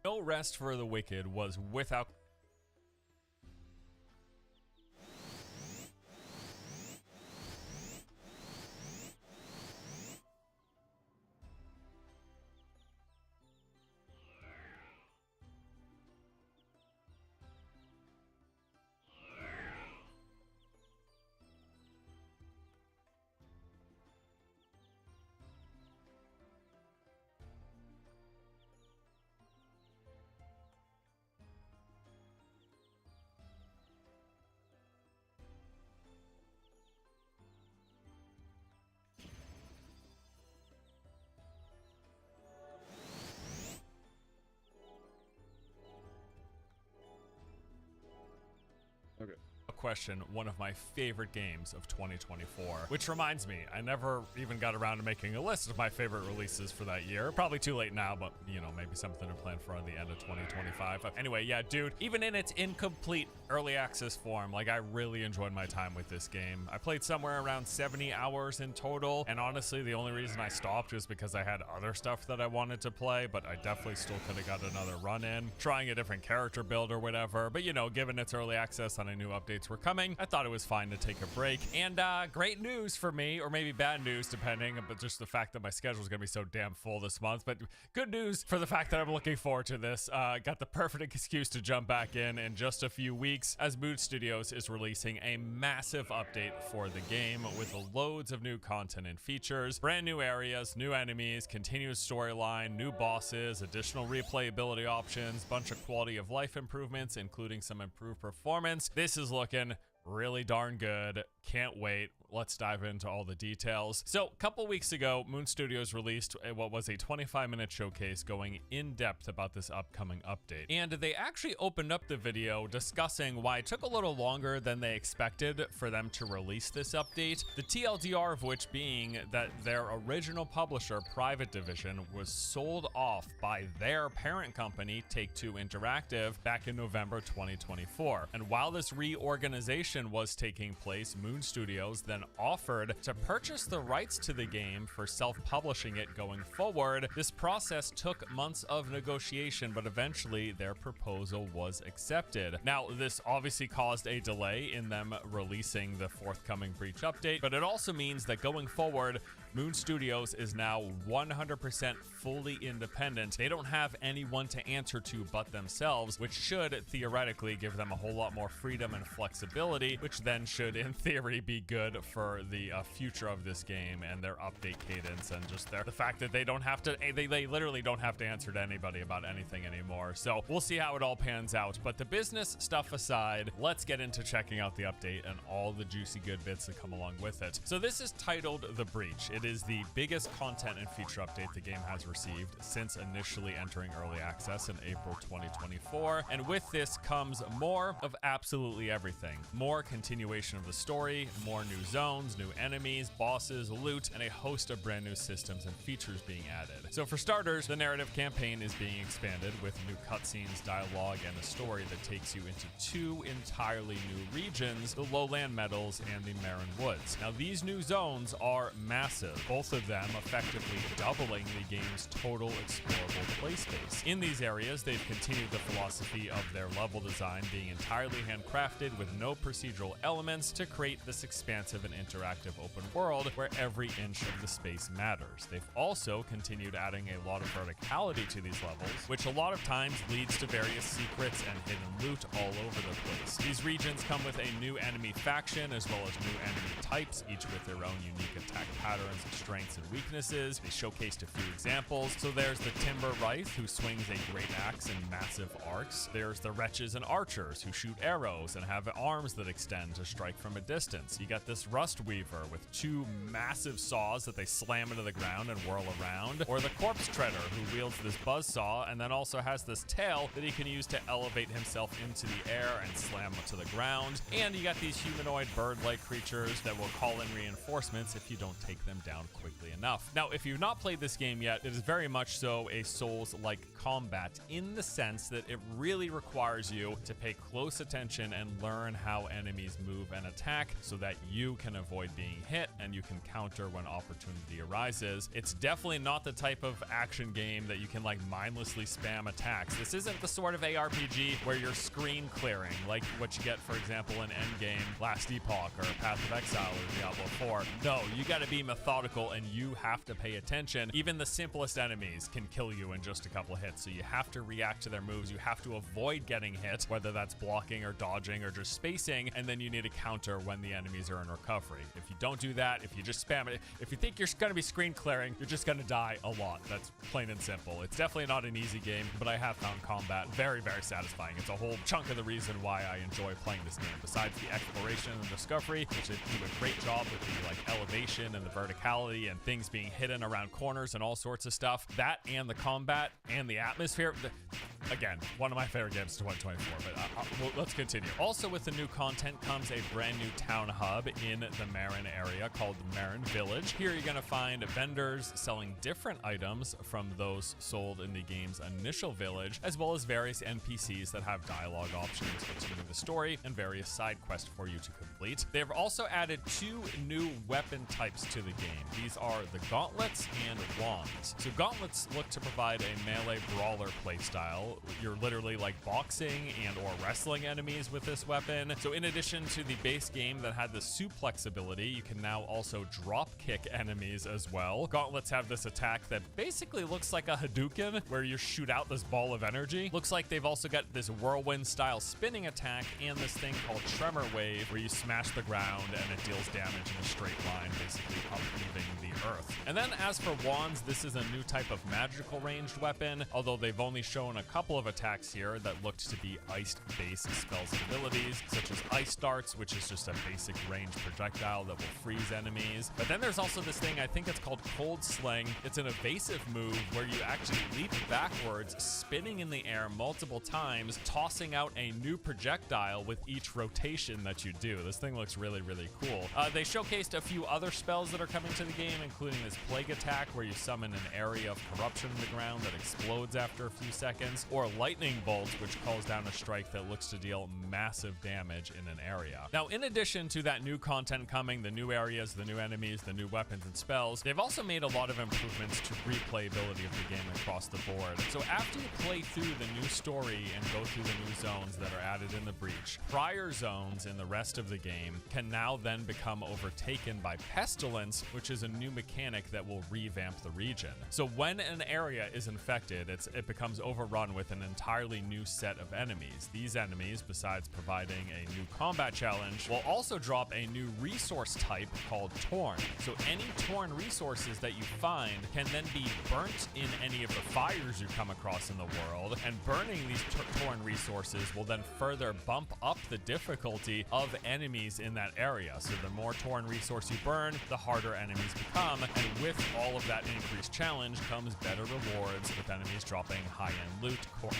No Rest for the Wicked was without Okay. question one of my favorite games of 2024, which reminds me, I never even got around to making a list of my favorite releases for that year. Probably too late now, but you know, maybe something to plan for the end of 2025. Anyway, yeah, dude, even in its incomplete early access form, like, I really enjoyed my time with this game. I played somewhere around 70 hours in total, and honestly, the only reason I stopped was because I had other stuff that I wanted to play, but I definitely still could have got another run in, trying a different character build or whatever. But you know, given its early access and I knew updates were coming, I thought it was fine to take a break. And great news for me, or maybe bad news depending, but just the fact that my schedule is gonna be so damn full this month. But good news for the fact that I'm looking forward to this. Got the perfect excuse to jump back in just a few weeks, as Mood Studios is releasing a massive update for the game with loads of new content and features, brand new areas, new enemies, continuous storyline, new bosses, additional replayability options, bunch of quality of life improvements, including some improved performance. This is looking really darn good. Can't wait. Let's dive into all the details. So a couple weeks ago, Moon Studios released what was a 25-minute showcase going in depth about this upcoming update. And they actually opened up the video discussing why it took a little longer than they expected for them to release this update. The TLDR of which being that their original publisher, Private Division, was sold off by their parent company, Take-Two Interactive, back in November 2024. And while this reorganization was taking place, Moon Studios then offered to purchase the rights to the game for self-publishing it going forward. This process took months of negotiation, but eventually their proposal was accepted. Now, this obviously caused a delay in them releasing the forthcoming Breach update, but it also means that going forward, Moon Studios is now 100% fully independent. They don't have anyone to answer to but themselves, which should theoretically give them a whole lot more freedom and flexibility, which then should, in theory, be good for the future of this game and their update cadence, and just the fact that they don't have to, they literally don't have to answer to anybody about anything anymore. So we'll see how it all pans out. But the business stuff aside, let's get into checking out the update and all the juicy good bits that come along with it. So this is titled The Breach. It is the biggest content and feature update the game has received since initially entering early access in April 2024. And with this comes more of absolutely everything. More continuation of the story, more new zones, new enemies, bosses, loot, and a host of brand new systems and features being added. So for starters, the narrative campaign is being expanded with new cutscenes, dialogue, and a story that takes you into two entirely new regions, the Lowland Meadows and the Marin Woods. Now, these new zones are massive, both of them effectively doubling the game's total explorable play space. In these areas, they've continued the philosophy of their level design being entirely handcrafted with no procedural elements to create this expansive and interactive open world where every inch of the space matters. They've also continued adding a lot of verticality to these levels, which a lot of times leads to various secrets and hidden loot all over the place. These regions come with a new enemy faction as well as new enemy types, each with their own unique attack patterns, strengths, and weaknesses. They showcased a few examples. So there's the Timber Wraith, who swings a great axe in massive arcs. There's the Wretches and Archers, who shoot arrows and have arms that extend to strike from a distance. You got this Rust Weaver with two massive saws that they slam into the ground and whirl around. Or the Corpse Treader, who wields this buzzsaw and then also has this tail that he can use to elevate himself into the air and slam to the ground. And you got these humanoid bird-like creatures that will call in reinforcements if you don't take them down quickly enough. Now, if you've not played this game yet, it is very much so a Souls-like combat in the sense that it really requires you to pay close attention and learn how enemies move and attack so that you can avoid being hit and you can counter when opportunity arises. It's definitely not the type of action game that you can like mindlessly spam attacks. This isn't the sort of ARPG where you're screen clearing like what you get, for example, in Endgame, Last Epoch, or Path of Exile, or Diablo 4. No, you gotta be methodical and you have to pay attention. Even the simplest enemies can kill you in just a couple of hits, so you have to react to their moves. You have to avoid getting hit, whether that's blocking or dodging or just spacing, and then you need to counter when the enemies are in recovery. If you don't do that, if you just spam it, if you think you're gonna be screen clearing, you're just gonna die a lot. That's plain and simple. It's definitely not an easy game, but I have found combat very, very satisfying. It's a whole chunk of the reason why I enjoy playing this game. Besides the exploration and discovery, which they do a great job with the like elevation and the verticality and things being hidden around corners and all sorts of stuff. That and the combat and the atmosphere. Again, one of my favorite games of 2024, but well, let's continue. Also with the new content comes a brand new town hub in the Marin area called the Marin Village. Here you're gonna find vendors selling different items from those sold in the game's initial village, as well as various NPCs that have dialogue options, continuing the story, and various side quests for you to complete. They've also added 2 new weapon types to the game. These are the gauntlets and wands. So gauntlets look to provide a melee brawler playstyle. You're literally like boxing and or wrestling enemies with this weapon. So in addition to the base game that had the suplex ability, you can now also drop kick enemies as well. Gauntlets have this attack that basically looks like a Hadouken, where you shoot out this ball of energy. Looks like they've also got this whirlwind style spinning attack and this thing called Tremor Wave, where you smash the ground and it deals damage in a straight line, basically upheaving the earth. And then as for wands, this is a new type of magical ranged weapon, although they've only shown a couple of attacks here that looked to be ice-based spells and abilities, such as Ice Darts, which is just a basic ranged projectile that will freeze enemies. But then there's also this thing, I think it's called Cold Sling. It's an evasive move where you actually leap backwards, spinning in the air multiple times, tossing out a new projectile with each rotation that you do. This thing looks really, really cool. They showcased a few other spells that are coming to the game, including this Plague Attack, where you summon an area of corruption in the ground that explodes after a few seconds, or Lightning Bolt, which calls down a strike that looks to deal massive damage in an area. Now, in addition to that new content coming, the new areas, the new enemies, the new weapons and spells, they've also made a lot of improvements to replayability of the game across the board. So after you play through the new story and go through the new zones that are added in the breach, prior zones in the rest of the game can now then become overtaken by pestilence, which is a new mechanic that will revamp the region. So when an area is infected, it becomes overrun with an entirely new set of enemies. These enemies, besides providing a new combat challenge, will also drop a new resource type called Torn. So any Torn resources that you find can then be burnt in any of the fires you come across in the world, and burning these Torn resources will then further bump up the difficulty of enemies in that area. So the more Torn resource you burn, the harder enemies become, and with all of that increased challenge comes better rewards, with enemies dropping high-end loot,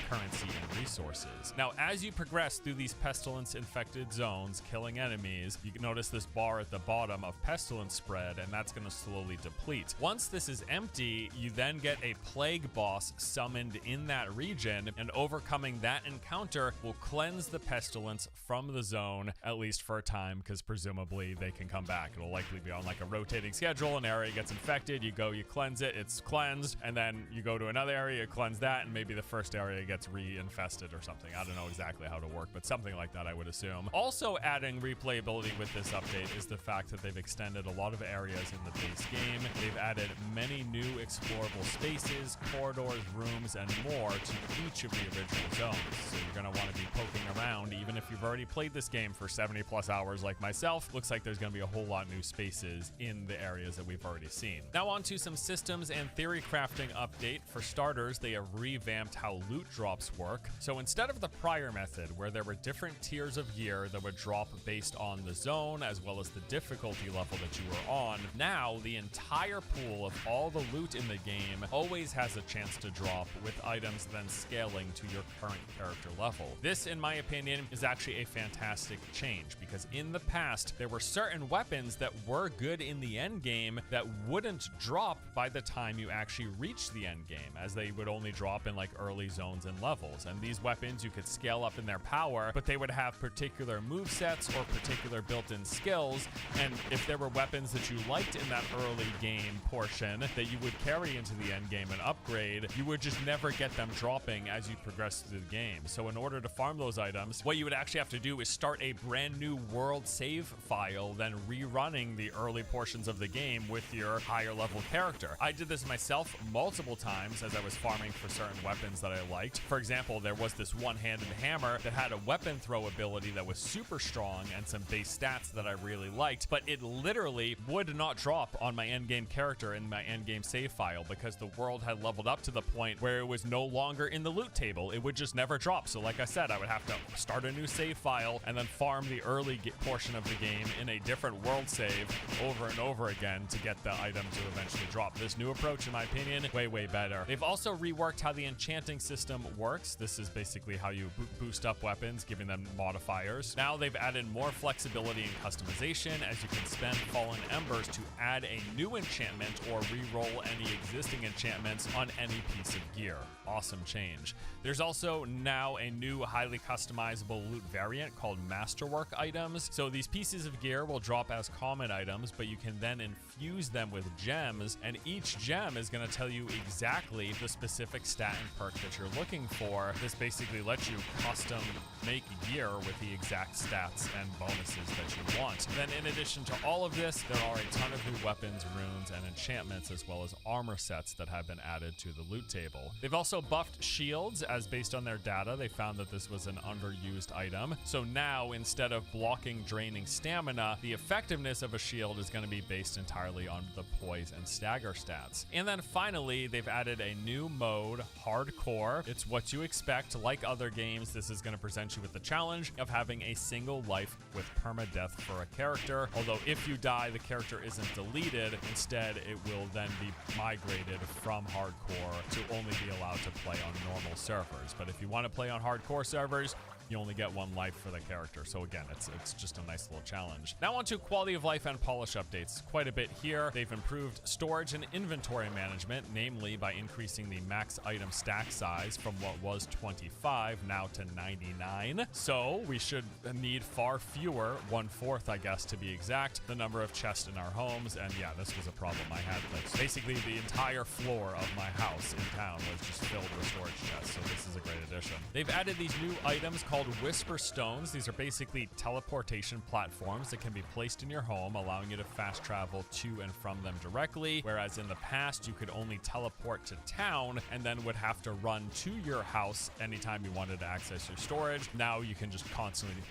currency, and resources. Now, as you progress through these pestilence-infected zones, killing enemies, you can notice this bar at the bottom of pestilence spread, and that's going to slowly deplete. Once this is empty, you then get a plague boss summoned in that region, and overcoming that encounter will cleanse the pestilence from the zone, at least for a time, because presumably they can come back. It'll likely be on like a rotating schedule. An area gets infected, you go, you cleanse it, it's cleansed, and then you go to another area, cleanse that, and maybe the first area gets reinfested or something. I don't know exactly how to work, but something like that I would assume. Also adding replayability with this update is the fact that they've extended a lot of areas in the base game. They've added many new explorable spaces, corridors, rooms, and more to each of the original zones. So you're going to want to be poking around, even if you've already played this game for 70 plus hours like myself. Looks like there's going to be a whole lot new spaces in the areas that we've already seen. Now on to some systems and theory crafting update. For starters, they have revamped how how loot drops work. So instead of the prior method where there were different tiers of gear that would drop based on the zone as well as the difficulty level that you were on, now the entire pool of all the loot in the game always has a chance to drop, with items then scaling to your current character level. This, in my opinion, is actually a fantastic change, because in the past there were certain weapons that were good in the end game that wouldn't drop by the time you actually reach the end game, as they would only drop in like early zones and levels. And these weapons you could scale up in their power, but they would have particular movesets or particular built-in skills. And if there were weapons that you liked in that early game portion that you would carry into the end game and upgrade, you would just never get them dropping as you progress through the game. So in order to farm those items, what you would actually have to do is start a brand new world save file, then rerunning the early portions of the game with your higher level character. I did this myself multiple times as I was farming for certain weapons that I liked. For example, there was this one-handed hammer that had a weapon throw ability that was super strong and some base stats that I really liked, but it literally would not drop on my endgame character in my endgame save file because the world had leveled up to the point where it was no longer in the loot table. It would just never drop. So like I said, I would have to start a new save file and then farm the early portion of the game in a different world save over and over again to get the item to eventually drop. This new approach, in my opinion, way better. They've also reworked how the enchanting system works. This is basically how you boost up weapons, giving them modifiers. Now they've added more flexibility and customization, as you can spend fallen embers to add a new enchantment or re-roll any existing enchantments on any piece of gear. Awesome change. There's also now a new highly customizable loot variant called Masterwork items. So these pieces of gear will drop as common items, but you can then infuse them with gems, and each gem is going to tell you exactly the specific stat and perk that you're looking for. This basically lets you custom make gear with the exact stats and bonuses that you want. Then in addition to all of this, there are a ton of new weapons, runes, and enchantments, as well as armor sets that have been added to the loot table. They've also buffed shields, as based on their data, they found that this was an underused item. So now, instead of blocking draining stamina, the effectiveness of a shield is going to be based entirely on the poise and stagger stats. And then finally, they've added a new mode, Hardcore. It's what you expect. Like other games, this is going to present you with the challenge of having a single life with permadeath for a character. Although if you die, the character isn't deleted. Instead, it will then be migrated from Hardcore to only be allowed to play on normal servers. But if you want to play on hardcore servers, you only get one life for the character. So again, it's just a nice little challenge. Now on to quality of life and polish updates. Quite a bit here. They've improved storage and inventory management, namely by increasing the max item stack size from what was 25 now to 99. So we should need far fewer, 1/4, I guess, to be exact, the number of chests in our homes. And yeah, this was a problem I had. Like basically the entire floor of my house in town was just filled with storage chests. So this is a great addition. They've added these new items called Whisper Stones. These are basically teleportation platforms that can be placed in your home, allowing you to fast travel to and from them directly, whereas in the past you could only teleport to town and then would have to run to your house anytime you wanted to access your storage. Now you can just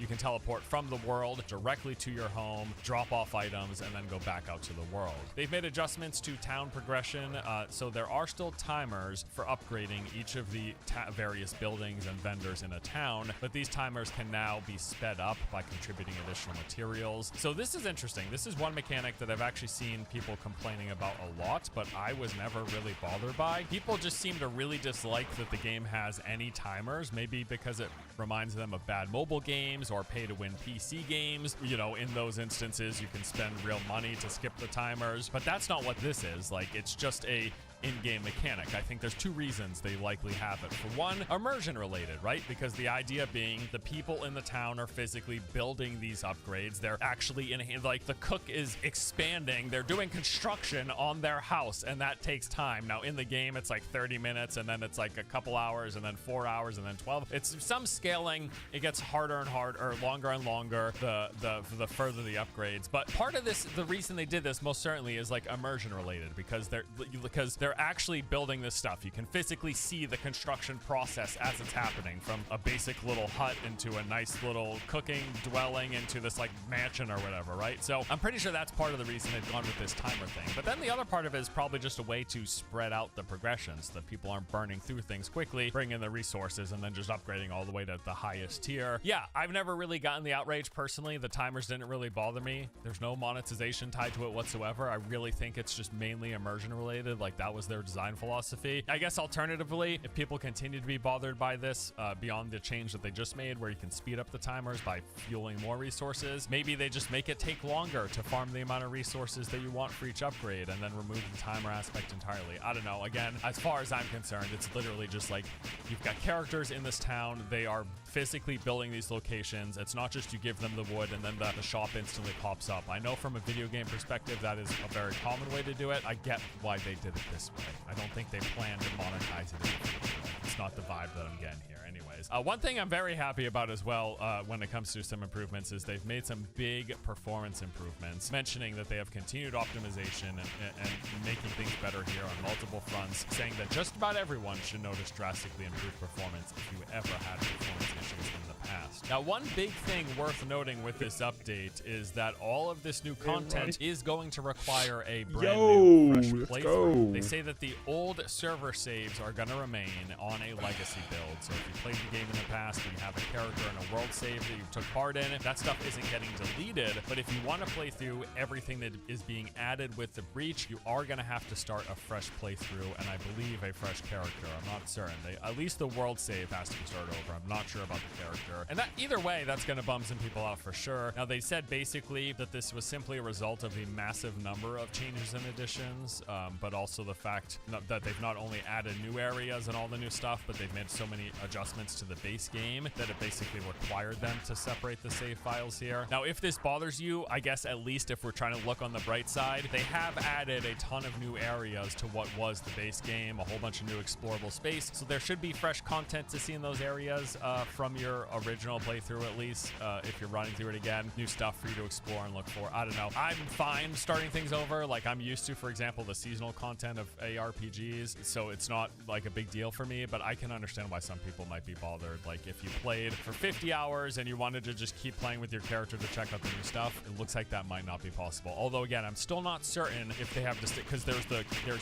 you can teleport from the world directly to your home, drop off items, and then go back out to the world. They've made adjustments to town progression, so there are still timers for upgrading each of the various buildings and vendors in a town, but these timers can now be sped up by contributing additional materials. So this is interesting. This is one mechanic that I've actually seen people complaining about a lot, but I was never really bothered by. People just seem to really dislike that the game has any timers, maybe because it reminds them of bad mobile games or pay-to-win PC games. You know, in those instances, you can spend real money to skip the timers, but that's not what this is. Like, it's just a in-game mechanic. I think there's two reasons they likely have it. For one, immersion related, right? Because the idea being the people in the town are physically building these upgrades. They're actually like the cook is expanding. They're doing construction on their house, and that takes time. Now in the game, it's like 30 minutes, and then it's like a couple hours, and then 4 hours, and then 12. It's some scaling. It gets harder and harder, or longer and longer the further the upgrades. But part of this, the reason they did this most certainly is like immersion related, because they're they're actually building this stuff. You can physically see the construction process as it's happening, from a basic little hut into a nice little cooking dwelling into this like mansion or whatever, right? So I'm pretty sure that's part of the reason they've gone with this timer thing. But then the other part of it is probably just a way to spread out the progression so that people aren't burning through things quickly, bring in the resources, and then just upgrading all the way to the highest tier. Yeah, I've never really gotten the outrage personally. The timers didn't really bother me. There's no monetization tied to it whatsoever. I really think it's just mainly immersion related. Like, that was their design philosophy. I guess alternatively, if people continue to be bothered by this, beyond the change that they just made where you can speed up the timers by fueling more resources, maybe they just make it take longer to farm the amount of resources that you want for each upgrade and then remove the timer aspect entirely. I don't know. Again, as far as I'm concerned, it's literally just like, you've got characters in this town. They are physically building these locations. It's not just you give them the wood and then the shop instantly pops up. I know from a video game perspective that is a very common way to do it. I get why they did it this way. I don't think they planned to monetize it in the future. It's not the vibe that I'm getting here. Anyways, one thing I'm very happy about as well when it comes to some improvements is they've made some big performance improvements, mentioning that they have continued optimization and making things better here on multiple fronts, saying that just about everyone should notice drastically improved performance if you ever had performance issues in the past. Now, one big thing worth noting with this update is that all of this new content is going to require a brand new fresh playthrough. They say that the old server saves are going to remain on a legacy build. So if you played the game in the past and you have a character in a world save that you took part in, that stuff isn't getting deleted. But if you want to play through everything that is being added with the breach, you are going to have to start a fresh playthrough, and I believe a fresh character. I'm not certain. At least the world save has to be started over. I'm not sure about the character. And that either way, that's going to bum some people out for sure. Now, they said basically that this was simply a result of the massive number of changes and additions, but also the fact that they've not only added new areas and all the new stuff, but they've made so many adjustments to the base game that it basically required them to separate the save files here. Now, if this bothers you, I guess at least if we're trying to look on the bright side, they have added a ton of new areas to what was the base game, a whole bunch of new explorable space. So there should be fresh content to see in those areas from your original playthrough, at least, if you're running through it again. New stuff for you to explore and look for. I don't know. I'm fine starting things over. Like, I'm used to, for example, the seasonal content of ARPGs, so it's not like a big deal for me, but I can understand why some people might be bothered. Like, if you played for 50 hours and you wanted to just keep playing with your character to check out the new stuff, it looks like that might not be possible. Although, again, I'm still not certain if they have to stick, because there's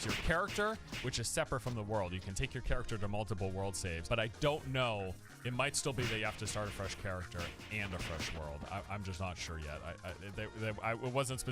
your character, which is separate from the world. You can take your character to multiple world saves, but I don't know. It might still be that you have to start a fresh character and a fresh world. I'm just not sure yet. It wasn't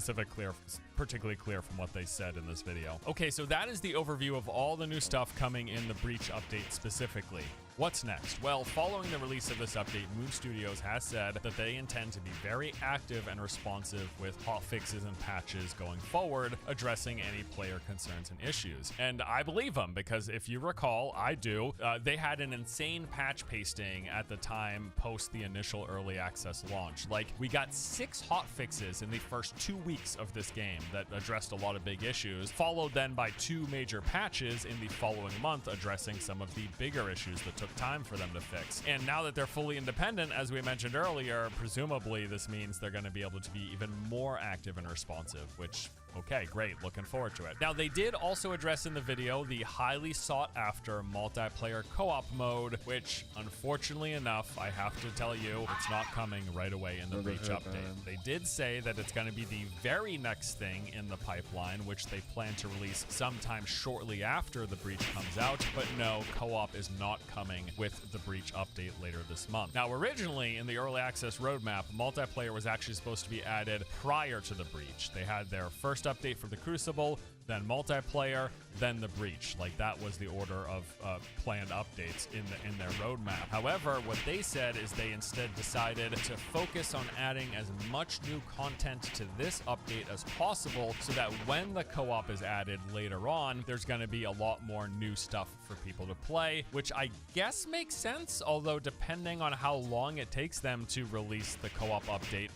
particularly clear from what they said in this video. Okay, so that is the overview of all the new stuff coming in the Breach update specifically. What's next? Well, following the release of this update, Moon Studios has said that they intend to be very active and responsive with hotfixes and patches going forward, addressing any player concerns and issues. And I believe them, because if you recall, I do, they had an insane patch pasting at the time post the initial early access launch. Like, we got 6 hotfixes in the first 2 weeks of this game that addressed a lot of big issues, followed then by 2 major patches in the following month addressing some of the bigger issues that took time for them to fix. And now that they're fully independent, as we mentioned earlier, presumably this means they're going to be able to be even more active and responsive, which, okay, great. Looking forward to it. Now, they did also address in the video the highly sought after multiplayer co-op mode, which unfortunately enough, I have to tell you, it's not coming right away in the Breach update. They did say that it's going to be the very next thing in the pipeline, which they plan to release sometime shortly after the Breach comes out, but no, co-op is not coming with the Breach update later this month. Now, originally in the early access roadmap, multiplayer was actually supposed to be added prior to the Breach. They had their first update for the Crucible, then multiplayer, then the Breach. Like, that was the order of planned updates in their roadmap. However, what they said is they instead decided to focus on adding as much new content to this update as possible, so that when the co-op is added later on, there's going to be a lot more new stuff for people to play, which I guess makes sense, although depending on how long it takes them to release the co-op update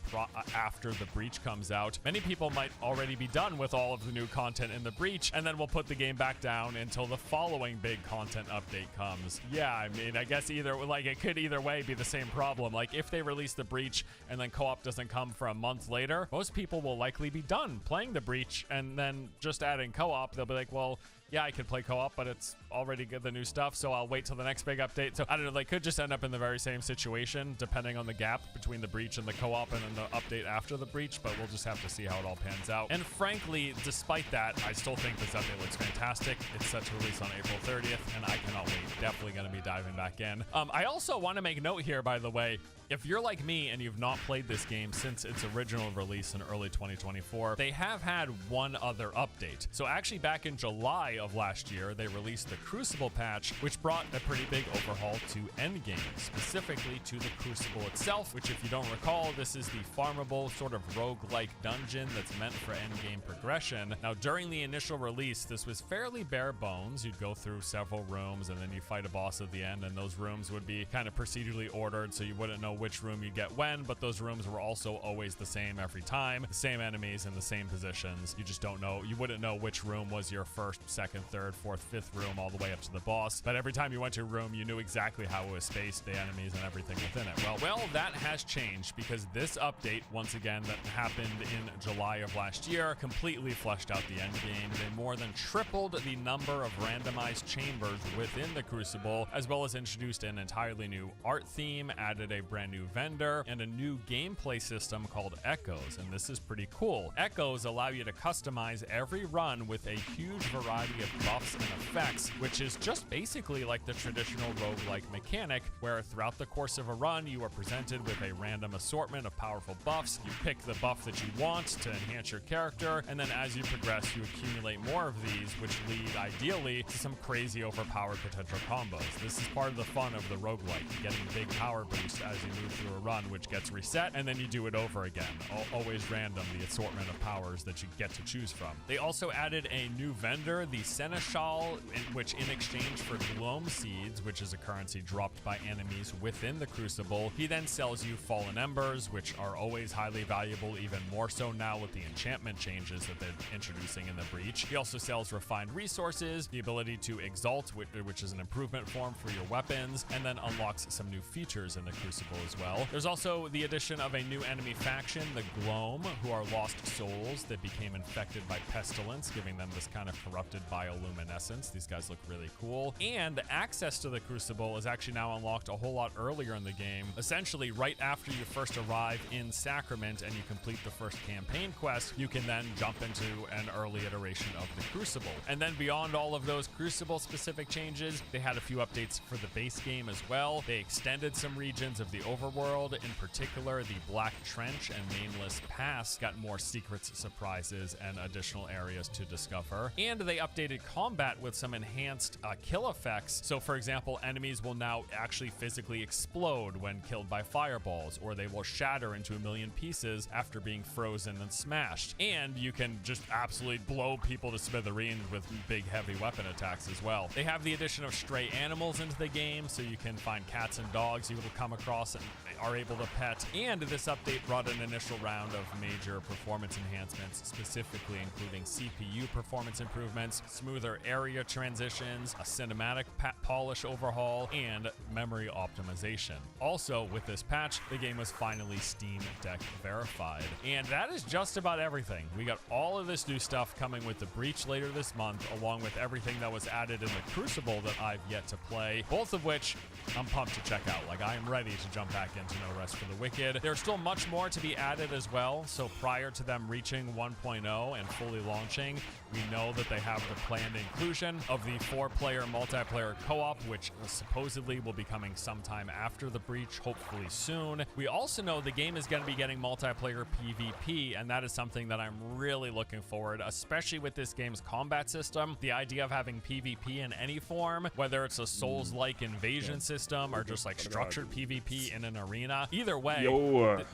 after the Breach comes out, many people might already be done with all of the new content in the Breach, and then we'll put the game back down until the following big content update comes. Yeah, I mean, I guess it could either way be the same problem. Like, if they release the Breach and then co-op doesn't come for a month later, most people will likely be done playing the Breach, and then just adding co-op, they'll be like, well, yeah, I could play co-op, but it's already good, the new stuff, so I'll wait till the next big update. So I don't know, they could just end up in the very same situation depending on the gap between the breach and the co-op and then the update after the breach, but we'll just have to see how it all pans out. And frankly, despite that, I still think this update looks fantastic. It's set to release on April 30th, and I cannot wait. Definitely going to be diving back in. I also want to make note here, by the way, if you're like me and you've not played this game since its original release in early 2024, they have had one other update. So actually back in July of last year, they released the Crucible patch, which brought a pretty big overhaul to endgame, specifically to the Crucible itself, which if you don't recall, this is the farmable sort of roguelike dungeon that's meant for endgame progression. Now during the initial release, this was fairly bare bones. You'd go through several rooms and then you fight a boss at the end, and those rooms would be kind of procedurally ordered, so you wouldn't know which room you get when, but those rooms were also always the same every time, the same enemies in the same positions. You just don't know, you wouldn't know which room was your first, second, third, fourth, fifth room all the way up to the boss, but every time you went to a room, you knew exactly how it was spaced, the enemies and everything within it. Well, that has changed because this update, once again, that happened in July of last year, completely fleshed out the end game. They more than tripled the number of randomized chambers within the Crucible, as well as introduced an entirely new art theme, added a brand new vendor, and a new gameplay system called Echoes, and this is pretty cool. Echoes allow you to customize every run with a huge variety of buffs and effects, which is just basically like the traditional roguelike mechanic, where throughout the course of a run, you are presented with a random assortment of powerful buffs. You pick the buff that you want to enhance your character, and then as you progress, you accumulate more of these, which lead ideally to some crazy overpowered potential combos. This is part of the fun of the roguelike, getting big power boosts as you move through a run, which gets reset, and then you do it over again. Always random, the assortment of powers that you get to choose from. They also added a new vendor, the Seneschal, which in exchange for Gloam Seeds, which is a currency dropped by enemies within the Crucible, he then sells you Fallen Embers, which are always highly valuable, even more so now with the enchantment changes that they're introducing in the breach. He also sells Refined Resources, the ability to Exalt, which is an improvement form for your weapons, and then unlocks some new features in the Crucible as well. There's also the addition of a new enemy faction, the Gloam, who are lost souls that became infected by pestilence, giving them this kind of corrupted bioluminescence. These guys look really cool. And access to the Crucible is actually now unlocked a whole lot earlier in the game, essentially right after you first arrive in Sacrament and you complete the first campaign quest. You can then jump into an early iteration of the Crucible. And then beyond all of those Crucible specific changes, they had a few updates for the base game as well. They extended some regions of the overworld, in particular the Black Trench and Nameless Pass got more secrets, surprises, and additional areas to discover. And they updated combat with some enhanced kill effects. So for example, enemies will now actually physically explode when killed by fireballs, or they will shatter into a million pieces after being frozen and smashed. And you can just absolutely blow people to smithereens with big heavy weapon attacks as well. They have the addition of stray animals into the game, so you can find cats and dogs you will come across and are able to pet. And this update brought an initial round of major performance enhancements, specifically including CPU performance improvements, smoother area transitions, a cinematic polish overhaul, and memory optimization. Also, with this patch, the game was finally Steam Deck verified. And that is just about everything. We got all of this new stuff coming with the breach later this month, along with everything that was added in the Crucible that I've yet to play, both of which I'm pumped to check out. Like, I am ready to jump back into No Rest for the Wicked. There's still much more to be added as well, so prior to them reaching 1.0 and fully launching, we know that they have the planned inclusion of the 4-player multiplayer co-op, which supposedly will be coming sometime after the breach, hopefully soon. We also know the game is going to be getting multiplayer PvP, and that is something that I'm really looking forward, especially with this game's combat system. The idea of having PvP in any form, whether it's a Souls-like invasion system or just like structured PvP in an arena, either way,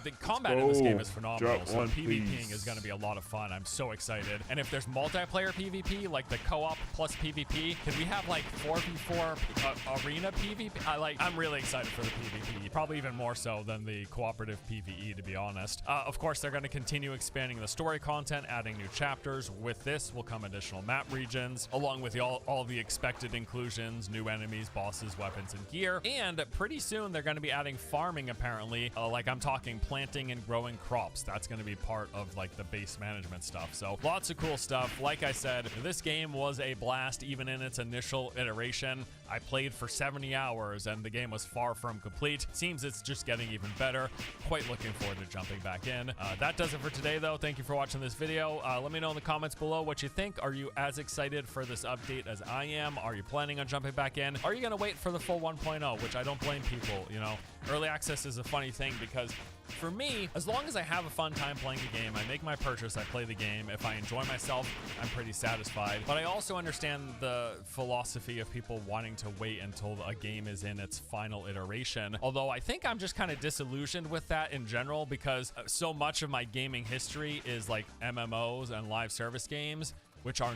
the combat in this game is phenomenal, so PvPing is going to be a lot of fun. I'm so excited. And if there's multiplayer PvP, like the co-op plus PvP, can we have like 4v4 arena PvP? I'm really excited for the PvP, probably even more so than the cooperative PvE, to be honest. Of course, they're going to continue expanding the story content, adding new chapters. With this will come additional map regions, along with all the expected inclusions, new enemies, bosses, weapons, and gear. And pretty soon, they're going to be adding farming apparently. Like I'm talking planting and growing crops. That's going to be part of like the base management stuff. So lots of cool stuff. Like I said, this game was a blast even in its initial iteration. I played for 70 hours and the game was far from complete. Seems it's just getting even better. Quite looking forward to jumping back in. That does it for today though. Thank you for watching this video. Let me know in the comments below what you think. Are you as excited for this update as I am? Are you planning on jumping back in? Are you going to wait for the full 1.0, which I don't blame people, you know? Early access is a funny thing because for me, as long as I have a fun time playing the game, I make my purchase, I play the game. If I enjoy myself, I'm pretty satisfied. But I also understand the philosophy of people wanting to wait until a game is in its final iteration. Although I think I'm just kind of disillusioned with that in general because so much of my gaming history is like MMOs and live service games, which are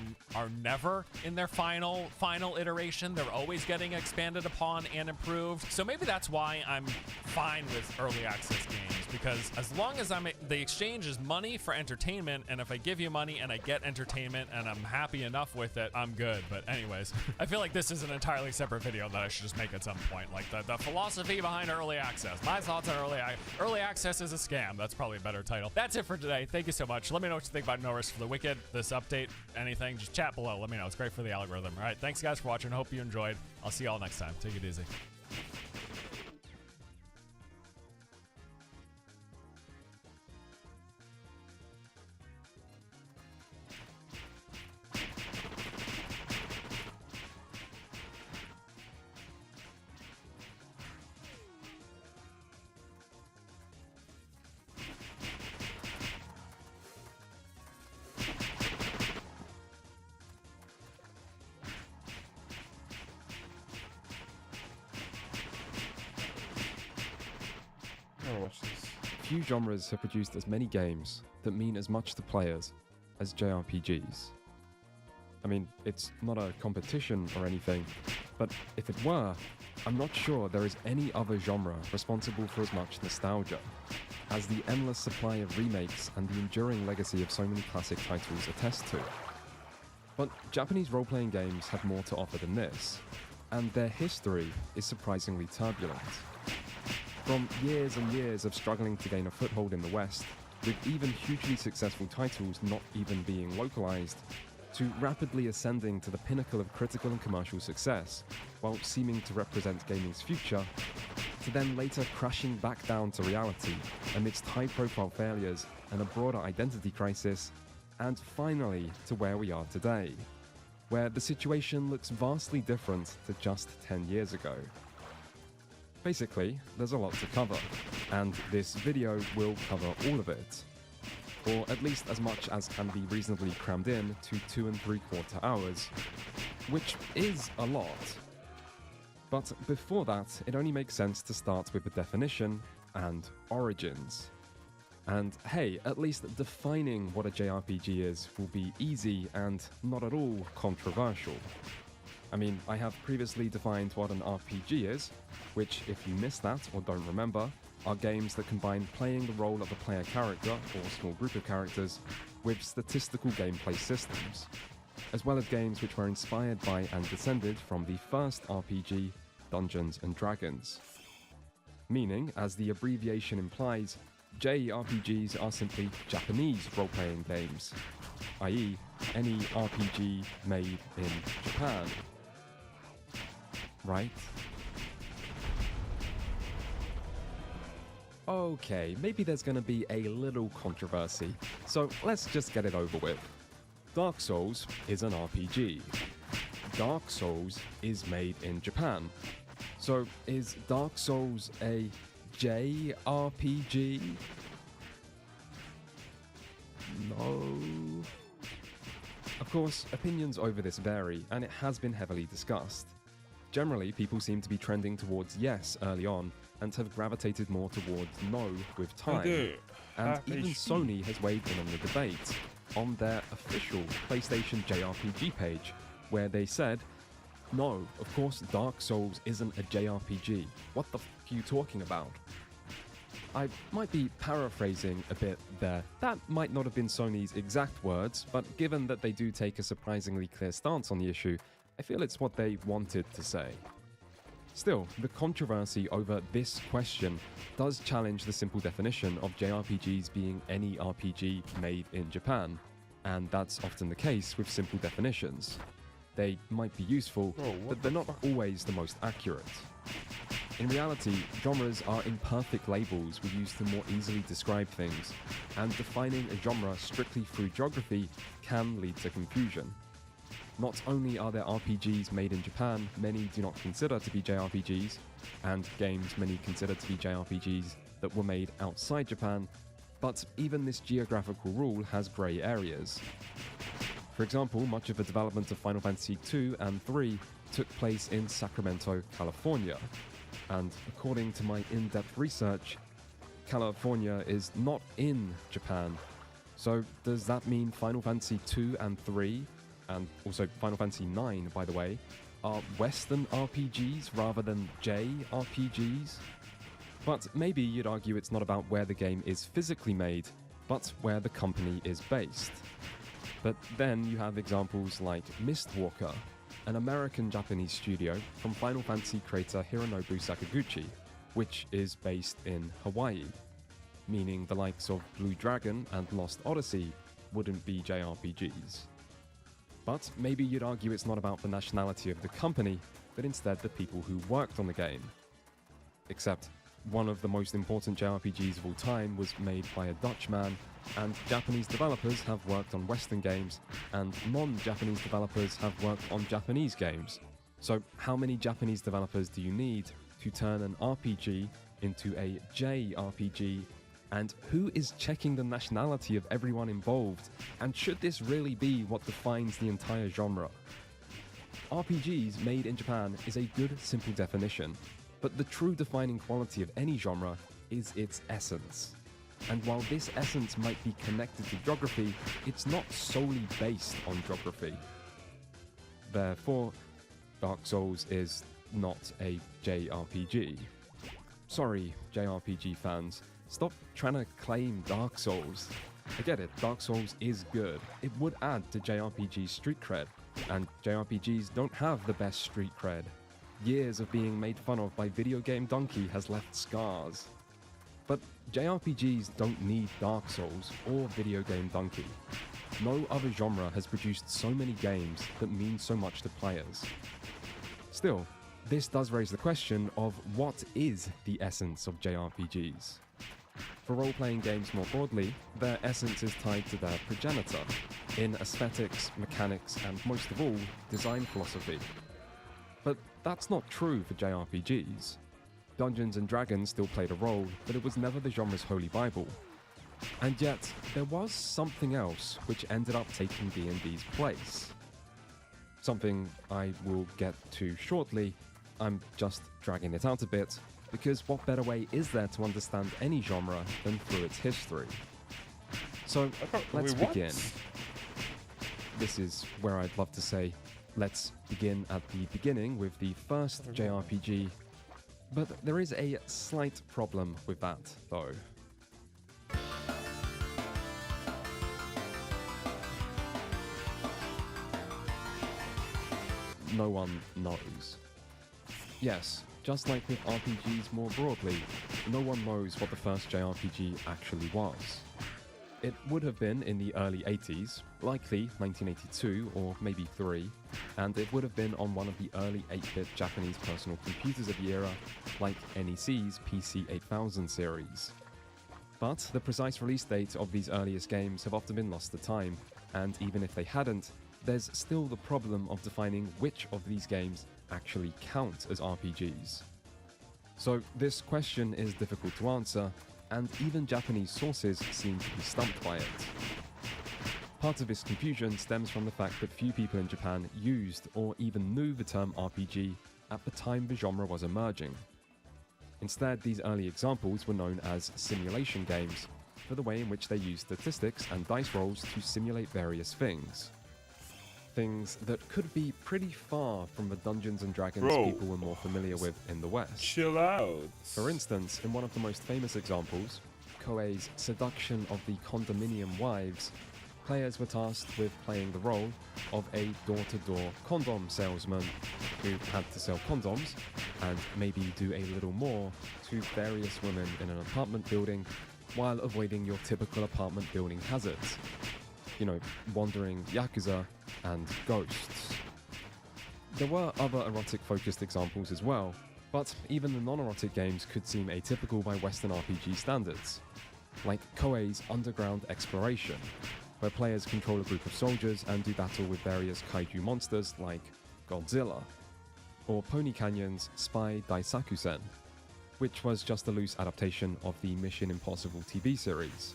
never in their final iteration. They're always getting expanded upon and improved. So maybe that's why I'm fine with early access games, because as long as the exchange is money for entertainment, and if I give you money and I get entertainment and I'm happy enough with it, I'm good. But anyways, I feel like this is an entirely separate video that I should just make at some point. Like the philosophy behind early access. My thoughts on early access is a scam. That's probably a better title. That's it for today. Thank you so much. Let me know what you think about No Risk for the Wicked, this update, anything, just chat below. Let me know. It's great for the algorithm. All right, thanks guys for watching. Hope you enjoyed. I'll see you all next time. Take it easy. Watch this. Few genres have produced as many games that mean as much to players as JRPGs. I mean, it's not a competition or anything, but if it were, I'm not sure there is any other genre responsible for as much nostalgia, as the endless supply of remakes and the enduring legacy of so many classic titles attest to. But Japanese role-playing games have more to offer than this, and their history is surprisingly turbulent. From years and years of struggling to gain a foothold in the West, with even hugely successful titles not even being localized, to rapidly ascending to the pinnacle of critical and commercial success, while seeming to represent gaming's future, to then later crashing back down to reality amidst high-profile failures and a broader identity crisis, and finally to where we are today, where the situation looks vastly different to just 10 years ago. Basically, there's a lot to cover, and this video will cover all of it, or at least as much as can be reasonably crammed in to 2 3/4 hours, which is a lot. But before that, it only makes sense to start with the definition and origins. And hey, at least defining what a JRPG is will be easy and not at all controversial. I mean, I have previously defined what an RPG is, which, if you missed that or don't remember, are games that combine playing the role of a player character or a small group of characters with statistical gameplay systems, as well as games which were inspired by and descended from the first RPG, Dungeons & Dragons. Meaning, as the abbreviation implies, JRPGs are simply Japanese role-playing games, i.e., any RPG made in Japan. Right? Okay, maybe there's gonna be a little controversy, so let's just get it over with. Dark Souls is an RPG. Dark Souls is made in Japan. So is Dark Souls a JRPG? No. Of course, opinions over this vary, and it has been heavily discussed. Generally, people seem to be trending towards yes early on, and have gravitated more towards no with time. And even Sony has weighed in on the debate on their official PlayStation JRPG page, where they said, no, of course Dark Souls isn't a JRPG. What the f are you talking about? I might be paraphrasing a bit there. That might not have been Sony's exact words, but given that they do take a surprisingly clear stance on the issue, I feel it's what they wanted to say. Still, the controversy over this question does challenge the simple definition of JRPGs being any RPG made in Japan, and that's often the case with simple definitions. They might be useful, but they're not always the most accurate. In reality, genres are imperfect labels we use to more easily describe things, and defining a genre strictly through geography can lead to confusion. Not only are there RPGs made in Japan many do not consider to be JRPGs, and games many consider to be JRPGs that were made outside Japan, but even this geographical rule has grey areas. For example, much of the development of Final Fantasy II and III took place in Sacramento, California, and according to my in-depth research, California is not in Japan. So does that mean Final Fantasy II and III, and also Final Fantasy IX, by the way, are Western RPGs rather than JRPGs? But maybe you'd argue it's not about where the game is physically made, but where the company is based. But then you have examples like Mistwalker, an American-Japanese studio from Final Fantasy creator Hironobu Sakaguchi, which is based in Hawaii, meaning the likes of Blue Dragon and Lost Odyssey wouldn't be JRPGs. But maybe you'd argue it's not about the nationality of the company, but instead the people who worked on the game. Except, one of the most important JRPGs of all time was made by a Dutchman, and Japanese developers have worked on Western games, and non-Japanese developers have worked on Japanese games. So how many Japanese developers do you need to turn an RPG into a JRPG? And who is checking the nationality of everyone involved? And should this really be what defines the entire genre? RPGs made in Japan is a good, simple definition, but the true defining quality of any genre is its essence. And while this essence might be connected to geography, it's not solely based on geography. Therefore, Dark Souls is not a JRPG. Sorry, JRPG fans. Stop trying to claim Dark Souls. I get it, Dark Souls is good. It would add to JRPG's street cred, and JRPGs don't have the best street cred. Years of being made fun of by Video Game Donkey has left scars. But JRPGs don't need Dark Souls or Video Game Donkey. No other genre has produced so many games that mean so much to players. Still, this does raise the question of what is the essence of JRPGs? For role-playing games more broadly, their essence is tied to their progenitor, in aesthetics, mechanics, and most of all, design philosophy. But that's not true for JRPGs. Dungeons & Dragons still played a role, but it was never the genre's holy bible. And yet, there was something else which ended up taking D&D's place. Something I will get to shortly. I'm just dragging it out a bit, because what better way is there to understand any genre than through its history? So, let's begin. This is where I'd love to say, let's begin at the beginning with the first JRPG, but there is a slight problem with that, though. No one knows. Yes, just like with RPGs more broadly, no one knows what the first JRPG actually was. It would have been in the early 80s, likely 1982 or maybe 3, and it would have been on one of the early 8-bit Japanese personal computers of the era, like NEC's PC-8000 series. But the precise release date of these earliest games have often been lost to time, and even if they hadn't, there's still the problem of defining which of these games actually count as RPGs. So this question is difficult to answer, and even Japanese sources seem to be stumped by it. Part of this confusion stems from the fact that few people in Japan used or even knew the term RPG at the time the genre was emerging. Instead, these early examples were known as simulation games, for the way in which they used statistics and dice rolls to simulate various things. Things that could be pretty far from the Dungeons & Dragons people were more familiar with in the West. Chill out. For instance, in one of the most famous examples, Koei's Seduction of the Condominium Wives, players were tasked with playing the role of a door-to-door condom salesman who had to sell condoms, and maybe do a little more to various women in an apartment building while avoiding your typical apartment building hazards. You know, wandering yakuza and ghosts. There were other erotic-focused examples as well, but even the non-erotic games could seem atypical by Western RPG standards, like Koei's Underground Exploration, where players control a group of soldiers and do battle with various kaiju monsters like Godzilla, or Pony Canyon's Spy Daisakusen, which was just a loose adaptation of the Mission Impossible TV series.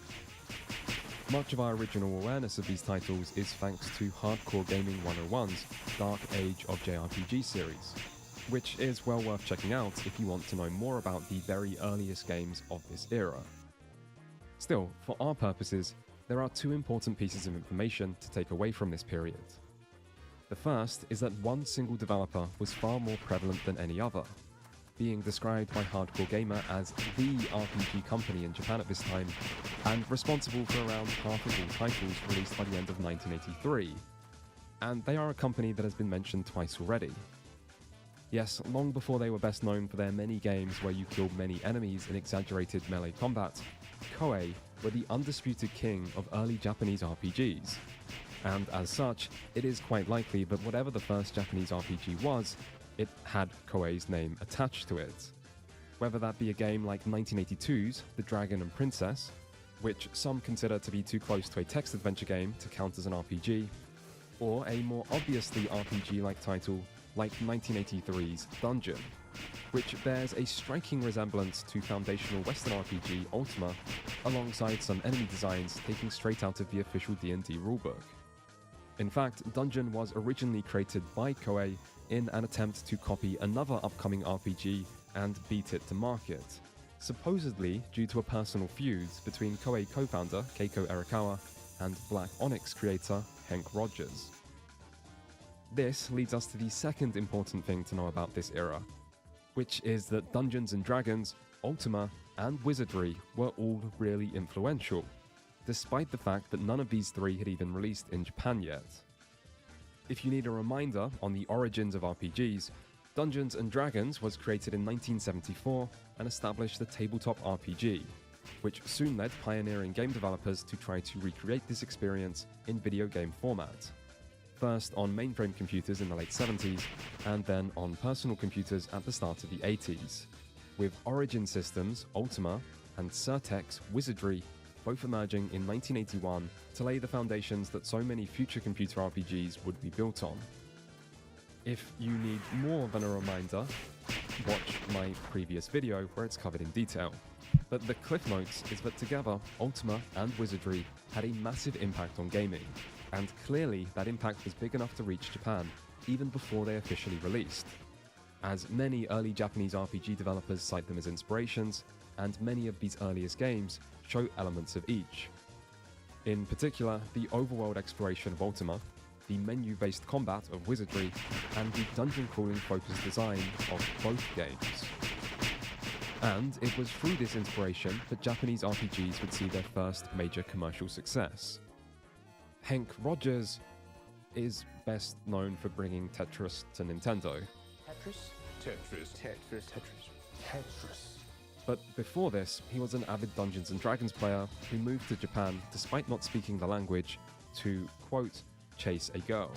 Much of our original awareness of these titles is thanks to Hardcore Gaming 101's Dark Age of JRPG series, which is well worth checking out if you want to know more about the very earliest games of this era. Still, for our purposes, there are two important pieces of information to take away from this period. The first is that one single developer was far more prevalent than any other, being described by Hardcore Gamer as the RPG company in Japan at this time, and responsible for around half of all titles released by the end of 1983. And they are a company that has been mentioned twice already. Yes, long before they were best known for their many games where you killed many enemies in exaggerated melee combat, Koei were the undisputed king of early Japanese RPGs. And as such, it is quite likely that whatever the first Japanese RPG was, it had Koei's name attached to it. Whether that be a game like 1982's The Dragon and Princess, which some consider to be too close to a text adventure game to count as an RPG, or a more obviously RPG-like title like 1983's Dungeon, which bears a striking resemblance to foundational Western RPG Ultima, alongside some enemy designs taken straight out of the official D&D rulebook. In fact, Dungeon was originally created by Koei in an attempt to copy another upcoming RPG and beat it to market, supposedly due to a personal feud between Koei co-founder Keiko Arakawa and Black Onyx creator Hank Rogers. This leads us to the second important thing to know about this era, which is that Dungeons & Dragons, Ultima, and Wizardry were all really influential, despite the fact that none of these three had even released in Japan yet. If you need a reminder on the origins of RPGs, Dungeons & Dragons was created in 1974 and established the tabletop RPG, which soon led pioneering game developers to try to recreate this experience in video game format. First on mainframe computers in the late 70s, and then on personal computers at the start of the 80s, with Origin Systems, Ultima, and Certex, Wizardry, both emerging in 1981 to lay the foundations that so many future computer RPGs would be built on. If you need more than a reminder, watch my previous video where it's covered in detail. But the cliff notes is that together, Ultima and Wizardry had a massive impact on gaming, and clearly that impact was big enough to reach Japan, even before they officially released. As many early Japanese RPG developers cite them as inspirations, and many of these earliest games show elements of each. In particular, the overworld exploration of Ultima, the menu-based combat of Wizardry, and the dungeon-crawling focused design of both games. And it was through this inspiration that Japanese RPGs would see their first major commercial success. Hank Rogers is best known for bringing Tetris to Nintendo. Tetris. But before this, he was an avid Dungeons & Dragons player who moved to Japan despite not speaking the language to, quote, chase a girl,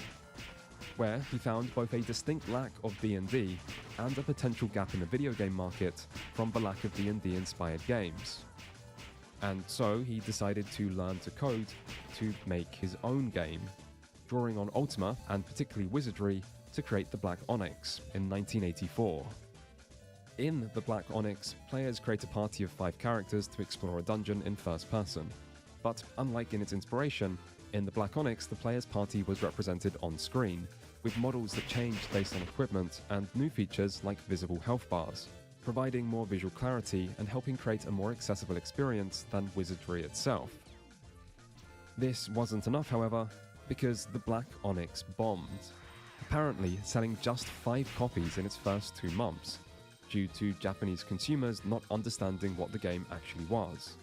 where he found both a distinct lack of D&D and a potential gap in the video game market from the lack of D&D inspired games. And so he decided to learn to code to make his own game, drawing on Ultima and particularly Wizardry to create the Black Onyx in 1984. In the Black Onyx, players create a party of 5 characters to explore a dungeon in first person. But unlike in its inspiration, in the Black Onyx the player's party was represented on screen, with models that changed based on equipment and new features like visible health bars, providing more visual clarity and helping create a more accessible experience than Wizardry itself. This wasn't enough, however, because the Black Onyx bombed, apparently selling just 5 copies in its first 2 months, due to Japanese consumers not understanding what the game actually was.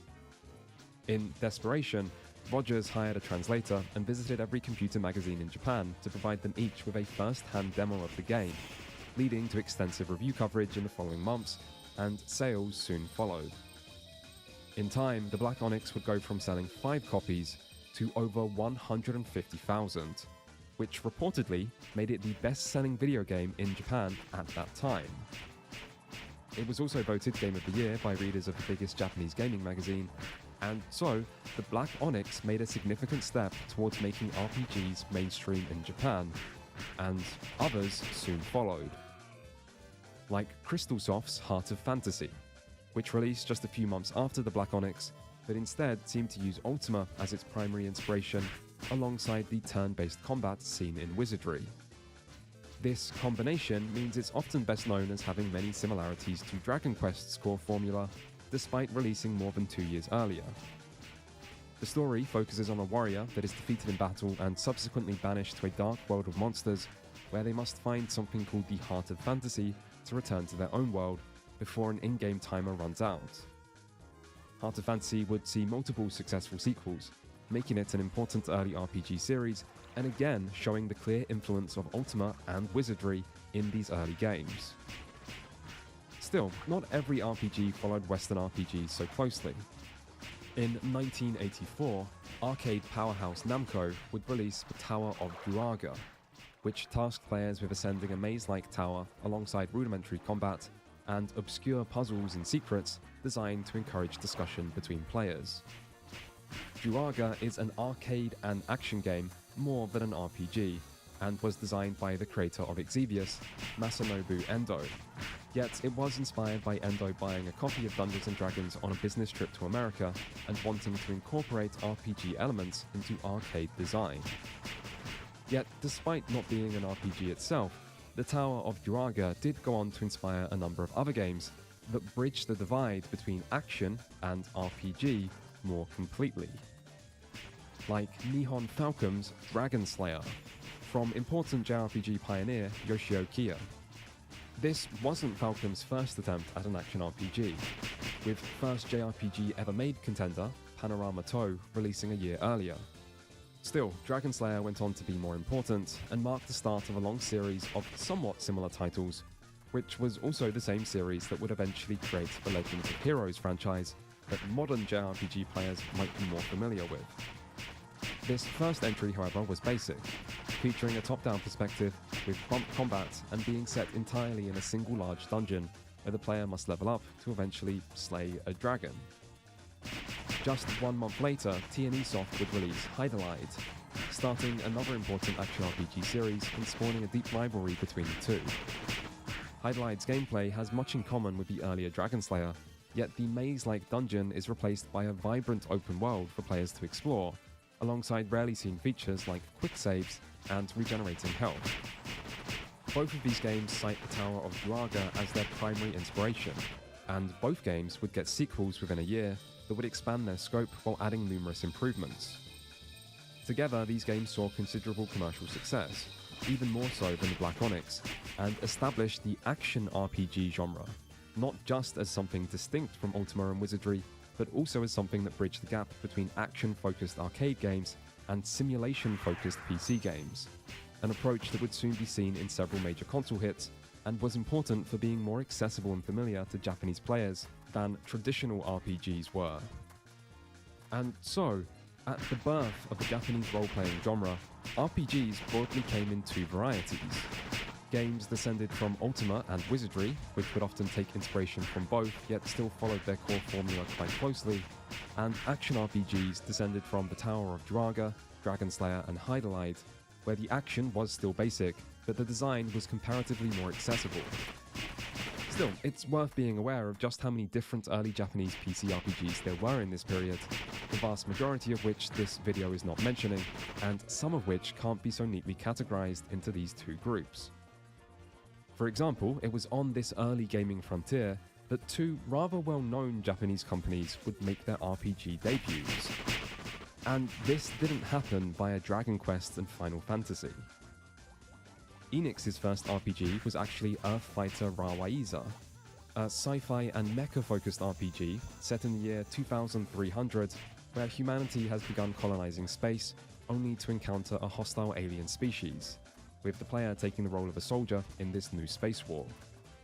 In desperation, Rogers hired a translator and visited every computer magazine in Japan to provide them each with a first-hand demo of the game, leading to extensive review coverage in the following months, and sales soon followed. In time, the Black Onyx would go from selling 5 copies to over 150,000, which reportedly made it the best-selling video game in Japan at that time. It was also voted Game of the Year by readers of the biggest Japanese gaming magazine, and so the Black Onyx made a significant step towards making RPGs mainstream in Japan, and others soon followed. Like Crystalsoft's Heart of Fantasy, which released just a few months after the Black Onyx, but instead seemed to use Ultima as its primary inspiration alongside the turn-based combat seen in Wizardry. This combination means it's often best known as having many similarities to Dragon Quest's core formula, despite releasing more than 2 years earlier. The story focuses on a warrior that is defeated in battle and subsequently banished to a dark world of monsters, where they must find something called the Heart of Fantasy to return to their own world before an in-game timer runs out. Heart of Fantasy would see multiple successful sequels, making it an important early RPG series, and again showing the clear influence of Ultima and Wizardry in these early games. Still, not every RPG followed Western RPGs so closely. In 1984, arcade powerhouse Namco would release the Tower of Druaga, which tasked players with ascending a maze-like tower alongside rudimentary combat and obscure puzzles and secrets designed to encourage discussion between players. Druaga is an arcade and action game more than an RPG, and was designed by the creator of Exvius, Masanobu Endo. Yet it was inspired by Endo buying a copy of Dungeons & Dragons on a business trip to America and wanting to incorporate RPG elements into arcade design. Yet, despite not being an RPG itself, the Tower of Druaga did go on to inspire a number of other games that bridge the divide between action and RPG more completely. Like Nihon Falcom's Dragon Slayer, from important JRPG pioneer Yoshio Kiya. This wasn't Falcom's first attempt at an action RPG, with first JRPG ever made contender, Panorama To, releasing a year earlier. Still, Dragon Slayer went on to be more important, and marked the start of a long series of somewhat similar titles, which was also the same series that would eventually create the Legends of Heroes franchise that modern JRPG players might be more familiar with. This first entry, however, was basic, featuring a top-down perspective with bump combat and being set entirely in a single large dungeon, where the player must level up to eventually slay a dragon. Just 1 month later, T&E Soft would release Hyderlight, starting another important action RPG series and spawning a deep rivalry between the two. Hyderlight's gameplay has much in common with the earlier Dragon Slayer, yet the maze-like dungeon is replaced by a vibrant open world for players to explore, alongside rarely seen features like quick saves and regenerating health. Both of these games cite the Tower of Druaga as their primary inspiration, and both games would get sequels within a year that would expand their scope while adding numerous improvements. Together, these games saw considerable commercial success, even more so than the Black Onyx, and established the action RPG genre, not just as something distinct from Ultima and Wizardry, but also as something that bridged the gap between action-focused arcade games and simulation-focused PC games, an approach that would soon be seen in several major console hits, and was important for being more accessible and familiar to Japanese players than traditional RPGs were. And so, at the birth of the Japanese role-playing genre, RPGs broadly came in two varieties. Games descended from Ultima and Wizardry, which would often take inspiration from both, yet still followed their core formula quite closely, and action RPGs descended from the Tower of Druaga, Dragon Slayer, and Hyderlight, where the action was still basic, but the design was comparatively more accessible. Still, it's worth being aware of just how many different early Japanese PC RPGs there were in this period, the vast majority of which this video is not mentioning, and some of which can't be so neatly categorized into these two groups. For example, it was on this early gaming frontier that two rather well-known Japanese companies would make their RPG debuts. And this didn't happen via Dragon Quest and Final Fantasy. Enix's first RPG was actually Earthfighter Rawaiza, a sci-fi and mecha-focused RPG set in the year 2300, where humanity has begun colonizing space, only to encounter a hostile alien species. with the player taking the role of a soldier in this new space war.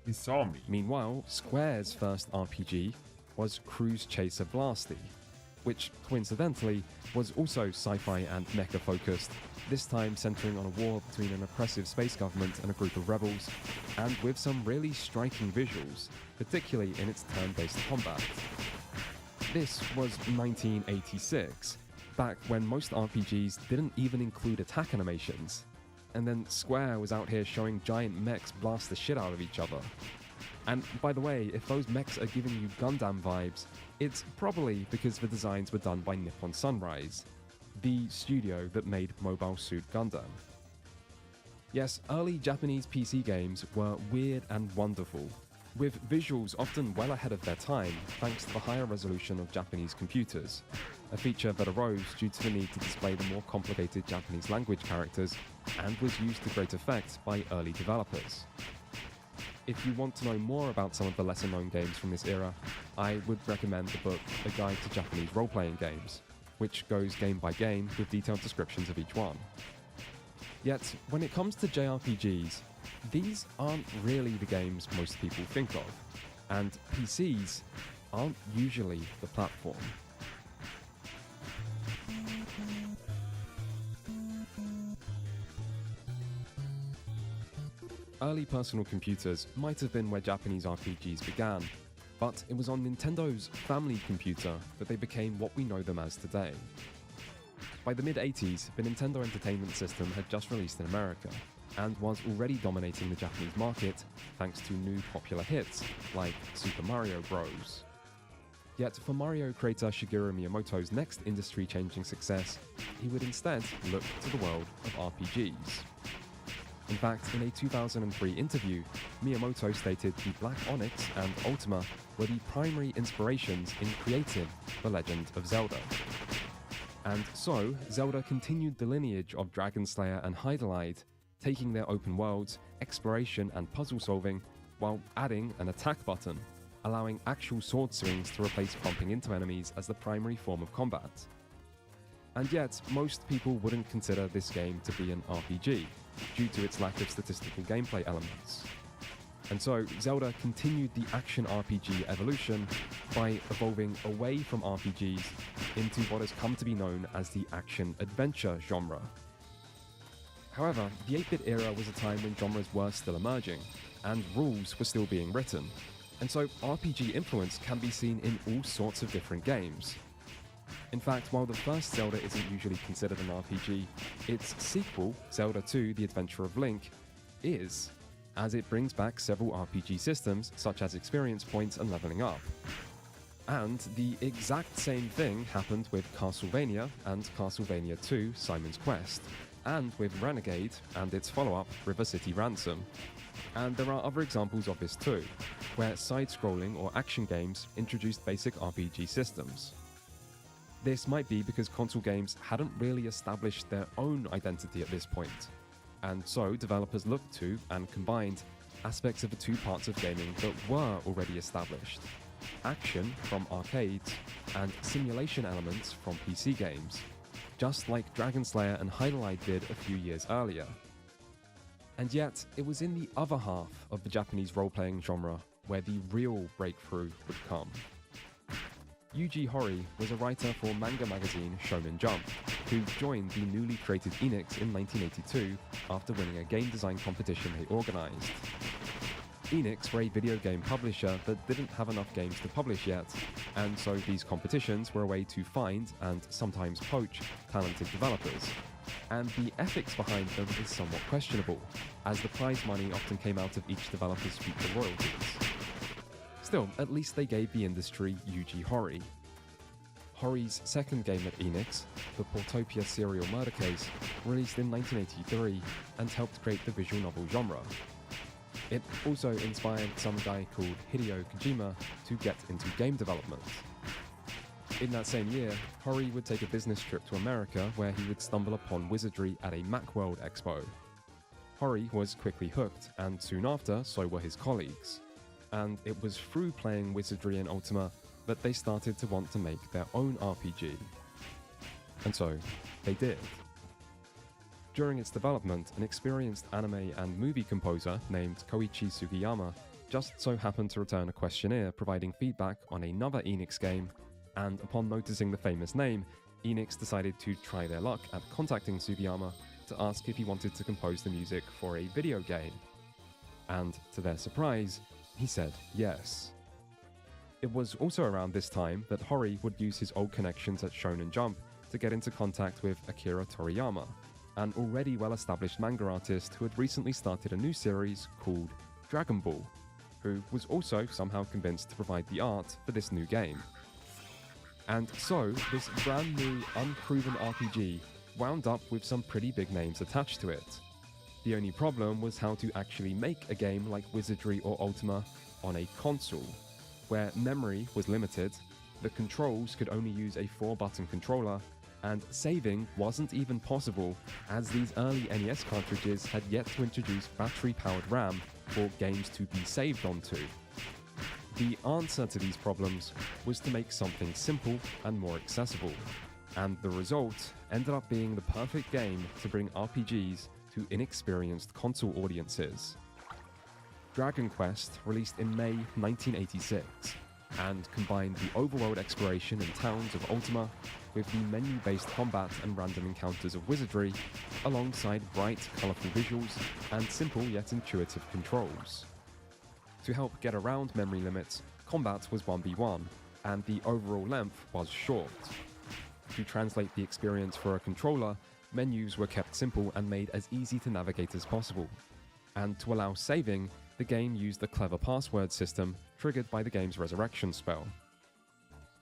He saw me. Meanwhile, Square's first RPG was Cruise Chaser Blasty, which coincidentally was also sci-fi and mecha focused, this time centering on a war between an oppressive space government and a group of rebels, and with some really striking visuals, particularly in its turn-based combat. This was 1986, back when most RPGs didn't even include attack animations, and then Square was out here showing giant mechs blast the shit out of each other. And by the way, if those mechs are giving you Gundam vibes, it's probably because the designs were done by Nippon Sunrise, the studio that made Mobile Suit Gundam. Yes, early Japanese PC games were weird and wonderful, with visuals often well ahead of their time thanks to the higher resolution of Japanese computers, a feature that arose due to the need to display the more complicated Japanese language characters and was used to great effect by early developers. If you want to know more about some of the lesser known games from this era, I would recommend the book A Guide to Japanese Role-Playing Games, which goes game by game with detailed descriptions of each one. Yet, when it comes to JRPGs, these aren't really the games most people think of, and PCs aren't usually the platform. Early personal computers might have been where Japanese RPGs began, but it was on Nintendo's family computer that they became what we know them as today. By the mid-80s, the Nintendo Entertainment System had just released in America, and was already dominating the Japanese market thanks to new popular hits like Super Mario Bros. Yet for Mario creator Shigeru Miyamoto's next industry-changing success, he would instead look to the world of RPGs. In fact, in a 2003 interview, Miyamoto stated the Black Onyx and Ultima were the primary inspirations in creating The Legend of Zelda. And so, Zelda continued the lineage of Dragon Slayer and Hydaelyn, taking their open worlds, exploration and puzzle solving, while adding an attack button, allowing actual sword swings to replace bumping into enemies as the primary form of combat. And yet, most people wouldn't consider this game to be an RPG, due to its lack of statistical gameplay elements. And so, Zelda continued the action RPG evolution by evolving away from RPGs into what has come to be known as the action-adventure genre. However, the 8-bit era was a time when genres were still emerging, and rules were still being written, and so RPG influence can be seen in all sorts of different games. In fact, while the first Zelda isn't usually considered an RPG, its sequel, Zelda 2: The Adventure of Link, is, as it brings back several RPG systems such as experience points and leveling up. And the exact same thing happened with Castlevania and Castlevania 2: Simon's Quest, and with Renegade and its follow-up River City Ransom. And there are other examples of this too, where side-scrolling or action games introduced basic RPG systems. This might be because console games hadn't really established their own identity at this point, and so developers looked to and combined aspects of the two parts of gaming that were already established: action from arcades and simulation elements from PC games, just like Dragon Slayer and Hydaelyn did a few years earlier. And yet, it was in the other half of the Japanese role-playing genre where the real breakthrough would come. Yuji Horii was a writer for manga magazine Shonen Jump, who joined the newly created Enix in 1982 after winning a game design competition they organized. Enix were a video game publisher that didn't have enough games to publish yet, and so these competitions were a way to find and sometimes poach talented developers. And the ethics behind them is somewhat questionable, as the prize money often came out of each developer's future royalties. Still, at least they gave the industry Yuji Horii. Horii's second game at Enix, the Portopia Serial Murder Case, released in 1983 and helped create the visual novel genre. It also inspired some guy called Hideo Kojima to get into game development. In that same year, Horii would take a business trip to America where he would stumble upon wizardry at a Macworld Expo. Horii was quickly hooked, and soon after, so were his colleagues. And it was through playing Wizardry and Ultima that they started to want to make their own RPG. And so, they did. During its development, an experienced anime and movie composer named Koichi Sugiyama just so happened to return a questionnaire providing feedback on another Enix game, and upon noticing the famous name, Enix decided to try their luck at contacting Sugiyama to ask if he wanted to compose the music for a video game. And to their surprise, he said yes. It was also around this time that Hori would use his old connections at Shonen Jump to get into contact with Akira Toriyama, an already well-established manga artist who had recently started a new series called Dragon Ball, who was also somehow convinced to provide the art for this new game. And so, this brand new, unproven RPG wound up with some pretty big names attached to it. The only problem was how to actually make a game like Wizardry or Ultima on a console, where memory was limited, the controls could only use a 4-button controller, and saving wasn't even possible as these early NES cartridges had yet to introduce battery-powered RAM for games to be saved onto. The answer to these problems was to make something simple and more accessible, and the result ended up being the perfect game to bring RPGs to inexperienced console audiences. Dragon Quest released in May 1986, and combined the overworld exploration and towns of Ultima with the menu-based combat and random encounters of Wizardry, alongside bright, colourful visuals and simple yet intuitive controls. To help get around memory limits, combat was 1v1, and the overall length was short. To translate the experience for a controller, menus were kept simple and made as easy to navigate as possible. And to allow saving, the game used a clever password system triggered by the game's resurrection spell.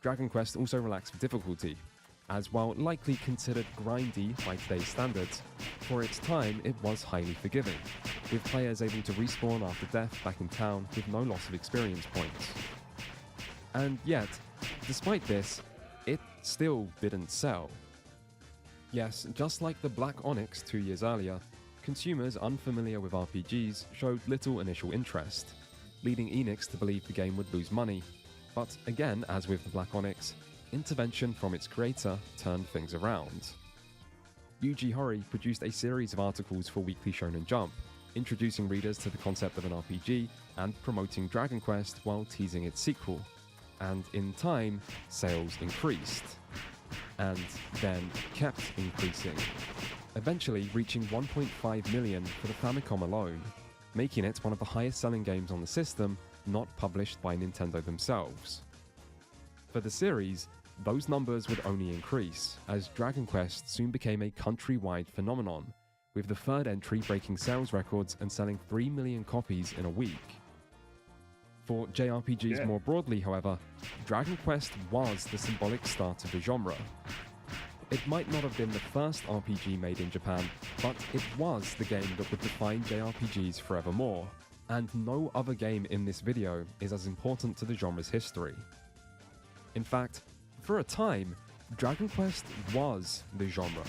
Dragon Quest also relaxed difficulty, as while likely considered grindy by today's standards, for its time it was highly forgiving, with players able to respawn after death back in town with no loss of experience points. And yet, despite this, it still didn't sell. Yes, just like the Black Onyx 2 years earlier, consumers unfamiliar with RPGs showed little initial interest, leading Enix to believe the game would lose money. But again, as with the Black Onyx, intervention from its creator turned things around. Yuji Horii produced a series of articles for Weekly Shonen Jump, introducing readers to the concept of an RPG and promoting Dragon Quest while teasing its sequel. And in time, sales increased. And then kept increasing, eventually reaching 1.5 million for the Famicom alone, making it one of the highest selling games on the system not published by Nintendo themselves. For the series, those numbers would only increase, as Dragon Quest soon became a countrywide phenomenon, with the third entry breaking sales records and selling 3 million copies in a week. For JRPGs more broadly, however, Dragon Quest was the symbolic start of the genre. It might not have been the first RPG made in Japan, but it was the game that would define JRPGs forevermore, and no other game in this video is as important to the genre's history. In fact, for a time, Dragon Quest was the genre.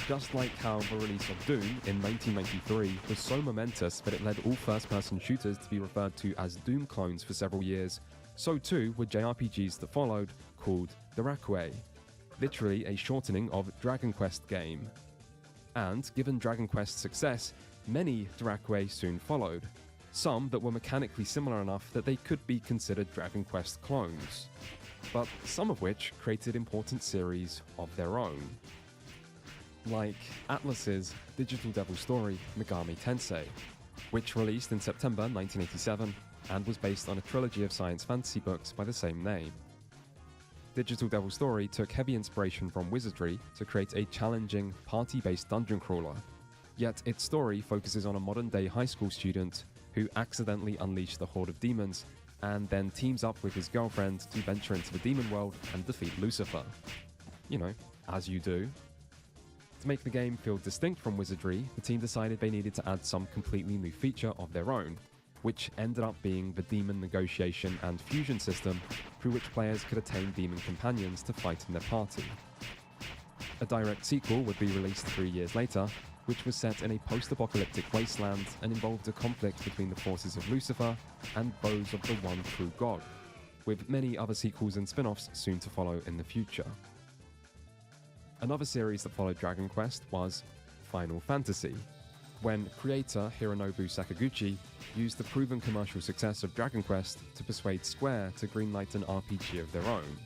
Just like how the release of Doom in 1993 was so momentous that it led all first-person shooters to be referred to as Doom clones for several years, so too were JRPGs that followed, called Dorakue, literally a shortening of Dragon Quest game. And given Dragon Quest's success, many Dorakue soon followed, some that were mechanically similar enough that they could be considered Dragon Quest clones, but some of which created important series of their own. Like Atlus's Digital Devil story Megami Tensei, which released in September 1987 and was based on a trilogy of science fantasy books by the same name. Digital Devil Story took heavy inspiration from Wizardry to create a challenging, party-based dungeon crawler, yet its story focuses on a modern-day high school student who accidentally unleashed a horde of demons and then teams up with his girlfriend to venture into the demon world and defeat Lucifer. You know, as you do. To make the game feel distinct from Wizardry, the team decided they needed to add some completely new feature of their own, which ended up being the demon negotiation and fusion system through which players could attain demon companions to fight in their party. A direct sequel would be released 3 years later, which was set in a post-apocalyptic wasteland and involved a conflict between the forces of Lucifer and those of the one true god, with many other sequels and spin-offs soon to follow in the future. Another series that followed Dragon Quest was Final Fantasy, when creator Hironobu Sakaguchi used the proven commercial success of Dragon Quest to persuade Square to greenlight an RPG of their own.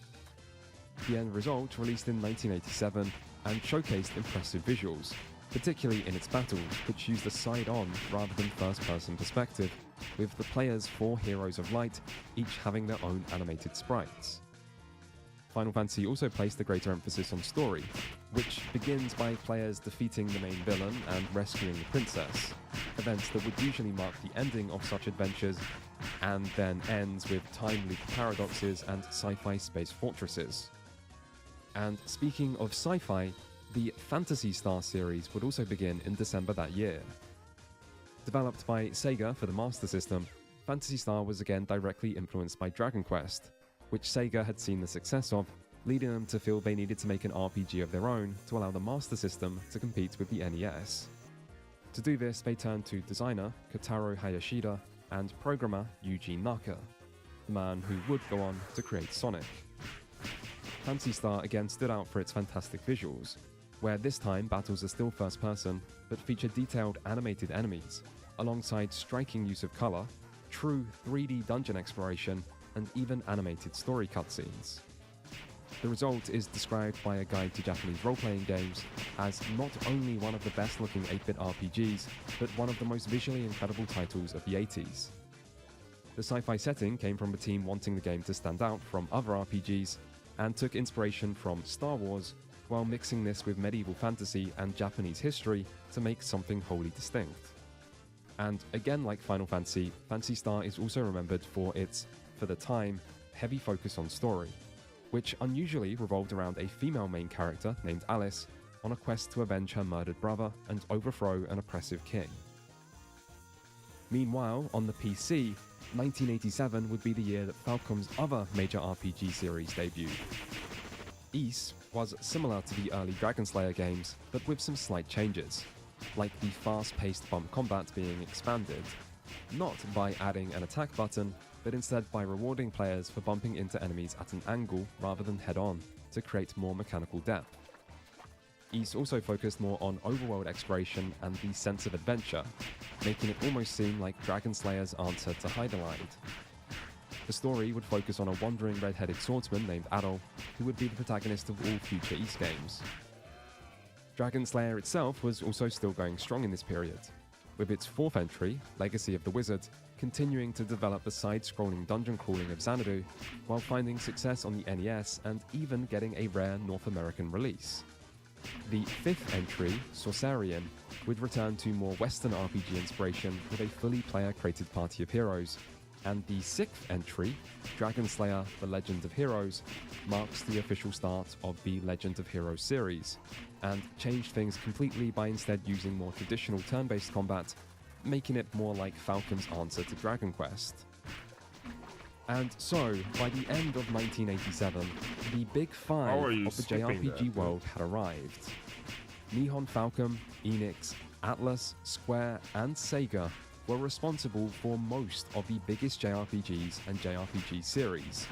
The end result released in 1987 and showcased impressive visuals, particularly in its battles, which used a side-on rather than first-person perspective, with the player's 4 heroes of light each having their own animated sprites. Final Fantasy also placed a greater emphasis on story, which begins by players defeating the main villain and rescuing the princess, events that would usually mark the ending of such adventures, and then ends with time loop paradoxes and sci-fi space fortresses. And speaking of sci-fi, the Phantasy Star series would also begin in December that year. Developed by Sega for the Master System, Phantasy Star was again directly influenced by Dragon Quest, which Sega had seen the success of, leading them to feel they needed to make an RPG of their own to allow the Master System to compete with the NES. To do this, they turned to designer Kotaro Hayashida and programmer Yuji Naka, the man who would go on to create Sonic. Phantasy Star again stood out for its fantastic visuals, where this time battles are still first person, but feature detailed animated enemies, alongside striking use of color, true 3D dungeon exploration, and even animated story cutscenes. The result is described by a guide to Japanese role-playing games as not only one of the best-looking 8-bit RPGs, but one of the most visually incredible titles of the 80s. The sci-fi setting came from the team wanting the game to stand out from other RPGs, and took inspiration from Star Wars, while mixing this with medieval fantasy and Japanese history to make something wholly distinct. And again, like Final Fantasy, Phantasy Star is also remembered for its, for the time, heavy focus on story, which unusually revolved around a female main character named Alice on a quest to avenge her murdered brother and overthrow an oppressive king. Meanwhile, on the PC, 1987 would be the year that Falcom's other major RPG series debuted. Ys was similar to the early Dragon Slayer games, but with some slight changes, like the fast-paced bump combat being expanded, not by adding an attack button, but instead by rewarding players for bumping into enemies at an angle rather than head-on, to create more mechanical depth. Ys also focused more on overworld exploration and the sense of adventure, making it almost seem like Dragon Slayer's answer to Hyderlight. The story would focus on a wandering red-headed swordsman named Adol, who would be the protagonist of all future Ys games. Dragon Slayer itself was also still going strong in this period, with its 4th entry, Legacy of the Wizard, continuing to develop the side-scrolling dungeon crawling of Xanadu, while finding success on the NES and even getting a rare North American release. The 5th entry, Sorcerian, would return to more Western RPG inspiration with a fully player-created party of heroes, and the 6th entry, Dragon Slayer The Legend of Heroes, marks the official start of the Legend of Heroes series, and changed things completely by instead using more traditional turn-based combat, making it more like Falcom's answer to Dragon Quest. And so, by the end of 1987, the big 5 of the JRPG world had arrived. Nihon Falcom, Enix, Atlus, Square, and Sega were responsible for most of the biggest JRPGs and JRPG series,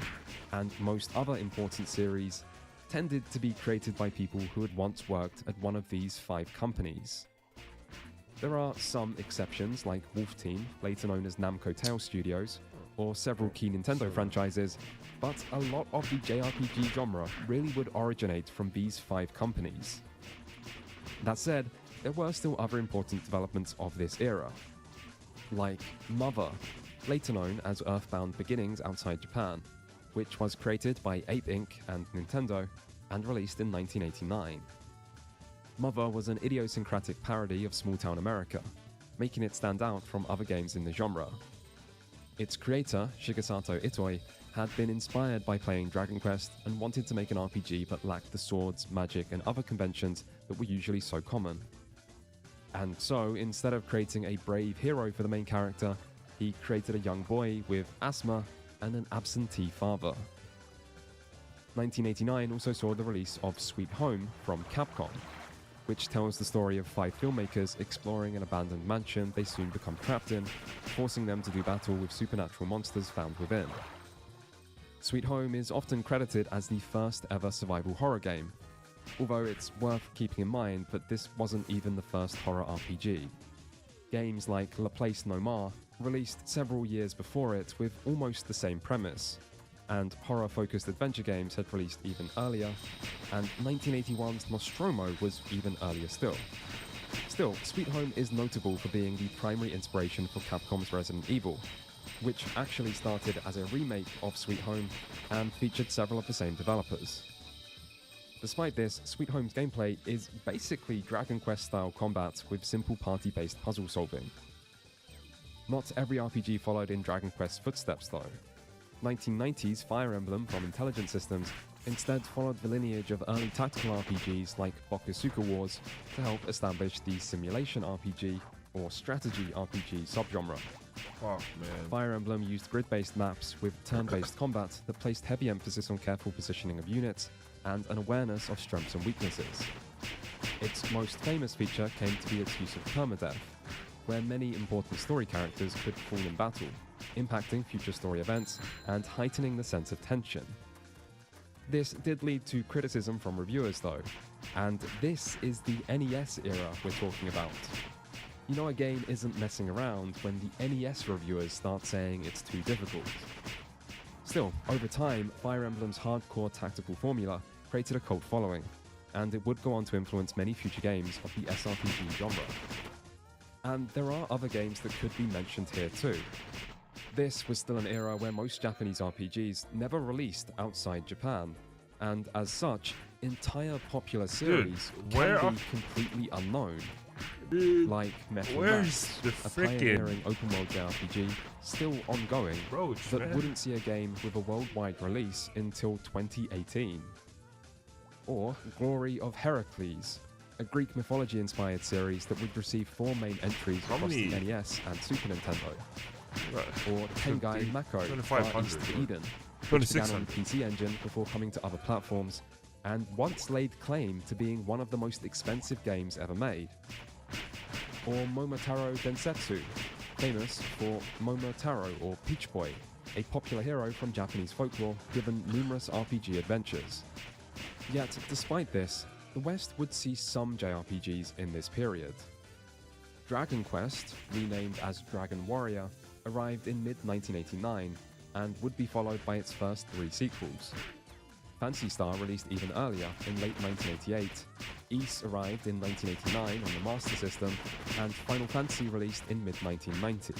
and most other important series tended to be created by people who had once worked at one of these 5 companies. There are some exceptions like Wolf Team, later known as Namco Tales Studios, or several key Nintendo franchises, but a lot of the JRPG genre really would originate from these 5 companies. That said, there were still other important developments of this era, like Mother, later known as Earthbound Beginnings outside Japan, which was created by Ape Inc. and Nintendo, and released in 1989. Mother was an idiosyncratic parody of small-town America, making it stand out from other games in the genre. Its creator, Shigesato Itoi, had been inspired by playing Dragon Quest and wanted to make an RPG but lacked the swords, magic, and other conventions that were usually so common. And so, instead of creating a brave hero for the main character, he created a young boy with asthma and an absentee father. 1989 also saw the release of Sweet Home from Capcom, which tells the story of 5 filmmakers exploring an abandoned mansion they soon become trapped in, forcing them to do battle with supernatural monsters found within. Sweet Home is often credited as the first ever survival horror game, Although it's worth keeping in mind that this wasn't even the first horror RPG. Games like La Place Nomar released several years before it with almost the same premise, and horror-focused adventure games had released even earlier, and 1981's Nostromo was even earlier still. Still, Sweet Home is notable for being the primary inspiration for Capcom's Resident Evil, which actually started as a remake of Sweet Home and featured several of the same developers. Despite this, Sweet Home's gameplay is basically Dragon Quest-style combat with simple party-based puzzle solving. Not every RPG followed in Dragon Quest's footsteps though. 1990's Fire Emblem from Intelligent Systems instead followed the lineage of early tactical RPGs like Bokusuka Wars to help establish the simulation RPG or strategy RPG subgenre. Fuck, man. Fire Emblem used grid-based maps with turn-based combat that placed heavy emphasis on careful positioning of units and an awareness of strengths and weaknesses. Its most famous feature came to be its use of permadeath, where many important story characters could fall in battle, impacting future story events and heightening the sense of tension. This did lead to criticism from reviewers though, and this is the NES era we're talking about. You know a game isn't messing around when the NES reviewers start saying it's too difficult. Still, over time, Fire Emblem's hardcore tactical formula created a cult following, and it would go on to influence many future games of the SRPG genre. And there are other games that could be mentioned here too. This was still an era where most Japanese RPGs never released outside Japan, and as such, entire popular series can be completely unknown. Like Metal where's Max, the a pioneering open-world JRPG still ongoing, but wouldn't see a game with a worldwide release until 2018. Or Glory of Heracles, a Greek mythology-inspired series that would receive 4 main entries across the NES and Super Nintendo. Or Tengai Mako, Far East of Eden, which began on the PC Engine before coming to other platforms, and once laid claim to being one of the most expensive games ever made. Or Momotaro Densetsu, famous for Momotaro or Peach Boy, a popular hero from Japanese folklore given numerous RPG adventures. Yet, despite this, the West would see some JRPGs in this period. Dragon Quest, renamed as Dragon Warrior, arrived in mid-1989 and would be followed by its first 3 sequels. Phantasy Star released even earlier, in late 1988, Ys arrived in 1989 on the Master System, and Final Fantasy released in mid-1990.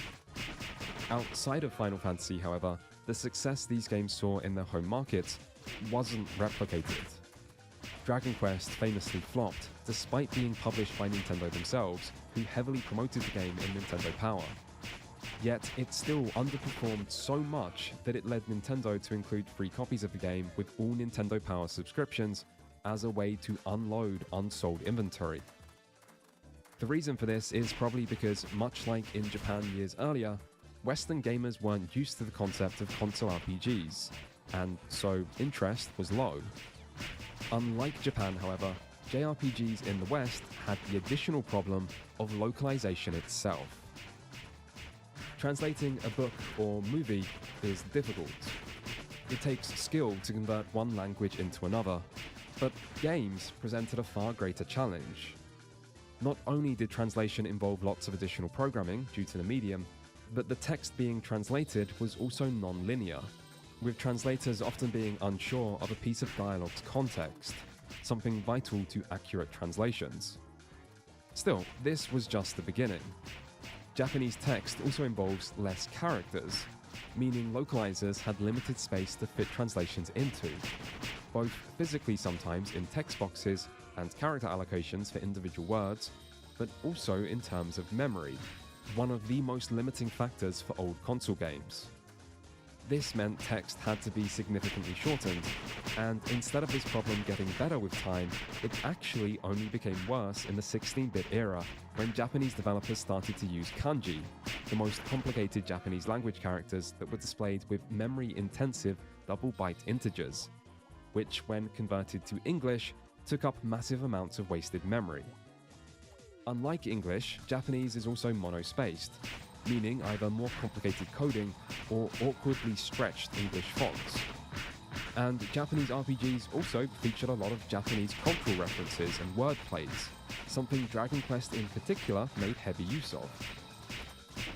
Outside of Final Fantasy, however, the success these games saw in their home markets wasn't replicated. Dragon Quest famously flopped, despite being published by Nintendo themselves, who heavily promoted the game in Nintendo Power. Yet, it still underperformed so much that it led Nintendo to include free copies of the game with all Nintendo Power subscriptions as a way to unload unsold inventory. The reason for this is probably because, much like in Japan years earlier, Western gamers weren't used to the concept of console RPGs, and so interest was low. Unlike Japan, however, JRPGs in the West had the additional problem of localization itself. Translating a book or movie is difficult. It takes skill to convert one language into another, but games presented a far greater challenge. Not only did translation involve lots of additional programming due to the medium, but the text being translated was also non-linear, with translators often being unsure of a piece of dialogue's context, something vital to accurate translations. Still, this was just the beginning. Japanese text also involves less characters, meaning localizers had limited space to fit translations into, both physically sometimes in text boxes and character allocations for individual words, but also in terms of memory, one of the most limiting factors for old console games. This meant text had to be significantly shortened, and instead of this problem getting better with time, it actually only became worse in the 16-bit era when Japanese developers started to use kanji, the most complicated Japanese language characters that were displayed with memory-intensive double-byte integers, which, when converted to English, took up massive amounts of wasted memory. Unlike English, Japanese is also monospaced, meaning either more complicated coding or awkwardly stretched English fonts. And Japanese RPGs also featured a lot of Japanese cultural references and wordplays, something Dragon Quest in particular made heavy use of.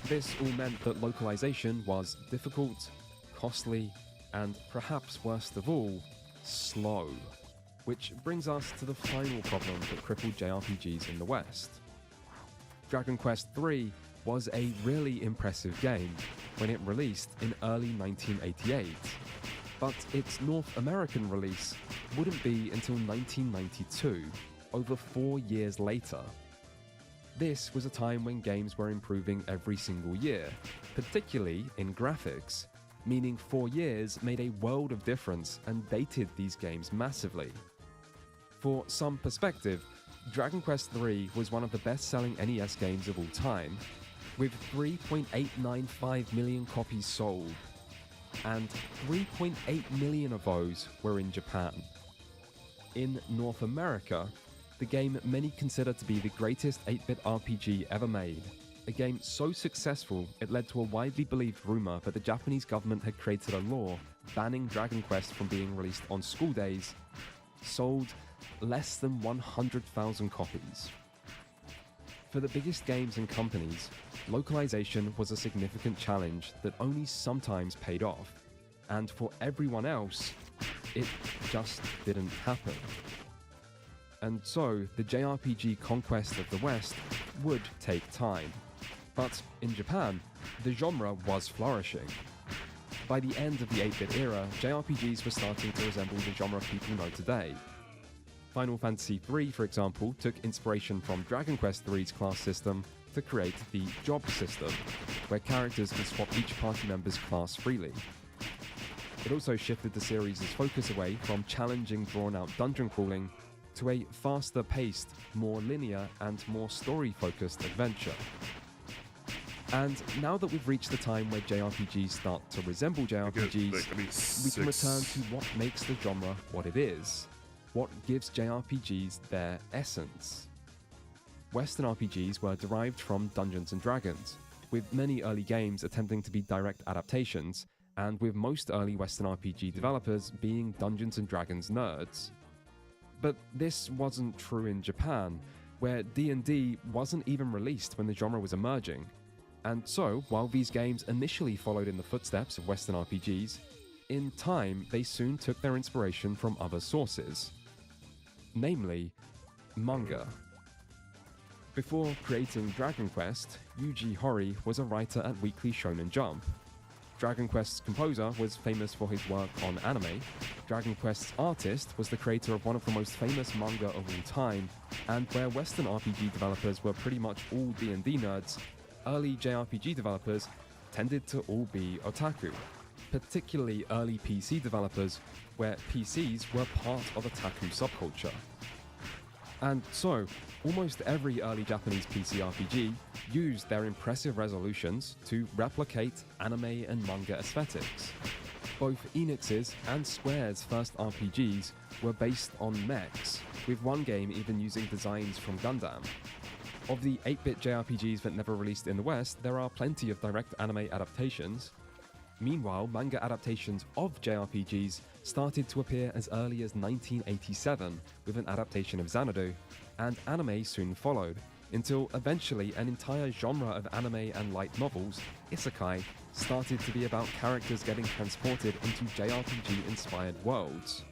This all meant that localization was difficult, costly, and perhaps worst of all, slow. Which brings us to the final problem that crippled JRPGs in the West. Dragon Quest III was a really impressive game when it released in early 1988, but its North American release wouldn't be until 1992, over 4 years later. This was a time when games were improving every single year, particularly in graphics, meaning 4 years made a world of difference and dated these games massively. For some perspective, Dragon Quest III was one of the best-selling NES games of all time, with 3.895 million copies sold, and 3.8 million of those were in Japan. In North America, the game many consider to be the greatest 8-bit RPG ever made, a game so successful it led to a widely believed rumor that the Japanese government had created a law banning Dragon Quest from being released on school days, sold less than 100,000 copies. For the biggest games and companies, localization was a significant challenge that only sometimes paid off, and for everyone else, it just didn't happen. And so, the JRPG conquest of the West would take time. But in Japan, the genre was flourishing. By the end of the 8-bit era, JRPGs were starting to resemble the genre people know today. Final Fantasy III, for example, took inspiration from Dragon Quest III's class system to create the job system, where characters can swap each party member's class freely. It also shifted the series' focus away from challenging, drawn-out dungeon crawling to a faster-paced, more linear, and more story-focused adventure. And now that we've reached the time where JRPGs start to resemble JRPGs, we can return to what makes the genre what it is. What gives JRPGs their essence? Western RPGs were derived from Dungeons & Dragons, with many early games attempting to be direct adaptations, and with most early Western RPG developers being Dungeons & Dragons nerds. But this wasn't true in Japan, where D&D wasn't even released when the genre was emerging. And so, while these games initially followed in the footsteps of Western RPGs, in time they soon took their inspiration from other sources. Namely, manga. Before creating Dragon Quest, Yuji Horii was a writer at Weekly Shonen Jump. Dragon Quest's composer was famous for his work on anime, Dragon Quest's artist was the creator of one of the most famous manga of all time, and where Western RPG developers were pretty much all D&D nerds, early JRPG developers tended to all be otaku, particularly early PC developers, where PCs were part of otaku subculture. And so, almost every early Japanese PC RPG used their impressive resolutions to replicate anime and manga aesthetics. Both Enix's and Square's first RPGs were based on mechs, with one game even using designs from Gundam. Of the 8-bit JRPGs that never released in the West, there are plenty of direct anime adaptations. Meanwhile, manga adaptations of JRPGs started to appear as early as 1987 with an adaptation of Xanadu, and anime soon followed, until eventually an entire genre of anime and light novels, isekai, started to be about characters getting transported into JRPG-inspired worlds.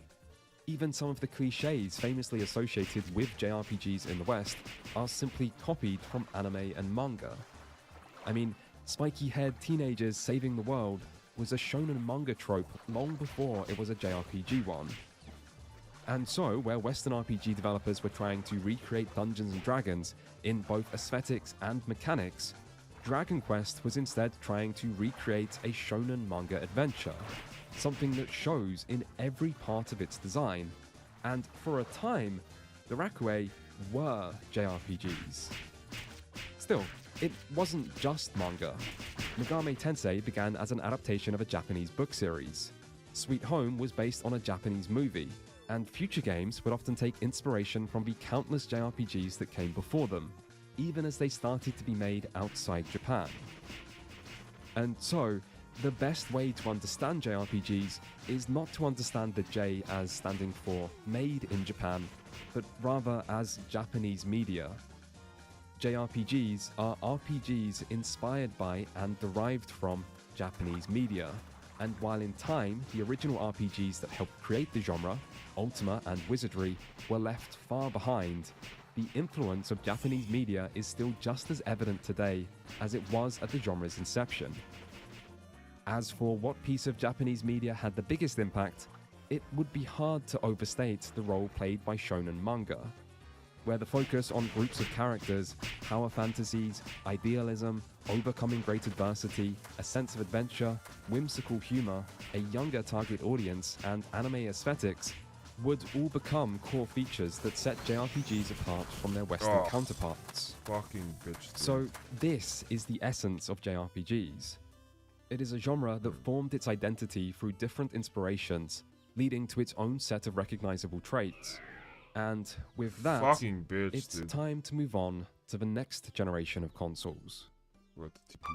Even some of the cliches famously associated with JRPGs in the West are simply copied from anime and manga. I mean, spiky-haired teenagers saving the world was a shonen manga trope long before it was a JRPG one. And so, where Western RPG developers were trying to recreate Dungeons & Dragons in both aesthetics and mechanics, Dragon Quest was instead trying to recreate a shonen manga adventure, something that shows in every part of its design. And for a time, the Rakuei were JRPGs. Still, it wasn't just manga. Megami Tensei began as an adaptation of a Japanese book series. Sweet Home was based on a Japanese movie, and future games would often take inspiration from the countless JRPGs that came before them, even as they started to be made outside Japan. And so, the best way to understand JRPGs is not to understand the J as standing for made in Japan, but rather as Japanese media. JRPGs are RPGs inspired by and derived from Japanese media, and while in time the original RPGs that helped create the genre, Ultima and Wizardry, were left far behind, the influence of Japanese media is still just as evident today as it was at the genre's inception. As for what piece of Japanese media had the biggest impact, it would be hard to overstate the role played by shonen manga, where the focus on groups of characters, power fantasies, idealism, overcoming great adversity, a sense of adventure, whimsical humor, a younger target audience, and anime aesthetics would all become core features that set JRPGs apart from their Western counterparts. Fucking bitch. Dude. So this is the essence of JRPGs. It is a genre that formed its identity through different inspirations, leading to its own set of recognizable traits. And with that, fucking bitch, it's dude. time to move on to the next generation of consoles. What the TP?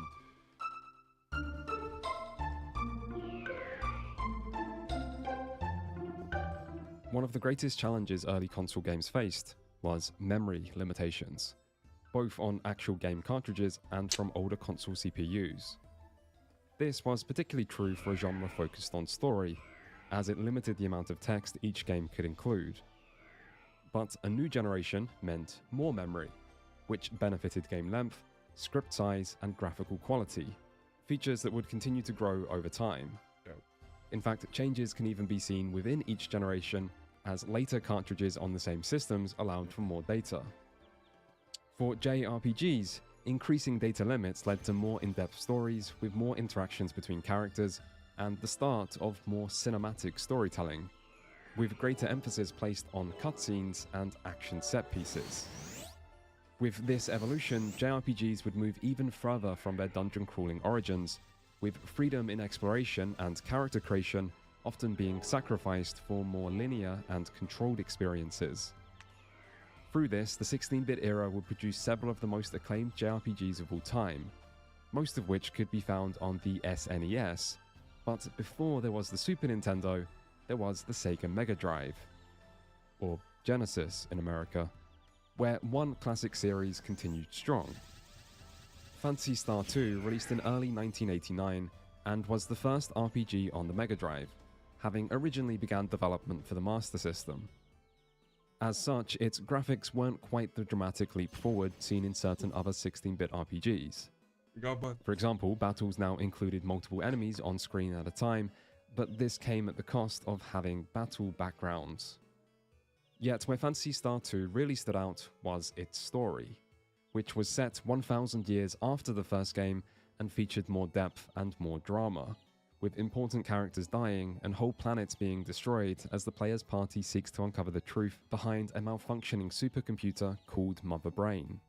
One of the greatest challenges early console games faced was memory limitations, both on actual game cartridges and from older console CPUs. This was particularly true for a genre focused on story, as it limited the amount of text each game could include. But a new generation meant more memory, which benefited game length, script size, and graphical quality, features that would continue to grow over time. In fact, changes can even be seen within each generation, as later cartridges on the same systems allowed for more data. For JRPGs, increasing data limits led to more in-depth stories with more interactions between characters and the start of more cinematic storytelling, with greater emphasis placed on cutscenes and action set pieces. With this evolution, JRPGs would move even further from their dungeon crawling origins, with freedom in exploration and character creation often being sacrificed for more linear and controlled experiences. Through this, the 16-bit era would produce several of the most acclaimed JRPGs of all time, most of which could be found on the SNES, but before there was the Super Nintendo, there was the Sega Mega Drive, or Genesis in America, where one classic series continued strong. Phantasy Star 2 released in early 1989 and was the first RPG on the Mega Drive, having originally begun development for the Master System. As such, its graphics weren't quite the dramatic leap forward seen in certain other 16-bit RPGs. For example, battles now included multiple enemies on screen at a time, but this came at the cost of having battle backgrounds. Yet where Phantasy Star 2 really stood out was its story, which was set 1,000 years after the first game and featured more depth and more drama, with important characters dying and whole planets being destroyed as the player's party seeks to uncover the truth behind a malfunctioning supercomputer called Mother Brain.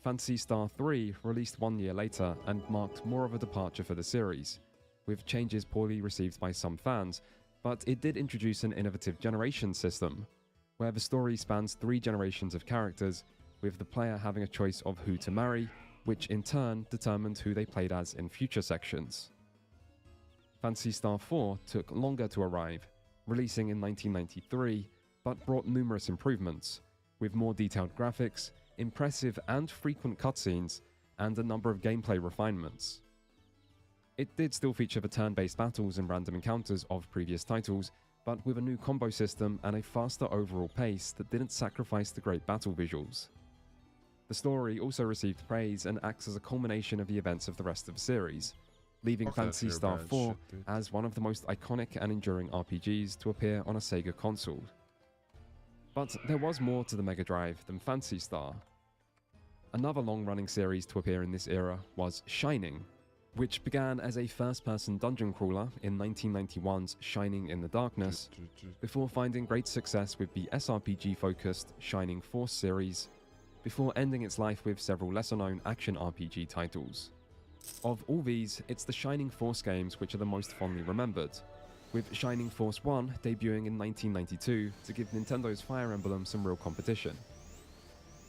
Phantasy Star 3 released 1 year later and marked more of a departure for the series, with changes poorly received by some fans, but it did introduce an innovative generation system, where the story spans 3 generations of characters, with the player having a choice of who to marry, which in turn determined who they played as in future sections. Phantasy Star 4 took longer to arrive, releasing in 1993, but brought numerous improvements, with more detailed graphics, impressive and frequent cutscenes, and a number of gameplay refinements. It did still feature the turn-based battles and random encounters of previous titles, but with a new combo system and a faster overall pace that didn't sacrifice the great battle visuals. The story also received praise and acts as a culmination of the events of the rest of the series, leaving Phantasy Star 4 as one of the most iconic and enduring RPGs to appear on a Sega console. But there was more to the Mega Drive than Phantasy Star. Another long-running series to appear in this era was Shining, which began as a first-person dungeon crawler in 1991's Shining in the Darkness, before finding great success with the SRPG-focused Shining Force series, before ending its life with several lesser-known action RPG titles. Of all these, it's the Shining Force games which are the most fondly remembered, with Shining Force 1 debuting in 1992 to give Nintendo's Fire Emblem some real competition.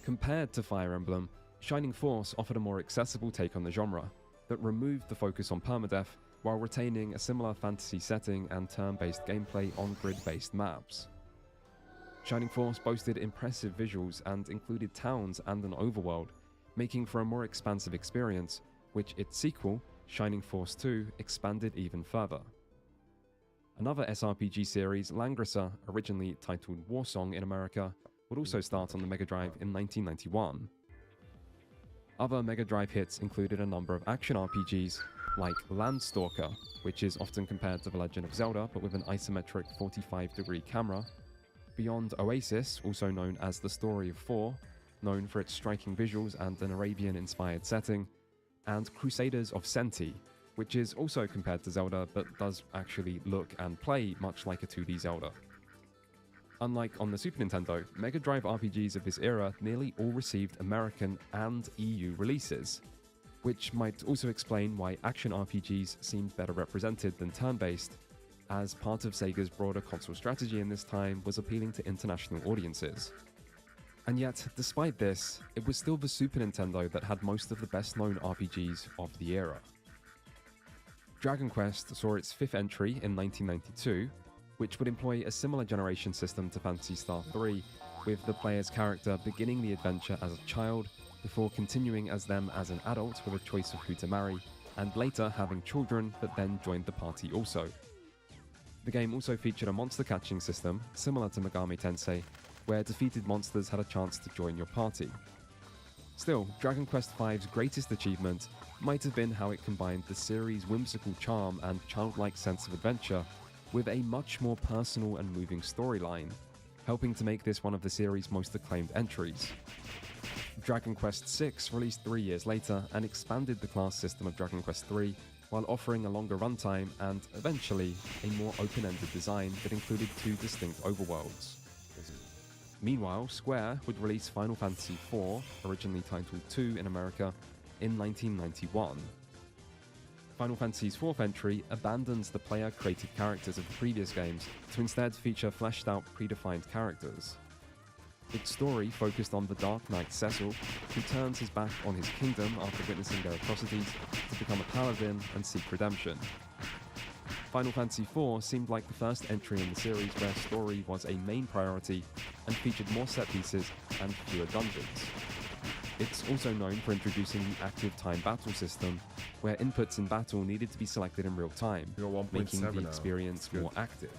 Compared to Fire Emblem, Shining Force offered a more accessible take on the genre, that removed the focus on permadeath while retaining a similar fantasy setting and turn-based gameplay on grid-based maps. Shining Force boasted impressive visuals and included towns and an overworld, making for a more expansive experience, which its sequel, Shining Force 2, expanded even further. Another SRPG series, Langrisser, originally titled Warsong in America, would also start on the Mega Drive in 1991. Other Mega Drive hits included a number of action RPGs, like Landstalker, which is often compared to The Legend of Zelda but with an isometric 45-degree camera, Beyond Oasis, also known as The Story of Four, known for its striking visuals and an Arabian-inspired setting, and Crusaders of Senti, which is also compared to Zelda but does actually look and play much like a 2D Zelda. Unlike on the Super Nintendo, Mega Drive RPGs of this era nearly all received American and EU releases, which might also explain why action RPGs seemed better represented than turn-based, as part of Sega's broader console strategy in this time was appealing to international audiences. And yet, despite this, it was still the Super Nintendo that had most of the best-known RPGs of the era. Dragon Quest saw its fifth entry in 1992, which would employ a similar generation system to Phantasy Star 3, with the player's character beginning the adventure as a child, before continuing as them as an adult with a choice of who to marry, and later having children but then joined the party also. The game also featured a monster catching system, similar to Megami Tensei, where defeated monsters had a chance to join your party. Still, Dragon Quest V's greatest achievement might have been how it combined the series' whimsical charm and childlike sense of adventure with a much more personal and moving storyline, helping to make this one of the series' most acclaimed entries. Dragon Quest VI released 3 years later and expanded the class system of Dragon Quest III while offering a longer runtime and, eventually, a more open-ended design that included 2 distinct overworlds. Meanwhile, Square would release Final Fantasy IV, originally titled II in America, in 1991. Final Fantasy's fourth entry abandons the player-created characters of the previous games to instead feature fleshed-out predefined characters. Its story focused on the Dark Knight Cecil, who turns his back on his kingdom after witnessing their atrocities to become a paladin and seek redemption. Final Fantasy IV seemed like the first entry in the series where story was a main priority and featured more set pieces and fewer dungeons. It's also known for introducing the active time battle system, where inputs in battle needed to be selected in real time, making the experience more active.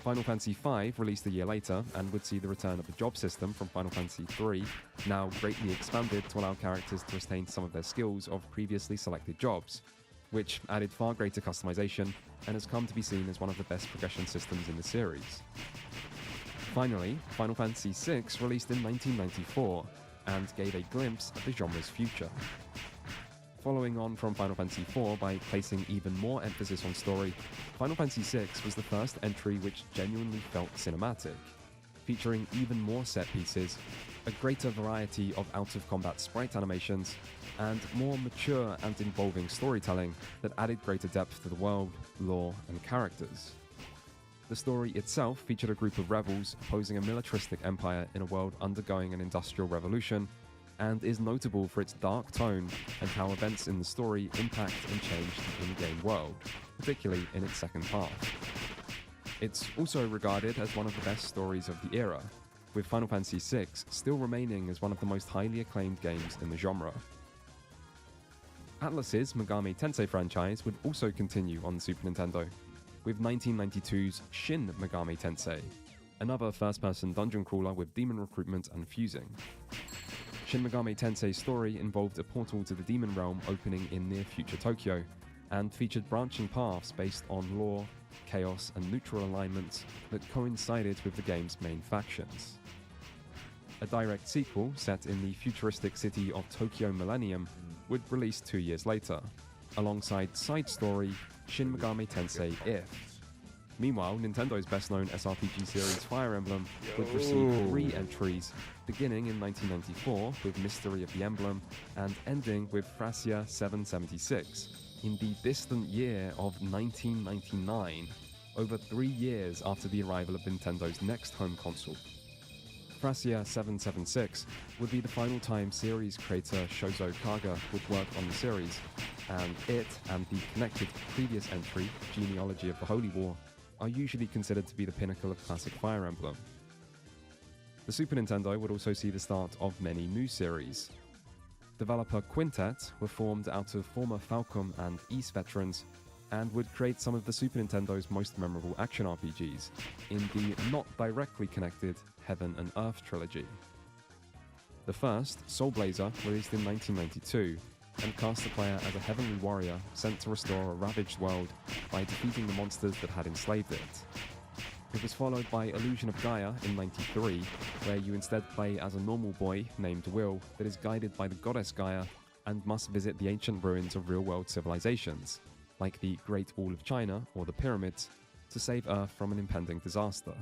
Final Fantasy V released a year later and would see the return of the job system from Final Fantasy III, now greatly expanded to allow characters to retain some of their skills of previously selected jobs, which added far greater customization and has come to be seen as one of the best progression systems in the series. Finally, Final Fantasy VI released in 1994 and gave a glimpse of the genre's future. Following on from Final Fantasy IV by placing even more emphasis on story, Final Fantasy VI was the first entry which genuinely felt cinematic, featuring even more set pieces, a greater variety of out-of-combat sprite animations, and more mature and involving storytelling that added greater depth to the world, lore, and characters. The story itself featured a group of rebels opposing a militaristic empire in a world undergoing an industrial revolution, and is notable for its dark tone and how events in the story impact and change the in-game world, particularly in its second half. It's also regarded as one of the best stories of the era, with Final Fantasy VI still remaining as one of the most highly acclaimed games in the genre. Atlus's Megami Tensei franchise would also continue on the Super Nintendo, with 1992's Shin Megami Tensei, another first-person dungeon crawler with demon recruitment and fusing. Shin Megami Tensei's story involved a portal to the demon realm opening in near-future Tokyo, and featured branching paths based on lore, chaos, and neutral alignments that coincided with the game's main factions. A direct sequel, set in the futuristic city of Tokyo Millennium, would release 2 years later, alongside side story Shin Megami Tensei If. Meanwhile, Nintendo's best-known SRPG series Fire Emblem would receive 3 entries, beginning in 1994 with Mystery of the Emblem and ending with Thracia 776 in the distant year of 1999, over 3 years after the arrival of Nintendo's next home console. Thracia 776 would be the final time series creator Shozo Kaga would work on the series, and it and the connected previous entry, Genealogy of the Holy War, are usually considered to be the pinnacle of classic Fire Emblem. The Super Nintendo would also see the start of many new series. Developer Quintet were formed out of former Falcom and Ys veterans and would create some of the Super Nintendo's most memorable action RPGs in the not directly connected Heaven and Earth trilogy. The first, Soul Blazer, released in 1992, and cast the player as a heavenly warrior sent to restore a ravaged world by defeating the monsters that had enslaved it. It was followed by Illusion of Gaia in 93, where you instead play as a normal boy named Will that is guided by the goddess Gaia and must visit the ancient ruins of real-world civilizations, like the Great Wall of China or the Pyramids, to save Earth from an impending disaster.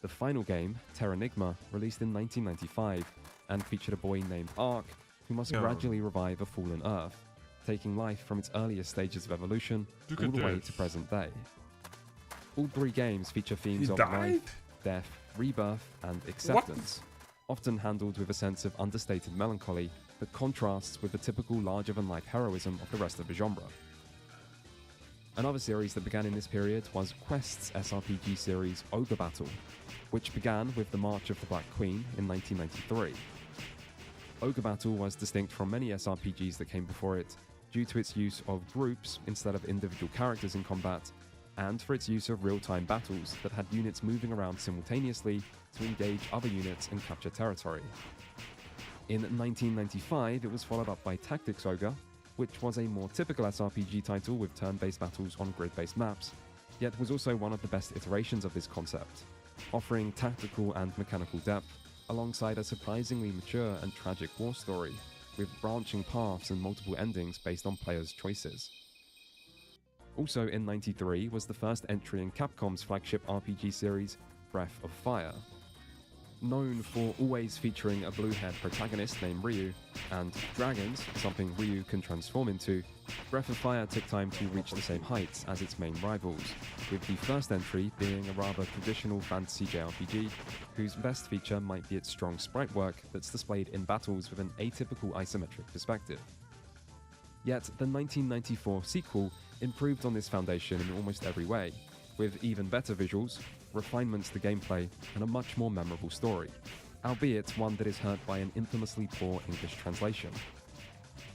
The final game, Terranigma, released in 1995 and featured a boy named Ark who must gradually revive a fallen Earth, taking life from its earliest stages of evolution all the way to present day. All three games feature themes of life, death, rebirth, and acceptance, often handled with a sense of understated melancholy that contrasts with the typical larger-than-life heroism of the rest of the genre. Another series that began in this period was Quest's SRPG series Ogre Battle, which began with the March of the Black Queen in 1993. Ogre Battle was distinct from many SRPGs that came before it due to its use of groups instead of individual characters in combat, and for its use of real-time battles that had units moving around simultaneously to engage other units and capture territory. In 1995, it was followed up by Tactics Ogre, which was a more typical SRPG title with turn-based battles on grid-based maps, yet was also one of the best iterations of this concept, offering tactical and mechanical depth, alongside a surprisingly mature and tragic war story, with branching paths and multiple endings based on players' choices. Also in '93 was the first entry in Capcom's flagship RPG series, Breath of Fire. Known for always featuring a blue-haired protagonist named Ryu, and dragons, something Ryu can transform into, Breath of Fire took time to reach the same heights as its main rivals, with the first entry being a rather traditional fantasy JRPG, whose best feature might be its strong sprite work that's displayed in battles with an atypical isometric perspective. Yet the 1994 sequel improved on this foundation in almost every way, with even better visuals, refinements to gameplay, and a much more memorable story, albeit one that is hurt by an infamously poor English translation.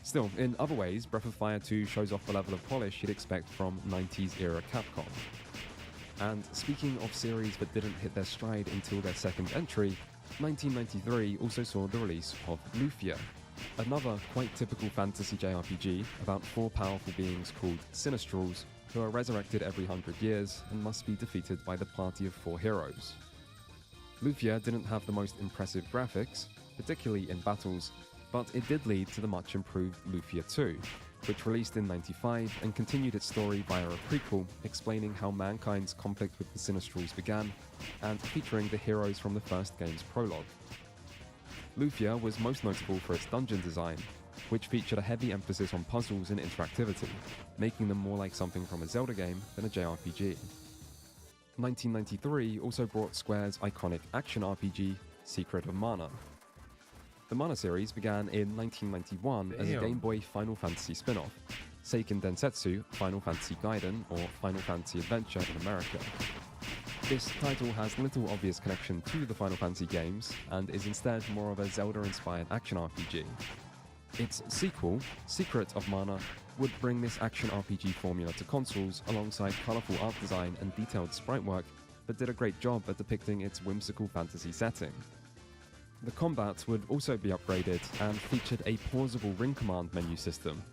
Still, in other ways, Breath of Fire 2 shows off the level of polish you'd expect from 90s era Capcom. And speaking of series that didn't hit their stride until their second entry, 1993 also saw the release of Lufia, another quite typical fantasy JRPG about four powerful beings called Sinistrals, who are resurrected every 100 years and must be defeated by the party of four heroes. Lufia didn't have the most impressive graphics, particularly in battles, but it did lead to the much improved Lufia 2, which released in '95 and continued its story via a prequel explaining how mankind's conflict with the Sinistrals began, and featuring the heroes from the first game's prologue. Lufia was most notable for its dungeon design, which featured a heavy emphasis on puzzles and interactivity, making them more like something from a Zelda game than a JRPG. 1993 also brought Square's iconic action RPG, Secret of Mana. The Mana series began in 1991 as a Game Boy Final Fantasy spin-off, Seiken Densetsu Final Fantasy Gaiden, or Final Fantasy Adventure in America. This title has little obvious connection to the Final Fantasy games, and is instead more of a Zelda-inspired action RPG. Its sequel, Secret of Mana, would bring this action RPG formula to consoles alongside colourful art design and detailed sprite work that did a great job at depicting its whimsical fantasy setting. The combat would also be upgraded and featured a pausable ring command menu system,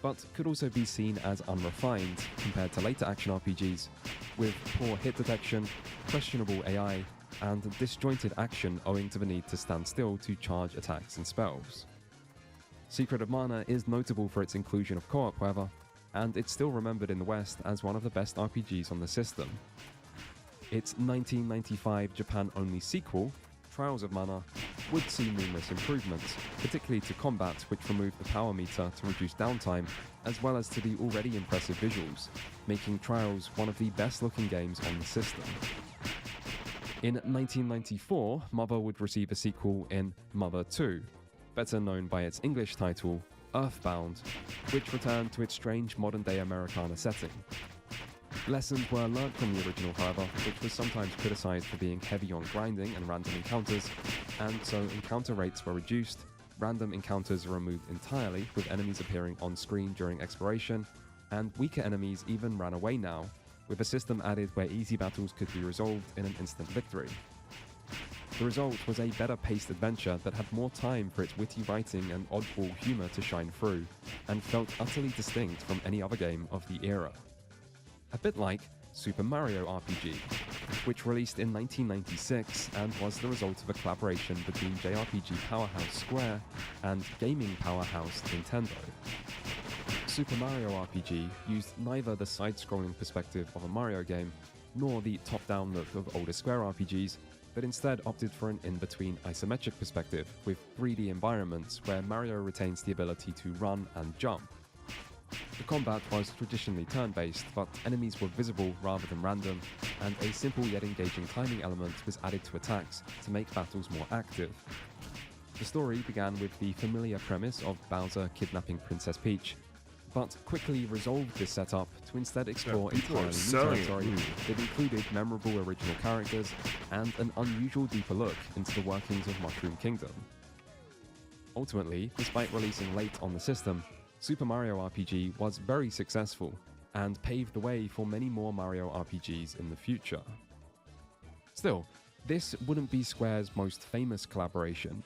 but could also be seen as unrefined compared to later action RPGs, with poor hit detection, questionable AI, and disjointed action owing to the need to stand still to charge attacks and spells. Secret of Mana is notable for its inclusion of co-op, however, and it's still remembered in the West as one of the best RPGs on the system. Its 1995 Japan-only sequel, Trials of Mana, would see numerous improvements, particularly to combat, which removed the power meter to reduce downtime, as well as to the already impressive visuals, making Trials one of the best-looking games on the system. In 1994, Mother would receive a sequel in Mother 2, better known by its English title, Earthbound, which returned to its strange modern-day Americana setting. Lessons were learnt from the original, however, which was sometimes criticized for being heavy on grinding and random encounters, and so encounter rates were reduced, random encounters were removed entirely with enemies appearing on screen during exploration, and weaker enemies even ran away now, with a system added where easy battles could be resolved in an instant victory. The result was a better-paced adventure that had more time for its witty writing and oddball humor to shine through, and felt utterly distinct from any other game of the era. A bit like Super Mario RPG, which released in 1996 and was the result of a collaboration between JRPG powerhouse Square and gaming powerhouse Nintendo. Super Mario RPG used neither the side-scrolling perspective of a Mario game nor the top-down look of older Square RPGs, but instead opted for an in-between isometric perspective with 3D environments where Mario retains the ability to run and jump. The combat was traditionally turn-based, but enemies were visible rather than random, and a simple yet engaging timing element was added to attacks to make battles more active. The story began with the familiar premise of Bowser kidnapping Princess Peach, but quickly resolved this setup to instead explore entirely new territory that included memorable original characters and an unusual deeper look into the workings of Mushroom Kingdom. Ultimately, despite releasing late on the system, Super Mario RPG was very successful and paved the way for many more Mario RPGs in the future. Still, this wouldn't be Square's most famous collaboration,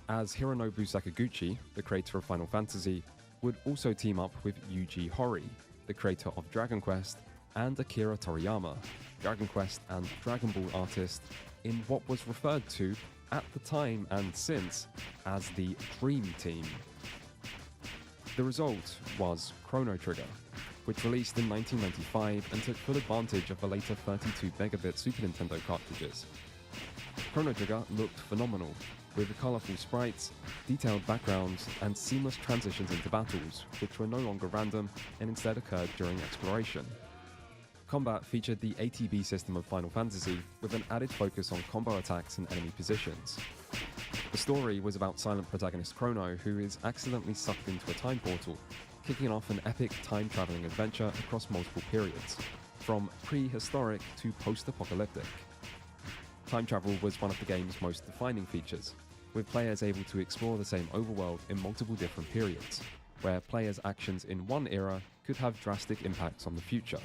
as Hironobu Sakaguchi, the creator of Final Fantasy, would also team up with Yuji Horii, the creator of Dragon Quest, and Akira Toriyama, Dragon Quest and Dragon Ball artist, in what was referred to at the time and since as the Dream Team. The result was Chrono Trigger, which released in 1995 and took full advantage of the later 32-megabit Super Nintendo cartridges. Chrono Trigger looked phenomenal, with colourful sprites, detailed backgrounds, and seamless transitions into battles, which were no longer random and instead occurred during exploration. Combat featured the ATB system of Final Fantasy, with an added focus on combo attacks and enemy positions. The story was about silent protagonist Chrono, who is accidentally sucked into a time portal, kicking off an epic time-traveling adventure across multiple periods, from prehistoric to post-apocalyptic. Time travel was one of the game's most defining features, with players able to explore the same overworld in multiple different periods, where players' actions in one era could have drastic impacts on the future.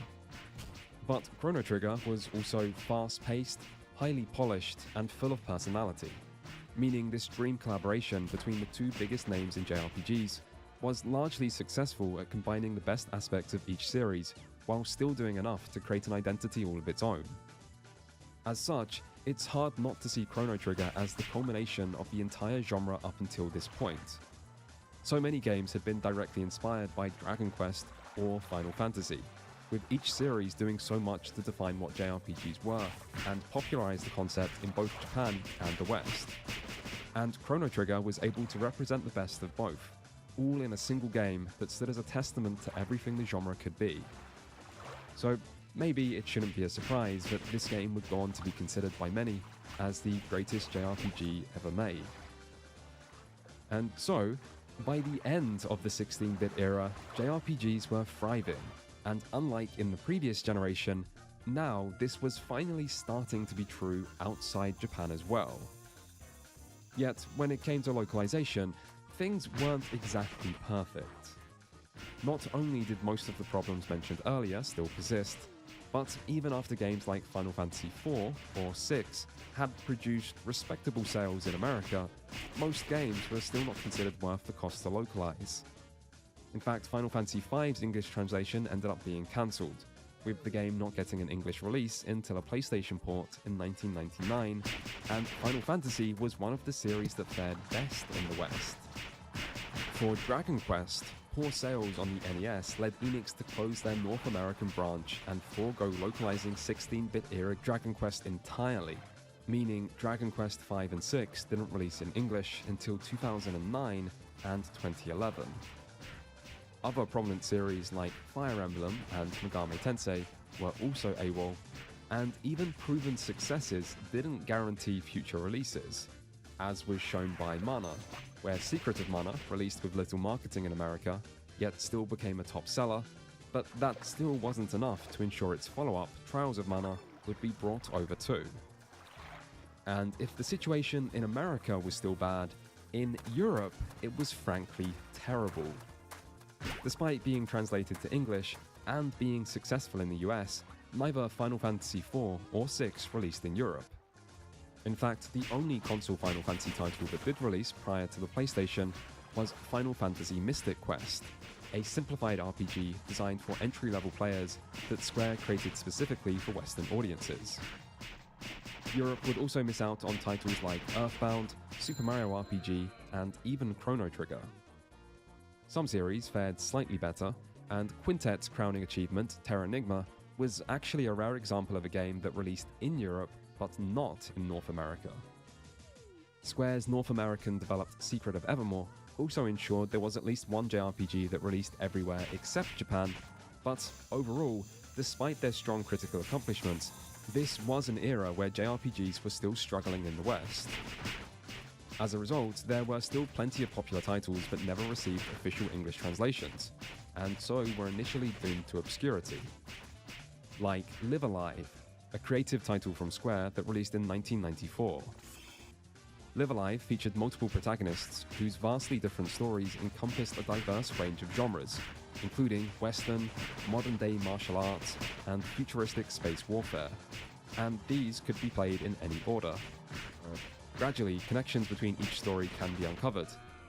But Chrono Trigger was also fast-paced, highly polished, and full of personality, meaning this dream collaboration between the two biggest names in JRPGs was largely successful at combining the best aspects of each series while still doing enough to create an identity all of its own. As such, it's hard not to see Chrono Trigger as the culmination of the entire genre up until this point. So many games had been directly inspired by Dragon Quest or Final Fantasy, with each series doing so much to define what JRPGs were and popularize the concept in both Japan and the West. And Chrono Trigger was able to represent the best of both, all in a single game that stood as a testament to everything the genre could be. So maybe it shouldn't be a surprise that this game would go on to be considered by many as the greatest JRPG ever made. And so, by the end of the 16-bit era, JRPGs were thriving, and unlike in the previous generation, now this was finally starting to be true outside Japan as well. Yet, when it came to localization, things weren't exactly perfect. Not only did most of the problems mentioned earlier still persist, but even after games like Final Fantasy IV or VI had produced respectable sales in America, most games were still not considered worth the cost to localize. In fact, Final Fantasy V's English translation ended up being cancelled, with the game not getting an English release until a PlayStation port in 1999, and Final Fantasy was one of the series that fared best in the West. For Dragon Quest, poor sales on the NES led Enix to close their North American branch and forego localizing 16-bit era Dragon Quest entirely, meaning Dragon Quest V and VI didn't release in English until 2009 and 2011. Other prominent series like Fire Emblem and Megami Tensei were also AWOL, And even proven successes didn't guarantee future releases, as was shown by Mana, where Secret of Mana released with little marketing in America, yet still became a top seller, but that still wasn't enough to ensure its follow-up, Trials of Mana, would be brought over too. And if the situation in America was still bad, in Europe it was frankly terrible. Despite being translated to English and being successful in the US, neither Final Fantasy IV or VI released in Europe. In fact, the only console Final Fantasy title that did release prior to the PlayStation was Final Fantasy Mystic Quest, a simplified RPG designed for entry-level players that Square created specifically for Western audiences. Europe would also miss out on titles like Earthbound, Super Mario RPG, and even Chrono Trigger. Some series fared slightly better, and Quintet's crowning achievement, Terranigma, was actually a rare example of a game that released in Europe but not in North America. Square's North American developed Secret of Evermore also ensured there was at least one JRPG that released everywhere except Japan, but overall, despite their strong critical accomplishments, this was an era where JRPGs were still struggling in the West. As a result, there were still plenty of popular titles that never received official English translations, and so were initially doomed to obscurity. Like Live Alive, a creative title from Square that released in 1994. Live Alive featured multiple protagonists whose vastly different stories encompassed a diverse range of genres, including Western, modern-day martial arts, and futuristic space warfare, and these could be played in any order. Gradually, connections between each story can be uncovered,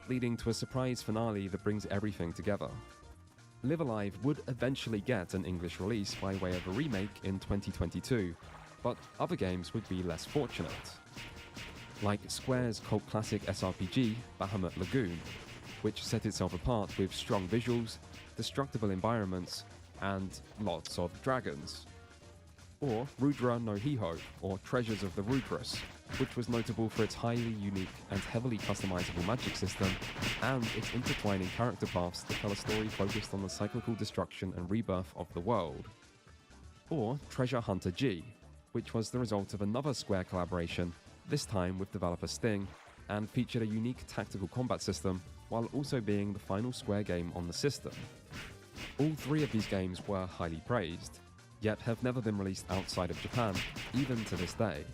leading to a surprise finale that brings everything together. Live Alive would eventually get an English release by way of a remake in 2022, but other games would be less fortunate. Like Square's cult classic SRPG, Bahamut Lagoon, which set itself apart with strong visuals, destructible environments, and lots of dragons. Or Rudra no Hiho, or Treasures of the Rudras, which was notable for its highly unique and heavily customizable magic system, and its intertwining character paths that tell a story focused on the cyclical destruction and rebirth of the world. Or Treasure Hunter G, which was the result of another Square collaboration, this time with developer Sting, and featured a unique tactical combat system while also being the final Square game on the system. All three of these games were highly praised, yet have never been released outside of Japan, even to this day.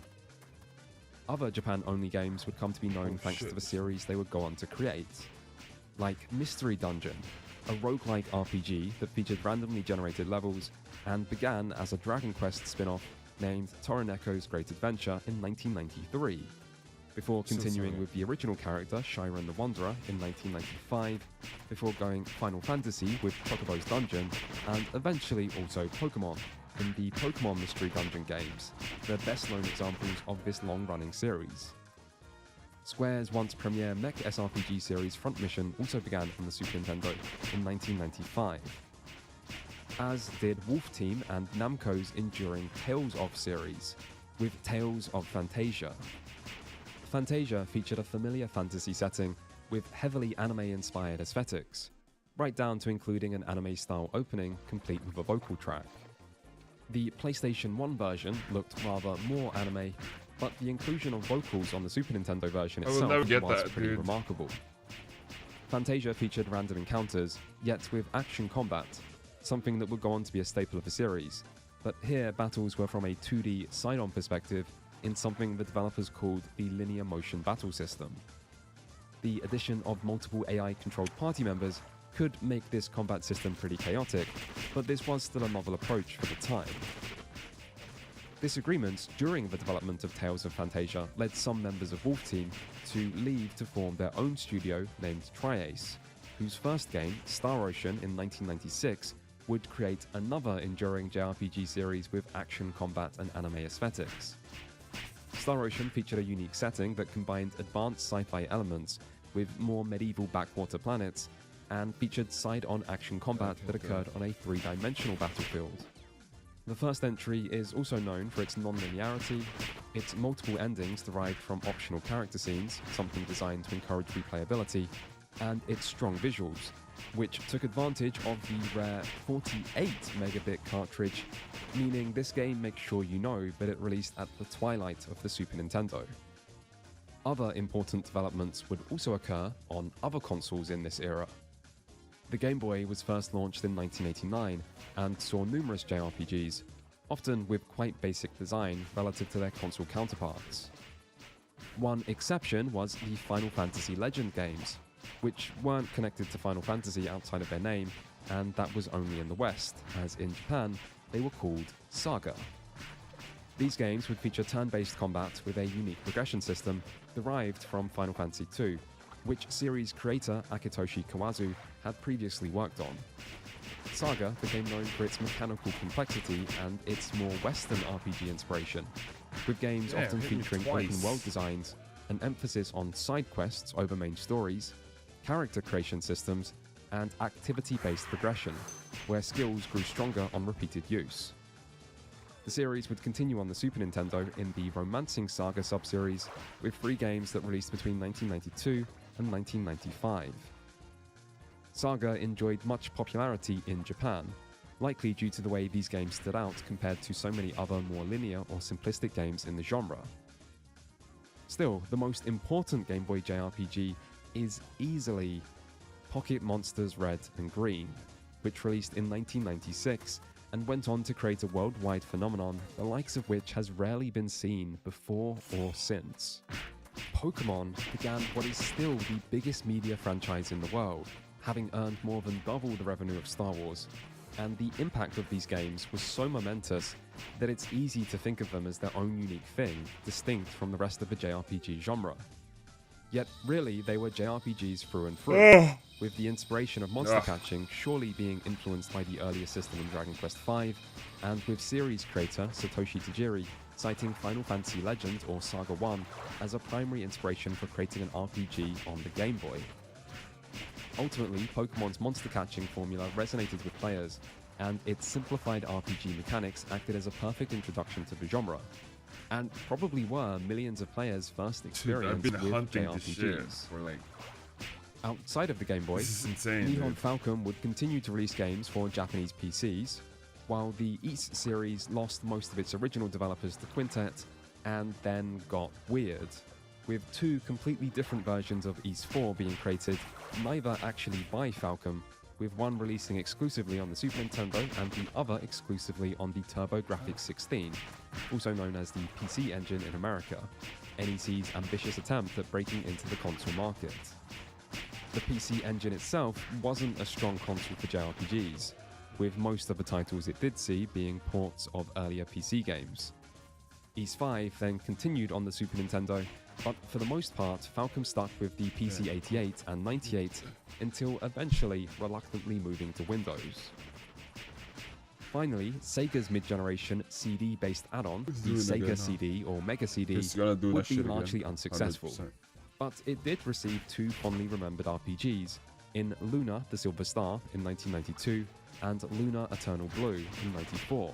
Other Japan-only games would come to be known thanks to the series they would go on to create, like Mystery Dungeon, a roguelike RPG that featured randomly generated levels and began as a Dragon Quest spin-off named Toroneko's Great Adventure in 1993, before continuing with the original character Shiren the Wanderer in 1995, before going Final Fantasy with Chocobo's Dungeon, and eventually also Pokemon in the Pokemon Mystery Dungeon games, the best-known examples of this long-running series. Square's once premier mech SRPG series Front Mission also began on the Super Nintendo in 1995, as did Wolf Team and Namco's enduring Tales of series, with Tales of Fantasia. Fantasia featured a familiar fantasy setting with heavily anime-inspired aesthetics, right down to including an anime-style opening complete with a vocal track. The PlayStation 1 version looked rather more anime, but the inclusion of vocals on the Super Nintendo version itself was pretty remarkable. Fantasia featured random encounters, yet with action combat, something that would go on to be a staple of the series, but here battles were from a 2D side-on perspective in something the developers called the linear motion battle system. The addition of multiple AI-controlled party members could make this combat system pretty chaotic, but this was still a novel approach for the time. Disagreements during the development of Tales of Fantasia led some members of Wolf Team to leave to form their own studio named Tri-Ace, whose first game, Star Ocean in 1996, would create another enduring JRPG series with action, combat, and anime aesthetics. Star Ocean featured a unique setting that combined advanced sci-fi elements with more medieval backwater planets, and featured side-on action combat that occurred on a three-dimensional battlefield. The first entry is also known for its non-linearity, its multiple endings derived from optional character scenes, something designed to encourage replayability, and its strong visuals, which took advantage of the rare 48 megabit cartridge, meaning this game makes sure you know that it released at the twilight of the Super Nintendo. Other important developments would also occur on other consoles in this era. The Game Boy was first launched in 1989 and saw numerous JRPGs, often with quite basic design relative to their console counterparts. One exception was the Final Fantasy Legend games, which weren't connected to Final Fantasy outside of their name, and that was only in the West, as in Japan, they were called Saga. These games would feature turn-based combat with a unique progression system derived from Final Fantasy II, which series creator Akitoshi Kawazu had previously worked on. Saga became known for its mechanical complexity and its more Western RPG inspiration, with games often featuring open world designs, an emphasis on side quests over main stories, character creation systems, and activity-based progression, where skills grew stronger on repeated use. The series would continue on the Super Nintendo in the Romancing Saga subseries, with 3 games that released between 1992 and 1995. Saga enjoyed much popularity in Japan, likely due to the way these games stood out compared to so many other more linear or simplistic games in the genre. Still, the most important Game Boy JRPG is easily Pocket Monsters Red and Green, which released in 1996 and went on to create a worldwide phenomenon the likes of which has rarely been seen before or since. Pokémon began what is still the biggest media franchise in the world, having earned more than double the revenue of Star Wars, and the impact of these games was so momentous that it's easy to think of them as their own unique thing, distinct from the rest of the JRPG genre. Yet really, they were JRPGs through and through, with the inspiration of monster catching surely being influenced by the earlier system in Dragon Quest V, and with series creator Satoshi Tajiri citing Final Fantasy Legend or Saga 1 as a primary inspiration for creating an RPG on the Game Boy. Ultimately, Pokemon's monster catching formula resonated with players, and its simplified RPG mechanics acted as a perfect introduction to the genre, and probably were millions of players' first experience with JRPGs. Outside of the Game Boy, Nihon Falcom would continue to release games for Japanese PCs, while the East series lost most of its original developers to Quintet, and then got weird, with 2 completely different versions of East 4 being created, neither actually by Falcom, with one releasing exclusively on the Super Nintendo and the other exclusively on the TurboGrafx 16, also known as the PC Engine in America, NEC's ambitious attempt at breaking into the console market. The PC Engine itself wasn't a strong console for JRPGs, with most of the titles it did see being ports of earlier PC games. Ys 5 then continued on the Super Nintendo, but for the most part, Falcom stuck with the PC 88 and 98 until eventually reluctantly moving to Windows. Finally, Sega's mid-generation CD-based add-on, the Sega CD or Mega CD, would be largely unsuccessful. 100%. But it did receive 2 fondly remembered RPGs, in Luna the Silver Star in 1992 and Luna Eternal Blue in 94,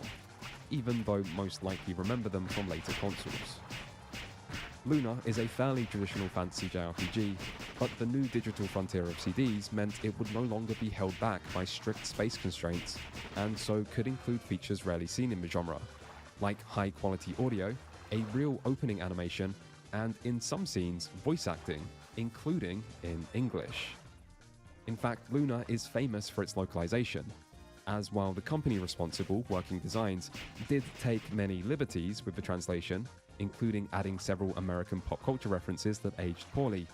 even though most likely remember them from later consoles. Luna is a fairly traditional fantasy JRPG, but the new digital frontier of CDs meant it would no longer be held back by strict space constraints, and so could include features rarely seen in the genre, like high-quality audio, a real opening animation, and in some scenes, voice acting, including in English. In fact, Luna is famous for its localization, as while the company responsible, Working Designs, did take many liberties with the translation, including adding several American pop culture references that aged poorly.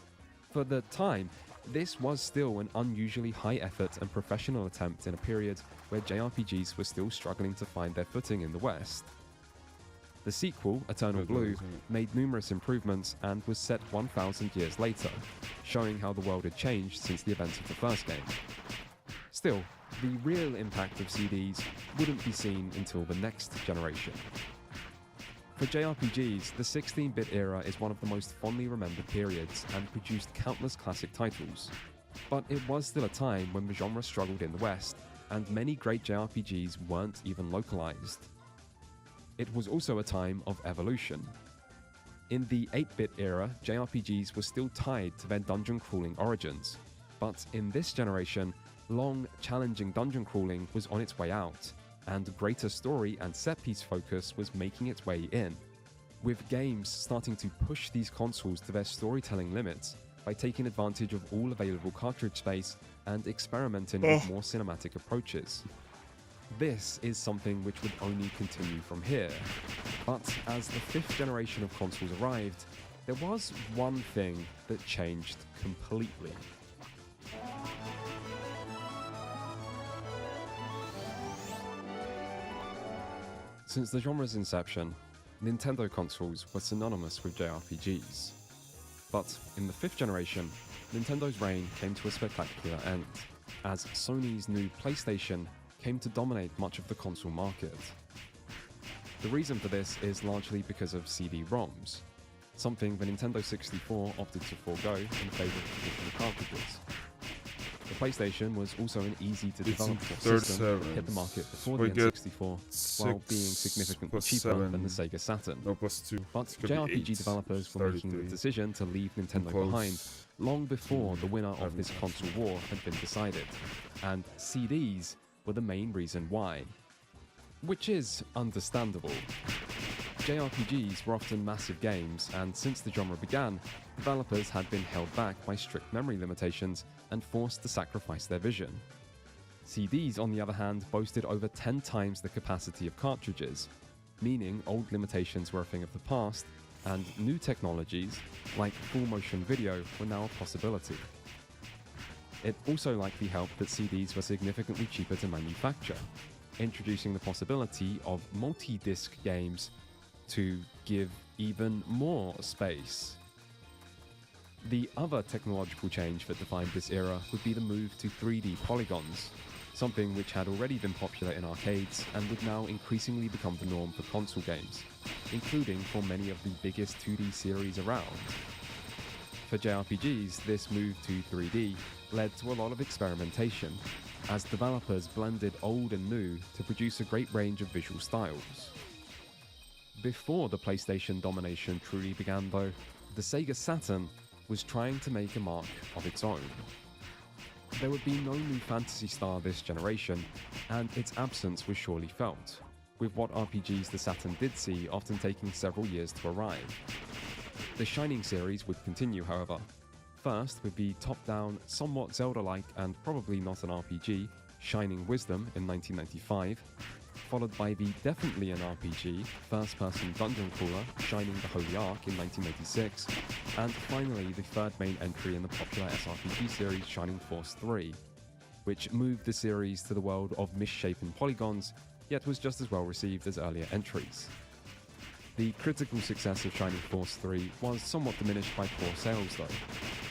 For the time, this was still an unusually high effort and professional attempt in a period where JRPGs were still struggling to find their footing in the West. The sequel, Eternal Blue, made numerous improvements and was set 1,000 years later, showing how the world had changed since the events of the first game. Still, the real impact of CDs wouldn't be seen until the next generation. For JRPGs, the 16-bit era is one of the most fondly remembered periods and produced countless classic titles. But it was still a time when the genre struggled in the West, and many great JRPGs weren't even localized. It was also a time of evolution. In the 8-bit era, JRPGs were still tied to their dungeon crawling origins, But in this generation, long, challenging dungeon crawling was on its way out, and greater story and set-piece focus was making its way in, with games starting to push these consoles to their storytelling limits by taking advantage of all available cartridge space and experimenting with more cinematic approaches. This is something which would only continue from here, but as the 5th generation of consoles arrived, there was one thing that changed completely. Since the genre's inception, Nintendo consoles were synonymous with JRPGs. But in the 5th generation, Nintendo's reign came to a spectacular end, as Sony's new PlayStation came to dominate much of the console market. The reason for this is largely because of CD-ROMs, something the Nintendo 64 opted to forego in favour of traditional cartridges. The PlayStation was also an easy-to-develop system that hit the market before the N64, while being significantly cheaper than the Sega Saturn. No, +2. But JRPG developers were making the decision to leave Nintendo behind long before the winner of this console war had been decided, and CDs were the main reason why. Which is understandable. JRPGs were often massive games, and since the genre began, developers had been held back by strict memory limitations and forced to sacrifice their vision. CDs, on the other hand, boasted over 10 times the capacity of cartridges, meaning old limitations were a thing of the past, and new technologies, like full motion video, were now a possibility. It also likely helped that CDs were significantly cheaper to manufacture, introducing the possibility of multi-disc games to give even more space. The other technological change that defined this era would be the move to 3D polygons, something which had already been popular in arcades and would now increasingly become the norm for console games, including for many of the biggest 2D series around. For JRPGs, this move to 3D led to a lot of experimentation, as developers blended old and new to produce a great range of visual styles. Before the PlayStation domination truly began though, the Sega Saturn was trying to make a mark of its own. There would be no new fantasy star this generation, and its absence was surely felt, with what RPGs the Saturn did see often taking several years to arrive. The Shining series would continue, however, first with the top-down, somewhat Zelda-like and probably not an RPG, Shining Wisdom in 1995, followed by the definitely an RPG, first-person dungeon crawler, Shining the Holy Ark in 1986, and finally the third main entry in the popular SRPG series Shining Force 3, which moved the series to the world of misshapen polygons, yet was just as well received as earlier entries. The critical success of Shining Force 3 was somewhat diminished by poor sales though,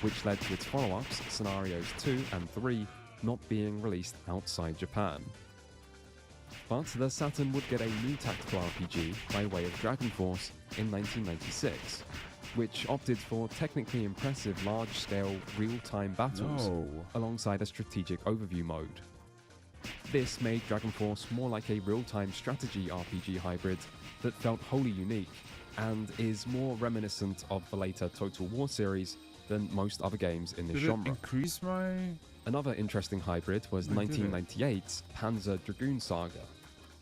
which led to its follow-ups, Scenarios 2 and 3, not being released outside Japan. But the Saturn would get a new tactical RPG by way of Dragon Force in 1996, which opted for technically impressive large-scale real-time battles alongside a strategic overview mode. This made Dragon Force more like a real-time strategy RPG hybrid that felt wholly unique and is more reminiscent of the later Total War series than most other games in this genre. Increase my... Another interesting hybrid was 1998's Panzer Dragoon Saga,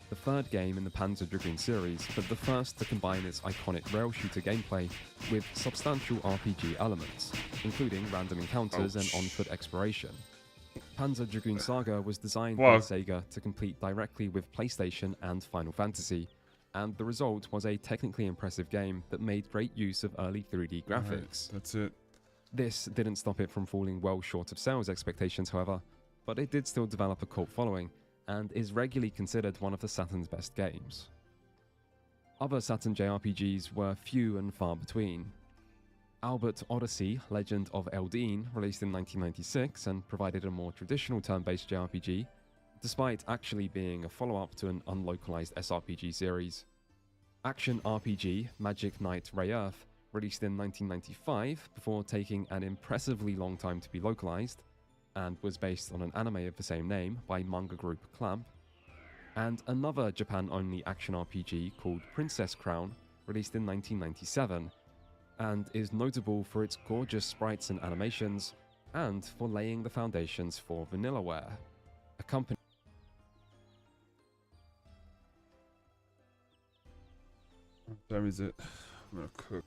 the third game in the Panzer Dragoon series, but the first to combine its iconic rail shooter gameplay with substantial RPG elements, including random encounters and on-foot exploration. Panzer Dragoon Saga was designed by Sega to compete directly with PlayStation and Final Fantasy, and the result was a technically impressive game that made great use of early 3D graphics. Right, that's it. This didn't stop it from falling well short of sales expectations, however, but it did still develop a cult following, and is regularly considered one of the Saturn's best games. Other Saturn JRPGs were few and far between. Albert Odyssey, Legend of Eldine, released in 1996 and provided a more traditional turn-based JRPG, despite actually being a follow-up to an unlocalized SRPG series. Action RPG Magic Knight Rayearth, released in 1995 before taking an impressively long time to be localized, and was based on an anime of the same name by manga group Clamp, and another Japan-only action RPG called Princess Crown, released in 1997, and is notable for its gorgeous sprites and animations, and for laying the foundations for Vanillaware, a company What time is it? I'm gonna cook.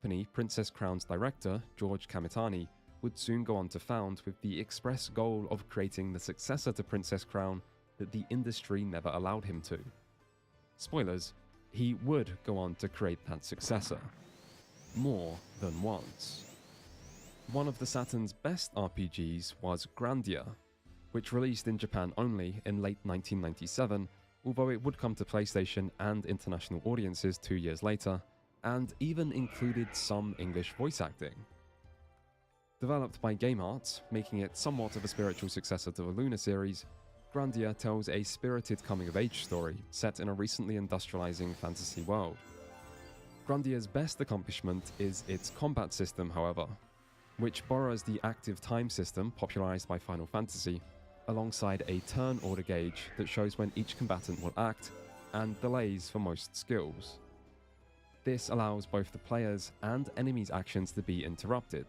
company Princess Crown's director, George Kamitani, would soon go on to found with the express goal of creating the successor to Princess Crown that the industry never allowed him to. Spoilers, he would go on to create that successor. More than once. One of the Saturn's best RPGs was Grandia, which released in Japan only in late 1997, although it would come to PlayStation and international audiences 2 years later, and even included some English voice acting. Developed by Game Arts, making it somewhat of a spiritual successor to the Luna series, Grandia tells a spirited coming-of-age story set in a recently industrializing fantasy world. Grandia's best accomplishment is its combat system, however, which borrows the active time system popularized by Final Fantasy, alongside a turn order gauge that shows when each combatant will act, and delays for most skills. This allows both the players' and enemies' actions to be interrupted,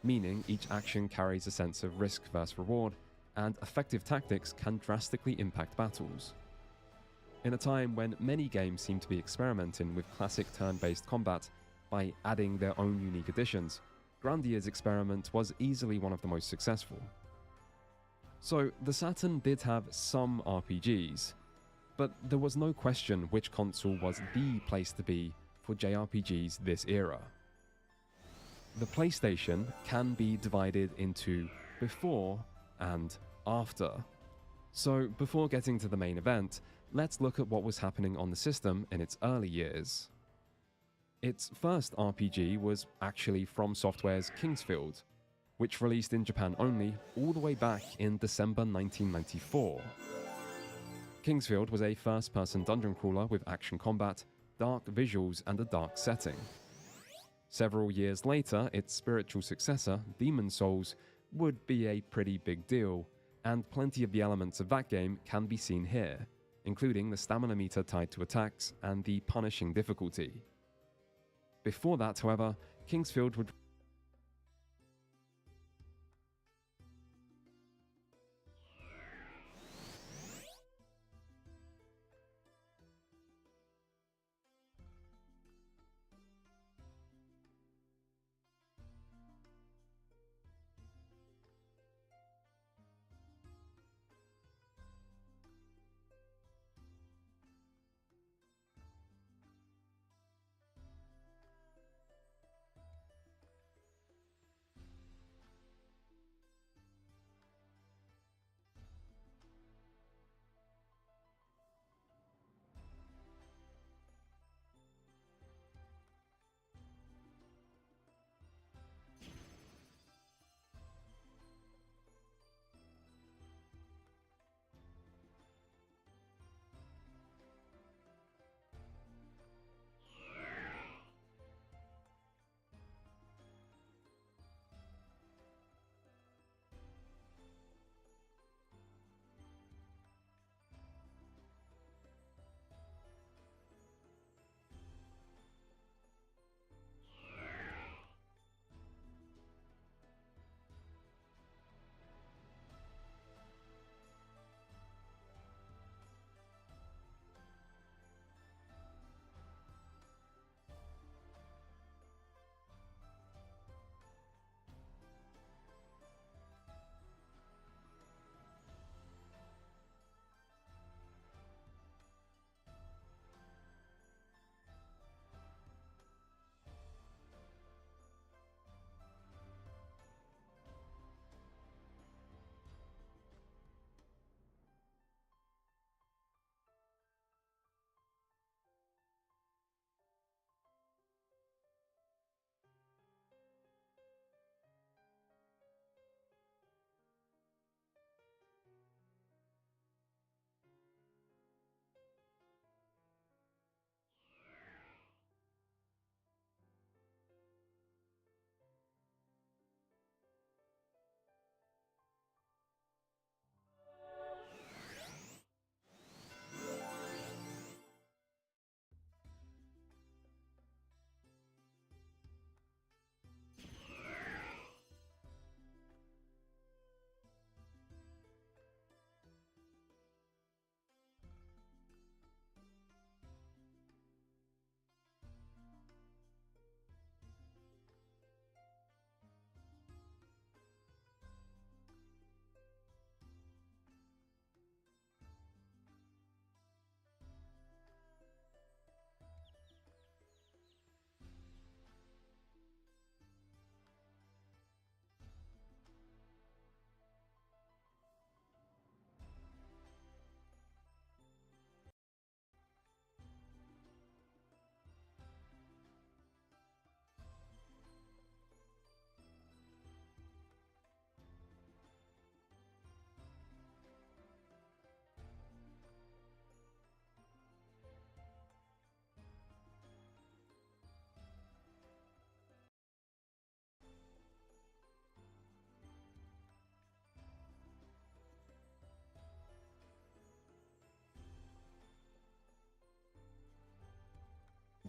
meaning each action carries a sense of risk versus reward, and effective tactics can drastically impact battles. In a time when many games seem to be experimenting with classic turn-based combat by adding their own unique additions, Grandia's experiment was easily one of the most successful. So, the Saturn did have some RPGs, but there was no question which console was the place to be for JRPGs this era. The PlayStation can be divided into before and after. So, before getting to the main event, let's look at what was happening on the system in its early years. Its first RPG was actually From Software's Kingsfield, which released in Japan only all the way back in December 1994. Kingsfield was a first-person dungeon crawler with action combat, dark visuals, and a dark setting. Several years later, its spiritual successor, Demon's Souls, would be a pretty big deal, and plenty of the elements of that game can be seen here, including the stamina meter tied to attacks and the punishing difficulty. Before that, however, Kingsfield would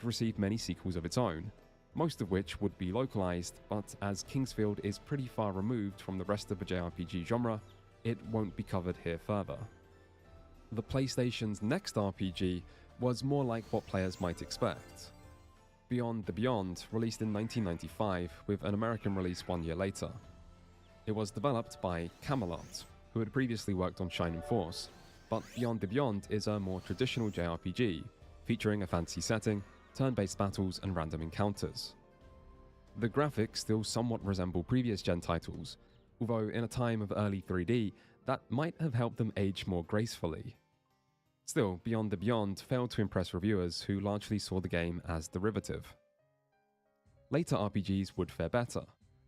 would receive many sequels of its own, most of which would be localized, but as Kingsfield is pretty far removed from the rest of the JRPG genre, it won't be covered here further. The PlayStation's next RPG was more like what players might expect. Beyond the Beyond released in 1995 with an American release 1 year later. It was developed by Camelot, who had previously worked on Shining Force, but Beyond the Beyond is a more traditional JRPG, featuring a fantasy setting, turn-based battles and random encounters. The graphics still somewhat resemble previous gen titles, although in a time of early 3D, that might have helped them age more gracefully. Still, Beyond the Beyond failed to impress reviewers who largely saw the game as derivative. Later RPGs would fare better,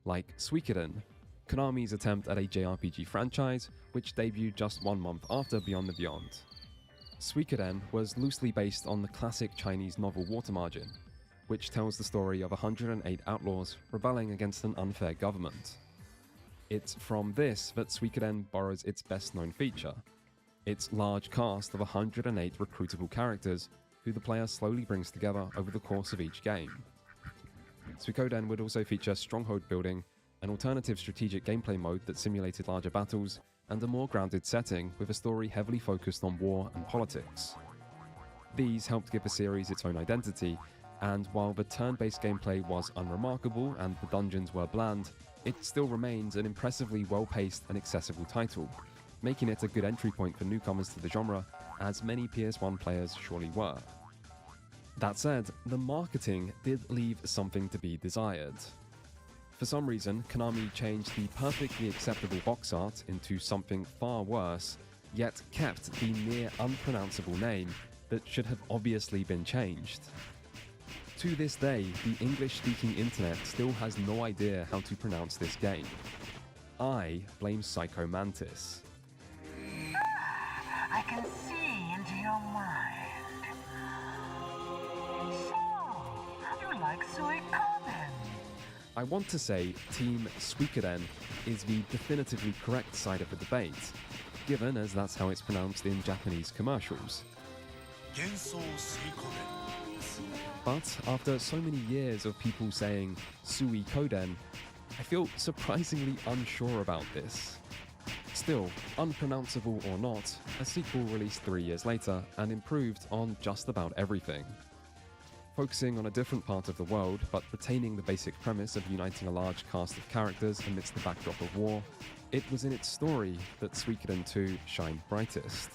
like Suikoden, Konami's attempt at a JRPG franchise which debuted just 1 month after Beyond the Beyond. Suikoden was loosely based on the classic Chinese novel Water Margin, which tells the story of 108 outlaws rebelling against an unfair government. It's from this that Suikoden borrows its best-known feature, its large cast of 108 recruitable characters who the player slowly brings together over the course of each game. Suikoden would also feature stronghold building, an alternative strategic gameplay mode that simulated larger battles, and a more grounded setting with a story heavily focused on war and politics. These helped give the series its own identity, and while the turn-based gameplay was unremarkable and the dungeons were bland, it still remains an impressively well-paced and accessible title, making it a good entry point for newcomers to the genre, as many PS1 players surely were. That said, the marketing did leave something to be desired. For some reason, Konami changed the perfectly acceptable box art into something far worse, yet kept the near unpronounceable name that should have obviously been changed. To this day, the English-speaking internet still has no idea how to pronounce this game. I blame Psycho Mantis. I can see into your mind. So, you like Suikoden? I want to say Team Suikoden is the definitively correct side of the debate, given as that's how it's pronounced in Japanese commercials. But after so many years of people saying Suikoden, I feel surprisingly unsure about this. Still, unpronounceable or not, a sequel released 3 years later and improved on just about everything. Focusing on a different part of the world, but retaining the basic premise of uniting a large cast of characters amidst the backdrop of war, it was in its story that Suikoden 2 shined brightest.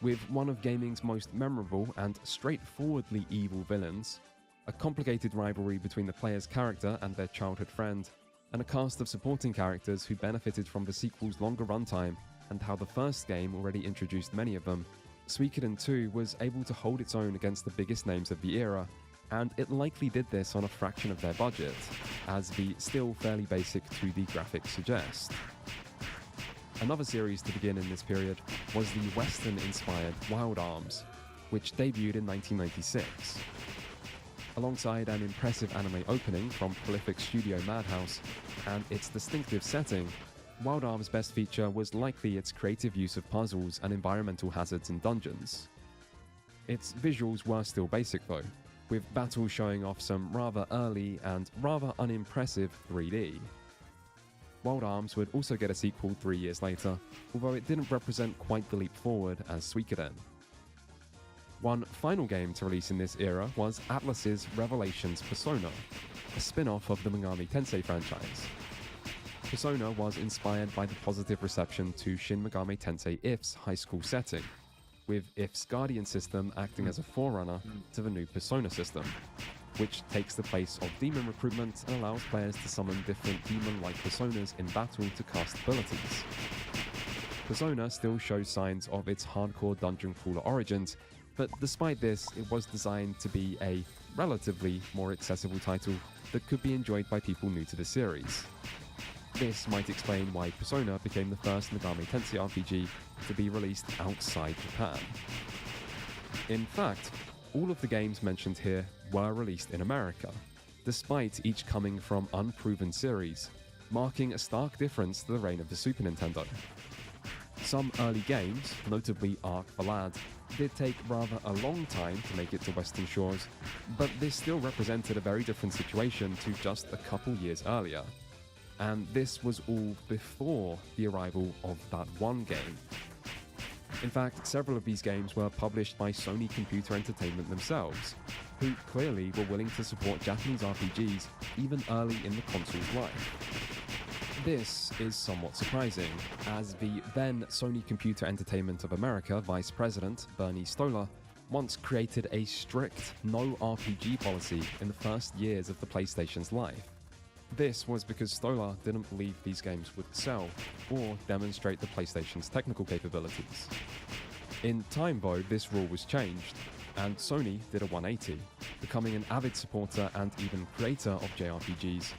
With one of gaming's most memorable and straightforwardly evil villains, a complicated rivalry between the player's character and their childhood friend, and a cast of supporting characters who benefited from the sequel's longer runtime and how the first game already introduced many of them, Suikoden 2 was able to hold its own against the biggest names of the era, and it likely did this on a fraction of their budget, as the still fairly basic 2D graphics suggest. Another series to begin in this period was the Western-inspired Wild Arms, which debuted in 1996. Alongside an impressive anime opening from prolific studio Madhouse and its distinctive setting, Wild Arms' best feature was likely its creative use of puzzles and environmental hazards in dungeons. Its visuals were still basic though, with battles showing off some rather early and rather unimpressive 3D. Wild Arms would also get a sequel 3 years later, although it didn't represent quite the leap forward as Suikoden. One final game to release in this era was Atlus's Revelations Persona, a spin-off of the Megami Tensei franchise. Persona was inspired by the positive reception to Shin Megami Tensei IF's high school setting, with IF's Guardian system acting as a forerunner to the new Persona system, which takes the place of demon recruitment and allows players to summon different demon-like personas in battle to cast abilities. Persona still shows signs of its hardcore dungeon crawler origins, but despite this, it was designed to be a relatively more accessible title that could be enjoyed by people new to the series. This might explain why Persona became the first Megami Tensei RPG to be released outside Japan. In fact, all of the games mentioned here were released in America, despite each coming from unproven series, marking a stark difference to the reign of the Super Nintendo. Some early games, notably Ark Ballad, did take rather a long time to make it to Western shores, but this still represented a very different situation to just a couple years earlier. And this was all before the arrival of that one game. In fact, several of these games were published by Sony Computer Entertainment themselves, who clearly were willing to support Japanese RPGs even early in the console's life. This is somewhat surprising, as the then Sony Computer Entertainment of America Vice President, Bernie Stolar, once created a strict no RPG policy in the first years of the PlayStation's life. This was because Stolar didn't believe these games would sell or demonstrate the PlayStation's technical capabilities. In time though, this rule was changed, and Sony did a 180, becoming an avid supporter and even creator of JRPGs,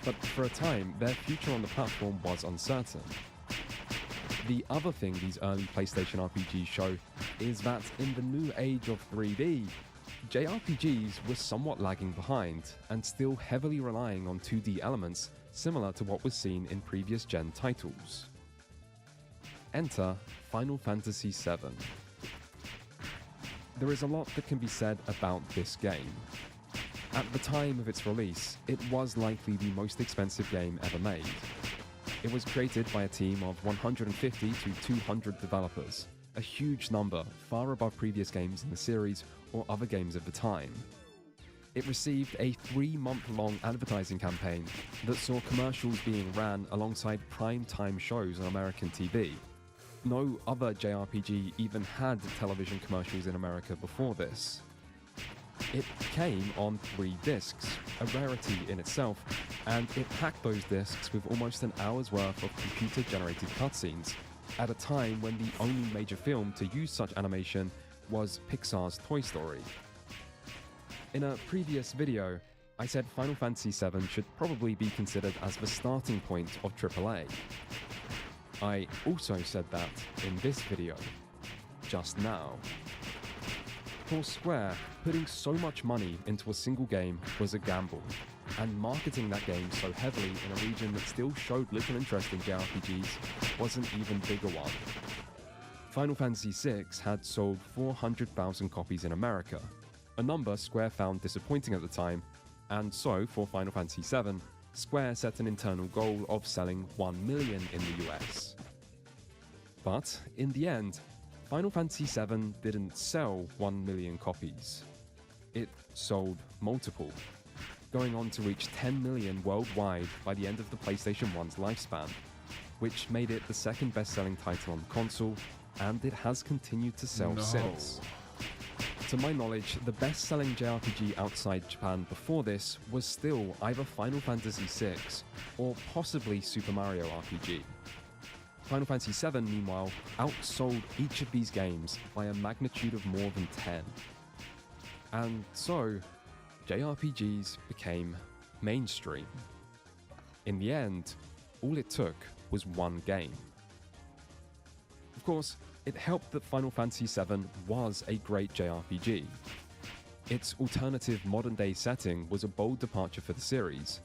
but for a time, their future on the platform was uncertain. The other thing these early PlayStation RPGs show is that in the new age of 3D, JRPGs were somewhat lagging behind and still heavily relying on 2D elements similar to what was seen in previous gen titles. Enter Final Fantasy VII. There is a lot that can be said about this game. At the time of its release, it was likely the most expensive game ever made. It was created by a team of 150 to 200 developers, a huge number, far above previous games in the series or other games of the time. It received a 3-month-long advertising campaign that saw commercials being ran alongside prime-time shows on American TV. No other JRPG even had television commercials in America before this. It came on 3 discs, a rarity in itself, and it packed those discs with almost an hour's worth of computer-generated cutscenes, at a time when the only major film to use such animation was Pixar's Toy Story. In a previous video, I said Final Fantasy VII should probably be considered as the starting point of AAA. I also said that in this video, just now. For Square, putting so much money into a single game was a gamble, and marketing that game so heavily in a region that still showed little interest in JRPGs was an even bigger one. Final Fantasy VI had sold 400,000 copies in America, a number Square found disappointing at the time, and so for Final Fantasy VII, Square set an internal goal of selling 1 million in the US. But in the end, Final Fantasy VII didn't sell 1 million copies. It sold multiple, going on to reach 10 million worldwide by the end of the PlayStation 1's lifespan, which made it the second best-selling title on the console, and it has continued to sell since. To my knowledge, the best-selling JRPG outside Japan before this was still either Final Fantasy VI or possibly Super Mario RPG. Final Fantasy VII, meanwhile, outsold each of these games by a magnitude of more than 10. And so, JRPGs became mainstream. In the end, all it took was one game. Of course, it helped that Final Fantasy VII was a great JRPG. Its alternative modern-day setting was a bold departure for the series,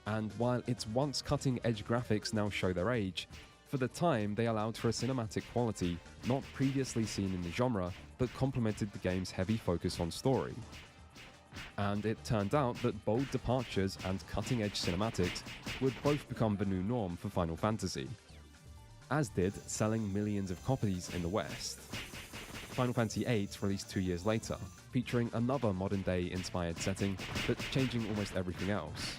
and while its once cutting-edge graphics now show their age, for the time they allowed for a cinematic quality not previously seen in the genre, but complemented the game's heavy focus on story. And it turned out that bold departures and cutting-edge cinematics would both become the new norm for Final Fantasy, as did selling millions of copies in the West. Final Fantasy VIII released 2 years later, featuring another modern-day inspired setting, but changing almost everything else.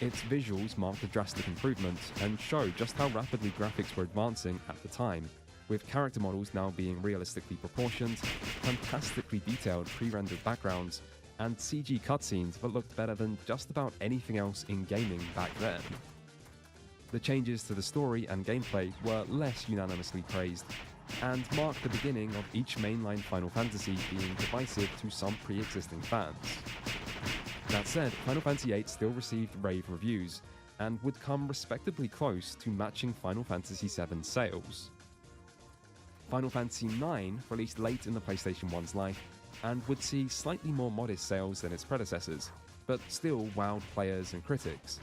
Its visuals marked a drastic improvement and show just how rapidly graphics were advancing at the time, with character models now being realistically proportioned, fantastically detailed pre-rendered backgrounds, and CG cutscenes that looked better than just about anything else in gaming back then. The changes to the story and gameplay were less unanimously praised, and marked the beginning of each mainline Final Fantasy being divisive to some pre-existing fans. That said, Final Fantasy VIII still received rave reviews, and would come respectably close to matching Final Fantasy VII's sales. Final Fantasy IX released late in the PlayStation 1's life, and would see slightly more modest sales than its predecessors, but still wowed players and critics.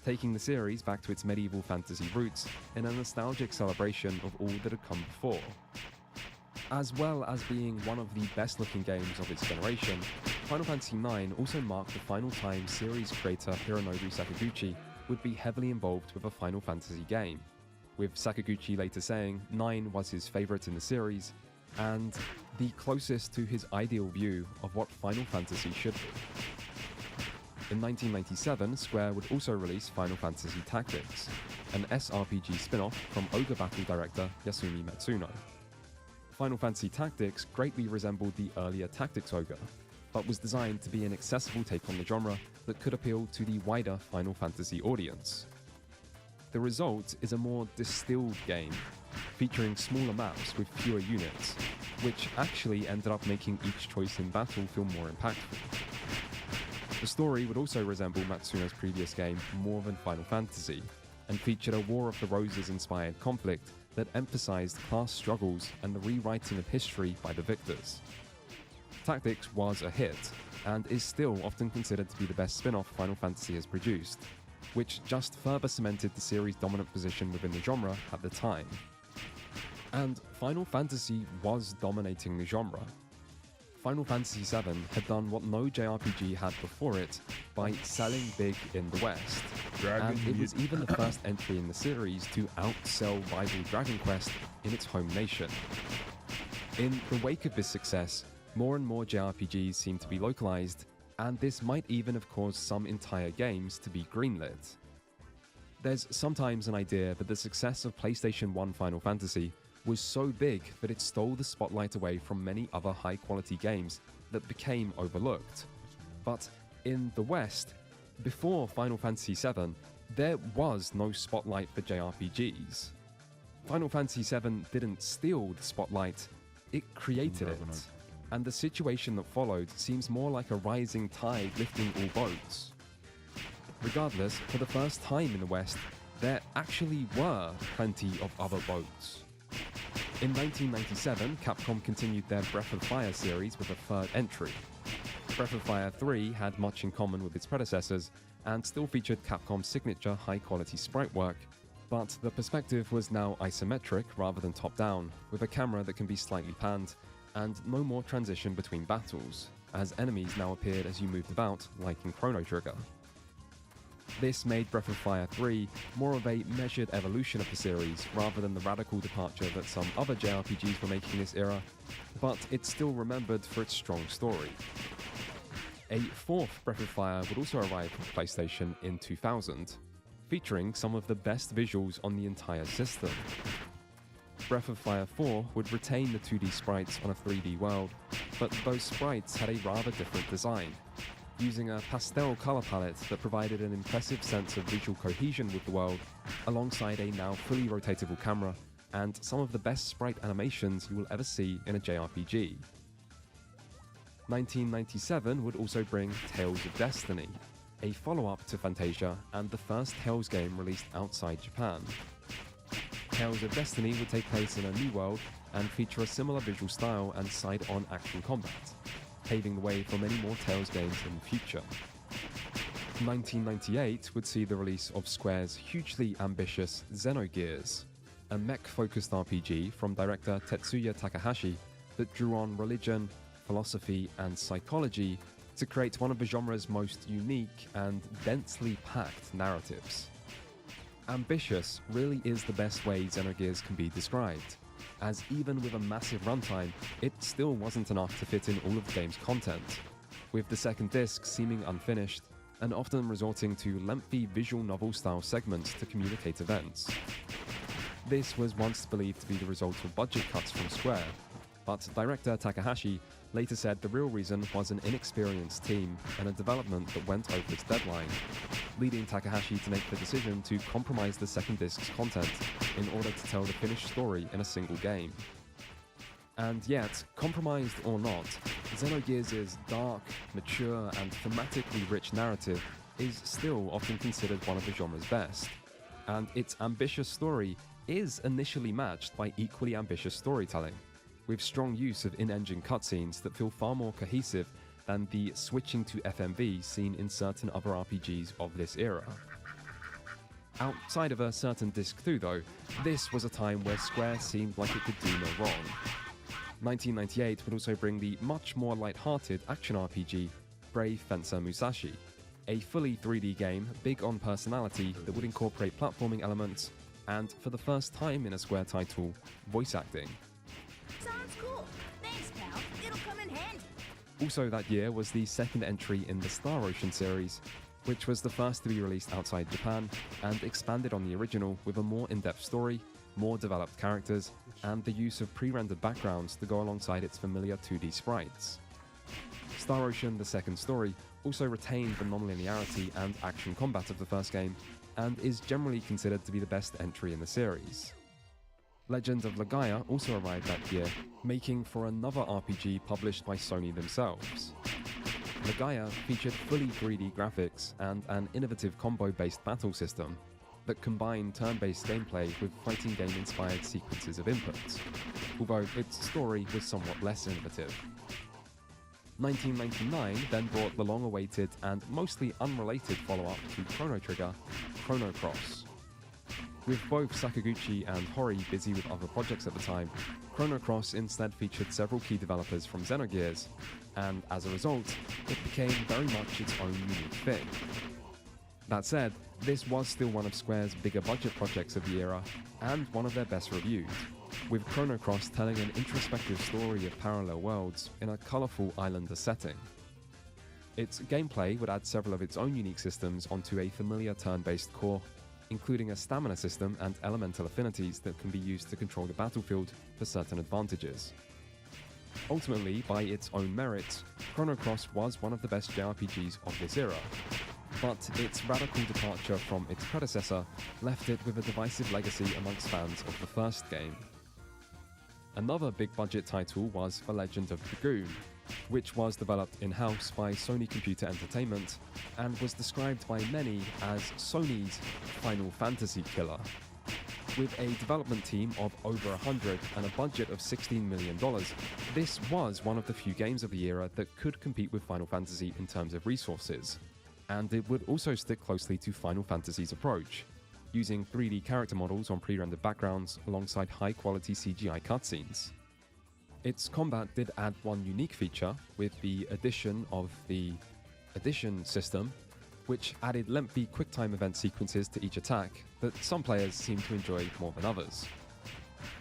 taking the series back to its medieval fantasy roots in a nostalgic celebration of all that had come before. As well as being one of the best-looking games of its generation, Final Fantasy IX also marked the final time series creator Hironobu Sakaguchi would be heavily involved with a Final Fantasy game, with Sakaguchi later saying 9 was his favourite in the series, and the closest to his ideal view of what Final Fantasy should be. In 1997, Square would also release Final Fantasy Tactics, an SRPG spin-off from Ogre Battle director Yasumi Matsuno. Final Fantasy Tactics greatly resembled the earlier Tactics Ogre, but was designed to be an accessible take on the genre that could appeal to the wider Final Fantasy audience. The result is a more distilled game, featuring smaller maps with fewer units, which actually ended up making each choice in battle feel more impactful. The story would also resemble Matsuno's previous game more than Final Fantasy, and featured a War of the Roses-inspired conflict that emphasized class struggles and the rewriting of history by the victors. Tactics was a hit, and is still often considered to be the best spin-off Final Fantasy has produced, which just further cemented the series' dominant position within the genre at the time. And Final Fantasy was dominating the genre. Final Fantasy VII had done what no JRPG had before it by selling big in the West, and it was even the first entry in the series to outsell rival Dragon Quest in its home nation. In the wake of this success, more and more JRPGs seem to be localized, and this might even have caused some entire games to be greenlit. There's sometimes an idea that the success of PlayStation 1 Final Fantasy was so big that it stole the spotlight away from many other high-quality games that became overlooked. But in the West, before Final Fantasy VII, there was no spotlight for JRPGs. Final Fantasy VII didn't steal the spotlight, it created it. And the situation that followed seems more like a rising tide lifting all boats. Regardless, for the first time in the West, there actually were plenty of other boats. In 1997, Capcom continued their Breath of Fire series with a third entry. Breath of Fire 3 had much in common with its predecessors, and still featured Capcom's signature high-quality sprite work, but the perspective was now isometric rather than top-down, with a camera that can be slightly panned, and no more transition between battles, as enemies now appeared as you moved about, like in Chrono Trigger. This made Breath of Fire 3 more of a measured evolution of the series, rather than the radical departure that some other JRPGs were making in this era, but it's still remembered for its strong story. A fourth Breath of Fire would also arrive for PlayStation in 2000, featuring some of the best visuals on the entire system. Breath of Fire 4 would retain the 2D sprites on a 3D world, but those sprites had a rather different design, using a pastel color palette that provided an impressive sense of visual cohesion with the world, alongside a now fully rotatable camera and some of the best sprite animations you will ever see in a JRPG. 1997 would also bring Tales of Destiny, a follow-up to Fantasia and the first Tales game released outside Japan. Tales of Destiny would take place in a new world and feature a similar visual style and side-on action combat, paving the way for many more Tales games in the future. 1998 would see the release of Square's hugely ambitious Xenogears, a mech-focused RPG from director Tetsuya Takahashi that drew on religion, philosophy, and psychology to create one of the genre's most unique and densely packed narratives. Ambitious really is the best way Xenogears can be described, as even with a massive runtime, it still wasn't enough to fit in all of the game's content, with the second disc seeming unfinished and often resorting to lengthy visual novel-style segments to communicate events. This was once believed to be the result of budget cuts from Square, but director Takahashi later said the real reason was an inexperienced team and a development that went over its deadline, leading Takahashi to make the decision to compromise the second disc's content in order to tell the finished story in a single game. And yet, compromised or not, Xenogears' dark, mature, and thematically rich narrative is still often considered one of the genre's best, and its ambitious story is initially matched by equally ambitious storytelling, with strong use of in-engine cutscenes that feel far more cohesive than the switching to FMV seen in certain other RPGs of this era. Outside of a certain disc 2 though, this was a time where Square seemed like it could do no wrong. 1998 would also bring the much more light-hearted action RPG Brave Fencer Musashi, a fully 3D game big on personality that would incorporate platforming elements and, for the first time in a Square title, voice acting. Sounds cool. Thanks, pal. It'll come in handy. Also that year was the second entry in the Star Ocean series, which was the first to be released outside Japan and expanded on the original with a more in-depth story, more developed characters, and the use of pre-rendered backgrounds to go alongside its familiar 2D sprites. Star Ocean: The Second Story also retained the non-linearity and action combat of the first game, and is generally considered to be the best entry in the series. Legend of Legaia also arrived that year, making for another RPG published by Sony themselves. Legaia featured fully 3D graphics and an innovative combo-based battle system that combined turn-based gameplay with fighting game-inspired sequences of inputs, although its story was somewhat less innovative. 1999 then brought the long-awaited and mostly unrelated follow-up to Chrono Trigger, Chrono Cross. With both Sakaguchi and Hori busy with other projects at the time, Chrono Cross instead featured several key developers from Xenogears, and as a result, it became very much its own unique thing. That said, this was still one of Square's bigger budget projects of the era, and one of their best reviewed, with Chrono Cross telling an introspective story of parallel worlds in a colourful islander setting. Its gameplay would add several of its own unique systems onto a familiar turn-based core, including a stamina system and elemental affinities that can be used to control the battlefield for certain advantages. Ultimately, by its own merits, Chrono Cross was one of the best JRPGs of this era, but its radical departure from its predecessor left it with a divisive legacy amongst fans of the first game. Another big-budget title was The Legend of Dragoon, which was developed in-house by Sony Computer Entertainment and was described by many as Sony's Final Fantasy killer. With a development team of over 100 and a budget of $16 million, this was one of the few games of the era that could compete with Final Fantasy in terms of resources, and it would also stick closely to Final Fantasy's approach, using 3D character models on pre-rendered backgrounds alongside high-quality CGI cutscenes. Its combat did add one unique feature with the addition of the Addition system, which added lengthy quick-time event sequences to each attack that some players seemed to enjoy more than others.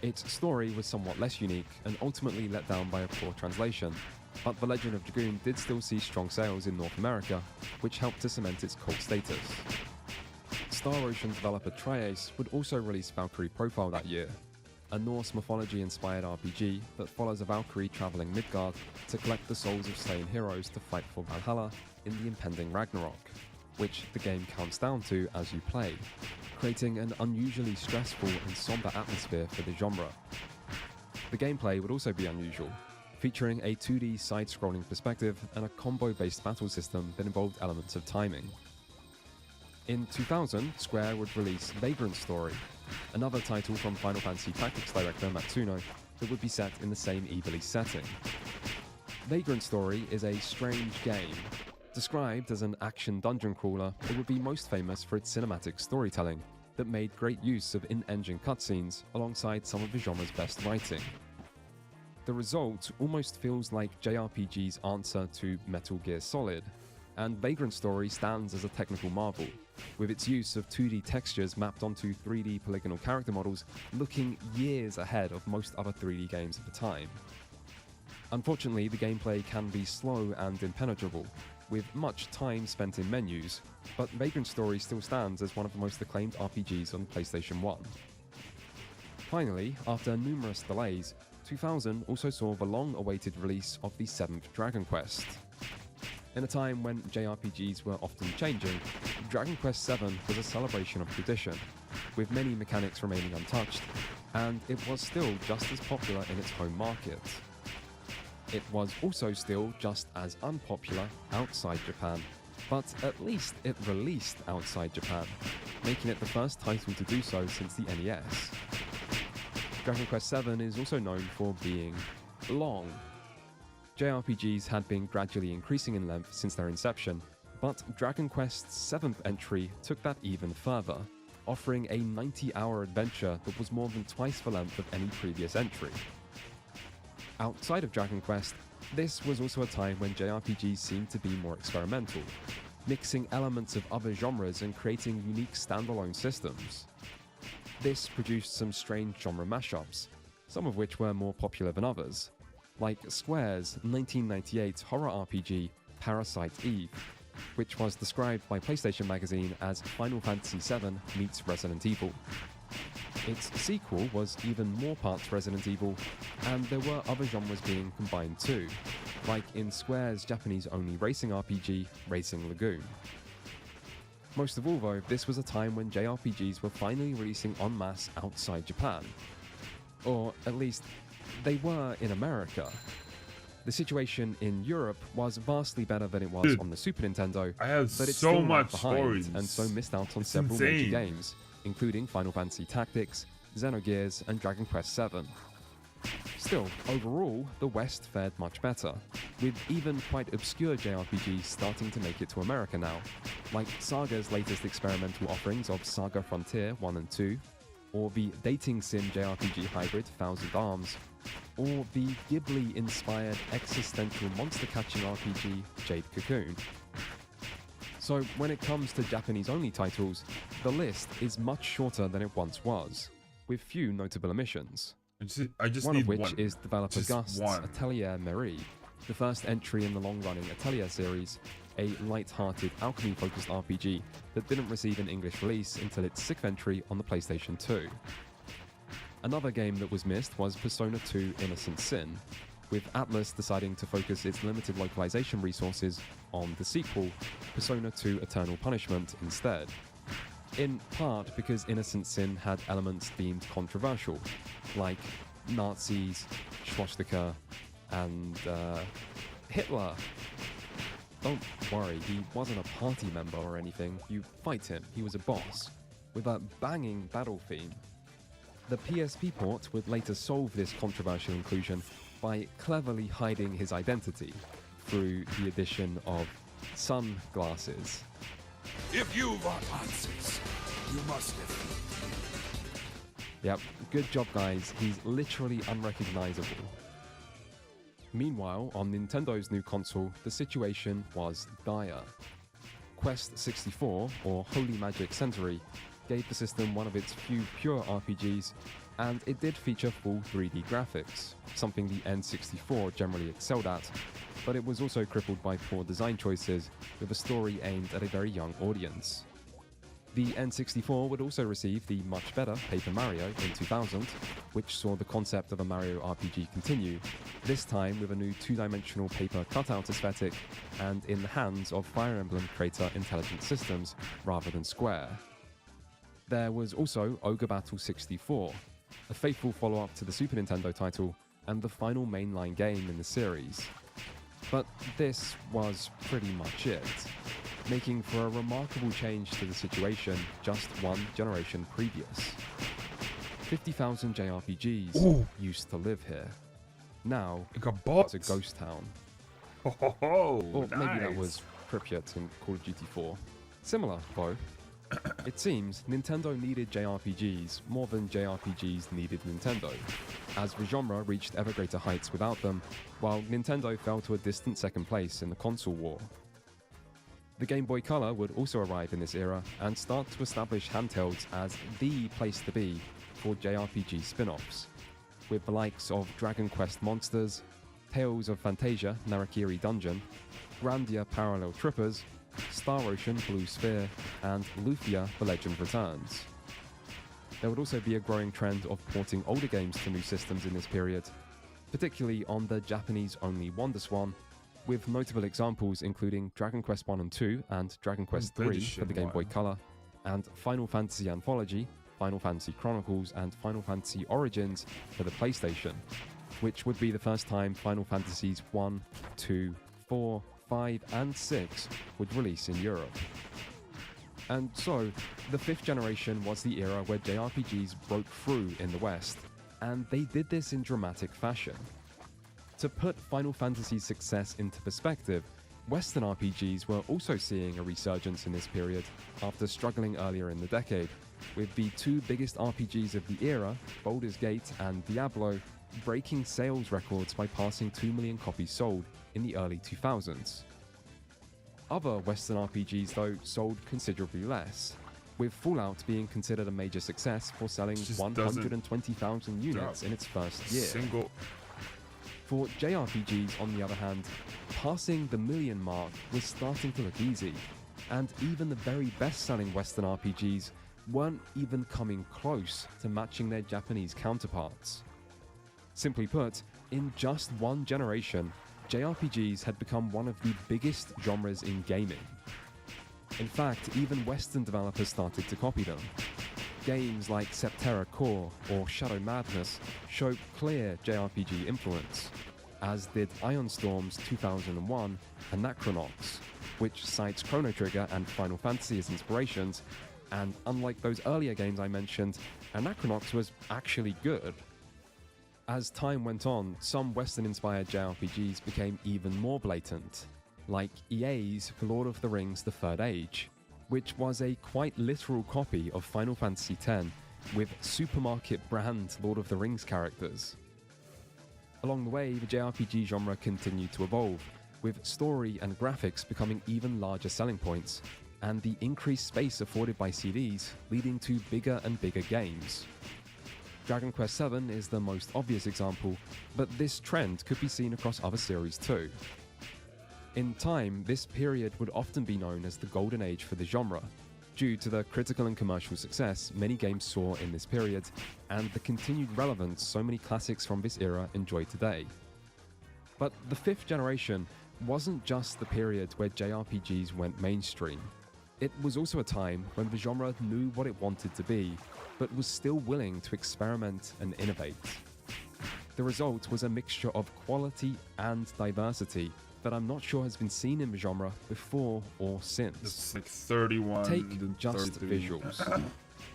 Its story was somewhat less unique and ultimately let down by a poor translation, but The Legend of Dragoon did still see strong sales in North America, which helped to cement its cult status. Star Ocean developer Tri-Ace would also release Valkyrie Profile that year, a Norse mythology-inspired RPG that follows a Valkyrie traveling Midgard to collect the souls of slain heroes to fight for Valhalla in the impending Ragnarok, which the game counts down to as you play, creating an unusually stressful and somber atmosphere for the genre. The gameplay would also be unusual, featuring a 2D side-scrolling perspective and a combo-based battle system that involved elements of timing. In 2000, Square would release Vagrant Story, another title from Final Fantasy Tactics director Matsuno that would be set in the same Ivalice setting. Vagrant Story is a strange game. Described as an action dungeon crawler, it would be most famous for its cinematic storytelling that made great use of in-engine cutscenes alongside some of the genre's best writing. The result almost feels like JRPG's answer to Metal Gear Solid, and Vagrant Story stands as a technical marvel, with its use of 2D textures mapped onto 3D polygonal character models looking years ahead of most other 3D games of the time. Unfortunately, the gameplay can be slow and impenetrable, with much time spent in menus, but Vagrant Story still stands as one of the most acclaimed RPGs on PlayStation 1. Finally, after numerous delays, 2000 also saw the long-awaited release of the 7th Dragon Quest. In a time when JRPGs were often changing, Dragon Quest VII was a celebration of tradition, with many mechanics remaining untouched, and it was still just as popular in its home market. It was also still just as unpopular outside Japan, but at least it released outside Japan, making it the first title to do so since the NES. Dragon Quest VII is also known for being long. JRPGs had been gradually increasing in length since their inception, but Dragon Quest's 7th entry took that even further, offering a 90-hour adventure that was more than twice the length of any previous entry. Outside of Dragon Quest, this was also a time when JRPGs seemed to be more experimental, mixing elements of other genres and creating unique standalone systems. This produced some strange genre mashups, some of which were more popular than others, like Square's 1998 horror RPG Parasite Eve, which was described by PlayStation Magazine as Final Fantasy VII meets Resident Evil. Its sequel was even more parts Resident Evil, and there were other genres being combined too, like in Square's Japanese-only racing RPG, Racing Lagoon. Most of all though, this was a time when JRPGs were finally releasing en masse outside Japan. Or at least, they were in America. The situation in Europe was vastly better than it was on the Super Nintendo, I have but it's so still much behind stories. and so missed out on It's several major insane. games, including Final Fantasy Tactics, Xenogears, and Dragon Quest VII. Still, overall, the West fared much better, with even quite obscure JRPGs starting to make it to America now, like Saga's latest experimental offerings of Saga Frontier 1 and 2, or the dating sim JRPG hybrid Thousand Arms, or the Ghibli-inspired existential monster-catching RPG Jade Cocoon. So when it comes to Japanese-only titles, the list is much shorter than it once was, with few notable omissions. I just One need of which one. is developer Just Gust's one. Atelier Marie, the first entry in the long-running Atelier series, a light-hearted alchemy-focused RPG that didn't receive an English release until its 6th entry on the PlayStation 2. Another game that was missed was Persona 2 Innocent Sin, with Atlus deciding to focus its limited localization resources on the sequel, Persona 2 Eternal Punishment, instead. In part because Innocent Sin had elements deemed controversial, like Nazis, swastika, and Hitler. Don't worry, he wasn't a party member or anything. You fight him, he was a boss, with a banging battle theme. The PSP port would later solve this controversial inclusion by cleverly hiding his identity through the addition of sunglasses. If you want answers, you must live. Yep, good job guys, he's literally unrecognizable. Meanwhile, on Nintendo's new console, the situation was dire. Quest 64, or Holy Magic Century, gave the system one of its few pure RPGs, and it did feature full 3D graphics, something the N64 generally excelled at, but it was also crippled by poor design choices, with a story aimed at a very young audience. The N64 would also receive the much better Paper Mario in 2000, which saw the concept of a Mario RPG continue, this time with a new two-dimensional paper cutout aesthetic and in the hands of Fire Emblem creator Intelligent Systems rather than Square. There was also Ogre Battle 64, a faithful follow-up to the Super Nintendo title and the final mainline game in the series. But this was pretty much it, making for a remarkable change to the situation just one generation previous. 50,000 JRPGs Ooh. used to live here. Now, It got it's bought. a ghost town. Oh, Or maybe that nice. was Pripyat in Call of Duty 4. Similar, though. It seems Nintendo needed JRPGs more than JRPGs needed Nintendo, as the genre reached ever greater heights without them, while Nintendo fell to a distant second place in the console war. The Game Boy Color would also arrive in this era and start to establish handhelds as the place to be for JRPG spin-offs, with the likes of Dragon Quest Monsters, Tales of Phantasia Narakiri Dungeon, Grandia Parallel Trippers, Star Ocean Blue Sphere, and Lufia The Legend Returns. There would also be a growing trend of porting older games to new systems in this period, particularly on the Japanese-only WonderSwan, with notable examples including Dragon Quest 1 and 2 and Dragon Quest played 3 this for shit the in a Game Boy while. Color, and Final Fantasy Anthology, Final Fantasy Chronicles, and Final Fantasy Origins for the PlayStation, which would be the first time Final Fantasies 1, 2, 4, 5, and 6 would release in Europe. And so, the 5th generation was the era where JRPGs broke through in the West, and they did this in dramatic fashion. To put Final Fantasy's success into perspective, Western RPGs were also seeing a resurgence in this period after struggling earlier in the decade, with the two biggest RPGs of the era, Baldur's Gate and Diablo, breaking sales records by passing 2 million copies sold in the early 2000s. Other Western RPGs, though, sold considerably less, with Fallout being considered a major success for selling Just 120,000 units in its first year. Single. For JRPGs, on the other hand, passing the million mark was starting to look easy, and even the very best-selling Western RPGs weren't even coming close to matching their Japanese counterparts. Simply put, in just one generation, JRPGs had become one of the biggest genres in gaming. In fact, even Western developers started to copy them. Games like Septerra Core or Shadow Madness show clear JRPG influence, as did Ion Storm's 2001 Anachronox, which cites Chrono Trigger and Final Fantasy as inspirations, and unlike those earlier games I mentioned, Anachronox was actually good. As time went on, some Western-inspired JRPGs became even more blatant, like EA's Lord of the Rings: The Third Age, which was a quite literal copy of Final Fantasy X with supermarket brand Lord of the Rings characters. Along the way, the JRPG genre continued to evolve, with story and graphics becoming even larger selling points, and the increased space afforded by CDs leading to bigger and bigger games. Dragon Quest VII is the most obvious example, but this trend could be seen across other series too. In time, this period would often be known as the golden age for the genre, due to the critical and commercial success many games saw in this period, and the continued relevance so many classics from this era enjoy today. But the fifth generation wasn't just the period where JRPGs went mainstream. It was also a time when the genre knew what it wanted to be, but was still willing to experiment and innovate. The result was a mixture of quality and diversity that I'm not sure has been seen in the genre before or since. It's like 31. Take just 33. visuals.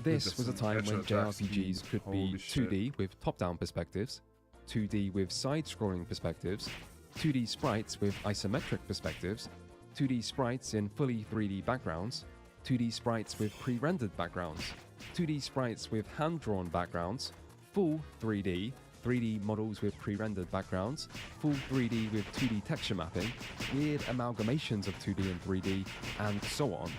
This was a time when Headshot JRPGs could be Holy shit. 2D with top-down perspectives, 2D with side-scrolling perspectives, 2D sprites with isometric perspectives, 2D sprites in fully 3D backgrounds, 2D sprites with pre-rendered backgrounds, 2D sprites with hand-drawn backgrounds, full 3D, 3D models with pre-rendered backgrounds, full 3D with 2D texture mapping, weird amalgamations of 2D and 3D, and so on.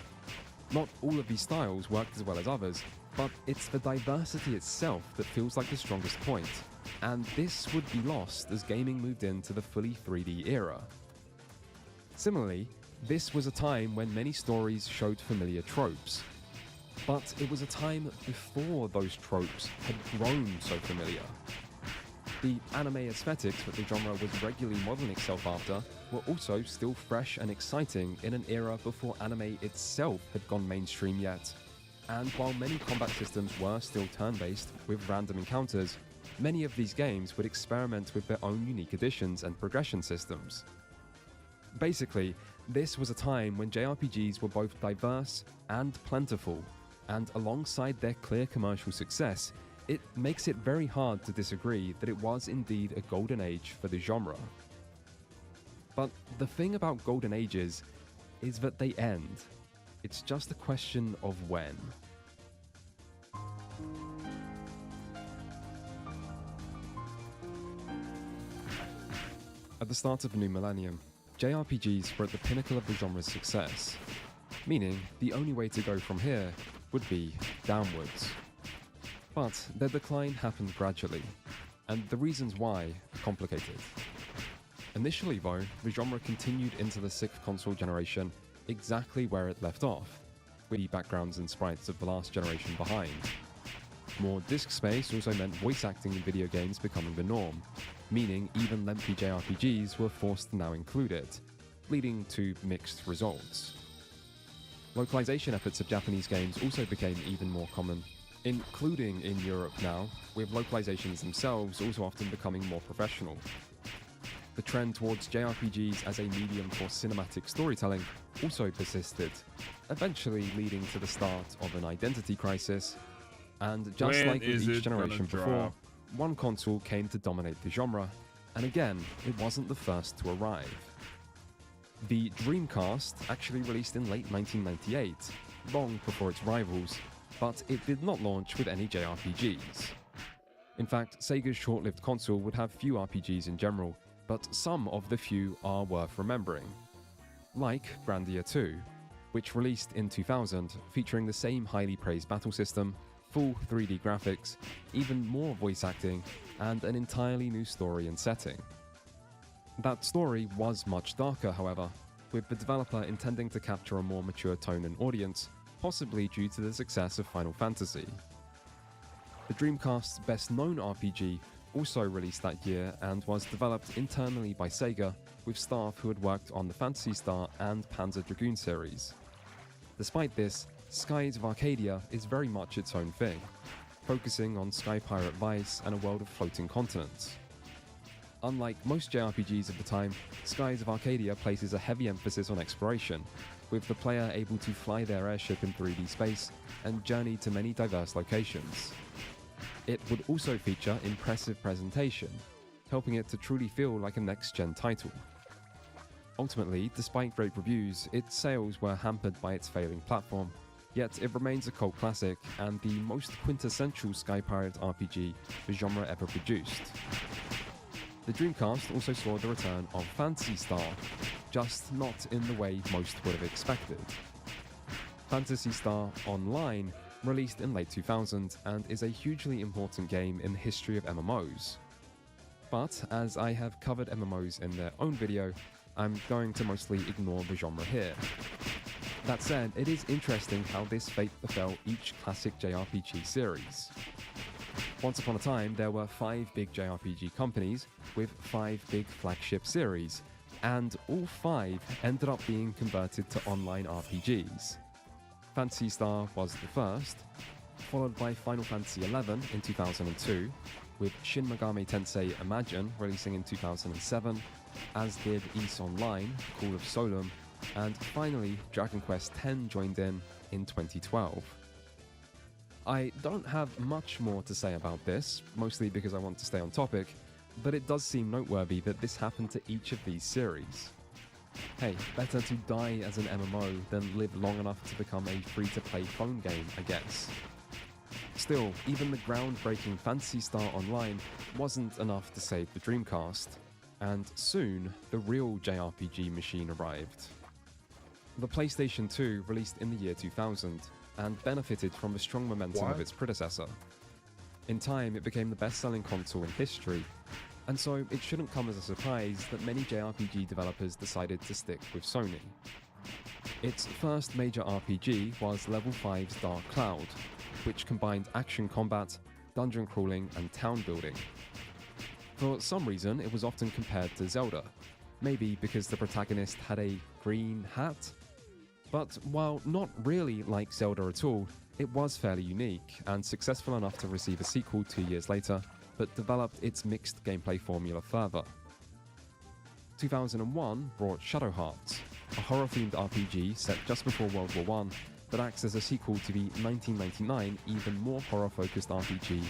Not all of these styles worked as well as others, but it's the diversity itself that feels like the strongest point, and this would be lost as gaming moved into the fully 3D era. Similarly, this was a time when many stories showed familiar tropes, but it was a time before those tropes had grown so familiar. The anime aesthetics that the genre was regularly modeling itself after were also still fresh and exciting in an era before anime itself had gone mainstream yet. And while many combat systems were still turn-based with random encounters, many of these games would experiment with their own unique additions and progression systems. Basically, this was a time when JRPGs were both diverse and plentiful, and alongside their clear commercial success, it makes it very hard to disagree that it was indeed a golden age for the genre. But the thing about golden ages is that they end. It's just a question of when. At the start of the new millennium, JRPGs were at the pinnacle of the genre's success, meaning the only way to go from here would be downwards. But their decline happened gradually, and the reasons why are complicated. Initially though, the genre continued into the sixth console generation exactly where it left off, with the backgrounds and sprites of the last generation behind. More disk space also meant voice acting in video games becoming the norm, meaning even lengthy JRPGs were forced to now include it, leading to mixed results. Localization efforts of Japanese games also became even more common, including in Europe now, with localizations themselves also often becoming more professional. The trend towards JRPGs as a medium for cinematic storytelling also persisted, eventually leading to the start of an identity crisis, and just like with each generation before, one console came to dominate the genre, and again, it wasn't the first to arrive. The Dreamcast actually released in late 1998, long before its rivals, but it did not launch with any JRPGs. In fact, Sega's short-lived console would have few RPGs in general, but some of the few are worth remembering. Like Grandia 2, which released in 2000, featuring the same highly praised battle system, full 3D graphics, even more voice acting, and an entirely new story and setting. That story was much darker, however, with the developer intending to capture a more mature tone and audience, possibly due to the success of Final Fantasy. The Dreamcast's best-known RPG also released that year and was developed internally by Sega, with staff who had worked on the Phantasy Star and Panzer Dragoon series. Despite this, Skies of Arcadia is very much its own thing, focusing on Sky Pirate Vice and a world of floating continents. Unlike most JRPGs of the time, Skies of Arcadia places a heavy emphasis on exploration, with the player able to fly their airship in 3D space and journey to many diverse locations. It would also feature impressive presentation, helping it to truly feel like a next-gen title. Ultimately, despite great reviews, its sales were hampered by its failing platform, yet it remains a cult classic and the most quintessential Sky Pirate RPG the genre ever produced. The Dreamcast also saw the return of Phantasy Star, just not in the way most would have expected. Phantasy Star Online released in late 2000 and is a hugely important game in the history of MMOs. But as I have covered MMOs in their own video, I'm going to mostly ignore the genre here. That said, it is interesting how this fate befell each classic JRPG series. Once upon a time, there were 5 big JRPG companies with 5 big flagship series, and all 5 ended up being converted to online RPGs. Phantasy Star was the first, followed by Final Fantasy XI in 2002, with Shin Megami Tensei Imagine releasing in 2007, as did Ys Online, Call of Solum, and finally Dragon Quest X joined in 2012. I don't have much more to say about this, mostly because I want to stay on topic, but it does seem noteworthy that this happened to each of these series. Hey, better to die as an MMO than live long enough to become a free-to-play phone game, I guess. Still, even the groundbreaking Phantasy Star Online wasn't enough to save the Dreamcast, and soon the real JRPG machine arrived. The PlayStation 2 released in the year 2000, and benefited from the strong momentum of its predecessor. In time, it became the best-selling console in history, and so it shouldn't come as a surprise that many JRPG developers decided to stick with Sony. Its first major RPG was Level 5's Dark Cloud, which combined action combat, dungeon crawling, and town building. For some reason, it was often compared to Zelda, maybe because the protagonist had a green hat? But while not really like Zelda at all, it was fairly unique and successful enough to receive a sequel 2 years later, but developed its mixed gameplay formula further. 2001 brought Shadow Hearts, a horror-themed RPG set just before World War I that acts as a sequel to the 1999 even more horror-focused RPG,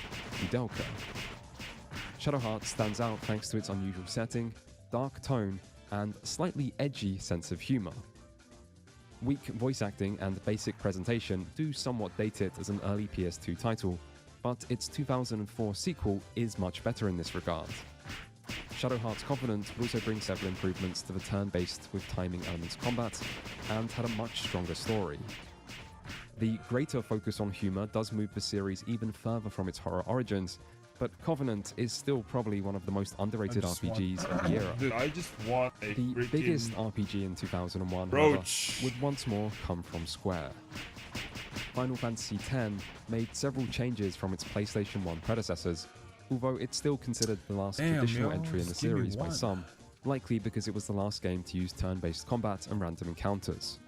Udelka. Shadow Hearts stands out thanks to its unusual setting, dark tone, and slightly edgy sense of humor. Weak voice acting and basic presentation do somewhat date it as an early PS2 title, but its 2004 sequel is much better in this regard. Shadow Hearts Covenant would also bring several improvements to the turn-based with timing elements combat, and had a much stronger story. The greater focus on humor does move the series even further from its horror origins, but Covenant is still probably one of the most underrated RPGs of the era. Dude, I just want a The biggest RPG in 2001, however, would once more come from Square. Final Fantasy X made several changes from its PlayStation 1 predecessors, although it's still considered the last traditional entry in the series by some, likely because it was the last game to use turn-based combat and random encounters.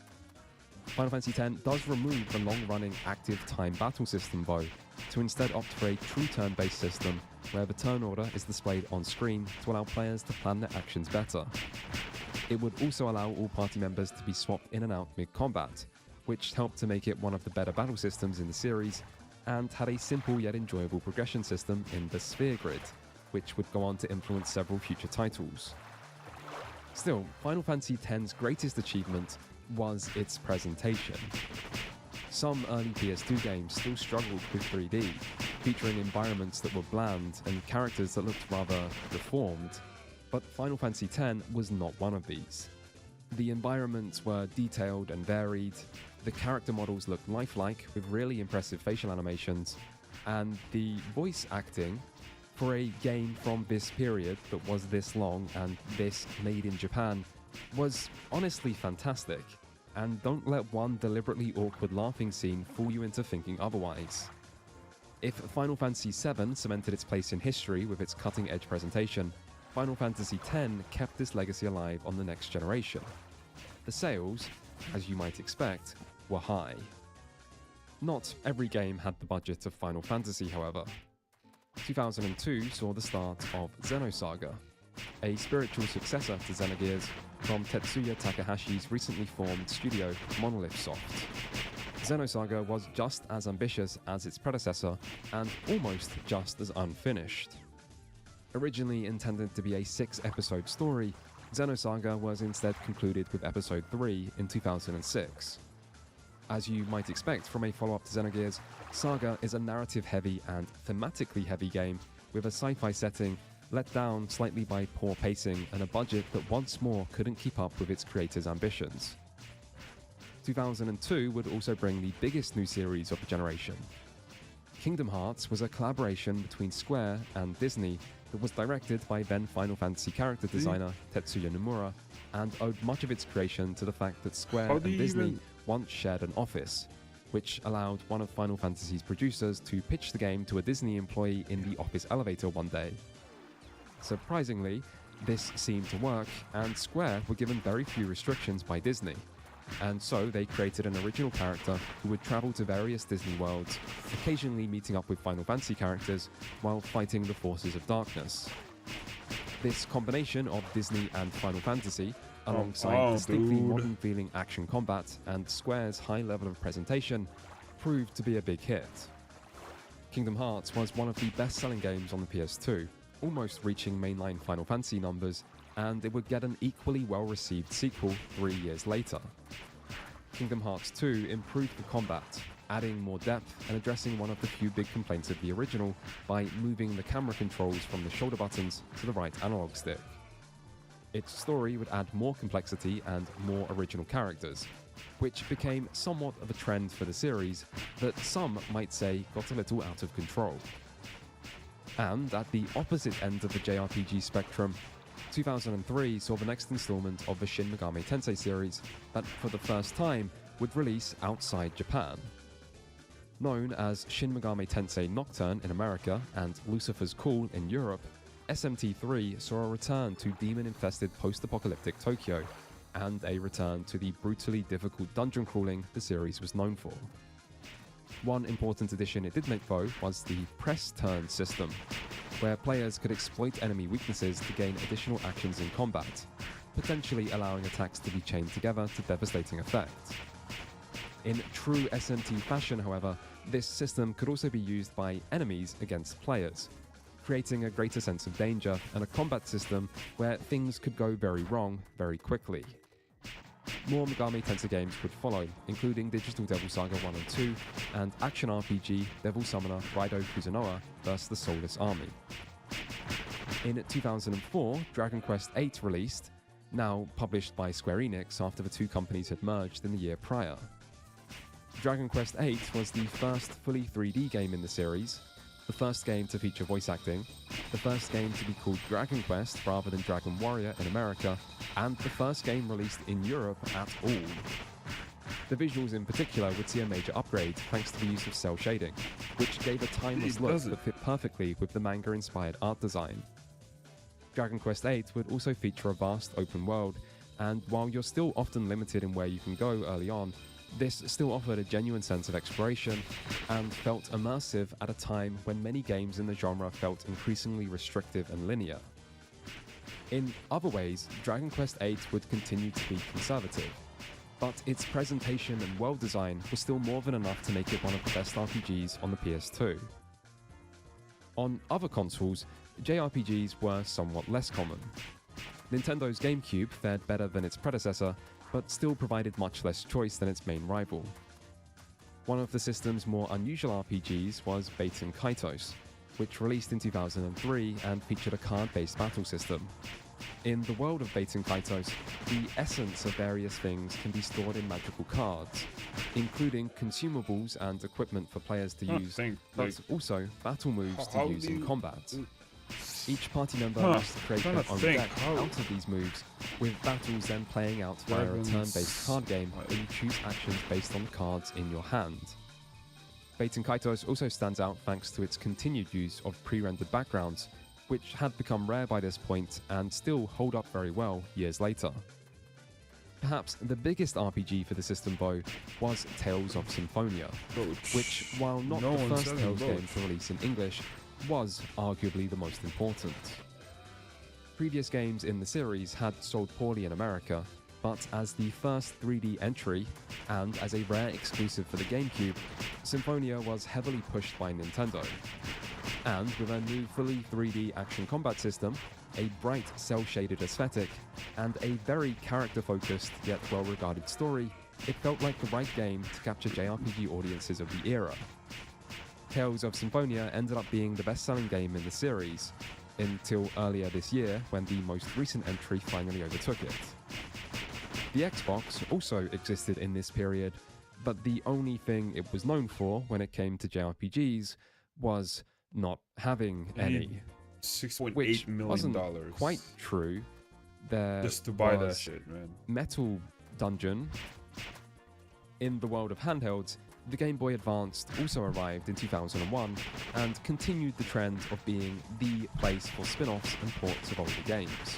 Final Fantasy X does remove the long-running active time battle system though, to instead opt for a true turn-based system where the turn order is displayed on screen to allow players to plan their actions better. It would also allow all party members to be swapped in and out mid-combat, which helped to make it one of the better battle systems in the series, and had a simple yet enjoyable progression system in the Sphere Grid, which would go on to influence several future titles. Still, Final Fantasy X's greatest achievement was its presentation. Some early PS2 games still struggled with 3D, featuring environments that were bland and characters that looked rather deformed, but Final Fantasy X was not one of these. The environments were detailed and varied, the character models looked lifelike with really impressive facial animations, and the voice acting, for a game from this period that was this long and this made in Japan, was honestly fantastic. And don't let one deliberately awkward laughing scene fool you into thinking otherwise. If Final Fantasy VII cemented its place in history with its cutting-edge presentation, Final Fantasy X kept this legacy alive on the next generation. The sales, as you might expect, were high. Not every game had the budget of Final Fantasy, however. 2002 saw the start of Xenosaga, a spiritual successor to Xenogears from Tetsuya Takahashi's recently formed studio Monolith Soft. Xenosaga was just as ambitious as its predecessor and almost just as unfinished. Originally intended to be a 6-episode story, Xenosaga was instead concluded with Episode 3 in 2006. As you might expect from a follow-up to Xenogears, Saga is a narrative-heavy and thematically heavy game with a sci-fi setting let down slightly by poor pacing and a budget that once more couldn't keep up with its creators' ambitions. 2002 would also bring the biggest new series of the generation. Kingdom Hearts was a collaboration between Square and Disney that was directed by then Final Fantasy character designer Tetsuya Nomura and owed much of its creation to the fact that Square and Disney once shared an office, which allowed one of Final Fantasy's producers to pitch the game to a Disney employee in the office elevator one day. Surprisingly, this seemed to work, and Square were given very few restrictions by Disney, and so they created an original character who would travel to various Disney worlds, occasionally meeting up with Final Fantasy characters while fighting the forces of darkness. This combination of Disney and Final Fantasy, alongside distinctly modern-feeling action combat and Square's high level of presentation, proved to be a big hit. Kingdom Hearts was one of the best-selling games on the PS2, almost reaching mainline Final Fantasy numbers, and it would get an equally well-received sequel 3 years later. Kingdom Hearts 2 improved the combat, adding more depth and addressing one of the few big complaints of the original by moving the camera controls from the shoulder buttons to the right analog stick. Its story would add more complexity and more original characters, which became somewhat of a trend for the series that some might say got a little out of control. And at the opposite end of the JRPG spectrum, 2003 saw the next installment of the Shin Megami Tensei series that, for the first time, would release outside Japan. Known as Shin Megami Tensei Nocturne in America and Lucifer's Call in Europe, SMT3 saw a return to demon-infested post-apocalyptic Tokyo, and a return to the brutally difficult dungeon crawling the series was known for. One important addition it did make, though, was the press turn system, where players could exploit enemy weaknesses to gain additional actions in combat, potentially allowing attacks to be chained together to devastating effect. In true SMT fashion, however, this system could also be used by enemies against players, creating a greater sense of danger and a combat system where things could go very wrong very quickly. More Megami Tensei games would follow, including Digital Devil Saga 1 and 2, and action RPG Devil Summoner Raido Kuzunoa vs. the Soulless Army. In 2004, Dragon Quest VIII released, now published by Square Enix after the two companies had merged in the year prior. Dragon Quest VIII was the first fully 3D game in the series, the first game to feature voice acting, the first game to be called Dragon Quest rather than Dragon Warrior in America, and the first game released in Europe at all. The visuals in particular would see a major upgrade thanks to the use of cel shading, which gave a timeless look that fit perfectly with the manga-inspired art design. Dragon Quest VIII would also feature a vast open world, and while you're still often limited in where you can go early on, this still offered a genuine sense of exploration and felt immersive at a time when many games in the genre felt increasingly restrictive and linear. In other ways, Dragon Quest VIII would continue to be conservative, but its presentation and world design was still more than enough to make it one of the best RPGs on the PS2. On other consoles, JRPGs were somewhat less common. Nintendo's GameCube fared better than its predecessor, but still provided much less choice than its main rival. One of the system's more unusual RPGs was Baten Kaitos, which released in 2003 and featured a card-based battle system. In the world of Baten Kaitos, the essence of various things can be stored in magical cards, including consumables and equipment for players to use, but also battle moves to use in combat. Each party member must create their own deck out of these moves, with battles then playing out via a turn-based card game where you choose actions based on the cards in your hand. Baten Kaitos also stands out thanks to its continued use of pre-rendered backgrounds, which had become rare by this point and still hold up very well years later. Perhaps the biggest RPG for the system though was Tales of Symphonia, which, while not the first Tales game to release in English, was arguably the most important. Previous games in the series had sold poorly in America, but as the first 3D entry, and as a rare exclusive for the GameCube, Symphonia was heavily pushed by Nintendo. And with a new fully 3D action combat system, a bright cel-shaded aesthetic, and a very character-focused yet well-regarded story, it felt like the right game to capture JRPG audiences of the era. Tales of Symphonia ended up being the best-selling game in the series, until earlier this year when the most recent entry finally overtook it. The Xbox also existed in this period, but the only thing it was known for when it came to JRPGs was not having any. $6.8 million wasn't quite true. There just to buy that was shit, man. Metal Dungeon. In the world of handhelds, the Game Boy Advance also arrived in 2001 and continued the trend of being the place for spin-offs and ports of older games.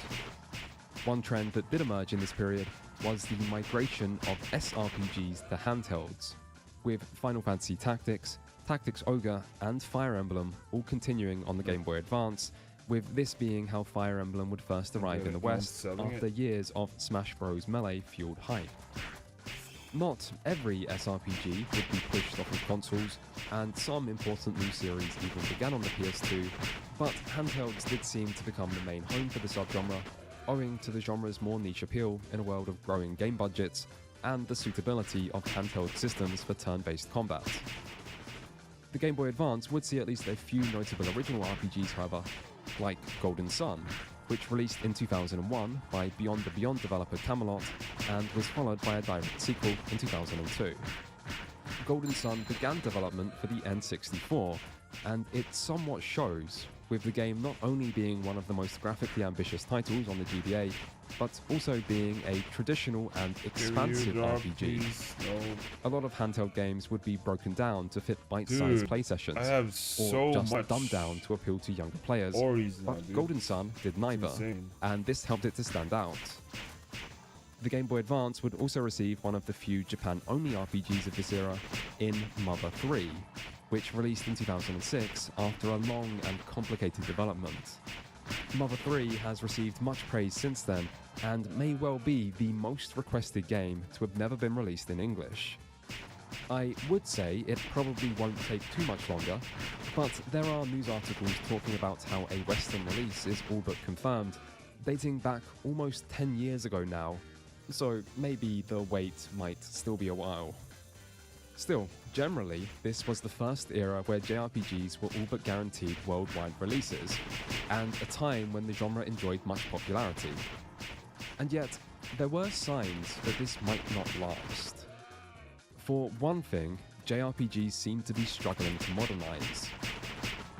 One trend that did emerge in this period was the migration of SRPGs to handhelds, with Final Fantasy Tactics, Tactics Ogre, and Fire Emblem all continuing on the Game Boy Advance, with this being how Fire Emblem would first arrive in the West after years of Smash Bros. Melee-fueled hype. Not every SRPG would be pushed off of consoles, and some important new series even began on the PS2, but handhelds did seem to become the main home for the subgenre, owing to the genre's more niche appeal in a world of growing game budgets, and the suitability of handheld systems for turn-based combat. The Game Boy Advance would see at least a few notable original RPGs, however, like Golden Sun, which released in 2001 by Beyond the Beyond developer Camelot, and was followed by a direct sequel in 2002. Golden Sun began development for the N64, and it somewhat shows, with the game not only being one of the most graphically ambitious titles on the GBA, but also being a traditional and expansive RPG. A lot of handheld games would be broken down to fit bite-sized play sessions, I have or just dumbed down to appeal to younger players, but Golden Sun did neither, and this helped it to stand out. The Game Boy Advance would also receive one of the few Japan-only RPGs of this era in Mother 3, which released in 2006 after a long and complicated development. Mother 3 has received much praise since then, and may well be the most requested game to have never been released in English. I would say it probably won't take too much longer, but there are news articles talking about how a Western release is all but confirmed, dating back almost 10 years ago now, so maybe the wait might still be a while. Still, generally, this was the first era where JRPGs were all but guaranteed worldwide releases, and a time when the genre enjoyed much popularity. And yet, there were signs that this might not last. For one thing, JRPGs seem to be struggling to modernize.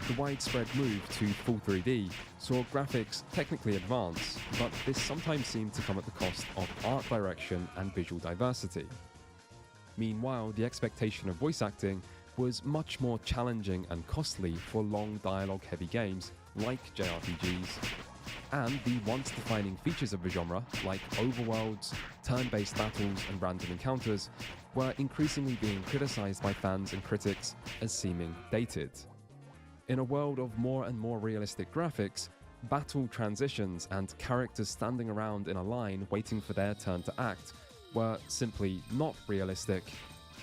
The widespread move to full 3D saw graphics technically advance, but this sometimes seemed to come at the cost of art direction and visual diversity. Meanwhile, the expectation of voice acting was much more challenging and costly for long dialogue-heavy games like JRPGs, and the once-defining features of the genre, like overworlds, turn-based battles, and random encounters, were increasingly being criticized by fans and critics as seeming dated. In a world of more and more realistic graphics, battle transitions and characters standing around in a line waiting for their turn to act were simply not realistic,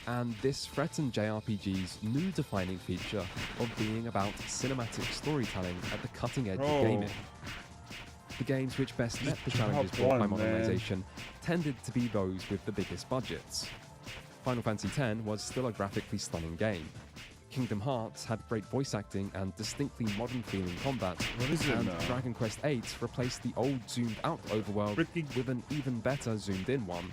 and this threatened JRPG's new defining feature of being about cinematic storytelling at the cutting edge of gaming. The games which best met the challenges brought by modernization tended to be those with the biggest budgets. Final Fantasy X was still a graphically stunning game. Kingdom Hearts had great voice acting and distinctly modern feeling combat, What is it and now? Dragon Quest VIII replaced the old zoomed out overworld Freaking- with an even better zoomed in one.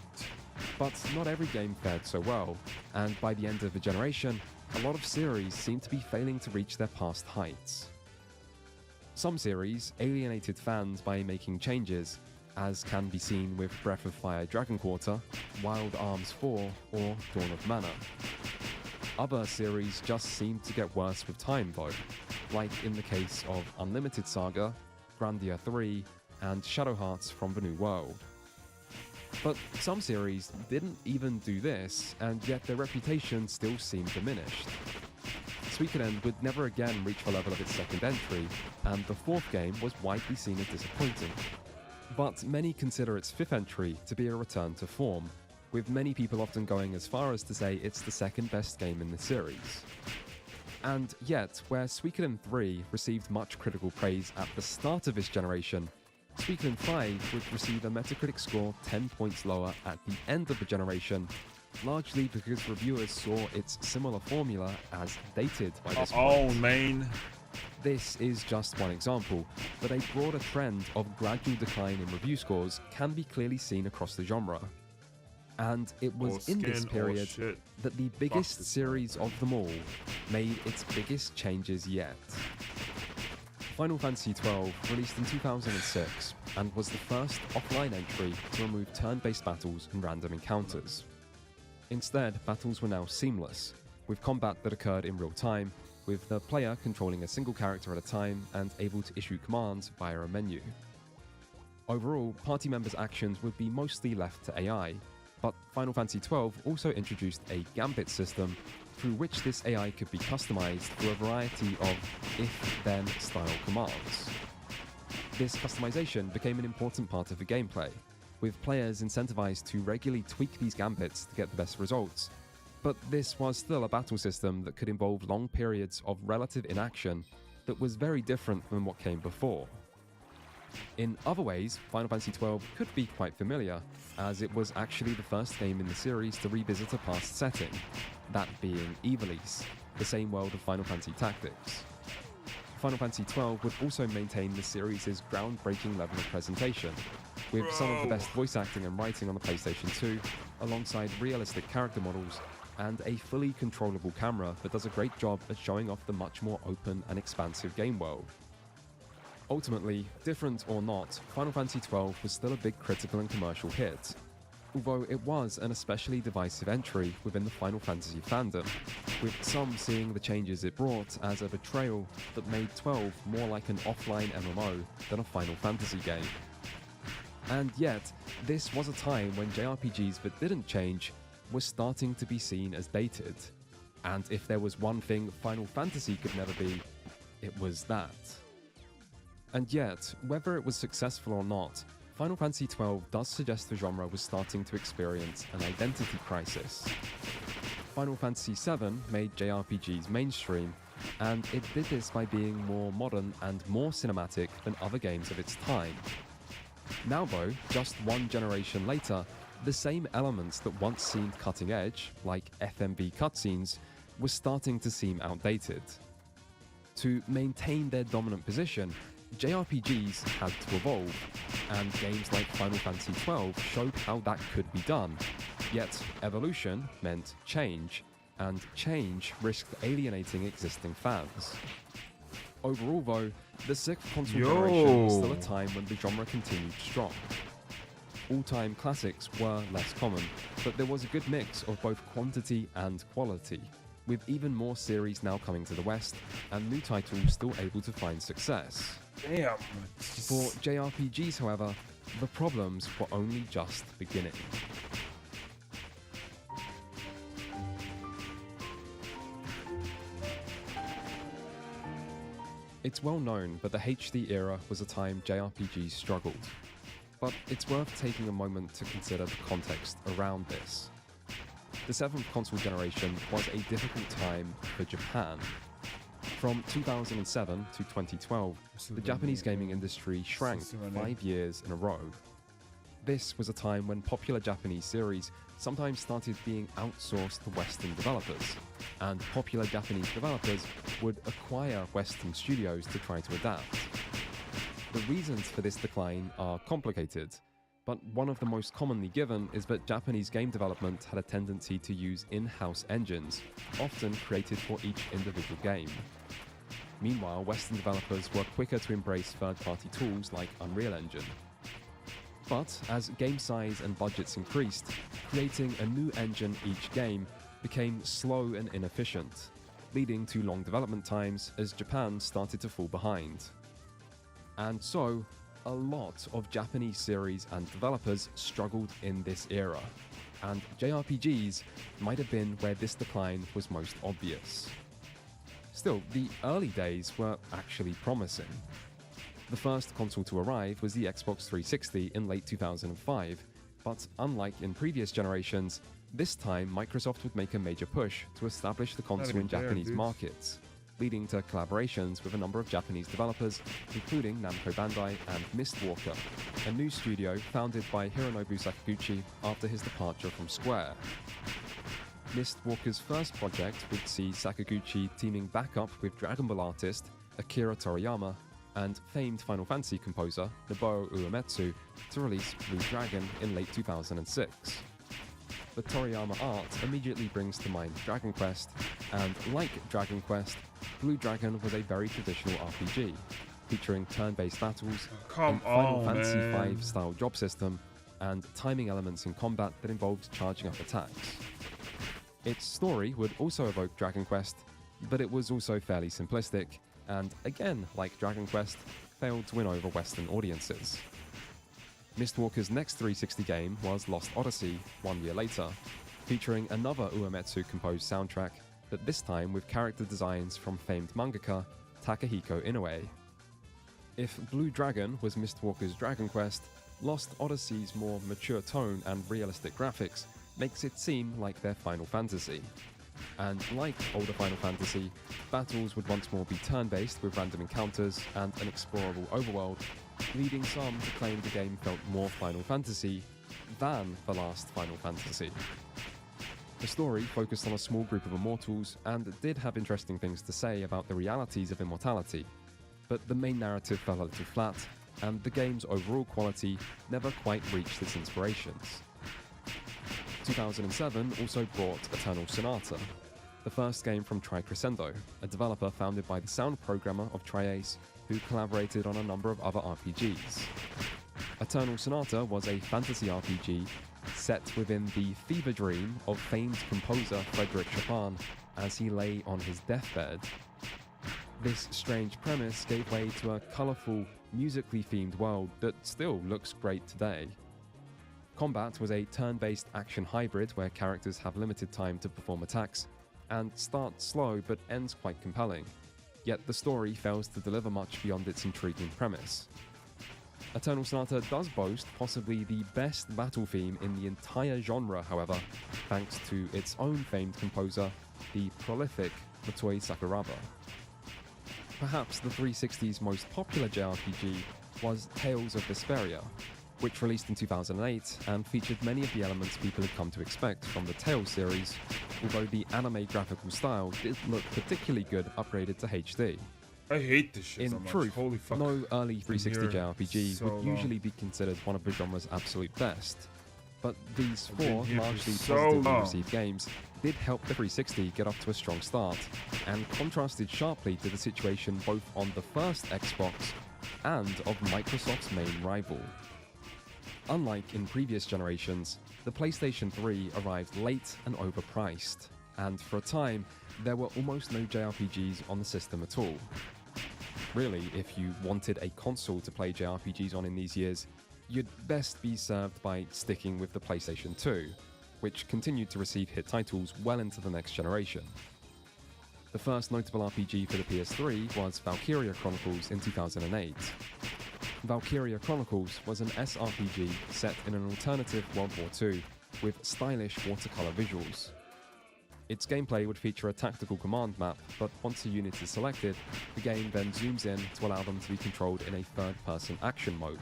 But not every game fared so well, and by the end of the generation, a lot of series seemed to be failing to reach their past heights. Some series alienated fans by making changes, as can be seen with Breath of Fire Dragon Quarter, Wild Arms 4, or Dawn of Mana. Other series just seemed to get worse with time though, like in the case of Unlimited Saga, Grandia 3, and Shadow Hearts from the New World. But some series didn't even do this, and yet their reputation still seemed diminished. Suikoden would never again reach the level of its second entry, and the fourth game was widely seen as disappointing. But many consider its fifth entry to be a return to form, with many people often going as far as to say it's the second best game in the series. And yet, where Suikoden 3 received much critical praise at the start of this generation, Suikoden 5 would receive a Metacritic score 10 points lower at the end of the generation, largely because reviewers saw its similar formula as dated by this Oh, point. main. This is just one example, but a broader trend of gradual decline in review scores can be clearly seen across the genre. And it was in this period shit. that the biggest this series of them all made its biggest changes yet. Final Fantasy XII released in 2006 and was the first offline entry to remove turn-based battles and random encounters. Instead, battles were now seamless, with combat that occurred in real time, with the player controlling a single character at a time and able to issue commands via a menu. Overall, party members' actions would be mostly left to AI, but Final Fantasy XII also introduced a gambit system through which this AI could be customized through a variety of if-then style commands. This customization became an important part of the gameplay, with players incentivized to regularly tweak these gambits to get the best results. But this was still a battle system that could involve long periods of relative inaction that was very different from what came before. In other ways, Final Fantasy XII could be quite familiar, as it was actually the first game in the series to revisit a past setting, that being Ivalice, the same world of Final Fantasy Tactics. Final Fantasy XII would also maintain the series' groundbreaking level of presentation, with some of the best voice acting and writing on the PlayStation 2, alongside realistic character models, and a fully controllable camera that does a great job at showing off the much more open and expansive game world. Ultimately, different or not, Final Fantasy XII was still a big critical and commercial hit, although it was an especially divisive entry within the Final Fantasy fandom, with some seeing the changes it brought as a betrayal that made 12 more like an offline MMO than a Final Fantasy game. And yet, this was a time when JRPGs that didn't change were starting to be seen as dated. And if there was one thing Final Fantasy could never be, it was that. And yet, whether it was successful or not, Final Fantasy XII does suggest the genre was starting to experience an identity crisis. Final Fantasy VII made JRPGs mainstream, and it did this by being more modern and more cinematic than other games of its time. Now though, just one generation later, the same elements that once seemed cutting edge, like FMV cutscenes, were starting to seem outdated. To maintain their dominant position, JRPGs had to evolve, and games like Final Fantasy XII showed how that could be done. Yet, evolution meant change, and change risked alienating existing fans. Overall though, the sixth console generation was still a time when the genre continued strong. All-time classics were less common, but there was a good mix of both quantity and quality, with even more series now coming to the West, and new titles still able to find success. Damn. For JRPGs, however, the problems were only just beginning. It's well known that the HD era was a time JRPGs struggled, but it's worth taking a moment to consider the context around this. The seventh console generation was a difficult time for Japan. From 2007 to 2012, the Japanese gaming industry shrank 5 years in a row. This was a time when popular Japanese series sometimes started being outsourced to Western developers, and popular Japanese developers would acquire Western studios to try to adapt. The reasons for this decline are complicated, but one of the most commonly given is that Japanese game development had a tendency to use in-house engines, often created for each individual game. Meanwhile, Western developers were quicker to embrace third-party tools like Unreal Engine. But as game size and budgets increased, creating a new engine each game became slow and inefficient, leading to long development times as Japan started to fall behind. And so, a lot of Japanese series and developers struggled in this era, and JRPGs might have been where this decline was most obvious. Still, the early days were actually promising. The first console to arrive was the Xbox 360 in late 2005, but unlike in previous generations, this time Microsoft would make a major push to establish the console in Japanese markets, leading to collaborations with a number of Japanese developers, including Namco Bandai and Mistwalker, a new studio founded by Hironobu Sakaguchi after his departure from Square. Mistwalker's first project would see Sakaguchi teaming back up with Dragon Ball artist Akira Toriyama and famed Final Fantasy composer Nobuo Uematsu to release Blue Dragon in late 2006. The Toriyama art immediately brings to mind Dragon Quest, and like Dragon Quest, Blue Dragon was a very traditional RPG, featuring turn-based battles, a Final Fantasy V style job system, and timing elements in combat that involved charging up attacks. Its story would also evoke Dragon Quest, but it was also fairly simplistic, and again, like Dragon Quest, failed to win over Western audiences. Mistwalker's next 360 game was Lost Odyssey 1 year later, featuring another Uematsu-composed soundtrack, but this time with character designs from famed mangaka Takahiko Inoue. If Blue Dragon was Mistwalker's Dragon Quest, Lost Odyssey's more mature tone and realistic graphics makes it seem like their Final Fantasy. And like older Final Fantasy, battles would once more be turn-based with random encounters and an explorable overworld, leading some to claim the game felt more Final Fantasy than the last Final Fantasy. The story focused on a small group of immortals and did have interesting things to say about the realities of immortality, but the main narrative fell a little flat, and the game's overall quality never quite reached its inspirations. 2007 also brought Eternal Sonata, the first game from Tricrescendo, a developer founded by the sound programmer of Tri-Ace, who collaborated on a number of other RPGs. Eternal Sonata was a fantasy RPG set within the fever dream of famed composer Frédéric Chopin as he lay on his deathbed. This strange premise gave way to a colourful, musically themed world that still looks great today. Combat was a turn-based action hybrid where characters have limited time to perform attacks, and starts slow but ends quite compelling, yet the story fails to deliver much beyond its intriguing premise. Eternal Sonata does boast possibly the best battle theme in the entire genre, however, thanks to its own famed composer, the prolific Motoi Sakuraba. Perhaps the 360's most popular JRPG was Tales of Vesperia, which released in 2008 and featured many of the elements people had come to expect from the Tales series, although the anime graphical style did look particularly good upgraded to HD. I hate this shit so In much. truth, Holy fuck. no early 360 here JRPG so would long. usually be considered one of the genre's absolute best, but these I've been four here for largely so positively long. received games did help the 360 get off to a strong start, and contrasted sharply to the situation both on the first Xbox and of Microsoft's main rival. Unlike in previous generations, the PlayStation 3 arrived late and overpriced, and for a time, there were almost no JRPGs on the system at all. Really, if you wanted a console to play JRPGs on in these years, you'd best be served by sticking with the PlayStation 2, which continued to receive hit titles well into the next generation. The first notable RPG for the PS3 was Valkyria Chronicles in 2008. Valkyria Chronicles was an SRPG set in an alternative World War II with stylish watercolor visuals. Its gameplay would feature a tactical command map, but once a unit is selected, the game then zooms in to allow them to be controlled in a third-person action mode.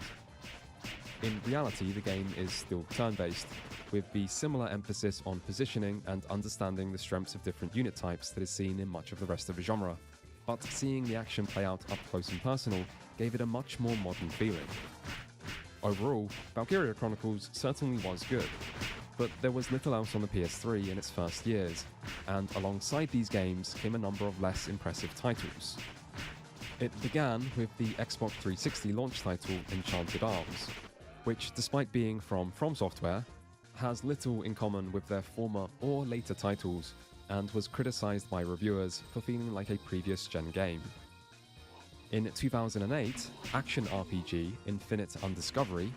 In reality, the game is still turn-based, with the similar emphasis on positioning and understanding the strengths of different unit types that is seen in much of the rest of the genre. But seeing the action play out up close and personal gave it a much more modern feeling. Overall, Valkyria Chronicles certainly was good, but there was little else on the PS3 in its first years, and alongside these games came a number of less impressive titles. It began with the Xbox 360 launch title Enchanted Arms, which, despite being from Software, has little in common with their former or later titles, and was criticized by reviewers for feeling like a previous-gen game. In 2008, action RPG Infinite Undiscovery,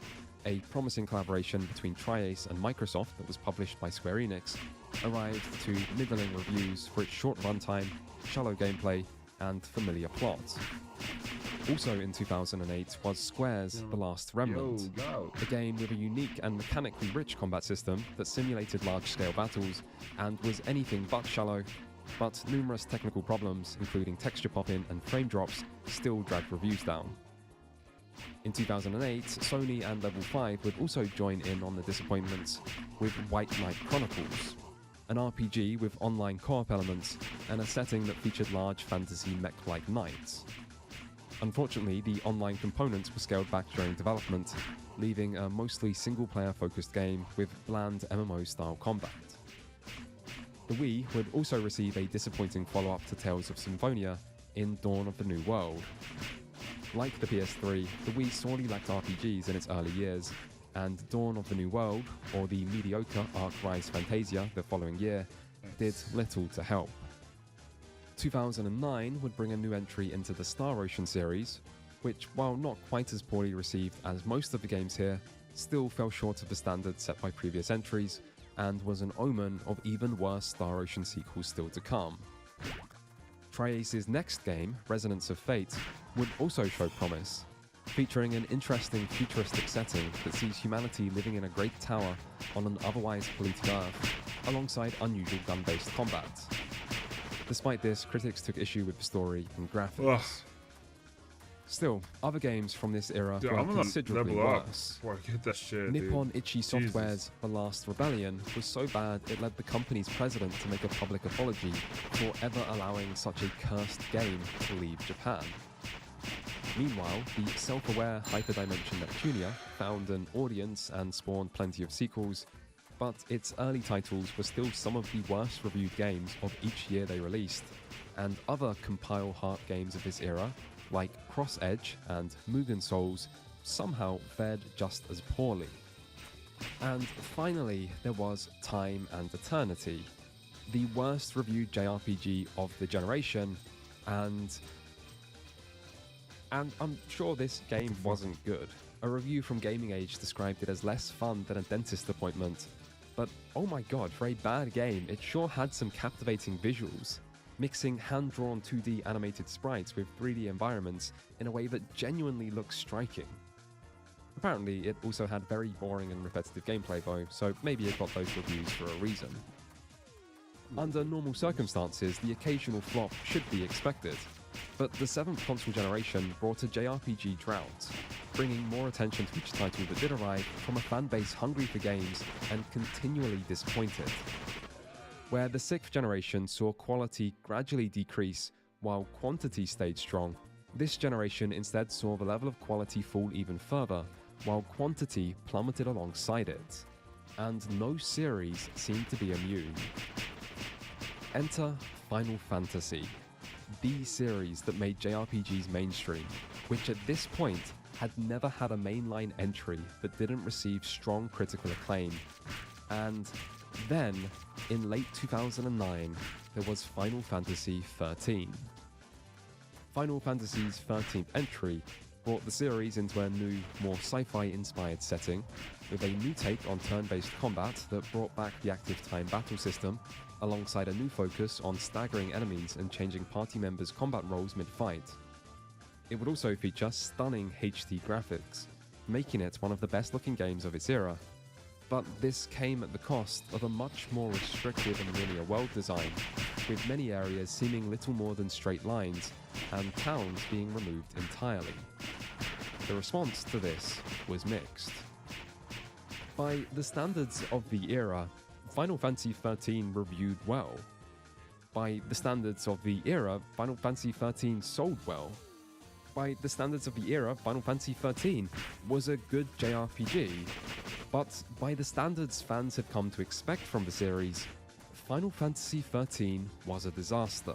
a promising collaboration between Tri-Ace and Microsoft that was published by Square Enix, arrived to middling reviews for its short runtime, shallow gameplay, and familiar plot. Also in 2008 was Square's The Last Remnant, a game with a unique and mechanically rich combat system that simulated large-scale battles and was anything but shallow, but numerous technical problems, including texture popping and frame drops, still dragged reviews down. In 2008, Sony and Level 5 would also join in on the disappointments with White Knight Chronicles, an RPG with online co-op elements and a setting that featured large fantasy mech-like knights. Unfortunately, the online components were scaled back during development, leaving a mostly single-player focused game with bland MMO-style combat. The Wii would also receive a disappointing follow-up to Tales of Symphonia in Dawn of the New World. Like the PS3, the Wii sorely lacked RPGs in its early years, and Dawn of the New World, or the mediocre Arc Rise Fantasia the following year, did little to help. 2009 would bring a new entry into the Star Ocean series, which, while not quite as poorly received as most of the games here, still fell short of the standards set by previous entries, and was an omen of even worse Star Ocean sequels still to come. Tri-Ace's next game, Resonance of Fate, would also show promise, featuring an interesting futuristic setting that sees humanity living in a great tower on an otherwise polluted Earth, alongside unusual gun-based combat. Despite this, critics took issue with the story and graphics. Ugh. Still, other games from this era Dude, were I'm gonna considerably level up worse. before I get that shit, Nippon dude. Ichi Software's The Last Rebellion was so bad it led the company's president to make a public apology for ever allowing such a cursed game to leave Japan. Meanwhile, the self-aware hyperdimension Neptunia found an audience and spawned plenty of sequels, but its early titles were still some of the worst reviewed games of each year they released, and other compile heart games of this era, like Cross Edge and Mugen Souls, somehow fared just as poorly. And finally, there was Time and Eternity, the worst reviewed JRPG of the generation, and I'm sure this game wasn't good. A review from Gaming Age described it as less fun than a dentist appointment, but oh my god, for a bad game, it sure had some captivating visuals, mixing hand-drawn 2D animated sprites with 3D environments in a way that genuinely looks striking. Apparently, it also had very boring and repetitive gameplay though, so maybe it got those reviews for a reason. Under normal circumstances, the occasional flop should be expected, but the 7th console generation brought a JRPG drought, bringing more attention to each title that did arrive from a fanbase hungry for games and continually disappointed. Where the 6th generation saw quality gradually decrease while quantity stayed strong, this generation instead saw the level of quality fall even further, while quantity plummeted alongside it. And no series seemed to be immune. Enter Final Fantasy, the series that made JRPGs mainstream, which at this point had never had a mainline entry that didn't receive strong critical acclaim. And then, in late 2009, there was Final Fantasy XIII. Final Fantasy's 13th entry brought the series into a new, more sci-fi inspired setting, with a new take on turn-based combat that brought back the active time battle system, alongside a new focus on staggering enemies and changing party members' combat roles mid-fight. It would also feature stunning HD graphics, making it one of the best-looking games of its era. But this came at the cost of a much more restrictive and linear world design, with many areas seeming little more than straight lines, and towns being removed entirely. The response to this was mixed. By the standards of the era, Final Fantasy XIII reviewed well. By the standards of the era, Final Fantasy XIII sold well. By the standards of the era, Final Fantasy XIII was a good JRPG. But by the standards fans have come to expect from the series, Final Fantasy XIII was a disaster.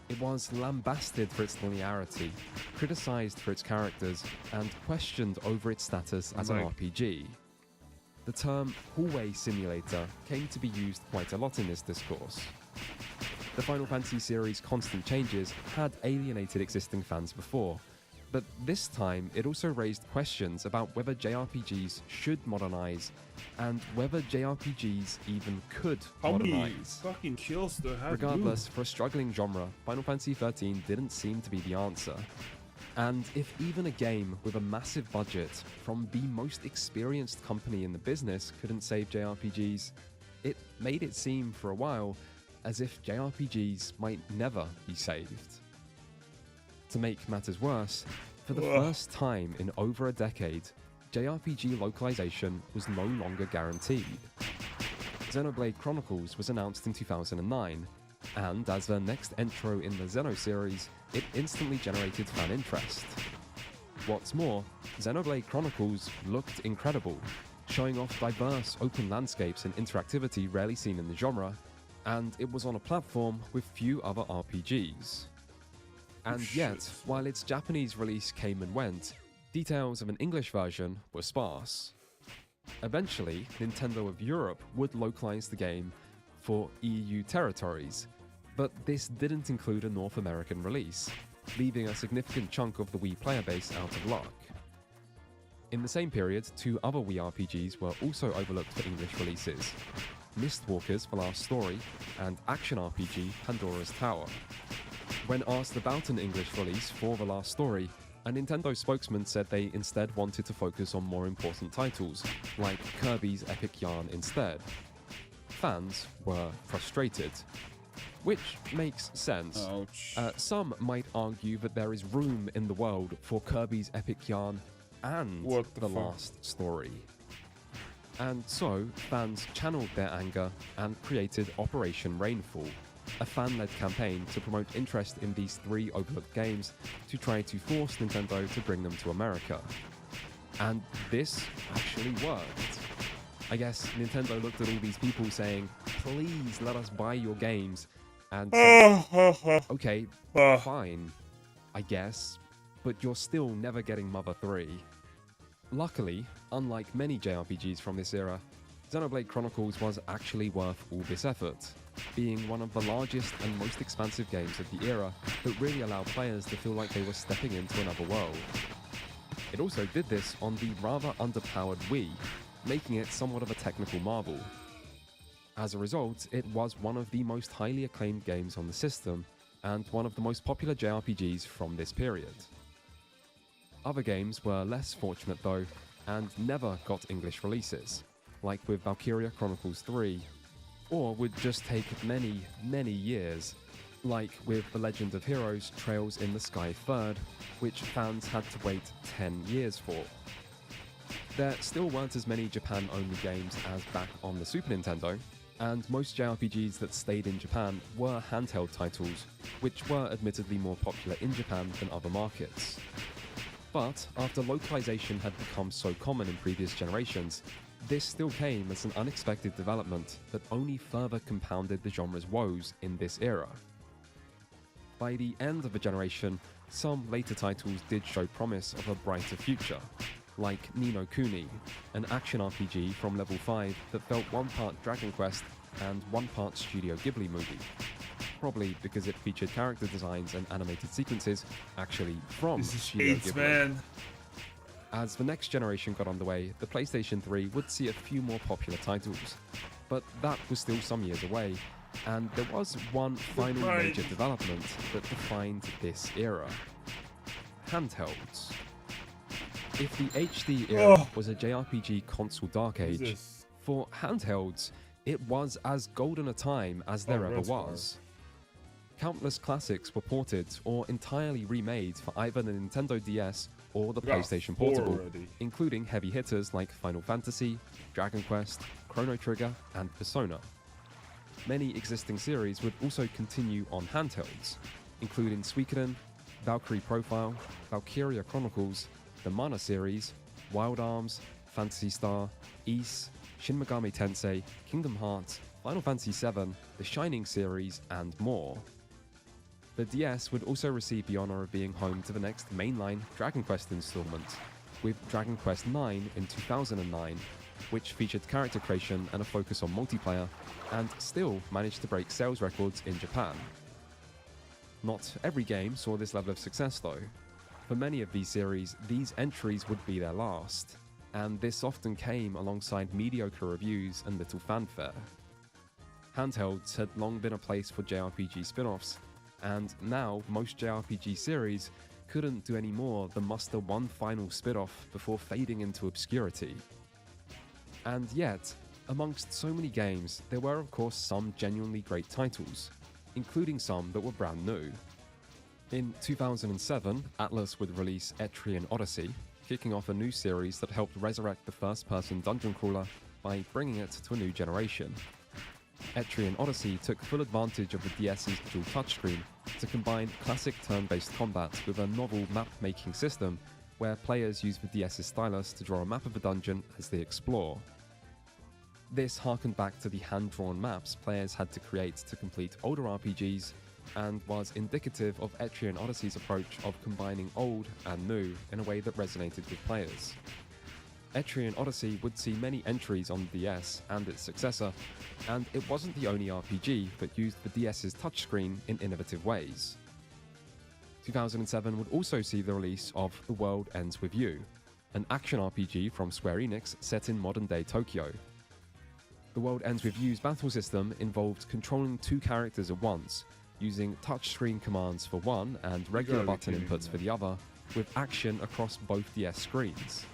It was lambasted for its linearity, criticized for its characters, and questioned over its status as an RPG. The term hallway simulator came to be used quite a lot in this discourse. The Final Fantasy series' constant changes had alienated existing fans before, but this time it also raised questions about whether JRPGs should modernize, and whether JRPGs even could How many modernize. fucking kills do I have? Regardless, for a struggling genre, Final Fantasy XIII didn't seem to be the answer. And if even a game with a massive budget from the most experienced company in the business couldn't save JRPGs, it made it seem for a while as if JRPGs might never be saved. To make matters worse, for the first time in over a decade, JRPG localization was no longer guaranteed. Xenoblade Chronicles was announced in 2009, and as the next intro in the Xeno series, it instantly generated fan interest. What's more, Xenoblade Chronicles looked incredible, showing off diverse open landscapes and interactivity rarely seen in the genre, and it was on a platform with few other RPGs. And yet, while its Japanese release came and went, details of an English version were sparse. Eventually, Nintendo of Europe would localize the game for EU territories, but this didn't include a North American release, leaving a significant chunk of the Wii player base out of luck. In the same period, two other Wii RPGs were also overlooked for English releases: Mistwalkers: The Last Story and action RPG Pandora's Tower. When asked about an English release for The Last Story, a Nintendo spokesman said they instead wanted to focus on more important titles, like Kirby's Epic Yarn instead. Fans were frustrated, which makes sense. Ouch. Some might argue that there is room in the world for Kirby's Epic Yarn and What the The fuck? Last Story. And so, fans channeled their anger and created Operation Rainfall, a fan-led campaign to promote interest in these three overlooked games to try to force Nintendo to bring them to America. And this actually worked. I guess Nintendo looked at all these people saying, "Please let us buy your games," and said, "Okay, fine, I guess, but you're still never getting Mother 3. Luckily, unlike many JRPGs from this era, Xenoblade Chronicles was actually worth all this effort, being one of the largest and most expansive games of the era that really allowed players to feel like they were stepping into another world. It also did this on the rather underpowered Wii, making it somewhat of a technical marvel. As a result, it was one of the most highly acclaimed games on the system, and one of the most popular JRPGs from this period. Other games were less fortunate though, and never got English releases, like with Valkyria Chronicles 3, or would just take many, many years, like with The Legend of Heroes Trails in the Sky 3rd, which fans had to wait 10 years for. There still weren't as many Japan-only games as back on the Super Nintendo, and most JRPGs that stayed in Japan were handheld titles, which were admittedly more popular in Japan than other markets. But after localization had become so common in previous generations, this still came as an unexpected development that only further compounded the genre's woes in this era. By the end of the generation, some later titles did show promise of a brighter future, like Ni no Kuni, an action RPG from Level 5 that felt one part Dragon Quest and one part Studio Ghibli movie, probably because it featured character designs and animated sequences actually from This is Studio AIDS, Ghibli. man. As the next generation got underway, the PlayStation 3 would see a few more popular titles, but that was still some years away, and there was one final major development that defined this era: handhelds. If the HD era was a JRPG console dark age, Jesus. for handhelds, it was as golden a time as there ever Red was. Countless classics were ported or entirely remade for either the Nintendo DS or the We got PlayStation 4 Portable, already. including heavy hitters like Final Fantasy, Dragon Quest, Chrono Trigger, and Persona. Many existing series would also continue on handhelds, including Suikoden, Valkyrie Profile, Valkyria Chronicles, the Mana series, Wild Arms, Phantasy Star, Ys, Shin Megami Tensei, Kingdom Hearts, Final Fantasy VII, the Shining series, and more. The DS would also receive the honor of being home to the next mainline Dragon Quest installment, with Dragon Quest IX in 2009, which featured character creation and a focus on multiplayer, and still managed to break sales records in Japan. Not every game saw this level of success though. For many of these series, these entries would be their last, and this often came alongside mediocre reviews and little fanfare. Handhelds had long been a place for JRPG spin-offs, and now most JRPG series couldn't do any more than muster one final spin-off before fading into obscurity. And yet, amongst so many games, there were of course some genuinely great titles, including some that were brand new. In 2007, Atlus would release Etrian Odyssey, kicking off a new series that helped resurrect the first-person dungeon crawler by bringing it to a new generation. Etrian Odyssey took full advantage of the DS's dual touchscreen to combine classic turn-based combat with a novel map-making system where players use the DS's stylus to draw a map of a dungeon as they explore. This harkened back to the hand-drawn maps players had to create to complete older RPGs, and was indicative of Etrian Odyssey's approach of combining old and new in a way that resonated with players. Etrian Odyssey would see many entries on the DS and its successor, and it wasn't the only RPG that used the DS's touchscreen in innovative ways. 2007 would also see the release of The World Ends With You, an action RPG from Square Enix set in modern-day Tokyo. The World Ends With You's battle system involved controlling two characters at once, using touchscreen commands for one and regular button inputs for the other, with action across both DS screens.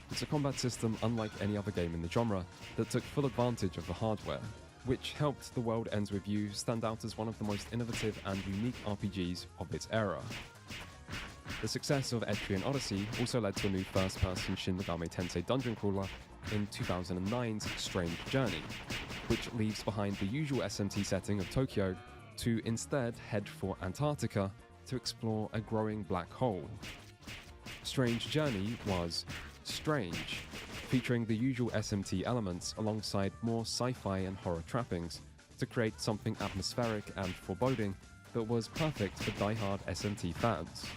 It's a combat system unlike any other game in the genre that took full advantage of the hardware, which helped The World Ends With You stand out as one of the most innovative and unique RPGs of its era. The success of Etrian Odyssey also led to a new first-person Shin Megami Tensei dungeon crawler in 2009's Strange Journey, which leaves behind the usual SMT setting of Tokyo to instead head for Antarctica to explore a growing black hole. Strange Journey was strange, featuring the usual SMT elements alongside more sci-fi and horror trappings to create something atmospheric and foreboding that was perfect for die-hard SMT fans.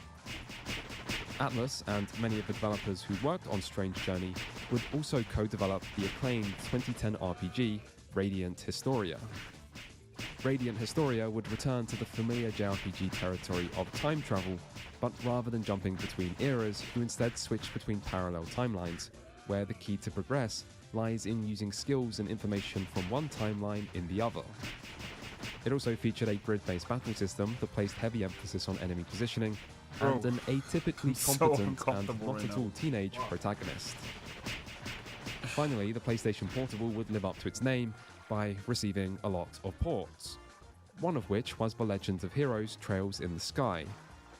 Atlus and many of the developers who worked on Strange Journey would also co-develop the acclaimed 2010 RPG Radiant Historia. Radiant Historia would return to the familiar JRPG territory of time travel, but rather than jumping between eras, you instead switch between parallel timelines, where the key to progress lies in using skills and information from one timeline in the other. It also featured a grid-based battle system that placed heavy emphasis on enemy positioning, and an atypically so competent and uncomfortable not right at now. all teenage protagonist. Finally, the PlayStation Portable would live up to its name by receiving a lot of ports, one of which was The Legend of Heroes Trails in the Sky,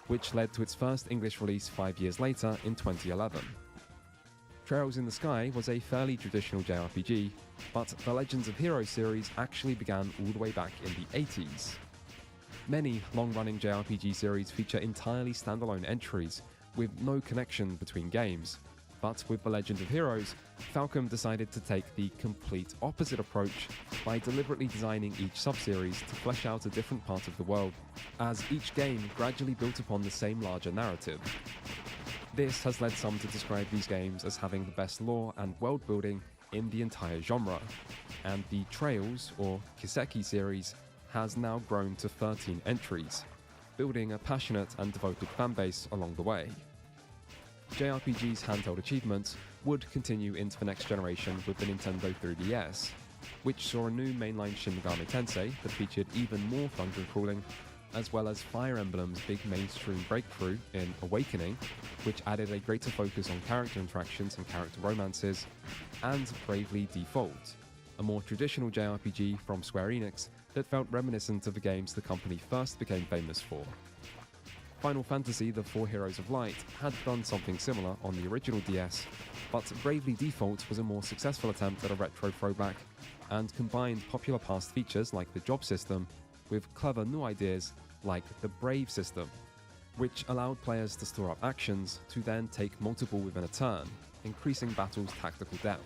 which led to its first English release 5 years later in 2011. Trails in the Sky was a fairly traditional JRPG, but the Legends of Heroes series actually began all the way back in the 80s. Many long-running JRPG series feature entirely standalone entries with no connection between games, but with The Legend of Heroes, Falcom decided to take the complete opposite approach by deliberately designing each sub-series to flesh out a different part of the world, as each game gradually built upon the same larger narrative. This has led some to describe these games as having the best lore and world building in the entire genre, and the Trails, or Kiseki series, has now grown to 13 entries, building a passionate and devoted fanbase along the way. JRPG's handheld achievements would continue into the next generation with the Nintendo 3DS, which saw a new mainline Shin Megami Tensei that featured even more dungeon crawling, as well as Fire Emblem's big mainstream breakthrough in Awakening, which added a greater focus on character interactions and character romances, and Bravely Default, a more traditional JRPG from Square Enix that felt reminiscent of the games the company first became famous for. Final Fantasy The Four Heroes of Light had done something similar on the original DS, but Bravely Default was a more successful attempt at a retro throwback and combined popular past features like the job system with clever new ideas like the Brave system, which allowed players to store up actions to then take multiple within a turn, increasing battle's tactical depth.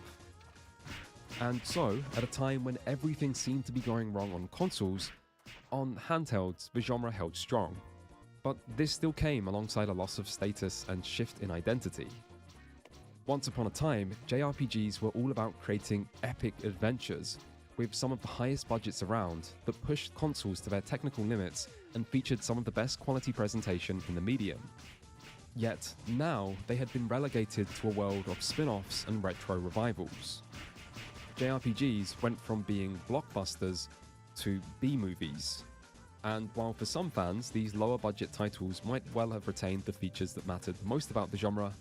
And so, at a time when everything seemed to be going wrong on consoles, on handhelds the genre held strong. But this still came alongside a loss of status and shift in identity. Once upon a time, JRPGs were all about creating epic adventures, with some of the highest budgets around that pushed consoles to their technical limits and featured some of the best quality presentation in the medium. Yet, now they had been relegated to a world of spin-offs and retro revivals. JRPGs went from being blockbusters to B-movies. And while for some fans these lower budget titles might well have retained the features that mattered most about the genre,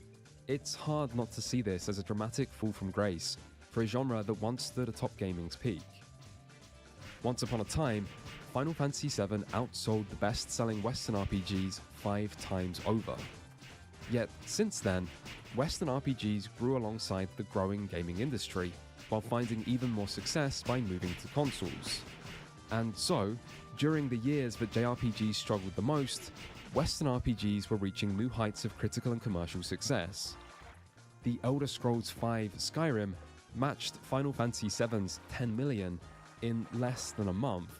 it's hard not to see this as a dramatic fall from grace for a genre that once stood atop gaming's peak. Once upon a time, Final Fantasy VII outsold the best-selling Western RPGs 5 times over. Yet, since then, Western RPGs grew alongside the growing gaming industry, while finding even more success by moving to consoles. And so, during the years that JRPGs struggled the most, Western RPGs were reaching new heights of critical and commercial success. The Elder Scrolls V Skyrim matched Final Fantasy VII's 10 million in less than a month,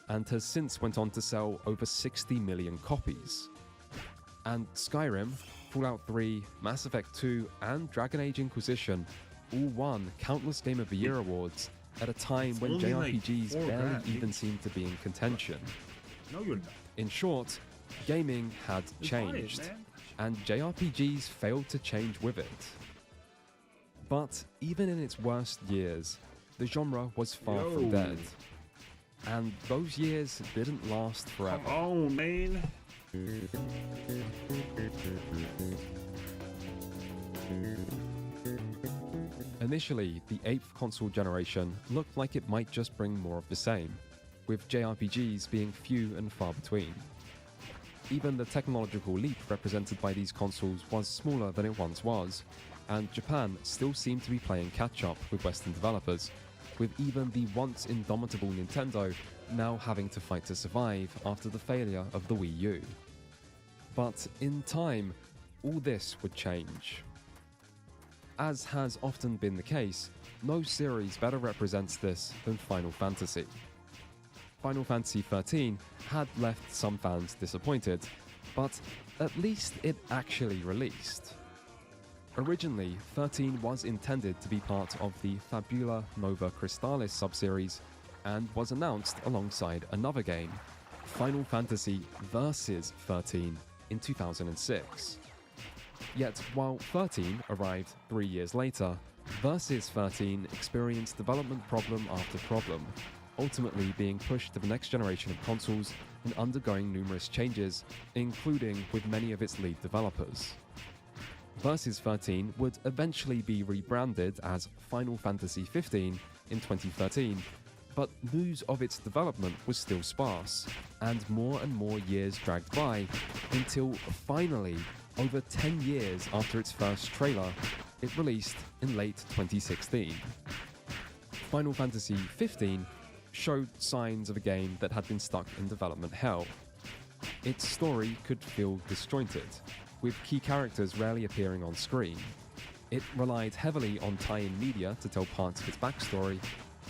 and has since went on to sell over 60 million copies. And Skyrim, Fallout 3, Mass Effect 2, and Dragon Age Inquisition all won countless Game of the Year awards at a time when only like JRPGs $4 barely grand, even seemed to be in contention. No, you're not. In short, gaming had Just buy it, changed, man. and JRPGs failed to change with it. But even in its worst years, the genre was far from Yo. dead. And those years didn't last forever. Come on, man. Initially, the 8th console generation looked like it might just bring more of the same, with JRPGs being few and far between. Even the technological leap represented by these consoles was smaller than it once was, and Japan still seemed to be playing catch-up with Western developers, with even the once indomitable Nintendo now having to fight to survive after the failure of the Wii U. But in time, all this would change. As has often been the case, no series better represents this than Final Fantasy. Final Fantasy XIII had left some fans disappointed, but at least it actually released. Originally, 13 was intended to be part of the Fabula Nova Crystallis subseries and was announced alongside another game, Final Fantasy Versus 13, in 2006. Yet, while 13 arrived 3 years later, Versus 13 experienced development problem after problem, ultimately being pushed to the next generation of consoles and undergoing numerous changes, including with many of its lead developers. Versus 13 would eventually be rebranded as Final Fantasy 15 in 2013, but news of its development was still sparse, and more years dragged by, until finally, over 10 years after its first trailer, it released in late 2016. Final Fantasy 15 showed signs of a game that had been stuck in development hell. Its story could feel disjointed, with key characters rarely appearing on screen. It relied heavily on tie-in media to tell parts of its backstory,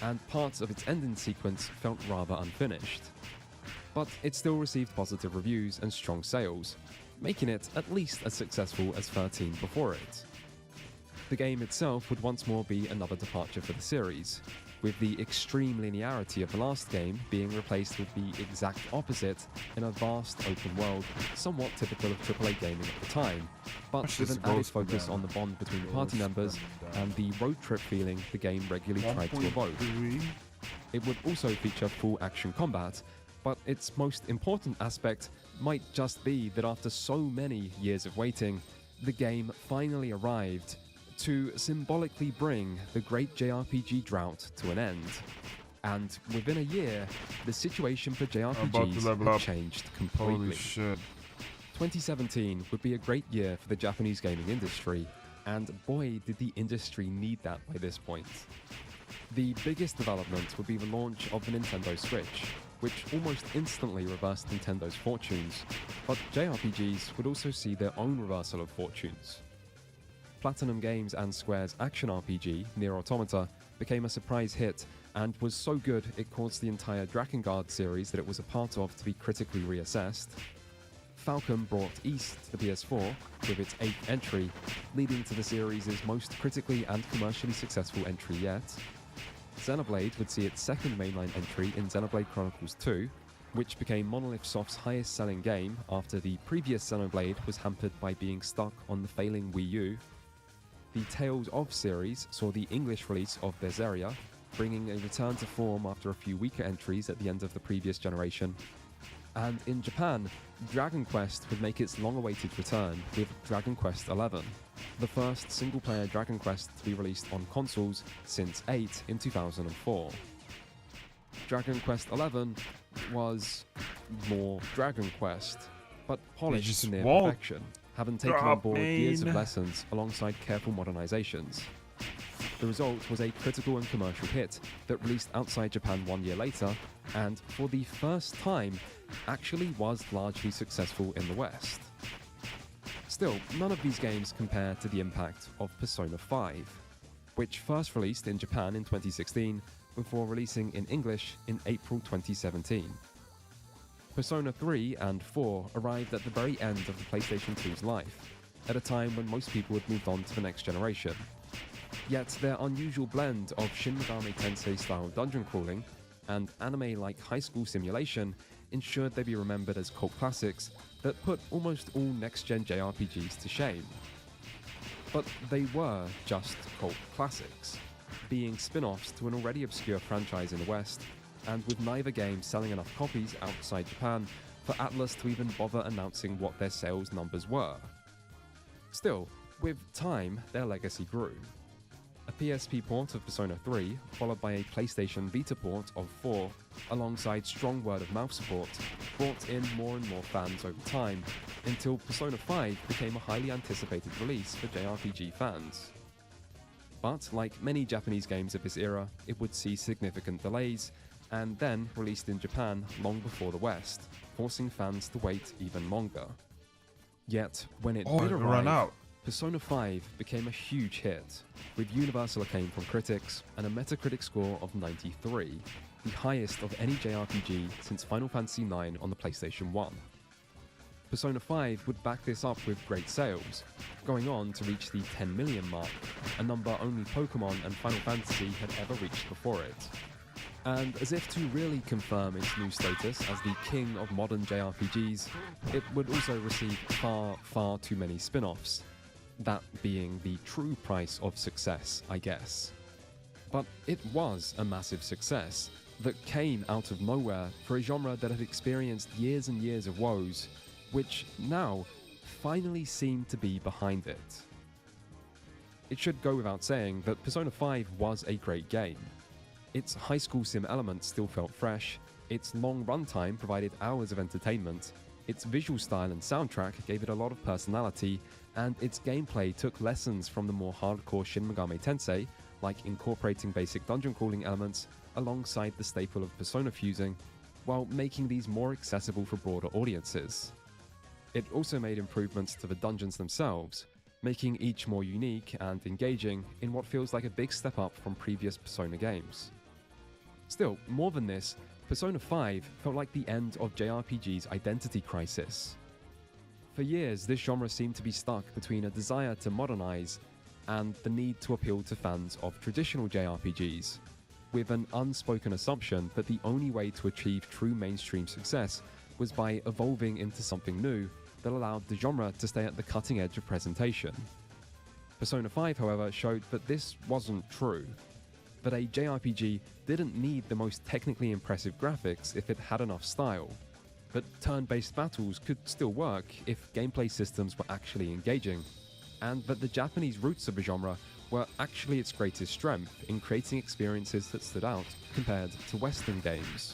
and parts of its ending sequence felt rather unfinished. But it still received positive reviews and strong sales, making it at least as successful as 13 before it. The game itself would once more be another departure for the series, with the extreme linearity of the last game being replaced with the exact opposite in a vast open world, somewhat typical of AAA gaming at the time, but Watch with this an added ghost focus down. on the bond between the party Ghost members down. and the road trip feeling the game regularly tried to evoke. 1.3. It would also feature full action combat, but its most important aspect might just be that after so many years of waiting, the game finally arrived to symbolically bring the great JRPG drought to an end. And within a year, the situation for about to JRPGs level had up. changed Holy completely. shit. 2017 would be a great year for the Japanese gaming industry, and boy did the industry need that by this point. The biggest development would be the launch of the Nintendo Switch, which almost instantly reversed Nintendo's fortunes, but JRPGs would also see their own reversal of fortunes. Platinum Games and Square's action RPG, Nier Automata, became a surprise hit and was so good it caused the entire Drakengard series that it was a part of to be critically reassessed. Falcom brought East to the PS4 with its 8th entry, leading to the series' most critically and commercially successful entry yet. Xenoblade would see its second mainline entry in Xenoblade Chronicles 2, which became Monolith Soft's highest selling game after the previous Xenoblade was hampered by being stuck on the failing Wii U. The Tales of series saw the English release of Berseria, bringing a return to form after a few weaker entries at the end of the previous generation. And in Japan, Dragon Quest would make its long-awaited return with Dragon Quest XI, the first single-player Dragon Quest to be released on consoles since 8 in 2004. Dragon Quest XI was more Dragon Quest, but polished to near perfection, having taken on board years of lessons alongside careful modernizations. The result was a critical and commercial hit that released outside Japan 1 year later, and for the first time, actually was largely successful in the West. Still, none of these games compare to the impact of Persona 5, which first released in Japan in 2016 before releasing in English in April 2017. Persona 3 and 4 arrived at the very end of the PlayStation 2's life, at a time when most people had moved on to the next generation. Yet their unusual blend of Shin Megami Tensei-style dungeon crawling and anime-like high school simulation ensured they be remembered as cult classics that put almost all next-gen JRPGs to shame. But they were just cult classics, being spin-offs to an already obscure franchise in the West, and with neither game selling enough copies outside Japan for Atlus to even bother announcing what their sales numbers were. Still, with time, their legacy grew. A PSP port of Persona 3, followed by a PlayStation Vita port of 4, alongside strong word-of-mouth support, brought in more and more fans over time, until Persona 5 became a highly anticipated release for JRPG fans. But, like many Japanese games of this era, it would see significant delays, and then released in Japan long before the West, forcing fans to wait even longer. Yet, when it did arrive, Persona 5 became a huge hit, with universal acclaim from critics and a Metacritic score of 93, the highest of any JRPG since Final Fantasy IX on the PlayStation 1. Persona 5 would back this up with great sales, going on to reach the 10 million mark, a number only Pokemon and Final Fantasy had ever reached before it. And as if to really confirm its new status as the king of modern JRPGs, it would also receive far too many spin-offs. That being the true price of success, I guess. But it was a massive success that came out of nowhere for a genre that had experienced years and years of woes, which now finally seemed to be behind it. It should go without saying that Persona 5 was a great game. Its high school sim elements still felt fresh, its long runtime provided hours of entertainment, its visual style and soundtrack gave it a lot of personality, and its gameplay took lessons from the more hardcore Shin Megami Tensei, like incorporating basic dungeon crawling elements alongside the staple of Persona fusing, while making these more accessible for broader audiences. It also made improvements to the dungeons themselves, making each more unique and engaging in what feels like a big step up from previous Persona games. Still, more than this, Persona 5 felt like the end of JRPG's identity crisis. For years, this genre seemed to be stuck between a desire to modernize and the need to appeal to fans of traditional JRPGs, with an unspoken assumption that the only way to achieve true mainstream success was by evolving into something new that allowed the genre to stay at the cutting edge of presentation. Persona 5, however, showed that this wasn't true, that a JRPG didn't need the most technically impressive graphics if it had enough style, but turn-based battles could still work if gameplay systems were actually engaging, and that the Japanese roots of the genre were actually its greatest strength in creating experiences that stood out compared to Western games.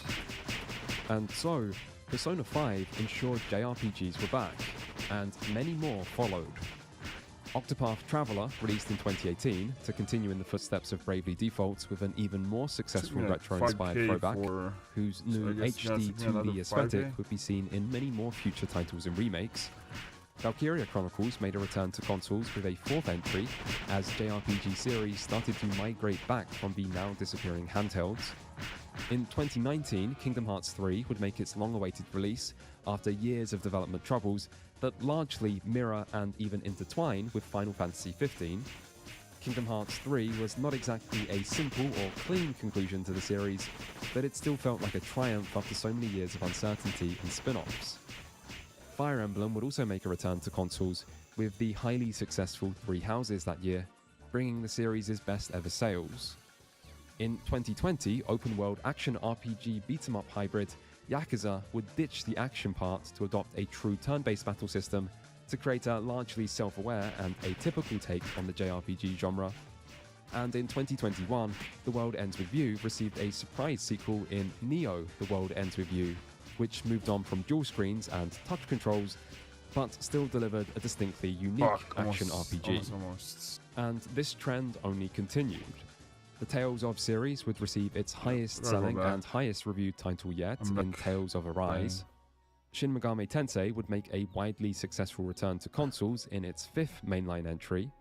And so, Persona 5 ensured JRPGs were back, and many more followed. Octopath Traveler, released in 2018, to continue in the footsteps of Bravely Default with an even more successful retro-inspired throwback, whose new HD 2D aesthetic would be seen in many more future titles and remakes. Valkyria Chronicles made a return to consoles with a fourth entry, as JRPG series started to migrate back from the now disappearing handhelds. In 2019, Kingdom Hearts 3 would make its long-awaited release after years of development troubles that largely mirror and even intertwine with Final Fantasy XV. Kingdom Hearts 3 was not exactly a simple or clean conclusion to the series, but it still felt like a triumph after so many years of uncertainty and spin-offs. Fire Emblem would also make a return to consoles with the highly successful Three Houses that year, bringing the series' best ever sales. In 2020, open-world action RPG beat-em-up hybrid Yakuza would ditch the action part to adopt a true turn-based battle system to create a largely self-aware and atypical take on the JRPG genre. And in 2021, The World Ends With You received a surprise sequel in Neo: The World Ends With You, which moved on from dual screens and touch controls, but still delivered a distinctly unique action RPG. And this trend only continued. The Tales of series would receive its highest selling and highest reviewed title yet in Tales of Arise. Shin Megami Tensei would make a widely successful return to consoles in its fifth mainline entry.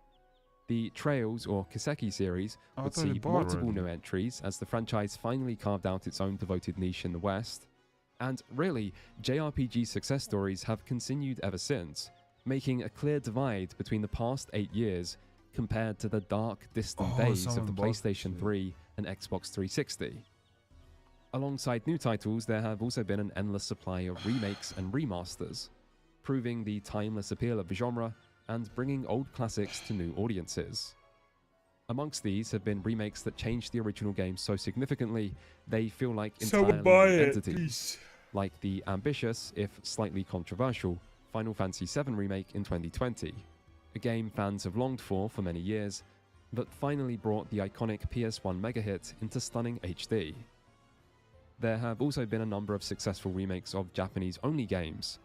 The Trails or Kiseki series would see multiple new entries as the franchise finally carved out its own devoted niche in the West. And really, JRPG success stories have continued ever since, making a clear divide between the past 8 years compared to the dark, distant days of the PlayStation 3 and Xbox 360. Alongside new titles, there have also been an endless supply of remakes and remasters, proving the timeless appeal of the genre and bringing old classics to new audiences. Amongst these have been remakes that changed the original game so significantly they feel like entirely new entities, like the ambitious, if slightly controversial, Final Fantasy VII Remake in 2020. A game fans have longed for many years, that finally brought the iconic PS1 mega hit into stunning HD. There have also been a number of successful remakes of Japanese-only games,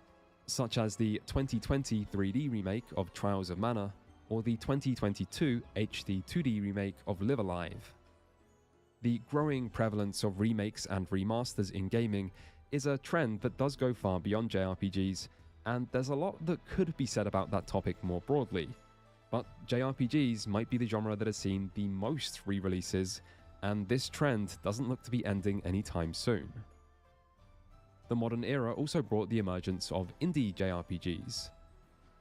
such as the 2020 3D remake of Trials of Mana, or the 2022 HD 2D remake of Live Alive. The growing prevalence of remakes and remasters in gaming is a trend that does go far beyond JRPGs, and there's a lot that could be said about that topic more broadly. But JRPGs might be the genre that has seen the most re-releases, and this trend doesn't look to be ending anytime soon. The modern era also brought the emergence of indie JRPGs.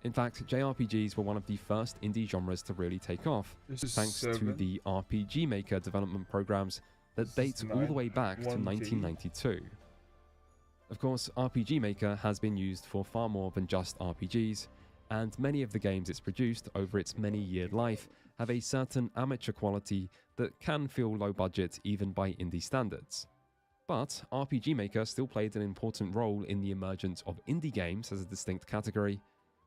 In fact, JRPGs were one of the first indie genres to really take off, thanks to the RPG Maker development programs that date all the way back to 1992. Of course, RPG Maker has been used for far more than just RPGs, and many of the games it's produced over its many-year life have a certain amateur quality that can feel low budget even by indie standards. But RPG Maker still played an important role in the emergence of indie games as a distinct category,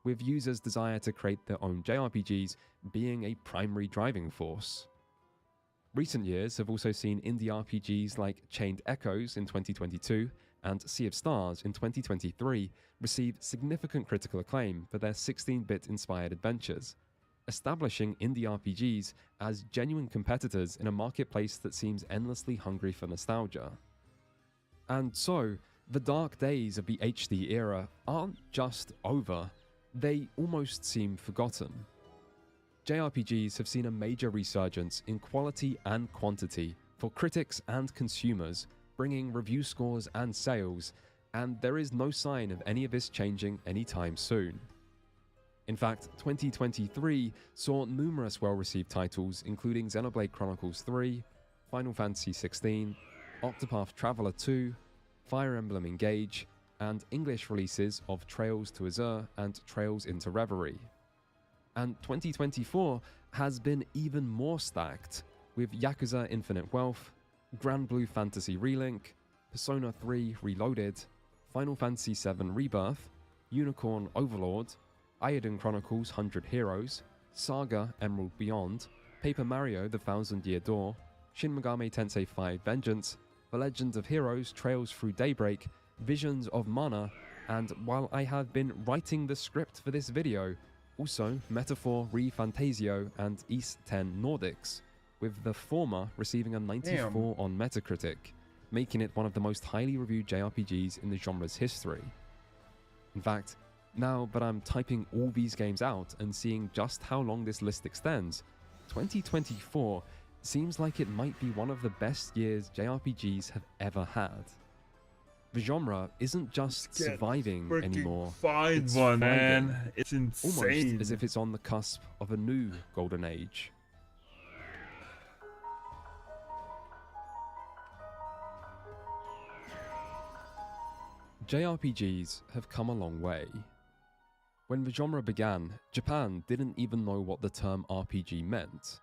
with users' desire to create their own JRPGs being a primary driving force. Recent years have also seen indie RPGs like Chained Echoes in 2022 and Sea of Stars in 2023 receive significant critical acclaim for their 16-bit inspired adventures, establishing indie RPGs as genuine competitors in a marketplace that seems endlessly hungry for nostalgia. And so, the dark days of the HD era aren't just over, they almost seem forgotten. JRPGs have seen a major resurgence in quality and quantity for critics and consumers, bringing review scores and sales, and there is no sign of any of this changing anytime soon. In fact, 2023 saw numerous well-received titles including Xenoblade Chronicles 3, Final Fantasy XVI, Octopath Traveler 2, Fire Emblem Engage, and English releases of Trails to Azure and Trails into Reverie. And 2024 has been even more stacked, with Yakuza Infinite Wealth, Grand Blue Fantasy Relink, Persona 3 Reloaded, Final Fantasy VII Rebirth, Unicorn Overlord, Eiyuden Chronicles 100 Heroes, Saga Emerald Beyond, Paper Mario The Thousand Year Door, Shin Megami Tensei V Vengeance, The Legend of Heroes Trails Through Daybreak, Visions of Mana, And while I have been writing the script for this video, also Metaphor ReFantasio and East 10 Nordics, with the former receiving a 94 on Metacritic, making it one of the most highly reviewed JRPGs in the genre's history. In fact, now that I'm typing all these games out and seeing just how long this list extends, 2024 seems like it might be one of the best years JRPGs have ever had. The genre isn't just surviving anymore, Find it's one, thriving, man. It's insane. almost as if it's on the cusp of a new golden age. JRPGs have come a long way. When the genre began, Japan didn't even know what the term RPG meant.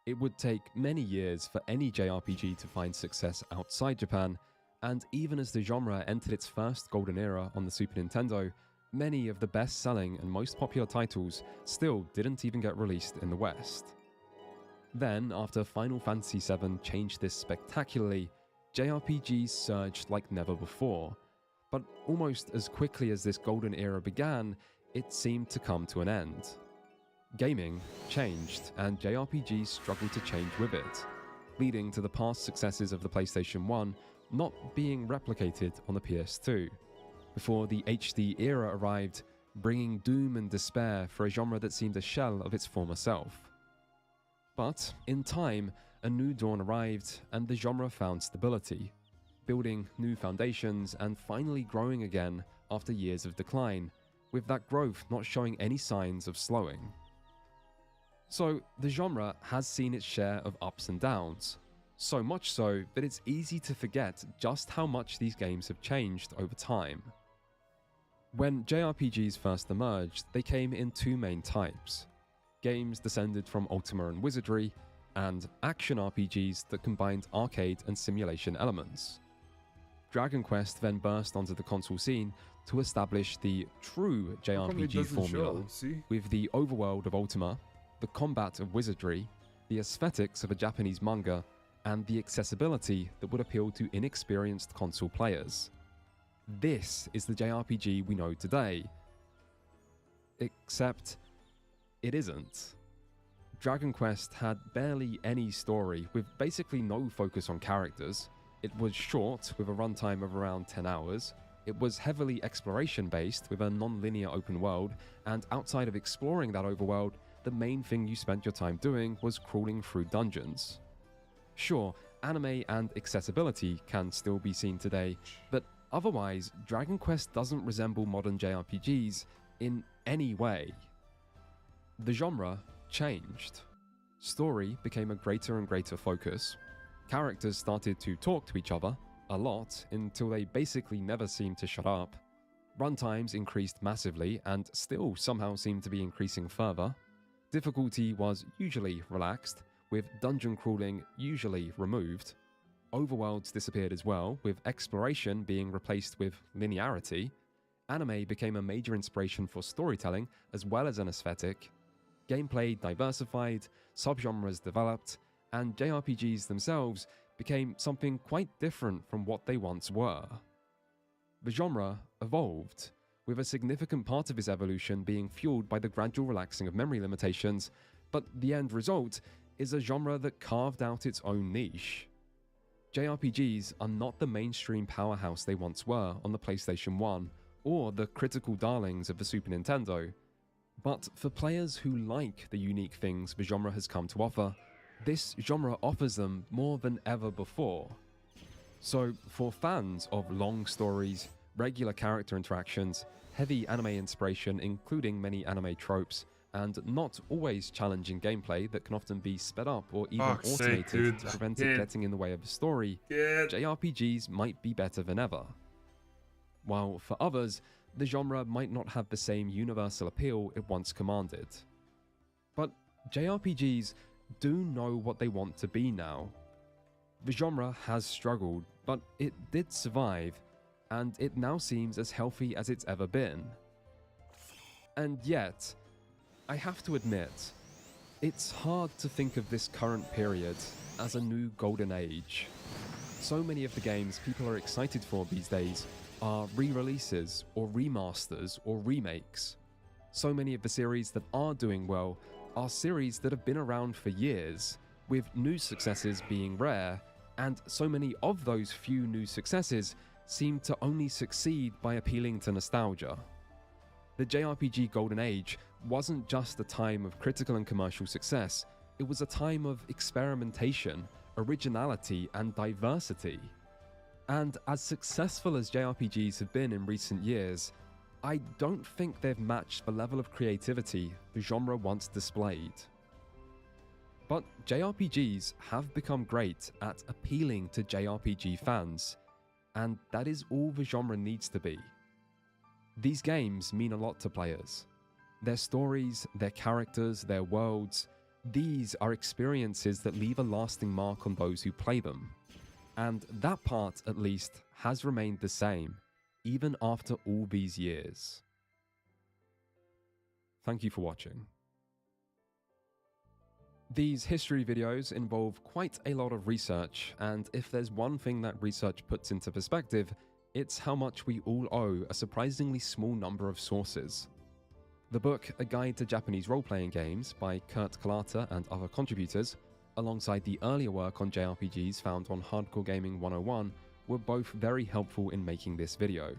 It would take many years for any JRPG to find success outside Japan, and even as the genre entered its first golden era on the Super Nintendo, many of the best-selling and most popular titles still didn't even get released in the West. Then, after Final Fantasy VII changed this spectacularly, JRPGs surged like never before. But almost as quickly as this golden era began, it seemed to come to an end. Gaming changed, and JRPGs struggled to change with it, leading to the past successes of the PlayStation 1 not being replicated on the PS2, before the HD era arrived, bringing doom and despair for a genre that seemed a shell of its former self. But, in time, a new dawn arrived, and the genre found stability, building new foundations and finally growing again after years of decline, with that growth not showing any signs of slowing. So, the genre has seen its share of ups and downs, so much so that it's easy to forget just how much these games have changed over time. When JRPGs first emerged, they came in two main types: games descended from Ultima and Wizardry, and action RPGs that combined arcade and simulation elements. Dragon Quest then burst onto the console scene to establish the true JRPG formula, with the overworld of Ultima, the combat of Wizardry, the aesthetics of a Japanese manga, and the accessibility that would appeal to inexperienced console players. This is the JRPG we know today. Except, it isn't. Dragon Quest had barely any story, with basically no focus on characters. It was short, with a runtime of around 10 hours. It was heavily exploration-based, with a non-linear open world, and outside of exploring that overworld, the main thing you spent your time doing was crawling through dungeons. Sure, anime and accessibility can still be seen today, but otherwise, Dragon Quest doesn't resemble modern JRPGs in any way. The genre changed. Story became a greater and greater focus. Characters started to talk to each other a lot until they basically never seemed to shut up. Runtimes increased massively and still somehow seem to be increasing further. Difficulty was usually relaxed, with dungeon crawling usually removed. Overworlds disappeared as well, with exploration being replaced with linearity. Anime became a major inspiration for storytelling as well as an aesthetic. Gameplay diversified, subgenres developed, and JRPGs themselves became something quite different from what they once were. The genre evolved, with a significant part of its evolution being fueled by the gradual relaxing of memory limitations, but the end result is a genre that carved out its own niche. JRPGs are not the mainstream powerhouse they once were on the PlayStation 1, or the critical darlings of the Super Nintendo. But for players who like the unique things the genre has come to offer, this genre offers them more than ever before. So for fans of long stories, regular character interactions, heavy anime inspiration including many anime tropes, and not always challenging gameplay that can often be sped up or even automated to prevent it getting in the way of the story, JRPGs might be better than ever. While for others, the genre might not have the same universal appeal it once commanded. But JRPGs do know what they want to be now. The genre has struggled, but it did survive, and it now seems as healthy as it's ever been. And yet, I have to admit, it's hard to think of this current period as a new golden age. So many of the games people are excited for these days are re-releases or remasters or remakes. So many of the series that are doing well are series that have been around for years, with new successes being rare, and so many of those few new successes seem to only succeed by appealing to nostalgia. The JRPG Golden Age wasn't just a time of critical and commercial success, it was a time of experimentation, originality, and diversity. And as successful as JRPGs have been in recent years, I don't think they've matched the level of creativity the genre once displayed. But JRPGs have become great at appealing to JRPG fans, and that is all the genre needs to be. These games mean a lot to players. Their stories, their characters, their worlds, these are experiences that leave a lasting mark on those who play them. And that part, at least, has remained the same, even after all these years. Thank you for watching. These history videos involve quite a lot of research, and if there's one thing that research puts into perspective, it's how much we all owe a surprisingly small number of sources. The book A Guide to Japanese Role-Playing Games by Kurt Kalata and other contributors, alongside the earlier work on JRPGs found on Hardcore Gaming 101, were both very helpful in making this video.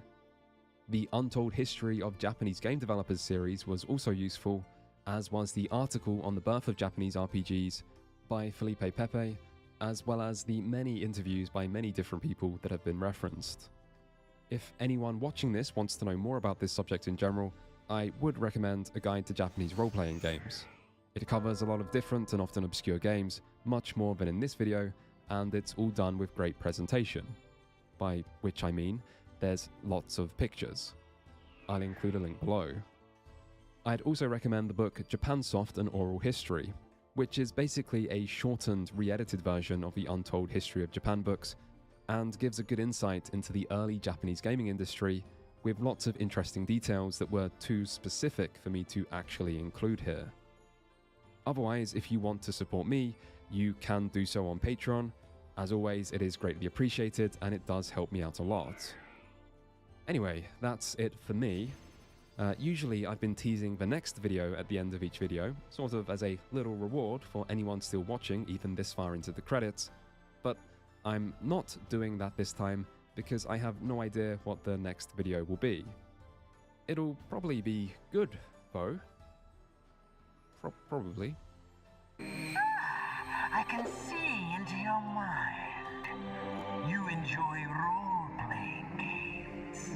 The Untold History of Japanese Game Developers series was also useful, as was the article on the birth of Japanese RPGs by Felipe Pepe, as well as the many interviews by many different people that have been referenced. If anyone watching this wants to know more about this subject in general, I would recommend A Guide to Japanese Role-Playing Games. It covers a lot of different and often obscure games, much more than in this video, and it's all done with great presentation. By which I mean, there's lots of pictures. I'll include a link below. I'd also recommend the book Japansoft: An Oral History, which is basically a shortened, re-edited version of the Untold History of Japan books, and gives a good insight into the early Japanese gaming industry, with lots of interesting details that were too specific for me to actually include here. Otherwise, if you want to support me, you can do so on Patreon. As always, it is greatly appreciated and it does help me out a lot. Anyway, that's it for me. Usually I've been teasing the next video at the end of each video, sort of as a little reward for anyone still watching even this far into the credits, but I'm not doing that this time because I have no idea what the next video will be. It'll probably be good, though. Probably. I can see into your mind. You enjoy role-playing games.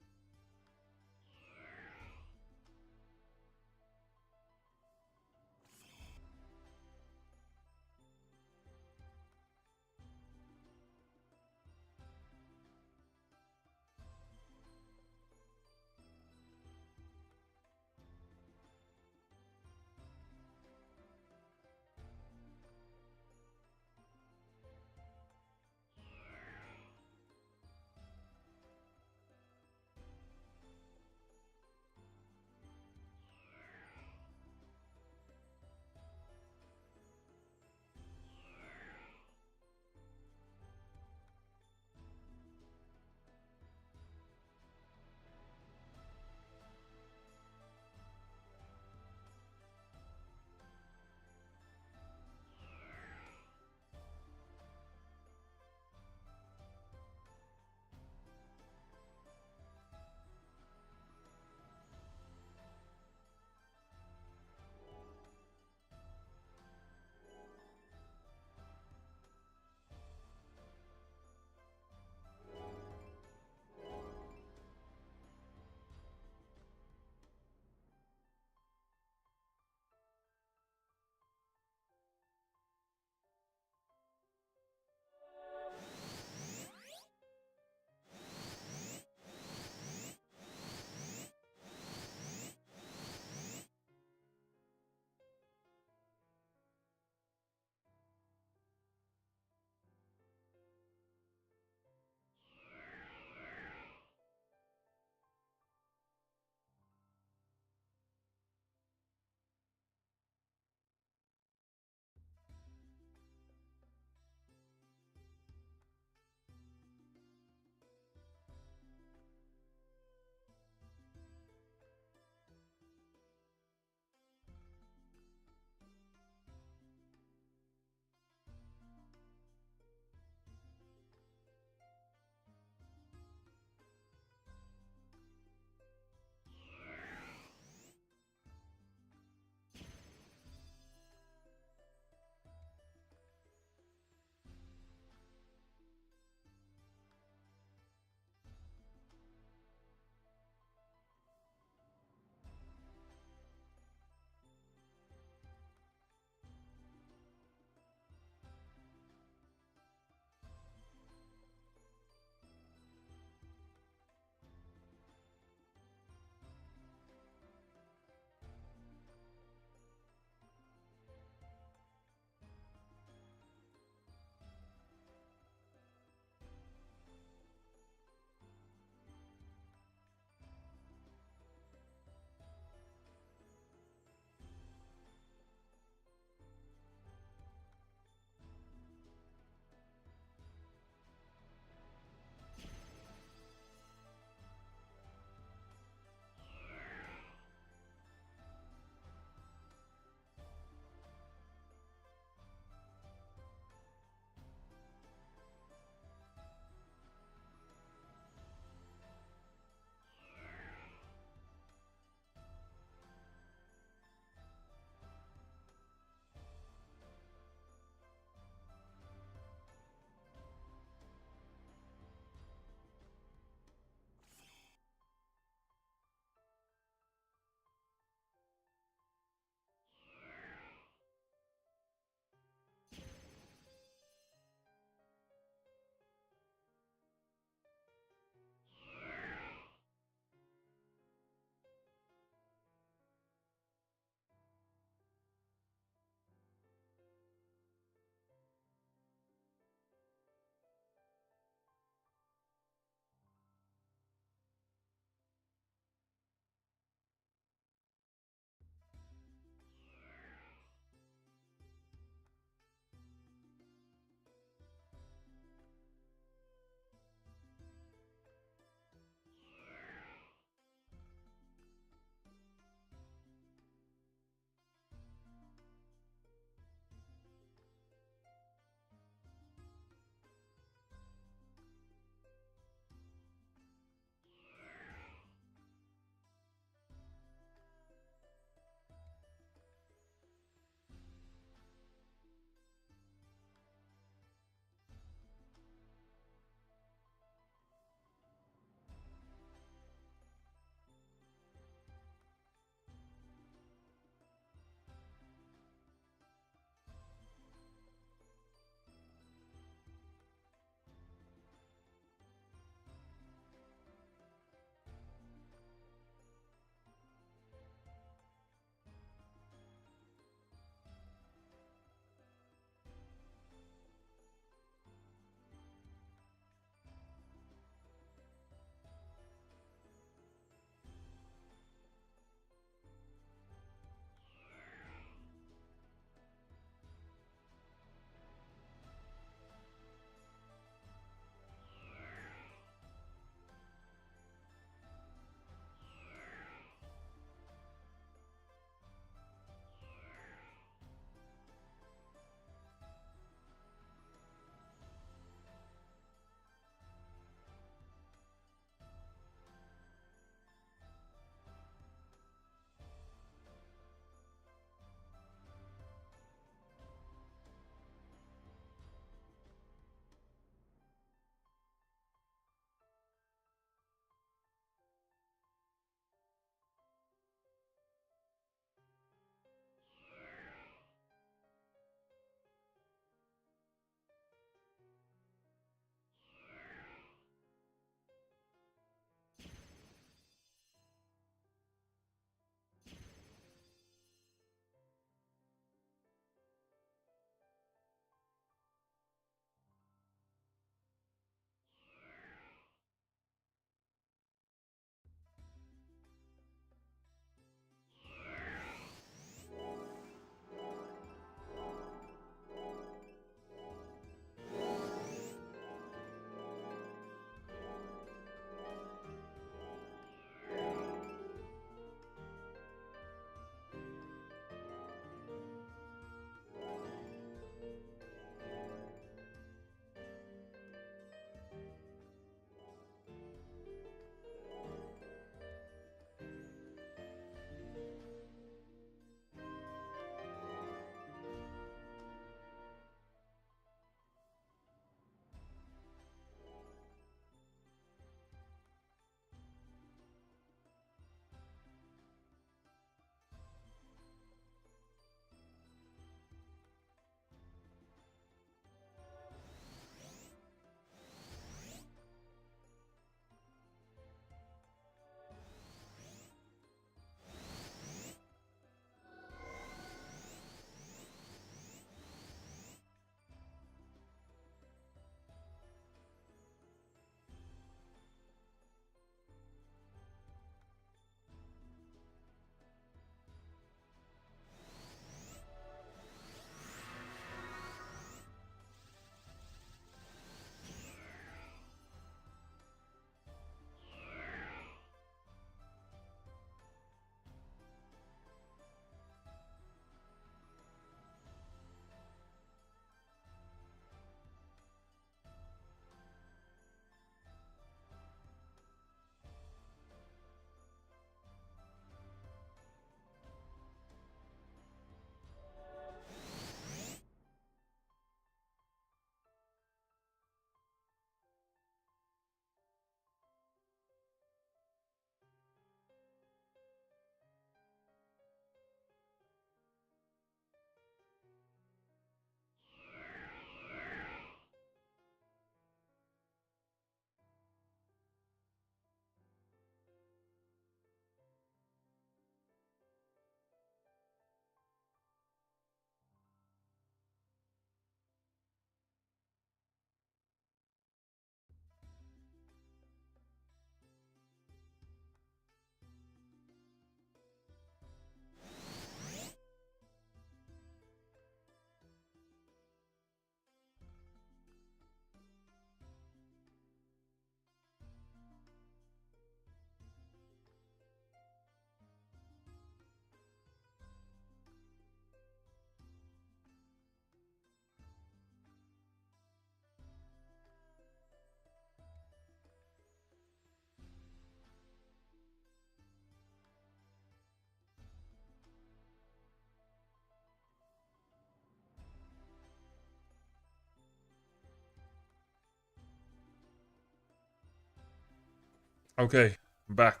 Okay, I'm back.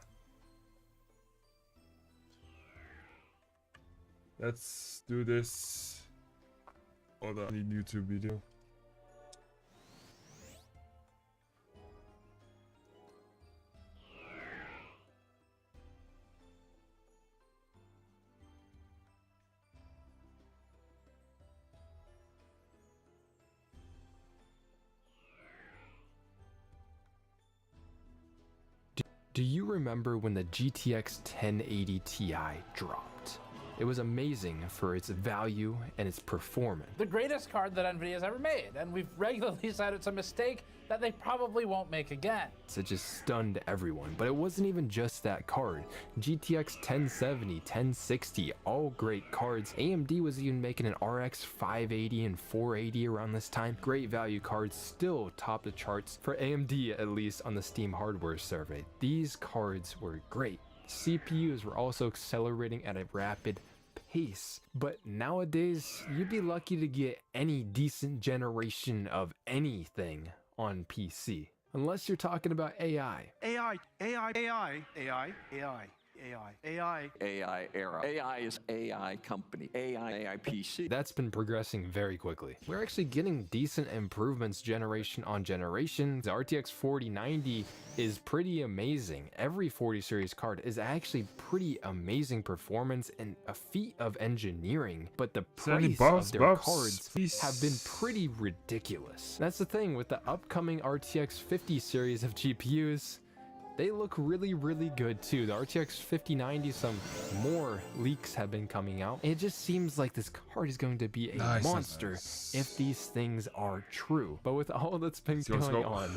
Let's do this. Hold on, I need YouTube video. Do you remember when the GTX 1080 Ti dropped? It was amazing for its value and its performance. The greatest card that NVIDIA's ever made, and we've regularly said it's a mistake that they probably won't make again. It just stunned everyone, but it wasn't even just that card. GTX 1070, 1060, all great cards. AMD was even making an RX 580 and 480 around this time. Great value cards still top the charts for AMD, at least on the Steam hardware survey. These cards were great. CPUs were also accelerating at a rapid pace, but nowadays you'd be lucky to get any decent generation of anything on PC, unless you're talking about AI. AI era. AI is AI company. AI PC. That's been progressing very quickly. We're actually getting decent improvements generation on generation. The RTX 4090 is pretty amazing. Every 40 series card is actually pretty amazing performance and a feat of engineering, but the price of their cards have been pretty ridiculous. That's the thing with the upcoming RTX 50 series of GPUs. They look really, really good too. The RTX 5090, some more leaks have been coming out. It just seems like this card is going to be a monster if these things are true. But with all that's been going on,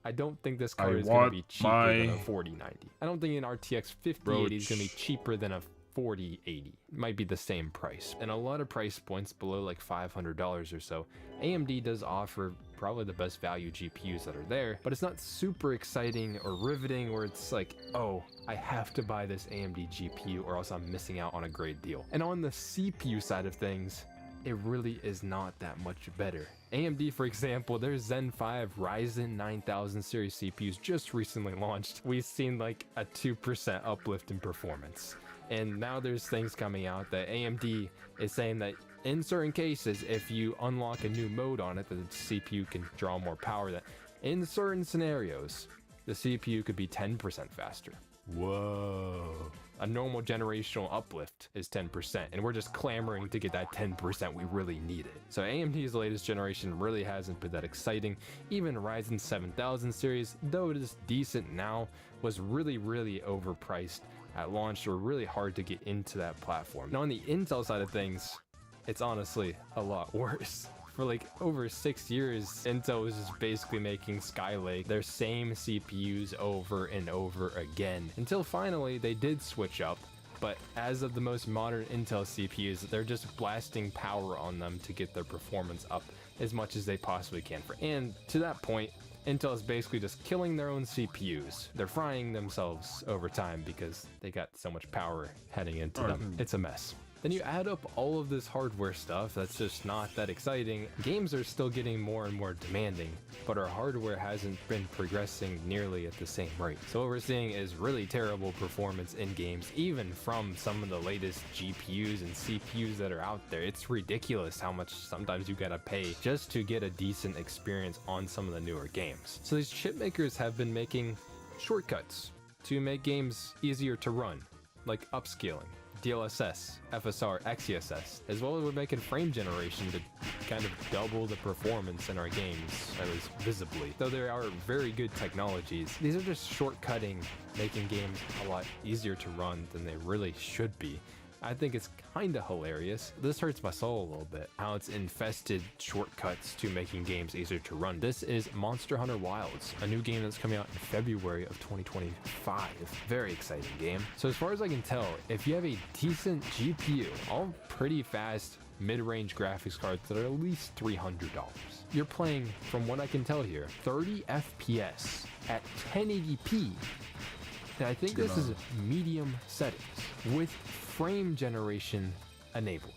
I don't think this card is going to be cheaper than a 4090. I don't think an RTX 5080 is going to be cheaper than a 4080. It might be the same price. And a lot of price points below like $500 or so, AMD does offer probably the best value GPUs that are there, but it's not super exciting or riveting where it's like, oh, I have to buy this AMD GPU or else I'm missing out on a great deal. And on the CPU side of things, it really is not that much better. AMD, for example, their Zen 5 Ryzen 9000 series CPUs just recently launched. We've seen like a 2% uplift in performance. And now there's things coming out that AMD is saying that in certain cases, if you unlock a new mode on it, the CPU can draw more power. That in certain scenarios, the CPU could be 10% faster. Whoa. A normal generational uplift is 10%, and we're just clamoring to get that 10%. We really need it. So AMD's latest generation really hasn't been that exciting. Even Ryzen 7000 series, though it is decent now, was really, really overpriced at launch, or really hard to get into that platform. Now on the Intel side of things, it's honestly a lot worse. For like over 6 years, Intel was just basically making Skylake their same CPUs over and over again, until finally they did switch up. But as of the most modern Intel CPUs, they're just blasting power on them to get their performance up as much as they possibly can. And to that point, Intel is basically just killing their own CPUs. They're frying themselves over time because they got so much power heading into them. It's a mess. Then you add up all of this hardware stuff that's just not that exciting. Games are still getting more and more demanding, but our hardware hasn't been progressing nearly at the same rate. So what we're seeing is really terrible performance in games, even from some of the latest GPUs and CPUs that are out there. It's ridiculous how much sometimes you gotta pay just to get a decent experience on some of the newer games. So these chip makers have been making shortcuts to make games easier to run, like upscaling, DLSS, FSR, XeSS, as well as we're making frame generation to kind of double the performance in our games, at least visibly. Though there are very good technologies, these are just shortcutting, making games a lot easier to run than they really should be. I think it's kinda hilarious. This hurts my soul a little bit, how it's infested shortcuts to making games easier to run. This is Monster Hunter Wilds, a new game that's coming out in February of 2025. Very exciting game. So as far as I can tell, if you have a decent GPU, all pretty fast mid-range graphics cards that are at least $300, you're playing, from what I can tell here, 30 FPS at 1080p. And I think this is medium settings with frame generation enabled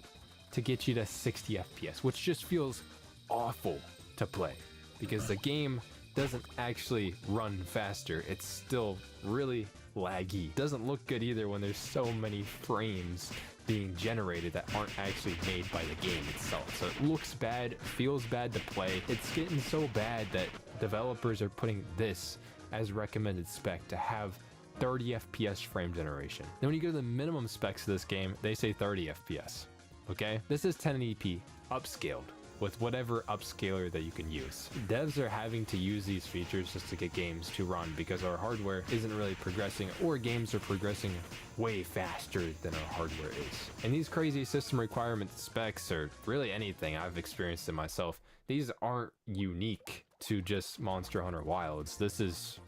to get you to 60 FPS, which just feels awful to play because the game doesn't actually run faster. It's still really laggy. Doesn't look good either when there's so many frames being generated that aren't actually made by the game itself. So it looks bad, feels bad to play. It's getting so bad that developers are putting this as recommended spec to have 30 FPS frame generation. Then when you go to the minimum specs of this game, they say 30 FPS. Okay? This is 1080p upscaled with whatever upscaler that you can use. Devs are having to use these features just to get games to run because our hardware isn't really progressing, or games are progressing way faster than our hardware is. And these crazy system requirement specs, or really anything I've experienced in myself, these aren't unique to just Monster Hunter Wilds. This is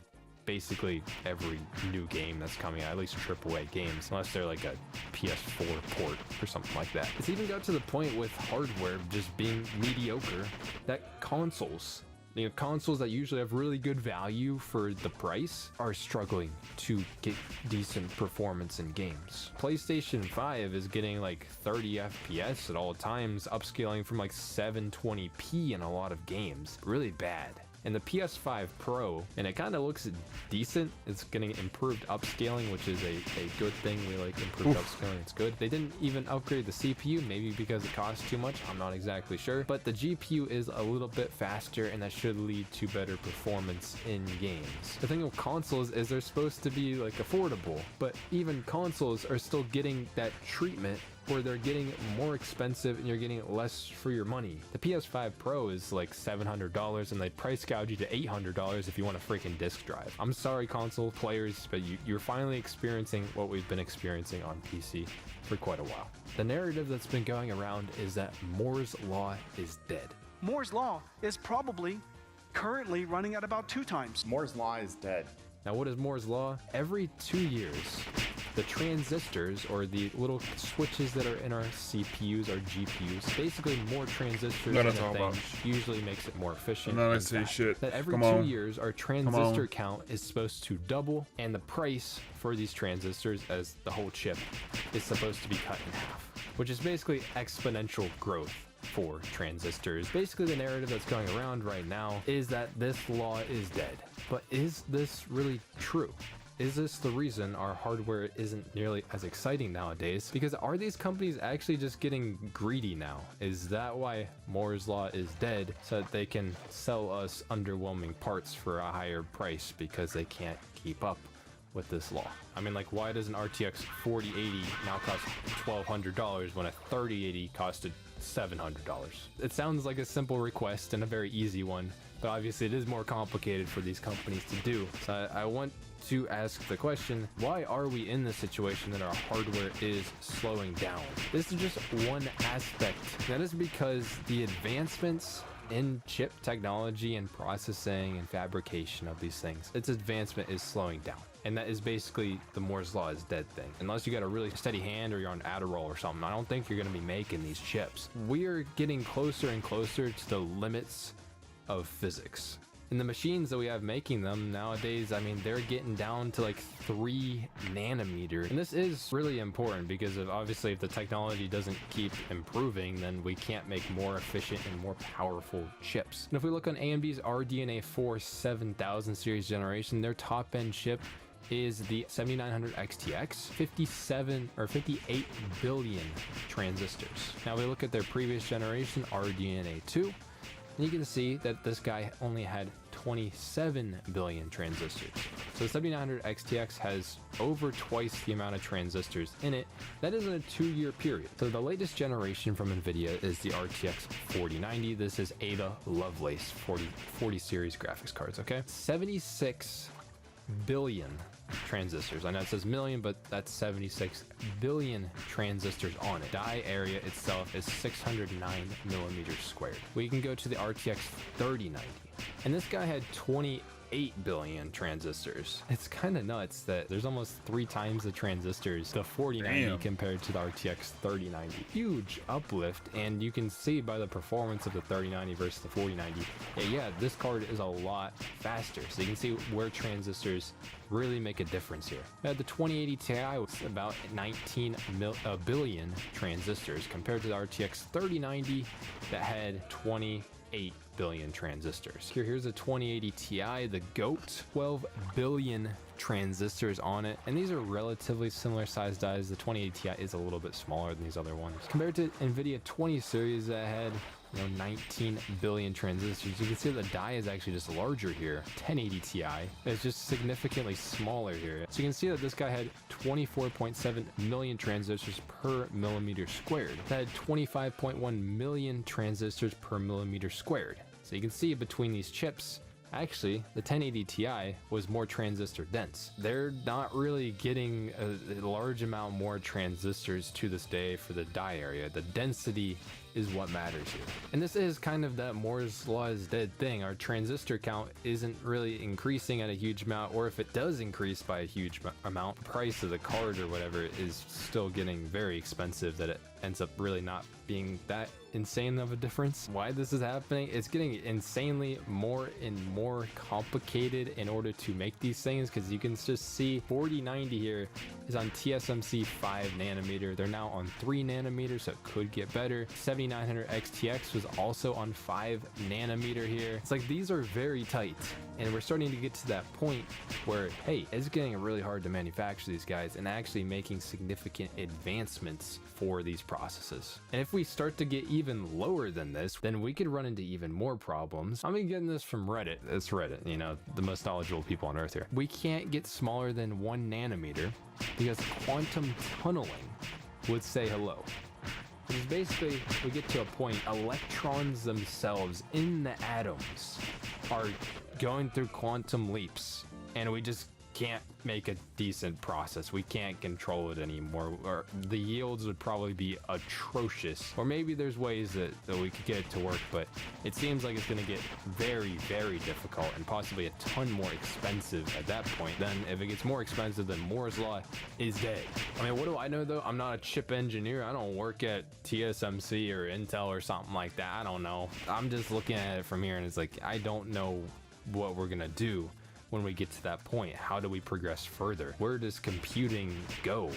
basically every new game that's coming out, at least AAA games, unless they're like a PS4 port or something like that. It's even got to the point with hardware just being mediocre that consoles, consoles that usually have really good value for the price, are struggling to get decent performance in games. PlayStation 5 is getting like 30 FPS at all times, upscaling from like 720p in a lot of games. Really bad. And the PS5 Pro, and it kind of looks decent. It's getting improved upscaling, which is a good thing. We like improved upscaling, it's good. They didn't even upgrade the CPU, maybe because it costs too much, I'm not exactly sure. But the GPU is a little bit faster, and that should lead to better performance in games. The thing with consoles is they're supposed to be like affordable, but even consoles are still getting that treatment where they're getting more expensive and you're getting less for your money. The PS5 Pro is like $700 and they price gouge you to $800 if you want a freaking disc drive. I'm sorry console players, but you're finally experiencing what we've been experiencing on PC for quite a while. The narrative that's been going around is that Moore's Law is dead. Moore's Law is probably currently running at about 2 times. Moore's Law is dead. Now what is Moore's Law? Every 2 years, the transistors, or the little switches that are in our CPUs, our GPUs, basically more transistors in a thing usually makes it more efficient. And then I say shit. That every 2 years, our transistor count is supposed to double, and the price for these transistors, as the whole chip, is supposed to be cut in half, which is basically exponential growth for transistors. Basically, the narrative that's going around right now is that this law is dead. But is this really true? Is this the reason our hardware isn't nearly as exciting nowadays? Because are these companies actually just getting greedy now? Is that why Moore's Law is dead, so that they can sell us underwhelming parts for a higher price because they can't keep up with this law? I mean, like, why does an RTX 4080 now cost $1,200 when a 3080 costed $700? It sounds like a simple request and a very easy one, but obviously it is more complicated for these companies to do. So I want to ask the question, why are we in this situation that our hardware is slowing down? This is just one aspect. That is because the advancements in chip technology and processing and fabrication of these things, its advancement is slowing down. And that is basically the Moore's Law is dead thing. Unless you got a really steady hand or you're on Adderall or something, I don't think you're going to be making these chips. We are getting closer and closer to the limits of physics. And the machines that we have making them nowadays, I mean, they're getting down to like 3 nanometer. And this is really important because of, obviously, if the technology doesn't keep improving, then we can't make more efficient and more powerful chips. And if we look on AMD's RDNA 4 7000 series generation, their top end chip is the 7900 XTX, 57 or 58 billion transistors. Now we look at their previous generation, RDNA 2, and you can see that this guy only had 27 billion transistors. So the 7900 XTX has over twice the amount of transistors in it. That is in a 2-year period. So the latest generation from NVIDIA is the RTX 4090. This is Ada Lovelace 40 series graphics cards, okay? 76 billion transistors. I know it says million, but that's 76 billion transistors on it. Die area itself is 609 millimeters squared. We can go to the RTX 3090, and this guy had 28 billion transistors. It's kind of nuts that there's almost 3 times the transistors, the 4090 compared to the RTX 3090. Huge uplift, and you can see by the performance of the 3090 versus the 4090, yeah, this card is a lot faster. So you can see where transistors really make a difference here. The 2080 Ti was about 19 billion transistors compared to the RTX 3090 that had 28 billion transistors. Here's a 2080 Ti, the GOAT, 12 billion transistors on it, and these are relatively similar size dies. The 2080 Ti is a little bit smaller than these other ones. Compared to NVIDIA 20 series that had 19 billion transistors, you can see the die is actually just larger here. 1080 Ti is just significantly smaller here. So you can see that this guy had 24.7 million transistors per millimeter squared. That had 25.1 million transistors per millimeter squared. So you can see between these chips, actually, the 1080 Ti was more transistor dense. They're not really getting a large amount more transistors to this day for the die area. The density is what matters here. And this is kind of that Moore's Law is dead thing. Our transistor count isn't really increasing at a huge amount, or if it does increase by a huge amount, the price of the card or whatever is still getting very expensive that it ends up really not being that insane of a difference. Why this is happening, it's getting insanely more and more complicated in order to make these things, because you can just see 4090 here is on TSMC 5 nanometer. They're now on 3 nanometers, so it could get better. 7900 XTX was also on 5 nanometer here. It's like these are very tight, and we're starting to get to that point where, hey, it's getting really hard to manufacture these guys and actually making significant advancements for these processes. And if we start to get even lower than this, then we could run into even more problems. I'm getting this from Reddit. It's Reddit, you know, the most knowledgeable people on earth here. We can't get smaller than 1 nanometer because quantum tunneling would say hello. Which is basically, we get to a point, electrons themselves in the atoms are going through quantum leaps, and we just can't make a decent process. We can't control it anymore, or the yields would probably be atrocious. Or maybe there's ways that we could get it to work, but it seems like it's going to get very, very difficult and possibly a ton more expensive at that point. Then if it gets more expensive, then Moore's Law is dead. I mean, what do I know though? I'm not a chip engineer. I don't work at TSMC or Intel or something like that. I don't know. I'm just looking at it from here, and it's like, I don't know what we're gonna do when we get to that point. How do we progress further? Where does computing go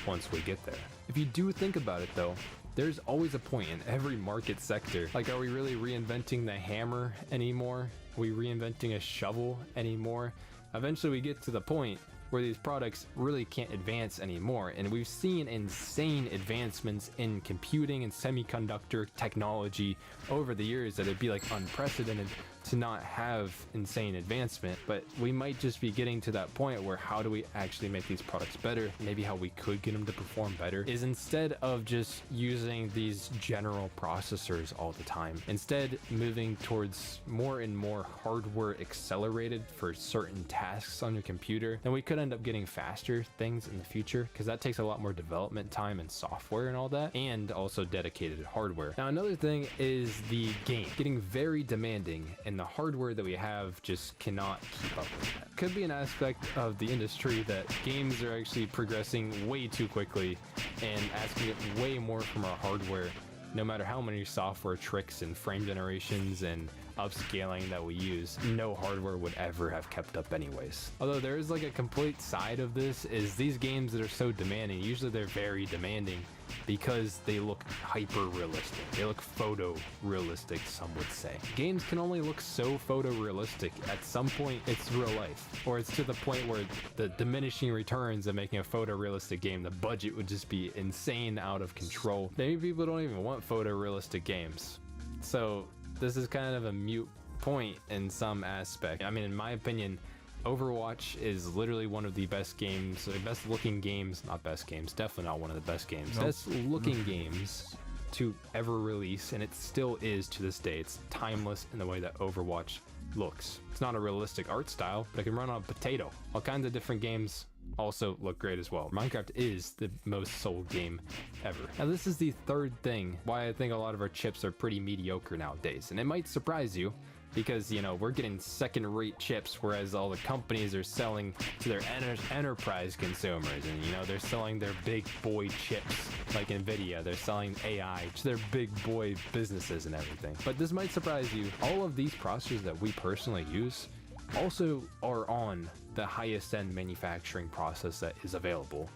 once we get there? If you do think about it though, there's always a point in every market sector. Like, are we really reinventing the hammer anymore? Are we reinventing a shovel anymore? Eventually we get to the point where these products really can't advance anymore. And we've seen insane advancements in computing and semiconductor technology over the years that it'd be like unprecedented to not have insane advancement. But we might just be getting to that point where how do we actually make these products better? Maybe how we could get them to perform better is, instead of just using these general processors all the time, instead moving towards more and more hardware accelerated for certain tasks on your computer, then we could end up getting faster things in the future, because that takes a lot more development time and software and all that, and also dedicated hardware. Now, another thing is the game getting very demanding, and the hardware that we have just cannot keep up with that. Could be an aspect of the industry that games are actually progressing way too quickly and asking it way more from our hardware, no matter how many software tricks and frame generations and upscaling that we use, no hardware would ever have kept up anyways. Although there is like a complete side of this, is these games that are so demanding, usually they're very demanding because they look hyper realistic. They look photo realistic, some would say. Games can only look so photo realistic. At some point it's real life, or it's to the point where the diminishing returns of making a photo realistic game, the budget would just be insane out of control. Maybe people don't even want photo realistic games. So this is kind of a moot point in some aspect. I mean, in my opinion, Overwatch is literally one of the best games, best looking games, not best games, definitely not one of the best games, best looking games to ever release, and it still is to this day. It's timeless in the way that Overwatch looks. It's not a realistic art style, but it can run on a potato. All kinds of different games also look great as well. Minecraft is the most sold game ever. Now, this is the third thing why I think a lot of our chips are pretty mediocre nowadays, and it might surprise you, because, you know, we're getting second-rate chips, whereas all the companies are selling to their enterprise consumers, and, you know, they're selling their big boy chips like Nvidia. They're selling AI to their big boy businesses and everything. But this might surprise you. All of these processors that we personally use also are on the highest end manufacturing process that is available.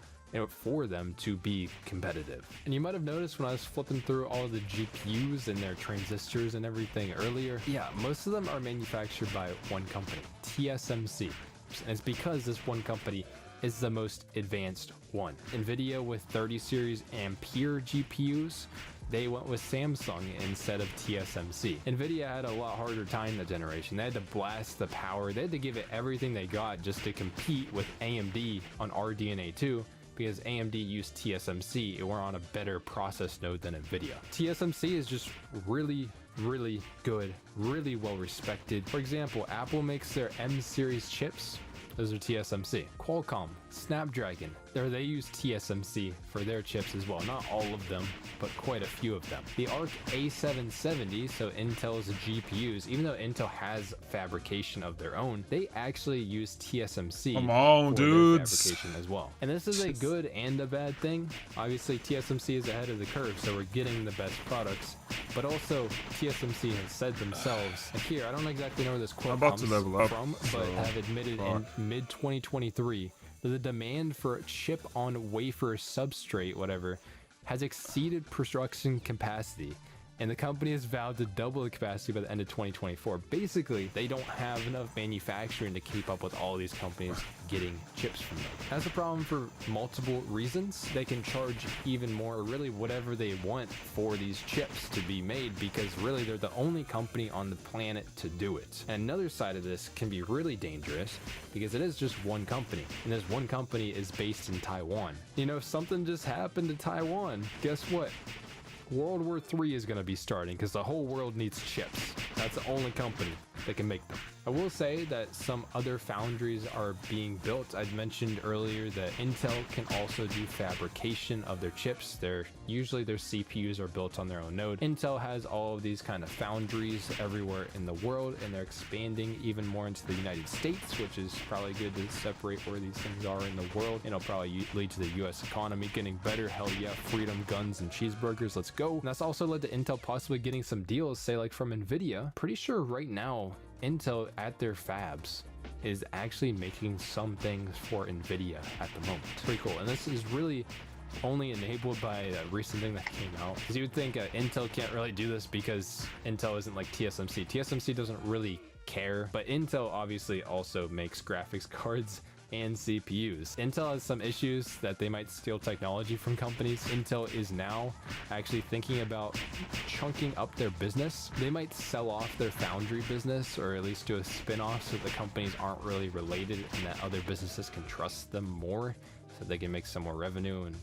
for them to be competitive. And you might have noticed when I was flipping through all the GPUs and their transistors and everything earlier, yeah, most of them are manufactured by one company, TSMC. And it's because this one company is the most advanced one. NVIDIA with 30 series Ampere GPUs, they went with Samsung instead of TSMC. NVIDIA had a lot harder time that generation. They had to blast the power. They had to give it everything they got just to compete with AMD on RDNA 2, because AMD used TSMC and we're on a better process node than NVIDIA. TSMC is just really good, really well respected. For example, Apple makes their M series chips. Those are TSMC. Qualcomm, Snapdragon, they use TSMC for their chips as well. Not all of them, but quite a few of them. The Arc A770, so Intel's GPUs, even though Intel has fabrication of their own, they actually use TSMC Come on, for dudes. their fabrication as well. And this is a good and a bad thing. Obviously, TSMC is ahead of the curve, so we're getting the best products. But also, TSMC has said themselves, and here, I don't exactly know where this quote I'm about comes to level up, from, so but have admitted in mid-2023 that the demand for chip-on-wafer substrate, whatever, has exceeded production capacity, and the company has vowed to double the capacity by the end of 2024. Basically, they don't have enough manufacturing to keep up with all these companies getting chips from them. That's a problem for multiple reasons. They can charge even more, or really whatever they want for these chips to be made, because really they're the only company on the planet to do it. And another side of this can be really dangerous because it is just one company, and this one company is based in Taiwan. You know, if something just happened to Taiwan, guess what? World War III is going to be starting because the whole world needs chips. That's the only company that can make them. I will say that some other foundries are being built. I'd mentioned earlier that Intel can also do fabrication of their chips. Usually their CPUs are built on their own node. Intel has all of these kind of foundries everywhere in the world, and they're expanding even more into the United States, which is probably good to separate where these things are in the world. And it'll probably lead to the US economy getting better. Hell yeah, freedom, guns, and cheeseburgers, let's go. And that's also led to Intel possibly getting some deals, say like from NVIDIA. Pretty sure right now, Intel at their fabs is actually making some things for NVIDIA at the moment. It's pretty cool. And this is really only enabled by a recent thing that came out. Because you would think Intel can't really do this because Intel isn't like TSMC. TSMC doesn't really care, but Intel obviously also makes graphics cards and CPUs. Intel has some issues that they might steal technology from companies. Intel is now actually thinking about chunking up their business. They might sell off their foundry business, or at least do a spin-off so the companies aren't really related and that other businesses can trust them more so they can make some more revenue and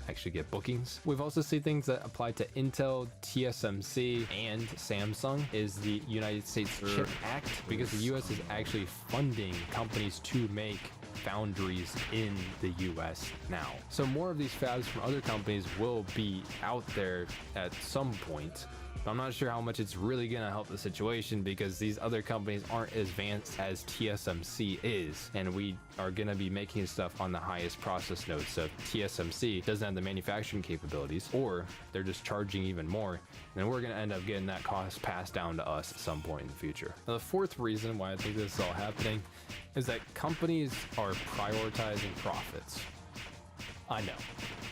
actually get bookings. We've also seen things that apply to Intel, TSMC, and Samsung is the United States Chip Act, because the US is actually funding companies to make foundries in the US now. So more of these fabs from other companies will be out there at some point. But I'm not sure how much it's really gonna help the situation, because these other companies aren't as advanced as TSMC is, and we are gonna be making stuff on the highest process node. So if TSMC doesn't have the manufacturing capabilities, or they're just charging even more, then we're gonna end up getting that cost passed down to us at some point in the future. Now, the fourth reason why I think this is all happening is that companies are prioritizing profits. I know,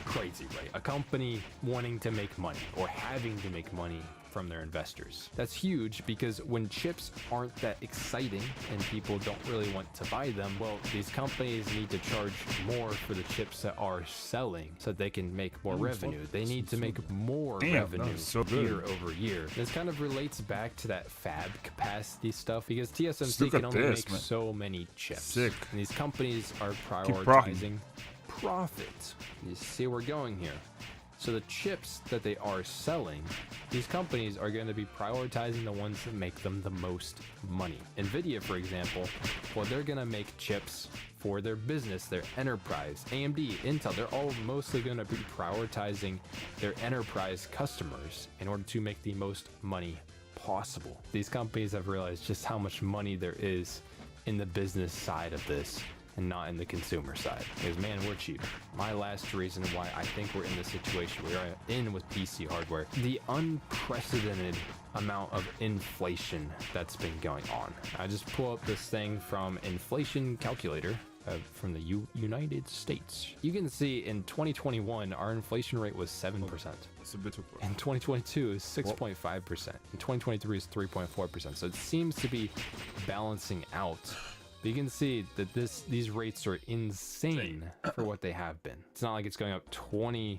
crazy, right? A company wanting to make money or having to make money from their investors. That's huge, because when chips aren't that exciting and people don't really want to buy them, well, these companies need to charge more for the chips that are selling so that they can make more revenue. They need to make more revenue year over year. This kind of relates back to that fab capacity stuff, because TSMC can only make so many chips. And these companies are prioritizing profit. You see where we're going here. So the chips that they are selling, these companies are going to be prioritizing the ones that make them the most money. NVIDIA, for example, well, they're going to make chips for their business, their enterprise. AMD, Intel, they're all mostly going to be prioritizing their enterprise customers in order to make the most money possible. These companies have realized just how much money there is in the business side of this, and not in the consumer side. Because man, we're cheap. My last reason why I think we're in the situation we are in with PC hardware, the unprecedented amount of inflation that's been going on. I just pull up this thing from inflation calculator, from the United States. You can see in 2021, our inflation rate was 7%. It's a bit of In 2022 is 6.5%. In 2023 is 3.4%. So it seems to be balancing out. But you can see that these rates are insane for what they have been. It's not like it's going up 20%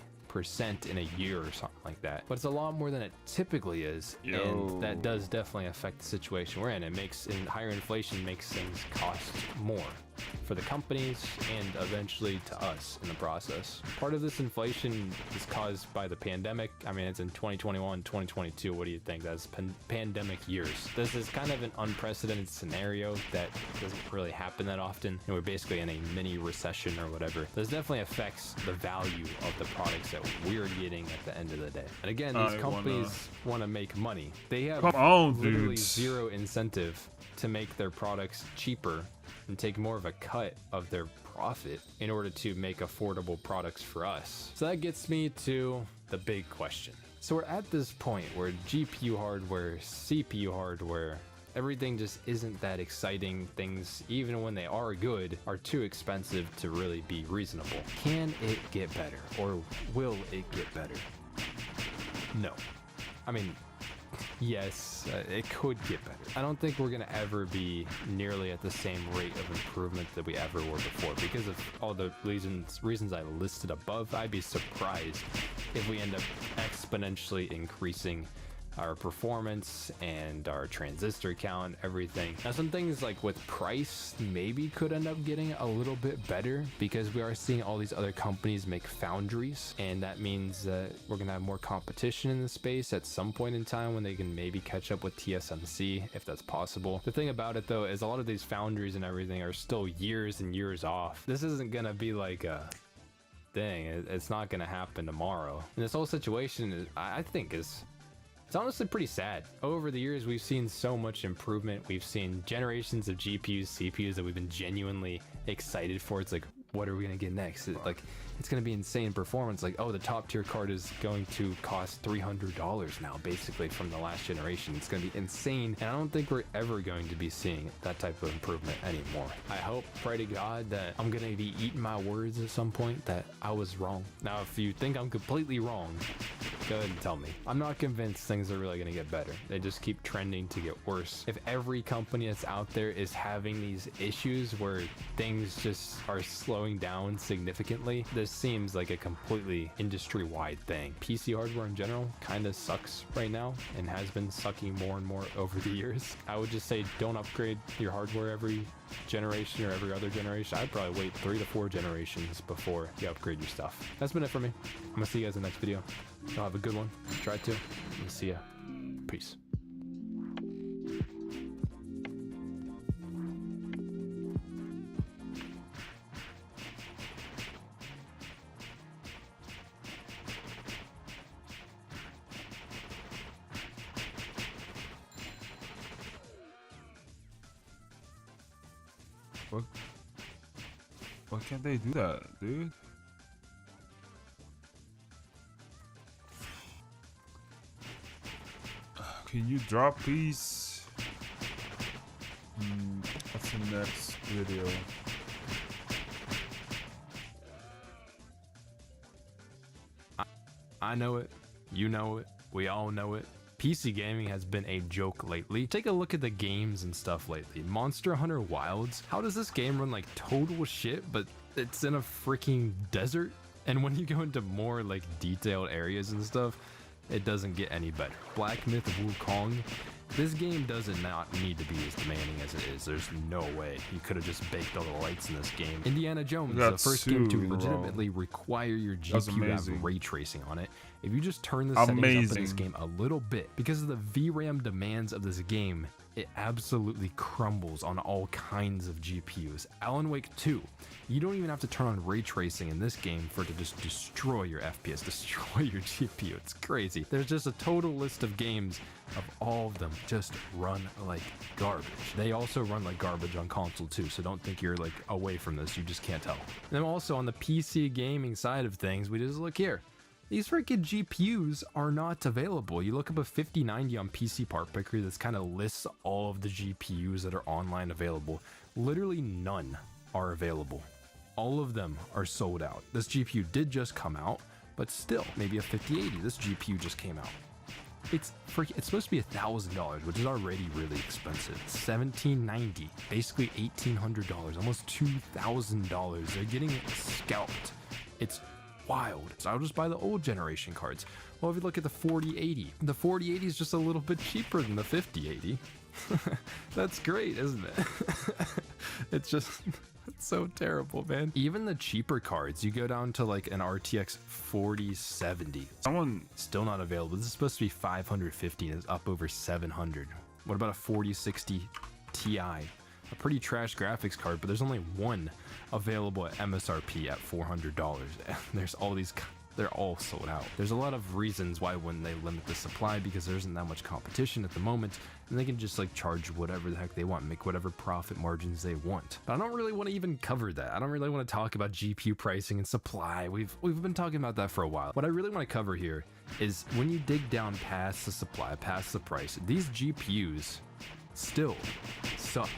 in a year or something like that, but it's a lot more than it typically is. And that does definitely affect the situation we're in. Higher inflation makes things cost more for the companies and eventually to us in the process. Part of this inflation is caused by the pandemic. I mean, it's in 2021, 2022. What do you think? That's pandemic years. This is kind of an unprecedented scenario that doesn't really happen that often. And we're basically in a mini recession or whatever. This definitely affects the value of the products that we're getting at the end of the day. And again, these companies want to make money. They have literally zero incentive to make their products cheaper and take more of a cut of their profit in order to make affordable products for us. So that gets me to the big question. So we're at this point where GPU hardware, CPU hardware, everything just isn't that exciting. Things, even when they are good, are too expensive to really be reasonable. Can it get better, or will it get better? No. I mean, yes, it could get better. I don't think we're gonna ever be nearly at the same rate of improvement that we ever were before because of all the reasons I listed above. I'd be surprised if we end up exponentially increasing our performance and our transistor count, everything. Now, some things like with price maybe could end up getting a little bit better because we are seeing all these other companies make foundries, and that means that we're gonna have more competition in the space at some point in time when they can maybe catch up with TSMC, if that's possible. The thing about it though is a lot of these foundries and everything are still years and years off. This isn't gonna be like a thing. It's not gonna happen tomorrow. And this whole situation, I think, it's honestly pretty sad. Over the years, we've seen so much improvement. We've seen generations of GPUs, CPUs that we've been genuinely excited for. It's like, what are we gonna get next? It's gonna be insane performance. Like, oh, the top tier card is going to cost $300 now, basically, from the last generation. It's gonna be insane, and I don't think we're ever going to be seeing that type of improvement anymore. I hope, pray to God, that I'm gonna be eating my words at some point, that I was wrong. Now, if you think I'm completely wrong, go ahead and tell me. I'm not convinced things are really gonna get better. They just keep trending to get worse. If every company that's out there is having these issues where things just are slowing down significantly, this seems like a completely industry-wide thing. PC hardware in general kind of sucks right now and has been sucking more and more over the years. I would just say don't upgrade your hardware every generation or every other generation. I'd probably wait 3 to 4 generations before you upgrade your stuff. That's been it for me. I'm gonna see you guys in the next video. Y'all have a good one. Try to. I'm gonna see ya. Peace. Why can't they do that, dude? Can you drop, please? What's the next video? I know it. You know it. We all know it. PC gaming has been a joke lately. Take a look at the games and stuff lately. Monster Hunter Wilds. How does this game run like total shit, but it's in a freaking desert? And when you go into more like detailed areas and stuff, it doesn't get any better. Black Myth Wukong. This game does not need to be as demanding as it is. There's no way. You could have just baked all the lights in this game. Indiana Jones, the first game to legitimately require your GPU to have ray tracing on it. If you just turn the settings up in this game a little bit, because of the VRAM demands of this game, it absolutely crumbles on all kinds of GPUs. Alan Wake 2, you don't even have to turn on ray tracing in this game for it to just destroy your FPS, destroy your GPU. It's crazy. There's just a total list of games of all of them just run like garbage. They also run like garbage on console too, so don't think you're like away from this, you just can't tell. And then also on the PC gaming side of things, we just look here. These freaking GPUs are not available. You look up a 5090 on PC Part Picker, this kind of lists all of the GPUs that are online available. Literally none are available. All of them are sold out. This GPU did just come out, but still, maybe a 5080. This GPU just came out. It's supposed to be $1,000, which is already really expensive. $1,790, basically $1,800, almost $2,000. They're getting scalped. It's wild. So I'll just buy the old generation cards. Well, if you look at the 4080, the 4080 is just a little bit cheaper than the 5080. That's great, isn't it? It's just, it's so terrible, man. Even the cheaper cards, you go down to like an RTX 4070. Still not available. This is supposed to be 550 and it's up over 700. What about a 4060 Ti? A pretty trash graphics card, but there's only one available at MSRP at $400. And there's all these, they're all sold out. There's a lot of reasons why when they limit the supply, because there isn't that much competition at the moment, and they can just like charge whatever the heck they want, make whatever profit margins they want. But I don't really want to even cover that. I don't really want to talk about GPU pricing and supply. We've been talking about that for a while. What I really want to cover here is when you dig down past the supply, past the price, these GPUs still suck.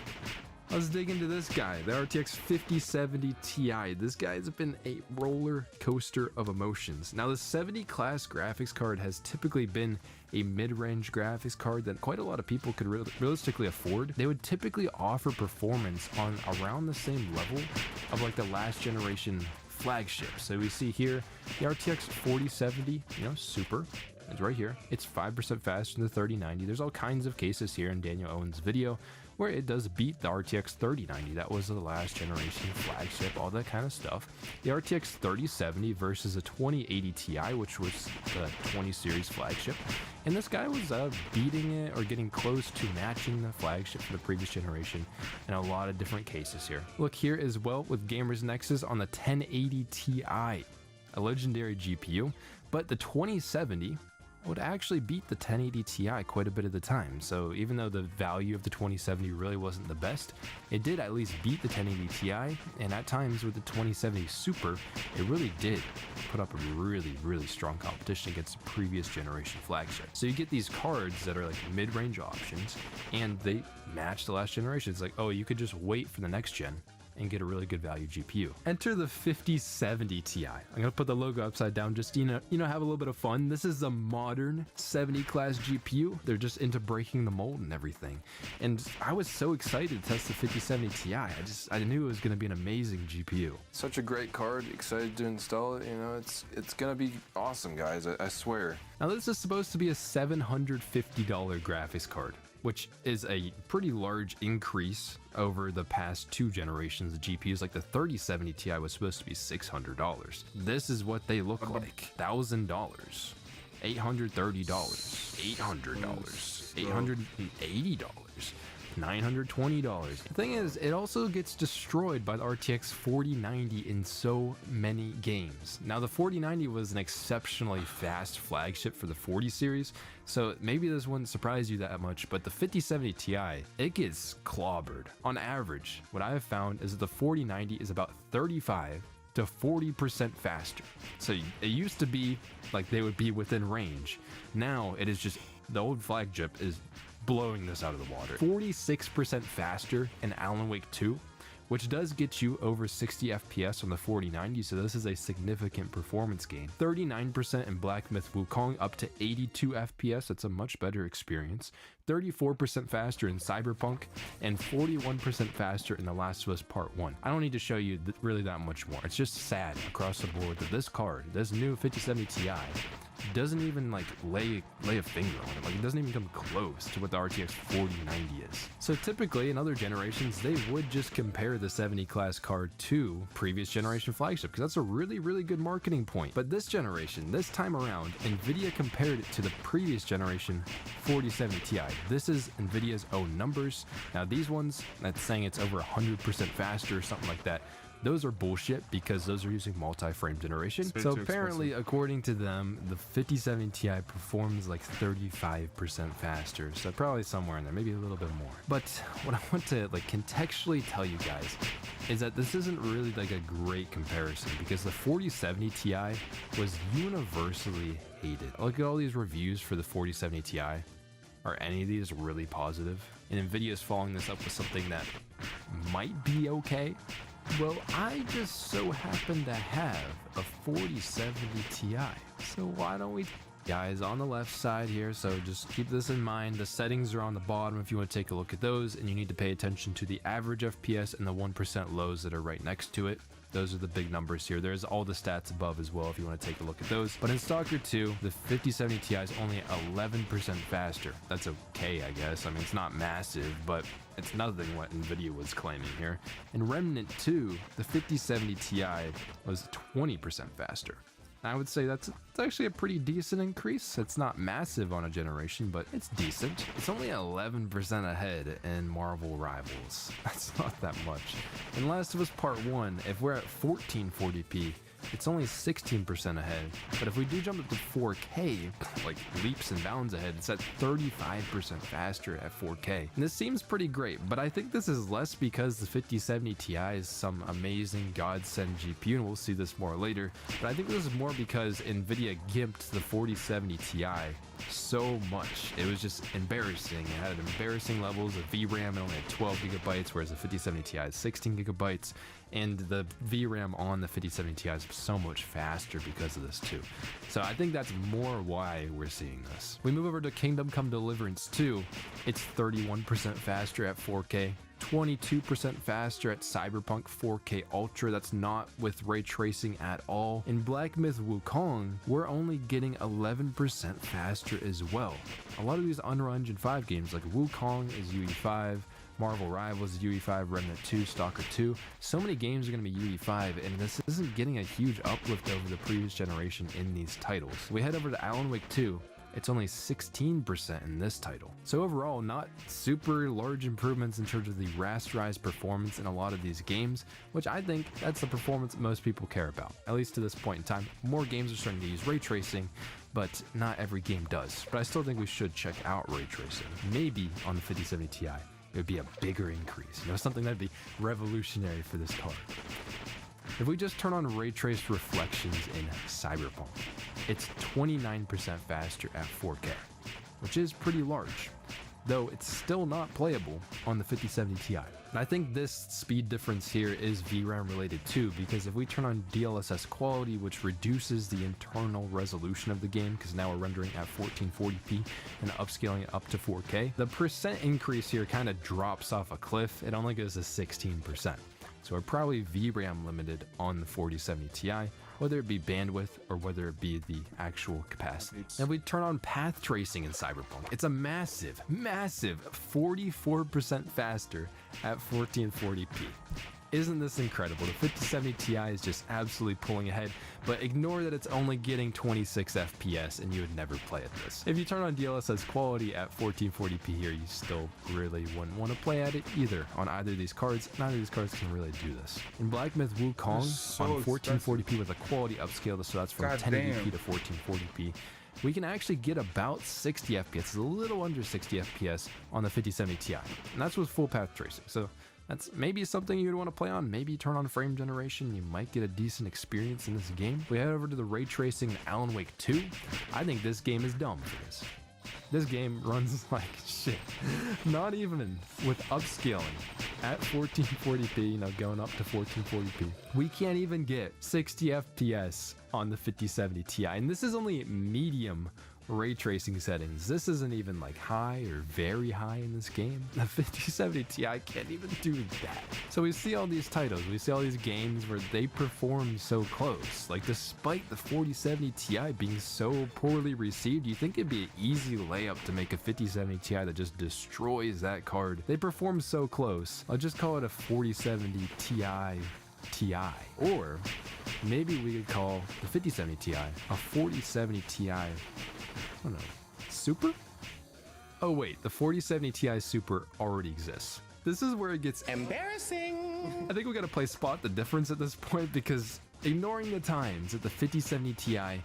Let's dig into this guy, the RTX 5070 Ti. This guy's been a roller coaster of emotions. Now, the 70 class graphics card has typically been a mid-range graphics card that quite a lot of people could realistically afford. They would typically offer performance on around the same level of like the last generation flagship. So we see here the RTX 4070, super. It's right here. It's 5% faster than the 3090. There's all kinds of cases here in Daniel Owen's video where it does beat the RTX 3090. That was the last generation flagship, all that kind of stuff. The RTX 3070 versus a 2080 Ti, which was the 20 series flagship. And this guy was beating it or getting close to matching the flagship for the previous generation in a lot of different cases here. Look here as well with Gamers Nexus on the 1080 Ti, a legendary GPU, but the 2070 would actually beat the 1080 Ti quite a bit of the time. So even though the value of the 2070 really wasn't the best, it did at least beat the 1080 Ti, and at times with the 2070 Super, it really did put up a really strong competition against the previous generation flagship. So you get these cards that are like mid-range options, and they match the last generation. It's like, oh, you could just wait for the next gen and get a really good value GPU. Enter the 5070 Ti. I'm gonna put the logo upside down just have a little bit of fun. This is a modern 70 class GPU. They're just into breaking the mold and everything. And I was so excited to test the 5070 Ti. I knew it was gonna be an amazing GPU. Such a great card, excited to install it. It's gonna be awesome, guys, I swear. Now this is supposed to be a $750 graphics card, which is a pretty large increase over the past two generations of GPUs. Like the 3070 Ti was supposed to be $600. This is what they look like. $1,000, $830, $800, $880, $920. The thing is, it also gets destroyed by the RTX 4090 in so many games. Now, the 4090 was an exceptionally fast flagship for the 40 series, so maybe this wouldn't surprise you that much, but the 5070 Ti, it gets clobbered. On average, what I have found is that the 4090 is about 35 to 40% faster. So it used to be like they would be within range. Now it is just, the old flagship is blowing this out of the water. 46% faster in Alan Wake 2, which does get you over 60 FPS on the 4090, so this is a significant performance gain. 39% in Black Myth Wukong, up to 82 FPS, that's a much better experience. 34% faster in Cyberpunk, and 41% faster in The Last of Us Part 1. I don't need to show you really that much more. It's just sad across the board that this card, this new 5070 Ti, doesn't even like lay a finger on it. Like, it doesn't even come close to what the RTX 4090 is. So typically in other generations, they would just compare the 70 class card to previous generation flagship, because that's a really good marketing point. But this generation, this time around, Nvidia compared it to the previous generation 4070 Ti. This is Nvidia's own numbers. Now these ones, that's saying it's over 100% faster or something like that. Those are bullshit, because those are using multi-frame generation. So apparently, according to them, the 5070 Ti performs like 35% faster. So probably somewhere in there, maybe a little bit more. But what I want to like contextually tell you guys is that this isn't really like a great comparison, because the 4070 Ti was universally hated. Look at all these reviews for the 4070 Ti. Are any of these really positive? And Nvidia is following this up with something that might be okay, Well, I just so happen to have a 4070 Ti. So why don't we... Guys, on the left side here, so just keep this in mind. The settings are on the bottom if you want to take a look at those, and you need to pay attention to the average FPS and the 1% lows that are right next to it. Those are the big numbers here. There's all the stats above as well if you want to take a look at those. But in Stalker 2, the 5070 Ti is only 11% faster. That's okay, I guess. I mean, it's not massive, but it's nothing what Nvidia was claiming here. In Remnant 2, the 5070 Ti was 20% faster. I would say that's actually a pretty decent increase. It's not massive on a generation, but it's decent. It's only 11% ahead in Marvel Rivals. That's not that much. In Last of Us Part 1, if we're at 1440p, it's only 16% ahead. But if we do jump up to 4K, like leaps and bounds ahead, it's at 35% faster at 4K. And this seems pretty great, but I think this is less because the 5070 Ti is some amazing godsend GPU, and we'll see this more later. But I think this is more because Nvidia gimped the 4070 Ti so much. It was just embarrassing. It had embarrassing levels of VRAM and only had 12 gigabytes, whereas the 5070 Ti is 16 gigabytes. And the VRAM on the 5070 Ti is so much faster because of this too. So I think that's more why we're seeing this. We move over to Kingdom Come Deliverance 2. It's 31% faster at 4K. 22% faster at Cyberpunk 4K Ultra. That's not with ray tracing at all. In Black Myth Wukong, we're only getting 11% faster as well. A lot of these Unreal Engine 5 games like Wukong is UE5, Marvel Rivals is UE5, Remnant 2, Stalker 2. So many games are going to be UE5, and this isn't getting a huge uplift over the previous generation in these titles. We head over to Alan Wake 2. It's only 16% in this title. So overall, not super large improvements in terms of the rasterized performance in a lot of these games, which I think that's the performance most people care about, at least to this point in time. More games are starting to use ray tracing, but not every game does. But I still think we should check out ray tracing. Maybe on the 5070 Ti, it would be a bigger increase. You know, something that'd be revolutionary for this card. If we just turn on ray traced reflections in Cyberpunk, it's 29% faster at 4K, which is pretty large, though it's still not playable on the 5070 Ti. And I think this speed difference here is VRAM related too, because if we turn on DLSS quality, which reduces the internal resolution of the game, because now we're rendering at 1440p and upscaling it up to 4K, the percent increase here kind of drops off a cliff. It only goes to 16%. So we're probably VRAM limited on the 4070 Ti, whether it be bandwidth or whether it be the actual capacity. And we turn on path tracing in Cyberpunk. It's a massive 44% faster at 1440p. Isn't this incredible? The 5070 Ti is just absolutely pulling ahead, but ignore that it's only getting 26 FPS and you would never play at this. If you turn on DLSS quality at 1440p here, you still really wouldn't want to play at it either on either of these cards. Neither of these cards can really do this. In Black Myth Wukong, on 1440p with a quality upscale, so that's from 1080p to 1440p, we can actually get about 60 FPS, a little under 60 FPS on the 5070 Ti, and that's with full path tracing. So that's maybe something you'd want to play on. Maybe turn on frame generation. You might get a decent experience in this game. We head over to the ray tracing in Alan Wake 2. I think this game is dumb for this. This game runs like shit. Not even with upscaling at 1440p, you know, going up to 1440p. We can't even get 60 FPS on the 5070 Ti. And this is only medium ray tracing settings. This isn't even like high or very high in this game. The 5070 Ti can't even do that. So we see all these titles, we see all these games where they perform so close. Like, despite the 4070 Ti being so poorly received, you think it'd be an easy layup to make a 5070 Ti that just destroys that card. They perform so close. I'll just call it a 4070 Ti. Or maybe we could call the 5070 Ti a 4070 Ti, I don't know, Super? Oh wait, the 4070 Ti Super already exists. This is where it gets embarrassing. I think we gotta play spot the difference at this point, because ignoring the times that the 5070 Ti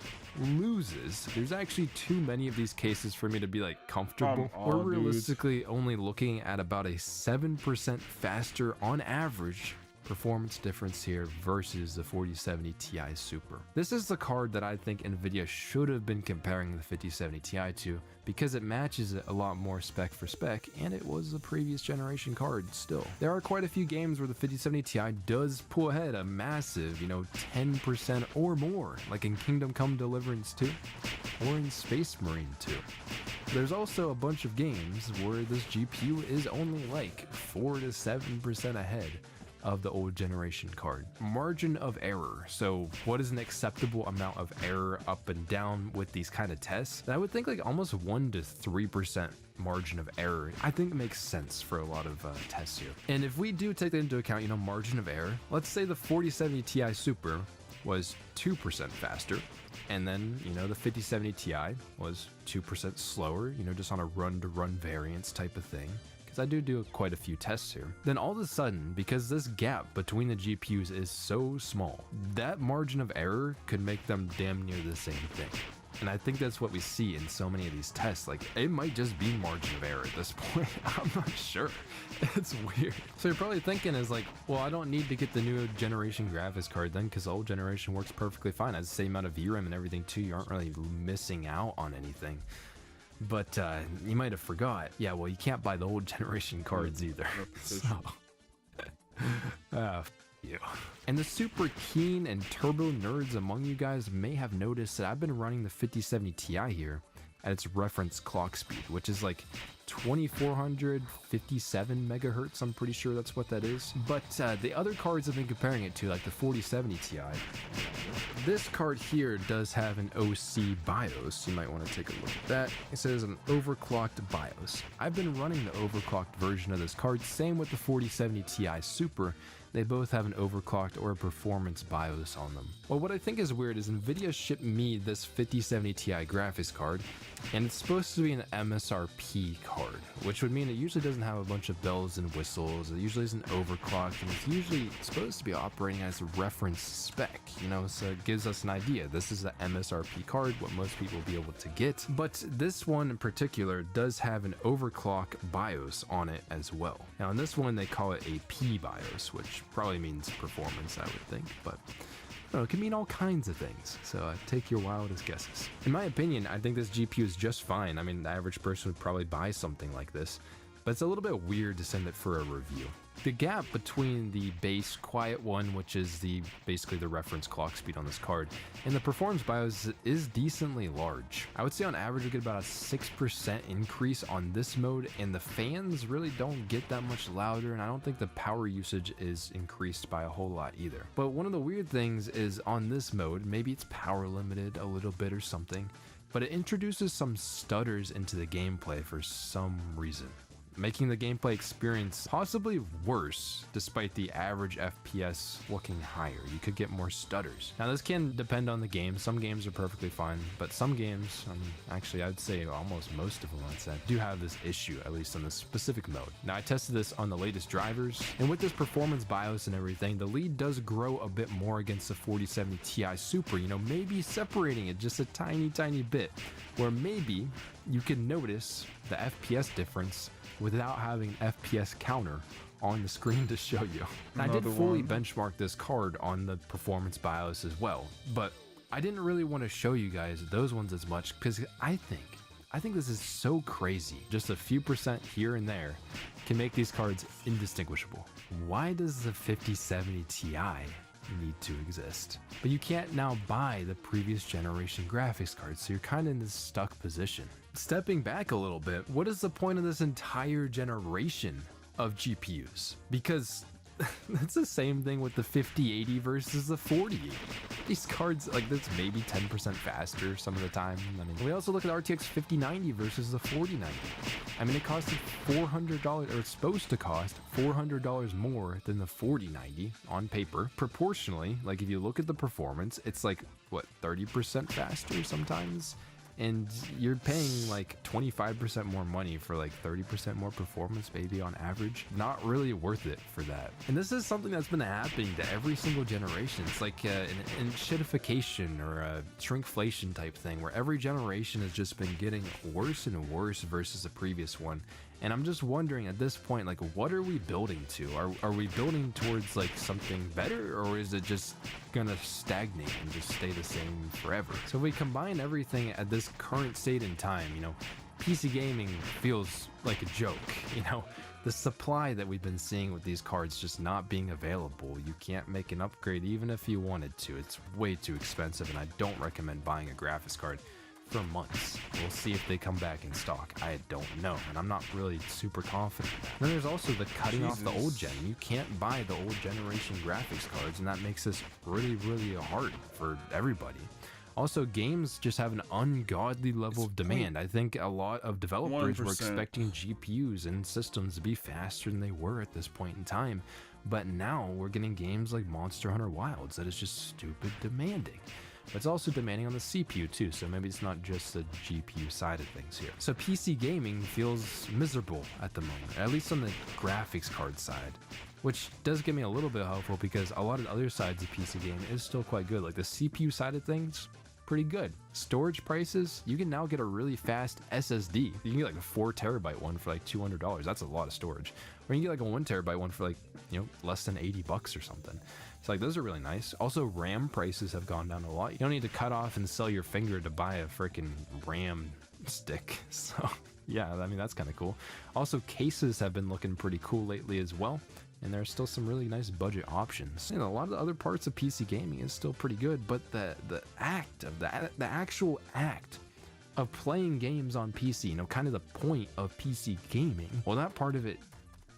loses, there's actually too many of these cases for me to be like comfortable. We're realistically only looking at about a 7% faster on average performance difference here versus the 4070 Ti Super. This is the card that I think Nvidia should have been comparing the 5070 Ti to, because it matches it a lot more spec for spec, and it was a previous generation card still. There are quite a few games where the 5070 Ti does pull ahead a massive, 10% or more, like in Kingdom Come Deliverance 2 or in Space Marine 2. There's also a bunch of games where this GPU is only like 4 to 7% ahead of the old generation card. Margin of error. So what is an acceptable amount of error up and down with these kind of tests? I would think like almost 1 to 3% margin of error, I think makes sense for a lot of tests here. And if we do take that into account, margin of error, let's say the 4070 Ti Super was 2% faster, and then, the 5070 Ti was 2% slower, just on a run-to-run variance type of thing, because I do quite a few tests here. Then all of a sudden, because this gap between the GPUs is so small, that margin of error could make them damn near the same thing. And I think that's what we see in so many of these tests. Like, it might just be margin of error at this point. I'm not sure. It's weird. So you're probably thinking is like, well, I don't need to get the new generation graphics card then, because the old generation works perfectly fine. It has the same amount of VRAM and everything too. You aren't really missing out on anything. But you might have forgot. Yeah, well, you can't buy the old generation cards either. So, you. And the super keen and turbo nerds among you guys may have noticed that I've been running the 5070 Ti here at its reference clock speed, which is like 2457 megahertz. I'm pretty sure that's what that is. But the other cards I've been comparing it to, like the 4070 Ti, this card here does have an OC BIOS. You might want to take a look at that. It says an overclocked BIOS. I've been running the overclocked version of this card. Same with the 4070 Ti Super. They both have an overclocked or a performance BIOS on them. Well, what I think is weird is Nvidia shipped me this 5070 Ti graphics card, and it's supposed to be an MSRP card, which would mean it usually doesn't have a bunch of bells and whistles. It usually isn't overclocked, and it's usually supposed to be operating as a reference spec, so it gives us an idea. This is the MSRP card, what most people will be able to get. But this one in particular does have an overclock BIOS on it as well. Now, in this one, they call it a P BIOS, which probably means performance, I would think, but it can mean all kinds of things, so take your wildest guesses. In my opinion, I think this GPU is just fine. I mean, the average person would probably buy something like this, but it's a little bit weird to send it for a review. The gap between the base quiet one, which is basically the reference clock speed on this card, and the performance BIOS is decently large. I would say on average we get about a 6% increase on this mode, and the fans really don't get that much louder, and I don't think the power usage is increased by a whole lot either. But one of the weird things is on this mode, maybe it's power limited a little bit or something, but it introduces some stutters into the gameplay for some reason, making the gameplay experience possibly worse despite the average FPS looking higher. You could get more stutters. Now, this can depend on the game. Some games are perfectly fine, but some games, actually I'd say almost most of them, do have this issue, at least on this specific mode. Now, I tested this on the latest drivers, and with this performance BIOS and everything, the lead does grow a bit more against the 4070 Ti Super, maybe separating it just a tiny bit, where maybe you can notice the FPS difference without having an FPS counter on the screen to show you. And I did fully benchmark this card on the performance BIOS as well, but I didn't really want to show you guys those ones as much because I think this is so crazy. Just a few percent here and there can make these cards indistinguishable. Why does the 5070 Ti need to exist? But you can't now buy the previous generation graphics card, so you're kind of in this stuck position. Stepping back a little bit, what is the point of this entire generation of GPUs? Because that's the same thing with the 5080 versus the 4080. These cards, like, that's maybe 10% faster some of the time. We also look at RTX 5090 versus the 4090. It costed $400, or it's supposed to cost $400 more than the 4090 on paper. Proportionally, like if you look at the performance, it's like, what, 30% faster sometimes? And you're paying like 25% more money for like 30% more performance, maybe on average. Not really worth it for that. And this is something that's been happening to every single generation. It's like an enshittification or a shrinkflation type thing, where every generation has just been getting worse and worse versus the previous one. And I'm just wondering at this point, like, what are we building to? Are we building towards like something better, or is it just gonna stagnate and just stay the same forever? So if we combine everything at this current state in time, you know, PC gaming feels like a joke, you know, the supply that we've been seeing with these cards just not being available. You can't make an upgrade even if you wanted to. It's way too expensive, and I don't recommend buying a graphics card for months. We'll see if they come back in stock. I don't know, and I'm not really super confident. Then there's also the cutting off the old gen. You can't buy the old generation graphics cards, and that makes this really, really hard for everybody. Also, games just have an ungodly level of demand. I think a lot of developers were expecting GPUs and systems to be faster than they were at this point in time, but now we're getting games like Monster Hunter Wilds that is just stupid demanding. But it's also demanding on the CPU too, so maybe it's not just the GPU side of things here. So PC gaming feels miserable at the moment, at least on the graphics card side, which does give me a little bit hopeful because a lot of the other sides of PC gaming is still quite good. Like the CPU side of things, pretty good. Storage prices, you can now get a really fast SSD. You can get like a 4 terabyte one for like $200. That's a lot of storage. Or you can get like a 1 terabyte one for like, you know, less than 80 bucks or something. So like those are really nice. Also, RAM prices have gone down a lot. You don't need to cut off and sell your finger to buy a freaking RAM stick. So yeah, I mean, that's kind of cool. Also, cases have been looking pretty cool lately as well. And there's still some really nice budget options. You know, a lot of the other parts of PC gaming is still pretty good, but the actual act of playing games on PC, you know, kind of the point of PC gaming, well, that part of it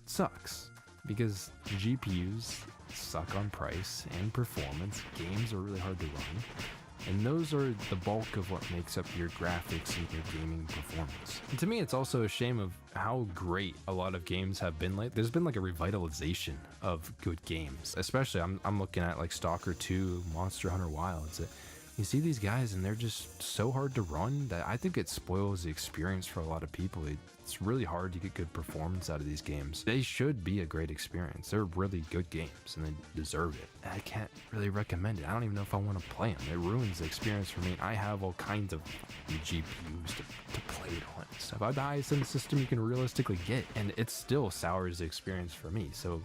sucks because GPUs suck on price and performance. Games are really hard to run. And those are the bulk of what makes up your graphics and your gaming performance. And to me, it's also a shame of how great a lot of games have been. Like, there's been like a revitalization of good games. Especially, I'm looking at like Stalker 2, Monster Hunter Wilds. You see these guys and they're just so hard to run that I think it spoils the experience for a lot of people. It's really hard to get good performance out of these games. They should be a great experience. They're really good games and they deserve it. I can't really recommend it. I don't even know if I want to play them. It ruins the experience for me. I have all kinds of GPUs to play it on. So if I buy some system you can realistically get, and it still sours the experience for me. So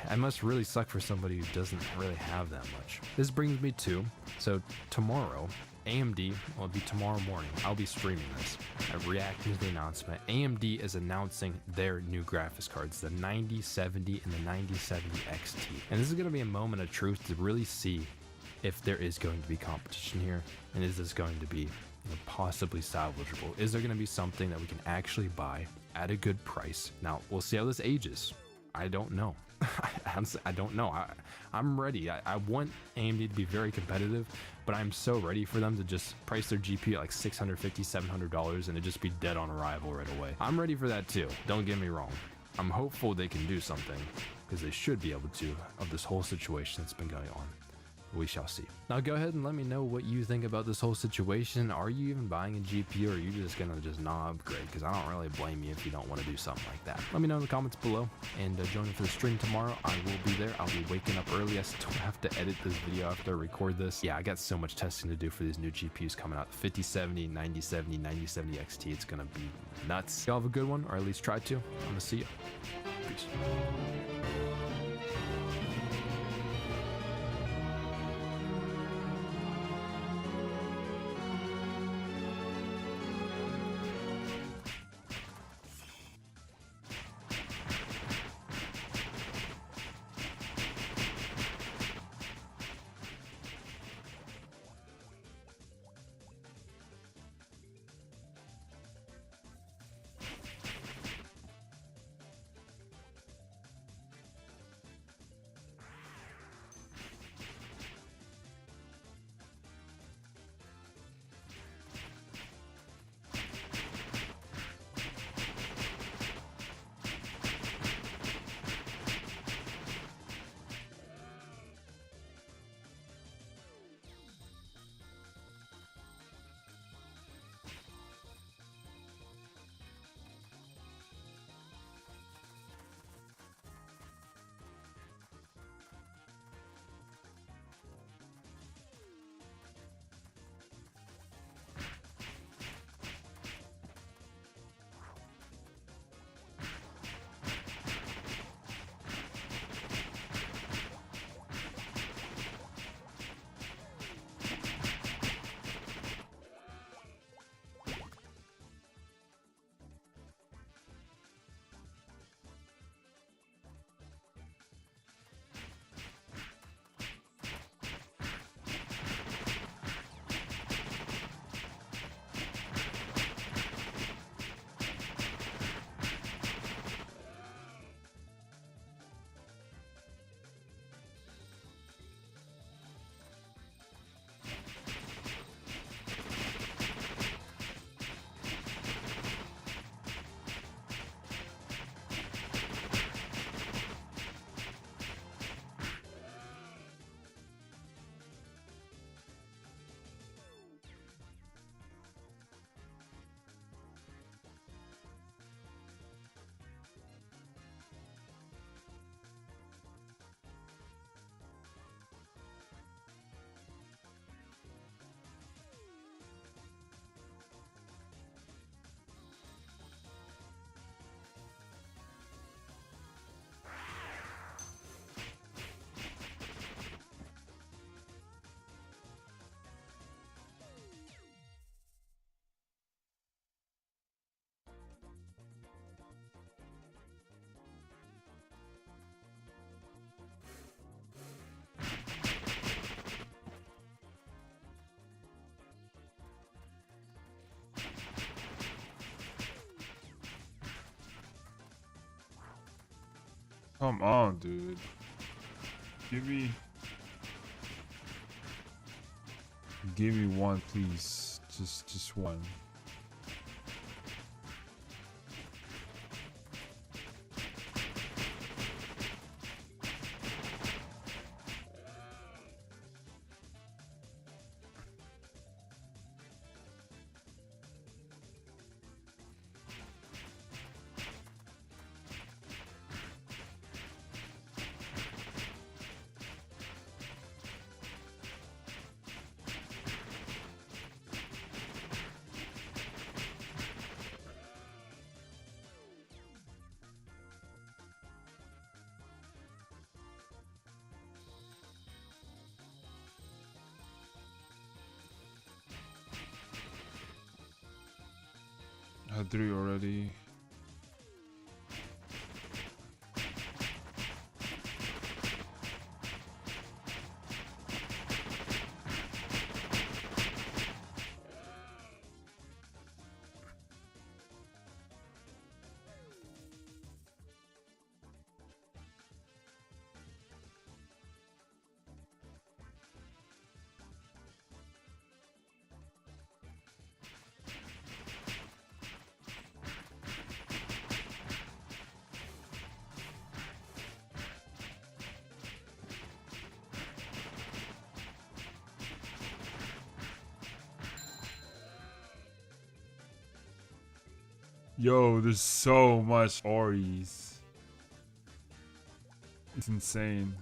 I must really suck for somebody who doesn't really have that much. This brings me to, so tomorrow, AMD, well, it'll be tomorrow morning, I'll be streaming this. I'm reacting to the announcement. AMD is announcing their new graphics cards, the 9070 and the 9070 XT. And this is going to be a moment of truth to really see if there is going to be competition here, and is this going to be, you know, possibly salvageable? Is there going to be something that we can actually buy at a good price? Now, we'll see how this ages. I don't know. I don't know. I'm ready. I want AMD to be very competitive, but I'm so ready for them to just price their GPU at like $650, $700 and it just be dead on arrival right away. I'm ready for that too. Don't get me wrong. I'm hopeful they can do something because they should be able to of this whole situation that's been going on. We shall see. Now go ahead and let me know what you think about this whole situation. Are you even buying a GPU, or are you just gonna not upgrade? Because I don't really blame you if you don't want to do something like that. Let me know in the comments below, and join me for the stream tomorrow. I will be there. I'll be waking up early. I still have to edit this video after I record this. Yeah, I got so much testing to do for these new GPUs coming out. 5070, 9070, 9070 XT. It's gonna be nuts. Y'all have a good one, or at least try to. I'm gonna see you. Peace. Come on, dude. Give me one, please. Just one. I had 3 already. Yo, there's so much Oris. It's insane.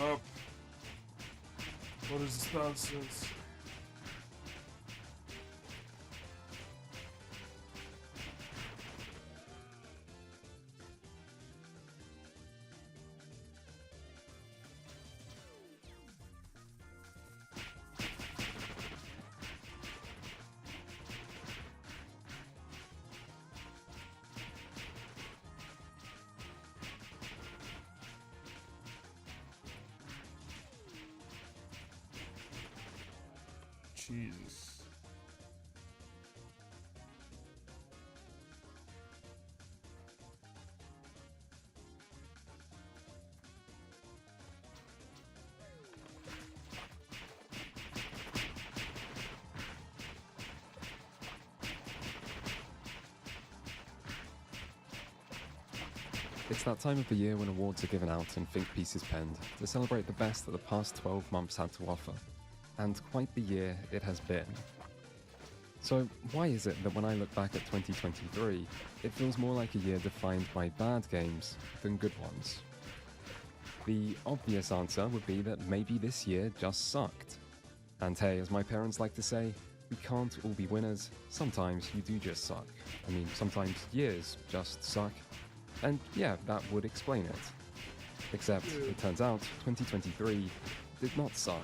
Up. What is this nonsense? Jesus. It's that time of the year when awards are given out and think pieces penned to celebrate the best that the past 12 months had to offer. And quite the year it has been. So why is it that when I look back at 2023, it feels more like a year defined by bad games than good ones? The obvious answer would be that maybe this year just sucked. And hey, as my parents like to say, we can't all be winners, sometimes you do just suck. I mean, sometimes years just suck. And yeah, that would explain it. Except, it turns out, 2023 did not suck,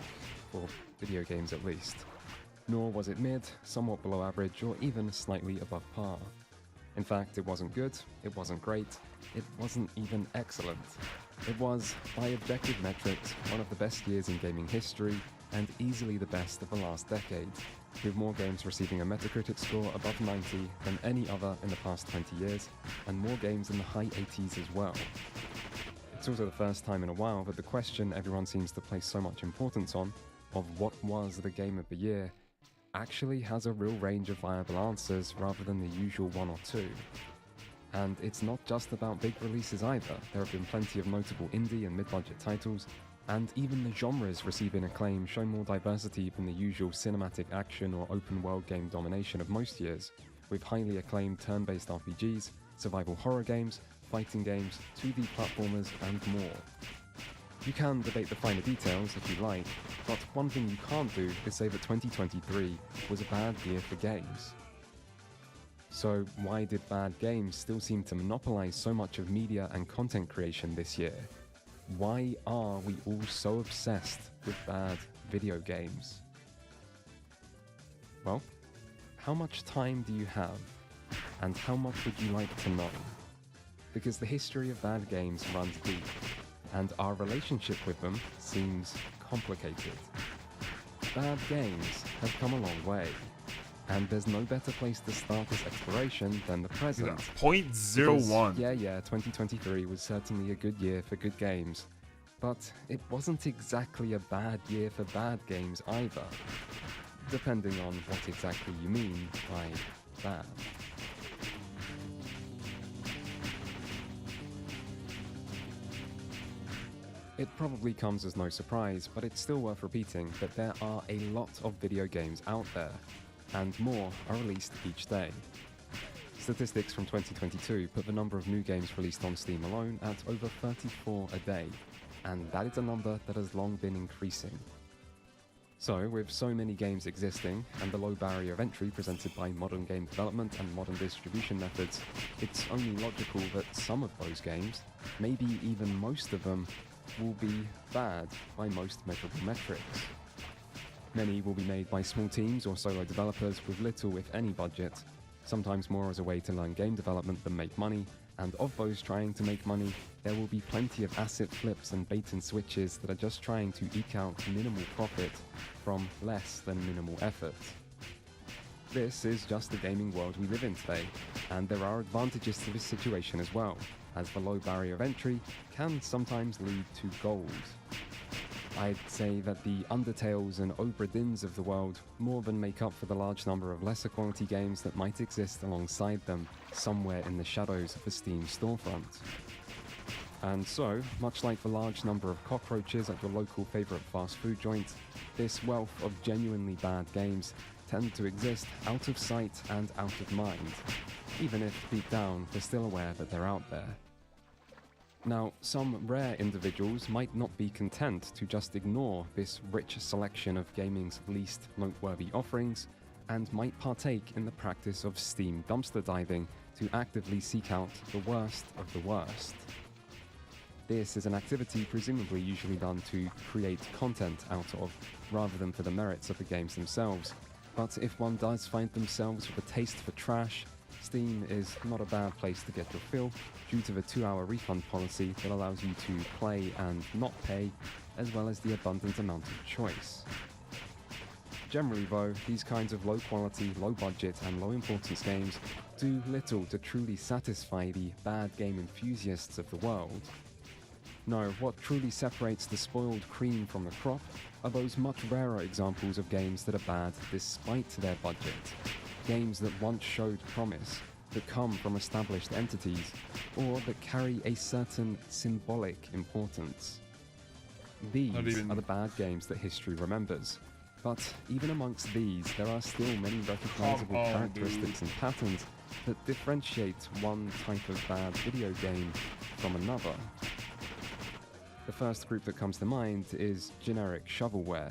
for video games at least. Nor was it mid, somewhat below average, or even slightly above par. In fact, it wasn't good, it wasn't great, it wasn't even excellent. It was, by objective metrics, one of the best years in gaming history, and easily the best of the last decade, with more games receiving a Metacritic score above 90 than any other in the past 20 years, and more games in the high 80s as well. It's also the first time in a while that the question everyone seems to place so much importance on, of what was the game of the year, actually has a real range of viable answers rather than the usual one or two. And it's not just about big releases either. There have been plenty of notable indie and mid-budget titles, and even the genres receiving acclaim show more diversity than the usual cinematic action or open-world game domination of most years, with highly acclaimed turn-based RPGs, survival horror games, fighting games, 2D platformers, and more. You can debate the finer details if you like, but one thing you can't do is say that 2023 was a bad year for games. So why did bad games still seem to monopolize so much of media and content creation this year? Why are we all so obsessed with bad video games? Well, how much time do you have? And how much would you like to know? Because the history of bad games runs deep, and our relationship with them seems complicated. Bad games have come a long way, and there's no better place to start this exploration than the present. 0.01. Yeah, 2023 was certainly a good year for good games, but it wasn't exactly a bad year for bad games either, depending on what exactly you mean by bad. It probably comes as no surprise, but it's still worth repeating that there are a lot of video games out there, and more are released each day. Statistics from 2022 put the number of new games released on Steam alone at over 34 a day, and that is a number that has long been increasing. So, with so many games existing, and the low barrier of entry presented by modern game development and modern distribution methods, it's only logical that some of those games, maybe even most of them, will be bad by most measurable metrics. Many will be made by small teams or solo developers with little if any budget, sometimes more as a way to learn game development than make money, and of those trying to make money, there will be plenty of asset flips and bait and switches that are just trying to eke out minimal profit from less than minimal effort. This is just the gaming world we live in today, and there are advantages to this situation as well, as the low barrier of entry can sometimes lead to gold. I'd say that the Undertales and Obra Dinns of the world more than make up for the large number of lesser quality games that might exist alongside them, somewhere in the shadows of the Steam storefront. And so, much like the large number of cockroaches at your local favourite fast food joint, this wealth of genuinely bad games tend to exist out of sight and out of mind, even if deep down we're still aware that they're out there. Now, some rare individuals might not be content to just ignore this rich selection of gaming's least noteworthy offerings, and might partake in the practice of Steam dumpster diving to actively seek out the worst of the worst. This is an activity presumably usually done to create content out of, rather than for the merits of the games themselves. But if one does find themselves with a taste for trash, Steam is not a bad place to get your fill, due to the 2-hour refund policy that allows you to play and not pay, as well as the abundant amount of choice. Generally though, these kinds of low quality, low budget and low importance games do little to truly satisfy the bad game enthusiasts of the world. No, what truly separates the spoiled cream from the crop are those much rarer examples of games that are bad despite their budget. Games that once showed promise, that come from established entities, or that carry a certain symbolic importance. These are the bad games that history remembers. But even amongst these, there are still many recognizable characteristics and patterns that differentiate one type of bad video game from another. The first group that comes to mind is generic shovelware,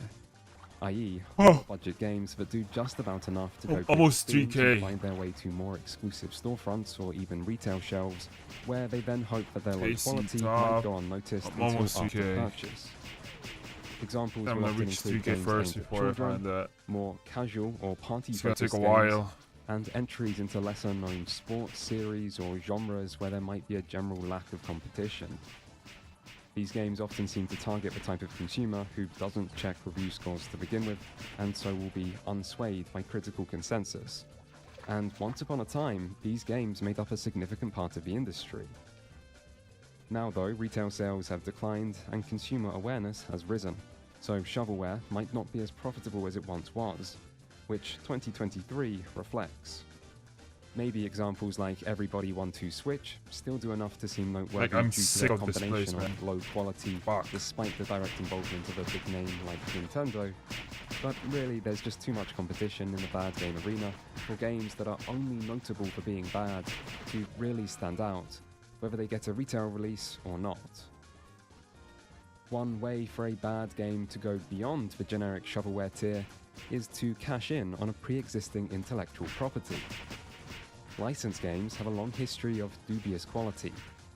i.e. budget games that do just about enough to go almost Steam 3K. to find their way to more exclusive storefronts or even retail shelves, where they then hope that their low quality might go unnoticed until after purchase. Examples I'm will gonna often reach include 3K games first aimed at before I find children, that. more casual or It's gonna party-focused take a games, while. and entries into lesser known sports series or genres where there might be a general lack of competition. These games often seem to target the type of consumer who doesn't check review scores to begin with, and so will be unswayed by critical consensus. And once upon a time, these games made up a significant part of the industry. Now though, retail sales have declined and consumer awareness has risen, so shovelware might not be as profitable as it once was, which 2023 reflects. Maybe examples like Everybody 1-2 Switch still do enough to seem noteworthy I'm due to sick their of this combination place, of low quality, despite the direct involvement of a big name like Nintendo. But really, there's just too much competition in the bad game arena for games that are only notable for being bad to really stand out, whether they get a retail release or not. One way for a bad game to go beyond the generic shovelware tier is to cash in on a pre-existing intellectual property. Licensed games have a long history of dubious quality,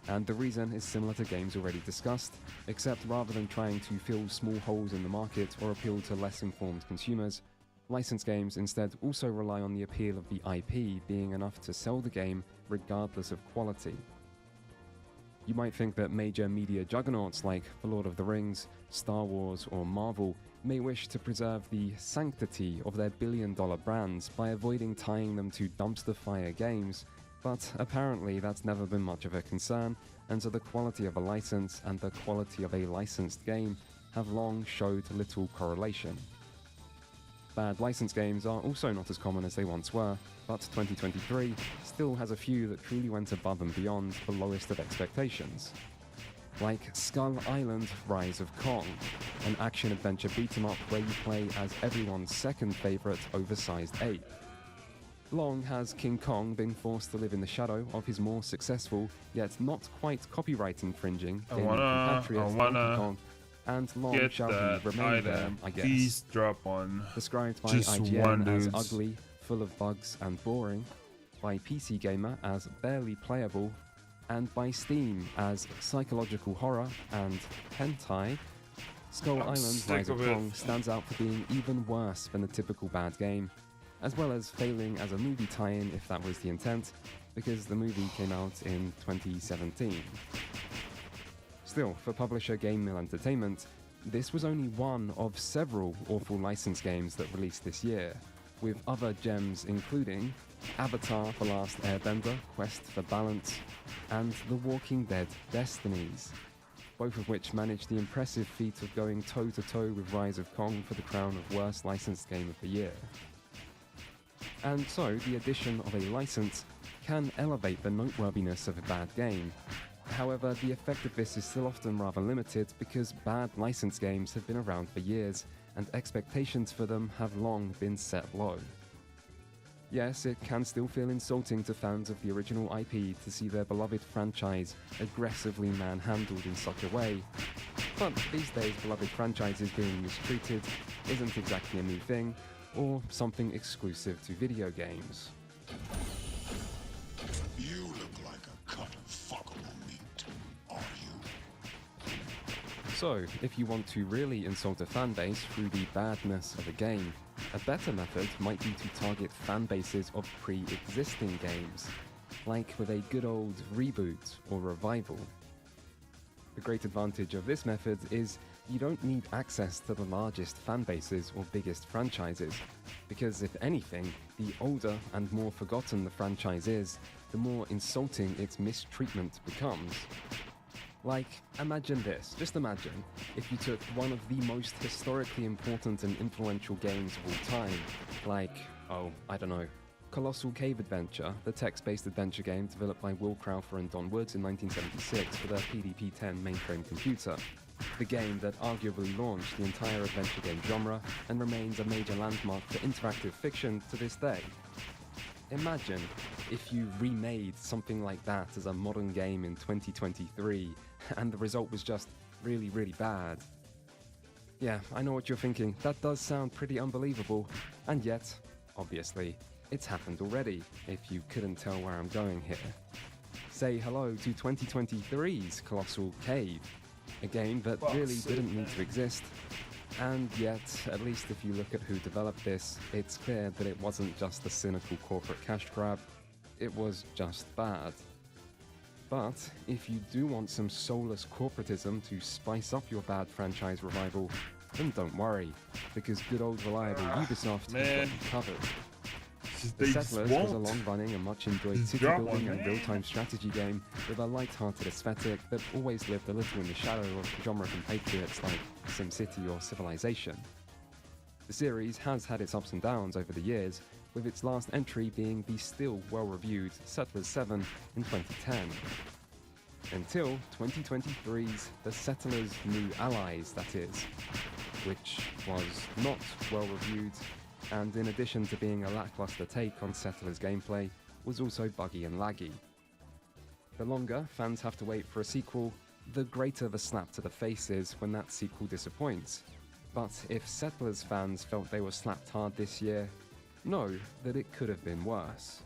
and the reason is similar to games already discussed, except rather than trying to fill small holes in the market or appeal to less informed consumers, licensed games instead also rely on the appeal of the IP being enough to sell the game regardless of quality. You might think that major media juggernauts like The Lord of the Rings, Star Wars, or Marvel may wish to preserve the sanctity of their billion-dollar brands by avoiding tying them to dumpster fire games, but apparently that's never been much of a concern, and so the quality of a license and the quality of a licensed game have long showed little correlation. Bad licensed games are also not as common as they once were, but 2023 still has a few that truly went above and beyond the lowest of expectations. Like Skull Island Rise of Kong, an action-adventure beat-em-up where you play as everyone's second favourite oversized ape. Long has King Kong been forced to live in the shadow of his more successful, yet not quite copyright-infringing gaming compatriot Donkey Kong, and long shall he remain there, I guess. Please drop one. Described by Just IGN one, as dudes. ugly, full of bugs and boring, by PC Gamer as barely playable, and by Steam as psychological horror and hentai, Skull Island sick Rise of of it. Kong stands out for being even worse than a typical bad game, as well as failing as a movie tie-in if that was the intent, because the movie came out in 2017. Still, for publisher Game Mill Entertainment, this was only one of several awful license games that released this year, with other gems including Avatar: The Last Airbender, Quest for Balance, and The Walking Dead Destinies, both of which managed the impressive feat of going toe-to-toe with Rise of Kong for the crown of worst licensed game of the year. And so, the addition of a license can elevate the noteworthiness of a bad game. However, the effect of this is still often rather limited because bad license games have been around for years, and expectations for them have long been set low. Yes, it can still feel insulting to fans of the original IP to see their beloved franchise aggressively manhandled in such a way, but these days beloved franchises being mistreated isn't exactly a new thing, or something exclusive to video games. You look like a cut of fuckable meat, are you? So, if you want to really insult a fanbase through the badness of a game, a better method might be to target fanbases of pre-existing games, like with a good old reboot or revival. The great advantage of this method is you don't need access to the largest fanbases or biggest franchises, because if anything, the older and more forgotten the franchise is, the more insulting its mistreatment becomes. Like, imagine this, just imagine if you took one of the most historically important and influential games of all time, like, I don't know, Colossal Cave Adventure, the text-based adventure game developed by Will Crowther and Don Woods in 1976 for their PDP-10 mainframe computer. The game that arguably launched the entire adventure game genre and remains a major landmark for interactive fiction to this day. Imagine if you remade something like that as a modern game in 2023 and the result was just really, really bad. Yeah, I know what you're thinking, that does sound pretty unbelievable, and yet, obviously, it's happened already, if you couldn't tell where I'm going here. Say hello to 2023's Colossal Cave, a game that really didn't need to exist, And yet, at least if you look at who developed this, it's clear that it wasn't just a cynical corporate cash grab, it was just bad. But if you do want some soulless corporatism to spice up your bad franchise revival, then don't worry, because good old reliable Ubisoft has got you covered. The Settlers was a long-running and much-enjoyed city-building and real-time strategy game with a light-hearted aesthetic that always lived a little in the shadow of genre compatriots like SimCity or Civilization. The series has had its ups and downs over the years, with its last entry being the still well-reviewed Settlers 7 in 2010. Until 2023's The Settlers' New Allies, that is, which was not well-reviewed, and in addition to being a lackluster take on Settlers gameplay, was also buggy and laggy. The longer fans have to wait for a sequel, the greater the slap to the face is when that sequel disappoints. But if Settlers fans felt they were slapped hard this year, know that it could have been worse.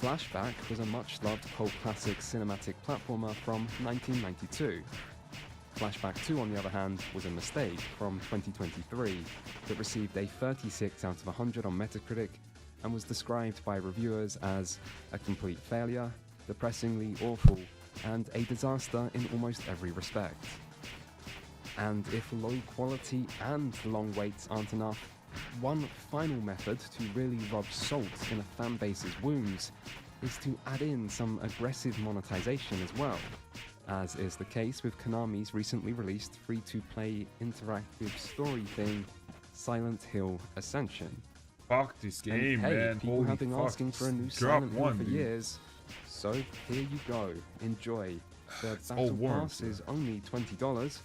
Flashback was a much-loved cult classic cinematic platformer from 1992. Flashback 2, on the other hand, was a mistake from 2023 that received a 36 out of 100 on Metacritic and was described by reviewers as a complete failure, depressingly awful, and a disaster in almost every respect. And if low quality and long waits aren't enough, one final method to really rub salt in a fanbase's wounds is to add in some aggressive monetization as well, as is the case with Konami's recently released free-to-play interactive story thing, Silent Hill Ascension. Fuck this game, and hey, man. people Holy have been fuck. asking for a new Drop Silent Hill one, for dude. years, so here you go. Enjoy. The It's all Battle warm, Pass is only $20.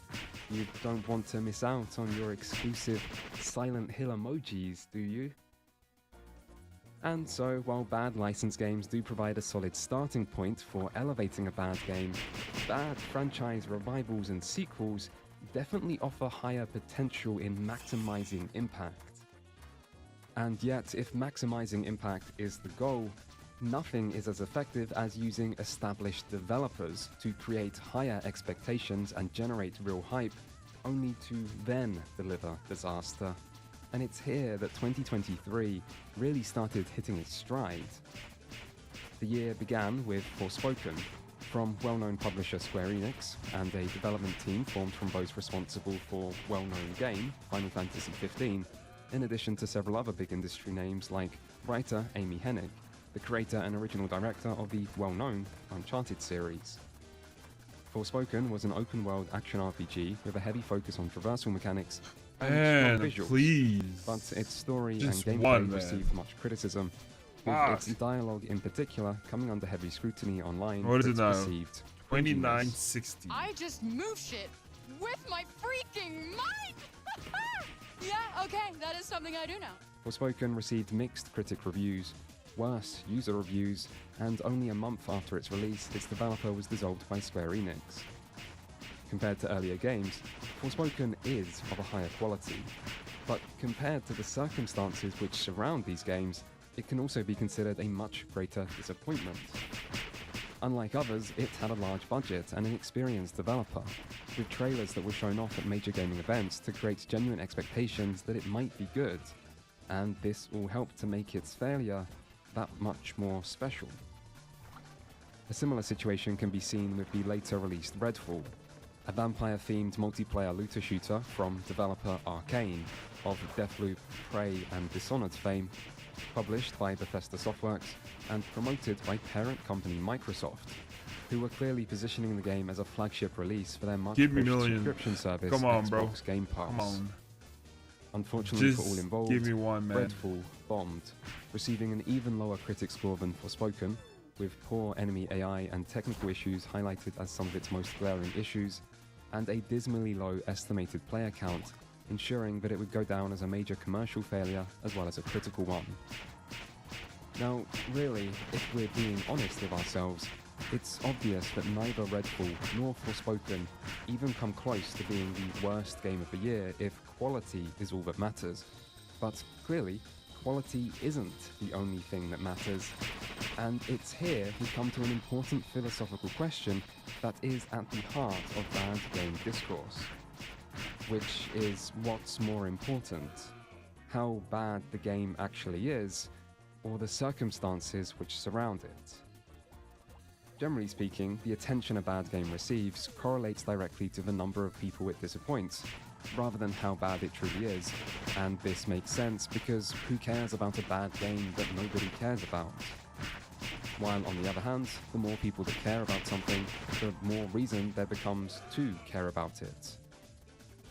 You don't want to miss out on your exclusive Silent Hill emojis, do you? And so, while bad license games do provide a solid starting point for elevating a bad game, bad franchise revivals and sequels definitely offer higher potential in maximizing impact. And yet, if maximizing impact is the goal, nothing is as effective as using established developers to create higher expectations and generate real hype, only to then deliver disaster. And it's here that 2023 really started hitting its stride. The year began with Forspoken, from well-known publisher Square Enix, and a development team formed from those responsible for well-known game, Final Fantasy XV, in addition to several other big industry names like writer Amy Hennig, the creator and original director of the well-known Uncharted series. Forspoken was an open-world action RPG with a heavy focus on traversal mechanics and Man, strong visuals, please. but its story Just and one, gameplay man. received much criticism, with Fuck. its dialogue in particular coming under heavy scrutiny online. What is for it its now? perceived cringiness. $29.60. I just move shit with my freaking mind! Yeah, okay, that is something I do now. Forspoken received mixed critic reviews, worse user reviews, and only a month after its release, its developer was dissolved by Square Enix. Compared to earlier games, Forspoken is of a higher quality, but compared to the circumstances which surround these games, it can also be considered a much greater disappointment. Unlike others, it had a large budget and an experienced developer, with trailers that were shown off at major gaming events to create genuine expectations that it might be good, and this all helped to make its failure that much more special. A similar situation can be seen with the later released Redfall, a vampire-themed multiplayer looter shooter from developer Arcane of Deathloop, Prey and Dishonored fame, published by Bethesda Softworks and promoted by parent company Microsoft, who were clearly positioning the game as a flagship release for their Give me much-pushed million. subscription service, Come on, Xbox bro. Game Pass. Come on. Unfortunately Just for all involved, give me one, man. Redfall bombed, receiving an even lower critic score than Forspoken, with poor enemy AI and technical issues highlighted as some of its most glaring issues, and a dismally low estimated player count, ensuring that it would go down as a major commercial failure as well as a critical one. Now, really, if we're being honest with ourselves, it's obvious that neither Redfall nor Forspoken even come close to being the worst game of the year if quality is all that matters. But clearly, quality isn't the only thing that matters, and it's here we come to an important philosophical question that is at the heart of bad game discourse. which is what's more important, how bad the game actually is, or the circumstances which surround it. Generally speaking, the attention a bad game receives correlates directly to the number of people it disappoints, rather than how bad it truly is, and this makes sense because who cares about a bad game that nobody cares about? While on the other hand, the more people that care about something, the more reason there becomes to care about it.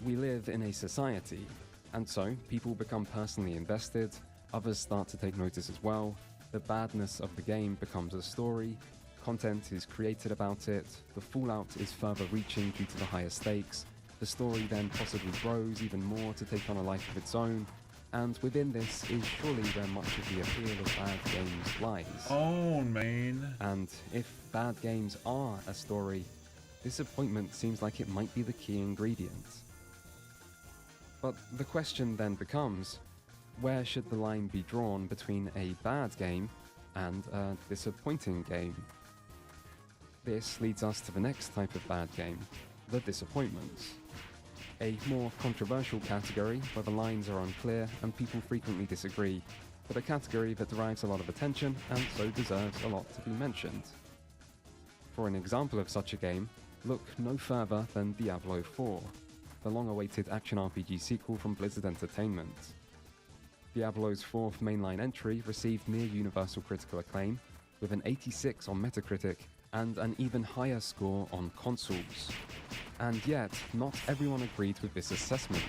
We live in a society, and so people become personally invested, others start to take notice as well, the badness of the game becomes a story, content is created about it, the fallout is further reaching due to the higher stakes, the story then possibly grows even more to take on a life of its own, and within this is surely where much of the appeal of bad games lies. Oh, man. And if bad games are a story, disappointment seems like it might be the key ingredient. But the question then becomes, where should the line be drawn between a bad game and a disappointing game? This leads us to the next type of bad game, the disappointments. A more controversial category where the lines are unclear and people frequently disagree, but a category that derives a lot of attention and so deserves a lot to be mentioned. For an example of such a game, look no further than Diablo 4, the long-awaited action RPG sequel from Blizzard Entertainment. Diablo's fourth mainline entry received near universal critical acclaim, with an 86 on Metacritic and an even higher score on consoles. And yet, not everyone agreed with this assessment,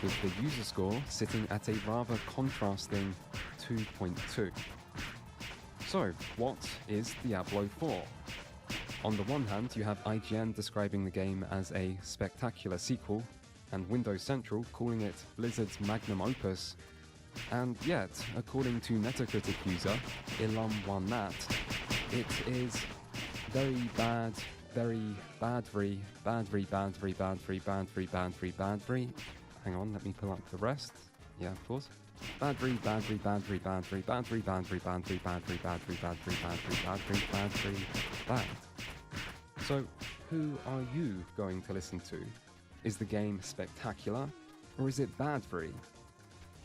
with the user score sitting at a rather contrasting 2.2. So, what is Diablo 4? On the one hand, you have IGN describing the game as a spectacular sequel, and Windows Central calling it Blizzard's magnum opus, and yet, according to Metacritic user Ilum1Nat, it is very bad, very badry. Hang on, let me pull up the rest. Yeah, of course. Badry. So, who are you going to listen to? Is the game spectacular, or is it badry?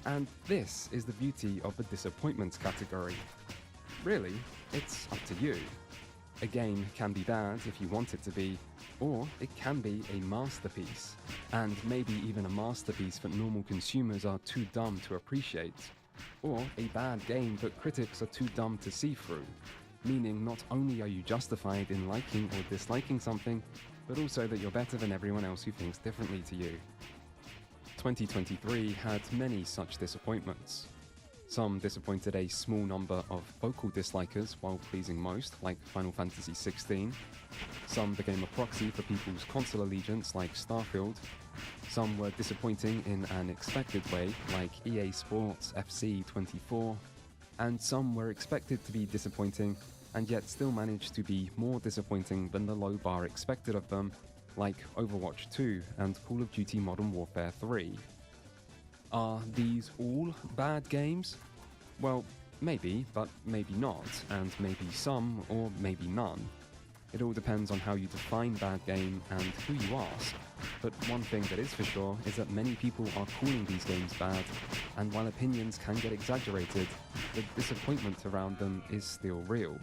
And this is the beauty of the disappointments category. Really, it's up to you. A game can be bad if you want it to be, or it can be a masterpiece, and maybe even a masterpiece that normal consumers are too dumb to appreciate, or a bad game that critics are too dumb to see through, meaning not only are you justified in liking or disliking something, but also that you're better than everyone else who thinks differently to you. 2023 had many such disappointments. Some disappointed a small number of vocal dislikers while pleasing most, like Final Fantasy XVI. Some became a proxy for people's console allegiance, like Starfield. Some were disappointing in an expected way, like EA Sports FC 24. And some were expected to be disappointing, and yet still managed to be more disappointing than the low bar expected of them, like Overwatch 2 and Call of Duty Modern Warfare 3. Are these all bad games? Well, maybe, but maybe not, and maybe some, or maybe none. It all depends on how you define bad game and who you ask, but one thing that is for sure is that many people are calling these games bad, and while opinions can get exaggerated, the disappointment around them is still real.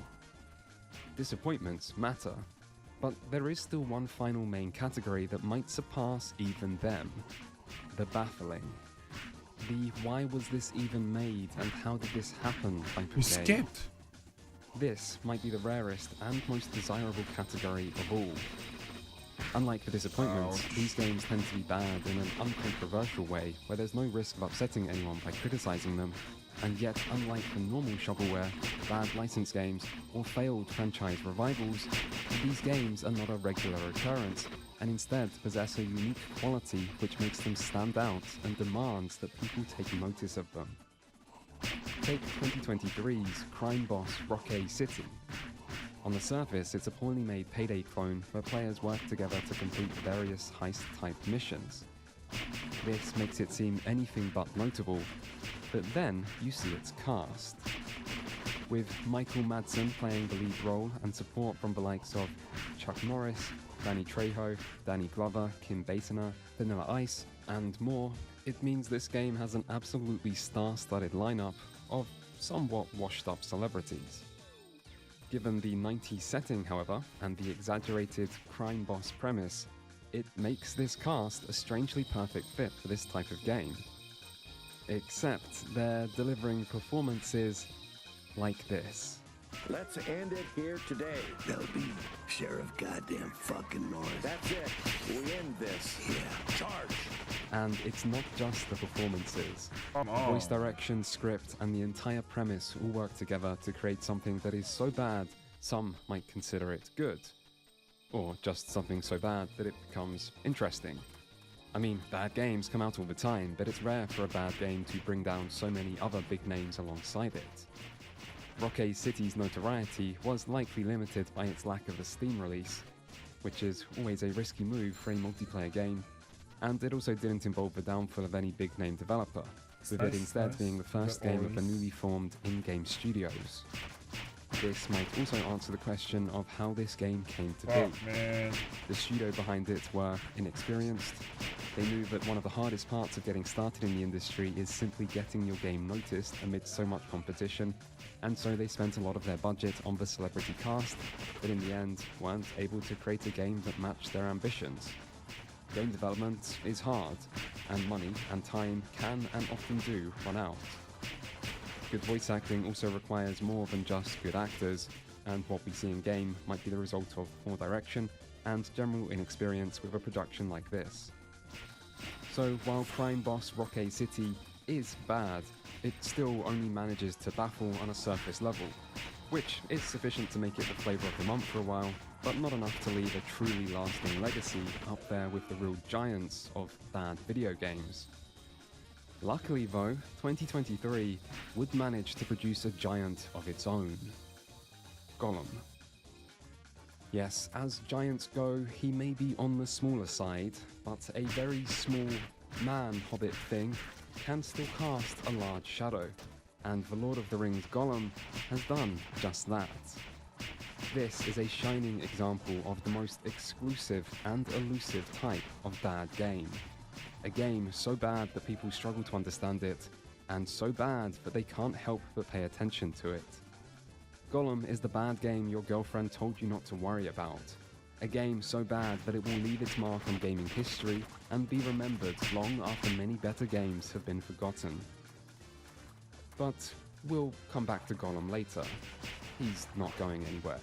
Disappointments matter, but there is still one final main category that might surpass even them: the baffling. The why was this even made and how did this happen type of We game. skipped. This might be the rarest and most desirable category of all. Unlike the disappointments, these games tend to be bad in an uncontroversial way where there's no risk of upsetting anyone by criticizing them, and yet unlike the normal shovelware, bad license games, or failed franchise revivals, these games are not a regular occurrence, and instead possess a unique quality which makes them stand out and demands that people take notice of them. Take 2023's crime boss Rockay City. On the surface, it's a poorly made Payday clone where players work together to complete various heist-type missions. This makes it seem anything but notable, but then you see its cast. With Michael Madsen playing the lead role and support from the likes of Chuck Norris, Danny Trejo, Danny Glover, Kim Basinger, Vanilla Ice, and more, it means this game has an absolutely star-studded lineup of somewhat washed-up celebrities. Given the 90s setting, however, and the exaggerated crime boss premise, it makes this cast a strangely perfect fit for this type of game. Except they're delivering performances like this. Let's end it here today. That'll be Sheriff Goddamn fucking Norris. That's it. We end this. Yeah. Charge. And it's not just the performances. Come The on. voice direction, script, and the entire premise all work together to create something that is so bad, some might consider it good. Or just something so bad that it becomes interesting. I mean, bad games come out all the time, but it's rare for a bad game to bring down so many other big names alongside it. Rockay City's notoriety was likely limited by its lack of a Steam release, which is always a risky move for a multiplayer game, and it also didn't involve the downfall of any big-name developer, with it instead being the first game of the newly formed in-game studios. This might also answer the question of how this game came to be. Man. The studio behind it were inexperienced. They knew that one of the hardest parts of getting started in the industry is simply getting your game noticed amidst so much competition, and so they spent a lot of their budget on the celebrity cast, but in the end weren't able to create a game that matched their ambitions. Game development is hard, and money and time can and often do run out. Good voice acting also requires more than just good actors, and what we see in game might be the result of poor direction and general inexperience with a production like this. So while crime boss Rockay City is bad, it still only manages to baffle on a surface level, which is sufficient to make it the flavour of the month for a while, but not enough to leave a truly lasting legacy up there with the real giants of bad video games. Luckily though, 2023 would manage to produce a giant of its own. Gollum. Yes, as giants go, he may be on the smaller side, but a very small man-hobbit thing can still cast a large shadow, and the Lord of the Rings Gollum has done just that. This is a shining example of the most exclusive and elusive type of bad game. A game so bad that people struggle to understand it, and so bad that they can't help but pay attention to it. Gollum is the bad game your girlfriend told you not to worry about. A game so bad that it will leave its mark on gaming history and be remembered long after many better games have been forgotten. But we'll come back to Gollum later. He's not going anywhere.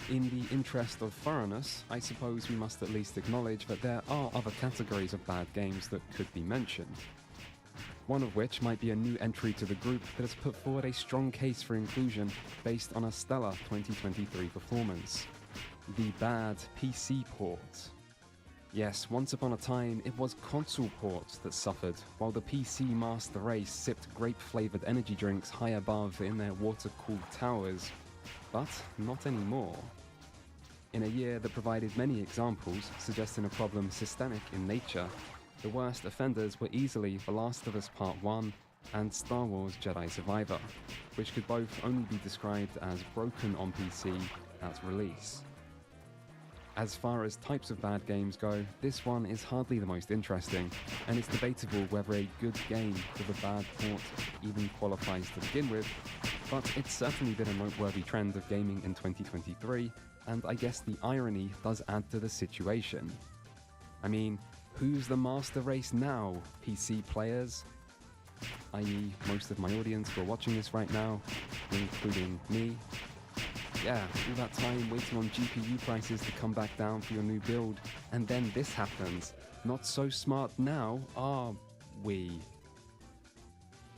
In the interest of thoroughness, I suppose we must at least acknowledge that there are other categories of bad games that could be mentioned. One of which might be a new entry to the group that has put forward a strong case for inclusion based on a stellar 2023 performance. The bad PC port. Yes, once upon a time, it was console ports that suffered, while the PC master race sipped grape-flavoured energy drinks high above in their water-cooled towers. But not anymore. In a year that provided many examples suggesting a problem systemic in nature, the worst offenders were easily The Last of Us Part 1 and Star Wars Jedi Survivor, which could both only be described as broken on PC at release. As far as types of bad games go, this one is hardly the most interesting, and it's debatable whether a good game with a bad port even qualifies to begin with, but it's certainly been a noteworthy trend of gaming in 2023, and I guess the irony does add to the situation. I mean, who's the master race now, PC players? I.e., most of my audience who are watching this right now, including me. Yeah, all that time waiting on GPU prices to come back down for your new build, and then this happens. Not so smart now, are we?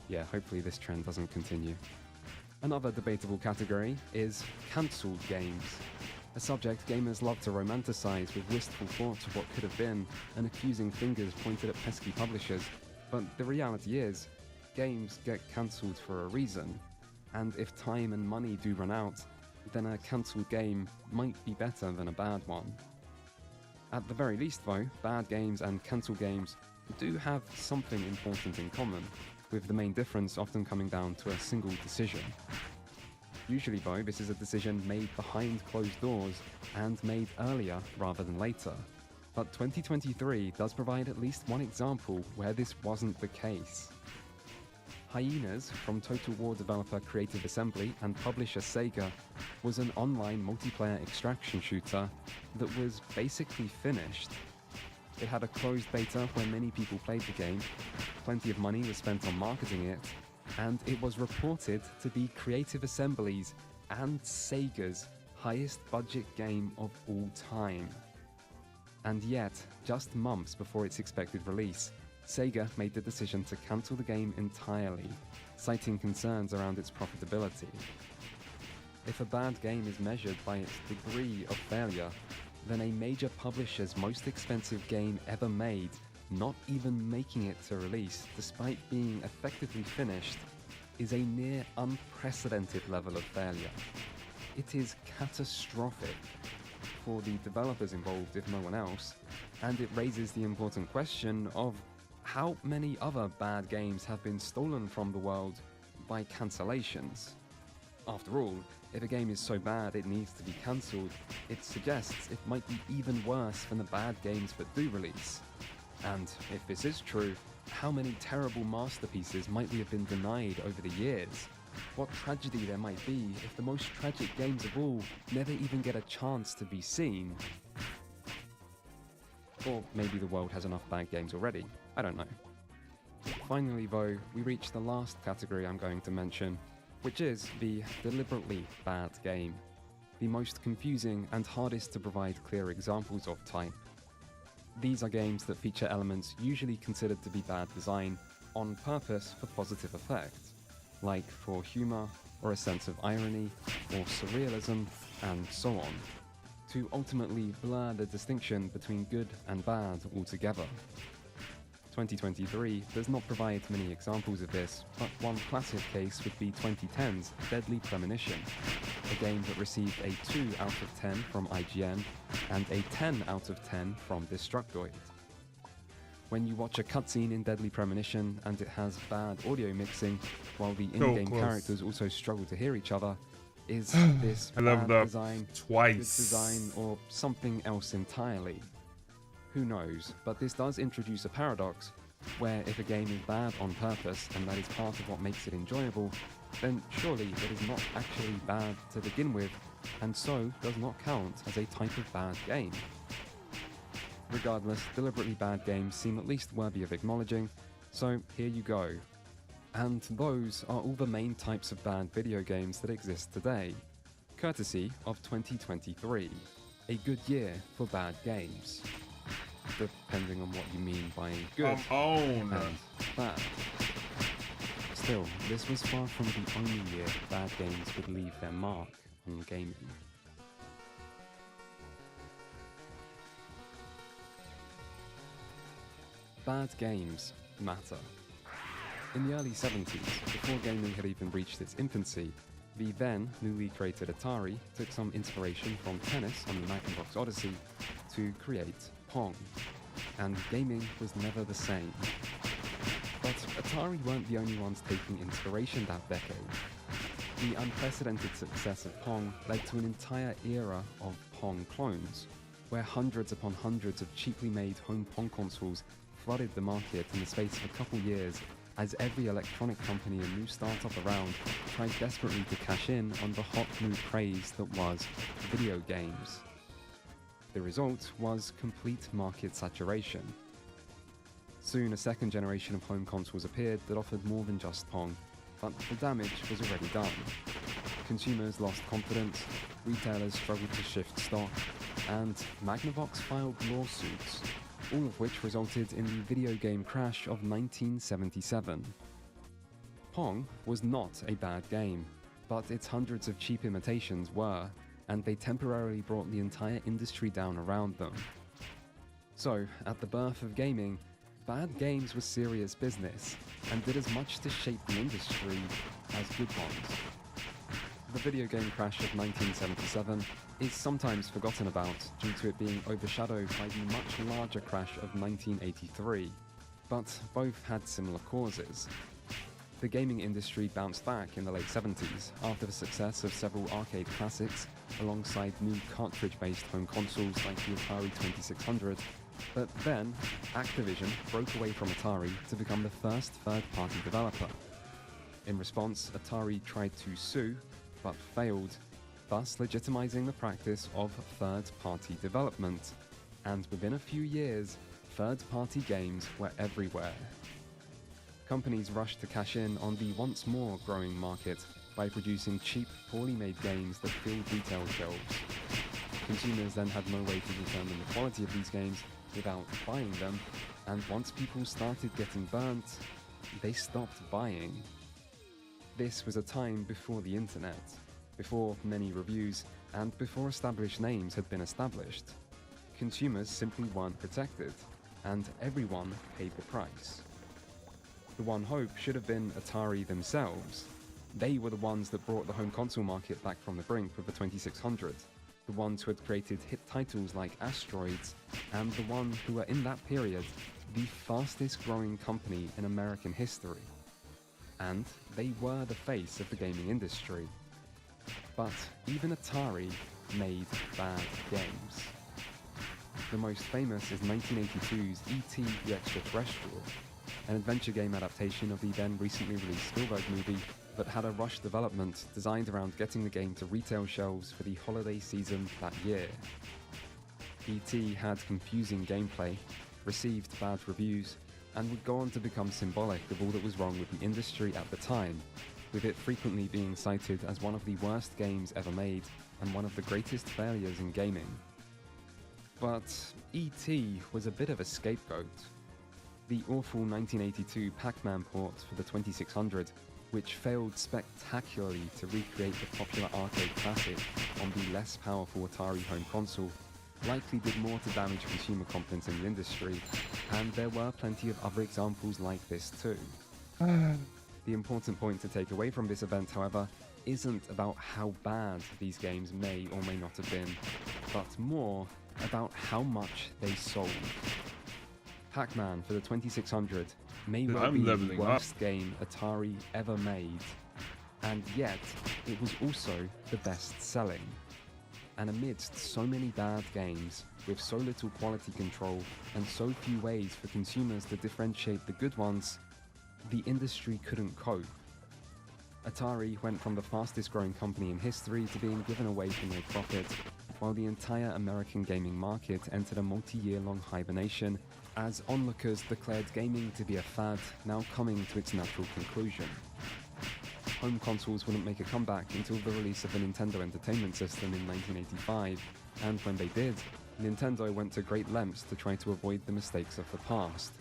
Yeah, hopefully this trend doesn't continue. Another debatable category is cancelled games. A subject gamers love to romanticize with wistful thoughts of what could have been and accusing fingers pointed at pesky publishers, but the reality is, games get cancelled for a reason, and if time and money do run out, then a cancelled game might be better than a bad one. At the very least though, bad games and cancelled games do have something important in common, with the main difference often coming down to a single decision. Usually though, this is a decision made behind closed doors and made earlier rather than later. But 2023 does provide at least one example where this wasn't the case. Hyenas, from Total War developer Creative Assembly and publisher Sega, was an online multiplayer extraction shooter that was basically finished. It had a closed beta where many people played the game, plenty of money was spent on marketing it, and it was reported to be Creative Assembly's and Sega's highest budget game of all time. And yet, just months before its expected release, Sega made the decision to cancel the game entirely, citing concerns around its profitability. If a bad game is measured by its degree of failure, then a major publisher's most expensive game ever made, not even making it to release despite being effectively finished, is a near unprecedented level of failure. It is catastrophic for the developers involved, if no one else, and it raises the important question of how many other bad games have been stolen from the world by cancellations. After all, if a game is so bad it needs to be cancelled, it suggests it might be even worse than the bad games that do release. And if this is true, how many terrible masterpieces might we have been denied over the years? What tragedy there might be if the most tragic games of all never even get a chance to be seen. Or maybe the world has enough bad games already, I don't know. Finally though, we reach the last category I'm going to mention, which is the deliberately bad game. The most confusing and hardest to provide clear examples of type. These are games that feature elements usually considered to be bad design on purpose for positive effect, like for humor or a sense of irony or surrealism and so on, to ultimately blur the distinction between good and bad altogether. 2023 does not provide many examples of this, but one classic case would be 2010's Deadly Premonition, a game that received a 2 out of 10 from IGN and a 10 out of 10 from Destructoid. When you watch a cutscene in Deadly Premonition and it has bad audio mixing, while the in-game characters also struggle to hear each other, is this bad design, good design, or something else entirely? Who knows, but this does introduce a paradox, where if a game is bad on purpose and that is part of what makes it enjoyable, then surely it is not actually bad to begin with, and so does not count as a type of bad game. Regardless, deliberately bad games seem at least worthy of acknowledging, so here you go. And those are all the main types of bad video games that exist today, courtesy of 2023, a good year for bad games. Depending on what you mean by good and bad. Still, this was far from the only year bad games would leave their mark on gaming. Bad games matter. In the early 70s, before gaming had even reached its infancy, the then newly created Atari took some inspiration from tennis on the Macintosh Odyssey to create Pong, and gaming was never the same. But Atari weren't the only ones taking inspiration that decade. The unprecedented success of Pong led to an entire era of Pong clones, where hundreds upon hundreds of cheaply made home Pong consoles flooded the market in the space of a couple years, as every electronic company and new startup around tried desperately to cash in on the hot new craze that was video games. The result was complete market saturation. Soon a second generation of home consoles appeared that offered more than just Pong, but the damage was already done. Consumers lost confidence, retailers struggled to shift stock, and Magnavox filed lawsuits, all of which resulted in the video game crash of 1977. Pong was not a bad game, but its hundreds of cheap imitations were, and they temporarily brought the entire industry down around them. So, at the birth of gaming, bad games were serious business, and did as much to shape the industry as good ones. The video game crash of 1977 is sometimes forgotten about due to it being overshadowed by the much larger crash of 1983, but both had similar causes. The gaming industry bounced back in the late 70s after the success of several arcade classics alongside new cartridge-based home consoles like the Atari 2600 But then, Activision broke away from Atari to become the first third-party developer. In response, Atari tried to sue, but failed, thus legitimizing the practice of third-party development. And within a few years, third-party games were everywhere. Companies rushed to cash in on the once more growing market by producing cheap, poorly made games that filled retail shelves. Consumers then had no way to determine the quality of these games without buying them, and once people started getting burnt, they stopped buying. This was a time before the internet, before many reviews, and before established names had been established. Consumers simply weren't protected, and everyone paid the price. The one hope should have been Atari themselves. They were the ones that brought the home console market back from the brink with the 2600, the ones who had created hit titles like Asteroids, and the one who were in that period the fastest growing company in American history. And they were the face of the gaming industry. But even Atari made bad games. The most famous is 1982's E.T. the Extraterrestrial, an adventure game adaptation of the then recently released Spielberg movie that had a rushed development designed around getting the game to retail shelves for the holiday season that year. E.T. had confusing gameplay, received bad reviews, and would go on to become symbolic of all that was wrong with the industry at the time, with it frequently being cited as one of the worst games ever made and one of the greatest failures in gaming. But E.T. was a bit of a scapegoat. The awful 1982 Pac-Man port for the 2600, which failed spectacularly to recreate the popular arcade classic on the less powerful Atari home console, likely did more to damage consumer confidence in the industry, and there were plenty of other examples like this too. The important point to take away from this event, however, isn't about how bad these games may or may not have been, but more about how much they sold. Pac-Man for the 2600 may well be the worst game Atari ever made, and yet it was also the best selling. And amidst so many bad games, with so little quality control and so few ways for consumers to differentiate the good ones, the industry couldn't cope. Atari went from the fastest growing company in history to being given away for no profit, while the entire American gaming market entered a multi-year-long hibernation as onlookers declared gaming to be a fad now coming to its natural conclusion. Home consoles wouldn't make a comeback until the release of the Nintendo Entertainment System in 1985, and when they did, Nintendo went to great lengths to try to avoid the mistakes of the past,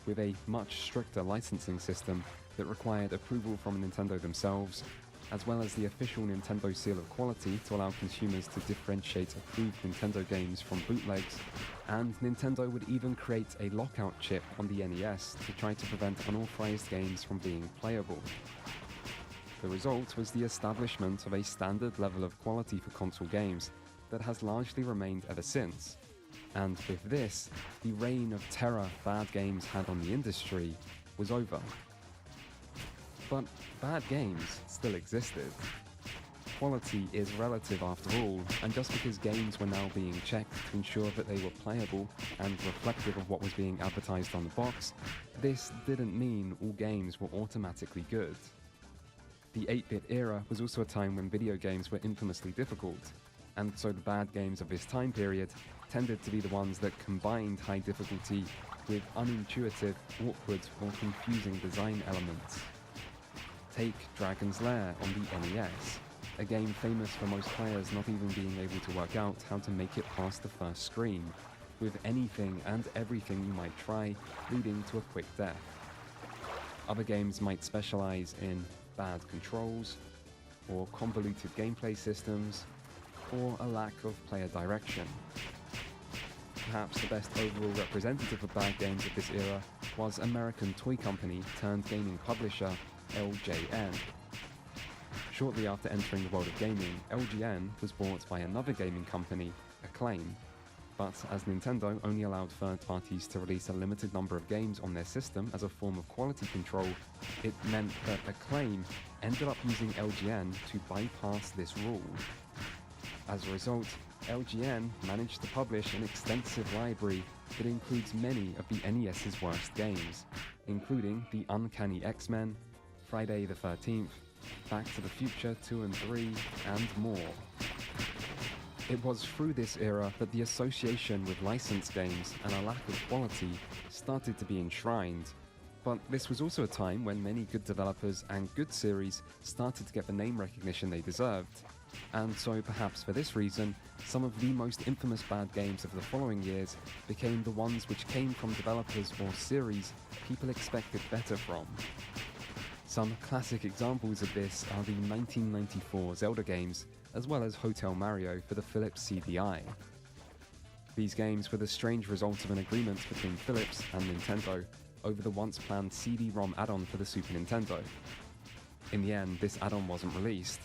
with a much stricter licensing system that required approval from Nintendo themselves, as well as the official Nintendo seal of quality to allow consumers to differentiate approved Nintendo games from bootlegs, and Nintendo would even create a lockout chip on the NES to try to prevent unauthorized games from being playable. The result was the establishment of a standard level of quality for console games that has largely remained ever since. And with this, the reign of terror bad games had on the industry was over. But bad games still existed. Quality is relative after all, and just because games were now being checked to ensure that they were playable and reflective of what was being advertised on the box, this didn't mean all games were automatically good. The 8-bit era was also a time when video games were infamously difficult, and so the bad games of this time period tended to be the ones that combined high difficulty with unintuitive, awkward, or confusing design elements. Take Dragon's Lair on the NES, a game famous for most players not even being able to work out how to make it past the first screen, with anything and everything you might try leading to a quick death. Other games might specialize in bad controls, or convoluted gameplay systems, or a lack of player direction. Perhaps the best overall representative of bad games of this era was American toy company turned gaming publisher LJN. Shortly after entering the world of gaming, LJN was bought by another gaming company, Acclaim. But as Nintendo only allowed third parties to release a limited number of games on their system as a form of quality control, it meant that Acclaim ended up using LJN to bypass this rule. As a result, LGN managed to publish an extensive library that includes many of the NES's worst games, including the Uncanny X-Men, Friday the 13th, Back to the Future 2 and 3, and more. It was through this era that the association with licensed games and a lack of quality started to be enshrined, but this was also a time when many good developers and good series started to get the name recognition they deserved, and so perhaps for this reason, some of the most infamous bad games of the following years became the ones which came from developers or series people expected better from. Some classic examples of this are the 1994 Zelda games, as well as Hotel Mario for the Philips CDI. These games were the strange result of an agreement between Philips and Nintendo over the once-planned CD-ROM add-on for the Super Nintendo. In the end, this add-on wasn't released,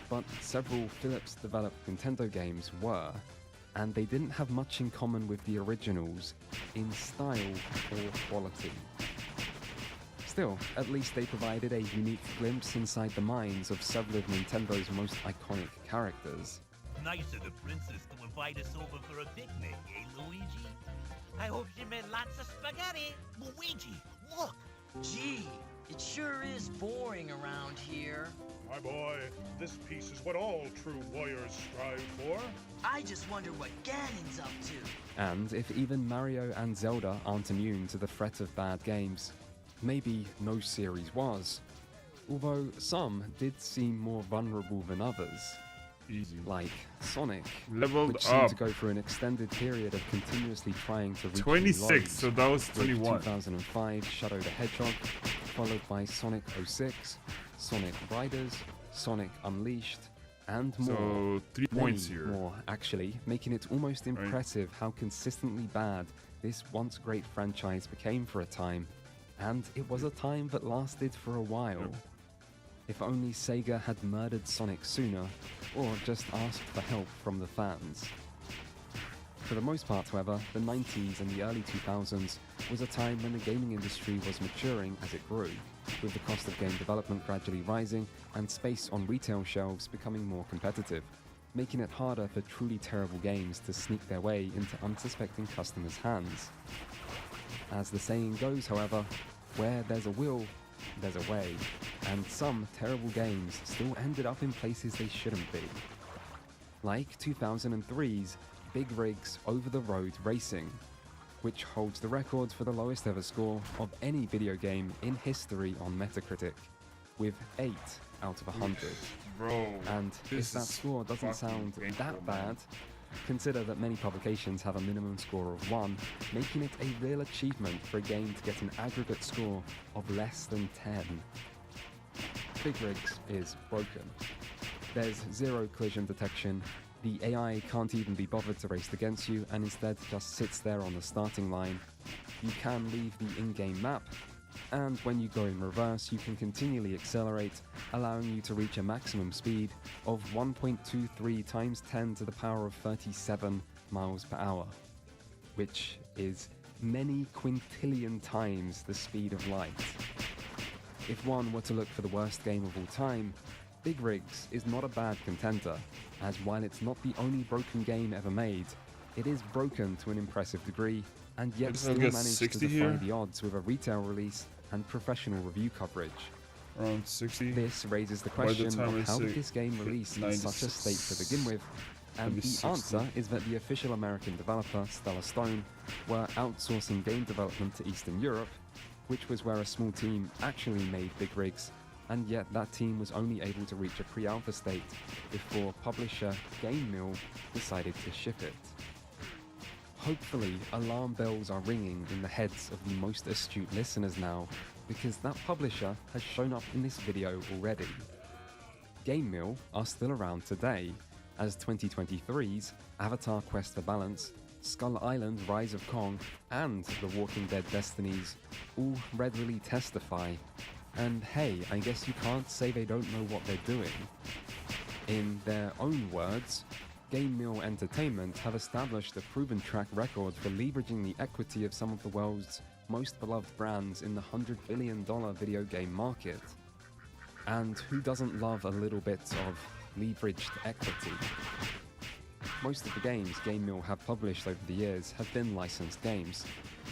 but several Philips-developed Nintendo games were, and they didn't have much in common with the originals in style or quality. Still, at least they provided a unique glimpse inside the minds of several of Nintendo's most iconic characters. Nice of the princess to invite us over for a picnic, eh, Luigi? I hope she made lots of spaghetti. Luigi, look! Gee, it sure is boring around here. My boy, this piece is what all true warriors strive for. I just wonder what Ganon's up to. And if even Mario and Zelda aren't immune to the threat of bad games, maybe no series was. Although some did seem more vulnerable than others. Easy. Like Sonic, Leveled which seemed up. to go through an extended period of continuously trying to reach 26, new lows, so that was with 21. 2005 Shadow the Hedgehog, followed by Sonic 06, Sonic Riders, Sonic Unleashed, and more. So 3 points Many here. more, actually, making it almost impressive how consistently bad this once great franchise became for a time. And it was a time that lasted for a while. If only Sega had murdered Sonic sooner, or just asked for help from the fans. For the most part, however, the 90s and the early 2000s was a time when the gaming industry was maturing as it grew, with the cost of game development gradually rising and space on retail shelves becoming more competitive, making it harder for truly terrible games to sneak their way into unsuspecting customers' hands. As the saying goes, however, where there's a will, there's a way, and some terrible games still ended up in places they shouldn't be. Like 2003's Big Rigs Over-the-Road Racing, which holds the record for the lowest ever score of any video game in history on Metacritic, with 8 out of 100. Bro, and if that score doesn't sound that bad, consider that many publications have a minimum score of 1, making it a real achievement for a game to get an aggregate score of less than 10. Big Rigs is broken. There's zero collision detection, the AI can't even be bothered to race against you and instead just sits there on the starting line. You can leave the in-game map, and when you go in reverse you can continually accelerate, allowing you to reach a maximum speed of 1.23 times 10 to the power of 37 miles per hour, which is many quintillion times the speed of light. If one were to look for the worst game of all time, Big Rigs is not a bad contender, as while it's not the only broken game ever made, it is broken to an impressive degree, and yet still managed to defy the odds with a retail release and professional review coverage. Around 60. This raises the question of how did this game release in such a state to begin with, and the answer is that the official American developer, Stellar Stone, were outsourcing game development to Eastern Europe, which was where a small team actually made Big Rigs, and yet that team was only able to reach a pre-alpha state before publisher Game Mill decided to ship it. Hopefully, alarm bells are ringing in the heads of the most astute listeners now, because that publisher has shown up in this video already. Game Mill are still around today, as 2023's Avatar Quest for Balance, Skull Island Rise of Kong, and The Walking Dead Destinies all readily testify. And hey, I guess you can't say they don't know what they're doing. In their own words, Game Mill Entertainment have established a proven track record for leveraging the equity of some of the world's most beloved brands in the $100 billion video game market. And who doesn't love a little bit of leveraged equity? most of the games Game Mill have published over the years have been licensed games,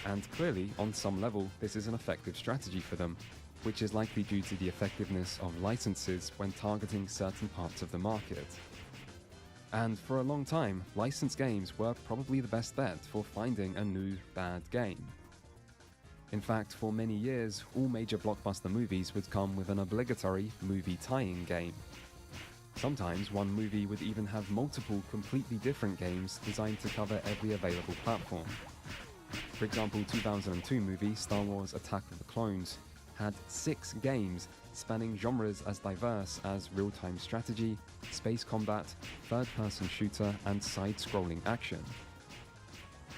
and clearly, on some level, this is an effective strategy for them, which is likely due to the effectiveness of licenses when targeting certain parts of the market. And for a long time, licensed games were probably the best bet for finding a new bad game. In fact, for many years, all major blockbuster movies would come with an obligatory movie tie-in game. Sometimes one movie would even have multiple completely different games designed to cover every available platform. For example, 2002 movie Star Wars Attack of the Clones had 6 games spanning genres as diverse as real-time strategy, space combat, third-person shooter, and side-scrolling action.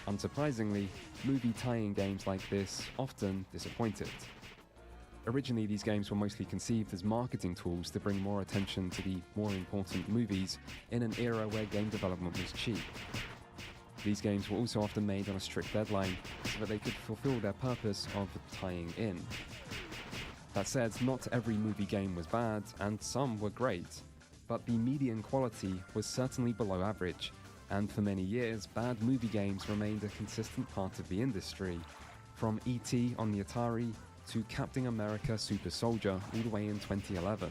Unsurprisingly, movie tie-in games like this often disappointed. Originally, these games were mostly conceived as marketing tools to bring more attention to the more important movies in an era where game development was cheap. These games were also often made on a strict deadline so that they could fulfill their purpose of tying in. That said, not every movie game was bad, and some were great, but the median quality was certainly below average, and for many years, bad movie games remained a consistent part of the industry, from E.T. on the Atari to Captain America Super Soldier all the way in 2011.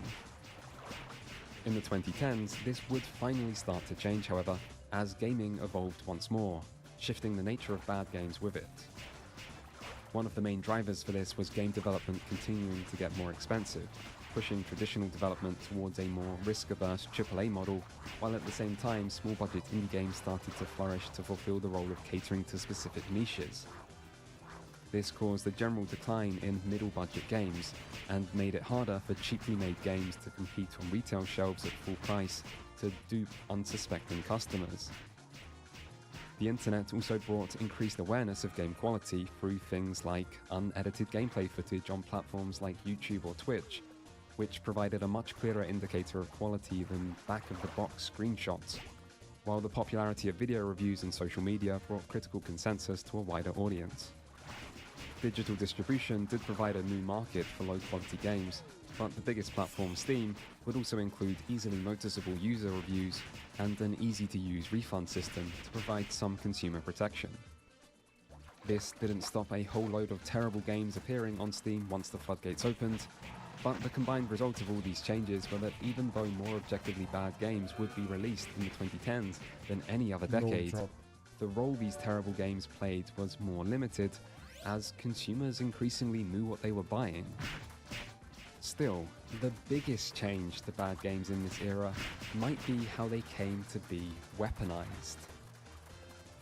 In the 2010s, this would finally start to change, however, as gaming evolved once more, shifting the nature of bad games with it. One of the main drivers for this was game development continuing to get more expensive, pushing traditional development towards a more risk-averse AAA model, while at the same time small-budget indie games started to flourish to fulfill the role of catering to specific niches. This caused a general decline in middle-budget games, and made it harder for cheaply made games to compete on retail shelves at full price to dupe unsuspecting customers. The internet also brought increased awareness of game quality through things like unedited gameplay footage on platforms like YouTube or Twitch, which provided a much clearer indicator of quality than back-of-the-box screenshots, while the popularity of video reviews and social media brought critical consensus to a wider audience. Digital distribution did provide a new market for low-quality games, but the biggest platform, Steam, would also include easily noticeable user reviews and an easy-to-use refund system to provide some consumer protection. This didn't stop a whole load of terrible games appearing on Steam once the floodgates opened, but the combined result of all these changes were that even though more objectively bad games would be released in the 2010s than any other decade, the role these terrible games played was more limited, as consumers increasingly knew what they were buying. Still, the biggest change to bad games in this era might be how they came to be weaponized.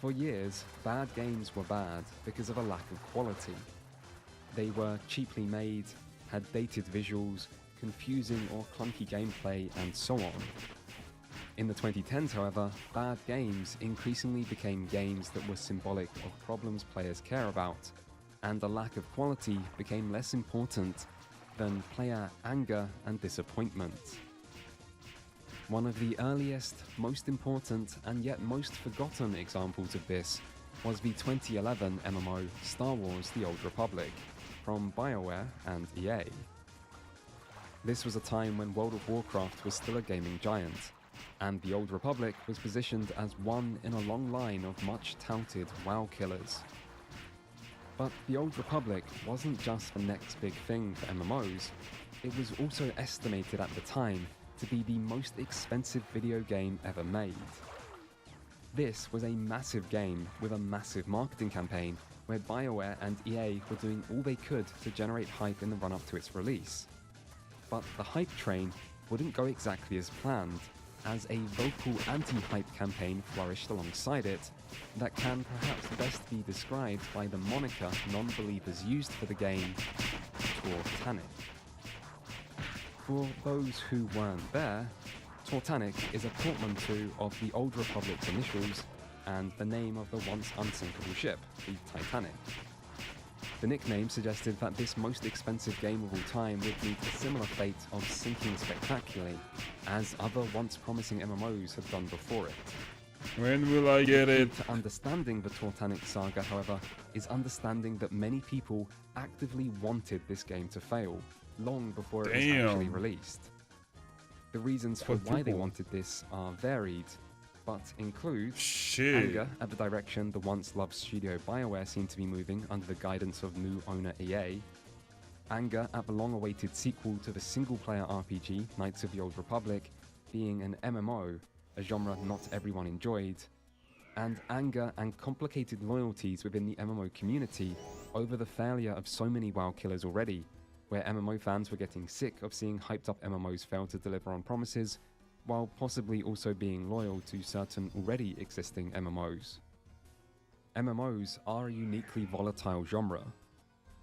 For years, bad games were bad because of a lack of quality. They were cheaply made, had dated visuals, confusing or clunky gameplay, and so on. In the 2010s, however, bad games increasingly became games that were symbolic of problems players care about, and the lack of quality became less important than player anger and disappointment. One of the earliest, most important, and yet most forgotten examples of this was the 2011 MMO Star Wars: The Old Republic, from BioWare and EA. This was a time when World of Warcraft was still a gaming giant, and The Old Republic was positioned as one in a long line of much touted WoW killers. But The Old Republic wasn't just the next big thing for MMOs, it was also estimated at the time to be the most expensive video game ever made. This was a massive game with a massive marketing campaign where BioWare and EA were doing all they could to generate hype in the run-up to its release. But the hype train wouldn't go exactly as planned, as a vocal anti-hype campaign flourished alongside it that can perhaps best be described by the moniker non-believers used for the game, Tortanic. For those who weren't there, Tortanic is a portmanteau of the Old Republic's initials and the name of the once unsinkable ship, the Titanic. The nickname suggested that this most expensive game of all time would meet a similar fate of sinking spectacularly, as other once promising MMOs had done before it. When will I get it? The key to understanding the Tortanic saga, however, is understanding that many people actively wanted this game to fail, long before it was actually released. The reasons for why they wanted this are varied, but include Shit. anger at the direction the once loved studio BioWare seemed to be moving under the guidance of new owner EA, anger at the long-awaited sequel to the single-player RPG Knights of the Old Republic being an MMO, a genre not everyone enjoyed, and anger and complicated loyalties within the MMO community over the failure of so many WoW killers already, where MMO fans were getting sick of seeing hyped-up MMOs fail to deliver on promises, while possibly also being loyal to certain already existing MMOs. MMOs are a uniquely volatile genre.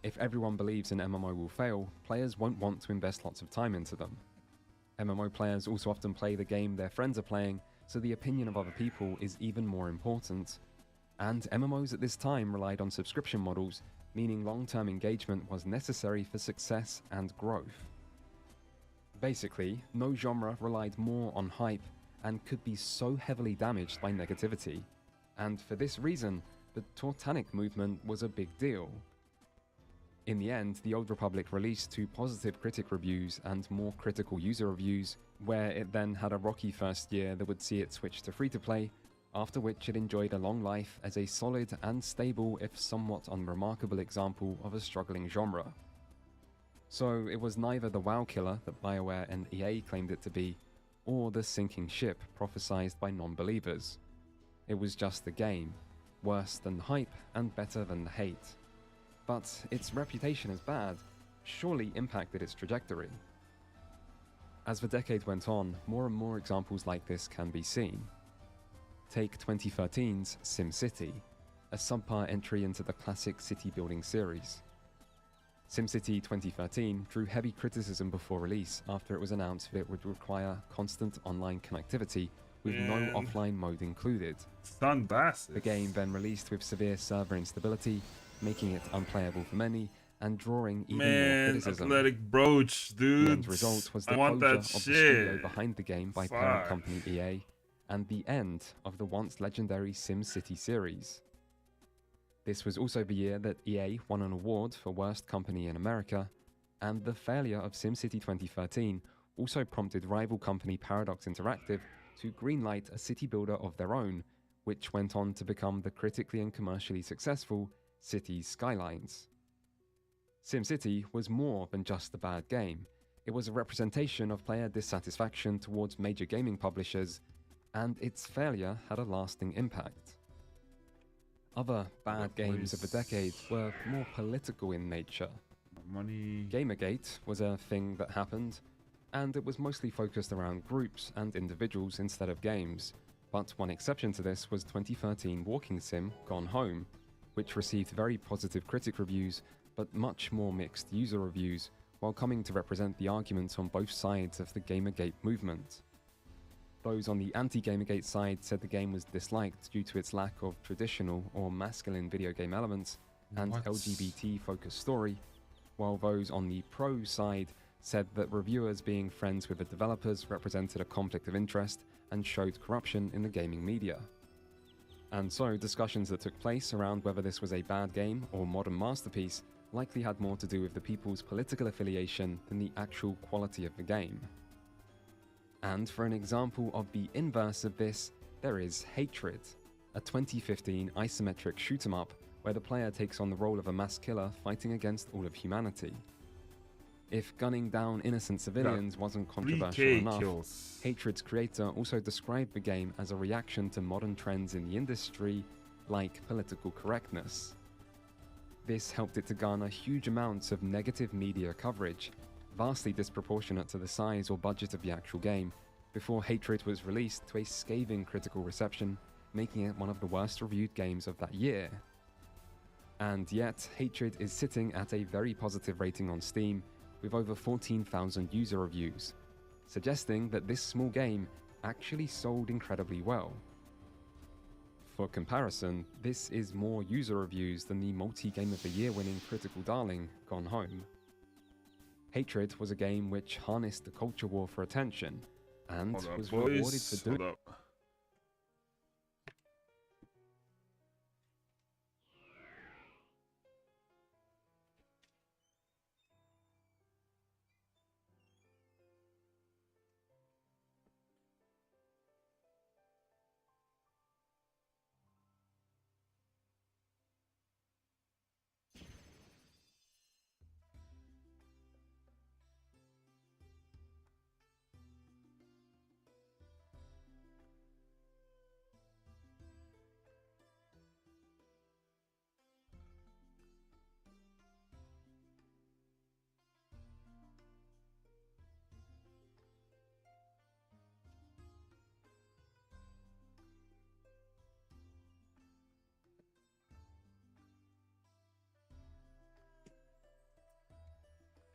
If everyone believes an MMO will fail, players won't want to invest lots of time into them. MMO players also often play the game their friends are playing, so the opinion of other people is even more important. And MMOs at this time relied on subscription models, meaning long-term engagement was necessary for success and growth. Basically, no genre relied more on hype and could be so heavily damaged by negativity. And for this reason, the Totanic movement was a big deal. In the end, the Old Republic released 2 positive critic reviews and more critical user reviews, where it then had a rocky first year that would see it switch to free-to-play, after which it enjoyed a long life as a solid and stable if somewhat unremarkable example of a struggling genre. So it was neither the WoW killer that BioWare and EA claimed it to be, or the sinking ship prophesied by non-believers. It was just the game, worse than hype and better than the hate. But its reputation as bad surely impacted its trajectory. As the decade went on, more and more examples like this can be seen. Take 2013's SimCity, a subpar entry into the classic city-building series. SimCity 2013 drew heavy criticism before release after it was announced that it would require constant online connectivity with no offline mode included. The game then released with severe server instability, making it unplayable for many, and drawing even more criticism. Athletic Broach, dude. The end result was the closure of the studio behind the game by parent company EA, and the end of the once legendary SimCity series. This was also the year that EA won an award for Worst Company in America, and the failure of SimCity 2013 also prompted rival company Paradox Interactive to greenlight a city builder of their own, which went on to become the critically and commercially successful Cities Skylines. SimCity was more than just a bad game. It was a representation of player dissatisfaction towards major gaming publishers, and its failure had a lasting impact. Other bad games of the decade were more political in nature. Gamergate was a thing that happened, and it was mostly focused around groups and individuals instead of games, but one exception to this was 2013 walking sim Gone Home, which received very positive critic reviews but much more mixed user reviews, while coming to represent the arguments on both sides of the Gamergate movement. Those on the anti-Gamergate side said the game was disliked due to its lack of traditional or masculine video game elements and LGBT-focused story, while those on the pro side said that reviewers being friends with the developers represented a conflict of interest and showed corruption in the gaming media. And so discussions that took place around whether this was a bad game or modern masterpiece likely had more to do with the people's political affiliation than the actual quality of the game. And for an example of the inverse of this, there is Hatred, a 2015 isometric shoot-'em-up where the player takes on the role of a mass killer fighting against all of humanity. If gunning down innocent civilians wasn't controversial enough, Hatred's creator also described the game as a reaction to modern trends in the industry, like political correctness. This helped it to garner huge amounts of negative media coverage, vastly disproportionate to the size or budget of the actual game, before Hatred was released to a scathing critical reception, making it one of the worst reviewed games of that year. And yet, Hatred is sitting at a very positive rating on Steam, with over 14,000 user reviews, suggesting that this small game actually sold incredibly well. For comparison, this is more user reviews than the multi-game of the year winning critical darling, Gone Home. Hatred was a game which harnessed the culture war for attention, and was rewarded for doing it.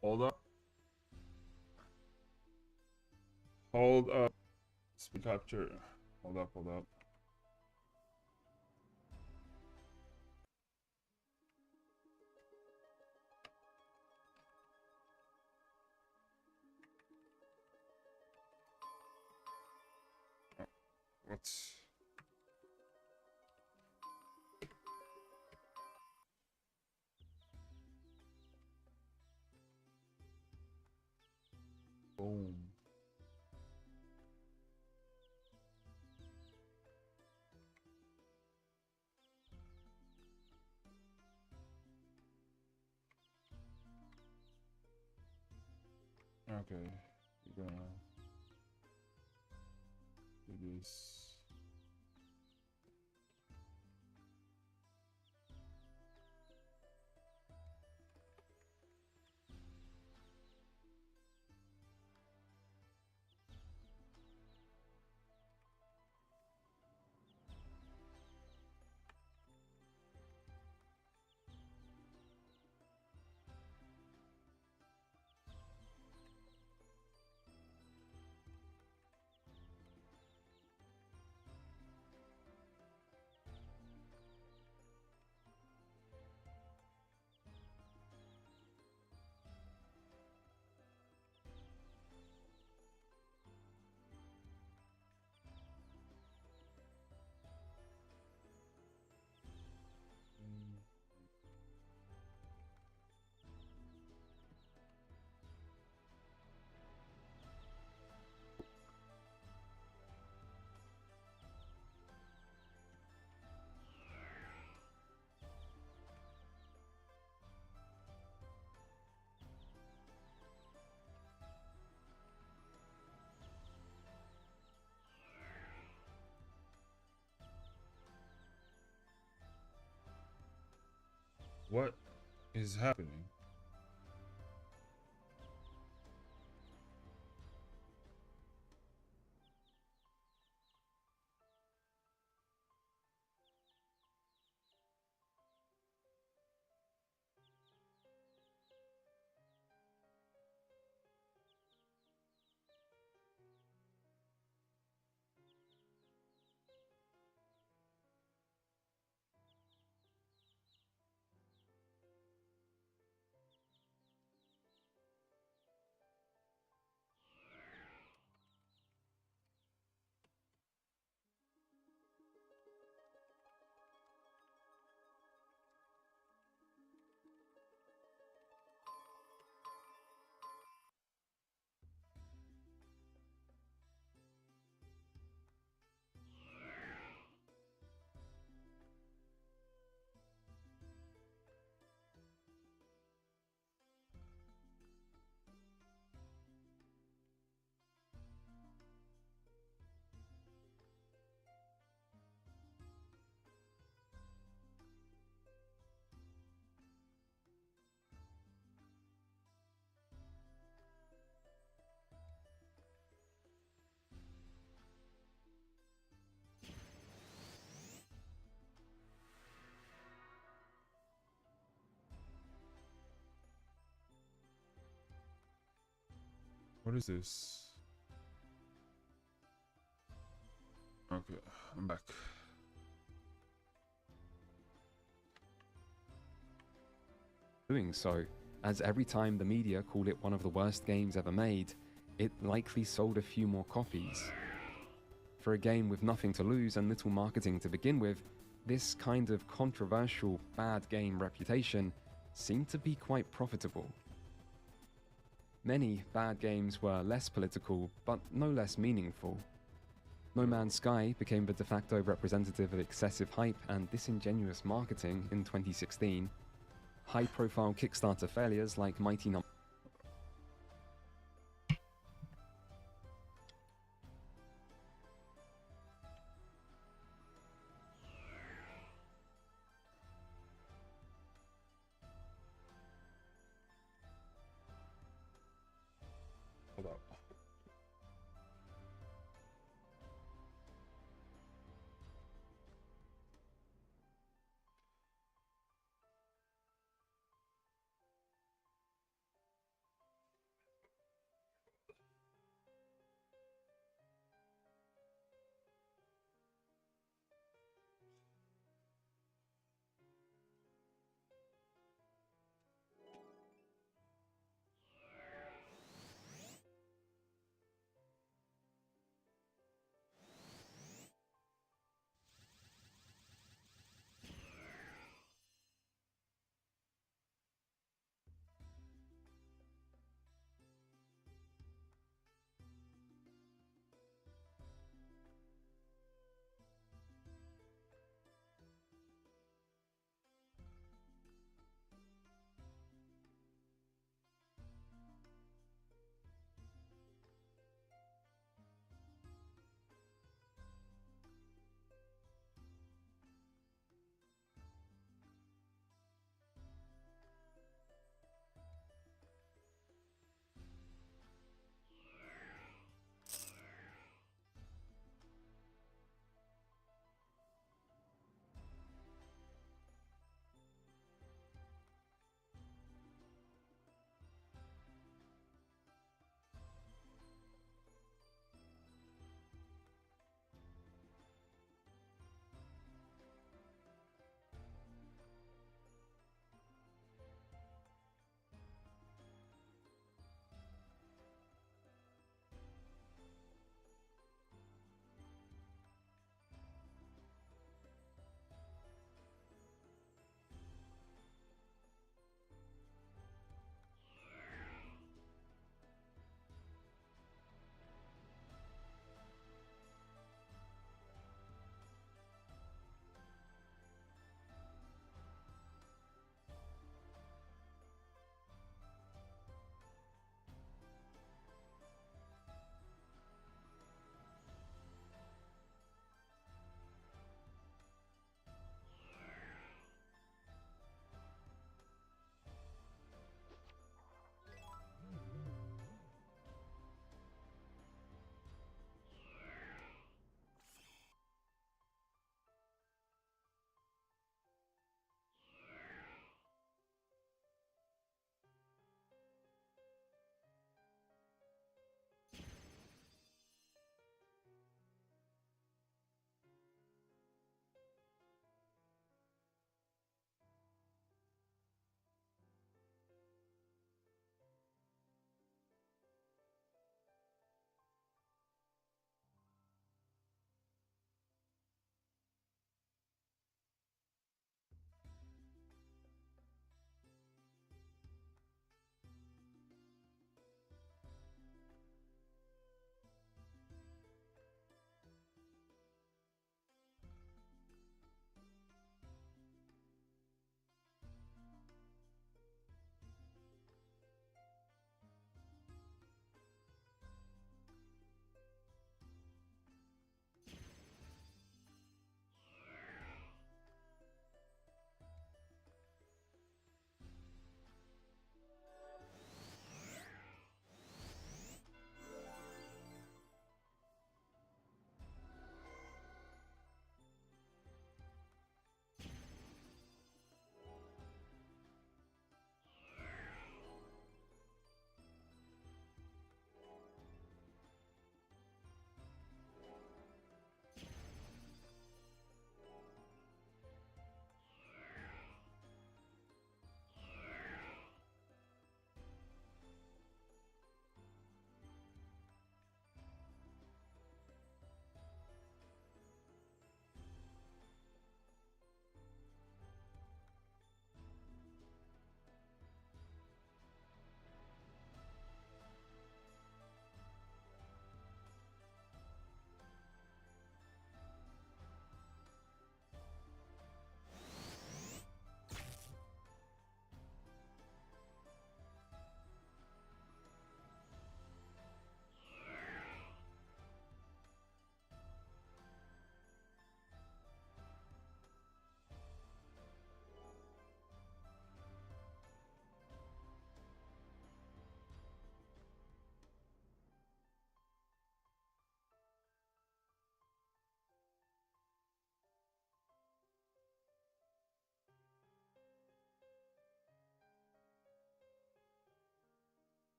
Hold up. Hold up. Speed capture. Hold up, hold up. What's... Boom. Okay, we're gonna do this. What is happening? What is this? Okay, I'm back. Doing so, as every time the media called it one of the worst games ever made, it likely sold a few more copies. For a game with nothing to lose and little marketing to begin with, this kind of controversial bad game reputation seemed to be quite profitable. Many bad games were less political, but no less meaningful. No Man's Sky became the de facto representative of excessive hype and disingenuous marketing in 2016. High-profile Kickstarter failures like Mighty No. Hold up.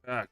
Back.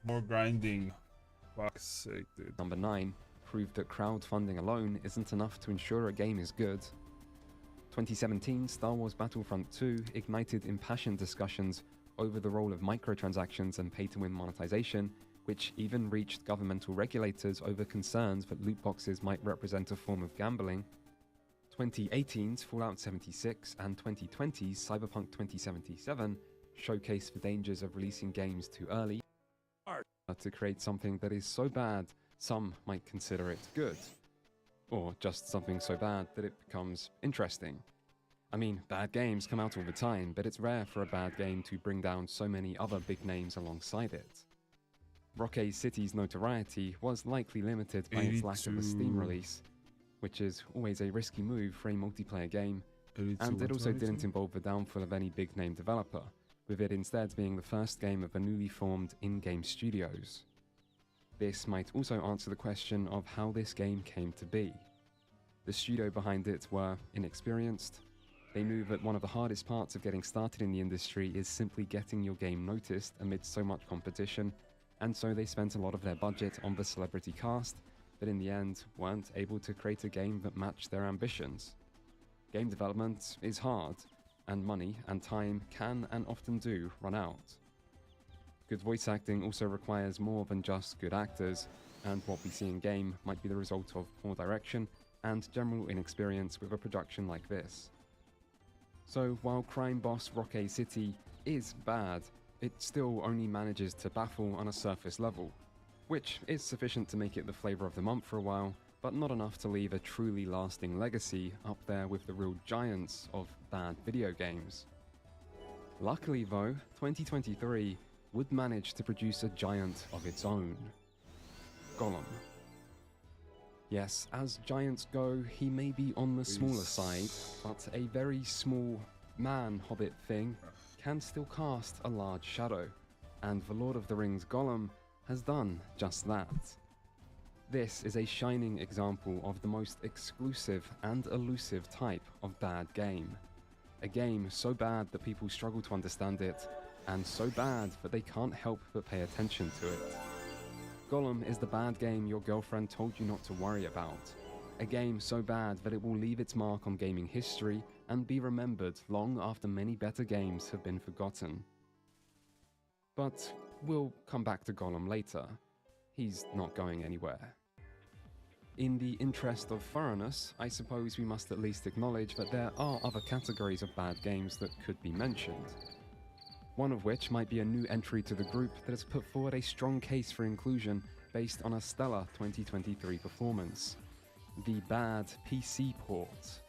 More grinding. Fuck's sake, dude. Number 9 proved that crowdfunding alone isn't enough to ensure a game is good. 2017 Star Wars Battlefront 2 ignited impassioned discussions over the role of microtransactions and pay-to-win monetization, which even reached governmental regulators over concerns that loot boxes might represent a form of gambling. 2018's Fallout 76 and 2020's Cyberpunk 2077 showcase the dangers of releasing games too early to create something that is so bad some might consider it good, or just something so bad that it becomes interesting. I mean, bad games come out all the time, but it's rare for a bad game to bring down so many other big names alongside it. Rocky City's notoriety was likely limited by its lack of a Steam release, which is always a risky move for a multiplayer game, and it also didn't involve the downfall of any big name developer, with it instead being the first game of the newly formed in-game studios. This might also answer the question of how this game came to be. The studio behind it were inexperienced. They knew that one of the hardest parts of getting started in the industry is simply getting your game noticed amid so much competition, and so they spent a lot of their budget on the celebrity cast, but in the end weren't able to create a game that matched their ambitions. Game development is hard, and money and time can and often do run out. Good voice acting also requires more than just good actors, and what we see in game might be the result of poor direction and general inexperience with a production like this. So while crime boss Rocky City is bad, it still only manages to baffle on a surface level, which is sufficient to make it the flavor of the month for a while, but not enough to leave a truly lasting legacy up there with the real giants of bad video games. Luckily though, 2023 would manage to produce a giant of its own. Gollum. Yes, as giants go, he may be on the smaller side, but a very small man-hobbit thing can still cast a large shadow, and the Lord of the Rings Gollum has done just that. This is a shining example of the most exclusive and elusive type of bad game. A game so bad that people struggle to understand it, and so bad that they can't help but pay attention to it. Gollum is the bad game your girlfriend told you not to worry about. A game so bad that it will leave its mark on gaming history and be remembered long after many better games have been forgotten. But we'll come back to Gollum later. He's not going anywhere. In the interest of thoroughness, I suppose we must at least acknowledge that there are other categories of bad games that could be mentioned. One of which might be a new entry to the group that has put forward a strong case for inclusion based on a stellar 2023 performance. The bad PC port.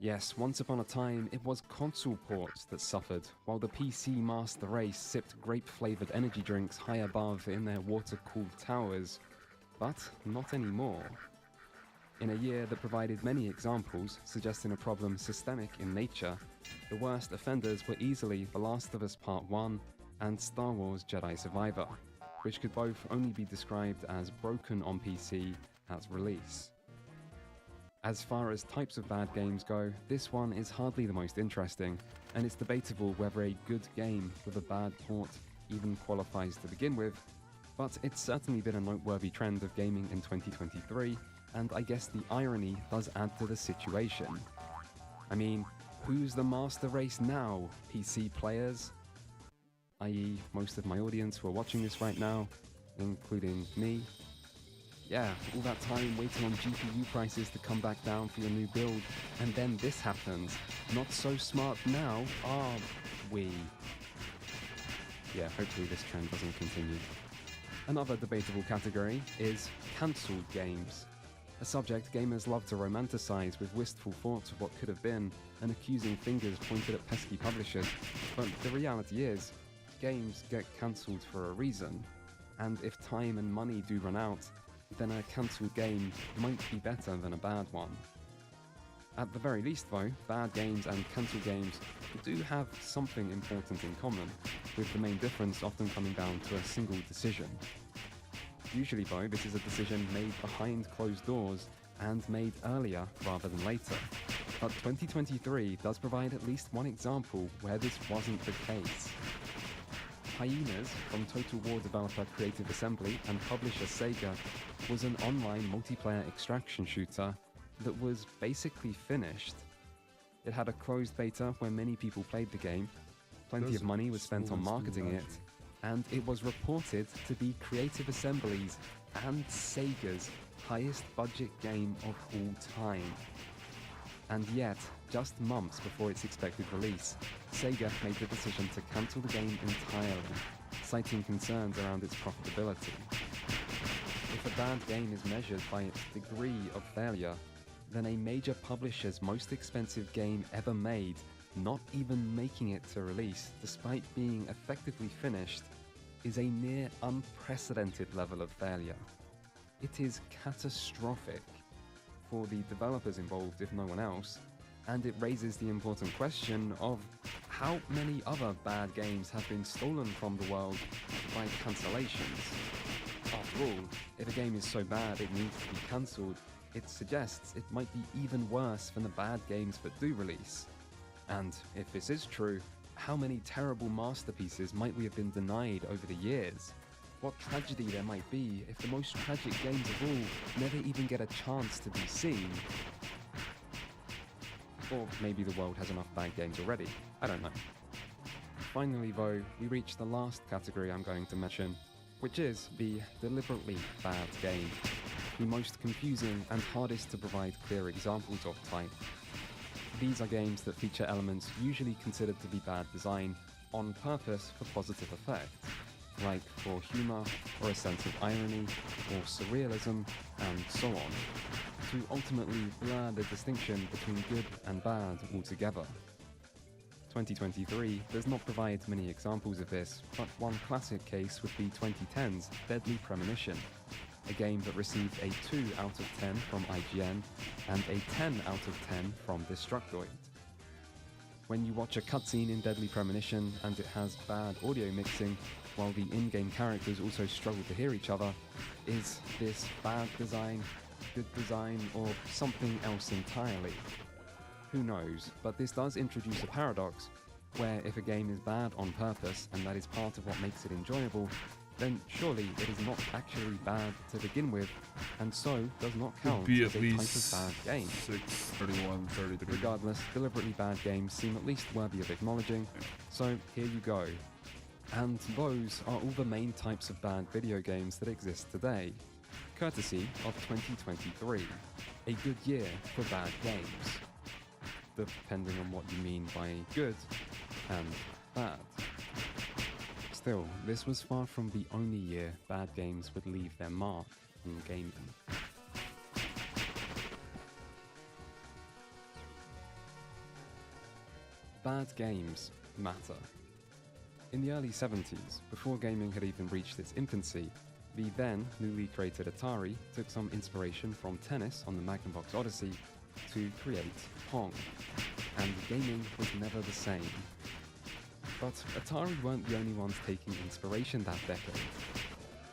Yes, once upon a time, it was console ports that suffered, while the PC master race sipped grape-flavored energy drinks high above in their water-cooled towers. But not anymore. In a year that provided many examples suggesting a problem systemic in nature, the worst offenders were easily The Last of Us Part 1 and Star Wars Jedi Survivor, which could both only be described as broken on PC at release. As far as types of bad games go, this one is hardly the most interesting, and it's debatable whether a good game with a bad port even qualifies to begin with, but it's certainly been a noteworthy trend of gaming in 2023, and I guess the irony does add to the situation. I mean, who's the master race now, PC players? I.e., most of my audience who are watching this right now, including me. Yeah, all that time waiting on GPU prices to come back down for your new build, and then this happens. Not so smart now, are we? Yeah, hopefully this trend doesn't continue. Another debatable category is cancelled games. A subject gamers love to romanticize with wistful thoughts of what could have been and accusing fingers pointed at pesky publishers. But the reality is, games get cancelled for a reason, and if time and money do run out, then a cancelled game might be better than a bad one. At the very least though, bad games and cancelled games do have something important in common, with the main difference often coming down to a single decision. Usually though, this is a decision made behind closed doors and made earlier rather than later. But 2023 does provide at least one example where this wasn't the case. Hyenas from Total War developer Creative Assembly and publisher Sega was an online multiplayer extraction shooter that was basically finished. It had a closed beta where many people played the game, plenty of money was spent on marketing it, and it was reported to be Creative Assembly's and Sega's highest budget game of all time. And yet, just months before its expected release, Sega made the decision to cancel the game entirely, citing concerns around its profitability. If a bad game is measured by its degree of failure, then a major publisher's most expensive game ever made, not even making it to release despite being effectively finished, is a near unprecedented level of failure. It is catastrophic for the developers involved, if no one else, and it raises the important question of how many other bad games have been stolen from the world by cancellations. After all, if a game is so bad it needs to be cancelled, it suggests it might be even worse than the bad games that do release. And if this is true, how many terrible masterpieces might we have been denied over the years? What tragedy there might be if the most tragic games of all never even get a chance to be seen. Or maybe the world has enough bad games already, I don't know. Finally though, we reach the last category I'm going to mention, which is the deliberately bad game. The most confusing and hardest to provide clear examples of type. These are games that feature elements usually considered to be bad design on purpose for positive effect, like for humour or a sense of irony or surrealism and so on, to ultimately blur the distinction between good and bad altogether. 2023 does not provide many examples of this, but one classic case would be 2010's Deadly Premonition, a game that received a 2 out of 10 from IGN and a 10 out of 10 from Destructoid. When you watch a cutscene in Deadly Premonition and it has bad audio mixing, while the in-game characters also struggle to hear each other, is this bad design, good design, or something else entirely? Who knows, but this does introduce a paradox, where if a game is bad on purpose and that is part of what makes it enjoyable, then surely it is not actually bad to begin with, and so does not count be as at a type least of bad game. 631, 33. Regardless, deliberately bad games seem at least worthy of acknowledging, so here you go. And those are all the main types of bad video games that exist today, courtesy of 2023, a good year for bad games, depending on what you mean by good and bad. Still, this was far from the only year bad games would leave their mark in gaming. Bad games matter. In the early 70s, before gaming had even reached its infancy, The then newly created Atari took some inspiration from tennis on the Magnavox Odyssey to create Pong, and gaming was never the same. But Atari weren't the only ones taking inspiration that decade.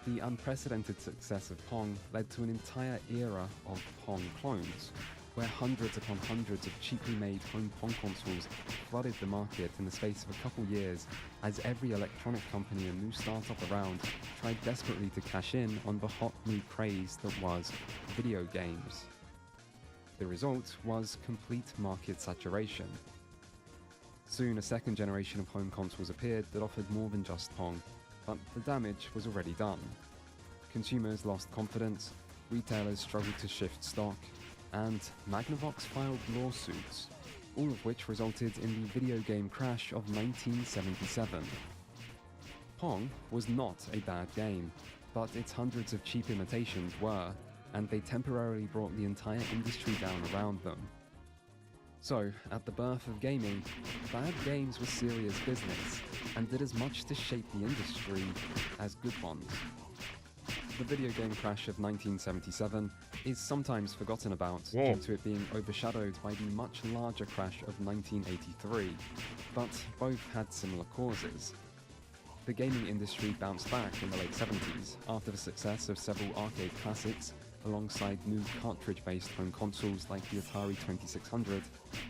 The unprecedented success of Pong led to an entire era of Pong clones, where hundreds upon hundreds of cheaply made home Pong consoles flooded the market in the space of a couple years, as every electronic company and new startup around tried desperately to cash in on the hot new craze that was video games. The result was complete market saturation. Soon a second generation of home consoles appeared that offered more than just Pong, but the damage was already done. Consumers lost confidence, retailers struggled to shift stock, and Magnavox filed lawsuits, all of which resulted in the video game crash of 1977. Pong was not a bad game, but its hundreds of cheap imitations were, and they temporarily brought the entire industry down around them. So, at the birth of gaming, bad games were serious business, and did as much to shape the industry as good ones. The video game crash of 1977 is sometimes forgotten about due to it being overshadowed by the much larger crash of 1983, but both had similar causes. The gaming industry bounced back in the late 70s after the success of several arcade classics alongside new cartridge-based home consoles like the Atari 2600,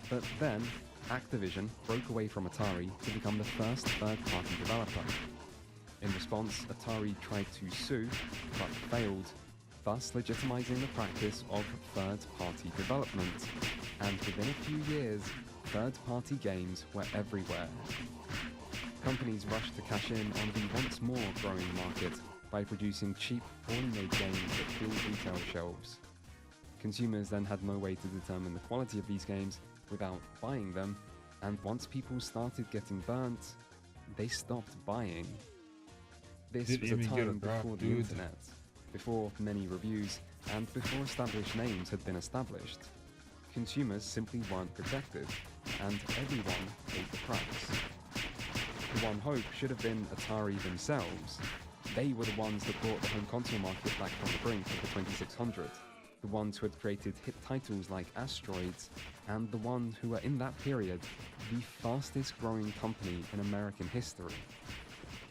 but then Activision broke away from Atari to become the first third-party developer. In response, Atari tried to sue, but failed, thus legitimizing the practice of third-party development, and within a few years, third-party games were everywhere. Companies rushed to cash in on the once more growing market by producing cheap, poorly made games that filled retail shelves. Consumers then had no way to determine the quality of these games without buying them, and once people started getting burnt, they stopped buying. This was a time before the internet, before many reviews, and before established names had been established. Consumers simply weren't protected, and everyone paid the price. The one hope should have been Atari themselves. They were the ones that brought the home console market back from the brink of the 2600, the ones who had created hit titles like Asteroids, and the ones who were in that period the fastest growing company in American history.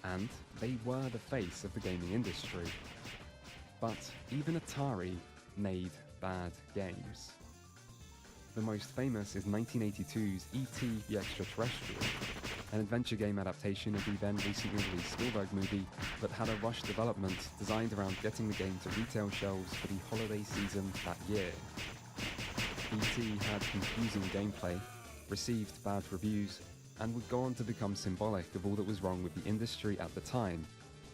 And they were the face of the gaming industry. But even Atari made bad games. The most famous is 1982's E.T. the Extraterrestrial, an adventure game adaptation of the then recently released Spielberg movie that had a rushed development designed around getting the game to retail shelves for the holiday season that year. E.T. had confusing gameplay, received bad reviews, and would go on to become symbolic of all that was wrong with the industry at the time,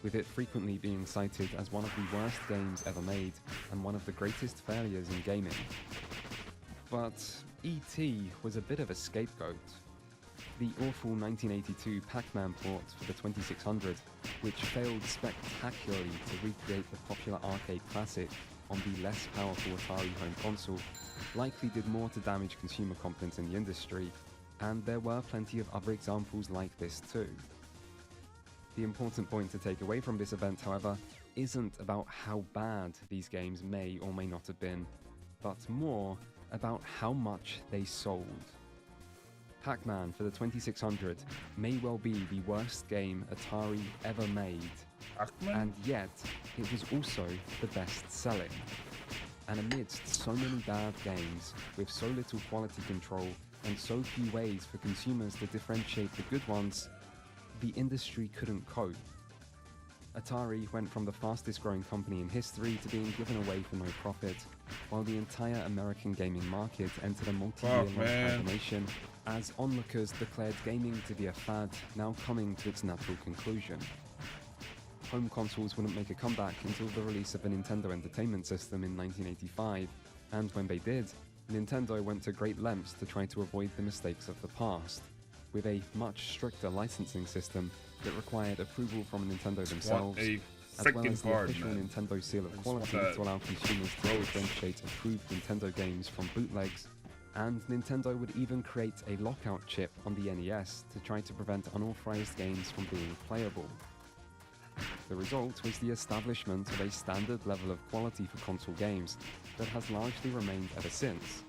with it frequently being cited as one of the worst games ever made and one of the greatest failures in gaming. But E.T. was a bit of a scapegoat. The awful 1982 Pac-Man port for the 2600, which failed spectacularly to recreate the popular arcade classic on the less powerful Atari home console, likely did more to damage consumer confidence in the industry, and there were plenty of other examples like this too. The important point to take away from this event, however, isn't about how bad these games may or may not have been, but more about how much they sold. Pac-Man for the 2600 may well be the worst game Atari ever made, and yet it was also the best selling. And amidst so many bad games, with so little quality control and so few ways for consumers to differentiate the good ones, the industry couldn't cope. Atari went from the fastest growing company in history to being given away for no profit, while the entire American gaming market entered a multi-year hibernation as onlookers declared gaming to be a fad now coming to its natural conclusion. Home consoles wouldn't make a comeback until the release of the Nintendo Entertainment System in 1985, and when they did, Nintendo went to great lengths to try to avoid the mistakes of the past, with a much stricter licensing system that required approval from Nintendo themselves, as well as the official Nintendo seal of quality to allow consumers to differentiate approved Nintendo games from bootlegs, and Nintendo would even create a lockout chip on the NES to try to prevent unauthorized games from being playable. The result was the establishment of a standard level of quality for console games that has largely remained ever since.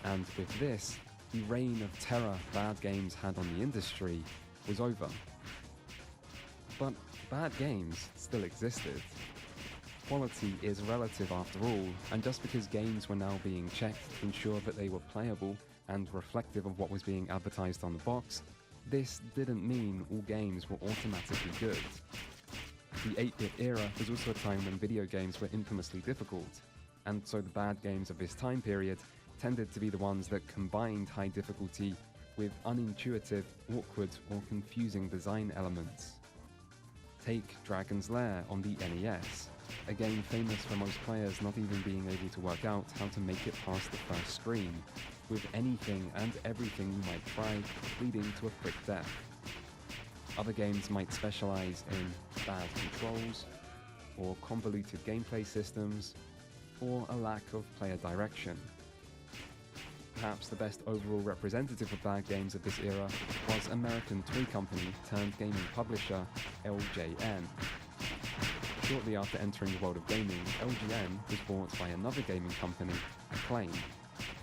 And with this, the reign of terror bad games had on the industry was over. But bad games still existed. Quality is relative after all, and just because games were now being checked to ensure that they were playable and reflective of what was being advertised on the box, this didn't mean all games were automatically good. The 8-bit era was also a time when video games were infamously difficult, and so the bad games of this time period tended to be the ones that combined high difficulty with unintuitive, awkward, or confusing design elements. Take Dragon's Lair on the NES, a game famous for most players not even being able to work out how to make it past the first screen, with anything and everything you might try leading to a quick death. Other games might specialize in bad controls, or convoluted gameplay systems, or a lack of player direction. Perhaps the best overall representative of bad games of this era was American toy company turned gaming publisher LJN. Shortly after entering the world of gaming, LJN was bought by another gaming company, Acclaim.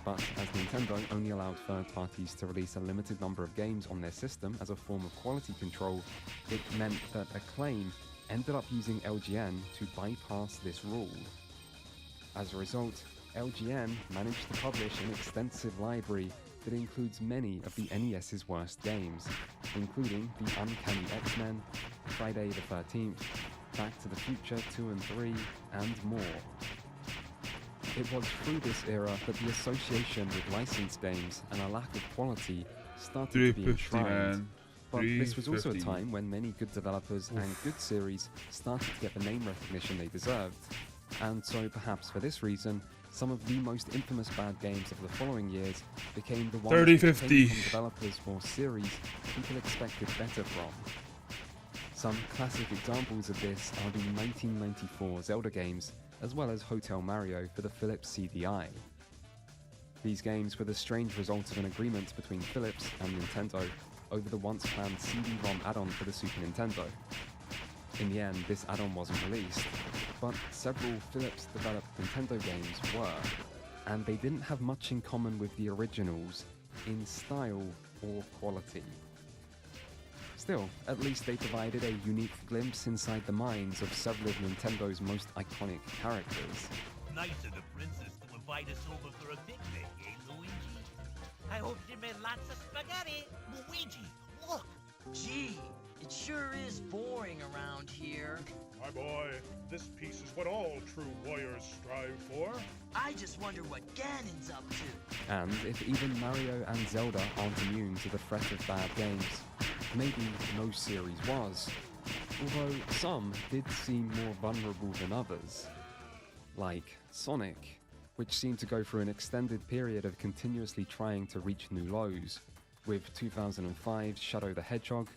But as Nintendo only allowed third parties to release a limited number of games on their system as a form of quality control, it meant that Acclaim ended up using LJN to bypass this rule. As a result, LJN managed to publish an extensive library that includes many of the NES's worst games, including the Uncanny X-Men, Friday the 13th, Back to the Future 2 and 3, and more. It was through this era that the association with licensed games and a lack of quality started to be enshrined. But this was also a time when many good developers and good series started to get the name recognition they deserved. And so perhaps for this reason, some of the most infamous bad games of the following years became the ones that came from developers or series people expected better from. Some classic examples of this are the 1994 Zelda games, as well as Hotel Mario for the Philips CDI. These games were the strange result of an agreement between Philips and Nintendo over the once-planned CD-ROM add-on for the Super Nintendo. In the end, this add-on wasn't released, but several Philips-developed Nintendo games were, and they didn't have much in common with the originals in style or quality. Still, at least they provided a unique glimpse inside the minds of several of Nintendo's most iconic characters. Nice of the princess to invite us over for a picnic, eh, Luigi? I hope she made lots of spaghetti. Luigi, look! Gee, it sure is boring around here. My boy, this piece is what all true warriors strive for. I just wonder what Ganon's up to. And if even Mario and Zelda aren't immune to the threat of bad games, maybe no series was, although some did seem more vulnerable than others. Like Sonic, which seemed to go through an extended period of continuously trying to reach new lows, with 2005's Shadow the Hedgehog,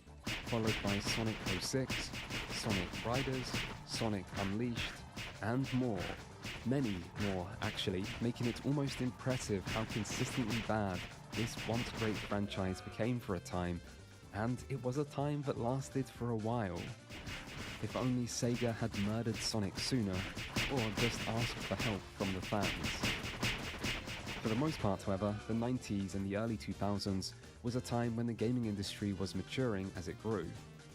followed by Sonic 06, Sonic Riders, Sonic Unleashed, and more. Many more, actually, making it almost impressive how consistently bad this once great franchise became for a time, and it was a time that lasted for a while. If only Sega had murdered Sonic sooner, or just asked for help from the fans. For the most part, however, the 90s and the early 2000s was a time when the gaming industry was maturing as it grew,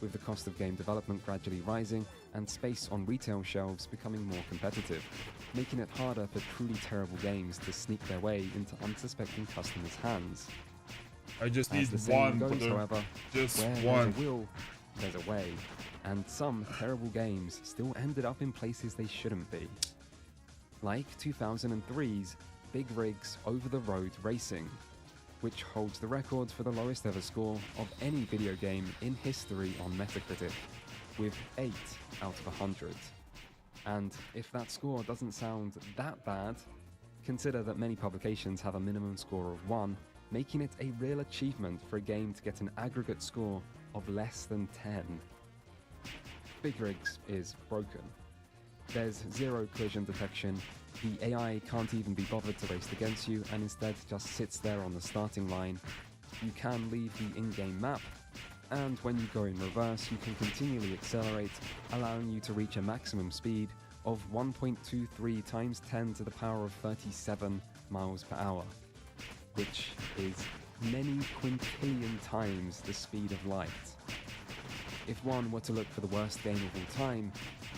with the cost of game development gradually rising and space on retail shelves becoming more competitive, making it harder for truly terrible games to sneak their way into unsuspecting customers' hands. I just As need the saying one, goes, however, just where one. there's a will, there's a way, and some terrible games still ended up in places they shouldn't be. Like 2003's Big Rigs Over-the-Road Racing, which holds the record for the lowest ever score of any video game in history on Metacritic, with 8 out of 100. And if that score doesn't sound that bad, consider that many publications have a minimum score of 1, making it a real achievement for a game to get an aggregate score of less than 10. Big Rigs is broken. There's zero collision detection, the AI can't even be bothered to race against you and instead just sits there on the starting line. You can leave the in-game map, and when you go in reverse, you can continually accelerate, allowing you to reach a maximum speed of 1.23 times 10 to the power of 37 miles per hour, which is many quintillion times the speed of light. If one were to look for the worst game of all time,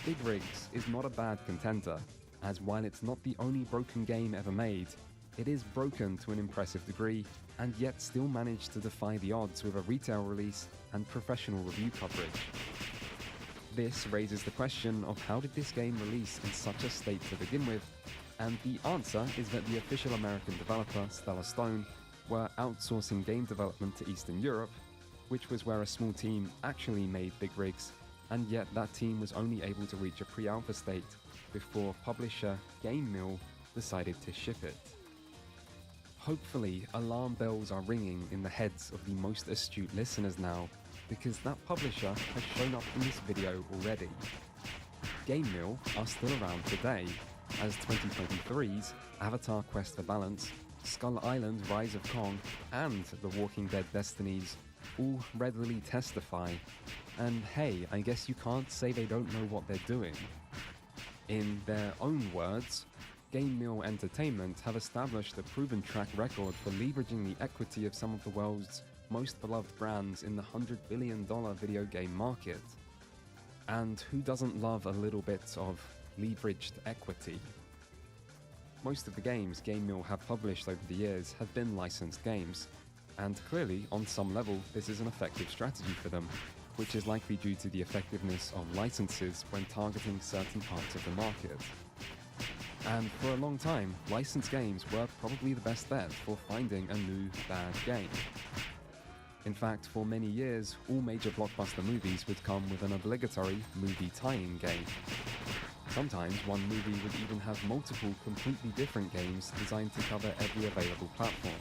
Big Rigs is not a bad contender, as while it's not the only broken game ever made, it is broken to an impressive degree, and yet still managed to defy the odds with a retail release and professional review coverage. This raises the question of how did this game release in such a state to begin with, and the answer is that the official American developer, Stellar Stone, were outsourcing game development to Eastern Europe, which was where a small team actually made Big Rigs, and yet that team was only able to reach a pre-alpha state before publisher Game Mill decided to ship it. Hopefully, alarm bells are ringing in the heads of the most astute listeners now, because that publisher has shown up in this video already. Game Mill are still around today, as 2023's Avatar Quest for Balance, Skull Island Rise of Kong, and The Walking Dead Destinies all readily testify, and hey, I guess you can't say they don't know what they're doing. In their own words, Game Mill Entertainment have established a proven track record for leveraging the equity of some of the world's most beloved brands in the $100 billion video game market. And who doesn't love a little bit of leveraged equity? Most of the games Game Mill have published over the years have been licensed games, and clearly, on some level, this is an effective strategy for them, which is likely due to the effectiveness of licenses when targeting certain parts of the market. And for a long time, licensed games were probably the best bet for finding a new bad game. In fact, for many years, all major blockbuster movies would come with an obligatory movie tie-in game. Sometimes one movie would even have multiple completely different games designed to cover every available platform.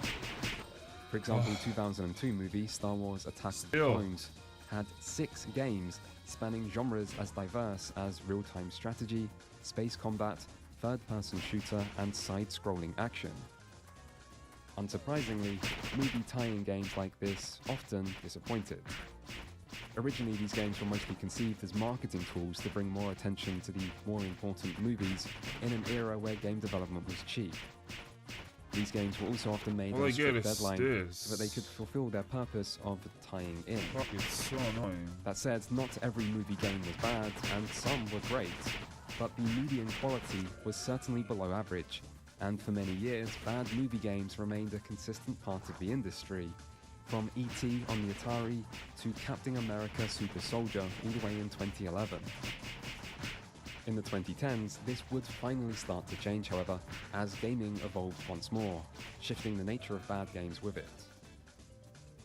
For example, 2002 movie Star Wars Attack of the Clones had 6 games spanning genres as diverse as real-time strategy, space combat, third-person shooter, and side-scrolling action. Unsurprisingly, movie tie-in games like this often disappointed. Originally, these games were mostly conceived as marketing tools to bring more attention to the more important movies in an era where game development was cheap. These games were also often made on a strict deadline so that they could fulfill their purpose of tying in. It's so annoying. That said, not every movie game was bad, and some were great, but the median quality was certainly below average, and for many years, bad movie games remained a consistent part of the industry, from E.T. on the Atari to Captain America Super Soldier all the way in 2011. In the 2010s, this would finally start to change, however, as gaming evolved once more, shifting the nature of bad games with it.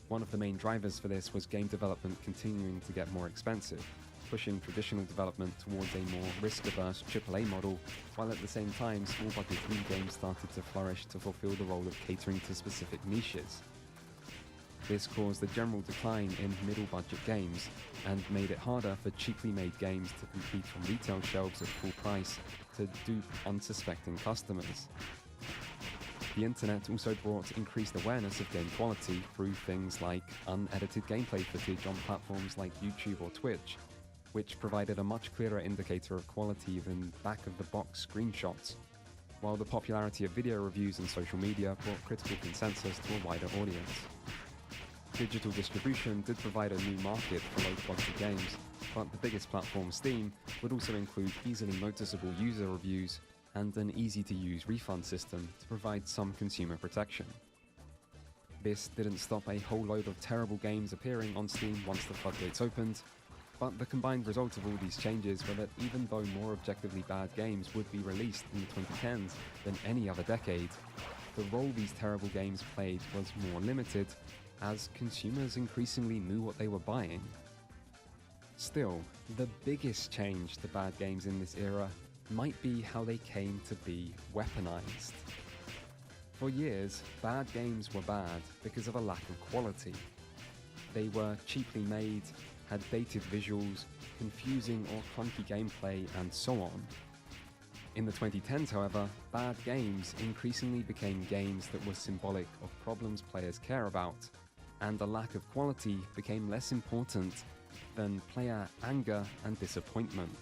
One of the main drivers for this was game development continuing to get more expensive, pushing traditional development towards a more risk-averse AAA model, while at the same time small-budget indie games started to flourish to fulfill the role of catering to specific niches. This caused a general decline in middle-budget games, and made it harder for cheaply made games to compete on retail shelves at full price to dupe unsuspecting customers. The internet also brought increased awareness of game quality through things like unedited gameplay footage on platforms like YouTube or Twitch, which provided a much clearer indicator of quality than back-of-the-box screenshots, while the popularity of video reviews and social media brought critical consensus to a wider audience. Digital distribution did provide a new market for low-quality games, but the biggest platform, Steam, would also include easily noticeable user reviews and an easy-to-use refund system to provide some consumer protection. This didn't stop a whole load of terrible games appearing on Steam once the floodgates opened, but the combined result of all these changes were that even though more objectively bad games would be released in the 2010s than any other decade, the role these terrible games played was more limited, as consumers increasingly knew what they were buying. Still, the biggest change to bad games in this era might be how they came to be weaponized. For years, bad games were bad because of a lack of quality. They were cheaply made, had dated visuals, confusing or clunky gameplay, and so on. In the 2010s, however, bad games increasingly became games that were symbolic of problems players care about, and a lack of quality became less important than player anger and disappointment.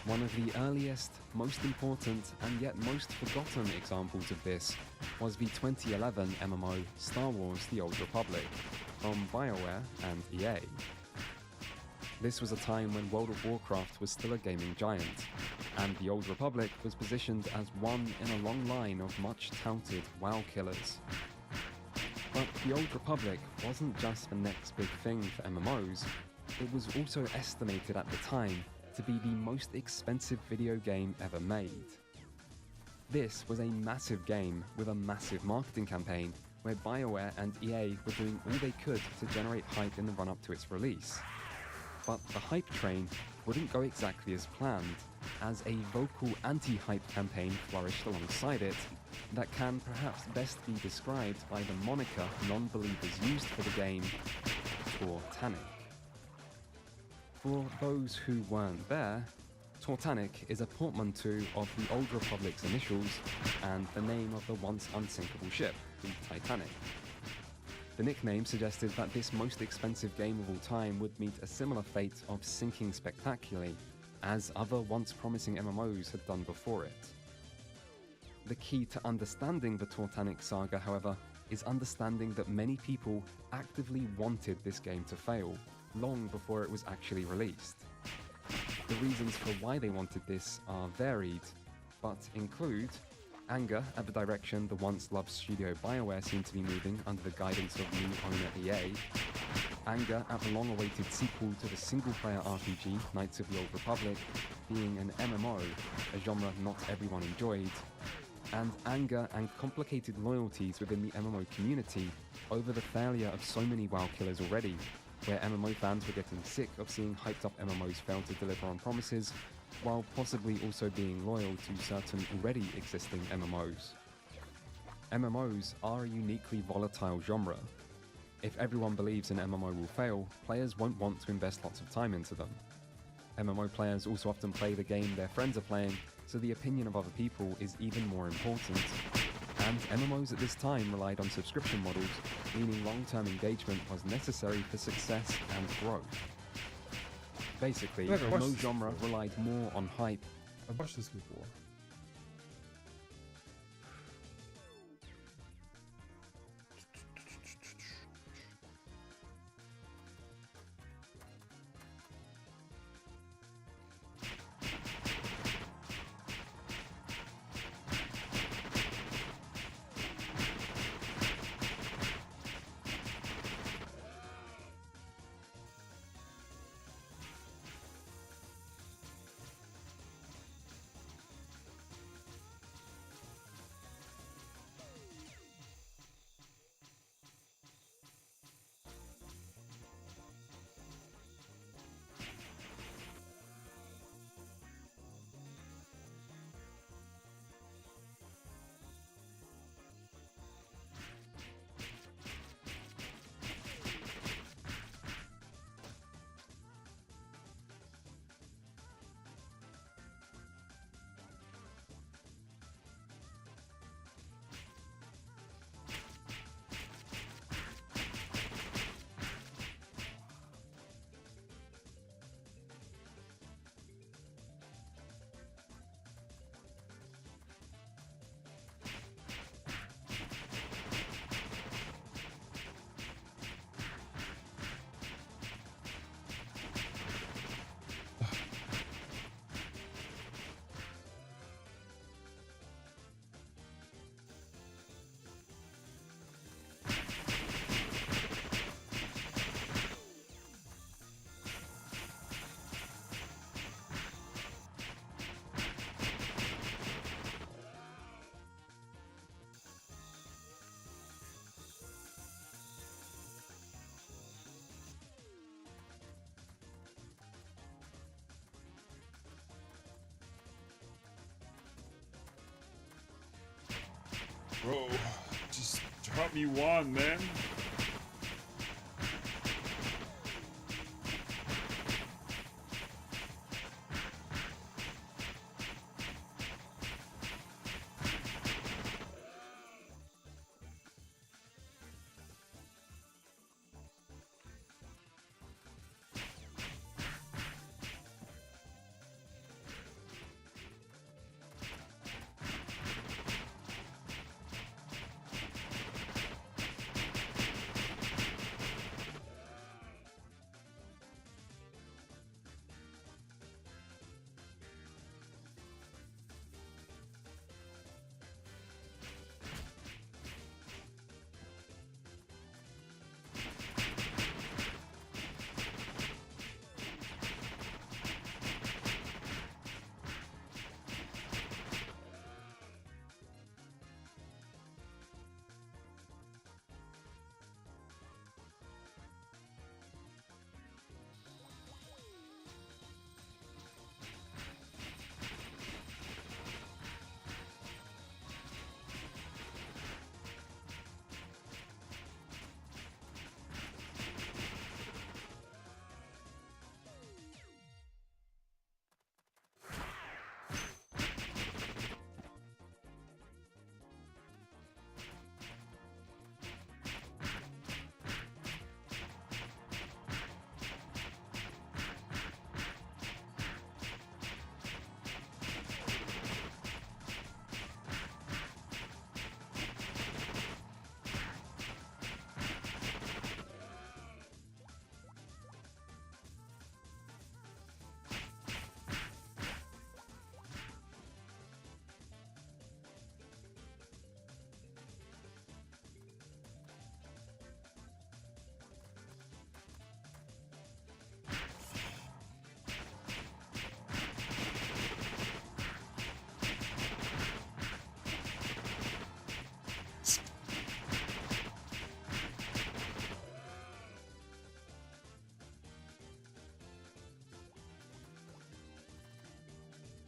One of the earliest, most important, and yet most forgotten examples of this was the 2011 MMO Star Wars The Old Republic from BioWare and EA. This was a time when World of Warcraft was still a gaming giant, and The Old Republic was positioned as one in a long line of much touted WoW killers. But The Old Republic wasn't just the next big thing for MMOs, it was also estimated at the time to be the most expensive video game ever made. This was a massive game with a massive marketing campaign where BioWare and EA were doing all they could to generate hype in the run-up to its release. But the hype train wouldn't go exactly as planned, as a vocal anti-hype campaign flourished alongside it that can perhaps best be described by the moniker non-believers used for the game, Tortanic. For those who weren't there, Tortanic is a portmanteau of the Old Republic's initials and the name of the once unsinkable ship, the Titanic. The nickname suggested that this most expensive game of all time would meet a similar fate of sinking spectacularly, as other once promising MMOs had done before it. The key to understanding the Tortanic saga, however, is understanding that many people actively wanted this game to fail, long before it was actually released. The reasons for why they wanted this are varied, but include anger at the direction the once loved studio BioWare seemed to be moving under the guidance of new owner EA, anger at the long-awaited sequel to the single-player RPG Knights of the Old Republic being an MMO, a genre not everyone enjoyed, and anger and complicated loyalties within the MMO community over the failure of so many WoW killers already, where MMO fans were getting sick of seeing hyped-up MMOs fail to deliver on promises, while possibly also being loyal to certain already existing MMOs. MMOs are a uniquely volatile genre. If everyone believes an MMO will fail, players won't want to invest lots of time into them. MMO players also often play the game their friends are playing, so the opinion of other people is even more important. And MMOs at this time relied on subscription models, meaning long-term engagement was necessary for success and growth. Basically, no genre relied more on hype. I've watched this before. Bro, just drop me one, man.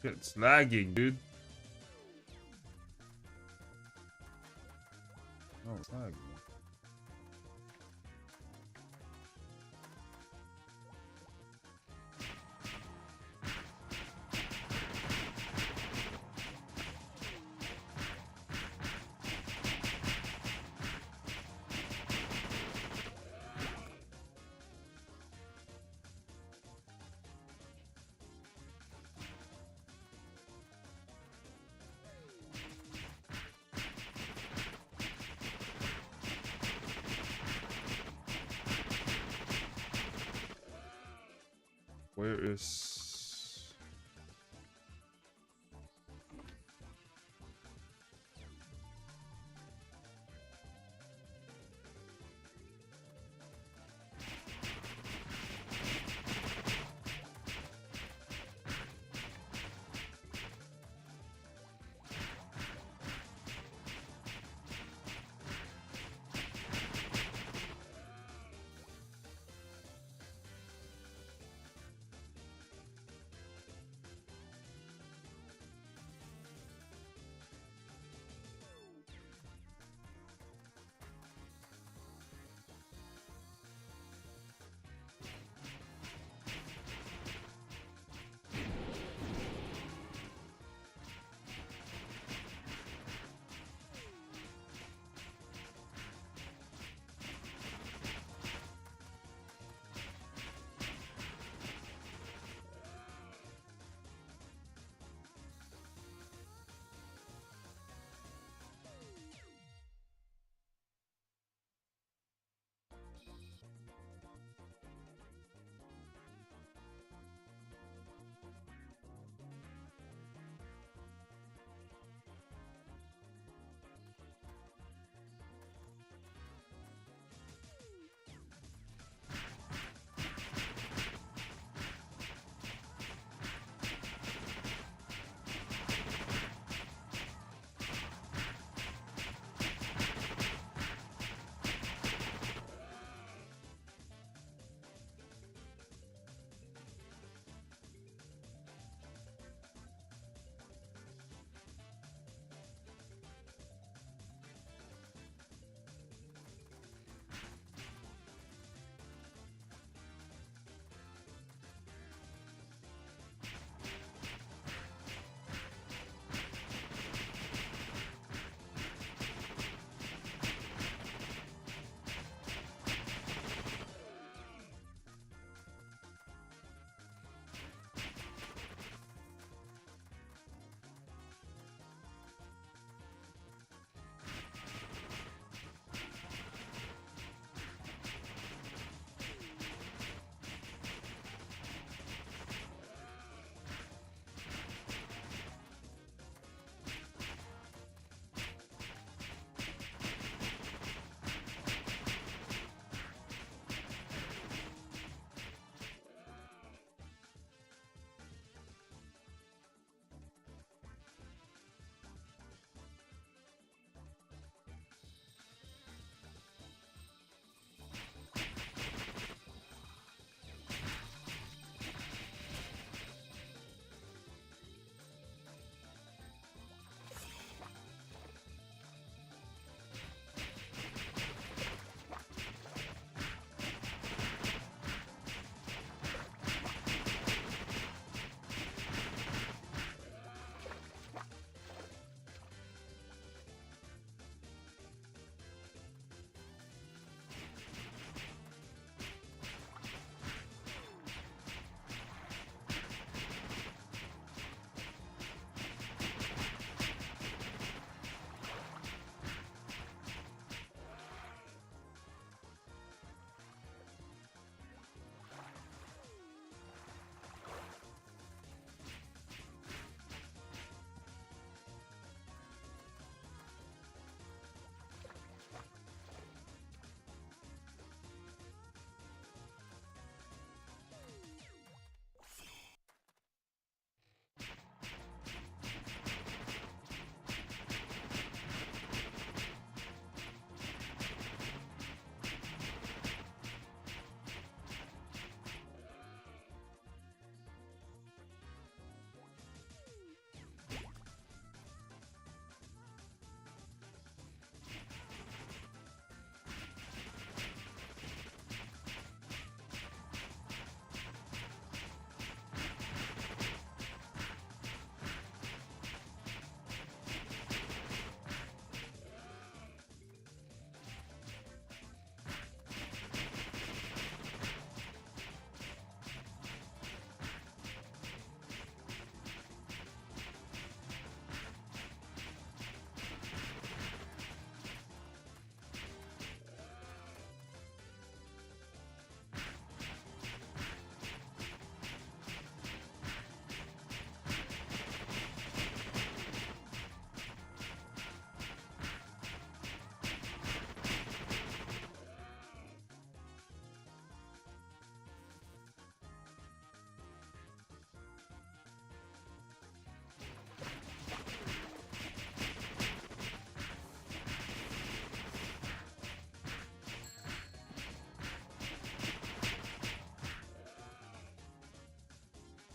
It's lagging, dude. Oh, it's lagging. Where is...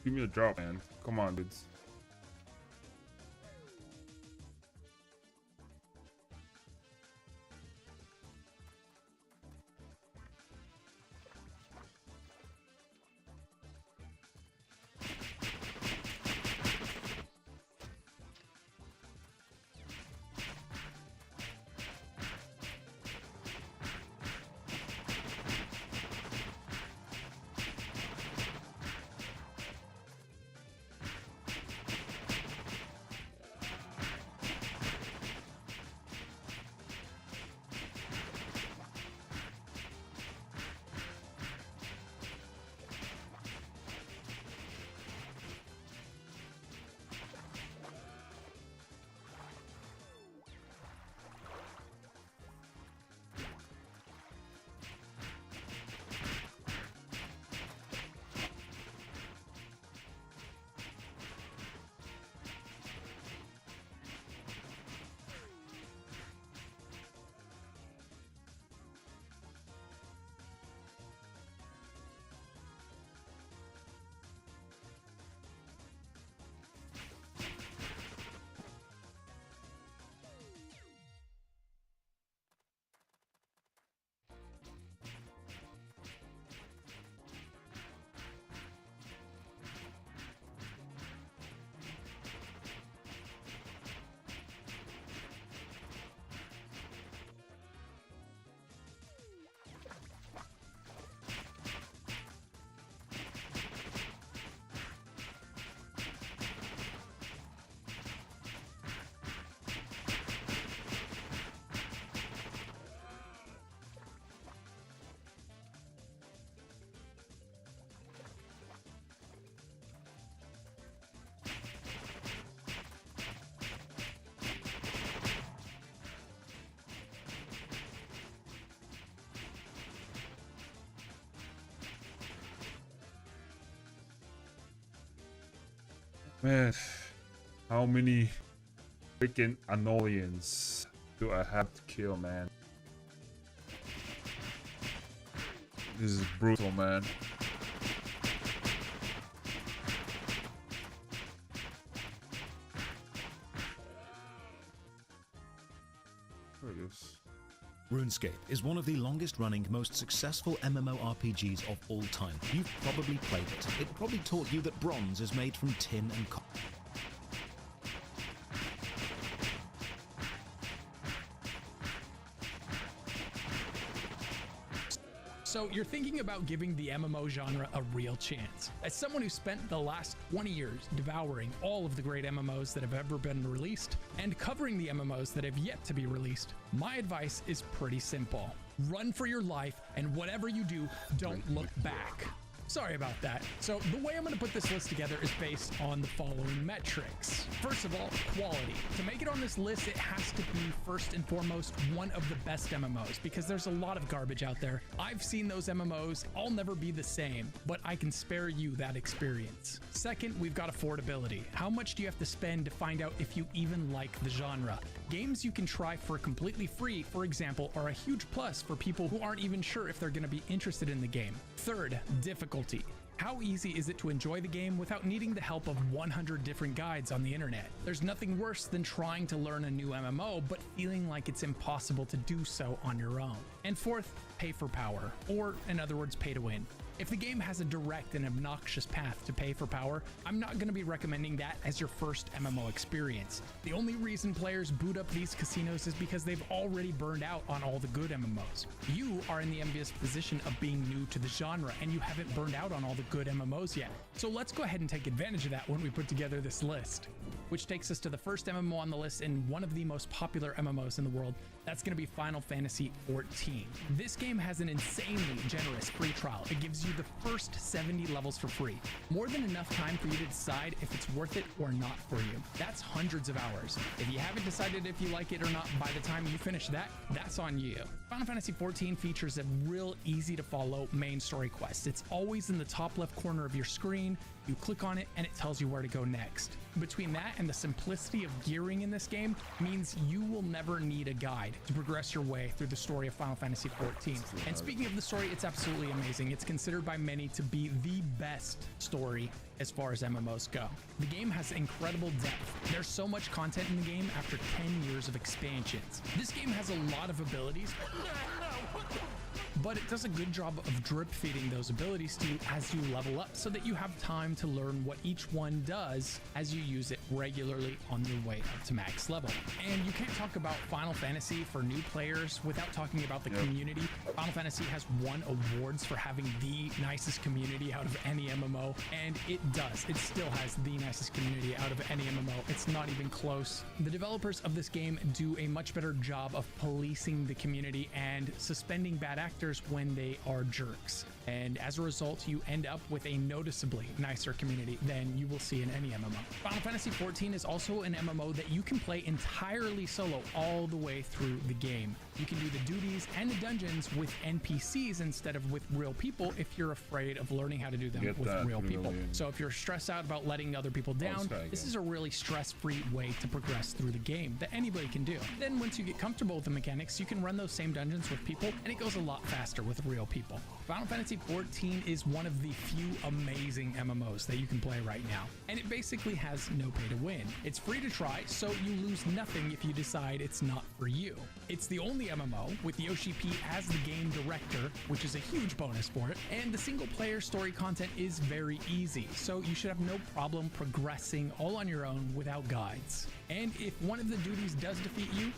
Give me a drop, man. Come on, dudes. Man, how many freaking annoyance do I have to kill, man? This is brutal, man. There it is. RuneScape is one of the longest-running, most successful MMORPGs of all time. You've probably played it. It probably taught you that bronze is made from tin and copper. So you're thinking about giving the MMO genre a real chance. As someone who spent the last 20 years devouring all of the great MMOs that have ever been released and covering the MMOs that have yet to be released, my advice is pretty simple. Run for your life, and whatever you do, don't look back. Sorry about that. So the way I'm going to put this list together is based on the following metrics. First of all, quality. To make it on this list, it has to be first and foremost one of the best MMOs, because there's a lot of garbage out there. I've seen those MMOs. I'll never be the same, but I can spare you that experience. Second, we've got affordability. How much do you have to spend to find out if you even like the genre? Games you can try for completely free, for example, are a huge plus for people who aren't even sure if they're going to be interested in the game. Third, difficulty. How easy is it to enjoy the game without needing the help of 100 different guides on the internet? There's nothing worse than trying to learn a new MMO but feeling like it's impossible to do so on your own. And fourth, pay for power, or in other words, pay to win. If the game has a direct and obnoxious path to pay for power, I'm not going to be recommending that as your first MMO experience. The only reason players boot up these casinos is because they've already burned out on all the good MMOs. You are in the envious position of being new to the genre, and you haven't burned out on all the good MMOs yet. So let's go ahead and take advantage of that when we put together this list. Which takes us to the first MMO on the list and one of the most popular MMOs in the world. That's going to be Final Fantasy XIV. This game has an insanely generous free trial. It gives you the first 70 levels for free. More than enough time for you to decide if it's worth it or not for you. That's hundreds of hours. If you haven't decided if you like it or not by the time you finish that, that's on you. Final Fantasy XIV features a real easy to follow main story quest. It's always in the top left corner of your screen. You click on it and it tells you where to go next. Between that and the simplicity of gearing in this game means you will never need a guide to progress your way through the story of Final Fantasy XIV. And speaking of the story, it's absolutely amazing. It's considered by many to be the best story as far as MMOs go. The game has incredible depth. There's so much content in the game after 10 years of expansions. This game has a lot of abilities, but it does a good job of drip feeding those abilities to you as you level up so that you have time to learn what each one does as you use it regularly on your way up to max level. And you can't talk about Final Fantasy for new players without talking about the community. Final Fantasy has won awards for having the nicest community out of any MMO, and it does. It still has the nicest community out of any MMO. It's not even close. The developers of this game do a much better job of policing the community and suspending bad actors when they are jerks. And as a result, you end up with a noticeably nicer community than you will see in any MMO. Final Fantasy XIV is also an MMO that you can play entirely solo all the way through the game. You can do the duties and the dungeons with NPCs instead of with real people if you're afraid of learning how to do them with real people. So if you're stressed out about letting other people down, this is a really stress-free way to progress through the game that anybody can do. Then once you get comfortable with the mechanics, you can run those same dungeons with people, and it goes a lot faster with real people. Final Fantasy XIV is one of the few amazing MMOs that you can play right now, and it basically has no pay to win. It's free to try, so you lose nothing if you decide it's not for you. It's the only MMO with Yoshi P as the game director, which is a huge bonus for it, and the single player story content is very easy, so you should have no problem progressing all on your own without guides. And if one of the duties does defeat you,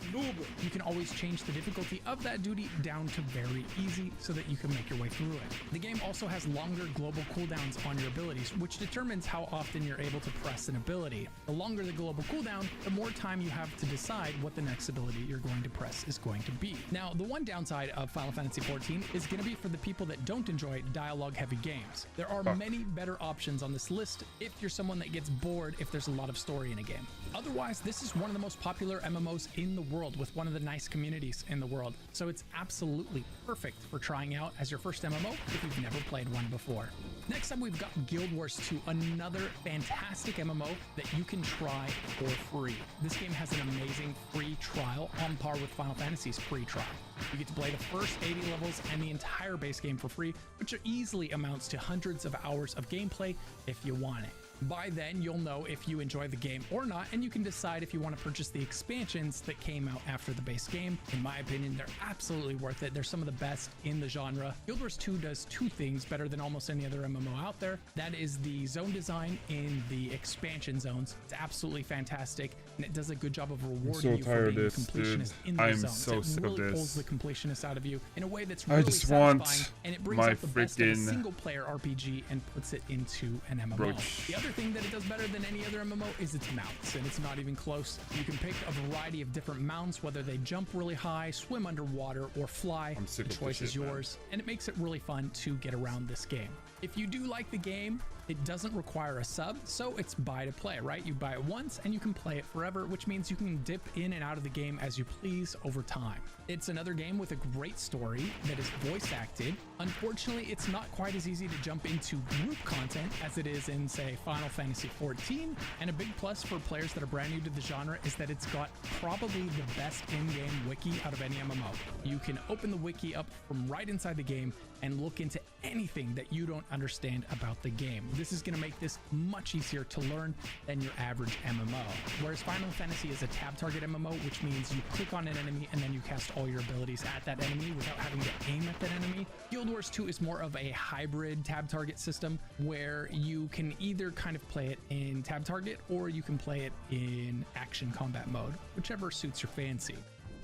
you can always change the difficulty of that duty down to very easy so that you can make your way through it. The game also has longer global cooldowns on your abilities, which determines how often you're able to press an ability. The longer the global cooldown, the more time you have to decide what the next ability you're going to press is going to be. Now, the one downside of Final Fantasy XIV is going to be for the people that don't enjoy dialogue-heavy games. There are many better options on this list if you're someone that gets bored if there's a lot of story in a game. Otherwise, this is one of the most popular MMOs in the world with one of the nice communities in the world, so it's absolutely perfect for trying out as your first MMO if you've never played one before. Next up, we've got Guild Wars 2, another fantastic MMO that you can try for free. This game has an amazing free trial on par with Final Fantasy's free trial. You get to play the first 80 levels and the entire base game for free, which easily amounts to hundreds of hours of gameplay if you want it. By then, you'll know if you enjoy the game or not, and you can decide if you want to purchase the expansions that came out after the base game. In my opinion, they're absolutely worth it. They're some of the best in the genre. Guild Wars 2 does two things better than almost any other MMO out there. That is the zone design in the expansion zones. It's absolutely fantastic, and it does a good job of rewarding you for being a completionist in the zones. It really pulls the completionist out of you in a way that's really satisfying, and it brings out the best of a single-player RPG and puts it into an MMO. The other thing that it does better than any other MMO is its mounts, and it's not even close. You can pick a variety of different mounts, whether they jump really high, swim underwater, or fly. The choice is yours, and it makes it really fun to get around this game. If you do like the game, it doesn't require a sub, so it's buy to play, right? You buy it once and you can play it forever, which means you can dip in and out of the game as you please over time. It's another game with a great story that is voice acted. Unfortunately, it's not quite as easy to jump into group content as it is in, say, Final Fantasy XIV, and a big plus for players that are brand new to the genre is that it's got probably the best in-game wiki out of any MMO. You can open the wiki up from right inside the game and look into anything that you don't understand about the game. This is going to make this much easier to learn than your average MMO. Whereas Final Fantasy is a tab target MMO, which means you click on an enemy and then you cast all your abilities at that enemy without having to aim at that enemy. Guild Wars 2 is more of a hybrid tab target system where you can either kind of play it in tab target or you can play it in action combat mode, whichever suits your fancy.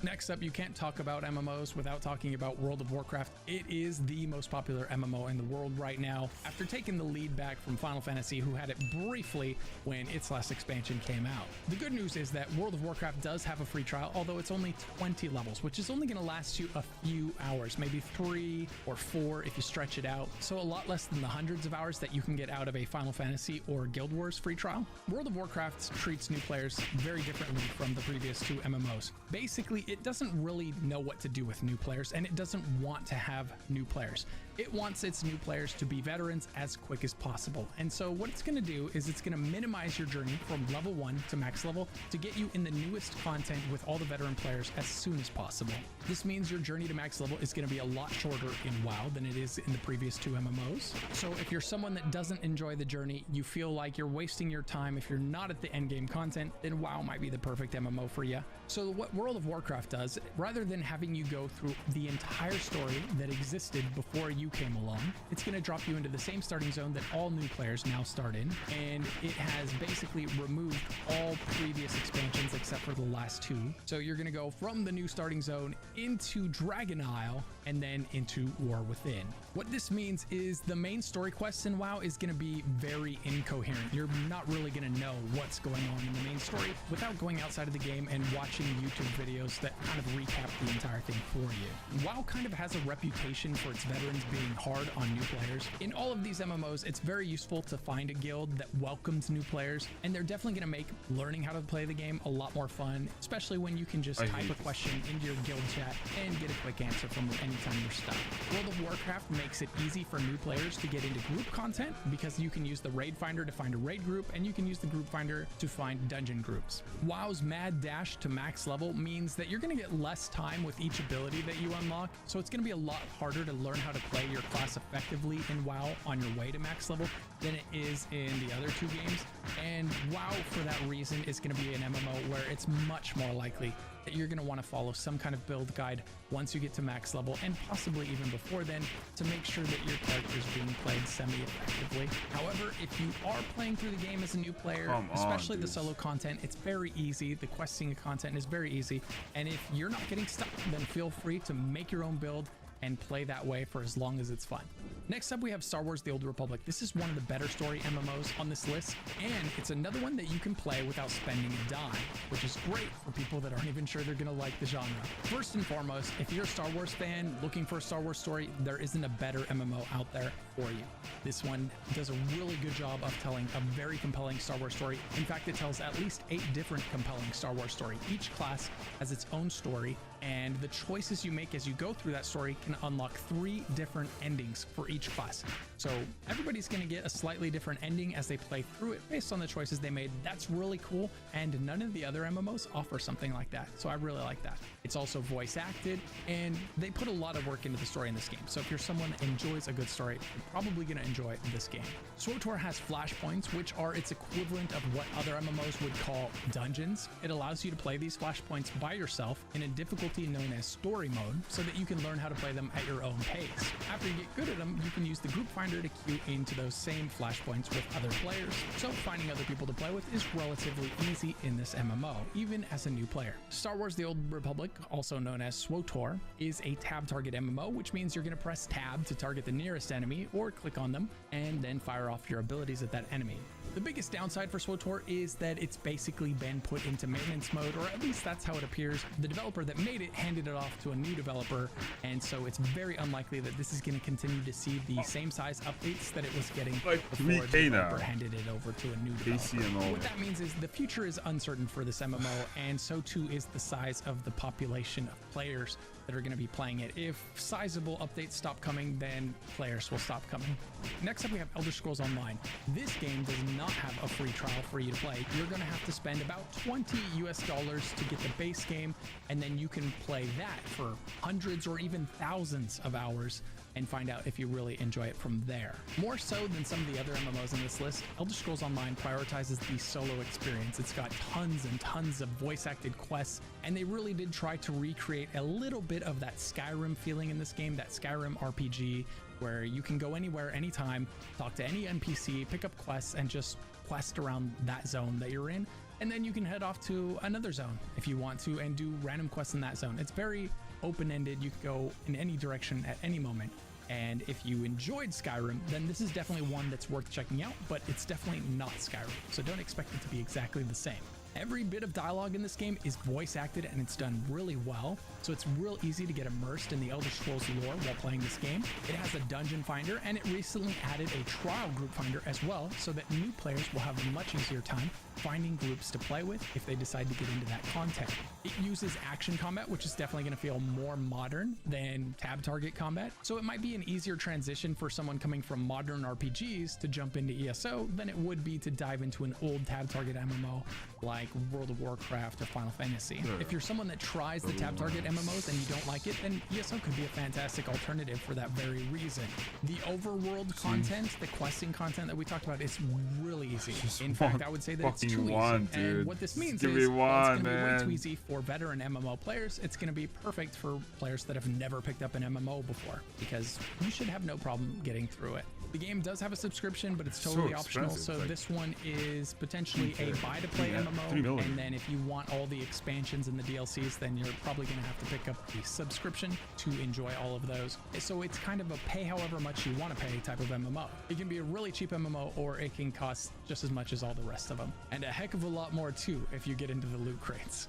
Next up, you can't talk about MMOs without talking about World of Warcraft. It is the most popular MMO in the world right now, after taking the lead back from Final Fantasy, who had it briefly when its last expansion came out. The good news is that World of Warcraft does have a free trial, although it's only 20 levels, which is only going to last you a few hours, maybe 3 or 4 if you stretch it out, so a lot less than the hundreds of hours that you can get out of a Final Fantasy or Guild Wars free trial. World of Warcraft treats new players very differently from the previous two MMOs. Basically, it doesn't really know what to do with new players, and it doesn't want to have new players. It wants its new players to be veterans as quick as possible. And so what it's going to do is it's going to minimize your journey from level 1 to max level to get you in the newest content with all the veteran players as soon as possible. This means your journey to max level is going to be a lot shorter in WoW than it is in the previous 2 MMOs. So if you're someone that doesn't enjoy the journey, you feel like you're wasting your time if you're not at the end game content, then WoW might be the perfect MMO for you. So what World of Warcraft does, rather than having you go through the entire story that existed before you came along, it's going to drop you into the same starting zone that all new players now start in, and it has basically removed all previous expansions except for the last 2. So you're going to go from the new starting zone into Dragon Isle and then into War Within. What this means is the main story quests in WoW is going to be very incoherent. You're not really going to know what's going on in the main story without going outside of the game and watching YouTube videos that kind of recap the entire thing for you. WoW kind of has a reputation for its veterans being hard on new players. In all of these MMOs, it's very useful to find a guild that welcomes new players, and they're definitely going to make learning how to play the game a lot more fun, especially when you can just type a question into your guild chat and get a quick answer from anytime you're stuck. World of Warcraft makes it easy for new players to get into group content because you can use the raid finder to find a raid group, and you can use the group finder to find dungeon groups. WoW's mad dash to max level means that you're going to get less time with each ability that you unlock, so it's going to be a lot harder to learn how to play your class effectively in WoW on your way to max level than it is in the other 2 games. And WoW, for that reason, is going to be an MMO where it's much more likely that you're going to want to follow some kind of build guide once you get to max level, and possibly even before then, to make sure that your character is being played semi-effectively. However, if you are playing through the game as a new player, especially the solo content, it's very easy. The questing content is very easy, and if you're not getting stuck, then feel free to make your own build and play that way for as long as it's fun. Next up, we have Star Wars: The Old Republic. This is one of the better story MMOs on this list, and it's another one that you can play without spending a dime, which is great for people that aren't even sure they're gonna like the genre. First and foremost, if you're a Star Wars fan looking for a Star Wars story, there isn't a better MMO out there for you. This one does a really good job of telling a very compelling Star Wars story. In fact, it tells at least 8 different compelling Star Wars stories. Each class has its own story, and the choices you make as you go through that story can unlock 3 different endings for each class. So everybody's going to get a slightly different ending as they play through it based on the choices they made. That's really cool, and none of the other MMOs offer something like that, so I really like that. It's also voice acted, and they put a lot of work into the story in this game. So if you're someone that enjoys a good story, you're probably going to enjoy this game. SWTOR has flashpoints, which are its equivalent of what other MMOs would call dungeons. It allows you to play these flashpoints by yourself in a difficulty known as story mode, so that you can learn how to play them at your own pace. After you get good at them, you can use the group finder to queue into those same flashpoints with other players. So finding other people to play with is relatively easy in this MMO, even as a new player. Star Wars: The Old Republic, also known as SWTOR, is a tab target MMO, which means you're going to press tab to target the nearest enemy or click on them and then fire off your abilities at that enemy. The biggest downside for SWTOR is that it's basically been put into maintenance mode, or at least that's how it appears. The developer that made it handed it off to a new developer, and so it's very unlikely that this is going to continue to see the same size updates that it was getting before the developer handed it over to a new developer. What that means is the future is uncertain for this MMO, and so too is the size of the population of players that are going to be playing it. If sizable updates stop coming, then players will stop coming. Next up, we have Elder Scrolls Online. This game does not have a free trial for you to play. You're going to have to spend about $20 US to get the base game, and then you can play that for hundreds or even thousands of hours and find out if you really enjoy it from there. More so than some of the other MMOs in this list, Elder Scrolls Online prioritizes the solo experience. It's got tons and tons of voice-acted quests, and they really did try to recreate a little bit of that Skyrim feeling in this game, that Skyrim RPG, where you can go anywhere, anytime, talk to any NPC, pick up quests, and just quest around that zone that you're in. And then you can head off to another zone if you want to and do random quests in that zone. It's very open-ended. You can go in any direction at any moment. And if you enjoyed Skyrim, then this is definitely one that's worth checking out, but it's definitely not Skyrim, so don't expect it to be exactly the same. Every bit of dialogue in this game is voice acted and it's done really well, so it's real easy to get immersed in the Elder Scrolls lore while playing this game. It has a dungeon finder, and it recently added a trial group finder as well, so that new players will have a much easier time finding groups to play with if they decide to get into that content. It uses action combat, which is definitely going to feel more modern than tab target combat, so it might be an easier transition for someone coming from modern RPGs to jump into ESO than it would be to dive into an old tab target MMO like World of Warcraft or Final Fantasy. If you're someone that tries the tab target MMOs and you don't like it, then ESO could be a fantastic alternative for that very reason. The overworld content, the questing content that we talked about, is really easy. In fact, I would say that it's too easy. And what this means is, while it's going to be way too easy for veteran MMO players, it's going to be perfect for players that have never picked up an MMO before, because you should have no problem getting through it. The game does have a subscription, but it's totally optional, so this one is potentially a buy-to-play MMO, and then if you want all the expansions and the DLCs, then you're probably going to have to pick up the subscription to enjoy all of those. So it's kind of a pay however much you want to pay type of MMO. It can be a really cheap MMO, or it can cost just as much as all the rest of them, and a heck of a lot more too if you get into the loot crates.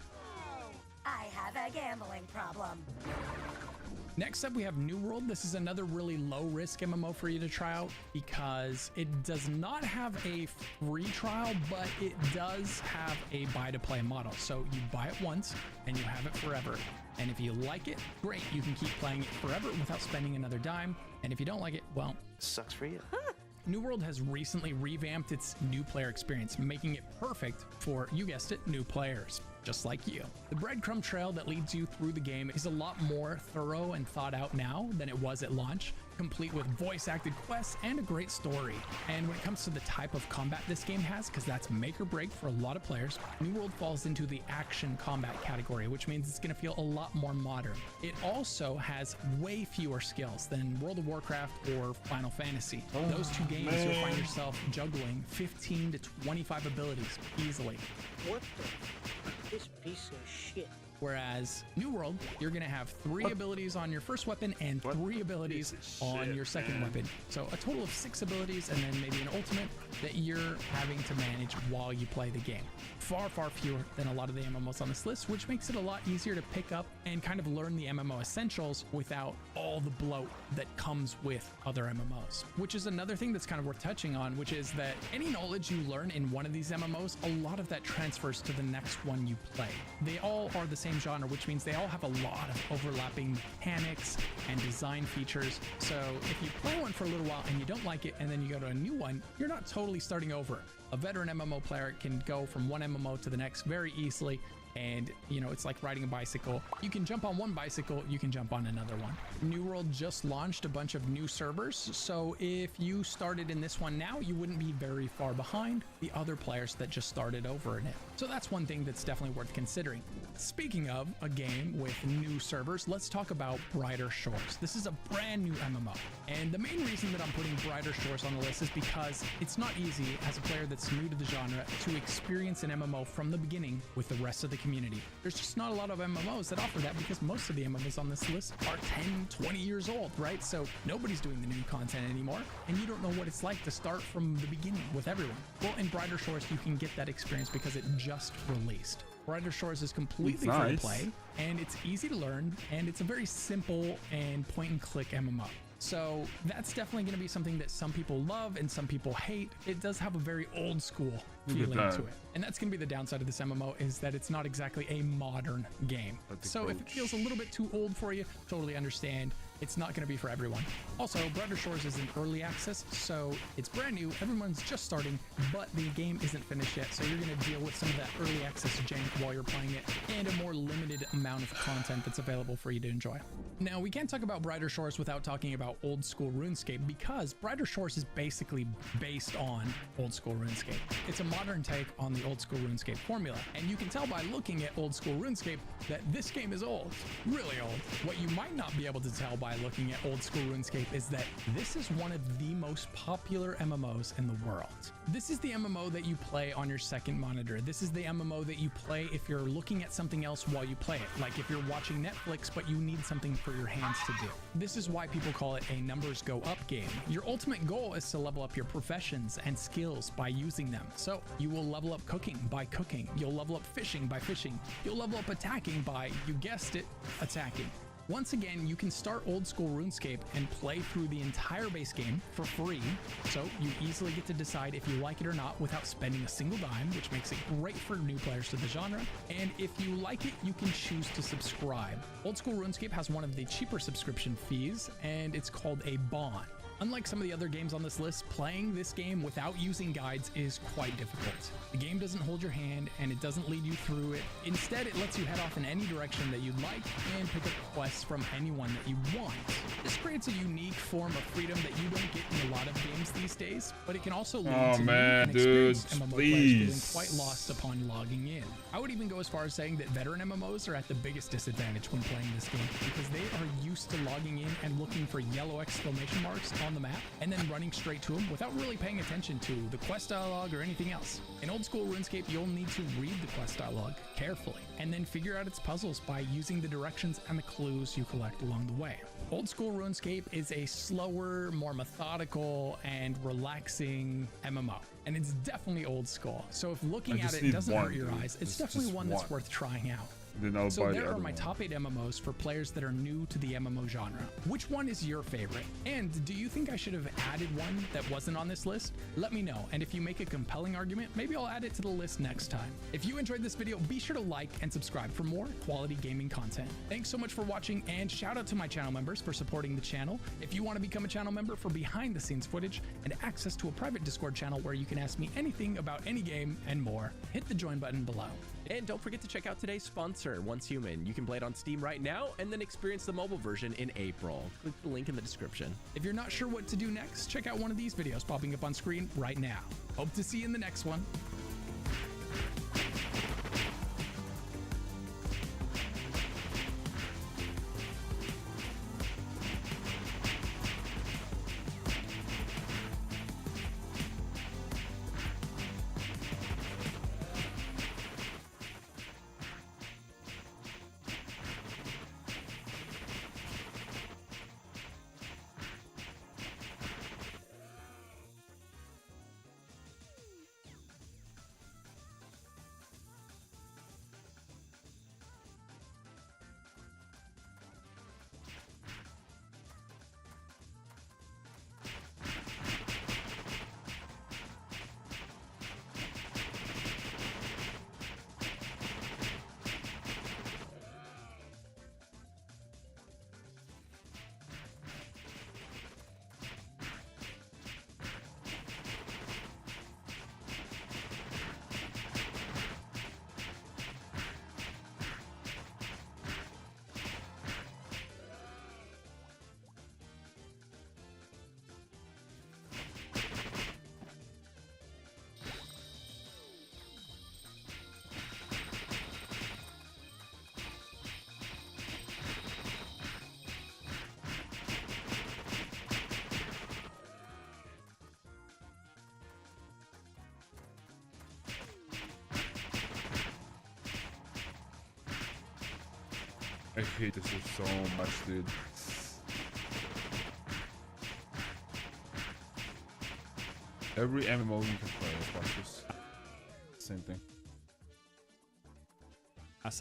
I have a gambling problem. Next up, we have New World. This is another really low-risk MMO for you to try out because it does not have a free trial, but it does have a buy-to-play model. So you buy it once and you have it forever. And if you like it, great, you can keep playing it forever without spending another dime. And if you don't like it, well, sucks for you. New World has recently revamped its new player experience, making it perfect for, you guessed it, new players, just like you. The breadcrumb trail that leads you through the game is a lot more thorough and thought out now than it was at launch, complete with voice-acted quests and a great story. And when it comes to the type of combat this game has, because that's make or break for a lot of players, New World falls into the action combat category, which means it's going to feel a lot more modern. It also has way fewer skills than World of Warcraft or Final Fantasy. Those two games, you'll find yourself juggling 15 to 25 abilities easily. What the? This piece of shit. Whereas New World, you're going to have 3 abilities on your first weapon and 3 abilities on your second weapon. So a total of 6 abilities and then maybe an ultimate that you're having to manage while you play the game. Far, far fewer than a lot of the MMOs on this list, which makes it a lot easier to pick up and kind of learn the MMO essentials without all the bloat that comes with other MMOs. Which is another thing that's kind of worth touching on, which is that any knowledge you learn in one of these MMOs, a lot of that transfers to the next one you play. They all are the same genre, which means they all have a lot of overlapping mechanics and design features. So if you play one for a little while and you don't like it and then you go to a new one, you're not totally starting over. A veteran MMO player can go from one MMO to the next very easily, and you know, it's like riding a bicycle. You can jump on one bicycle, you can jump on another one. New World just launched a bunch of new servers, so if you started in this one now, you wouldn't be very far behind the other players that just started over in it. So that's one thing that's definitely worth considering. Speaking of a game with new servers, let's talk about Brighter Shores. This is a brand new MMO, and the main reason that I'm putting Brighter Shores on the list is because it's not easy as a player that's new to the genre to experience an MMO from the beginning with the rest of the community. There's just not a lot of MMOs that offer that because most of the MMOs on this list are 10, 20 years old, right? So nobody's doing the new content anymore, and you don't know what it's like to start from the beginning with everyone. Well, in Brighter Shores, you can get that experience because it just released. Brighter Shores is completely free to play, and it's easy to learn, and it's a very simple and point-and-click MMO. So that's definitely going to be something that some people love and some people hate. It does have a very old school feeling to it. And that's going to be the downside of this MMO, is that it's not exactly a modern game. So if it feels a little bit too old for you, totally understand. It's not going to be for everyone. Also, Brighter Shores is in early access, so it's brand new. Everyone's just starting, but the game isn't finished yet. So you're going to deal with some of that early access jank while you're playing it, and a more limited amount of content that's available for you to enjoy. Now, we can't talk about Brighter Shores without talking about old school RuneScape, because Brighter Shores is basically based on old school RuneScape. It's a modern take on the old school RuneScape formula, and you can tell by looking at old school RuneScape that this game is old, really old. What you might not be able to tell by looking at old school RuneScape is that this is one of the most popular MMOs in the world. This is the MMO that you play on your second monitor. This is the MMO that you play if you're looking at something else while you play it, like if you're watching Netflix but you need something for your hands to do. This is why people call it a numbers go up game. Your ultimate goal is to level up your professions and skills by using them. So You will level up cooking by cooking. You'll level up fishing by fishing. You'll level up attacking by, you guessed it, attacking. Once again, you can start old school RuneScape and play through the entire base game for free, so you easily get to decide if you like it or not without spending a single dime, which makes it great for new players to the genre. And if you like it, you can choose to subscribe. Old school RuneScape has one of the cheaper subscription fees, and it's called a bond. Unlike some of the other games on this list, playing this game without using guides is quite difficult. The game doesn't hold your hand and it doesn't lead you through it. Instead, it lets you head off in any direction that you'd like and pick up quests from anyone that you want. This creates a unique form of freedom that you don't get in a lot of games these days, but it can also lead to inexperienced MMO players feeling quite lost upon logging in. I would even go as far as saying that veteran MMOs are at the biggest disadvantage when playing this game because they are used to logging in and looking for yellow exclamation marks on the map and then running straight to them without really paying attention to the quest dialogue or anything else. In old school RuneScape, you'll need to read the quest dialogue carefully and then figure out its puzzles by using the directions and the clues you collect along the way. Old school RuneScape is a slower, more methodical, and relaxing MMO. And it's definitely old school. So if looking at it doesn't hurt your eyes, it's definitely one that's worth trying out. So there are my top 8 MMOs for players that are new to the MMO genre. Which one is your favorite? And do you think I should have added one that wasn't on this list? Let me know, and if you make a compelling argument, maybe I'll add it to the list next time. If you enjoyed this video, be sure to like and subscribe for more quality gaming content. Thanks so much for watching, and shout out to my channel members for supporting the channel. If you want to become a channel member for behind the scenes footage and access to a private Discord channel where you can ask me anything about any game and more, hit the join button below. And don't forget to check out today's sponsor, Once Human. You can play it on Steam right now and then experience the mobile version in April. Click the link in the description. If you're not sure what to do next, check out one of these videos popping up on screen right now. Hope to see you in the next one. I hate this so much, dude. Every MMO you can play is like this. Same thing.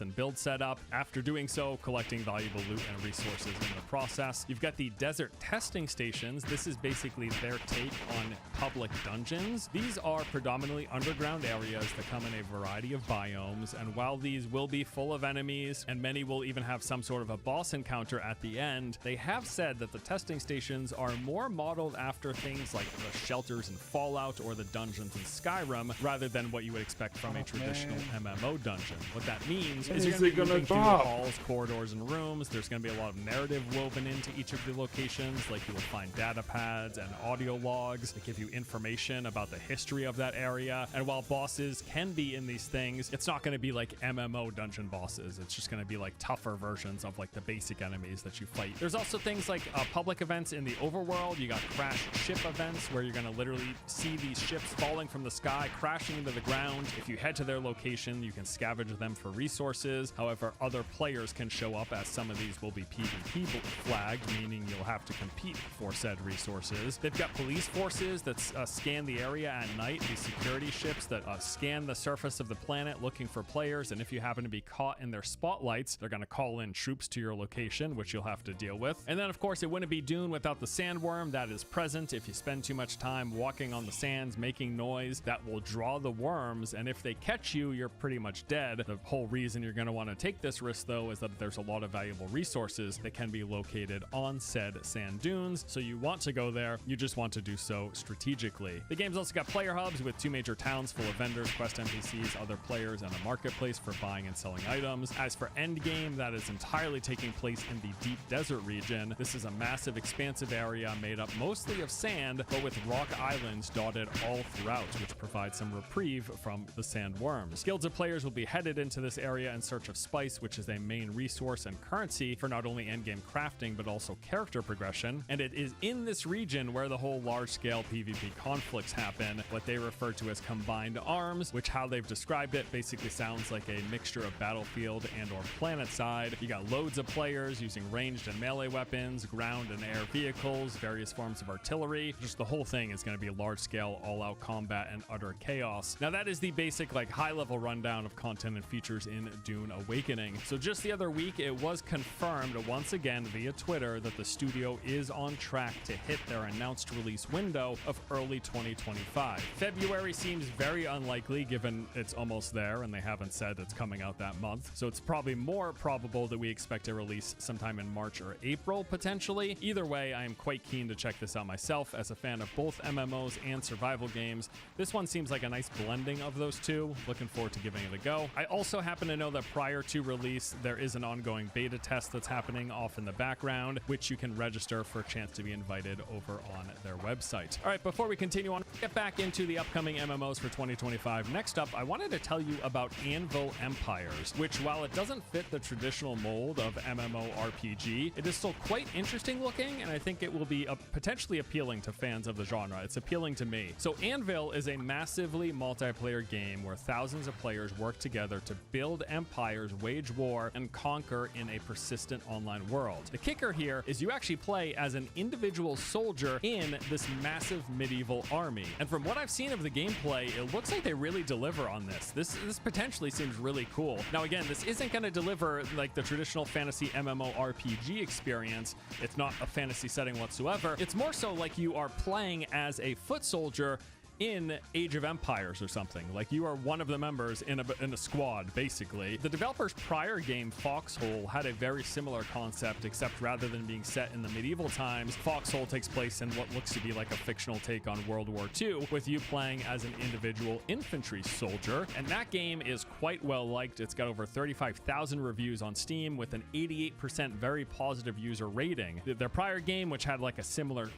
And build setup. After doing so, collecting valuable loot and resources in the process. You've got the desert testing stations. This is basically their take on public dungeons. These are predominantly underground areas that come in a variety of biomes, and while these will be full of enemies and many will even have some sort of a boss encounter at the end, they have said that the testing stations are more modeled after things like the shelters in Fallout or the dungeons in Skyrim rather than what you would expect from a traditional MMO dungeon. What that means is you're going to be moving through halls, corridors, and rooms. There's going to be a lot of narrative woven into each of the locations, like you will find data pads and audio logs that give you information about the history of that area. And while bosses can be in these things, it's not going to be like MMO dungeon bosses. It's just going to be like tougher versions of like the basic enemies that you fight. There's also things like public events in the overworld. You got crash ship events where you're going to literally see these ships falling from the sky, crashing into the ground. If you head to their location, you can scavenge them for resources resources. However, other players can show up, as some of these will be PvP flagged, meaning you'll have to compete for said resources. They've got police forces that scan the area at night, these security ships that scan the surface of the planet looking for players, and if you happen to be caught in their spotlights, they're going to call in troops to your location, which you'll have to deal with. And then, of course, it wouldn't be Dune without the sandworm that is present. If you spend too much time walking on the sands, making noise, that will draw the worms, and if they catch you, you're pretty much dead. The whole reason you're going to want to take this risk, though, is that there's a lot of valuable resources that can be located on said sand dunes, so you want to go there, you just want to do so strategically. The game's also got player hubs with 2 major towns full of vendors, quest NPCs, other players, and a marketplace for buying and selling items. As for endgame, that is entirely taking place in the deep desert region. This is a massive, expansive area made up mostly of sand, but with rock islands dotted all throughout, which provides some reprieve from the sandworms. Guilds of players will be headed into this area in search of spice, which is a main resource and currency for not only endgame crafting, but also character progression. And it is in this region where the whole large-scale PvP conflicts happen, what they refer to as combined arms, which how they've described it basically sounds like a mixture of battlefield and or planet side. You got loads of players using ranged and melee weapons, ground and air vehicles, various forms of artillery. Just the whole thing is going to be large-scale, all-out combat and utter chaos. Now that is the basic, like, high-level rundown of content and features in Dune Awakening. So just the other week, it was confirmed once again via Twitter that the studio is on track to hit their announced release window of early 2025. February seems very unlikely given it's almost there and they haven't said it's coming out that month, so it's probably more probable that we expect a release sometime in March or April potentially. Either way, I am quite keen to check this out myself. As a fan of both MMOs and survival games, this one seems like a nice blending of those two. Looking forward to giving it a go. I also happen to know that prior to release, there is an ongoing beta test that's happening off in the background, which you can register for a chance to be invited over on their website. All right, before we continue on, get back into the upcoming MMOs for 2025. Next up, I wanted to tell you about Anvil Empires, which, while it doesn't fit the traditional mold of MMORPG, it is still quite interesting looking, and I think it will be potentially appealing to fans of the genre. It's appealing to me. So Anvil is a massively multiplayer game where thousands of players work together to build empires, wage war, and conquer in a persistent online world. The kicker here is you actually play as an individual soldier in this massive medieval army. And from what I've seen of the gameplay, it looks like they really deliver on this. This potentially seems really cool. Now again, this isn't going to deliver like the traditional fantasy MMORPG experience. It's not a fantasy setting whatsoever. It's more so like you are playing as a foot soldier in Age of Empires or something. Like you are one of the members in a squad, basically. The developer's prior game, Foxhole, had a very similar concept, except rather than being set in the medieval times, Foxhole takes place in what looks to be like a fictional take on World War II, with you playing as an individual infantry soldier. And that game is quite well liked. It's got over 35,000 reviews on Steam with an 88% very positive user rating. Their prior game, which had like a similar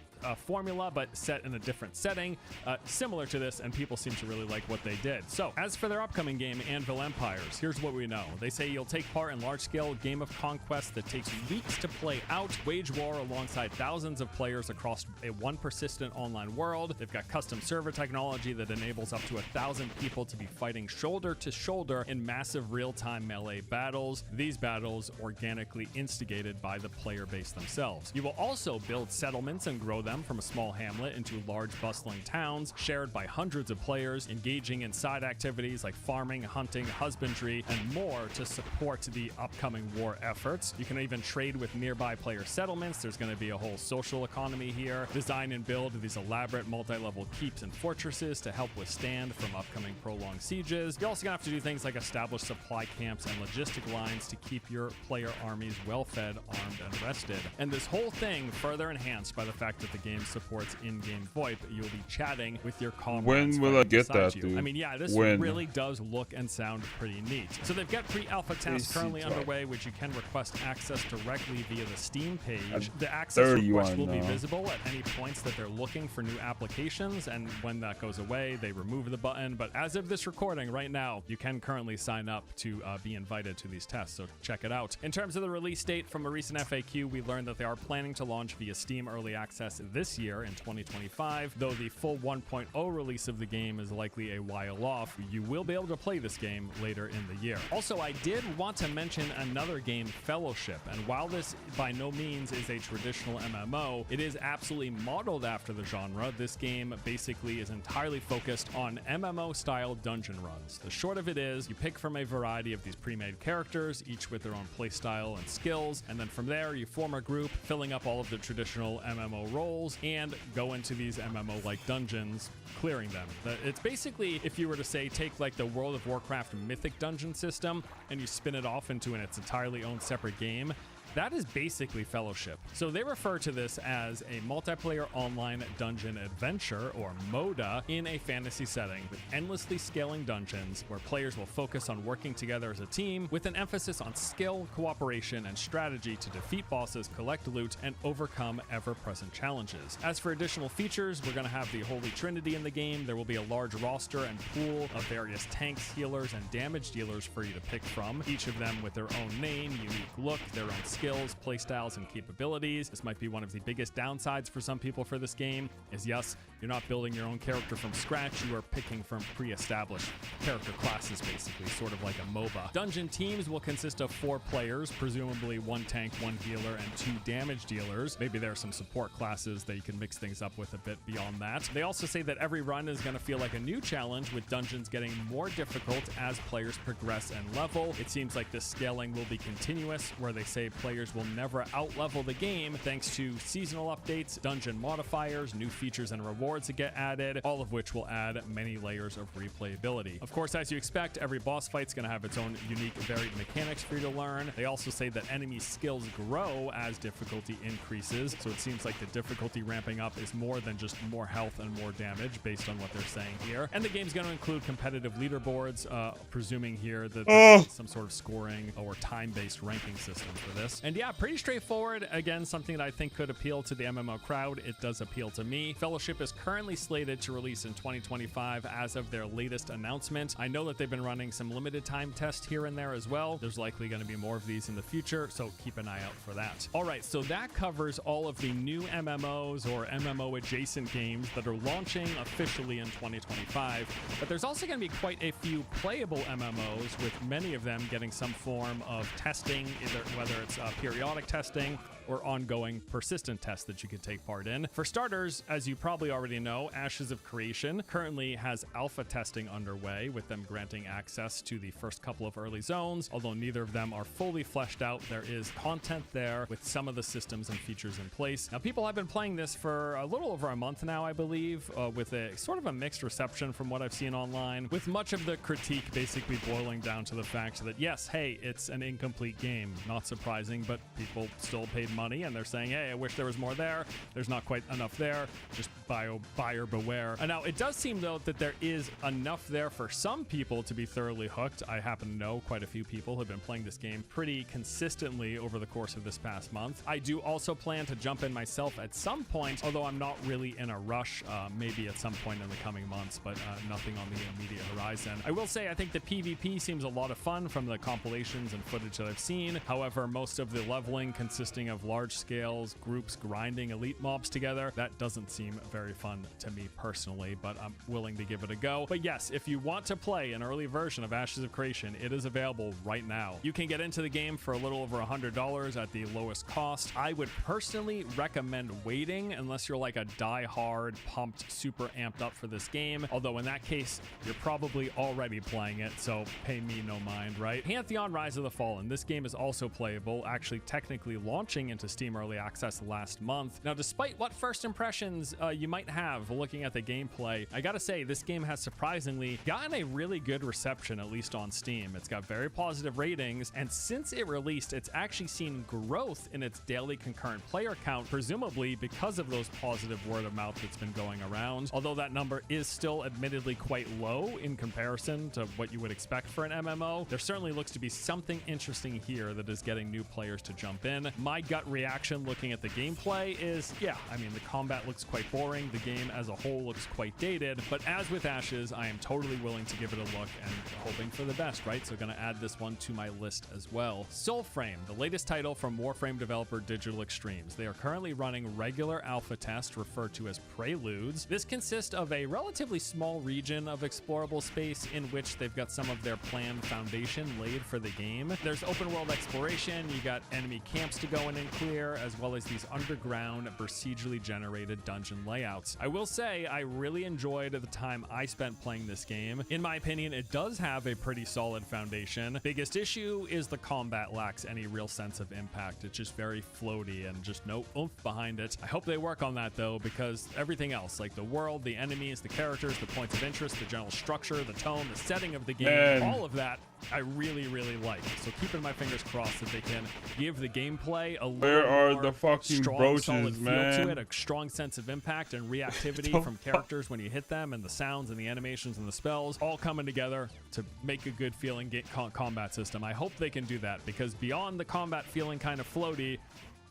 formula but set in a different setting, similar to this, and people seem to really like what they did. So as for their upcoming game, Anvil Empires, here's what we know. They say you'll take part in large-scale game of conquest that takes weeks to play out, wage war alongside thousands of players across one persistent online world. They've got custom server technology that enables up to 1,000 people to be fighting shoulder to shoulder in massive real-time melee battles. These battles organically instigated by the player base themselves. You will also build settlements and grow them from a small hamlet into large bustling towns shared by hundreds of players, engaging in side activities like farming, hunting, husbandry, and more to support the upcoming war efforts. You can even trade with nearby player settlements. There's going to be a whole social economy here. Design and build these elaborate multi-level keeps and fortresses to help withstand from upcoming prolonged sieges. You're also going to have to do things like establish supply camps and logistic lines to keep your player armies well-fed, armed, and rested. And this whole thing further enhanced by the fact that the game supports in-game VoIP. You'll be chatting with your comrades. When will I get that, dude? I mean, yeah, this really does look and sound pretty neat. So they've got pre-alpha tests currently underway, which you can request access directly via the Steam page. The access request will be visible at any points that they're looking for new applications, and when that goes away, they remove the button. But as of this recording right now, you can currently sign up to be invited to these tests, so check it out. In terms of the release date, from a recent FAQ, we learned that they are planning to launch via Steam Early Access this year in 2025, though the full 1.0 2.0 release of the game is likely a while off, you will be able to play this game later in the year. Also, I did want to mention another game, Fellowship, and while this by no means is a traditional MMO, it is absolutely modeled after the genre. This game basically is entirely focused on MMO-style dungeon runs. The short of it is, you pick from a variety of these pre-made characters, each with their own playstyle and skills, and then from there you form a group, filling up all of the traditional MMO roles, and go into these MMO-like dungeons, clearing them. It's basically, if you were to say, take like the World of Warcraft Mythic dungeon system, and you spin it off into its entirely own separate game. That is basically Fellowship. So they refer to this as a multiplayer online dungeon adventure, or MODA, in a fantasy setting with endlessly scaling dungeons where players will focus on working together as a team with an emphasis on skill, cooperation, and strategy to defeat bosses, collect loot, and overcome ever-present challenges. As for additional features, we're going to have the Holy Trinity in the game. There will be a large roster and pool of various tanks, healers, and damage dealers for you to pick from, each of them with their own name, unique look, their own skills, playstyles, and capabilities. This might be one of the biggest downsides for some people for this game, is yes, you're not building your own character from scratch, you are picking from pre-established character classes, basically, sort of like a MOBA. Dungeon teams will consist of 4 players, presumably 1 tank, 1 healer, and 2 damage dealers. Maybe there are some support classes that you can mix things up with a bit beyond that. They also say that every run is going to feel like a new challenge, with dungeons getting more difficult as players progress and level. It seems like this scaling will be continuous, where they say players will never outlevel the game thanks to seasonal updates, dungeon modifiers, new features and rewards that get added, all of which will add many layers of replayability. Of course, as you expect, every boss fight's going to have its own unique, varied mechanics for you to learn. They also say that enemy skills grow as difficulty increases, so it seems like the difficulty ramping up is more than just more health and more damage based on what they're saying here. And the game's going to include competitive leaderboards, presuming here that there's some sort of scoring or time-based ranking system for this. And yeah, pretty straightforward. Again, something that I think could appeal to the MMO crowd. It does appeal to me. Fellowship is currently slated to release in 2025 as of their latest announcement. I know that they've been running some limited time tests here and there as well. There's likely going to be more of these in the future, so keep an eye out for that. All right, so that covers all of the new MMOs or MMO adjacent games that are launching officially in 2025. But there's also going to be quite a few playable MMOs, with many of them getting some form of testing, either whether it's periodic testing or ongoing persistent tests that you can take part in. For starters, as you probably already know, Ashes of Creation currently has alpha testing underway, with them granting access to the first couple of early zones. Although neither of them are fully fleshed out, there is content there with some of the systems and features in place. Now, people have been playing this for a little over a month now, I believe, with a sort of a mixed reception from what I've seen online, with much of the critique basically boiling down to the fact that, yes, hey, it's an incomplete game. Not surprising, but people still paid money, and they're saying, hey, I wish there was more there. There's not quite enough there. Just buyer beware. And now it does seem, though, that there is enough there for some people to be thoroughly hooked. I happen to know quite a few people who have been playing this game pretty consistently over the course of this past month. I do also plan to jump in myself at some point, although I'm not really in a rush, maybe at some point in the coming months, but nothing on the immediate horizon. I will say I think the PvP seems a lot of fun from the compilations and footage that I've seen. However, most of the leveling consisting of large scales, groups grinding elite mobs together, that doesn't seem very fun to me personally, but I'm willing to give it a go. But yes, if you want to play an early version of Ashes of Creation, it is available right now. You can get into the game for a little over $100 at the lowest cost. I would personally recommend waiting unless you're like a die-hard, pumped, super amped up for this game, although in that case, you're probably already playing it, so pay me no mind, right? Pantheon Rise of the Fallen. This game is also playable, actually technically launching into Steam Early Access last month. Now, despite what first impressions you might have looking at the gameplay, I gotta say, this game has surprisingly gotten a really good reception, at least on Steam. It's got very positive ratings, and since it released, it's actually seen growth in its daily concurrent player count, presumably because of those positive word of mouth that's been going around. Although that number is still admittedly quite low in comparison to what you would expect for an MMO, there certainly looks to be something interesting here that is getting new players to jump in. My gut gut reaction looking at the gameplay is, yeah, I mean, the combat looks quite boring. The game as a whole looks quite dated. But as with Ashes, I am totally willing to give it a look and hoping for the best, right? So going to add this one to my list as well. Soulframe, the latest title from Warframe developer Digital Extremes. They are currently running regular alpha tests referred to as Preludes. This consists of a relatively small region of explorable space in which they've got some of their planned foundation laid for the game. There's open world exploration, you got enemy camps to go in and clear, as well as these underground procedurally generated dungeon layouts. I will say I really enjoyed the time I spent playing this game. In my opinion, it does have a pretty solid foundation. Biggest issue is the combat lacks any real sense of impact. It's just very floaty and just no oomph behind it. I hope they work on that though, because everything else, like the world, the enemies, the characters, the points of interest, the general structure, the tone, the setting of the game, all of that I really, really like. So keeping my fingers crossed that they can give the gameplay a little the fucking strong, brooches, solid feel man? to it, a strong sense of impact and reactivity from characters when you hit them, and the sounds and the animations and the spells all coming together to make a good feeling combat system. I hope they can do that, because beyond the combat feeling kind of floaty,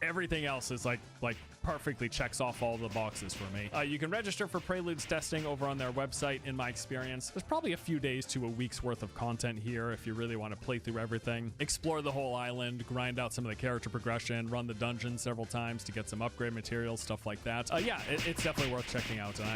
everything else is like perfectly checks off all the boxes for me. You can register for Preludes testing over on their website. In my experience, there's probably a few days to a week's worth of content here if you really want to play through everything, explore the whole island, grind out some of the character progression, run the dungeon several times to get some upgrade materials, stuff like that. Yeah, it's definitely worth checking out, and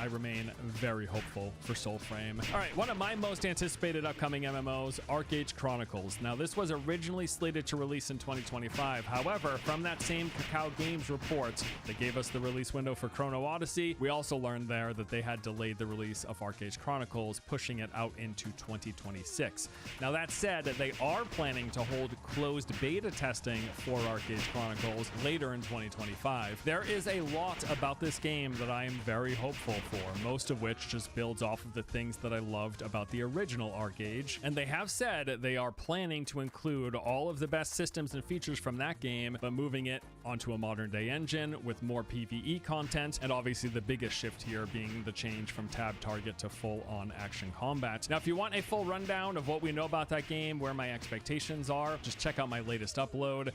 I remain very hopeful for Soulframe. All right, one of my most anticipated upcoming MMOs, Arcade Chronicles. Now, this was originally slated to release in 2025. However, from that same Kakao Games report that gave us the release window for Chrono Odyssey, we also learned there that they had delayed the release of Arcade Chronicles, pushing it out into 2026. Now, that said, they are planning to hold closed beta testing for Arcade Chronicles later in 2025. There is a lot about this game that I am very hopeful for, most of which just builds off of the things that I loved about the original Arcade, and they have said they are planning to include all of the best systems and features from that game, but moving it onto a modern day engine with more PvE content, and obviously the biggest shift here being the change from tab target to full-on action combat. Now, if you want a full rundown of what we know about that game, where my expectations are, just check out my latest upload.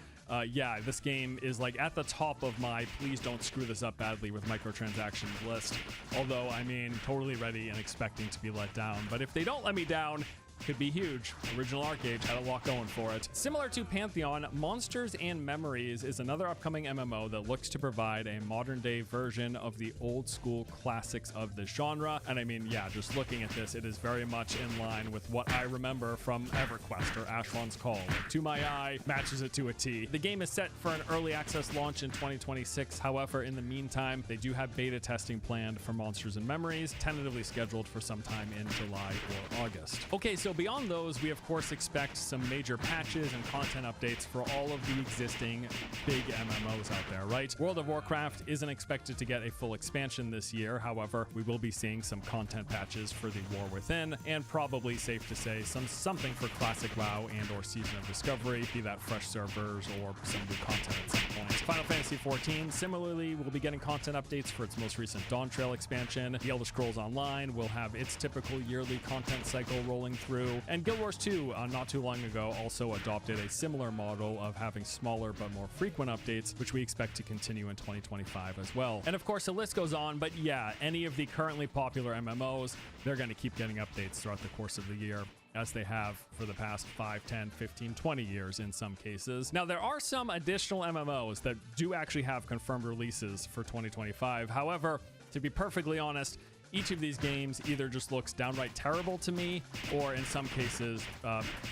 Yeah, this game is like at the top of my please don't screw this up badly with microtransactions list. Although, I mean, totally ready and expecting to be let down. But if they don't let me down, could be huge. Original Arcade had a lot going for it. Similar to Pantheon, Monsters and Memories is another upcoming MMO that looks to provide a modern day version of the old school classics of the genre. And I mean, yeah, just looking at this, it is very much in line with what I remember from EverQuest or Ashwan's Call. To my eye, matches it to a T. The game is set for an early access launch in 2026. However, in the meantime, they do have beta testing planned for Monsters and Memories, tentatively scheduled for sometime in July or August. Okay, so beyond those, we of course expect some major patches and content updates for all of the existing big MMOs out there, right? World of Warcraft isn't expected to get a full expansion this year. However, we will be seeing some content patches for the War Within, and probably safe to say something for Classic WoW and or Season of Discovery, be that fresh servers or some new content at some point. Final Fantasy XIV similarly will be getting content updates for its most recent Dawn Trail expansion. The Elder Scrolls Online will have its typical yearly content cycle rolling through. And Guild Wars 2, not too long ago, also adopted a similar model of having smaller but more frequent updates, which we expect to continue in 2025 as well. And of course, the list goes on, but yeah, any of the currently popular MMOs, they're going to keep getting updates throughout the course of the year, as they have for the past 5, 10, 15, 20 years in some cases. Now, there are some additional MMOs that do actually have confirmed releases for 2025. However, to be perfectly honest, each of these games either just looks downright terrible to me, or in some cases,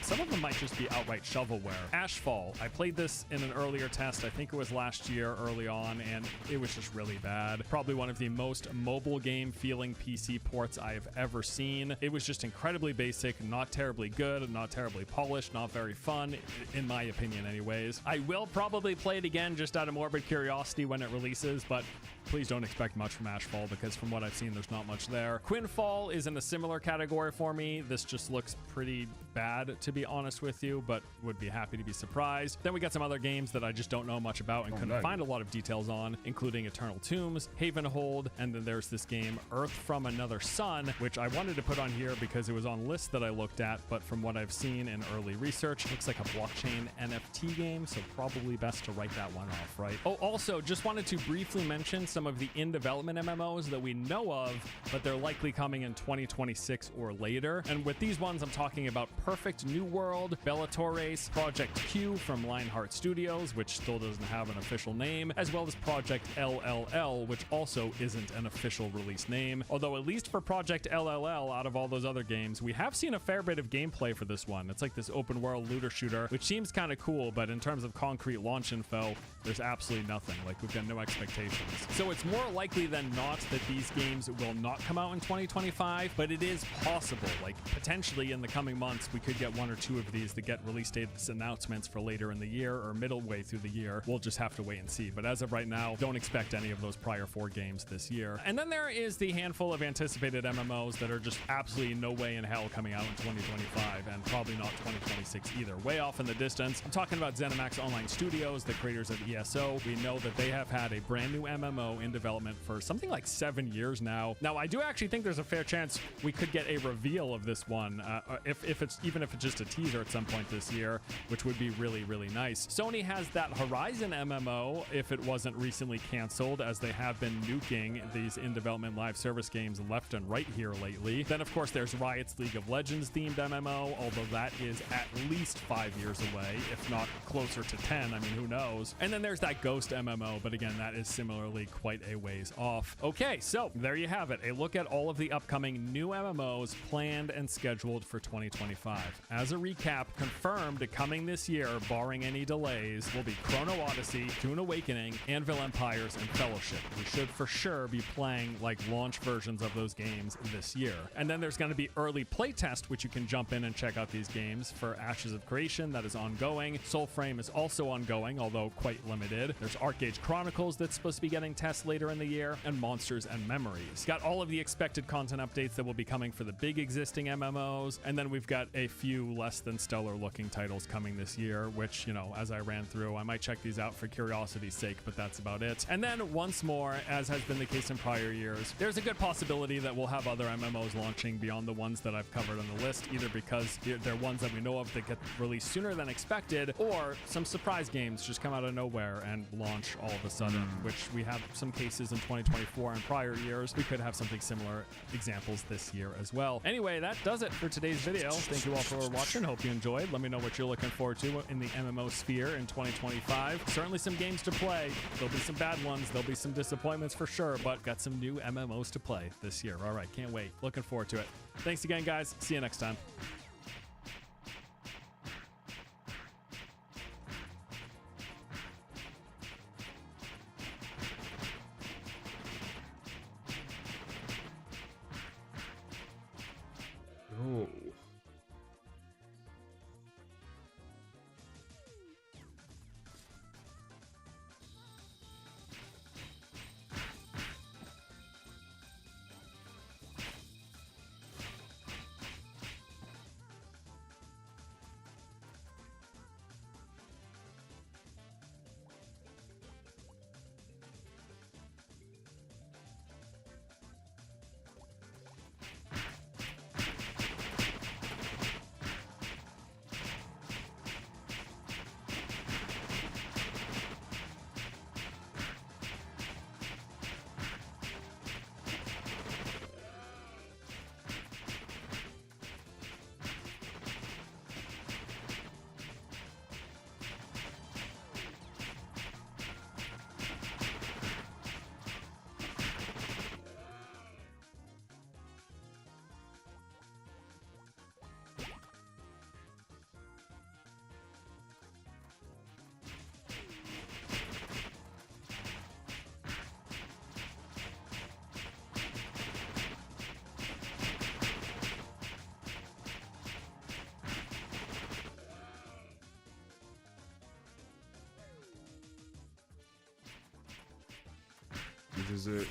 some of them might just be outright shovelware. Ashfall, I played this in an earlier test, I think it was last year early on, and it was just really bad. Probably one of the most mobile game feeling PC ports I have ever seen. It was just incredibly basic, not terribly good, not terribly polished, not very fun, in my opinion anyways. I will probably play it again just out of morbid curiosity when it releases, but please don't expect much from Ashfall, because from what I've seen, there's not much much there. Quinfall is in a similar category for me. This just looks pretty bad, to be honest with you, but would be happy to be surprised. Then we got some other games that I just don't know much about and couldn't nice. find a lot of details on, including Eternal Tombs, Havenhold, and then there's this game Earth from Another Sun, which I wanted to put on here because it was on lists that I looked at, but from what I've seen in early research, looks like a blockchain NFT game, so probably best to write that one off, right? Oh, also, just wanted to briefly mention some of the in-development MMOs that we know of, but they're likely coming in 2026 or later. And with these ones, I'm talking about Perfect New World, Bellatores, Project Q from Lionheart Studios, which still doesn't have an official name, as well as Project LLL, which also isn't an official release name. Although at least for Project LLL, out of all those other games, we have seen a fair bit of gameplay for this one. It's like this open world looter shooter, which seems kind of cool, but in terms of concrete launch info, there's absolutely nothing. Like, we've got no expectations. So it's more likely than not that these games will not come out in 2025, but it is possible. Like, potentially in the coming months, we could get one or two of these that get release dates announcements for later in the year or middle way through the year. We'll just have to wait and see. But as of right now, don't expect any of those prior 4 games this year. And then there is the handful of anticipated MMOs that are just absolutely no way in hell coming out in 2025, and probably not 2026 either. Way off in the distance. I'm talking about ZeniMax Online Studios, the creators of ESO. We know that they have had a brand new MMO in development for something like 7 years now. Now, I do actually think there's a fair chance we could get a reveal of this one, if it's just a teaser at some point this year, which would be really, really nice. Sony has that Horizon MMO, if it wasn't recently canceled, as they have been nuking these in-development live service games left and right here lately. Then, of course, there's Riot's League of Legends themed MMO, although that is at least 5 years away, if not closer to 10. I mean, who knows? And then there's that Ghost MMO, but again, that is similarly quite a ways off. Okay, so there you have it. A look at all of the upcoming new MMOs planned and scheduled for 2025. As a recap, confirmed coming this year, barring any delays, will be Chrono Odyssey, Toon Awakening, Anvil Empires, and Fellowship. We should for sure be playing like launch versions of those games this year. And then there's going to be early playtest, which you can jump in and check out these games for Ashes of Creation, that is ongoing. Soulframe is also ongoing, although quite limited. There's Arcade Chronicles that's supposed to be getting tests later in the year, and Monsters and Memories. Got all of the expected content updates that will be coming for the big existing MMOs, and then we've got a few less than stellar looking titles coming this year, which, you know, as I ran through, I might check these out for curiosity's sake, but that's about it. And then once more, as has been the case in prior years, there's a good possibility that we'll have other MMOs launching beyond the ones that I've covered on the list, either because they're ones that we know of that get released sooner than expected, or some surprise games just come out of nowhere and launch all of a sudden, which we have some cases in 2024 and prior years. We could have something similar examples this year as well. Anyway, that does it for today's video. Thank you all for watching. Hope you enjoyed. Let me know what you're looking forward to in the MMO sphere in 2025. Certainly some games to play. There'll be some bad ones. There'll be some disappointments for sure, but got some new MMOs to play this year. All right, can't wait. Looking forward to it. Thanks again, guys. See you next time. Oh. This is it.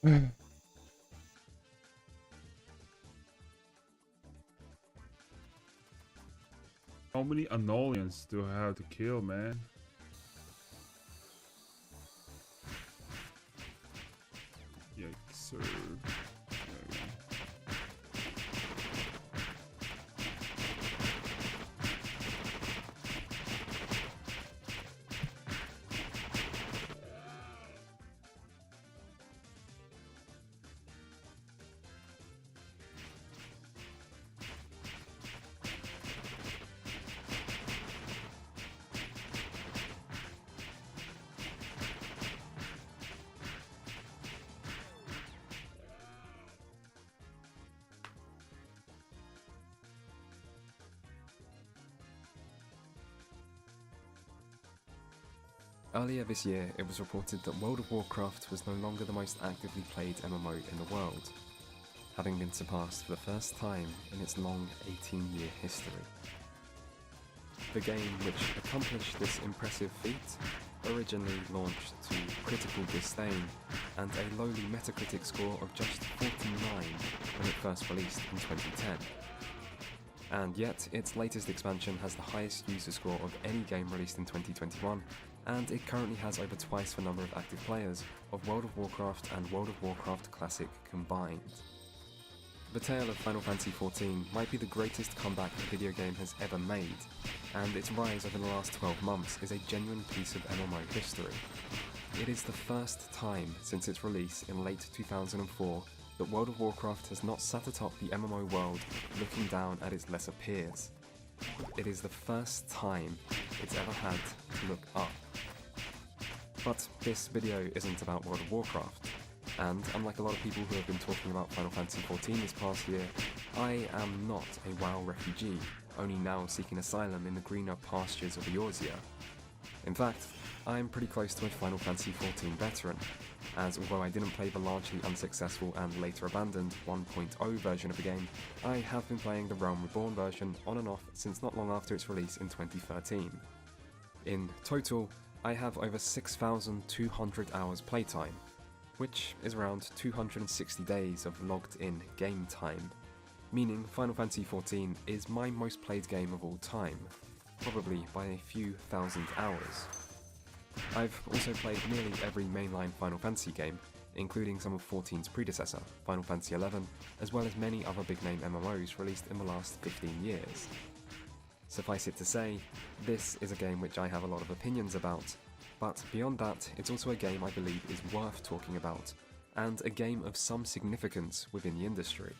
How many Anolians do I have to kill, man? Yikes, sir. There we go. Earlier this year, it was reported that World of Warcraft was no longer the most actively played MMO in the world, having been surpassed for the first time in its long 18-year history. The game, which accomplished this impressive feat, originally launched to critical disdain and a lowly Metacritic score of just 49 when it first released in 2010. And yet, its latest expansion has the highest user score of any game released in 2021, and it currently has over twice the number of active players of World of Warcraft and World of Warcraft Classic combined. The tale of Final Fantasy XIV might be the greatest comeback a video game has ever made, and its rise over the last 12 months is a genuine piece of MMO history. It is the first time since its release in late 2004 that World of Warcraft has not sat atop the MMO world looking down at its lesser peers. It is the first time it's ever had to look up. But this video isn't about World of Warcraft, and unlike a lot of people who have been talking about Final Fantasy XIV this past year, I am not a WoW refugee, only now seeking asylum in the greener pastures of Eorzea. In fact, I'm pretty close to a Final Fantasy XIV veteran, as although I didn't play the largely unsuccessful and later abandoned 1.0 version of the game, I have been playing the Realm Reborn version on and off since not long after its release in 2013. In total, I have over 6,200 hours playtime, which is around 260 days of logged in game time, meaning Final Fantasy XIV is my most played game of all time, probably by a few thousand hours. I've also played nearly every mainline Final Fantasy game, including some of XIV's predecessor, Final Fantasy XI, as well as many other big-name MMOs released in the last 15 years. Suffice it to say, this is a game which I have a lot of opinions about, but beyond that, it's also a game I believe is worth talking about, and a game of some significance within the industry.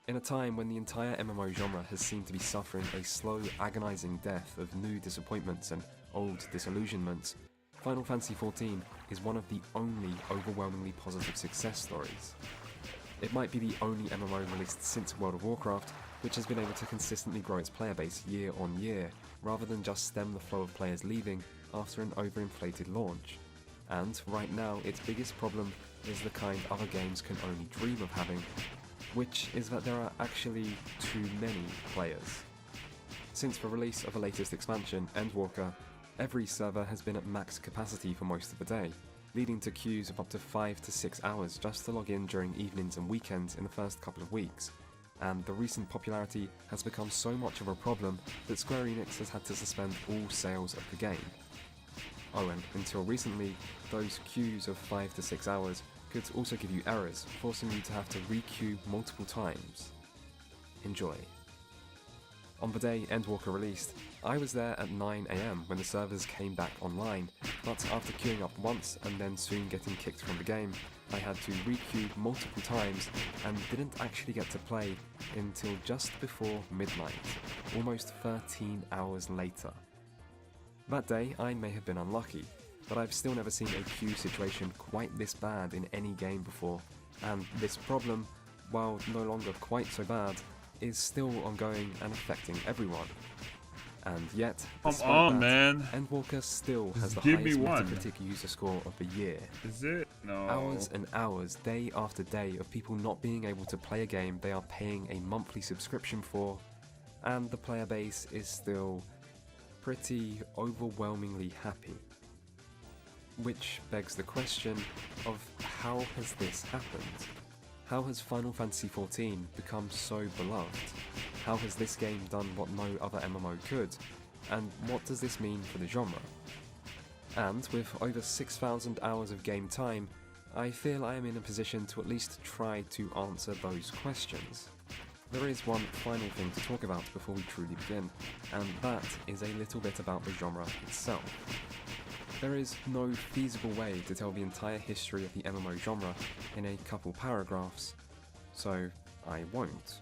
In a time when the entire MMO genre has seemed to be suffering a slow, agonizing death of new disappointments and old disillusionments, Final Fantasy XIV is one of the only overwhelmingly positive success stories. It might be the only MMO released since World of Warcraft which has been able to consistently grow its player base year on year, rather than just stem the flow of players leaving after an overinflated launch. And right now, its biggest problem is the kind other games can only dream of having, which is that there are actually too many players. Since the release of the latest expansion, Endwalker, every server has been at max capacity for most of the day, leading to queues of up to 5 to 6 hours just to log in during evenings and weekends in the first couple of weeks. And the recent popularity has become so much of a problem that Square Enix has had to suspend all sales of the game. Oh, and until recently, those queues of 5 to 6 hours could also give you errors, forcing you to have to re-queue multiple times. Enjoy. On the day Endwalker released, I was there at 9 AM when the servers came back online, but after queuing up once and then soon getting kicked from the game, I had to re-queue multiple times and didn't actually get to play until just before midnight, almost 13 hours later. That day, I may have been unlucky, but I've still never seen a queue situation quite this bad in any game before, and this problem, while no longer quite so bad, is still ongoing and affecting everyone. And yet, despite that, man. Endwalker still has the give me highest one. Metacritic user score of the year. Is it? No. Hours and hours, day after day, of people not being able to play a game they are paying a monthly subscription for, and the player base is still pretty overwhelmingly happy. Which begs the question of how has this happened? How has Final Fantasy XIV become so beloved? How has this game done what no other MMO could? And what does this mean for the genre? And with over 6,000 hours of game time, I feel I am in a position to at least try to answer those questions. There is one final thing to talk about before we truly begin, and that is a little bit about the genre itself. There is no feasible way to tell the entire history of the MMO genre in a couple paragraphs, so I won't.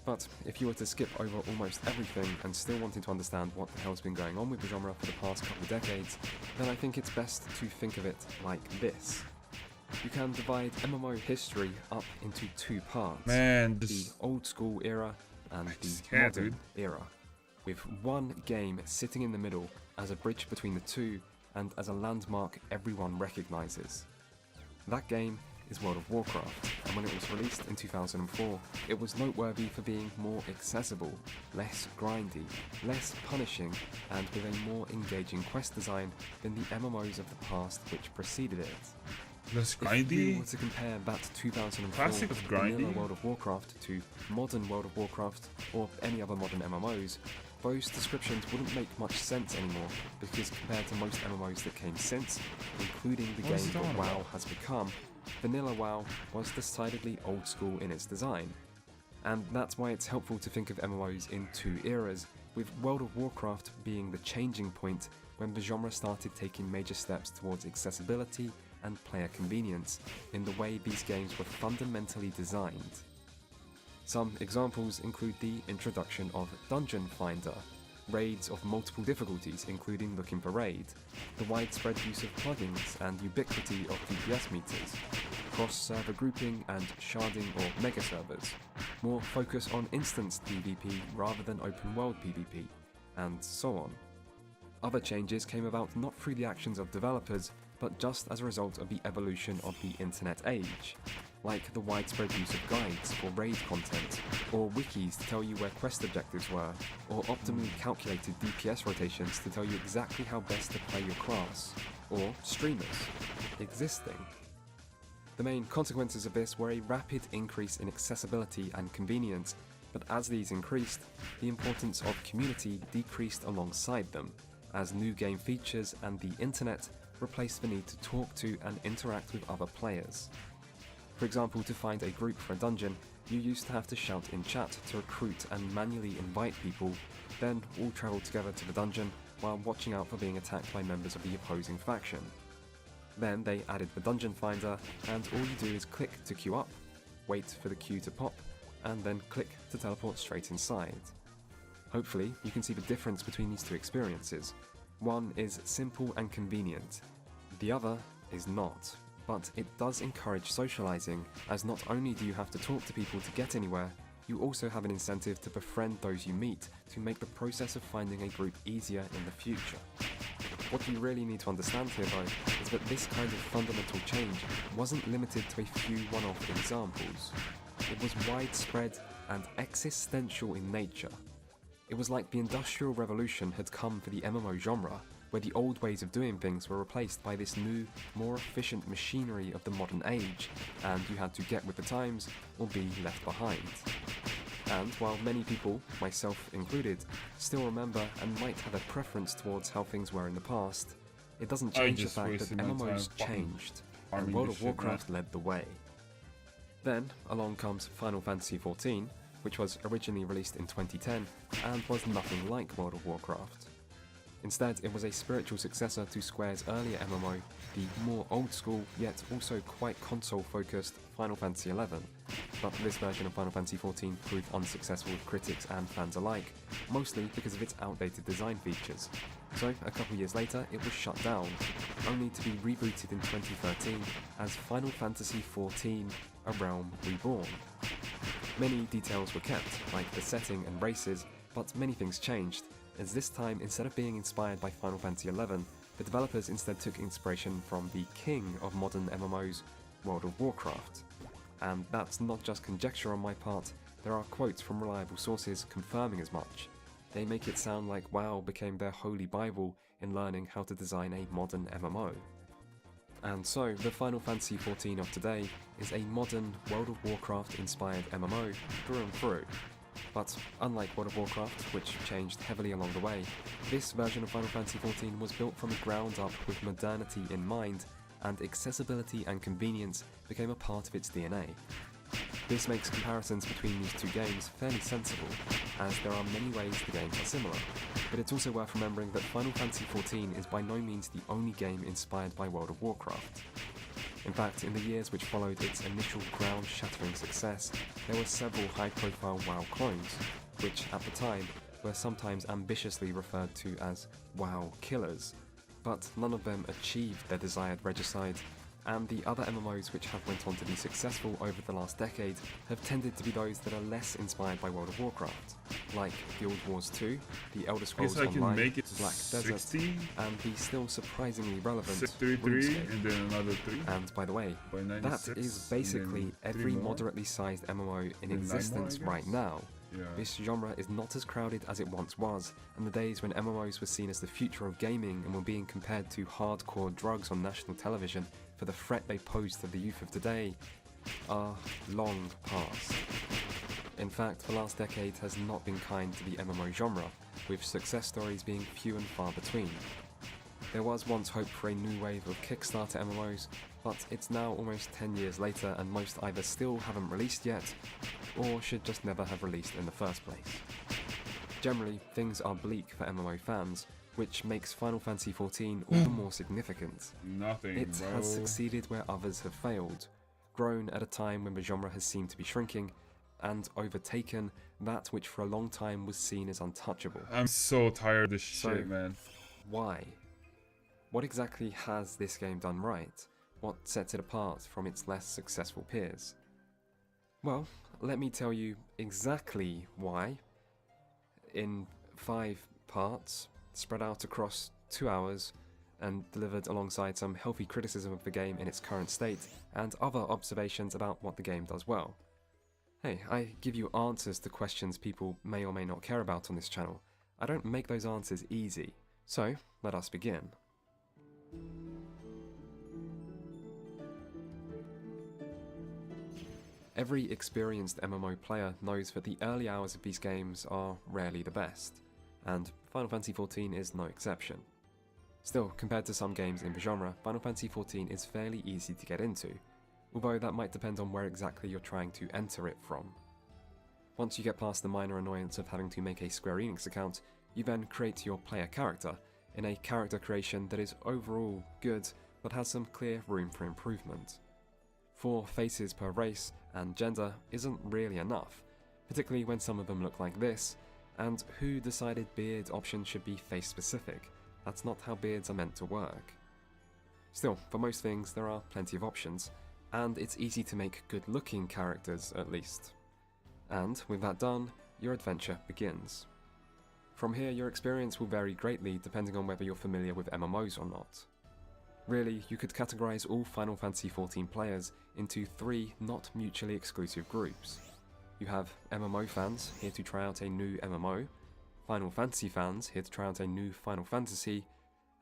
But if you were to skip over almost everything and still wanting to understand what the hell's been going on with the genre for the past couple decades, then I think it's best to think of it like this. You can divide MMO history up into two parts, the old school era and the modern era, with one game sitting in the middle as a bridge between the two and as a landmark everyone recognises. That game is World of Warcraft, and when it was released in 2004, it was noteworthy for being more accessible, less grindy, less punishing, and with a more engaging quest design than the MMOs of the past which preceded it. Less If you grindy? were to compare that 2004 Classic was vanilla grindy. World of Warcraft to modern World of Warcraft or any other modern MMOs, those descriptions wouldn't make much sense anymore, because compared to most MMOs that came since, including the What is game he talking that WoW about? has become, vanilla WoW was decidedly old school in its design. And that's why it's helpful to think of MMOs in two eras, with World of Warcraft being the changing point when the genre started taking major steps towards accessibility and player convenience in the way these games were fundamentally designed. Some examples include the introduction of Dungeon Finder, raids of multiple difficulties including looking for raid, the widespread use of plugins and ubiquity of DPS meters, cross-server grouping and sharding or mega servers, more focus on instance PvP rather than open world PvP, and so on. Other changes came about not through the actions of developers, but just as a result of the evolution of the internet age, like the widespread use of guides for raid content, or wikis to tell you where quest objectives were, or optimally calculated DPS rotations to tell you exactly how best to play your class, or streamers existing. The main consequences of this were a rapid increase in accessibility and convenience, but as these increased, the importance of community decreased alongside them, as new game features and the internet replaced the need to talk to and interact with other players. For example, to find a group for a dungeon, you used to have to shout in chat to recruit and manually invite people, then all travel together to the dungeon while watching out for being attacked by members of the opposing faction. Then they added the Dungeon Finder, and all you do is click to queue up, wait for the queue to pop, and then click to teleport straight inside. Hopefully, you can see the difference between these two experiences. One is simple and convenient, the other is not, but it does encourage socializing, as not only do you have to talk to people to get anywhere, you also have an incentive to befriend those you meet to make the process of finding a group easier in the future. What you really need to understand here though, is that this kind of fundamental change wasn't limited to a few one-off examples. It was widespread and existential in nature. It was like the Industrial Revolution had come for the MMO genre, where the old ways of doing things were replaced by this new, more efficient machinery of the modern age, and you had to get with the times or be left behind. And while many people, myself included, still remember and might have a preference towards how things were in the past, it doesn't change the fact that MMOs changed, and World of Warcraft led the way. Then, along comes Final Fantasy XIV, which was originally released in 2010 and was nothing like World of Warcraft. Instead, it was a spiritual successor to Square's earlier MMO, the more old-school yet also quite console-focused Final Fantasy XI, but this version of Final Fantasy XIV proved unsuccessful with critics and fans alike, mostly because of its outdated design features. So, a couple years later, it was shut down, only to be rebooted in 2013 as Final Fantasy XIV: A Realm Reborn. Many details were kept, like the setting and races, but many things changed, as this time, instead of being inspired by Final Fantasy XI, the developers instead took inspiration from the king of modern MMOs, World of Warcraft. And that's not just conjecture on my part, there are quotes from reliable sources confirming as much. They make it sound like WoW became their holy bible in learning how to design a modern MMO. And so, the Final Fantasy XIV of today is a modern World of Warcraft inspired MMO through and through. But unlike World of Warcraft, which changed heavily along the way, this version of Final Fantasy XIV was built from the ground up with modernity in mind, and accessibility and convenience became a part of its DNA. This makes comparisons between these two games fairly sensible, as there are many ways the games are similar, but it's also worth remembering that Final Fantasy XIV is by no means the only game inspired by World of Warcraft. In fact, in the years which followed its initial ground-shattering success, there were several high-profile WoW clones, which at the time were sometimes ambitiously referred to as WoW killers, but none of them achieved their desired regicide, and the other MMOs which have went on to be successful over the last decade have tended to be those that are less inspired by World of Warcraft, like Guild Wars 2, The Elder Scrolls Online, Black Desert, and the still surprisingly relevant 3 RuneScape. and then another 3. And by the way, that is basically every moderately sized MMO in existence right now. Yeah. This genre is not as crowded as it once was, and the days when MMOs were seen as the future of gaming and were being compared to hardcore drugs on national television for the threat they pose to the youth of today are long past. In fact, the last decade has not been kind to the MMO genre, with success stories being few and far between. There was once hope for a new wave of Kickstarter MMOs, but it's now almost 10 years later and most either still haven't released yet, or should just never have released in the first place. Generally, things are bleak for MMO fans, which makes Final Fantasy XIV all the more significant. It has succeeded where others have failed, grown at a time when the genre has seemed to be shrinking, and overtaken that which for a long time was seen as untouchable. I'm so tired of this shit, man. Why? What exactly has this game done right? What sets it apart from its less successful peers? Well, let me tell you exactly why, in 5 parts, spread out across 2 hours, and delivered alongside some healthy criticism of the game in its current state, and other observations about what the game does well. Hey, I give you answers to questions people may or may not care about on this channel. I don't make those answers easy. So, let us begin. Every experienced MMO player knows that the early hours of these games are rarely the best, and Final Fantasy XIV is no exception. Still, compared to some games in the genre, Final Fantasy XIV is fairly easy to get into, although that might depend on where exactly you're trying to enter it from. Once you get past the minor annoyance of having to make a Square Enix account, you then create your player character, in a character creation that is overall good, but has some clear room for improvement. 4 faces per race and gender isn't really enough, particularly when some of them look like this, and who decided beard options should be face specific? That's not how beards are meant to work. Still, for most things there are plenty of options, and it's easy to make good looking characters at least. And with that done, your adventure begins. From here your experience will vary greatly depending on whether you're familiar with MMOs or not. Really, you could categorize all Final Fantasy XIV players into 3 not mutually exclusive groups. You have MMO fans here to try out a new MMO, Final Fantasy fans here to try out a new Final Fantasy,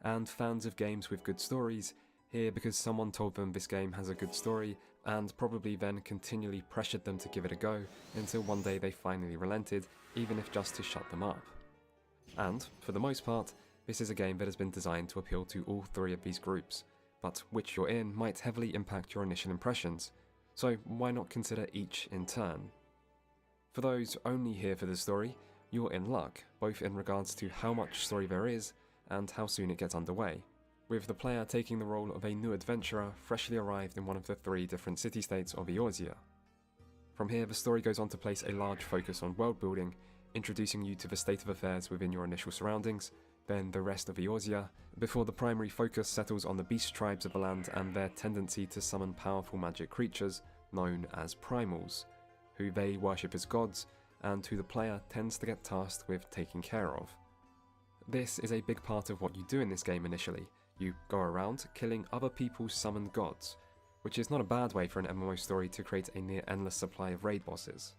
and fans of games with good stories here because someone told them this game has a good story and probably then continually pressured them to give it a go until one day they finally relented, even if just to shut them up. And, for the most part, this is a game that has been designed to appeal to all 3 of these groups, but which you're in might heavily impact your initial impressions, so why not consider each in turn? For those only here for the story, you're in luck, both in regards to how much story there is and how soon it gets underway, with the player taking the role of a new adventurer freshly arrived in one of the 3 different city-states of Eorzea. From here the story goes on to place a large focus on world building, introducing you to the state of affairs within your initial surroundings, then the rest of Eorzea, before the primary focus settles on the beast tribes of the land and their tendency to summon powerful magic creatures, known as primals, who they worship as gods, and who the player tends to get tasked with taking care of. This is a big part of what you do in this game initially. You go around killing other people's summoned gods, which is not a bad way for an MMO story to create a near endless supply of raid bosses.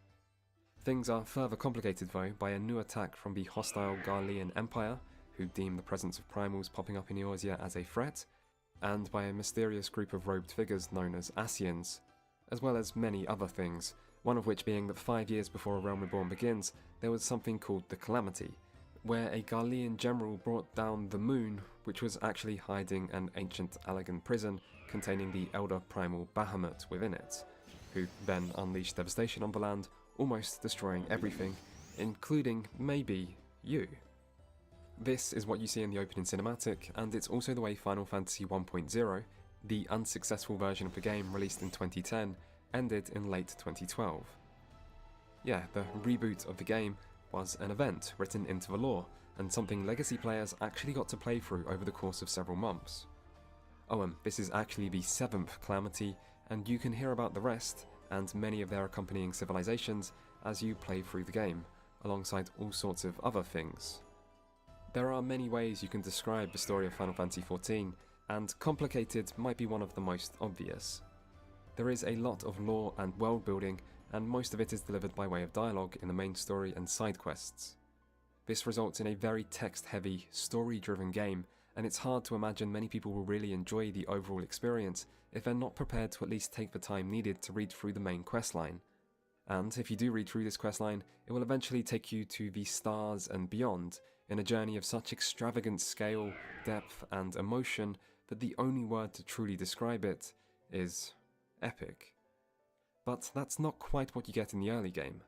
Things are further complicated though by a new attack from the hostile Garlean Empire, who deem the presence of primals popping up in Eorzea as a threat, and by a mysterious group of robed figures known as Asians, as well as many other things, one of which being that 5 years before A Realm Reborn begins, there was something called the Calamity, where a Garlean general brought down the moon, which was actually hiding an ancient Allagan prison containing the Elder Primal Bahamut within it, who then unleashed devastation on the land, almost destroying everything, including, maybe, you. This is what you see in the opening cinematic, and it's also the way Final Fantasy 1.0, the unsuccessful version of the game released in 2010, ended in late 2012. Yeah, the reboot of the game was an event written into the lore, and something Legacy players actually got to play through over the course of several months. Oh, this is actually the 7th Calamity, and you can hear about the rest, and many of their accompanying civilizations, as you play through the game, alongside all sorts of other things. There are many ways you can describe the story of Final Fantasy XIV, and complicated might be one of the most obvious. There is a lot of lore and world building, and most of it is delivered by way of dialogue in the main story and side quests. This results in a very text-heavy, story-driven game, and it's hard to imagine many people will really enjoy the overall experience if they're not prepared to at least take the time needed to read through the main questline. And if you do read through this questline, it will eventually take you to the stars and beyond, in a journey of such extravagant scale, depth, and emotion that the only word to truly describe it is epic. But that's not quite what you get in the early game.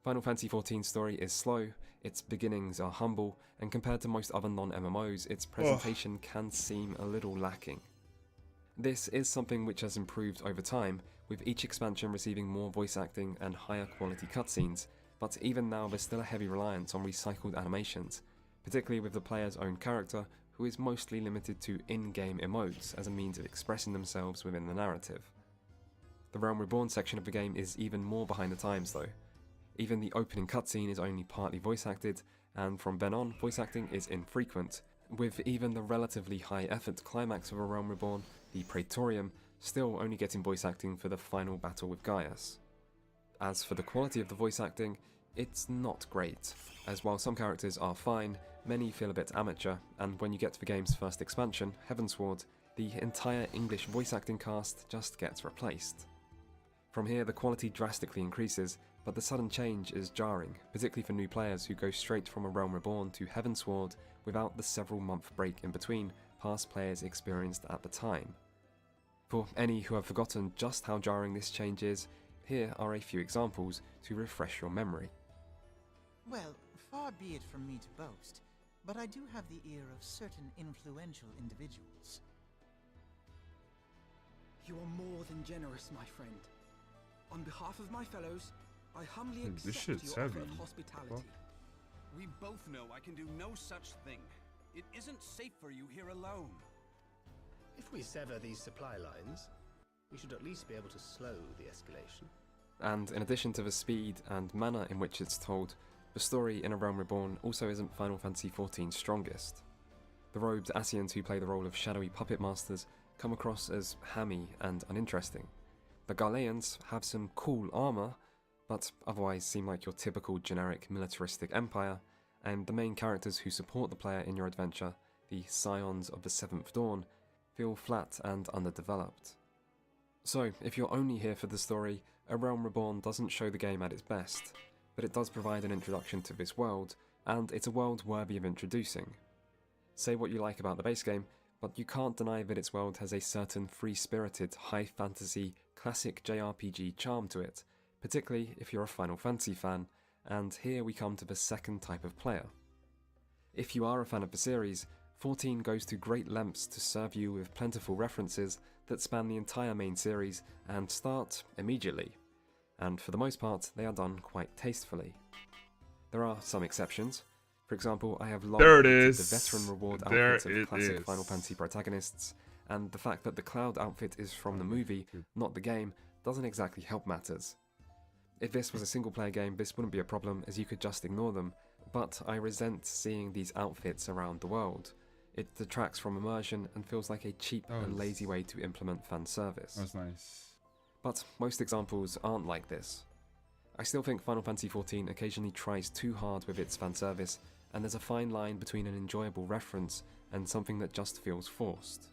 Final Fantasy XIV's story is slow, its beginnings are humble, and compared to most other non-MMOs, its presentation can seem a little lacking. This is something which has improved over time, with each expansion receiving more voice acting and higher quality cutscenes, but even now there's still a heavy reliance on recycled animations, particularly with the player's own character, who is mostly limited to in-game emotes as a means of expressing themselves within the narrative. The Realm Reborn section of the game is even more behind the times though. Even the opening cutscene is only partly voice acted, and from then on, voice acting is infrequent, with even the relatively high effort climax of A Realm Reborn, the Praetorium, still only getting voice acting for the final battle with Gaius. As for the quality of the voice acting, it's not great, as while some characters are fine, many feel a bit amateur, and when you get to the game's first expansion, Heavensward, the entire English voice acting cast just gets replaced. From here, the quality drastically increases, but the sudden change is jarring, particularly for new players who go straight from A Realm Reborn to Heavensward without the several-month break in between past players experienced at the time. For any who have forgotten just how jarring this change is, here are a few examples to refresh your memory. Well, far be it from me to boast, but I do have the ear of certain influential individuals. You are more than generous, my friend. On behalf of my fellows, I humbly accept your offer of hospitality. We both know I can do no such thing. It isn't safe for you here alone. If we sever these supply lines, we should at least be able to slow the escalation. And in addition to the speed and manner in which it's told, the story in A Realm Reborn also isn't Final Fantasy XIV's strongest. The robed Asians who play the role of shadowy puppet masters come across as hammy and uninteresting. The Garleans have some cool armor, but otherwise seem like your typical generic militaristic empire, and the main characters who support the player in your adventure, the Scions of the Seventh Dawn, feel flat and underdeveloped. So, if you're only here for the story, A Realm Reborn doesn't show the game at its best, but it does provide an introduction to this world, and it's a world worthy of introducing. Say what you like about the base game, but you can't deny that its world has a certain free-spirited, high-fantasy, classic JRPG charm to it, particularly if you're a Final Fantasy fan, and here we come to the second type of player. If you are a fan of the series, 14 goes to great lengths to serve you with plentiful references that span the entire main series and start immediately, and for the most part they are done quite tastefully. There are some exceptions. For example, I have long hated the veteran reward outfits of classic Final Fantasy protagonists, and the fact that the Cloud outfit is from the movie, not the game, doesn't exactly help matters. If this was a single-player game, this wouldn't be a problem, as you could just ignore them, but I resent seeing these outfits around the world. It detracts from immersion and feels like a cheap and lazy way to implement fan service. That's nice. But most examples aren't like this. I still think Final Fantasy XIV occasionally tries too hard with its fan service, and there's a fine line between an enjoyable reference and something that just feels forced.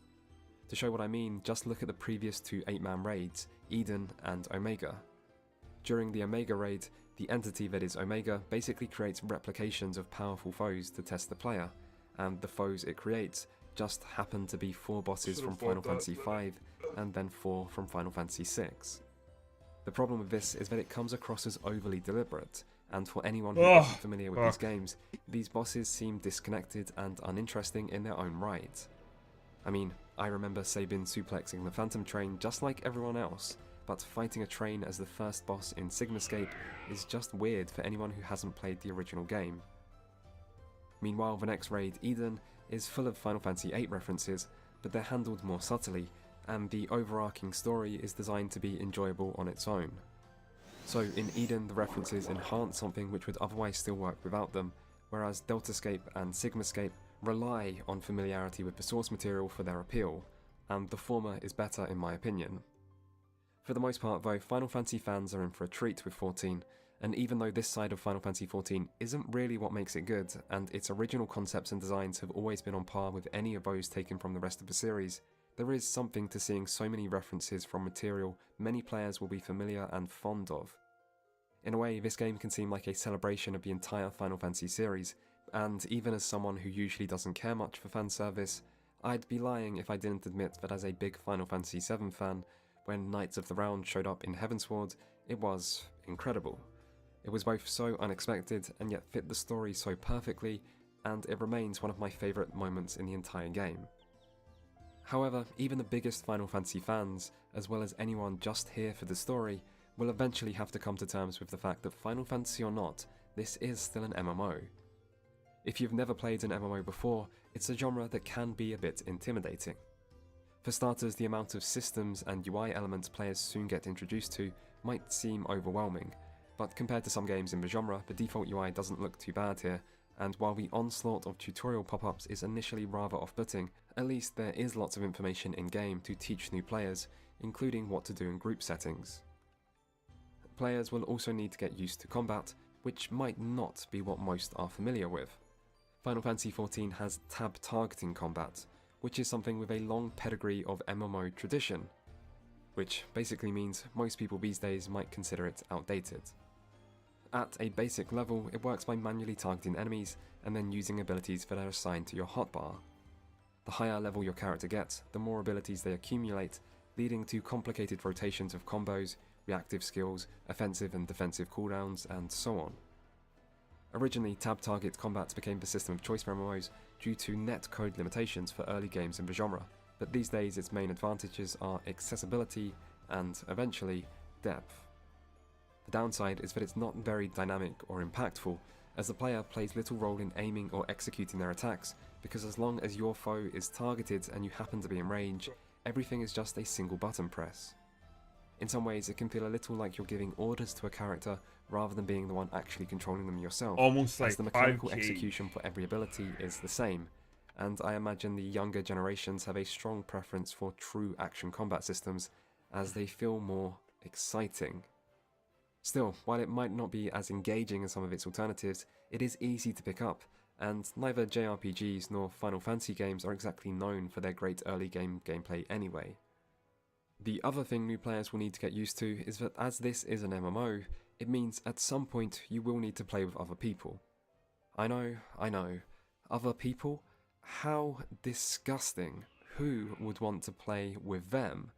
To show what I mean, just look at the previous two 8-man raids, Eden and Omega. During the Omega raid, the entity that is Omega basically creates replications of powerful foes to test the player, and the foes it creates just happen to be 4 bosses from Final Fantasy V and then 4 from Final Fantasy VI. The problem with this is that it comes across as overly deliberate, and for anyone who isn't familiar with these games, these bosses seem disconnected and uninteresting in their own right. I mean, I remember Sabin suplexing the Phantom Train just like everyone else, but fighting a train as the first boss in Sigmascape is just weird for anyone who hasn't played the original game. Meanwhile, the next raid, Eden, is full of Final Fantasy VIII references, but they're handled more subtly, and the overarching story is designed to be enjoyable on its own. So in Eden, the references enhance something which would otherwise still work without them, whereas Deltascape and Sigmascape rely on familiarity with the source material for their appeal, and the former is better in my opinion. For the most part though, Final Fantasy fans are in for a treat with 14, and even though this side of Final Fantasy XIV isn't really what makes it good, and its original concepts and designs have always been on par with any of those taken from the rest of the series, there is something to seeing so many references from material many players will be familiar and fond of. In a way, this game can seem like a celebration of the entire Final Fantasy series, and even as someone who usually doesn't care much for fan service, I'd be lying if I didn't admit that as a big Final Fantasy VII fan, when Knights of the Round showed up in Heavensward, it was incredible. It was both so unexpected and yet fit the story so perfectly, and it remains one of my favourite moments in the entire game. However, even the biggest Final Fantasy fans, as well as anyone just here for the story, will eventually have to come to terms with the fact that Final Fantasy or not, this is still an MMO. If you've never played an MMO before, it's a genre that can be a bit intimidating. For starters, the amount of systems and UI elements players soon get introduced to might seem overwhelming, but compared to some games in the genre, the default UI doesn't look too bad here, and while the onslaught of tutorial pop-ups is initially rather off-putting, at least there is lots of information in-game to teach new players, including what to do in group settings. Players will also need to get used to combat, which might not be what most are familiar with. Final Fantasy XIV has tab targeting combat, which is something with a long pedigree of MMO tradition, which basically means most people these days might consider it outdated. At a basic level, it works by manually targeting enemies and then using abilities that are assigned to your hotbar. The higher level your character gets, the more abilities they accumulate, leading to complicated rotations of combos, reactive skills, offensive and defensive cooldowns, and so on. Originally, tab target combat became the system of choice for MMOs due to netcode limitations for early games in the genre, but these days its main advantages are accessibility and, eventually, depth. The downside is that it's not very dynamic or impactful, as the player plays little role in aiming or executing their attacks, because as long as your foe is targeted and you happen to be in range, everything is just a single button press. In some ways, it can feel a little like you're giving orders to a character rather than being the one actually controlling them yourself, almost like as the mechanical 5K. execution for every ability is the same, and I imagine the younger generations have a strong preference for true action combat systems, as they feel more exciting. Still, while it might not be as engaging as some of its alternatives, it is easy to pick up, and neither JRPGs nor Final Fantasy games are exactly known for their great early game gameplay anyway. The other thing new players will need to get used to is that as this is an MMO, it means at some point you will need to play with other people. I know, other people? How disgusting. Who would want to play with them?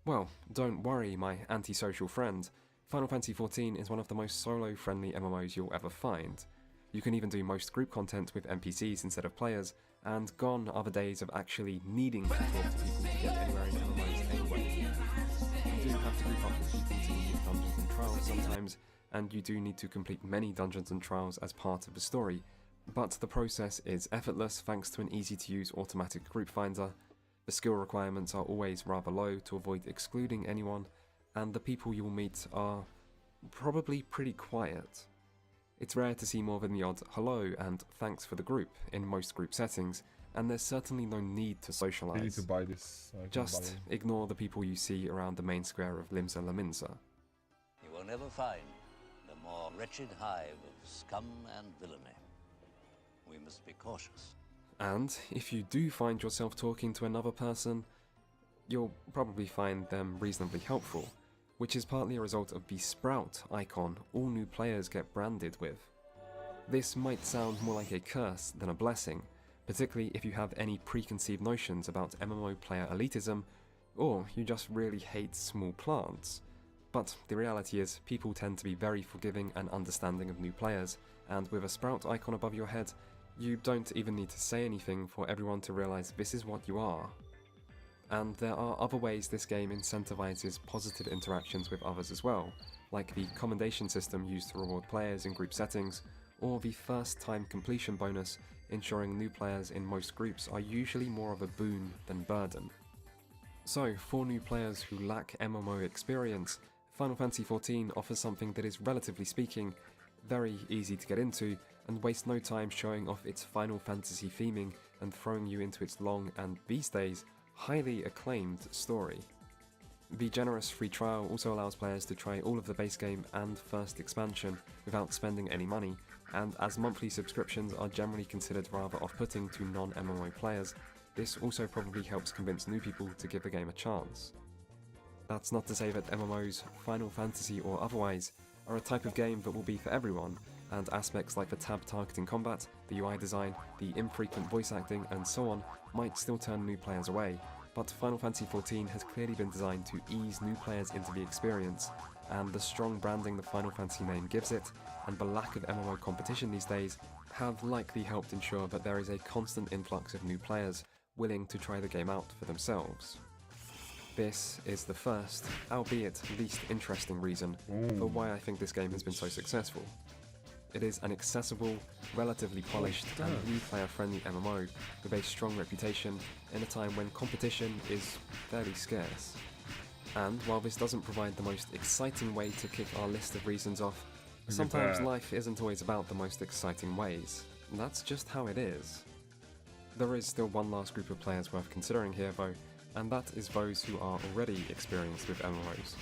Well, don't worry, my antisocial friend. Final Fantasy XIV is one of the most solo-friendly MMOs you'll ever find. You can even do most group content with NPCs instead of players, and gone are the days of actually needing to talk to people to get anywhere in MMOs anyway. You do have to group up with people to complete dungeons and trials sometimes, and you do need to complete many dungeons and trials as part of the story, but the process is effortless thanks to an easy-to-use automatic group finder. The skill requirements are always rather low to avoid excluding anyone, and the people you will meet are probably pretty quiet. It's rare to see more than the odd hello and thanks for the group in most group settings, and there's certainly no need to socialise. I need to buy this. Just ignore the people you see around the main square of Limsa Laminsa. You will never find a more wretched hive of scum and villainy. We must be cautious. And if you do find yourself talking to another person, you'll probably find them reasonably helpful, which is partly a result of the Sprout icon all new players get branded with. This might sound more like a curse than a blessing, particularly if you have any preconceived notions about MMO player elitism, or you just really hate small plants. But the reality is, people tend to be very forgiving and understanding of new players, and with a Sprout icon above your head, you don't even need to say anything for everyone to realize this is what you are. And there are other ways this game incentivizes positive interactions with others as well, like the commendation system used to reward players in group settings, or the first time completion bonus, ensuring new players in most groups are usually more of a boon than burden. So, for new players who lack MMO experience, Final Fantasy XIV offers something that is, relatively speaking, very easy to get into, and waste no time showing off its Final Fantasy theming and throwing you into its long and, these days, highly acclaimed story. The generous free trial also allows players to try all of the base game and first expansion without spending any money, and as monthly subscriptions are generally considered rather off-putting to non-MMO players, this also probably helps convince new people to give the game a chance. That's not to say that MMOs, Final Fantasy or otherwise, are a type of game that will be for everyone, and aspects like the tab targeting combat, the UI design, the infrequent voice acting and so on might still turn new players away, but Final Fantasy XIV has clearly been designed to ease new players into the experience, and the strong branding the Final Fantasy name gives it, and the lack of MMO competition these days, have likely helped ensure that there is a constant influx of new players willing to try the game out for themselves. This is the first, albeit least interesting reason for why I think this game has been so successful. It is an accessible, relatively polished and new player-friendly MMO with a strong reputation in a time when competition is fairly scarce. And while this doesn't provide the most exciting way to kick our list of reasons off, sometimes life isn't always about the most exciting ways. That's just how it is. There is still one last group of players worth considering here though, and that is those who are already experienced with MMOs.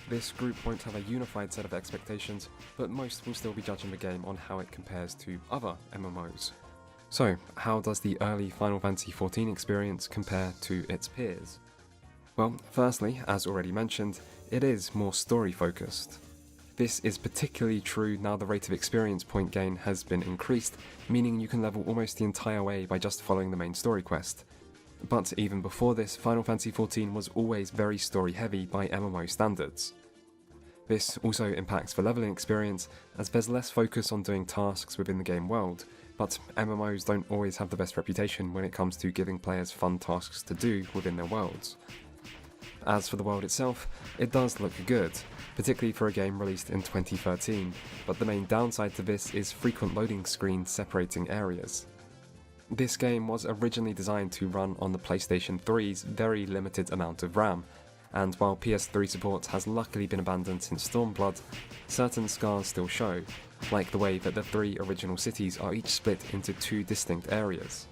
This group won't have a unified set of expectations, but most will still be judging the game on how it compares to other MMOs. So, how does the early Final Fantasy XIV experience compare to its peers? Well, firstly, as already mentioned, it is more story focused. This is particularly true now the rate of experience point gain has been increased, meaning you can level almost the entire way by just following the main story quest. But even before this, Final Fantasy XIV was always very story heavy by MMO standards. This also impacts the leveling experience, as there's less focus on doing tasks within the game world, but MMOs don't always have the best reputation when it comes to giving players fun tasks to do within their worlds. As for the world itself, it does look good, particularly for a game released in 2013, but the main downside to this is frequent loading screens separating areas. This game was originally designed to run on the PlayStation 3's very limited amount of RAM, and while PS3 support has luckily been abandoned since Stormblood, certain scars still show, like the way that the 3 original cities are each split into 2 distinct areas.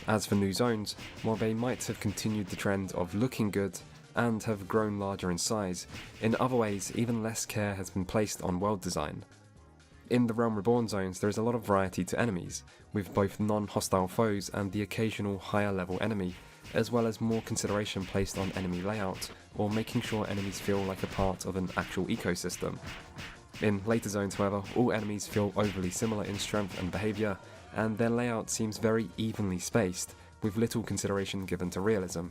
As for new zones, while they might have continued the trend of looking good and have grown larger in size, in other ways even less care has been placed on world design. In the Realm Reborn zones there is a lot of variety to enemies, with both non-hostile foes and the occasional higher level enemy, as well as more consideration placed on enemy layout, or making sure enemies feel like a part of an actual ecosystem. In later zones however, all enemies feel overly similar in strength and behaviour, and their layout seems very evenly spaced, with little consideration given to realism.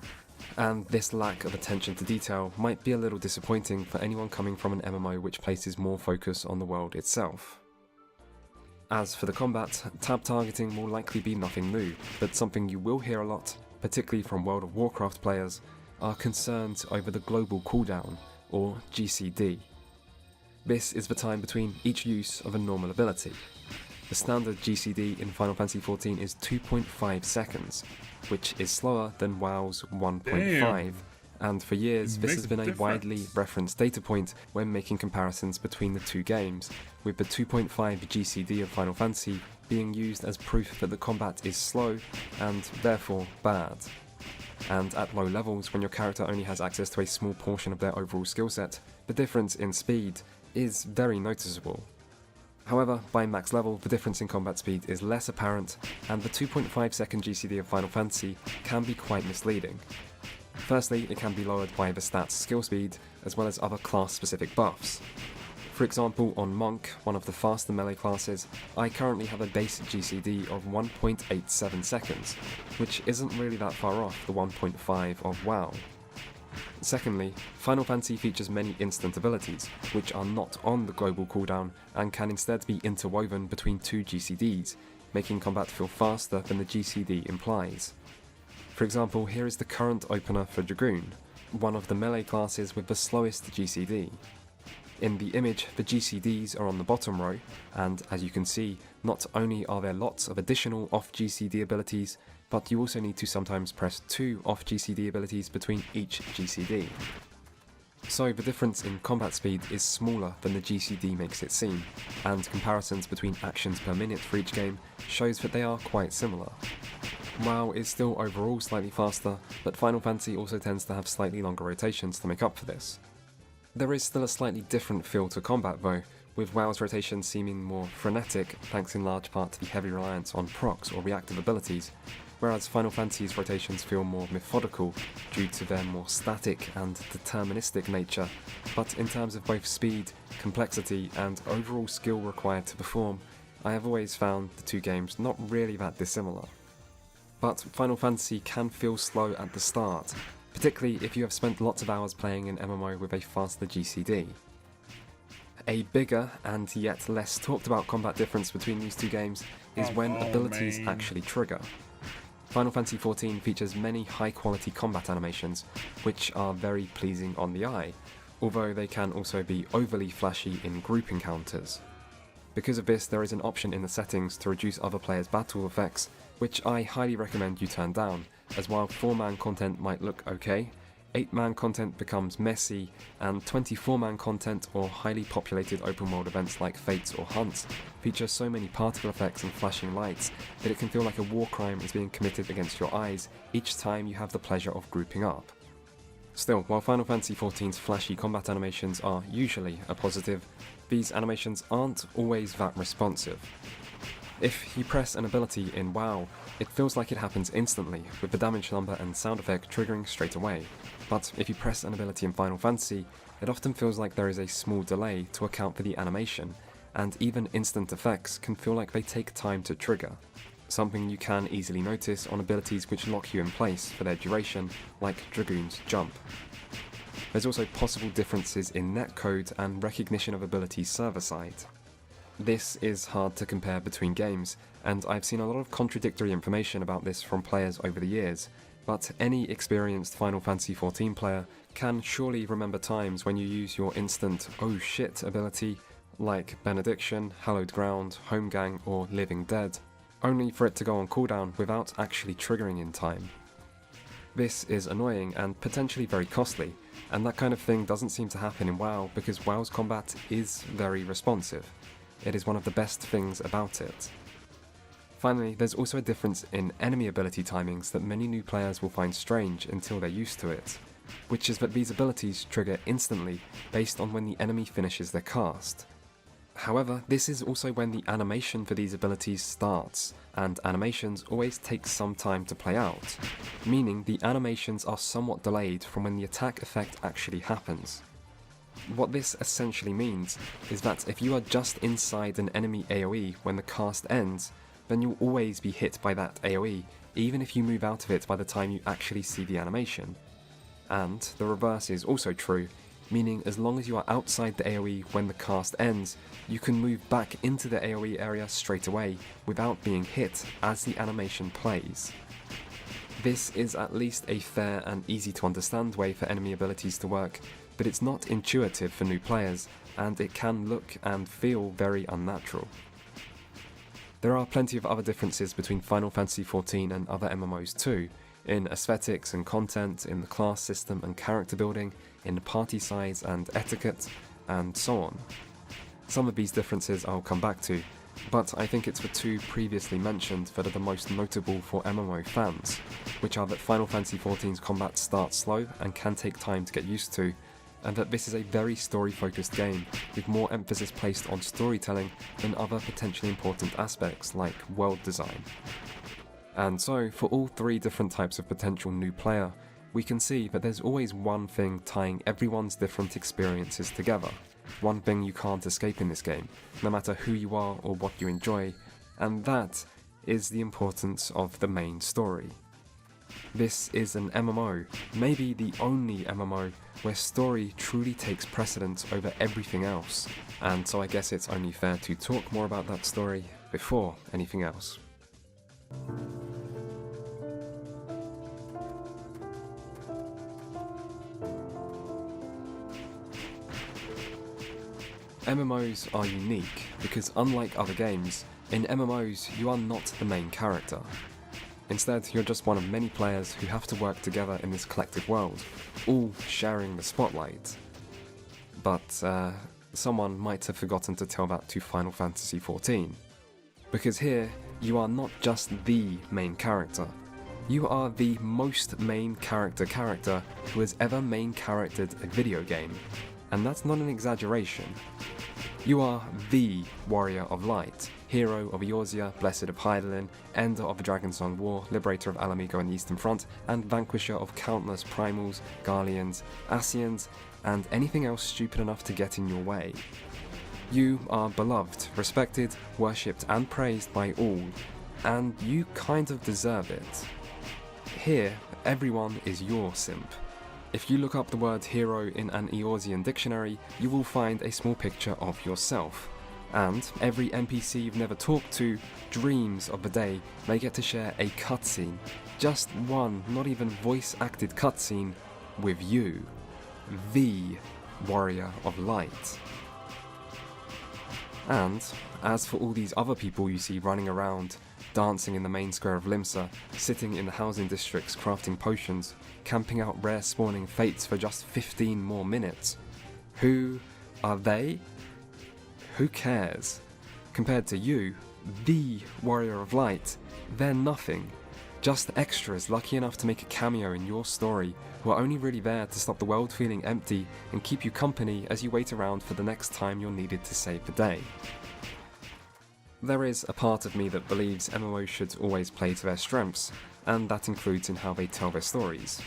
And this lack of attention to detail might be a little disappointing for anyone coming from an MMO which places more focus on the world itself. As for the combat, tab targeting will likely be nothing new, but something you will hear a lot, particularly from World of Warcraft players, are concerns over the global cooldown, or GCD. This is the time between each use of a normal ability. The standard GCD in Final Fantasy XIV is 2.5 seconds, which is slower than WoW's 1.5, and for years this has been a widely referenced data point when making comparisons between the two games, with the 2.5 GCD of Final Fantasy being used as proof that the combat is slow and therefore bad. And at low levels, when your character only has access to a small portion of their overall skill set, the difference in speed is very noticeable. However, by max level, the difference in combat speed is less apparent, and the 2.5 second GCD of Final Fantasy can be quite misleading. Firstly, it can be lowered by the stat's skill speed, as well as other class-specific buffs. For example, on Monk, one of the faster melee classes, I currently have a base GCD of 1.87 seconds, which isn't really that far off the 1.5 of WoW. Secondly, Final Fantasy features many instant abilities, which are not on the global cooldown and can instead be interwoven between two GCDs, making combat feel faster than the GCD implies. For example, here is the current opener for Dragoon, one of the melee classes with the slowest GCD. In the image, the GCDs are on the bottom row, and as you can see, not only are there lots of additional off-GCD abilities, but you also need to sometimes press 2 off-GCD abilities between each GCD. So the difference in combat speed is smaller than the GCD makes it seem, and comparisons between actions per minute for each game shows that they are quite similar. WoW is still overall slightly faster, but Final Fantasy also tends to have slightly longer rotations to make up for this. There is still a slightly different feel to combat though, with WoW's rotations seeming more frenetic thanks in large part to the heavy reliance on procs or reactive abilities, whereas Final Fantasy's rotations feel more methodical due to their more static and deterministic nature, but in terms of both speed, complexity and overall skill required to perform, I have always found the two games not really that dissimilar. But Final Fantasy can feel slow at the start, particularly if you have spent lots of hours playing an MMO with a faster GCD. A bigger and yet less talked about combat difference between these two games is when abilities actually trigger. Final Fantasy XIV features many high quality combat animations, which are very pleasing on the eye, although they can also be overly flashy in group encounters. Because of this, there is an option in the settings to reduce other players' battle effects, which I highly recommend you turn down, as while 4-man content might look okay, 8-man content becomes messy, and 24-man content or highly populated open world events like Fates or Hunts feature so many particle effects and flashing lights that it can feel like a war crime is being committed against your eyes each time you have the pleasure of grouping up. Still, while Final Fantasy XIV's flashy combat animations are usually a positive, these animations aren't always that responsive. If you press an ability in WoW, it feels like it happens instantly, with the damage number and sound effect triggering straight away. But if you press an ability in Final Fantasy, it often feels like there is a small delay to account for the animation, and even instant effects can feel like they take time to trigger. Something you can easily notice on abilities which lock you in place for their duration, like Dragoon's jump. There's also possible differences in netcode and recognition of abilities server-side. This is hard to compare between games, and I've seen a lot of contradictory information about this from players over the years, but any experienced Final Fantasy XIV player can surely remember times when you use your instant "oh shit" ability, like Benediction, Hallowed Ground, Homegang, or Living Dead, only for it to go on cooldown without actually triggering in time. This is annoying and potentially very costly, and that kind of thing doesn't seem to happen in WoW because WoW's combat is very responsive. It is one of the best things about it. Finally, there's also a difference in enemy ability timings that many new players will find strange until they're used to it, which is that these abilities trigger instantly based on when the enemy finishes their cast. However, this is also when the animation for these abilities starts, and animations always take some time to play out, meaning the animations are somewhat delayed from when the attack effect actually happens. What this essentially means is that if you are just inside an enemy AoE when the cast ends, then you'll always be hit by that AoE, even if you move out of it by the time you actually see the animation. And the reverse is also true, meaning as long as you are outside the AoE when the cast ends, you can move back into the AoE area straight away without being hit as the animation plays. This is at least a fair and easy to understand way for enemy abilities to work, but it's not intuitive for new players, and it can look and feel very unnatural. There are plenty of other differences between Final Fantasy XIV and other MMOs too, in aesthetics and content, in the class system and character building, in party size and etiquette, and so on. Some of these differences I'll come back to, but I think it's the two previously mentioned that are the most notable for MMO fans, which are that Final Fantasy XIV's combat starts slow and can take time to get used to, and that this is a very story-focused game, with more emphasis placed on storytelling than other potentially important aspects like world design. And so, for all three different types of potential new player, we can see that there's always one thing tying everyone's different experiences together. One thing you can't escape in this game, no matter who you are or what you enjoy, and that is the importance of the main story. This is an MMO, maybe the only MMO where story truly takes precedence over everything else, and so I guess it's only fair to talk more about that story before anything else. MMOs are unique because unlike other games, in MMOs you are not the main character. Instead, you're just one of many players who have to work together in this collective world, all sharing the spotlight. But someone might have forgotten to tell that to Final Fantasy XIV. Because here, you are not just the main character. You are the most main character who has ever main charactered a video game. And that's not an exaggeration. You are the Warrior of Light, hero of Eorzea, Blessed of Hydaelyn, ender of the Dragonsong War, liberator of Alamigo and the Eastern Front, and vanquisher of countless Primals, Garleans, Ascians, and anything else stupid enough to get in your way. You are beloved, respected, worshipped, and praised by all, and you kind of deserve it. Here, everyone is your simp. If you look up the word hero in an Eorzean dictionary, you will find a small picture of yourself. And every NPC you've never talked to dreams of the day they get to share a cutscene, just one, not even voice-acted cutscene, with you, the Warrior of Light. And as for all these other people you see running around, dancing in the main square of Limsa, sitting in the housing districts crafting potions, camping out rare spawning fates for just 15 more minutes. Who are they? Who cares? Compared to you, the Warrior of Light, they're nothing. Just extras lucky enough to make a cameo in your story, who are only really there to stop the world feeling empty and keep you company as you wait around for the next time you're needed to save the day. There is a part of me that believes MMOs should always play to their strengths, and that includes in how they tell their stories.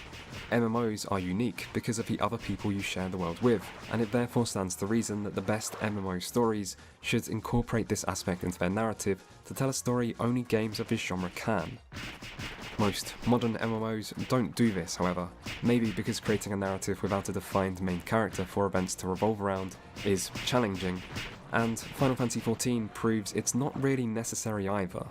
MMOs are unique because of the other people you share the world with, and it therefore stands to reason that the best MMO stories should incorporate this aspect into their narrative to tell a story only games of this genre can. Most modern MMOs don't do this, however, maybe because creating a narrative without a defined main character for events to revolve around is challenging, and Final Fantasy XIV proves it's not really necessary either.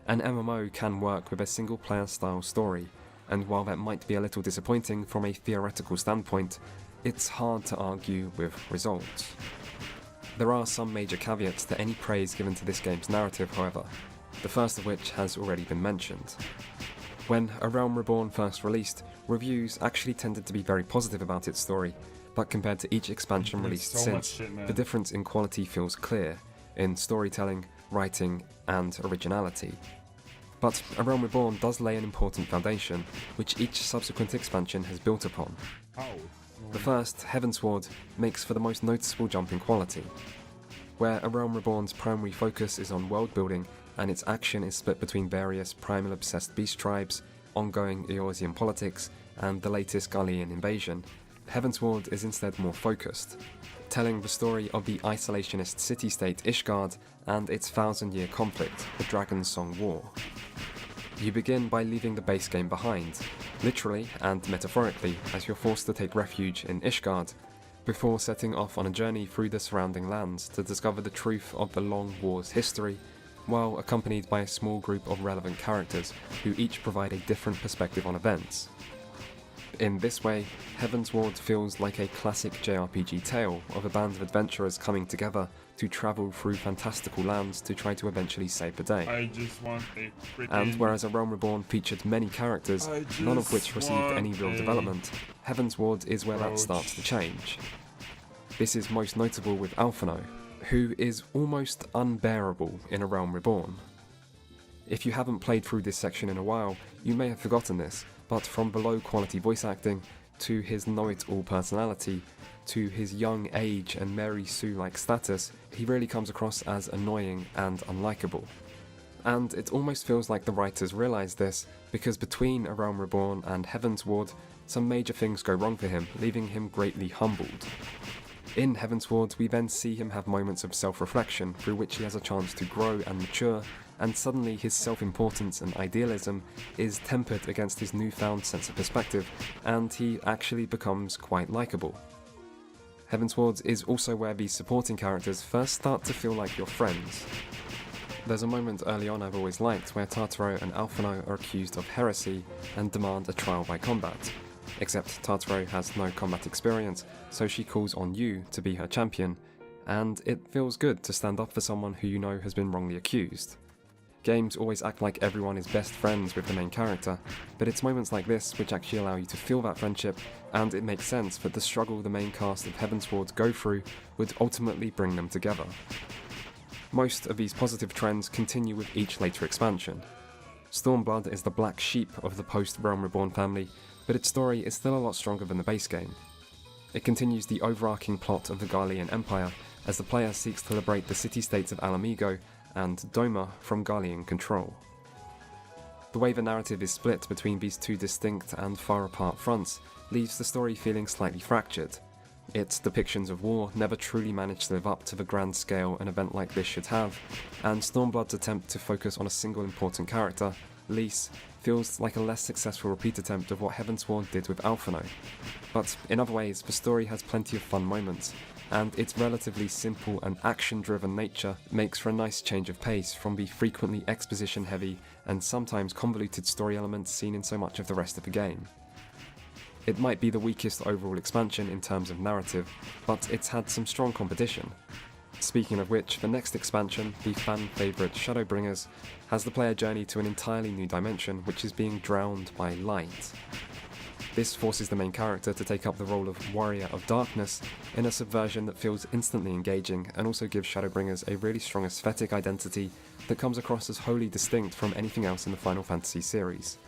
An MMO can work with a single player style story, and while that might be a little disappointing from a theoretical standpoint, it's hard to argue with results. There are some major caveats to any praise given to this game's narrative, however, the first of which has already been mentioned. When A Realm Reborn first released, reviews actually tended to be very positive about its story, but compared to each expansion released since, the difference in quality feels clear, in storytelling, writing, and originality. But A Realm Reborn does lay an important foundation, which each subsequent expansion has built upon. The first, Heavensward, makes for the most noticeable jump in quality. Where A Realm Reborn's primary focus is on world building, and its action is split between various primal-obsessed beast tribes, ongoing Eorzean politics, and the latest Garlean invasion, Heavensward is instead more focused, telling the story of the isolationist city-state Ishgard and its 1,000-year conflict, the Dragonsong War. You begin by leaving the base game behind, literally and metaphorically, as you're forced to take refuge in Ishgard, before setting off on a journey through the surrounding lands to discover the truth of the long war's history, while accompanied by a small group of relevant characters who each provide a different perspective on events. In this way, Heavensward feels like a classic JRPG tale of a band of adventurers coming together to travel through fantastical lands to try to eventually save the day. I just want a freaking... And whereas A Realm Reborn featured many characters, none of which received any real development, Heavensward is where that starts to change. This is most notable with Alphinaud, who is almost unbearable in A Realm Reborn. If you haven't played through this section in a while, you may have forgotten this, but from below quality voice acting, to his know-it-all personality, to his young age and Mary Sue-like status, he really comes across as annoying and unlikable. And it almost feels like the writers realised this, because between A Realm Reborn and Heavensward, some major things go wrong for him, leaving him greatly humbled. In Heavensward, we then see him have moments of self-reflection, through which he has a chance to grow and mature, and suddenly his self-importance and idealism is tempered against his newfound sense of perspective, and he actually becomes quite likeable. Heavensward is also where the supporting characters first start to feel like your friends. There's a moment early on I've always liked where Tartaro and Alphino are accused of heresy and demand a trial by combat. Except Tartaro has no combat experience, so she calls on you to be her champion, and it feels good to stand up for someone who you know has been wrongly accused. Games always act like everyone is best friends with the main character, but it's moments like this which actually allow you to feel that friendship, and it makes sense that the struggle the main cast of Heavensward go through would ultimately bring them together. Most of these positive trends continue with each later expansion. Stormblood is the black sheep of the post-Realm Reborn family, but its story is still a lot stronger than the base game. It continues the overarching plot of the Garlean Empire, as the player seeks to liberate the city-states of Alamigo and Doma from Garlean control. The way the narrative is split between these two distinct and far apart fronts leaves the story feeling slightly fractured. Its depictions of war never truly managed to live up to the grand scale an event like this should have, and Stormblood's attempt to focus on a single important character, Lys, feels like a less successful repeat attempt of what Heavensward did with Alphino. But in other ways, the story has plenty of fun moments, and its relatively simple and action-driven nature makes for a nice change of pace from the frequently exposition-heavy and sometimes convoluted story elements seen in so much of the rest of the game. It might be the weakest overall expansion in terms of narrative, but it's had some strong competition. Speaking of which, the next expansion, the fan favourite Shadowbringers, has the player journey to an entirely new dimension which is being drowned by light. This forces the main character to take up the role of Warrior of Darkness in a subversion that feels instantly engaging and also gives Shadowbringers a really strong aesthetic identity that comes across as wholly distinct from anything else in the Final Fantasy series.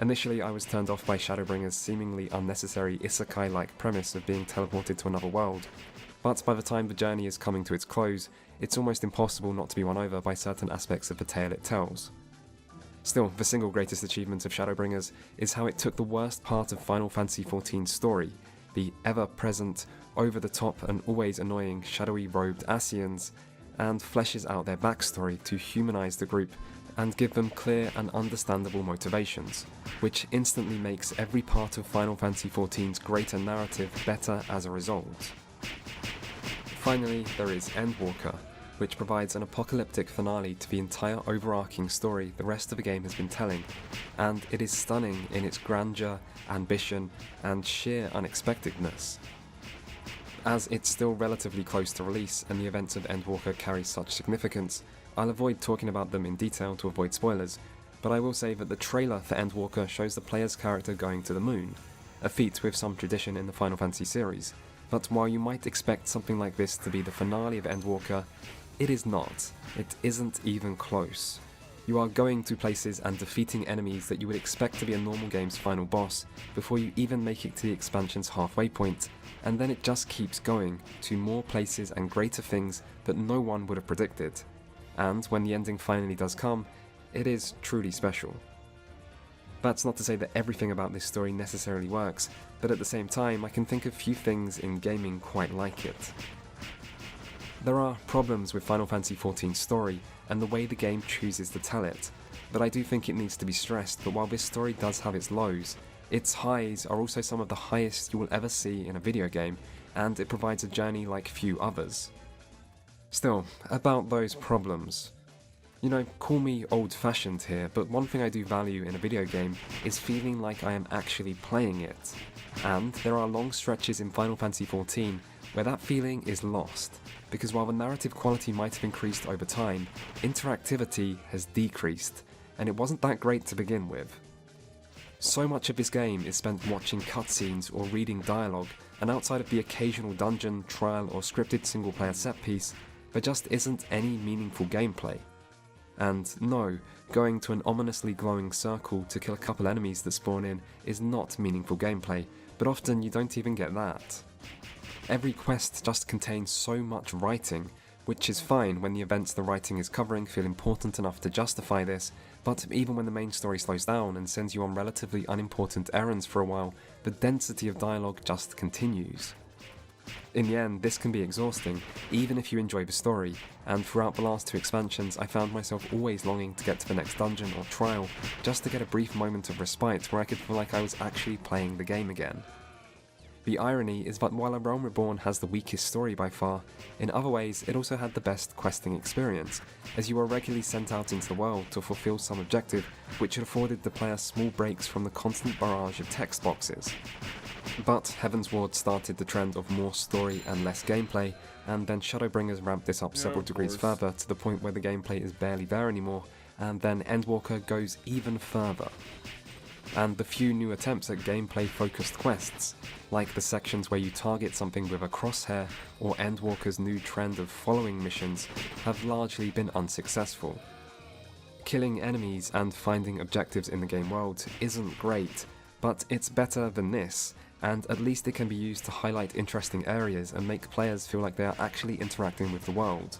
Initially, I was turned off by Shadowbringers' seemingly unnecessary isekai-like premise of being teleported to another world, but by the time the journey is coming to its close, it's almost impossible not to be won over by certain aspects of the tale it tells. Still, the single greatest achievement of Shadowbringers is how it took the worst part of Final Fantasy XIV's story, the ever-present, over-the-top and always annoying shadowy robed Ascians, and fleshes out their backstory to humanize the group and give them clear and understandable motivations, which instantly makes every part of Final Fantasy XIV's greater narrative better as a result. Finally, there is Endwalker, which provides an apocalyptic finale to the entire overarching story the rest of the game has been telling, and it is stunning in its grandeur, ambition, and sheer unexpectedness. As it's still relatively close to release and the events of Endwalker carry such significance, I'll avoid talking about them in detail to avoid spoilers, but I will say that the trailer for Endwalker shows the player's character going to the moon, a feat with some tradition in the Final Fantasy series, but while you might expect something like this to be the finale of Endwalker, it is not. It isn't even close. You are going to places and defeating enemies that you would expect to be a normal game's final boss before you even make it to the expansion's halfway point, and then it just keeps going to more places and greater things that no one would have predicted. And when the ending finally does come, it is truly special. That's not to say that everything about this story necessarily works, but at the same time I can think of few things in gaming quite like it. There are problems with Final Fantasy XIV's story and the way the game chooses to tell it, but I do think it needs to be stressed that while this story does have its lows, its highs are also some of the highest you will ever see in a video game, and it provides a journey like few others. Still, about those problems. You know, call me old-fashioned here, but one thing I do value in a video game is feeling like I am actually playing it. And there are long stretches in Final Fantasy XIV where that feeling is lost, because while the narrative quality might have increased over time, interactivity has decreased, and it wasn't that great to begin with. So much of this game is spent watching cutscenes or reading dialogue, and outside of the occasional dungeon, trial or scripted single-player set piece, there just isn't any meaningful gameplay. And no, going to an ominously glowing circle to kill a couple enemies that spawn in is not meaningful gameplay, but often you don't even get that. Every quest just contains so much writing, which is fine when the events the writing is covering feel important enough to justify this, but even when the main story slows down and sends you on relatively unimportant errands for a while, the density of dialogue just continues. In the end, this can be exhausting, even if you enjoy the story, and throughout the last 2 expansions I found myself always longing to get to the next dungeon or trial, just to get a brief moment of respite where I could feel like I was actually playing the game again. The irony is that while A Realm Reborn has the weakest story by far, in other ways it also had the best questing experience, as you were regularly sent out into the world to fulfill some objective, which had afforded the player small breaks from the constant barrage of text boxes. But Heaven's Ward started the trend of more story and less gameplay, and then Shadowbringers ramped this up several degrees further to the point where the gameplay is barely there anymore, and then Endwalker goes even further. And the few new attempts at gameplay-focused quests, like the sections where you target something with a crosshair, or Endwalker's new trend of following missions, have largely been unsuccessful. Killing enemies and finding objectives in the game world isn't great, but it's better than this, and at least it can be used to highlight interesting areas and make players feel like they are actually interacting with the world.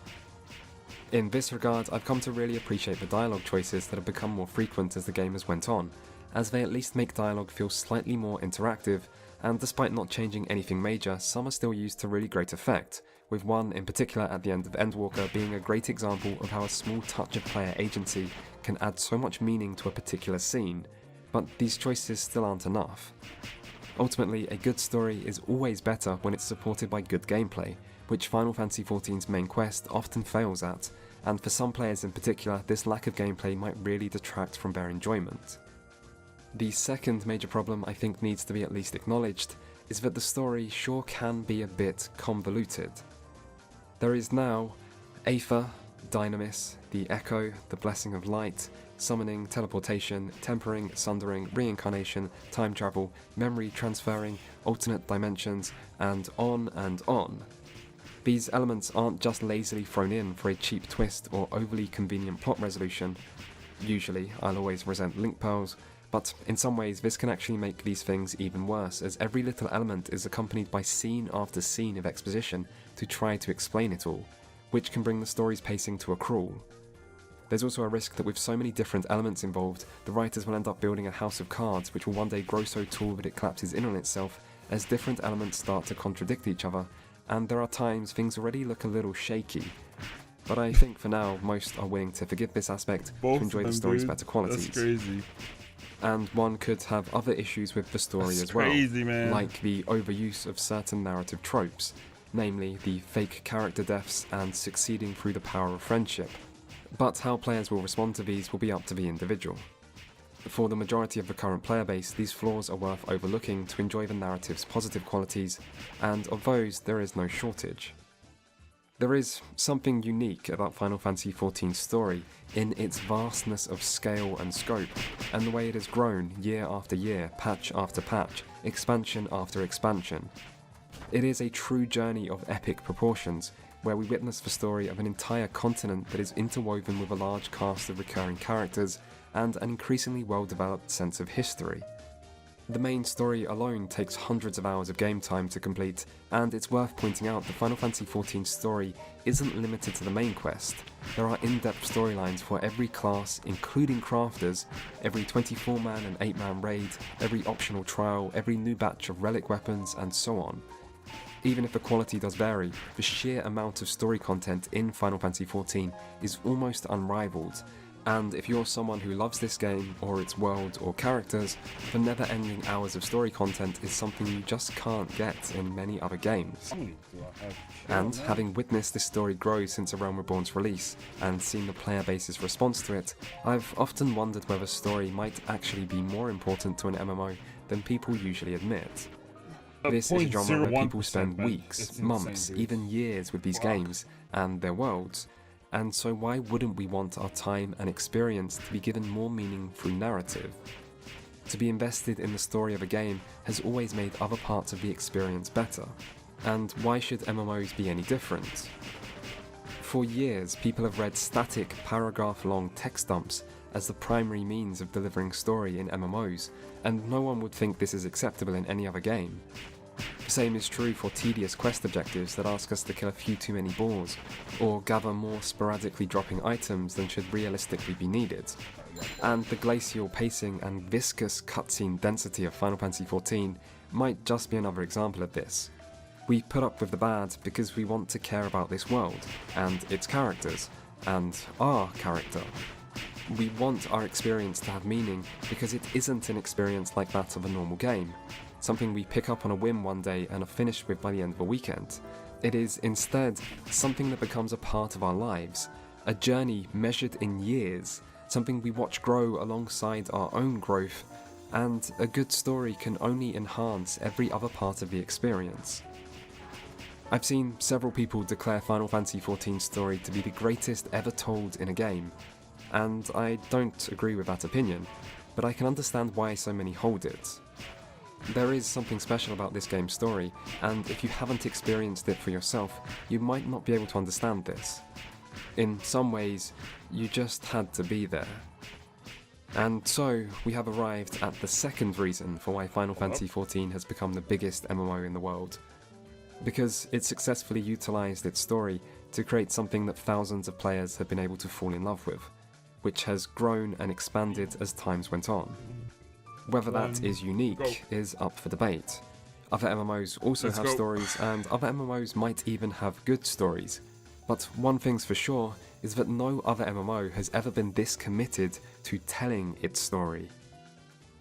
In this regard, I've come to really appreciate the dialogue choices that have become more frequent as the game has went on, as they at least make dialogue feel slightly more interactive, and despite not changing anything major, some are still used to really great effect, with one in particular at the end of Endwalker being a great example of how a small touch of player agency can add so much meaning to a particular scene, but these choices still aren't enough. Ultimately, a good story is always better when it's supported by good gameplay, which Final Fantasy XIV's main quest often fails at, and for some players in particular, this lack of gameplay might really detract from their enjoyment. The second major problem I think needs to be at least acknowledged is that the story sure can be a bit convoluted. There is now Aether, Dynamis, the Echo, the Blessing of Light, summoning, teleportation, tempering, sundering, reincarnation, time travel, memory transferring, alternate dimensions, and on and on. These elements aren't just lazily thrown in for a cheap twist or overly convenient plot resolution. Usually, I'll always resent link pearls, but in some ways this can actually make these things even worse, as every little element is accompanied by scene after scene of exposition to try to explain it all, which can bring the story's pacing to a crawl. There's also a risk that with so many different elements involved, the writers will end up building a house of cards which will one day grow so tall that it collapses in on itself as different elements start to contradict each other, and there are times things already look a little shaky. But I think for now, most are willing to forgive this aspect to enjoy the story's better qualities. That's crazy. And one could have other issues with the story as well, like the overuse of certain narrative tropes, namely the fake character deaths and succeeding through the power of friendship. But how players will respond to these will be up to the individual. For the majority of the current player base, these flaws are worth overlooking to enjoy the narrative's positive qualities, and of those there is no shortage. There is something unique about Final Fantasy XIV's story in its vastness of scale and scope, and the way it has grown year after year, patch after patch, expansion after expansion. It is a true journey of epic proportions, where we witness the story of an entire continent that is interwoven with a large cast of recurring characters and an increasingly well-developed sense of history. The main story alone takes hundreds of hours of game time to complete, and it's worth pointing out that Final Fantasy XIV's story isn't limited to the main quest. There are in-depth storylines for every class, including crafters, every 24-man and 8-man raid, every optional trial, every new batch of relic weapons, and so on. Even if the quality does vary, the sheer amount of story content in Final Fantasy XIV is almost unrivaled, and if you're someone who loves this game, or its world or characters, the never-ending hours of story content is something you just can't get in many other games. And having witnessed this story grow since A Realm Reborn's release, and seen the player base's response to it, I've often wondered whether story might actually be more important to an MMO than people usually admit. This is a genre where people spend weeks, months, even years with these games, and their worlds, and so why wouldn't we want our time and experience to be given more meaning through narrative? To be invested in the story of a game has always made other parts of the experience better, and why should MMOs be any different? For years, people have read static, paragraph-long text dumps as the primary means of delivering story in MMOs, and no one would think this is acceptable in any other game. Same is true for tedious quest objectives that ask us to kill a few too many boars, or gather more sporadically dropping items than should realistically be needed. And the glacial pacing and viscous cutscene density of Final Fantasy XIV might just be another example of this. We put up with the bad because we want to care about this world, and its characters, and our character. We want our experience to have meaning because it isn't an experience like that of a normal game, something we pick up on a whim one day and are finished with by the end of a weekend. It is instead something that becomes a part of our lives, a journey measured in years, something we watch grow alongside our own growth, and a good story can only enhance every other part of the experience. I've seen several people declare Final Fantasy XIV's story to be the greatest ever told in a game, and I don't agree with that opinion, but I can understand why so many hold it. There is something special about this game's story, and if you haven't experienced it for yourself, you might not be able to understand this. In some ways, you just had to be there. And so, we have arrived at the second reason for why Final Fantasy XIV has become the biggest MMO in the world. Because it successfully utilised its story to create something that thousands of players have been able to fall in love with, which has grown and expanded as times went on. Whether that is unique is up for debate. Other MMOs also have stories, and other MMOs might even have good stories. But one thing's for sure is that no other MMO has ever been this committed to telling its story.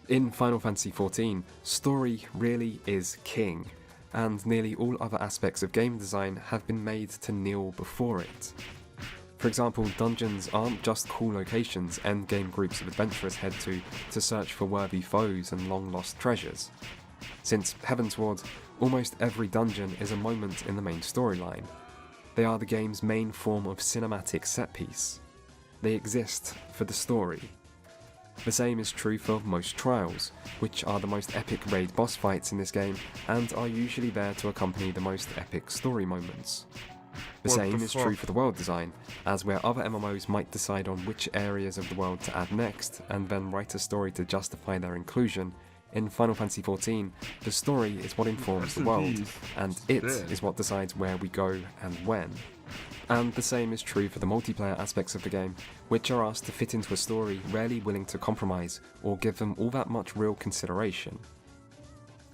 In Final Fantasy XIV, story really is king, and nearly all other aspects of game design have been made to kneel before it. For example, dungeons aren't just cool locations endgame groups of adventurers head to search for worthy foes and long-lost treasures. Since Heavensward, almost every dungeon is a moment in the main storyline. They are the game's main form of cinematic set-piece. They exist for the story. The same is true for most trials, which are the most epic raid boss fights in this game and are usually there to accompany the most epic story moments. The same is true for the world design, as where other MMOs might decide on which areas of the world to add next and then write a story to justify their inclusion, in Final Fantasy XIV, the story is what informs the world, and it is what decides where we go and when. And the same is true for the multiplayer aspects of the game, which are asked to fit into a story rarely willing to compromise or give them all that much real consideration.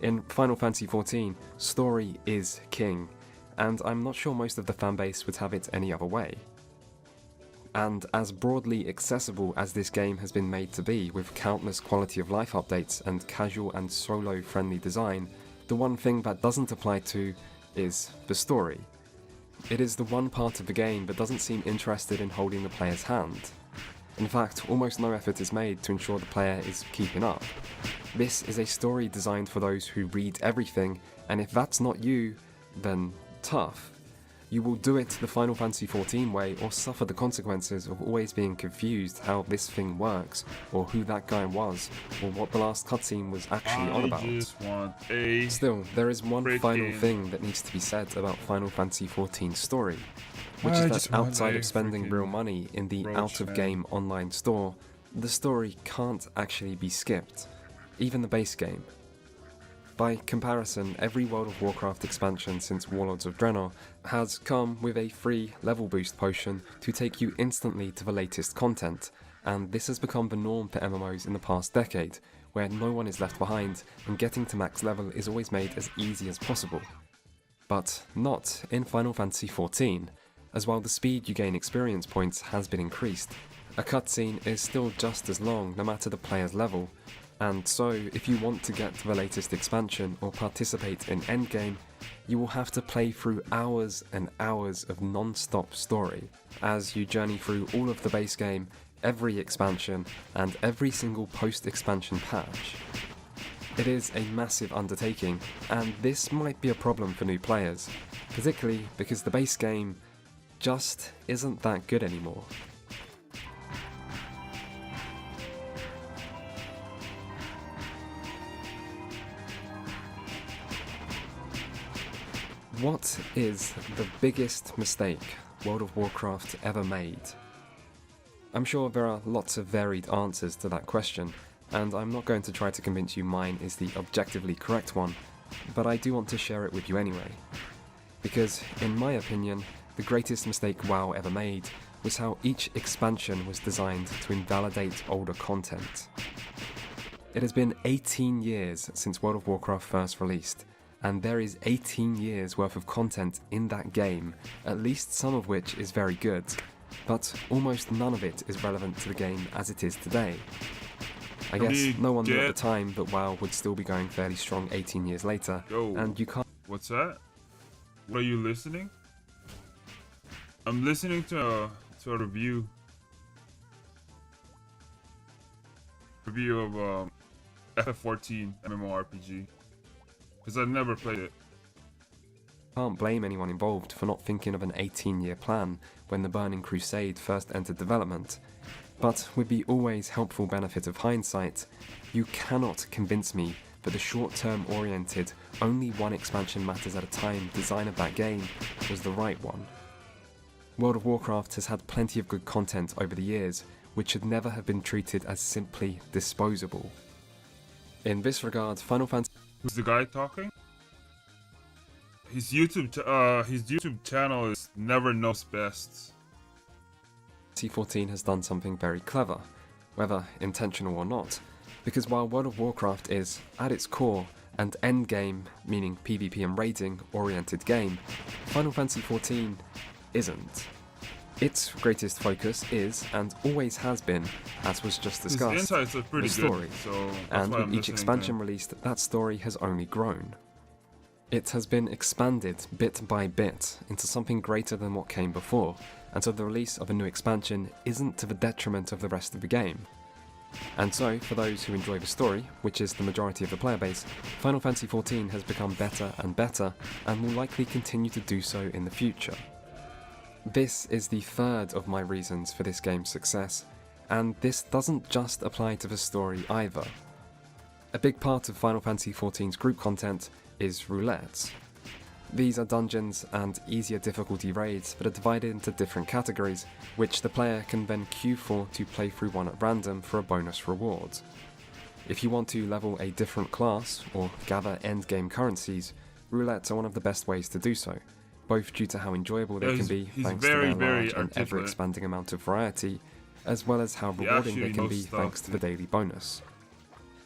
In Final Fantasy XIV, story is king, and I'm not sure most of the fanbase would have it any other way. And as broadly accessible as this game has been made to be with countless quality of life updates and casual and solo friendly design, the one thing that doesn't apply to is the story. It is the one part of the game that doesn't seem interested in holding the player's hand. In fact, almost no effort is made to ensure the player is keeping up. This is a story designed for those who read everything, and if that's not you, then tough. You will do it the Final Fantasy XIV way or suffer the consequences of always being confused how this thing works, or who that guy was, or what the last cutscene was actually on about. Still, there is one final thing that needs to be said about Final Fantasy XIV's story, which is that outside of spending real money in the out-of-game online store, the story can't actually be skipped, even the base game. By comparison, every World of Warcraft expansion since Warlords of Draenor has come with a free level boost potion to take you instantly to the latest content, and this has become the norm for MMOs in the past decade, where no one is left behind and getting to max level is always made as easy as possible. But not in Final Fantasy XIV, as while the speed you gain experience points has been increased, a cutscene is still just as long no matter the player's level. And so, if you want to get to the latest expansion or participate in endgame, you will have to play through hours and hours of non-stop story, as you journey through all of the base game, every expansion, and every single post-expansion patch. It is a massive undertaking, and this might be a problem for new players, particularly because the base game just isn't that good anymore. What is the biggest mistake World of Warcraft ever made? I'm sure there are lots of varied answers to that question, and I'm not going to try to convince you mine is the objectively correct one, but I do want to share it with you anyway. Because, in my opinion, the greatest mistake WoW ever made was how each expansion was designed to invalidate older content. It has been 18 years since World of Warcraft first released, and there is 18 years worth of content in that game, at least some of which is very good, but almost none of it is relevant to the game as it is today. I guess no one knew at the time that WoW would still be going fairly strong 18 years later, and you can't... What's that? What are you listening? I'm listening to a review of FF14 MMORPG, because I've never played it. Can't blame anyone involved for not thinking of an 18-year plan when the Burning Crusade first entered development, but with the always helpful benefit of hindsight, you cannot convince me that the short-term oriented, only one expansion matters at a time design of that game was the right one. World of Warcraft has had plenty of good content over the years, which should never have been treated as simply disposable. In this regard, Final Fantasy... Who's the guy talking? His YouTube channel is Never Knows Best. 14 has done something very clever, whether intentional or not, because while World of Warcraft is, at its core, an endgame, meaning PvP and raiding, oriented game, Final Fantasy XIV isn't. Its greatest focus is, and always has been, as was just discussed, his insights are pretty the story, good, so and with each expansion released, that story has only grown. It has been expanded bit by bit into something greater than what came before, and so the release of a new expansion isn't to the detriment of the rest of the game. And so, for those who enjoy the story, which is the majority of the player base, Final Fantasy XIV has become better and better, and will likely continue to do so in the future. This is the third of my reasons for this game's success, and this doesn't just apply to the story either. A big part of Final Fantasy XIV's group content is roulettes. These are dungeons and easier difficulty raids that are divided into different categories, which the player can then queue for to play through one at random for a bonus reward. If you want to level a different class or gather endgame currencies, roulettes are one of the best ways to do so, both due to how enjoyable they can be thanks to their large and ever-expanding amount of variety, as well as how rewarding they can be thanks to the daily bonus.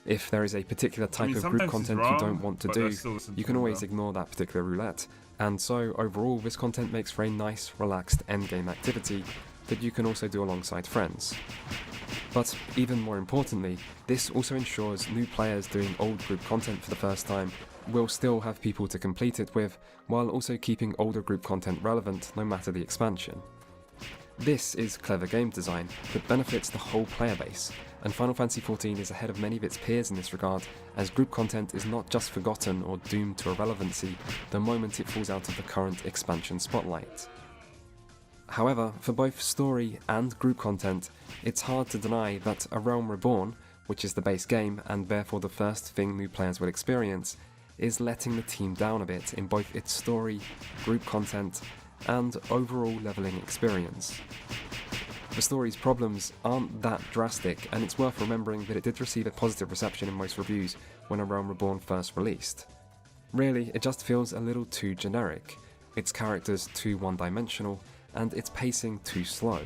If there is a particular type of group content you don't want to do, you can always ignore that particular roulette, and so overall this content makes for a nice, relaxed endgame activity that you can also do alongside friends. But even more importantly, this also ensures new players doing old group content for the first time will still have people to complete it with, while also keeping older group content relevant no matter the expansion. This is clever game design that benefits the whole player base, and Final Fantasy XIV is ahead of many of its peers in this regard, as group content is not just forgotten or doomed to irrelevancy the moment it falls out of the current expansion spotlight. However, for both story and group content, it's hard to deny that A Realm Reborn, which is the base game and therefore the first thing new players will experience, is letting the team down a bit in both its story, group content, and overall leveling experience. The story's problems aren't that drastic, and it's worth remembering that it did receive a positive reception in most reviews when A Realm Reborn first released. Really, it just feels a little too generic, its characters too one-dimensional, and its pacing too slow.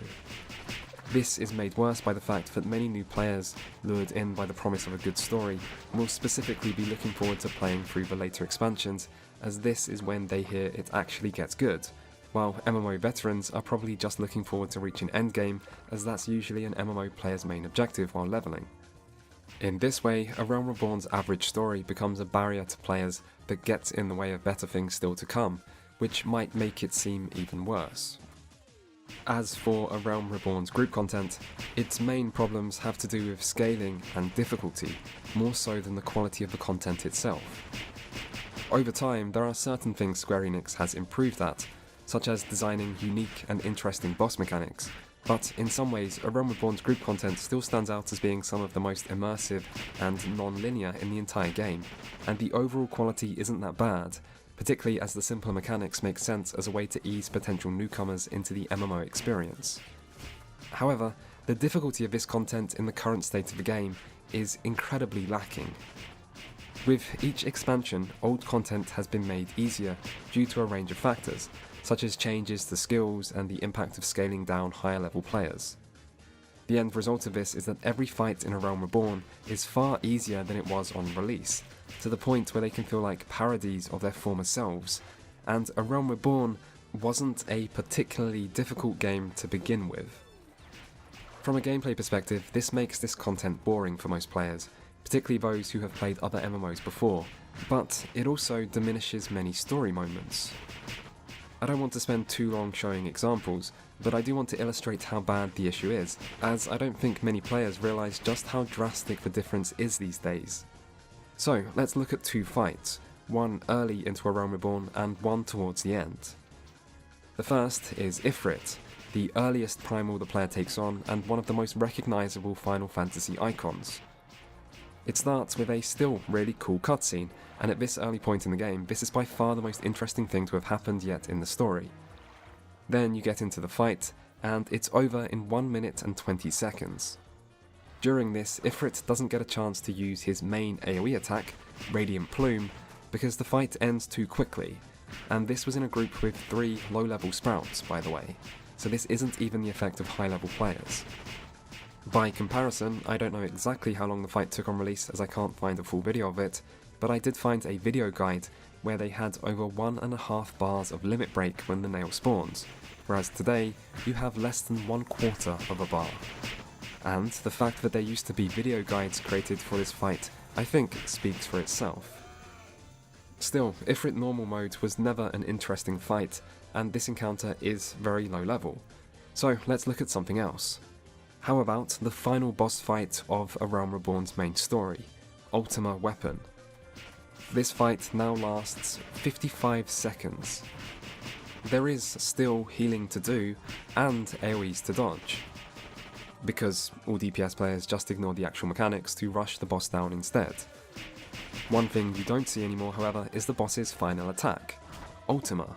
This is made worse by the fact that many new players, lured in by the promise of a good story, will specifically be looking forward to playing through the later expansions, as this is when they hear it actually gets good, while MMO veterans are probably just looking forward to reaching endgame, as that's usually an MMO player's main objective while leveling. In this way, A Realm Reborn's average story becomes a barrier to players that gets in the way of better things still to come, which might make it seem even worse. As for A Realm Reborn's group content, its main problems have to do with scaling and difficulty, more so than the quality of the content itself. Over time, there are certain things Square Enix has improved at, such as designing unique and interesting boss mechanics, but in some ways, A Realm Reborn's group content still stands out as being some of the most immersive and non-linear in the entire game, and the overall quality isn't that bad, particularly as the simpler mechanics make sense as a way to ease potential newcomers into the MMO experience. However, the difficulty of this content in the current state of the game is incredibly lacking. With each expansion, old content has been made easier due to a range of factors, such as changes to skills and the impact of scaling down higher level players. The end result of this is that every fight in A Realm Reborn is far easier than it was on release, to the point where they can feel like parodies of their former selves, and A Realm Reborn wasn't a particularly difficult game to begin with. From a gameplay perspective, this makes this content boring for most players, particularly those who have played other MMOs before, but it also diminishes many story moments. I don't want to spend too long showing examples, but I do want to illustrate how bad the issue is, as I don't think many players realise just how drastic the difference is these days. So let's look at two fights, one early into A Realm Reborn and one towards the end. The first is Ifrit, the earliest primal the player takes on and one of the most recognisable Final Fantasy icons. It starts with a still really cool cutscene, and at this early point in the game, this is by far the most interesting thing to have happened yet in the story. Then you get into the fight, and it's over in 1 minute and 20 seconds. During this, Ifrit doesn't get a chance to use his main AoE attack, Radiant Plume, because the fight ends too quickly, and this was in a group with 3 low-level sprouts, by the way, so this isn't even the effect of high-level players. By comparison, I don't know exactly how long the fight took on release as I can't find a full video of it, but I did find a video guide where they had over 1.5 bars of limit break when the nail spawns, whereas today you have less than 1/4 of a bar. And the fact that there used to be video guides created for this fight, I think, speaks for itself. Still, Ifrit normal mode was never an interesting fight, and this encounter is very low level. So let's look at something else. How about the final boss fight of A Realm Reborn's main story, Ultima Weapon? This fight now lasts 55 seconds. There is still healing to do, and AoEs to dodge, because all DPS players just ignore the actual mechanics to rush the boss down instead. One thing you don't see anymore, however, is the boss's final attack, Ultima.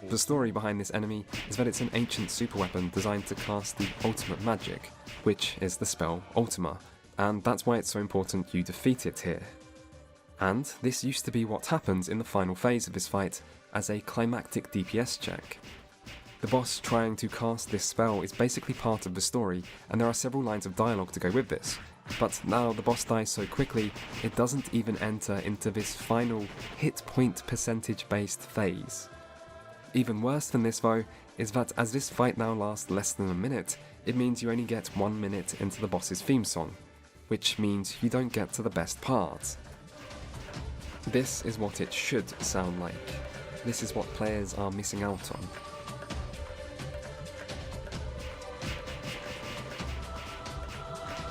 The story behind this enemy is that it's an ancient superweapon designed to cast the ultimate magic, which is the spell Ultima, and that's why it's so important you defeat it here. And this used to be what happens in the final phase of this fight as a climactic DPS check. The boss trying to cast this spell is basically part of the story, and there are several lines of dialogue to go with this, but now the boss dies so quickly it doesn't even enter into this final hit point percentage based phase. Even worse than this though, is that as this fight now lasts less than a minute, it means you only get 1 minute into the boss's theme song, which means you don't get to the best part. This is what it should sound like. This is what players are missing out on.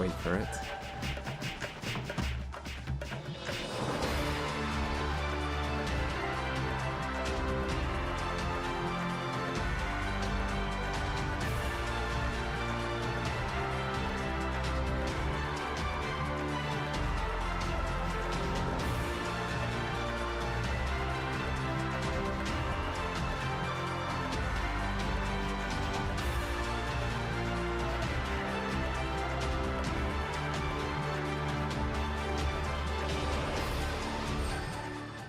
Wait for it.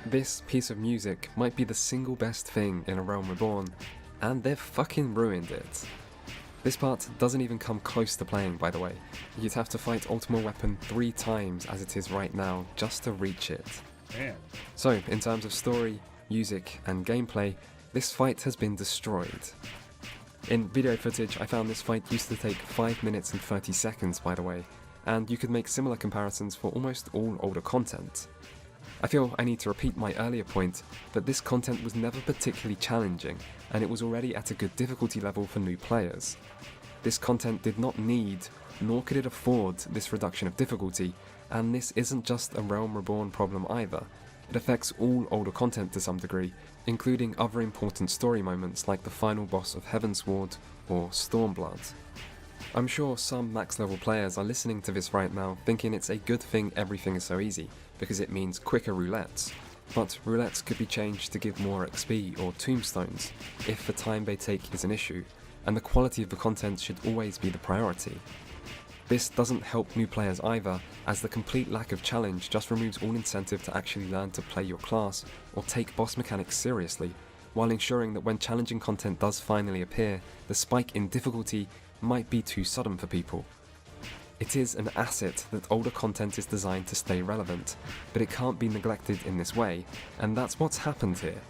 This piece of music might be the single best thing in A Realm Reborn, and they've fucking ruined it. This part doesn't even come close to playing, by the way. You'd have to fight Ultima Weapon 3 times as it is right now just to reach it. Damn. So, in terms of story, music, and gameplay, this fight has been destroyed. In video footage, I found this fight used to take 5 minutes and 30 seconds, by the way, and you could make similar comparisons for almost all older content. I feel I need to repeat my earlier point, but this content was never particularly challenging, and it was already at a good difficulty level for new players. This content did not need, nor could it afford, this reduction of difficulty, and this isn't just a Realm Reborn problem either. It affects all older content to some degree, including other important story moments like the final boss of Heavensward or Stormblood. I'm sure some max level players are listening to this right now thinking it's a good thing everything is so easy, because it means quicker roulettes. But roulettes could be changed to give more XP or tombstones, if the time they take is an issue, and the quality of the content should always be the priority. This doesn't help new players either, as the complete lack of challenge just removes all incentive to actually learn to play your class or take boss mechanics seriously, while ensuring that when challenging content does finally appear, the spike in difficulty might be too sudden for people. It is an asset that older content is designed to stay relevant, but it can't be neglected in this way, and that's what's happened here.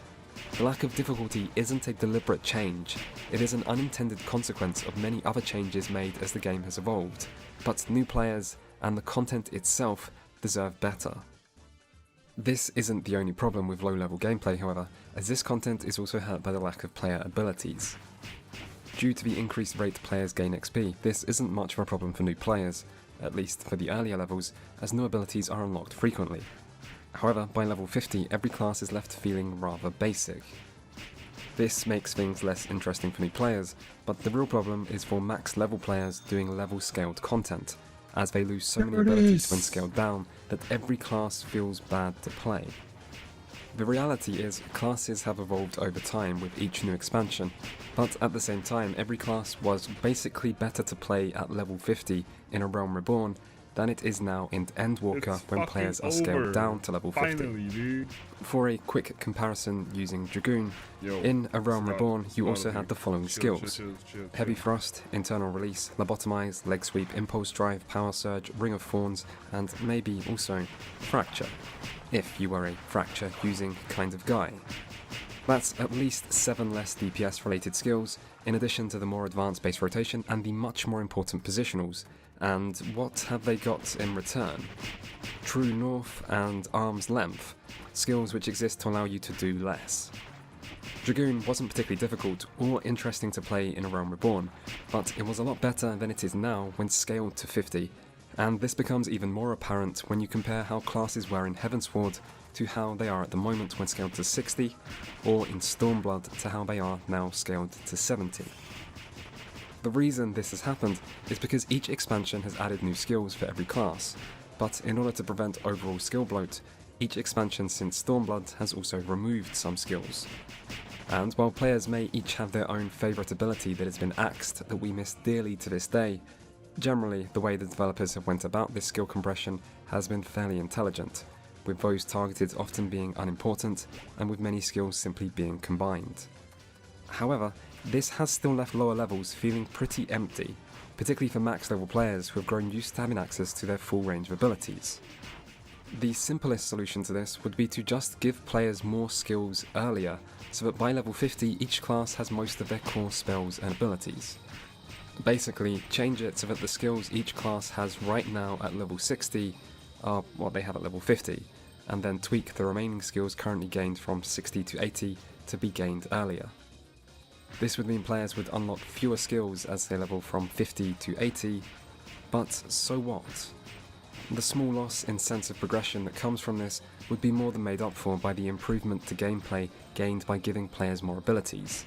The lack of difficulty isn't a deliberate change, it is an unintended consequence of many other changes made as the game has evolved, but new players and the content itself deserve better. This isn't the only problem with low-level gameplay, however, as this content is also hurt by the lack of player abilities. Due to the increased rate players gain XP, this isn't much of a problem for new players, at least for the earlier levels, as new abilities are unlocked frequently. However, by level 50, every class is left feeling rather basic. This makes things less interesting for new players, but the real problem is for max level players doing level scaled content, as they lose so many abilities when scaled down that every class feels bad to play. The reality is, classes have evolved over time with each new expansion, but at the same time every class was basically better to play at level 50 in A Realm Reborn than it is now in Endwalker when players are scaled down to level 50. Dude. For a quick comparison using Dragoon, in A Realm Reborn you also had the following skills: Heavy Thrust, Internal Release, Lobotomize, Leg Sweep, Impulse Drive, Power Surge, Ring of Thorns, and maybe also Fracture, if you were a Fracture using kind of guy. That's at least 7 less DPS related skills, in addition to the more advanced base rotation and the much more important positionals. And what have they got in return? True North and Arm's Length, skills which exist to allow you to do less. Dragoon wasn't particularly difficult or interesting to play in A Realm Reborn, but it was a lot better than it is now when scaled to 50, and this becomes even more apparent when you compare how classes were in Heavensward to how they are at the moment when scaled to 60, or in Stormblood to how they are now scaled to 70. The reason this has happened is because each expansion has added new skills for every class, but in order to prevent overall skill bloat, each expansion since Stormblood has also removed some skills. And while players may each have their own favourite ability that has been axed that we miss dearly to this day, generally the way the developers have went about this skill compression has been fairly intelligent, with those targeted often being unimportant and with many skills simply being combined. However, this has still left lower levels feeling pretty empty, particularly for max level players who have grown used to having access to their full range of abilities. The simplest solution to this would be to just give players more skills earlier, so that by level 50 each class has most of their core spells and abilities. Basically, change it so that the skills each class has right now at level 60 are what they have at level 50, and then tweak the remaining skills currently gained from 60 to 80 to be gained earlier. This would mean players would unlock fewer skills as they level from 50 to 80, but so what? The small loss in sense of progression that comes from this would be more than made up for by the improvement to gameplay gained by giving players more abilities.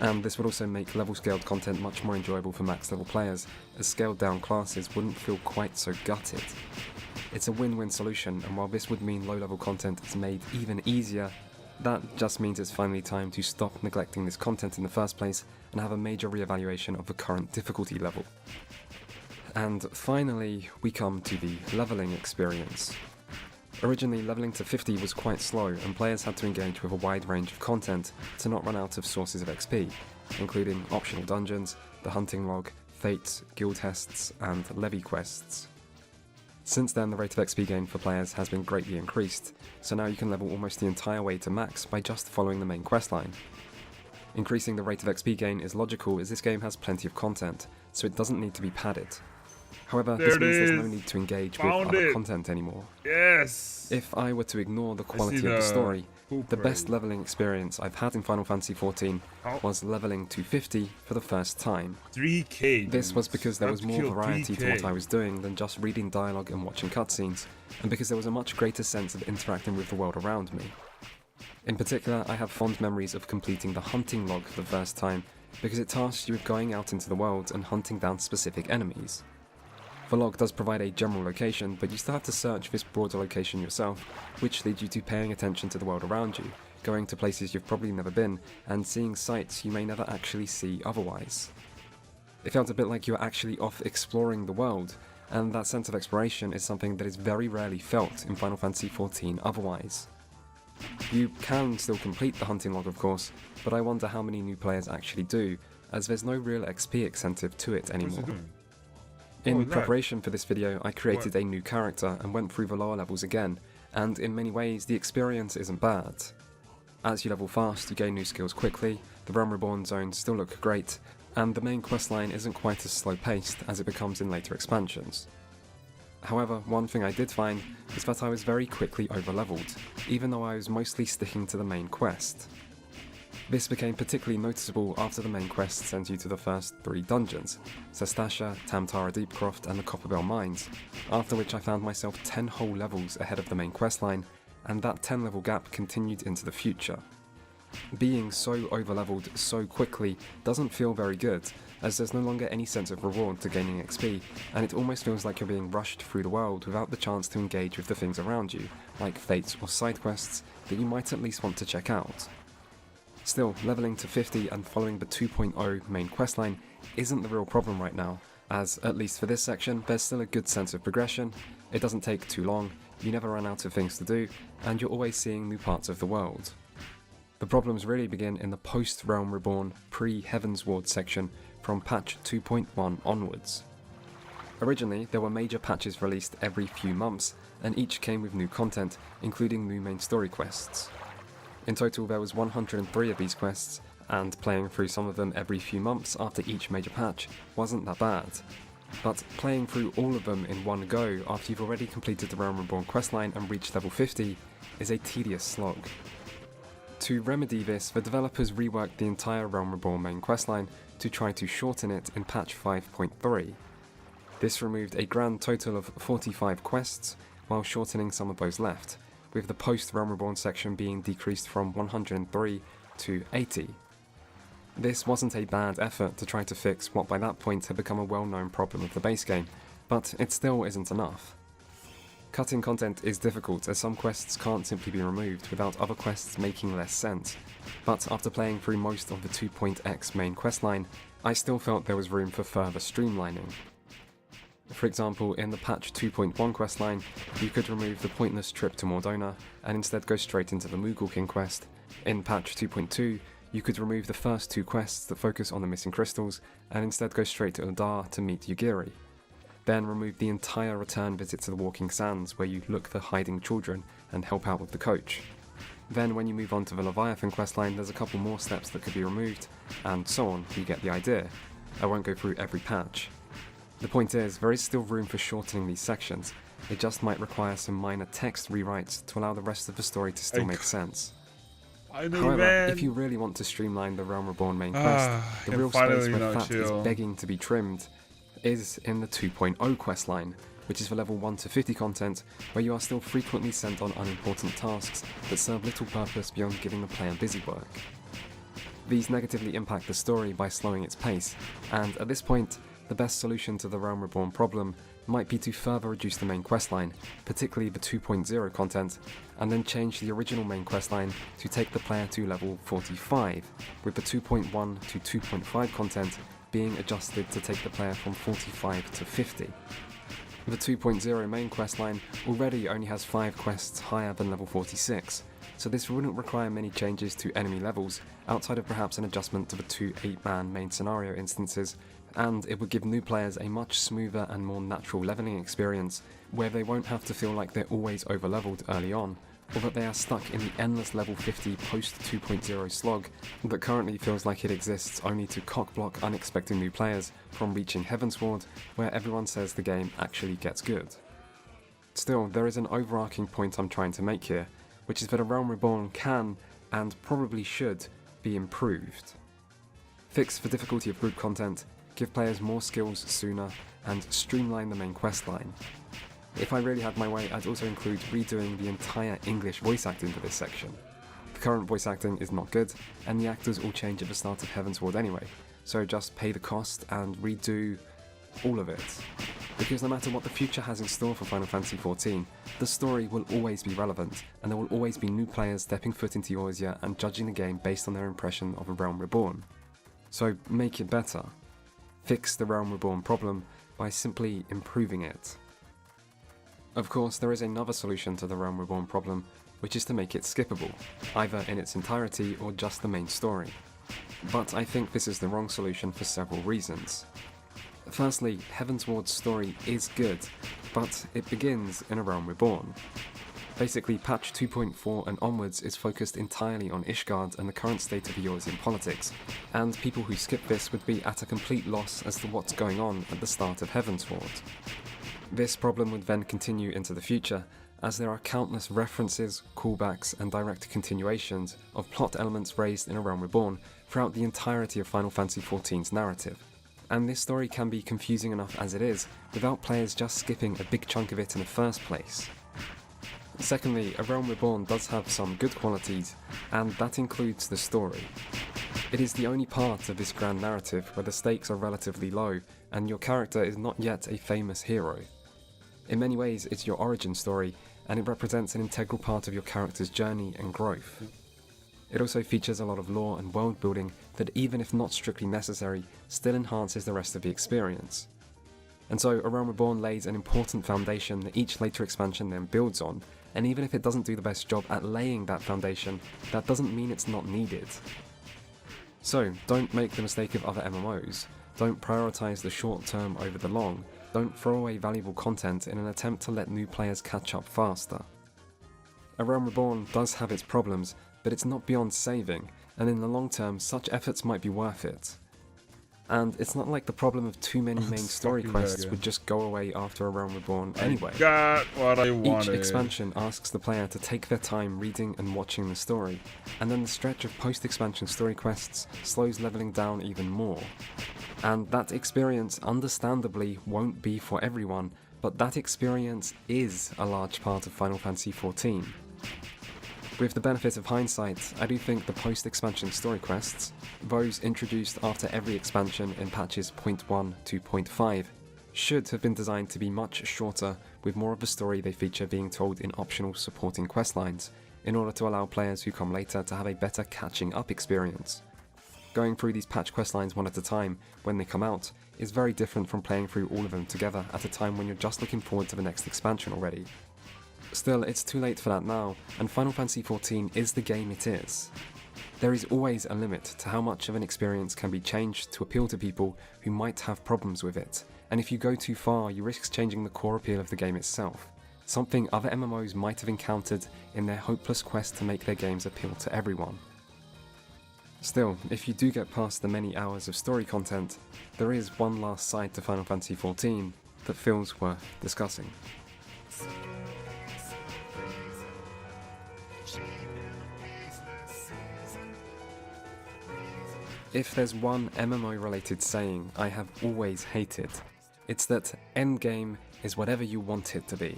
And this would also make level scaled content much more enjoyable for max level players, as scaled down classes wouldn't feel quite so gutted. It's a win-win solution, and while this would mean low level content is made even easier, that just means it's finally time to stop neglecting this content in the first place and have a major re-evaluation of the current difficulty level. And finally, we come to the leveling experience. Originally, leveling to 50 was quite slow, and players had to engage with a wide range of content to not run out of sources of XP, including optional dungeons, the hunting log, fates, guild tests, and levy quests. Since then, the rate of XP gain for players has been greatly increased, so now you can level almost the entire way to max by just following the main questline. Increasing the rate of XP gain is logical as this game has plenty of content, so it doesn't need to be padded. However, this means there's no need to engage with other content anymore. Yes! If I were to ignore the quality of the story, the best leveling experience I've had in Final Fantasy XIV was leveling to 50 for the first time. 3k. This was because there was more variety to what I was doing than just reading dialogue and watching cutscenes, and because there was a much greater sense of interacting with the world around me. In particular, I have fond memories of completing the hunting log for the first time, because it tasks you with going out into the world and hunting down specific enemies. The log does provide a general location, but you still have to search this broader location yourself, which leads you to paying attention to the world around you, going to places you've probably never been, and seeing sights you may never actually see otherwise. It felt a bit like you were actually off exploring the world, and that sense of exploration is something that is very rarely felt in Final Fantasy XIV otherwise. You can still complete the hunting log, of course, but I wonder how many new players actually do, as there's no real XP incentive to it anymore. In preparation for this video, I created a new character and went through the lower levels again, and in many ways the experience isn't bad. As you level fast, you gain new skills quickly, the Realm Reborn zones still look great, and the main questline isn't quite as slow paced as it becomes in later expansions. However, one thing I did find is that I was very quickly overleveled, even though I was mostly sticking to the main quest. This became particularly noticeable after the main quest sent you to the first 3 dungeons, Sestasha, Tamtara Deepcroft and the Copperbell Mines, after which I found myself 10 whole levels ahead of the main questline, and that 10 level gap continued into the future. Being so overleveled so quickly doesn't feel very good, as there's no longer any sense of reward to gaining XP, and it almost feels like you're being rushed through the world without the chance to engage with the things around you, like fates or side quests that you might at least want to check out. Still, leveling to 50 and following the 2.0 main questline isn't the real problem right now, as, at least for this section, there's still a good sense of progression, it doesn't take too long, you never run out of things to do, and you're always seeing new parts of the world. The problems really begin in the post-Realm Reborn, pre-Heavensward section from patch 2.1 onwards. Originally, there were major patches released every few months, and each came with new content, including new main story quests. In total, there was 103 of these quests, and playing through some of them every few months after each major patch wasn't that bad. But playing through all of them in one go after you've already completed the Realm Reborn questline and reached level 50 is a tedious slog. To remedy this, the developers reworked the entire Realm Reborn main questline to try to shorten it in patch 5.3. This removed a grand total of 45 quests, while shortening some of those left, with the post-Realm Reborn section being decreased from 103 to 80. This wasn't a bad effort to try to fix what by that point had become a well-known problem of the base game, but it still isn't enough. Cutting content is difficult, as some quests can't simply be removed without other quests making less sense, but after playing through most of the 2.x main questline, I still felt there was room for further streamlining. For example, in the patch 2.1 questline, you could remove the pointless trip to Mordona and instead go straight into the Moogle King quest. In patch 2.2, you could remove the first 2 quests that focus on the missing crystals and instead go straight to Udar to meet Yugiri. Then remove the entire return visit to the Walking Sands where you look for hiding children and help out with the coach. Then when you move on to the Leviathan questline, there's a couple more steps that could be removed, and so on, you get the idea. I won't go through every patch. The point is, there is still room for shortening these sections, it just might require some minor text rewrites to allow the rest of the story to still make sense. However, if you really want to streamline the Realm Reborn main quest, the real space where fat is begging to be trimmed is in the 2.0 questline, which is for level 1 to 50 content, where you are still frequently sent on unimportant tasks that serve little purpose beyond giving the player busy work. These negatively impact the story by slowing its pace, and at this point, the best solution to the Realm Reborn problem might be to further reduce the main questline, particularly the 2.0 content, and then change the original main questline to take the player to level 45, with the 2.1 to 2.5 content being adjusted to take the player from 45 to 50. The 2.0 main questline already only has 5 quests higher than level 46, so this wouldn't require many changes to enemy levels outside of perhaps an adjustment to the 2 8-man main scenario instances, and it would give new players a much smoother and more natural leveling experience where they won't have to feel like they're always overleveled early on, or that they are stuck in the endless level 50 post 2.0 slog that currently feels like it exists only to cockblock unexpected new players from reaching Heavensward, where everyone says the game actually gets good. Still, there is an overarching point I'm trying to make here, which is that a Realm Reborn can, and probably should, be improved. Fix the difficulty of group content, give players more skills sooner, and streamline the main questline. If I really had my way, I'd also include redoing the entire English voice acting for this section. The current voice acting is not good, and the actors all change at the start of Heavensward anyway, so just pay the cost and redo all of it. Because no matter what the future has in store for Final Fantasy XIV, the story will always be relevant, and there will always be new players stepping foot into Eorzea and judging the game based on their impression of a Realm Reborn. So make it better. fix the Realm Reborn problem by simply improving it. Of course, there is another solution to the Realm Reborn problem, which is to make it skippable, either in its entirety or just the main story. But I think this is the wrong solution for several reasons. Firstly, Heavensward's story is good, but it begins in a Realm Reborn. Basically, patch 2.4 and onwards is focused entirely on Ishgard and the current state of Eorzean politics, and people who skip this would be at a complete loss as to what's going on at the start of Heavensward. This problem would then continue into the future, as there are countless references, callbacks, and direct continuations of plot elements raised in A Realm Reborn throughout the entirety of Final Fantasy XIV's narrative. And this story can be confusing enough as it is, without players just skipping a big chunk of it in the first place. Secondly, A Realm Reborn does have some good qualities, and that includes the story. It is the only part of this grand narrative where the stakes are relatively low, and your character is not yet a famous hero. In many ways, it's your origin story, and it represents an integral part of your character's journey and growth. It also features a lot of lore and world building that, even if not strictly necessary, still enhances the rest of the experience. And so, A Realm Reborn lays an important foundation that each later expansion then builds on, and even if it doesn't do the best job at laying that foundation, that doesn't mean it's not needed. So, don't make the mistake of other MMOs. Don't prioritise the short term over the long. Don't throw away valuable content in an attempt to let new players catch up faster. A Realm Reborn does have its problems, but it's not beyond saving, and in the long term, such efforts might be worth it. And it's not like the problem of too many main story quests would just go away after A Realm Reborn anyway. Got what I wanted. Each expansion asks the player to take their time reading and watching the story, and then the stretch of post-expansion story quests slows leveling down even more. And that experience understandably won't be for everyone, but that experience is a large part of Final Fantasy XIV. With the benefit of hindsight, I do think the post-expansion story quests, those introduced after every expansion in patches 0.1 to 0.5, should have been designed to be much shorter, with more of the story they feature being told in optional supporting questlines, in order to allow players who come later to have a better catching up experience. Going through these patch questlines one at a time, when they come out, is very different from playing through all of them together at a time when you're just looking forward to the next expansion already. Still, it's too late for that now, and Final Fantasy XIV is the game it is. There is always a limit to how much of an experience can be changed to appeal to people who might have problems with it, and if you go too far, you risk changing the core appeal of the game itself, something other MMOs might have encountered in their hopeless quest to make their games appeal to everyone. Still, if you do get past the many hours of story content, there is one last side to Final Fantasy XIV that feels worth discussing. If there's one MMO-related saying I have always hated, it's that endgame is whatever you want it to be.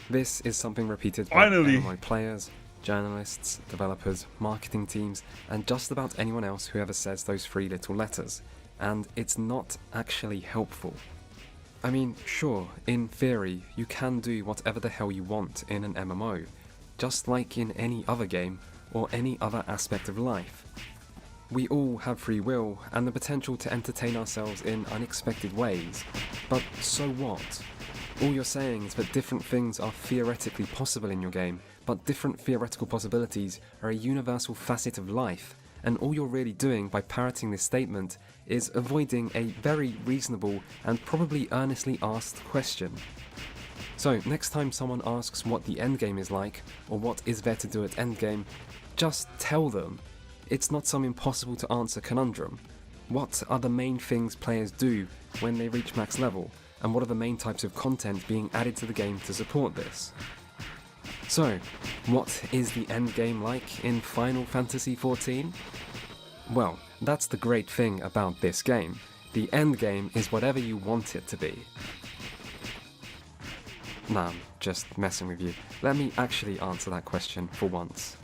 This is something repeated by MMO players, journalists, developers, marketing teams, and just about anyone else who ever says those three little letters, and it's not actually helpful. I mean, sure, in theory, you can do whatever the hell you want in an MMO, just like in any other game or any other aspect of life. We all have free will and the potential to entertain ourselves in unexpected ways, but so what? All you're saying is that different things are theoretically possible in your game, but different theoretical possibilities are a universal facet of life, and all you're really doing by parroting this statement is avoiding a very reasonable and probably earnestly asked question. So next time someone asks what the endgame is like, or what is there to do at endgame, just tell them. It's not some impossible to answer conundrum. What are the main things players do when they reach max level, and what are the main types of content being added to the game to support this? So, what is the endgame like in Final Fantasy XIV? Well, that's the great thing about this game. The endgame is whatever you want it to be. Nah, I'm just messing with you. Let me actually answer that question for once.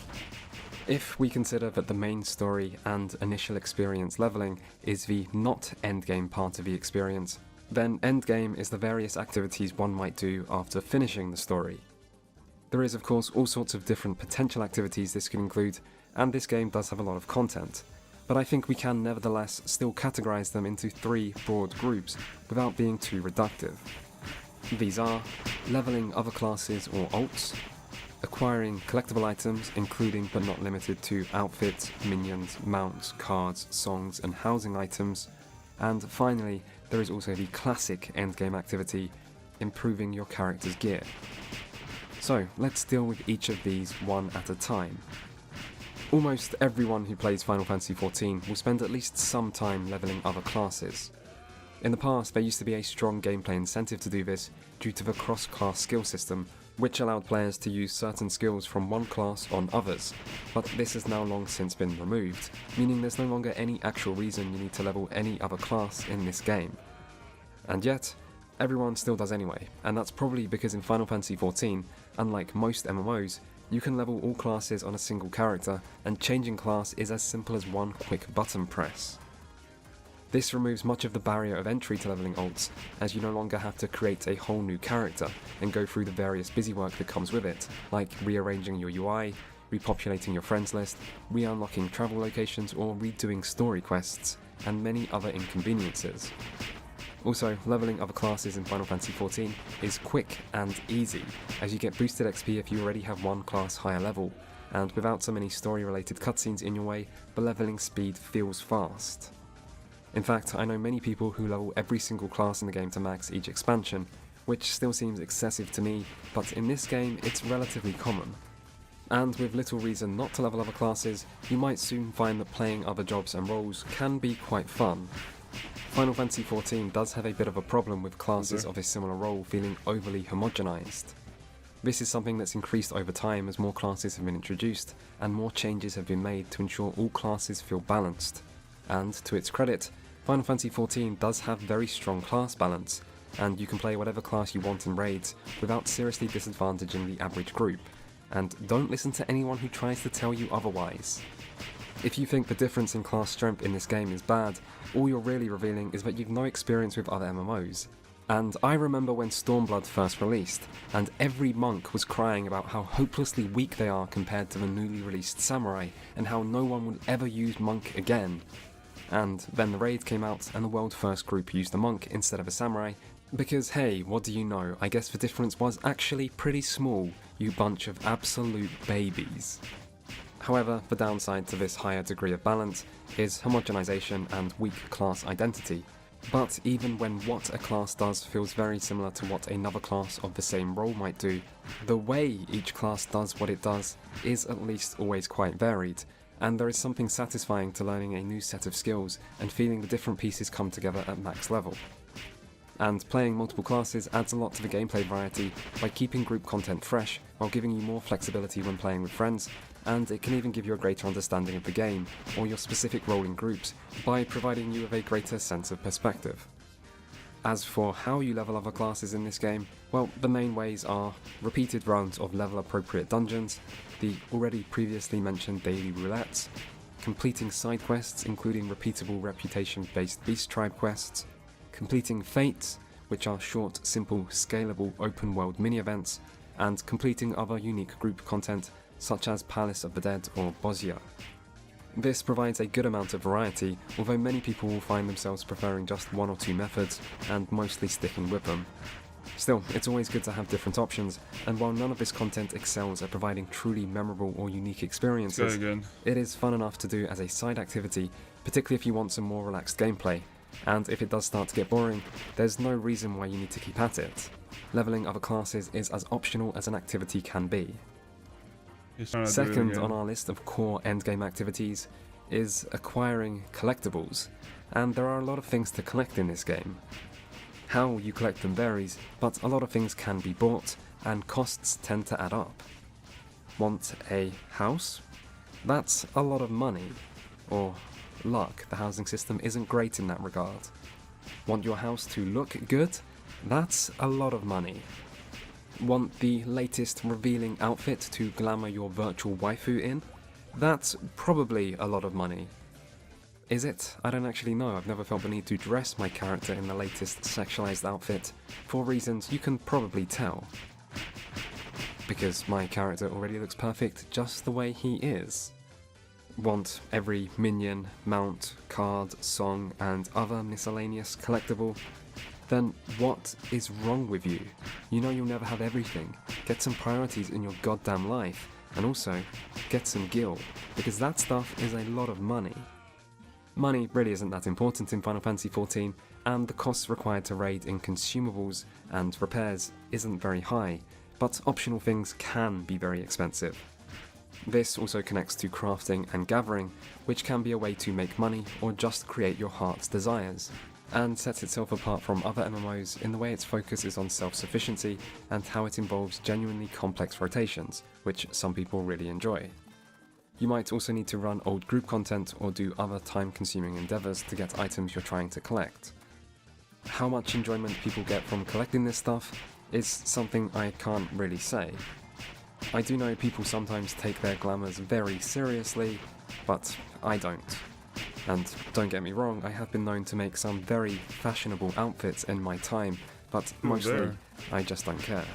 If we consider that the main story and initial experience leveling is the not endgame part of the experience, then endgame is the various activities one might do after finishing the story. There is of course all sorts of different potential activities this could include, and this game does have a lot of content. but I think we can nevertheless still categorize them into 3 broad groups without being too reductive. These are leveling other classes or alts, acquiring collectible items including but not limited to outfits, minions, mounts, cards, songs and housing items, and finally there is also the classic endgame activity, improving your character's gear. So let's deal with each of these one at a time. Almost everyone who plays Final Fantasy XIV will spend at least some time leveling other classes. In the past, there used to be a strong gameplay incentive to do this due to the cross-class skill system, which allowed players to use certain skills from one class on others, but this has now long since been removed, meaning there's no longer any actual reason you need to level any other class in this game. And yet, everyone still does anyway, and that's probably because in Final Fantasy XIV, unlike most MMOs, you can level all classes on a single character, and changing class is as simple as one quick button press. This removes much of the barrier of entry to leveling alts, as you no longer have to create a whole new character and go through the various busy work that comes with it, like rearranging your UI, repopulating your friends list, re-unlocking travel locations or redoing story quests, and many other inconveniences. Also, leveling other classes in Final Fantasy XIV is quick and easy, as you get boosted XP if you already have one class higher level, and without so many story-related cutscenes in your way, the leveling speed feels fast. In fact, I know many people who level every single class in the game to max each expansion, which still seems excessive to me, but in this game it's relatively common. And with little reason not to level other classes, you might soon find that playing other jobs and roles can be quite fun. Final Fantasy XIV does have a bit of a problem with classes of a similar role feeling overly homogenized. This is something that's increased over time as more classes have been introduced, and more changes have been made to ensure all classes feel balanced. And, to its credit, Final Fantasy XIV does have very strong class balance, and you can play whatever class you want in raids without seriously disadvantaging the average group, and don't listen to anyone who tries to tell you otherwise. If you think the difference in class strength in this game is bad, all you're really revealing is that you've no experience with other MMOs. And I remember when Stormblood first released, and every monk was crying about how hopelessly weak they are compared to the newly released Samurai, and how no one will ever use monk again. And then the raid came out and the world first group used the monk instead of a samurai, because hey, what do you know, I guess the difference was actually pretty small, you bunch of absolute babies. However, the downside to this higher degree of balance is homogenization and weak class identity. But even when what a class does feels very similar to what another class of the same role might do, the way each class does what it does is at least always quite varied, and there is something satisfying to learning a new set of skills and feeling the different pieces come together at max level. And playing multiple classes adds a lot to the gameplay variety by keeping group content fresh while giving you more flexibility when playing with friends, and it can even give you a greater understanding of the game or your specific role in groups by providing you with a greater sense of perspective. As for how you level other classes in this game, well, the main ways are repeated runs of level appropriate dungeons, the already previously mentioned daily roulettes, completing side quests including repeatable reputation based beast tribe quests, completing fates, which are short, simple, scalable open world mini events, and completing other unique group content such as Palace of the Dead or Bosnia. This provides a good amount of variety, although many people will find themselves preferring just one or two methods and mostly sticking with them. Still, it's always good to have different options, and while none of this content excels at providing truly memorable or unique experiences, it is fun enough to do as a side activity, particularly if you want some more relaxed gameplay. And if it does start to get boring, there's no reason why you need to keep at it. Leveling other classes is as optional as an activity can be. Second on our list of core endgame activities is acquiring collectibles, and there are a lot of things to collect in this game. How you collect them varies, but a lot of things can be bought, and costs tend to add up. Want a house? That's a lot of money. Or luck, the housing system isn't great in that regard. Want your house to look good? That's a lot of money. Want the latest revealing outfit to glamour your virtual waifu in? That's probably a lot of money. Is it? I don't actually know. I've never felt the need to dress my character in the latest sexualized outfit, for reasons you can probably tell. Because my character already looks perfect just the way he is. want every minion, mount, card, song, and other miscellaneous collectible, then what is wrong with you? You know you'll never have everything. Get some priorities in your goddamn life, and also get some gil, because that stuff is a lot of money. Money really isn't that important in Final Fantasy XIV, and the costs required to raid in consumables and repairs isn't very high, but optional things can be very expensive. This also connects to crafting and gathering, which can be a way to make money or just create your heart's desires, and sets itself apart from other MMOs in the way its focus is on self-sufficiency and how it involves genuinely complex rotations, which some people really enjoy. You might also need to run old group content or do other time-consuming endeavours to get items you're trying to collect. How much enjoyment people get from collecting this stuff is something I can't really say. I do know people sometimes take their glamours very seriously, but I don't. And don't get me wrong, I have been known to make some very fashionable outfits in my time, but mostly I just don't care.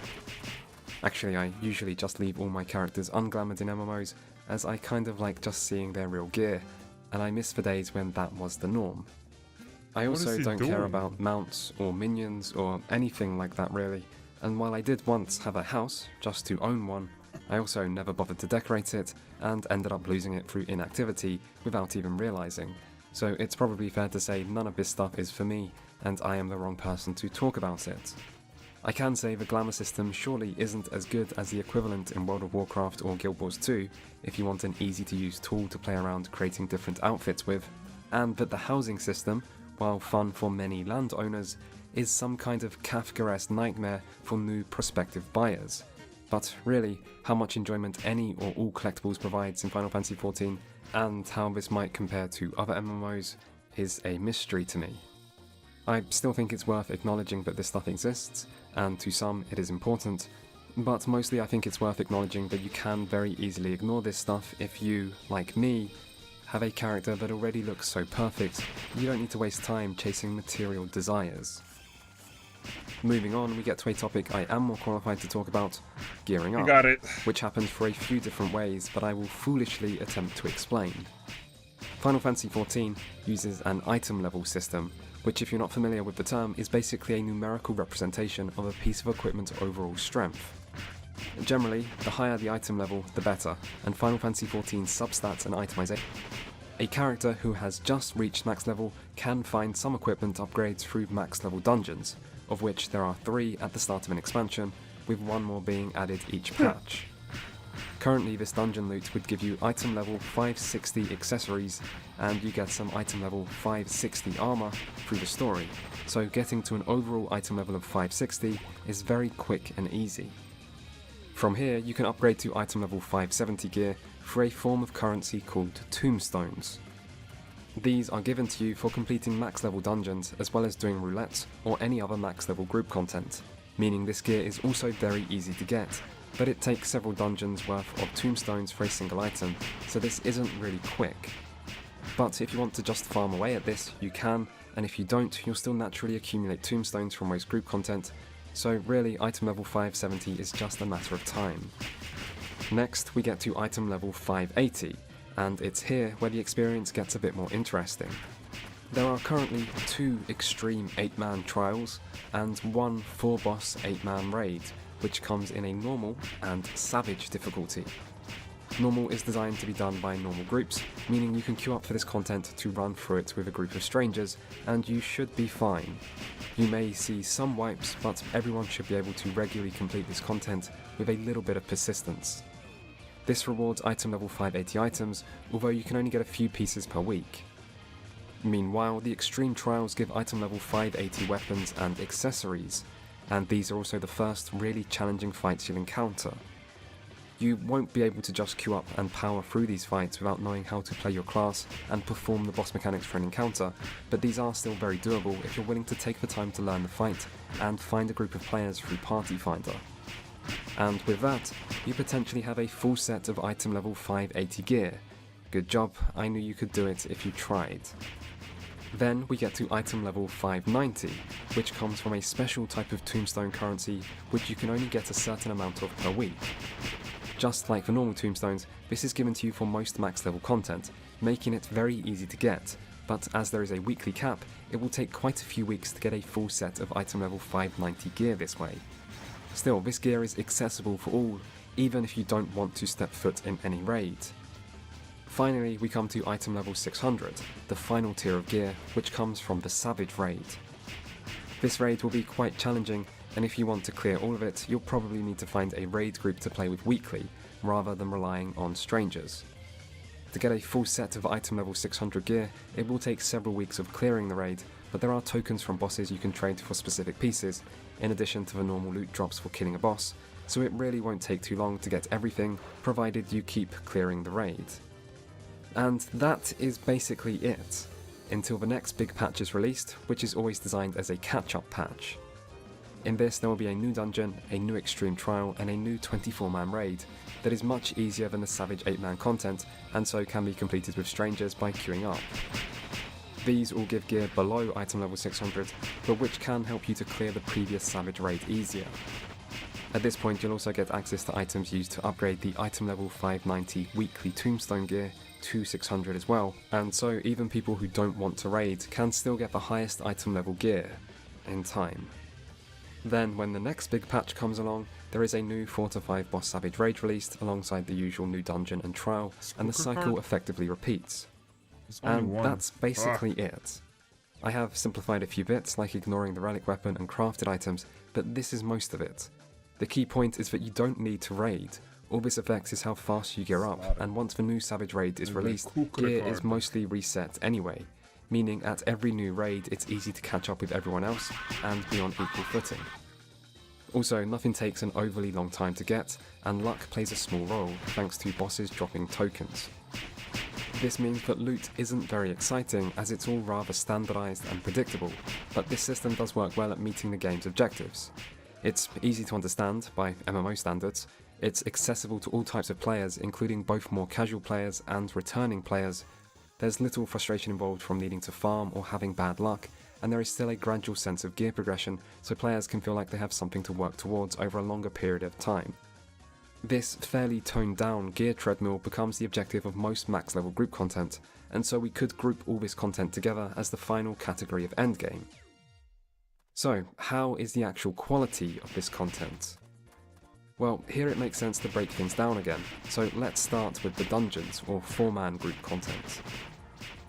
Actually, I usually just leave all my characters unglamoured in MMOs, as I kind of like just seeing their real gear, and I miss the days when that was the norm. I also don't care about mounts or minions or anything like that really, and while I did once have a house just to own one, I also never bothered to decorate it and ended up losing it through inactivity without even realising, so it's probably fair to say none of this stuff is for me and I am the wrong person to talk about it. I can say the glamour system surely isn't as good as the equivalent in World of Warcraft or Guild Wars 2 if you want an easy to use tool to play around creating different outfits with, and that the housing system, while fun for many landowners, is some kind of Kafkaesque nightmare for new prospective buyers. But really, how much enjoyment any or all collectibles provides in Final Fantasy XIV, and how this might compare to other MMOs, is a mystery to me. I still think it's worth acknowledging that this stuff exists, and to some it is important, but mostly I think it's worth acknowledging that you can very easily ignore this stuff if you, like me, have a character that already looks so perfect, you don't need to waste time chasing material desires. Moving on, we get to a topic I am more qualified to talk about, gearing up, which happens for a few different ways, but I will foolishly attempt to explain. Final Fantasy XIV uses an item level system, which if you're not familiar with the term is basically a numerical representation of a piece of equipment's overall strength. Generally, the higher the item level, the better, and Final Fantasy XIV's substats and itemization. A character who has just reached max level can find some equipment upgrades through max level dungeons, of which there are 3 at the start of an expansion, with 1 more being added each patch. Currently this dungeon loot would give you item level 560 accessories, and you get some item level 560 armor through the story, so getting to an overall item level of 560 is very quick and easy. From here you can upgrade to item level 570 gear through a form of currency called tombstones. These are given to you for completing max level dungeons as well as doing roulettes or any other max level group content, meaning this gear is also very easy to get, but it takes several dungeons worth of tombstones for a single item, so this isn't really quick. But if you want to just farm away at this, you can, and if you don't, you'll still naturally accumulate tombstones from most group content, so really item level 570 is just a matter of time. Next we get to item level 580, and it's here where the experience gets a bit more interesting. There are currently 2 extreme 8-man trials and 1 4-boss 8-man raid, which comes in a normal and savage difficulty. Normal is designed to be done by normal groups, meaning you can queue up for this content to run through it with a group of strangers, and you should be fine. You may see some wipes, but everyone should be able to regularly complete this content with a little bit of persistence. This rewards item level 580 items, although you can only get a few pieces per week. Meanwhile, the extreme trials give item level 580 weapons and accessories, and these are also the first really challenging fights you'll encounter. You won't be able to just queue up and power through these fights without knowing how to play your class and perform the boss mechanics for an encounter, but these are still very doable if you're willing to take the time to learn the fight and find a group of players through Party Finder. And with that, you potentially have a full set of item level 580 gear. Good job, I knew you could do it if you tried. Then we get to item level 590, which comes from a special type of tombstone currency which you can only get a certain amount of per week. just like the normal tombstones, this is given to you for most max level content, making it very easy to get, but as there is a weekly cap, it will take quite a few weeks to get a full set of item level 590 gear this way. Still, this gear is accessible for all, even if you don't want to step foot in any raid. Finally, we come to item level 600, the final tier of gear, which comes from the Savage raid. This raid will be quite challenging, and if you want to clear all of it, you'll probably need to find a raid group to play with weekly, rather than relying on strangers. To get a full set of item level 600 gear, it will take several weeks of clearing the raid, but there are tokens from bosses you can trade for specific pieces, in addition to the normal loot drops for killing a boss, so it really won't take too long to get everything, provided you keep clearing the raid. And that is basically it, until the next big patch is released, which is always designed as a catch-up patch. In this there will be a new dungeon, a new extreme trial, and a new 24-man raid that is much easier than the Savage 8-man content, and so can be completed with strangers by queuing up. These all give gear below item level 600, but which can help you to clear the previous Savage raid easier. At this point you'll also get access to items used to upgrade the item level 590 weekly tombstone gear to 600 as well, and so even people who don't want to raid can still get the highest item level gear in time. Then when the next big patch comes along, there is a new 4 to 5 boss Savage raid released alongside the usual new dungeon and trial, and the cycle effectively repeats. And that's basically it. I have simplified a few bits like ignoring the relic weapon and crafted items, but this is most of it. The key point is that you don't need to raid. All this affects is how fast you gear up, and once the new Savage raid is released, gear is mostly reset anyway, meaning at every new raid it's easy to catch up with everyone else and be on equal footing. Also, nothing takes an overly long time to get, and luck plays a small role thanks to bosses dropping tokens. This means that loot isn't very exciting as it's all rather standardised and predictable, but this system does work well at meeting the game's objectives. It's easy to understand by MMO standards, it's accessible to all types of players including both more casual players and returning players, there's little frustration involved from needing to farm or having bad luck, and there is still a gradual sense of gear progression so players can feel like they have something to work towards over a longer period of time. This fairly toned down gear treadmill becomes the objective of most max level group content, and so we could group all this content together as the final category of endgame. So, how is the actual quality of this content? Well, here it makes sense to break things down again, so let's start with the dungeons, or 4-man group content.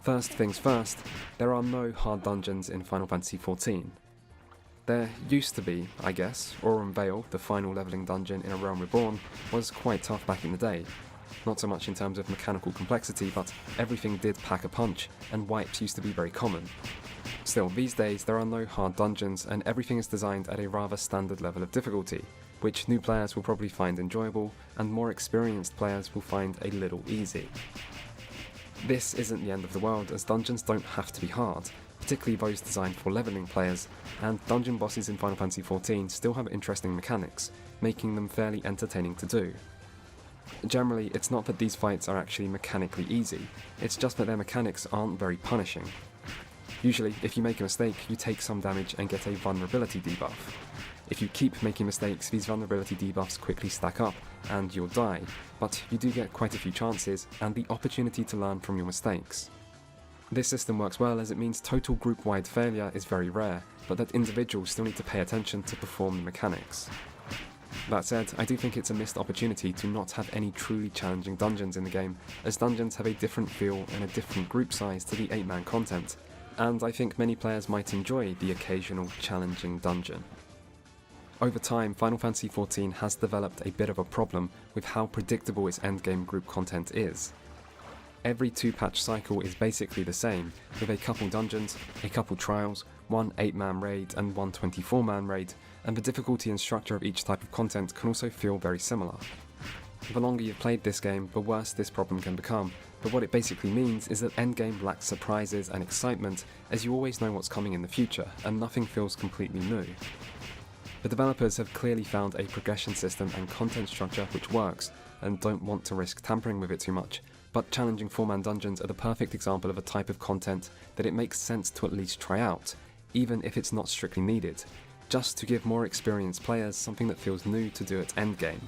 First things first, there are no hard dungeons in Final Fantasy XIV. There used to be, I guess. Aurum Vale, the final levelling dungeon in A Realm Reborn, was quite tough back in the day. Not so much in terms of mechanical complexity, but everything did pack a punch, and wipes used to be very common. Still, these days there are no hard dungeons, and everything is designed at a rather standard level of difficulty, which new players will probably find enjoyable, and more experienced players will find a little easy. This isn't the end of the world, as dungeons don't have to be hard, particularly those designed for leveling players, and dungeon bosses in Final Fantasy XIV still have interesting mechanics, making them fairly entertaining to do. Generally, it's not that these fights are actually mechanically easy, it's just that their mechanics aren't very punishing. Usually, if you make a mistake, you take some damage and get a vulnerability debuff. If you keep making mistakes, these vulnerability debuffs quickly stack up, and you'll die, but you do get quite a few chances, and the opportunity to learn from your mistakes. This system works well as it means total group-wide failure is very rare, but that individuals still need to pay attention to perform the mechanics. That said, I do think it's a missed opportunity to not have any truly challenging dungeons in the game, as dungeons have a different feel and a different group size to the 8-man content, and I think many players might enjoy the occasional challenging dungeon. Over time, Final Fantasy XIV has developed a bit of a problem with how predictable its endgame group content is. Every 2-patch cycle is basically the same, with a couple dungeons, a couple trials, one 8-man raid and one 24-man raid, and the difficulty and structure of each type of content can also feel very similar. The longer you've played this game, the worse this problem can become, but what it basically means is that endgame lacks surprises and excitement, as you always know what's coming in the future, and nothing feels completely new. The developers have clearly found a progression system and content structure which works, and don't want to risk tampering with it too much, but challenging 4-man dungeons are the perfect example of a type of content that it makes sense to at least try out, even if it's not strictly needed, just to give more experienced players something that feels new to do at endgame.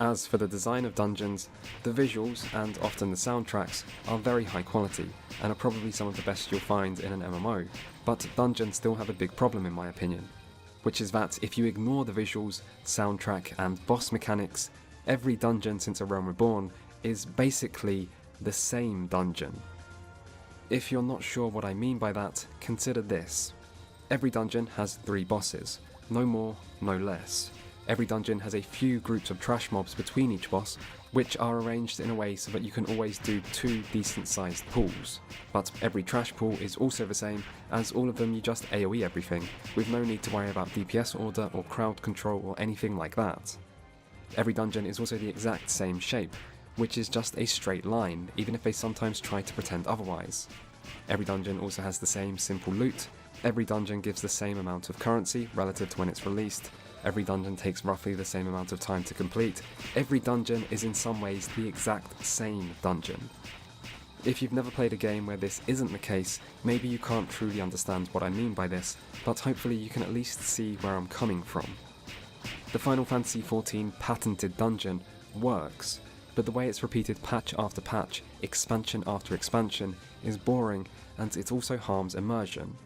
As for the design of dungeons, the visuals and often the soundtracks are very high quality and are probably some of the best you'll find in an MMO, but dungeons still have a big problem in my opinion, which is that if you ignore the visuals, soundtrack and boss mechanics, every dungeon since A Realm Reborn is basically the same dungeon. If you're not sure what I mean by that, consider this. Every dungeon has 3 bosses, no more, no less. Every dungeon has a few groups of trash mobs between each boss, which are arranged in a way so that you can always do 2 decent sized pools. But every trash pool is also the same, as all of them you just AoE everything, with no need to worry about DPS order or crowd control or anything like that. Every dungeon is also the exact same shape, which is just a straight line, even if they sometimes try to pretend otherwise. Every dungeon also has the same simple loot, every dungeon gives the same amount of currency relative to when it's released, every dungeon takes roughly the same amount of time to complete, every dungeon is in some ways the exact same dungeon. If you've never played a game where this isn't the case, maybe you can't truly understand what I mean by this, but hopefully you can at least see where I'm coming from. The Final Fantasy XIV patented dungeon works, but the way it's repeated patch after patch, expansion after expansion, is boring, and it also harms immersion.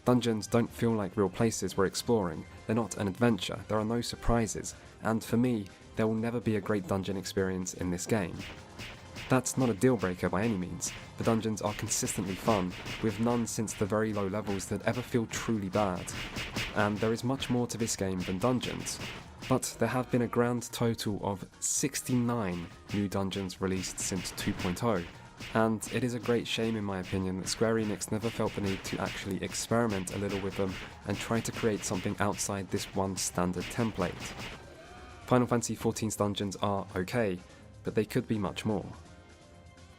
Dungeons don't feel like real places we're exploring, they're not an adventure, there are no surprises, and for me, there will never be a great dungeon experience in this game. That's not a deal breaker by any means, the dungeons are consistently fun, with none since the very low levels that ever feel truly bad, and there is much more to this game than dungeons. But there have been a grand total of 69 new dungeons released since 2.0, and it is a great shame in my opinion that Square Enix never felt the need to actually experiment a little with them and try to create something outside this one standard template. Final Fantasy XIV's dungeons are okay, but they could be much more.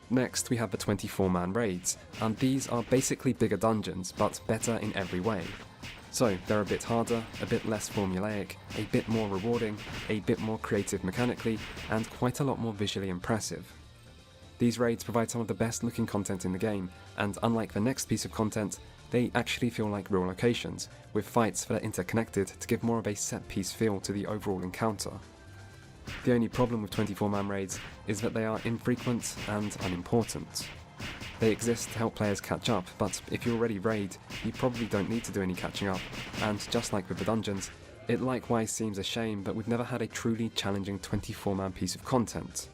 Next we have the 24-man raids, and these are basically bigger dungeons, but better in every way. So they're a bit harder, a bit less formulaic, a bit more rewarding, a bit more creative mechanically, and quite a lot more visually impressive. These raids provide some of the best looking content in the game, and unlike the next piece of content, they actually feel like real locations, with fights that are interconnected to give more of a set piece feel to the overall encounter. The only problem with 24-man raids is that they are infrequent and unimportant. They exist to help players catch up, but if you already raid, you probably don't need to do any catching up, and just like with the dungeons, it likewise seems a shame that we've never had a truly challenging 24-man piece of content.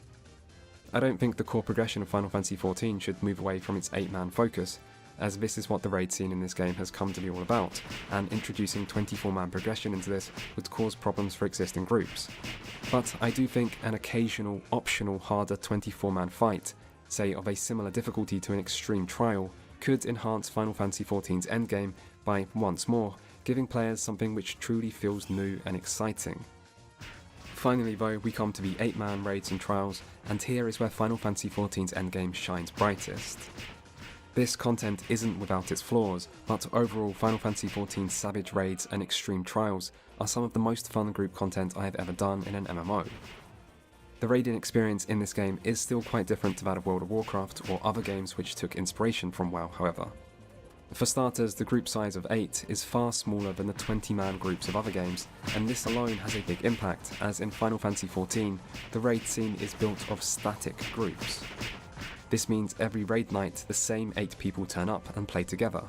I don't think the core progression of Final Fantasy XIV should move away from its 8-man focus, as this is what the raid scene in this game has come to be all about, and introducing 24-man progression into this would cause problems for existing groups. But I do think an occasional, optional, harder 24-man fight, say of a similar difficulty to an extreme trial, could enhance Final Fantasy XIV's endgame by, once more, giving players something which truly feels new and exciting. Finally though, we come to the 8-man raids and trials, and here is where Final Fantasy XIV's endgame shines brightest. This content isn't without its flaws, but overall Final Fantasy XIV's Savage Raids and Extreme Trials are some of the most fun group content I have ever done in an MMO. The raiding experience in this game is still quite different to that of World of Warcraft or other games which took inspiration from WoW, however. For starters, the group size of 8 is far smaller than the 20-man groups of other games, and this alone has a big impact, as in Final Fantasy XIV, the raid scene is built of static groups. This means every raid night the same 8 people turn up and play together,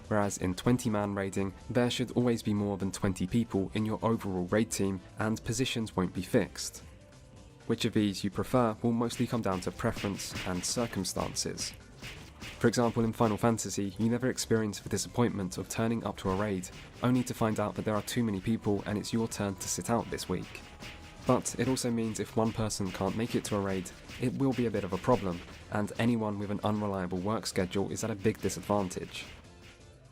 whereas in 20-man raiding, there should always be more than 20 people in your overall raid team, and positions won't be fixed. Which of these you prefer will mostly come down to preference and circumstances. For example, in Final Fantasy, you never experience the disappointment of turning up to a raid, only to find out that there are too many people and it's your turn to sit out this week. But it also means if one person can't make it to a raid, it will be a bit of a problem, and anyone with an unreliable work schedule is at a big disadvantage.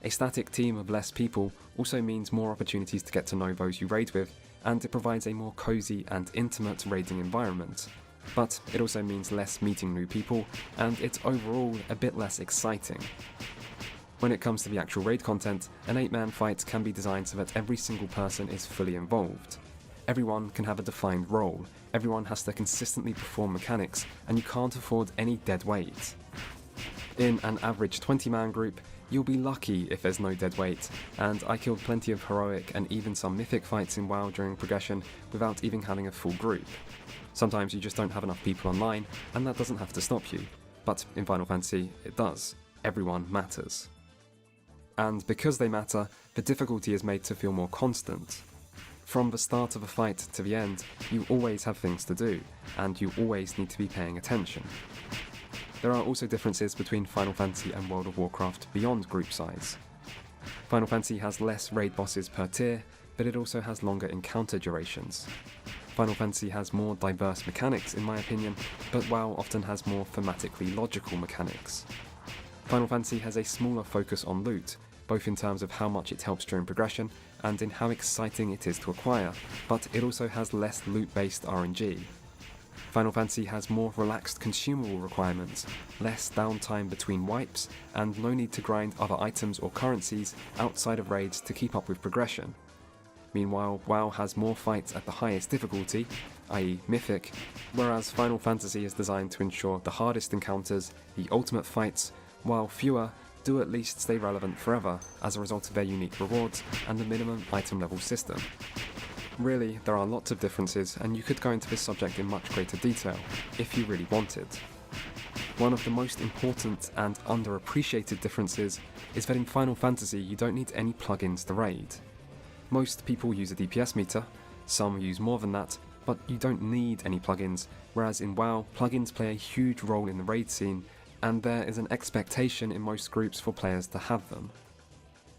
A static team of less people also means more opportunities to get to know those you raid with, and it provides a more cozy and intimate raiding environment. But it also means less meeting new people, and it's overall a bit less exciting. When it comes to the actual raid content, an 8-man fight can be designed so that every single person is fully involved. Everyone can have a defined role, everyone has to consistently perform mechanics, and you can't afford any dead weight. In an average 20-man group, you'll be lucky if there's no dead weight, and I killed plenty of heroic and even some mythic fights in WoW during progression without even having a full group. Sometimes you just don't have enough people online, and that doesn't have to stop you. But in Final Fantasy, it does. Everyone matters. And because they matter, the difficulty is made to feel more constant. From the start of a fight to the end, you always have things to do, and you always need to be paying attention. There are also differences between Final Fantasy and World of Warcraft beyond group size. Final Fantasy has less raid bosses per tier, but it also has longer encounter durations. Final Fantasy has more diverse mechanics in my opinion, but WoW often has more thematically logical mechanics. Final Fantasy has a smaller focus on loot, both in terms of how much it helps during progression and in how exciting it is to acquire, but it also has less loot-based RNG. Final Fantasy has more relaxed consumable requirements, less downtime between wipes, and no need to grind other items or currencies outside of raids to keep up with progression. Meanwhile, WoW has more fights at the highest difficulty, i.e. Mythic, whereas Final Fantasy is designed to ensure the hardest encounters, the ultimate fights, while fewer do at least stay relevant forever as a result of their unique rewards and the minimum item level system. Really, there are lots of differences, and you could go into this subject in much greater detail, if you really wanted. One of the most important and underappreciated differences is that in Final Fantasy you don't need any plugins to raid. Most people use a DPS meter, some use more than that, but you don't need any plugins, whereas in WoW, plugins play a huge role in the raid scene, and there is an expectation in most groups for players to have them.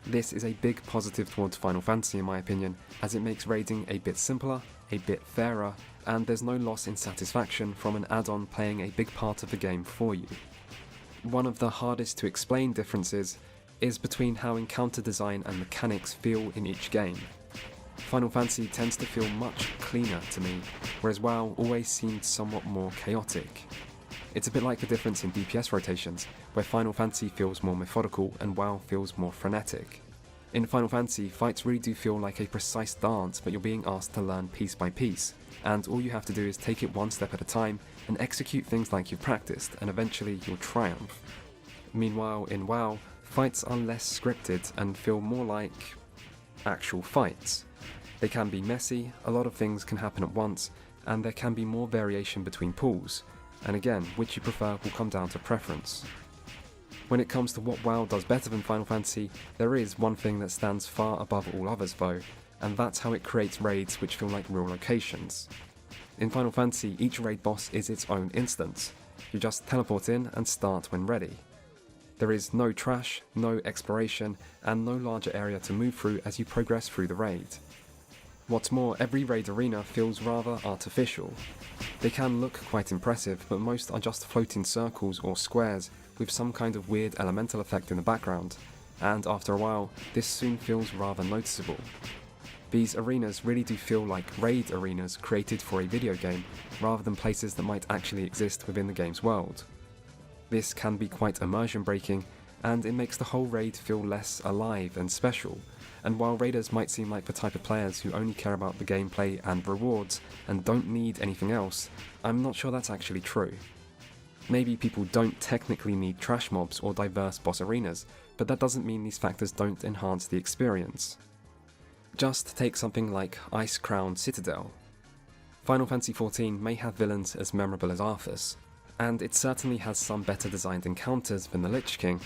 This is a big positive towards Final Fantasy in my opinion, as it makes raiding a bit simpler, a bit fairer, and there's no loss in satisfaction from an add-on playing a big part of the game for you. One of the hardest to explain differences is between how encounter design and mechanics feel in each game. Final Fantasy tends to feel much cleaner to me, whereas WoW always seemed somewhat more chaotic. It's a bit like the difference in DPS rotations, where Final Fantasy feels more methodical and WoW feels more frenetic. In Final Fantasy, fights really do feel like a precise dance that you're being asked to learn piece by piece, and all you have to do is take it one step at a time and execute things like you've practiced, and eventually you'll triumph. Meanwhile, in WoW, fights are less scripted and feel more like actual fights. They can be messy, a lot of things can happen at once, and there can be more variation between pools. And again, which you prefer will come down to preference. When it comes to what WoW does better than Final Fantasy, there is one thing that stands far above all others though, and that's how it creates raids which feel like real locations. In Final Fantasy, each raid boss is its own instance. You just teleport in and start when ready. There is no trash, no exploration, and no larger area to move through as you progress through the raid. What's more, every raid arena feels rather artificial. They can look quite impressive, but most are just floating circles or squares with some kind of weird elemental effect in the background, and after a while, this soon feels rather noticeable. These arenas really do feel like raid arenas created for a video game, rather than places that might actually exist within the game's world. This can be quite immersion breaking, and it makes the whole raid feel less alive and special. And while raiders might seem like the type of players who only care about the gameplay and rewards and don't need anything else, I'm not sure that's actually true. Maybe people don't technically need trash mobs or diverse boss arenas, but that doesn't mean these factors don't enhance the experience. Just take something like Icecrown Citadel. Final Fantasy XIV may have villains as memorable as Arthas, and it certainly has some better designed encounters than the Lich King,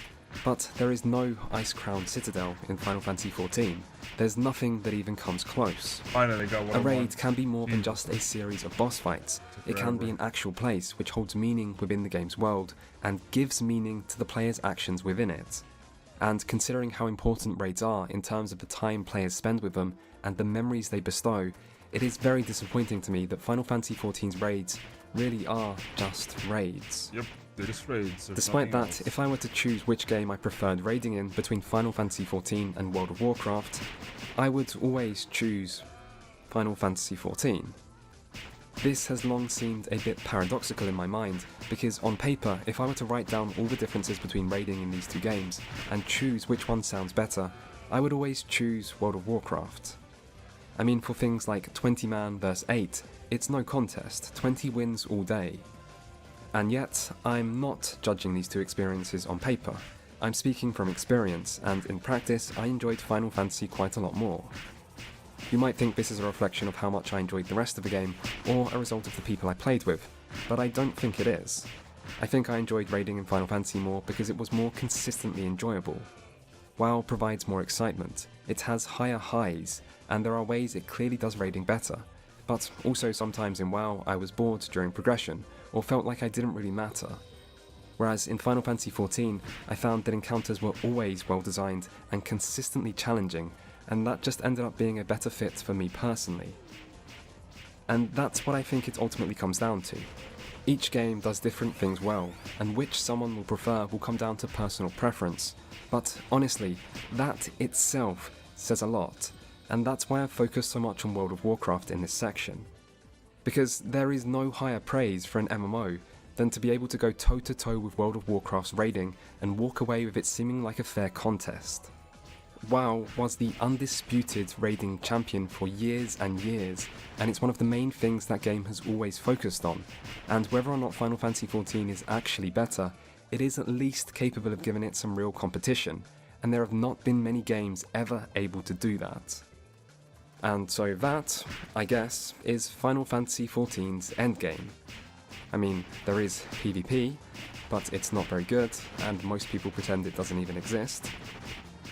but there is no Icecrown Citadel in Final Fantasy XIV. There's nothing that even comes close. Finally got what A I raid want. can be more than just a series of boss fights. It can be an actual place which holds meaning within the game's world and gives meaning to the player's actions within it. And considering how important raids are in terms of the time players spend with them and the memories they bestow, it is very disappointing to me that Final Fantasy XIV's raids really are just raids. Yep. Raids, Despite that, if I were to choose which game I preferred raiding in between Final Fantasy XIV and World of Warcraft, I would always choose Final Fantasy XIV. This has long seemed a bit paradoxical in my mind, because on paper, if I were to write down all the differences between raiding in these two games and choose which one sounds better, I would always choose World of Warcraft. I mean, for things like 20 man vs 8, it's no contest, 20 wins all day. And yet, I'm not judging these two experiences on paper. I'm speaking from experience, and in practice, I enjoyed Final Fantasy quite a lot more. You might think this is a reflection of how much I enjoyed the rest of the game, or a result of the people I played with, but I don't think it is. I think I enjoyed raiding in Final Fantasy more because it was more consistently enjoyable. WoW provides more excitement, it has higher highs, and there are ways it clearly does raiding better, but also sometimes in WoW I was bored during progression, or felt like I didn't really matter. Whereas in Final Fantasy XIV, I found that encounters were always well designed and consistently challenging, and that just ended up being a better fit for me personally. And that's what I think it ultimately comes down to. Each game does different things well, and which someone will prefer will come down to personal preference. But honestly, that itself says a lot, and that's why I've focused so much on World of Warcraft in this section. Because there is no higher praise for an MMO than to be able to go toe-to-toe with World of Warcraft's raiding and walk away with it seeming like a fair contest. WoW was the undisputed raiding champion for years and years, and it's one of the main things that game has always focused on, and whether or not Final Fantasy XIV is actually better, it is at least capable of giving it some real competition, and there have not been many games ever able to do that. And so that, I guess, is Final Fantasy XIV's endgame. I mean, there is PvP, but it's not very good, and most people pretend it doesn't even exist.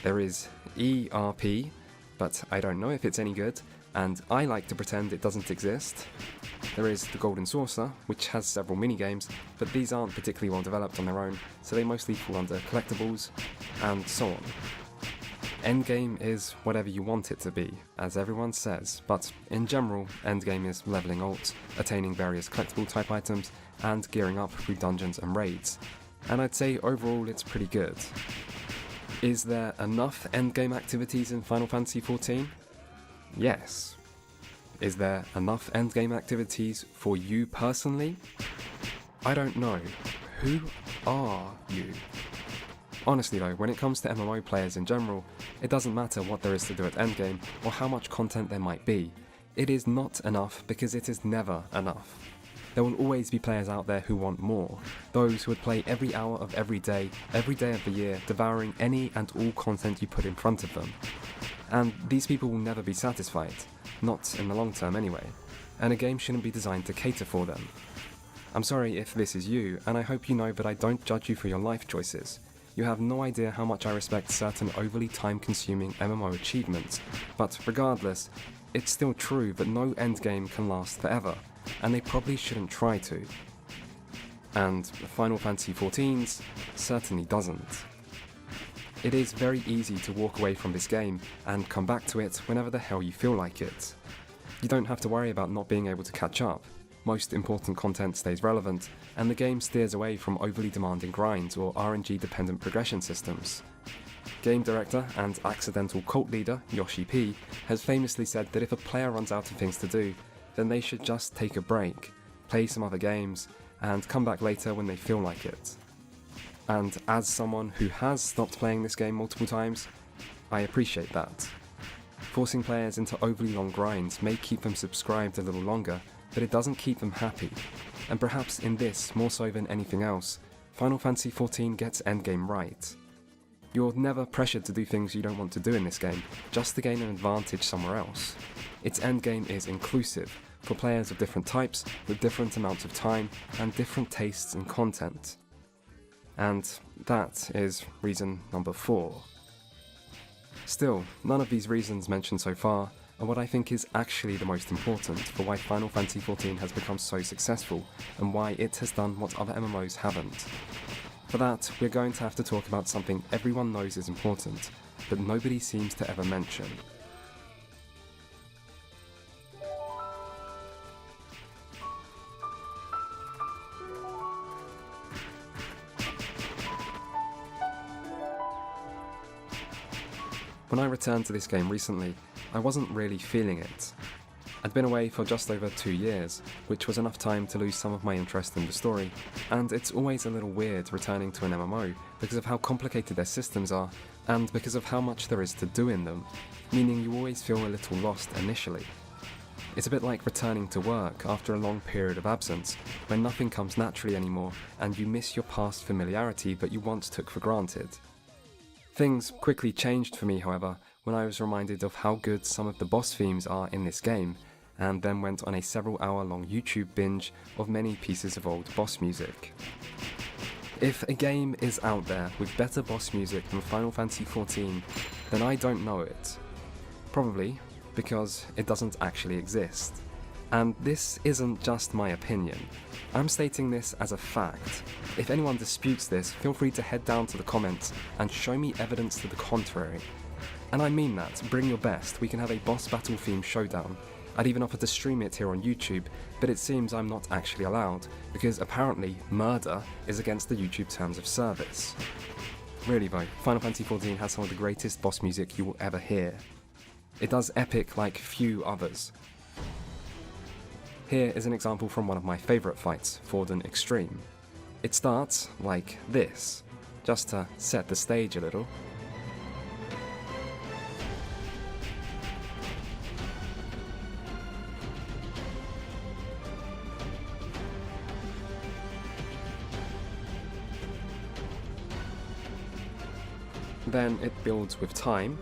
There is ERP, but I don't know if it's any good, and I like to pretend it doesn't exist. There is the Golden Saucer, which has several minigames, but these aren't particularly well developed on their own, so they mostly fall under collectibles, and so on. Endgame is whatever you want it to be, as everyone says, but in general, Endgame is leveling ults, attaining various collectible type items, and gearing up through dungeons and raids, and I'd say overall it's pretty good. Is there enough endgame activities in Final Fantasy XIV? Yes. Is there enough endgame activities for you personally? I don't know. Who are you? Honestly though, when it comes to MMO players in general, it doesn't matter what there is to do at endgame or how much content there might be. It is not enough because it is never enough. There will always be players out there who want more, those who would play every hour of every day of the year, devouring any and all content you put in front of them. And these people will never be satisfied, not in the long term anyway, and a game shouldn't be designed to cater for them. I'm sorry if this is you, and I hope you know that I don't judge you for your life choices. You have no idea how much I respect certain overly time-consuming MMO achievements, but regardless, it's still true that no endgame can last forever, and they probably shouldn't try to. And Final Fantasy XIV's certainly doesn't. It is very easy to walk away from this game and come back to it whenever the hell you feel like it. You don't have to worry about not being able to catch up. Most important content stays relevant, and the game steers away from overly demanding grinds or RNG-dependent progression systems. Game director and accidental cult leader Yoshi P has famously said that if a player runs out of things to do, then they should just take a break, play some other games, and come back later when they feel like it. And as someone who has stopped playing this game multiple times, I appreciate that. Forcing players into overly long grinds may keep them subscribed a little longer, but it doesn't keep them happy. And perhaps in this, more so than anything else, Final Fantasy XIV gets endgame right. You're never pressured to do things you don't want to do in this game, just to gain an advantage somewhere else. Its endgame is inclusive, for players of different types, with different amounts of time, and different tastes and content. And that is reason number 4. Still, none of these reasons mentioned so far are what I think is actually the most important for why Final Fantasy XIV has become so successful, and why it has done what other MMOs haven't. For that, we're going to have to talk about something everyone knows is important, but nobody seems to ever mention. When I returned to this game recently, I wasn't really feeling it. I'd been away for just over 2 years, which was enough time to lose some of my interest in the story, and it's always a little weird returning to an MMO because of how complicated their systems are, and because of how much there is to do in them, meaning you always feel a little lost initially. It's a bit like returning to work after a long period of absence, when nothing comes naturally anymore and you miss your past familiarity that you once took for granted. Things quickly changed for me, however, when I was reminded of how good some of the boss themes are in this game, and then went on a several hour long YouTube binge of many pieces of old boss music. If a game is out there with better boss music than Final Fantasy XIV, then I don't know it. Probably because it doesn't actually exist. And this isn't just my opinion. I'm stating this as a fact. If anyone disputes this, feel free to head down to the comments and show me evidence to the contrary. And I mean that, bring your best, we can have a boss battle theme showdown. I'd even offer to stream it here on YouTube, but it seems I'm not actually allowed, because apparently murder is against the YouTube terms of service. Really though, Final Fantasy XIV has some of the greatest boss music you will ever hear. It does epic like few others. Here is an example from one of my favourite fights, Forden Extreme. It starts like this, just to set the stage a little. Then it builds with time.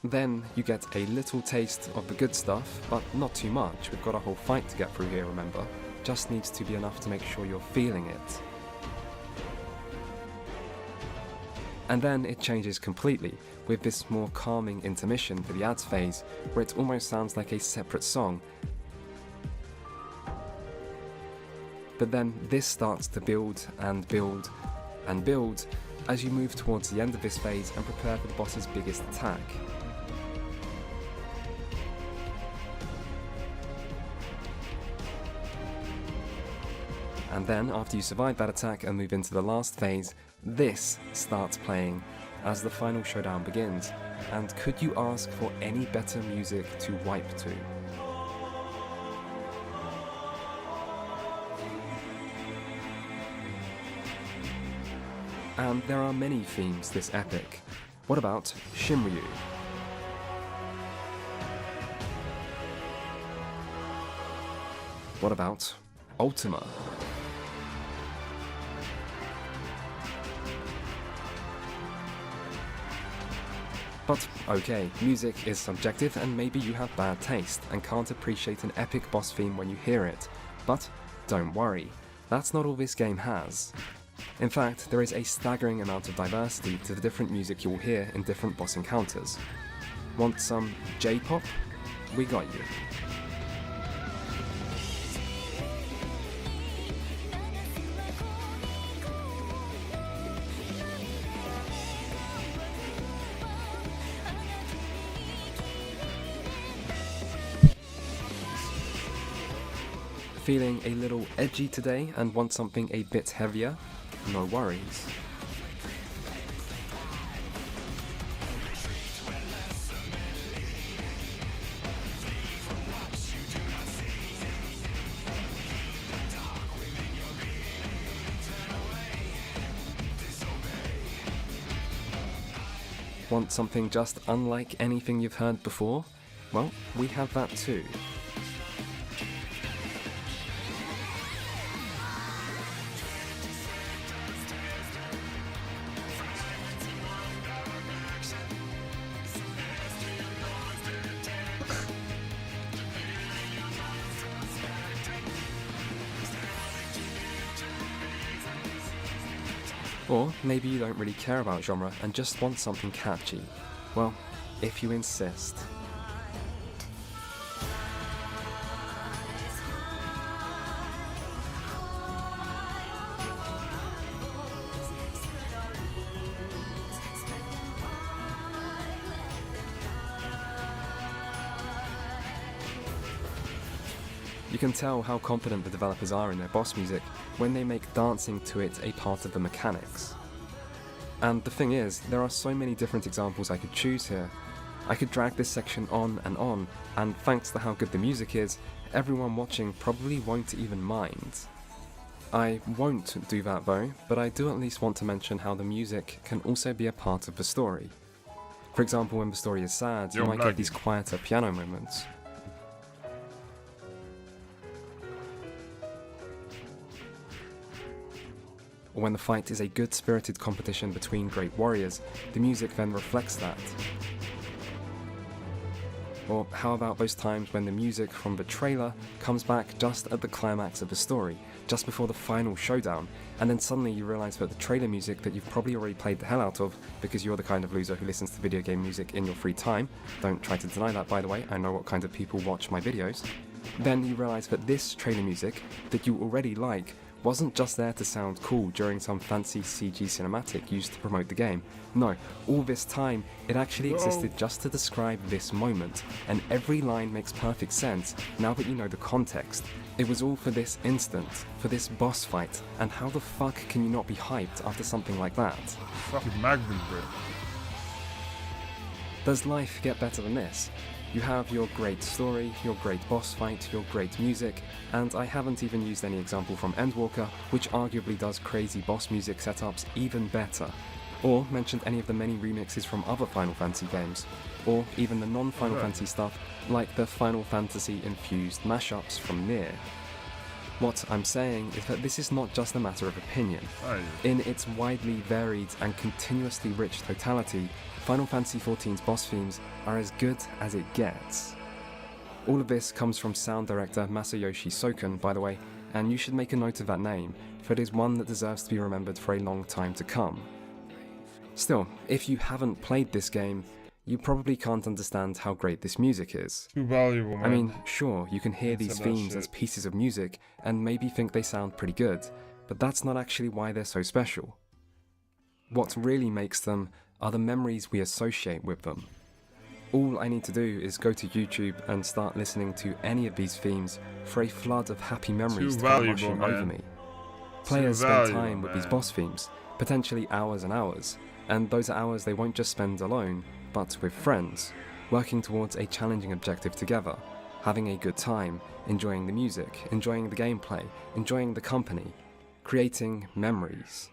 Then you get a little taste of the good stuff, but not too much. We've got a whole fight to get through here, remember? Just needs to be enough to make sure you're feeling it. And then it changes completely, with this more calming intermission for the ads phase, where it almost sounds like a separate song. But then this starts to build and build and build as you move towards the end of this phase and prepare for the boss's biggest attack. And then, after you survive that attack and move into the last phase, this starts playing as the final showdown begins. And could you ask for any better music to wipe to? And there are many themes this epic. What about Shinryu? What about Ultima? But okay, music is subjective and maybe you have bad taste and can't appreciate an epic boss theme when you hear it. But don't worry, that's not all this game has. In fact, there is a staggering amount of diversity to the different music you'll hear in different boss encounters. Want some J-pop? We got you. Feeling a little edgy today and want something a bit heavier? No worries. Want something just unlike anything you've heard before? Well, we have that too. Or maybe you don't really care about genre and just want something catchy. Well, if you insist. You can tell how confident the developers are in their boss music when they make dancing to it a part of the mechanics. And the thing is, there are so many different examples I could choose here. I could drag this section on, and thanks to how good the music is, everyone watching probably won't even mind. I won't do that though, but I do at least want to mention how the music can also be a part of the story. For example, when the story is sad, you might get these quieter piano moments. or when the fight is a good-spirited competition between great warriors, the music then reflects that. Or how about those times when the music from the trailer comes back just at the climax of the story, just before the final showdown, and then suddenly you realise that the trailer music that you've probably already played the hell out of, because you're the kind of loser who listens to video game music in your free time, don't try to deny that by the way, I know what kind of people watch my videos, then you realise that this trailer music that you already like wasn't just there to sound cool during some fancy CG cinematic used to promote the game. No, all this time, it actually existed just to describe this moment, and every line makes perfect sense now that you know the context. It was all for this instant, for this boss fight, and how the fuck can you not be hyped after something like that? Fucking Magnum, bro. Does life get better than this? You have your great story, your great boss fight, your great music, and I haven't even used any example from Endwalker, which arguably does crazy boss music setups even better, or mentioned any of the many remixes from other Final Fantasy games, or even the non-Final Fantasy stuff like the Final Fantasy infused mashups from Nier. What I'm saying is that this is not just a matter of opinion. In its widely varied and continuously rich totality, Final Fantasy XIV's boss themes are as good as it gets. All of this comes from sound director Masayoshi Soken, by the way, and you should make a note of that name, for it is one that deserves to be remembered for a long time to come. Still, if you haven't played this game, you probably can't understand how great this music is. Too valuable, man. I mean, sure, you can hear these themes as pieces of music and maybe think they sound pretty good, but that's not actually why they're so special. What really makes them are the memories we associate with them. All I need to do is go to YouTube and start listening to any of these themes for a flood of happy memories to come rushing over me. Players spend time with these boss themes, potentially hours and hours, and those are hours they won't just spend alone, but with friends, working towards a challenging objective together, having a good time, enjoying the music, enjoying the gameplay, enjoying the company, creating memories.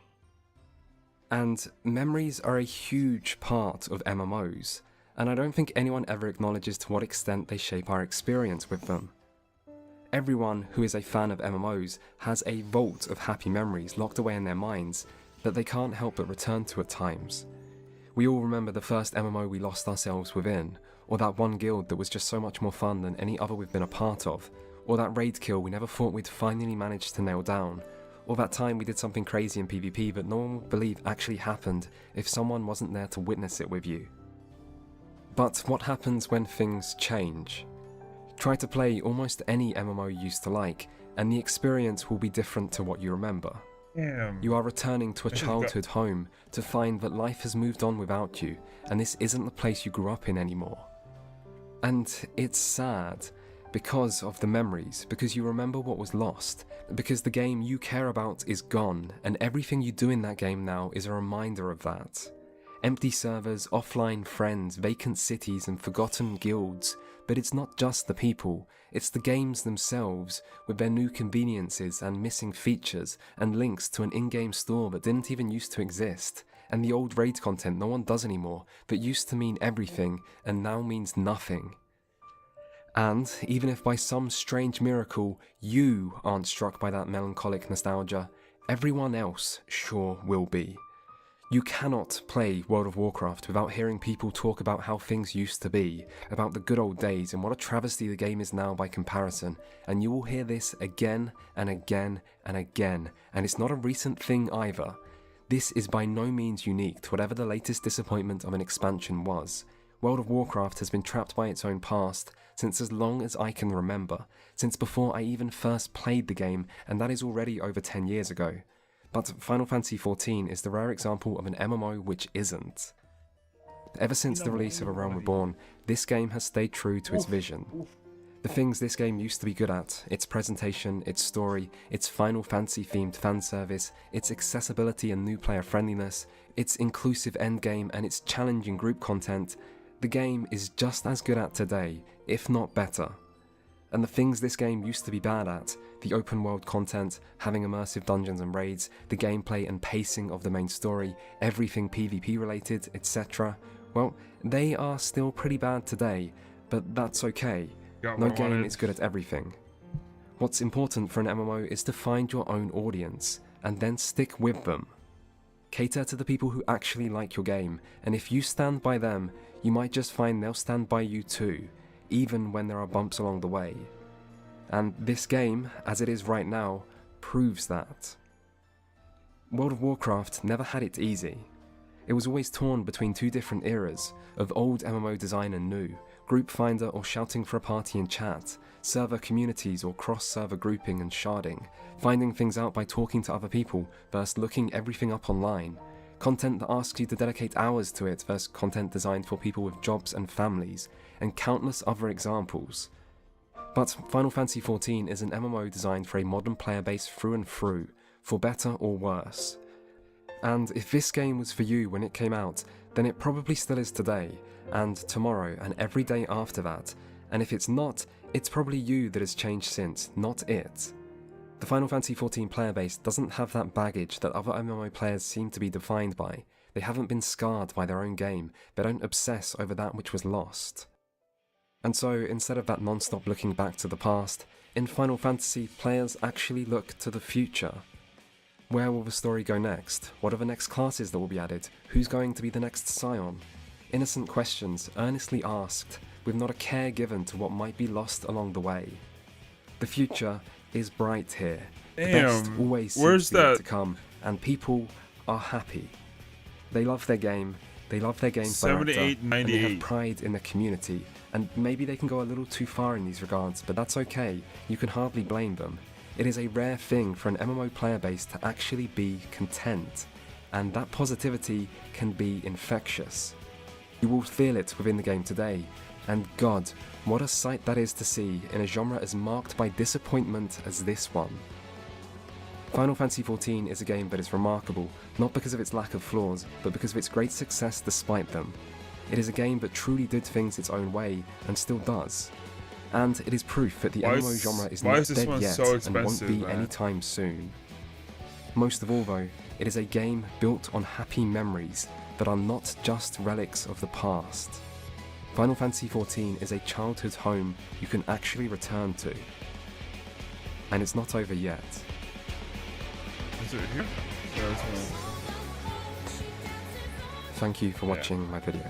And memories are a huge part of MMOs, and I don't think anyone ever acknowledges to what extent they shape our experience with them. Everyone who is a fan of MMOs has a vault of happy memories locked away in their minds that they can't help but return to at times. We all remember the first MMO we lost ourselves within, or that one guild that was just so much more fun than any other we've been a part of, or that raid kill we never thought we'd finally manage to nail down, or that time we did something crazy in PvP that no one would believe actually happened if someone wasn't there to witness it with you. But what happens when things change? Try to play almost any MMO you used to like, and the experience will be different to what you remember. Damn. You are returning to a childhood home to find that life has moved on without you, and this isn't the place you grew up in anymore. And it's sad, because of the memories, because you remember what was lost, because the game you care about is gone, and everything you do in that game now is a reminder of that. Empty servers, offline friends, vacant cities, and forgotten guilds, but it's not just the people, it's the games themselves, with their new conveniences and missing features, and links to an in-game store that didn't even used to exist, and the old raid content no one does anymore, that used to mean everything, and now means nothing. And, even if by some strange miracle you aren't struck by that melancholic nostalgia, everyone else sure will be. You cannot play World of Warcraft without hearing people talk about how things used to be, about the good old days and what a travesty the game is now by comparison, and you will hear this again and again and again, and it's not a recent thing either. This is by no means unique to whatever the latest disappointment of an expansion was. World of Warcraft has been trapped by its own past since as long as I can remember, since before I even first played the game, and that is already over 10 years ago. But Final Fantasy XIV is the rare example of an MMO which isn't. Ever since the release of A Realm Reborn, this game has stayed true to its vision. The things this game used to be good at, its presentation, its story, its Final Fantasy themed fan service, its accessibility and new player friendliness, its inclusive endgame and its challenging group content, the game is just as good at today, if not better. And the things this game used to be bad at, the open world content, having immersive dungeons and raids, the gameplay and pacing of the main story, everything PvP related, etc., well, they are still pretty bad today, but that's okay. No game is good at everything. What's important for an MMO is to find your own audience, and then stick with them. Cater to the people who actually like your game, and if you stand by them, you might just find they'll stand by you too, even when there are bumps along the way. And this game, as it is right now, proves that. World of Warcraft never had it easy. It was always torn between two different eras, of old MMO design and new, group finder or shouting for a party in chat, server communities or cross-server grouping and sharding, finding things out by talking to other people versus looking everything up online, content that asks you to dedicate hours to it versus content designed for people with jobs and families, and countless other examples. But Final Fantasy XIV is an MMO designed for a modern player base through and through, for better or worse. And if this game was for you when it came out, then it probably still is today, and tomorrow, and every day after that, and if it's not, it's probably you that has changed since, not it. The Final Fantasy XIV player base doesn't have that baggage that other MMO players seem to be defined by. They haven't been scarred by their own game, they don't obsess over that which was lost. And so, instead of that non-stop looking back to the past, in Final Fantasy, players actually look to the future. Where will the story go next? What are the next classes that will be added? Who's going to be the next Scion? Innocent questions, earnestly asked, with not a care given to what might be lost along the way. The future is bright here. The best always seems to come, and people are happy. They love their game, they love their game's director, and they have pride in the community, and maybe they can go a little too far in these regards, but that's okay, you can hardly blame them. It is a rare thing for an MMO player base to actually be content, and that positivity can be infectious. You will feel it within the game today, and God, what a sight that is to see in a genre as marked by disappointment as this one. Final Fantasy XIV is a game that is remarkable, not because of its lack of flaws, but because of its great success despite them. It is a game that truly did things its own way, and still does. And it is proof that the MMO genre is not dead yet and won't be anytime soon. Most of all though, it is a game built on happy memories that are not just relics of the past. Final Fantasy XIV is a childhood home you can actually return to. And it's not over yet. Is it here? Thank you for watching my video.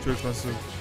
Too expensive.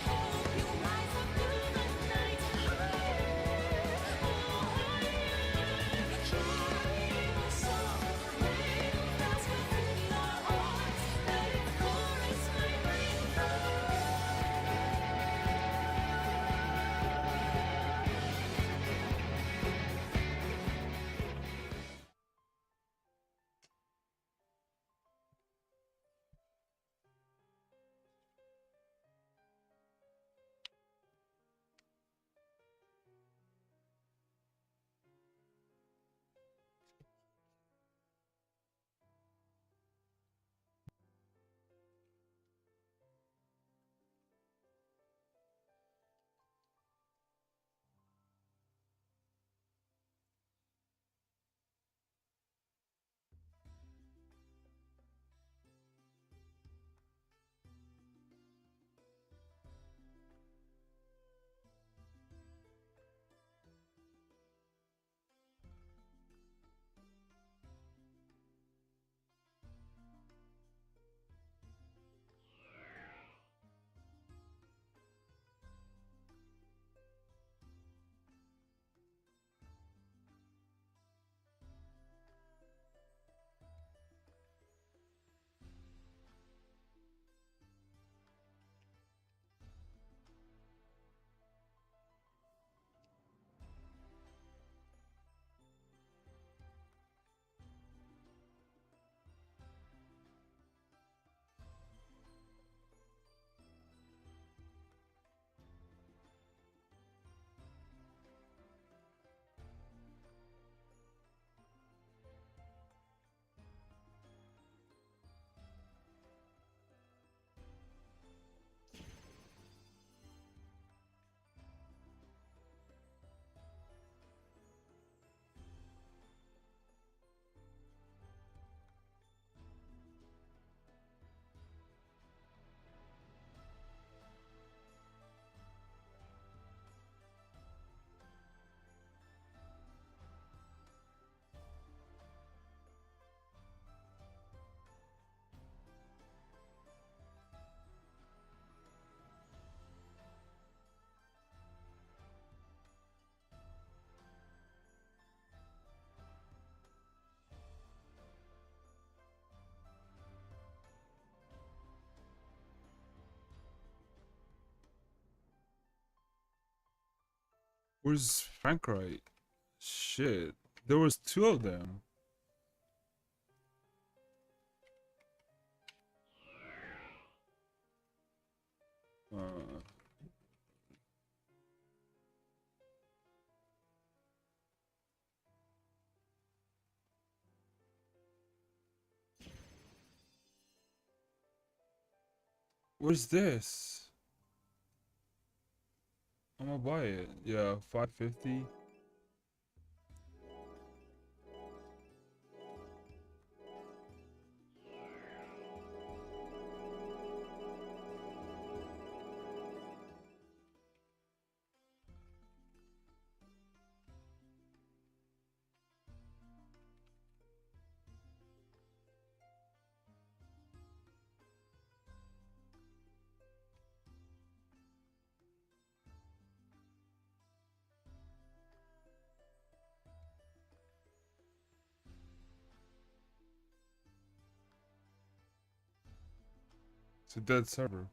Where's Frankrite? Shit. There was two of them. Where's this? I'm gonna buy it. Yeah, 550. It's a dead server.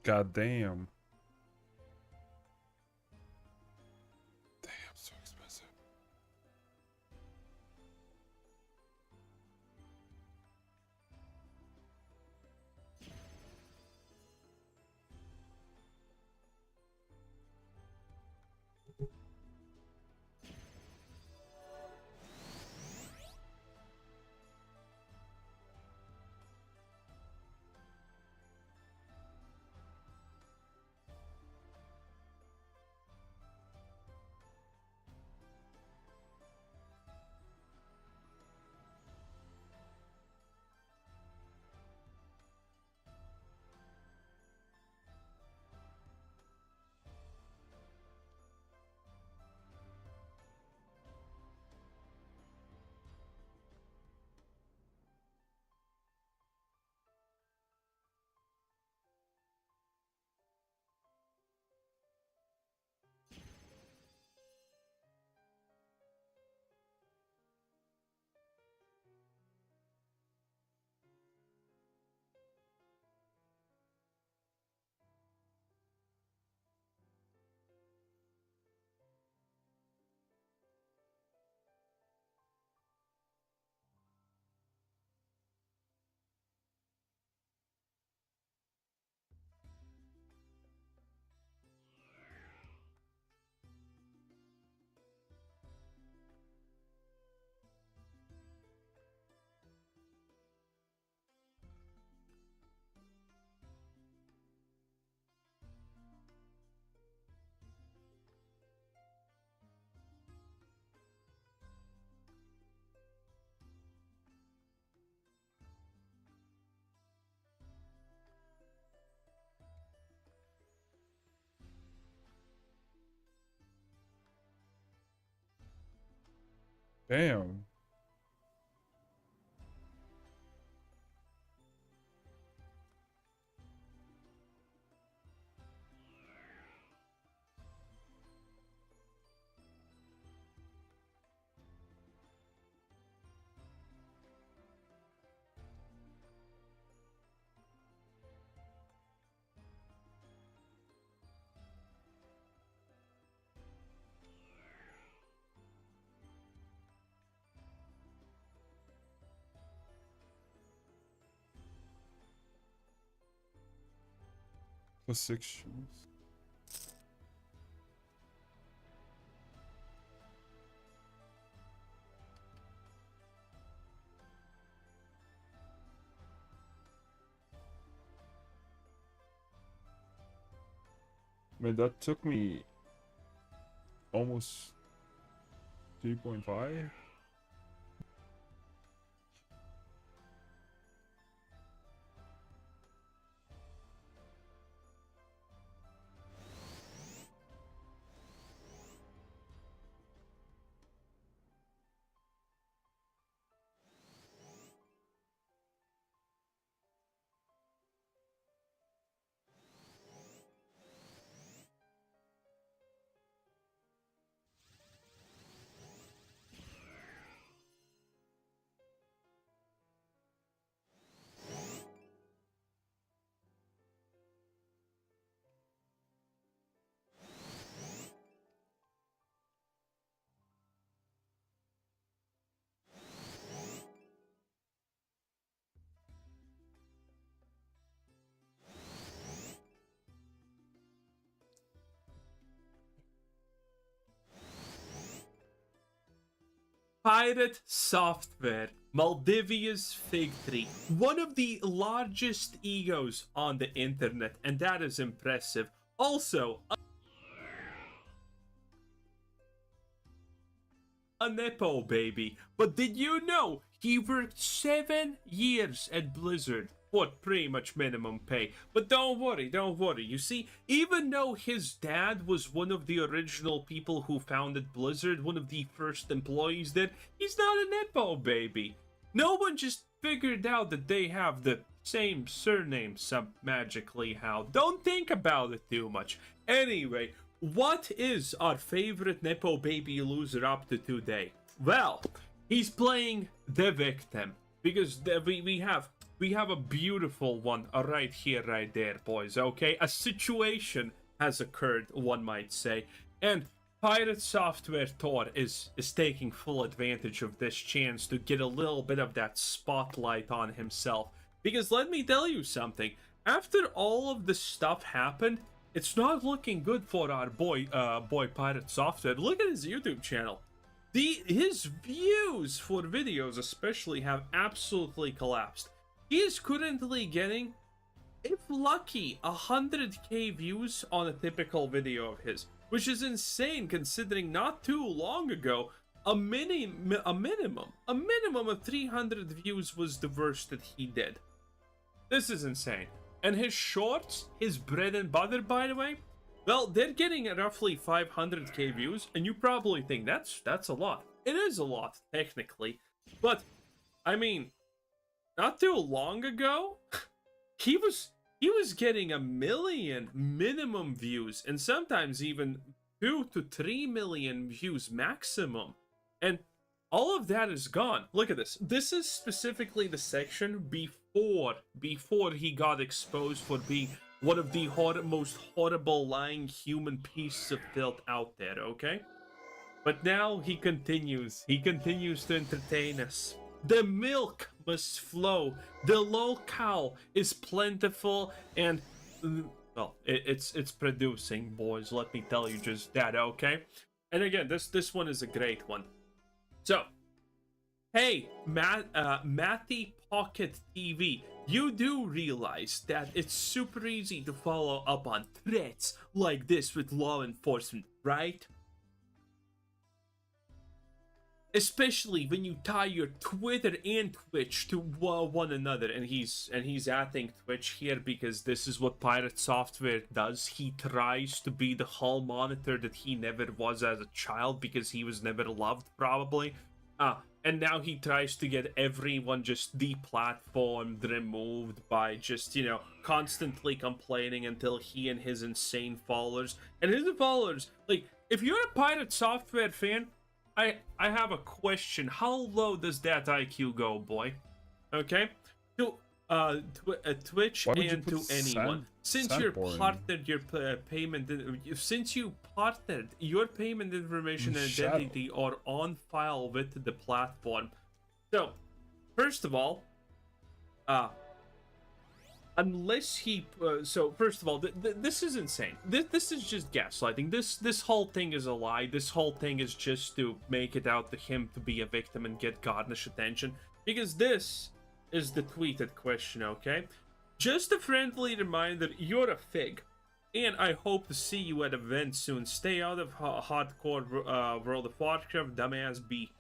God damn. Damn, so expensive. Damn. Plus 6 shoes. Man, that took me almost 3.5. Pirate Software, Maldivia's Fig Tree, one of the largest egos on the internet, and that is impressive. Also, a Nepo baby. But did you know he worked 7 years at Blizzard for pretty much minimum pay? But don't worry, don't worry. You see, even though his dad was one of the original people who founded Blizzard, one of the first employees there, he's not a Nepo baby. No one just figured out that they have the same surname magically how. Don't think about it too much. Anyway, what is our favorite Nepo baby loser up to today? Well, he's playing the victim, because we have a beautiful one right here, right there, boys, okay? A situation has occurred, one might say, and Pirate Software Thor is taking full advantage of this chance to get a little bit of that spotlight on himself. Because let me tell you something, after all of this stuff happened, it's not looking good for our boy Pirate Software. Look at his YouTube channel. His views for videos especially have absolutely collapsed. He is currently getting, if lucky, 100k views on a typical video of his, which is insane considering not too long ago a minimum of 300 views was the worst that he did. This is insane. And his shorts, his bread and butter, by the way, well, they're getting roughly 500k views, and you probably think that's a lot. It is a lot, technically, but I mean, not too long ago, he was getting 1 million minimum views, and sometimes even 2 to 3 million views maximum, and all of that is gone. Look at this. This is specifically the section before he got exposed for being one of the most horrible lying human pieces of filth out there, okay? But now he continues to entertain us. The milk must flow, the locale is plentiful, and well, it's producing, boys, let me tell you just that, okay? And again, this one is a great one. So, hey, Matty Pocket TV, you do realize that it's super easy to follow up on threats like this with law enforcement, right? Especially when you tie your Twitter and Twitch to one another, and he's adding Twitch here because this is what Pirate Software does. He tries to be the hall monitor that he never was as a child because he was never loved, probably. And now he tries to get everyone just deplatformed, removed by just, you know, constantly complaining until he and his insane followers, and his followers, like, if you're a Pirate Software fan, I have a question. How low does that IQ go, boy? Okay? To Twitch and to anyone. Since you partnered your payment, since you partnered your payment information and identity are on file with the platform. So, first of all, unless he, so first of all, this is insane. This is just gaslighting. This whole thing is a lie. This whole thing is just to make it out to him to be a victim and get garnish attention. Because this is the tweeted question, okay? Just a friendly reminder, you're a fig. And I hope to see you at events soon. Stay out of hardcore World of Warcraft, dumbass B.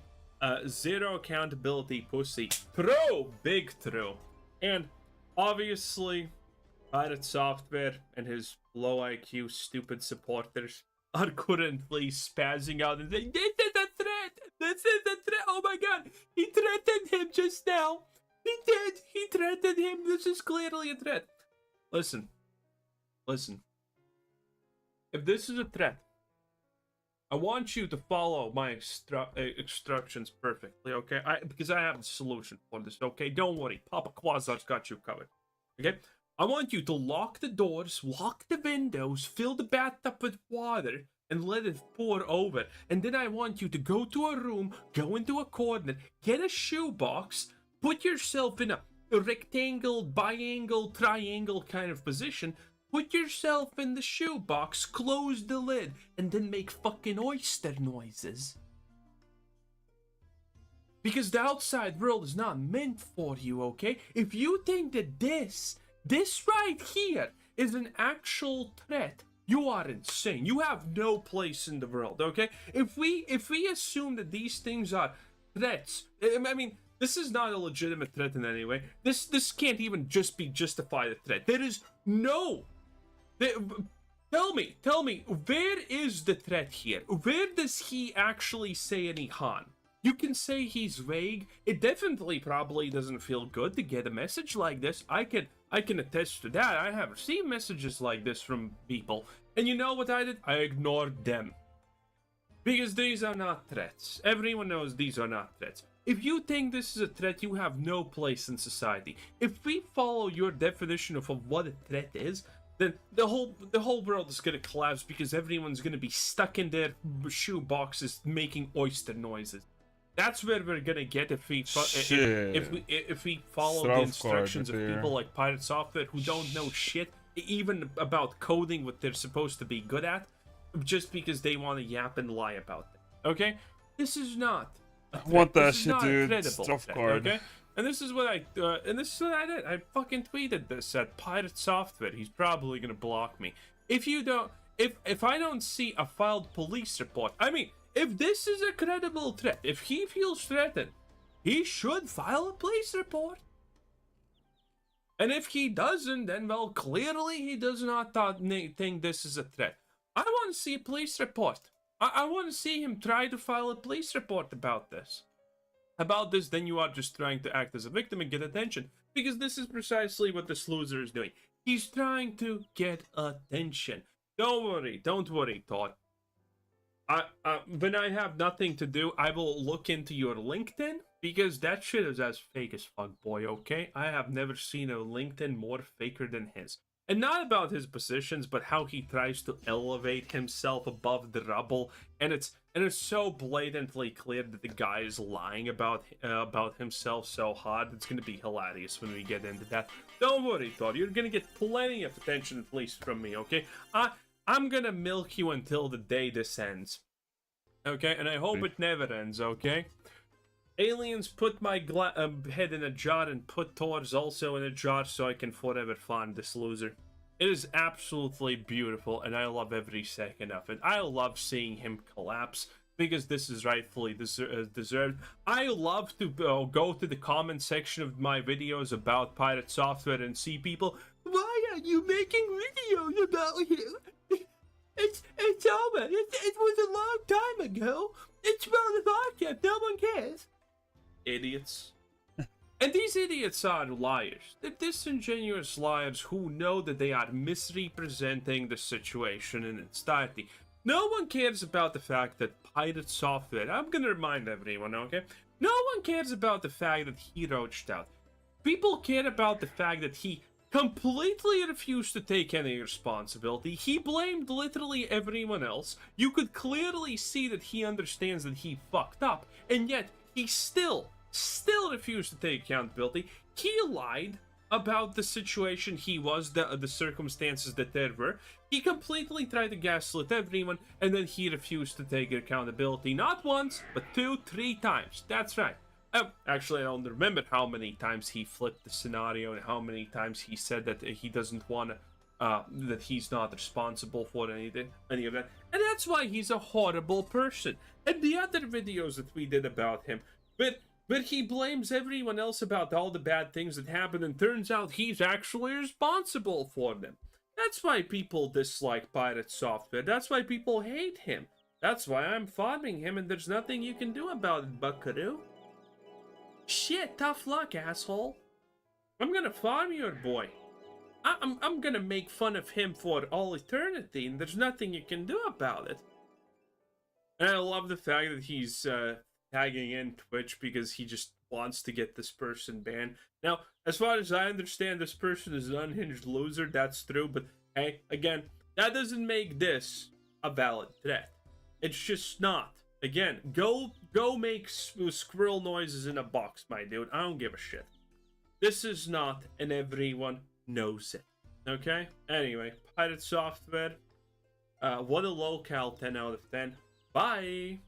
Zero accountability, pussy. True! Big true. And obviously, Pirate Software and his low IQ stupid supporters are currently spazzing out and saying, "This is a threat! This is a threat! Oh my god! He threatened him just now! He did! He threatened him! This is clearly a threat!" Listen. If this is a threat, I want you to follow my instructions perfectly, okay? Because I have a solution for this, okay? Don't worry, Papa Quasar's got you covered, okay? I want you to lock the doors, lock the windows, fill the bathtub with water, and let it pour over. And then I want you to go to a room, go into a corner, get a shoebox, put yourself in a rectangle, biangle, triangle kind of position, put yourself in the shoebox, close the lid, and then make fucking oyster noises. because the outside world is not meant for you, okay? If you think that this right here is an actual threat, you are insane. You have no place in the world, okay? If we assume that these things are threats, I mean, this is not a legitimate threat in any way. This can't even just be justified a threat. There is no... Tell me, where is the threat here? Where does he actually say any harm? You can say he's vague. It definitely probably doesn't feel good to get a message like this. I can attest to that. I have received messages like this from people. And you know what I did? I ignored them. Because these are not threats. Everyone knows these are not threats. If you think this is a threat, you have no place in society. If we follow your definition of what a threat is, then the whole world is gonna collapse because everyone's gonna be stuck in their shoe boxes making oyster noises. That's where we're gonna get if we follow the instructions of people like Pirate Software who don't know shit even about coding what they're supposed to be good at, just because they want to yap and lie about it. Okay, this is not. I want that shit, dude. Stuff card. Okay. And this is what I did. I fucking tweeted this at Pirate Software. He's probably gonna block me. If I don't see a filed police report, I mean, if this is a credible threat, if he feels threatened, he should file a police report. And if he doesn't, then well, clearly he does not think this is a threat. I want to see a police report. I want to see him try to file a police report about this. Then you are just trying to act as a victim and get attention. Because this is precisely what this loser is doing. He's trying to get attention. Don't worry, Todd. When I have nothing to do, I will look into your LinkedIn. Because that shit is as fake as fuck, boy, okay? I have never seen a LinkedIn more faker than his. And not about his positions, but how he tries to elevate himself above the rubble. And it's so blatantly clear that the guy is lying about himself so hard. It's gonna be hilarious when we get into that. Don't worry, Todd. You're gonna get plenty of attention, at least from me, okay? I'm gonna milk you until the day this ends. Okay? And I hope it never ends, okay? Aliens, put my head in a jar and put Thor's also in a jar so I can forever find this loser. It is absolutely beautiful and I love every second of it. I love seeing him collapse because this is rightfully deserved. I love to go to the comment section of my videos about Pirate Software and see people, why are you making videos about him? It's over. It was a long time ago. It's well the podcast. No one cares. Idiots. And these idiots are liars. They're disingenuous liars who know that they are misrepresenting the situation in its entirety. No one cares about the fact that Pirate Software, I'm gonna remind everyone, okay? No one cares about the fact that he roached out. People care about the fact that he completely refused to take any responsibility. He blamed literally everyone else. You could clearly see that he understands that he fucked up, and yet he still refused to take accountability. He lied about the situation he was, the circumstances that there were. He completely tried to gaslight everyone, and then he refused to take accountability. Not once, but 2, 3 times. That's right. Actually, I don't remember how many times he flipped the scenario and how many times he said that he doesn't want to, that he's not responsible for any of that. And that's why he's a horrible person. And the other videos that we did about him, but he blames everyone else about all the bad things that happen, and turns out he's actually responsible for them. That's why people dislike Pirate Software. That's why people hate him. That's why I'm farming him, and there's nothing you can do about it, buckaroo. Shit, tough luck, asshole. I'm gonna farm your boy. I'm gonna make fun of him for all eternity, and there's nothing you can do about it. And I love the fact that he's tagging in Twitch because he just wants to get this person banned. Now, as far as I understand, this person is an unhinged loser. That's true, but hey, again, that doesn't make this a valid threat. It's just not. Again, go make squirrel noises in a box, my dude. I don't give a shit. This is not, and everyone knows it. Okay? Anyway, Pirate Software. What a locale, 10 out of 10. Bye!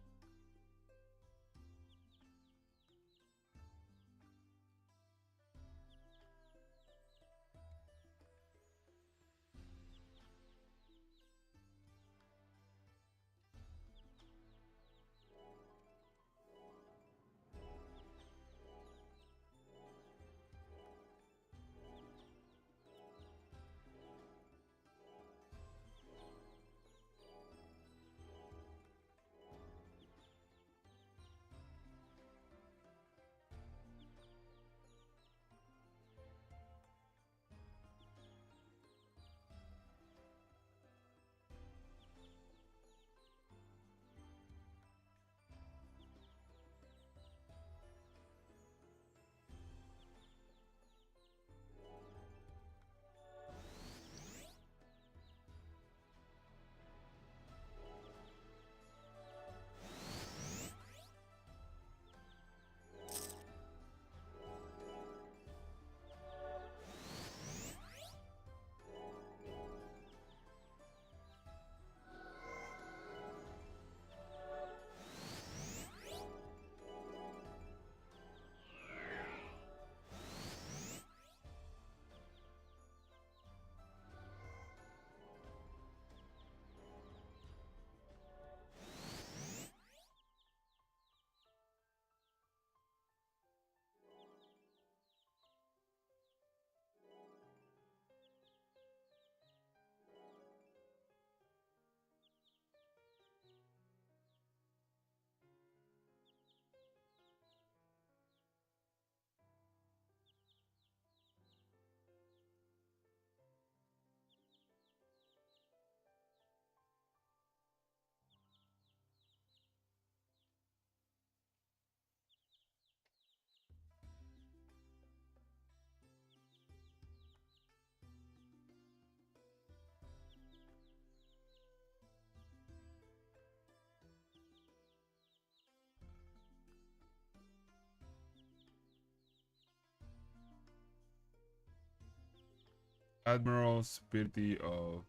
Admiral Spirity of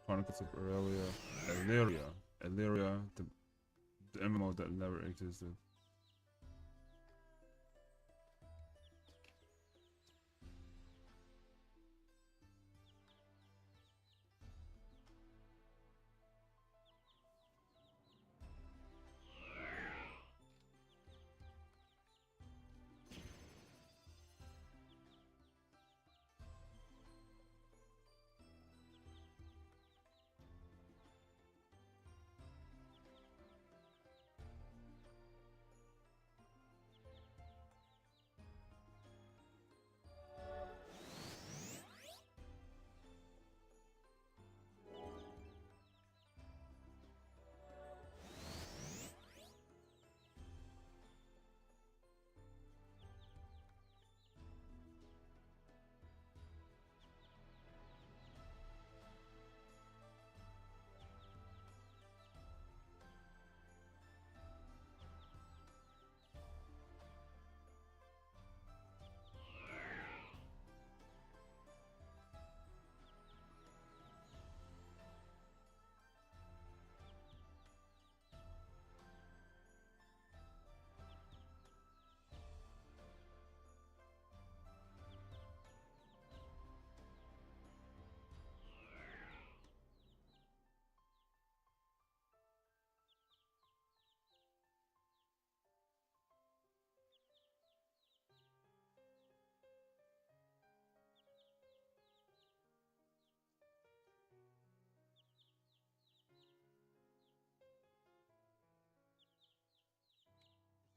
Chronicles of Illyria, the MMO that never existed.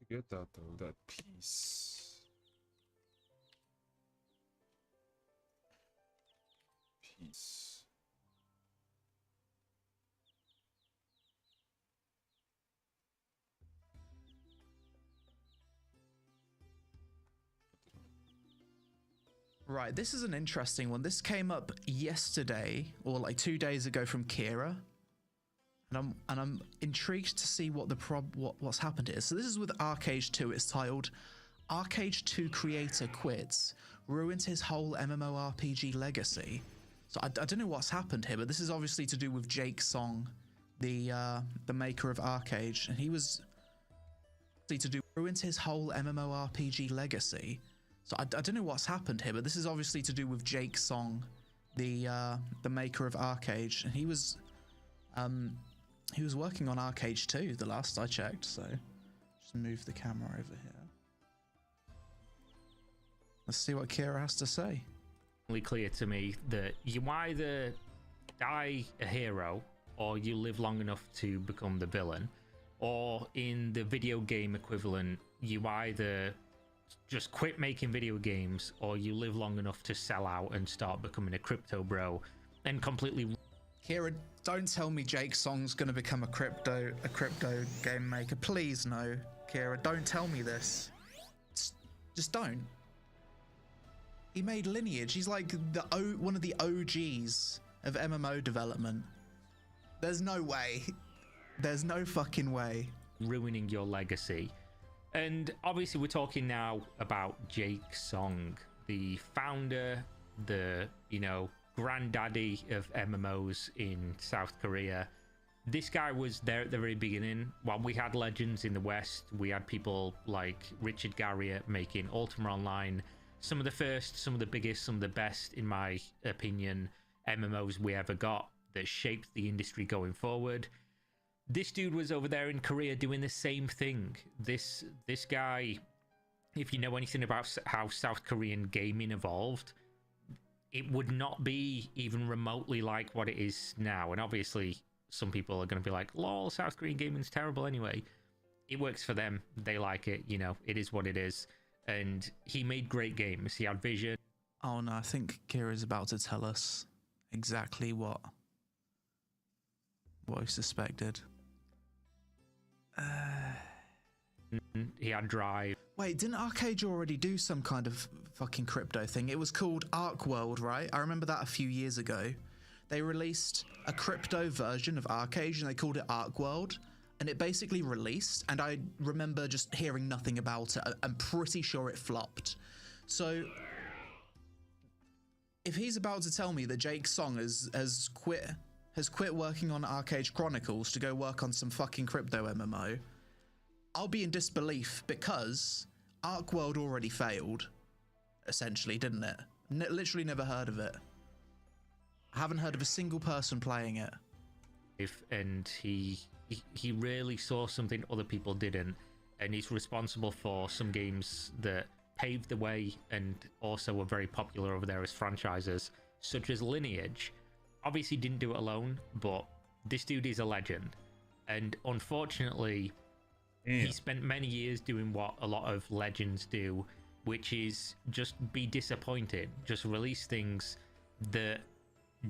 Get that though, that peace. Peace. Right, this is an interesting one. This came up yesterday or like 2 days ago from Kira. And I'm intrigued to see what what's happened here. So this is with Arcade 2. It's titled Arcade 2 creator quits, ruins his whole MMORPG legacy. So I don't know what's happened here, but this is obviously to do with Jake Song, the maker of Arcade, and he was ruins his whole MMORPG legacy. So I don't know what's happened here, but this is obviously to do with Jake Song, the maker of Arcade, and he was working on Arcade 2 the last I checked. So just move the camera over here. Let's see what Kira has to say. Clear to me that you either die a hero or you live long enough to become the villain, or in the video game equivalent, you either just quit making video games or you live long enough to sell out and start becoming a crypto bro and completely. Kira, don't tell me Jake Song's gonna become a crypto game maker. Please no, Kira, don't tell me this. Just don't. He made Lineage. He's like one of the OGs of MMO development. There's no way. There's no fucking way. Ruining your legacy. And obviously we're talking now about Jake Song, the founder, the, granddaddy of MMOs in South Korea. This guy was there at the very beginning. While we had legends in the West, we had people like Richard Garriott making Ultima Online, some of the first, some of the biggest, some of the best, in my opinion, MMOs we ever got that shaped the industry going forward. This dude was over there in Korea doing the same thing. This guy, if you know anything about how South Korean gaming evolved, it would not be even remotely like what it is now. And obviously, some people are going to be like, lol, South Korean gaming's terrible anyway. It works for them. They like it. It is what it is. And he made great games. He had vision. Oh no, I think Kira's about to tell us exactly what we suspected. He had drive. Wait, didn't Arcade already do some kind of fucking crypto thing? It was called Arc World, right? I remember that a few years ago. They released a crypto version of Arcade and they called it Arc World. And it basically released, and I remember just hearing nothing about it. I'm pretty sure it flopped. So if he's about to tell me that Jake Song has quit working on Arcade Chronicles to go work on some fucking crypto MMO, I'll be in disbelief, because Ark World already failed, essentially, didn't it? Literally never heard of it. I haven't heard of a single person playing it. And he really saw something other people didn't, and he's responsible for some games that paved the way and also were very popular over there as franchises, such as Lineage. Obviously didn't do it alone, but this dude is a legend, and unfortunately he spent many years doing what a lot of legends do, which is just be disappointed, just release things that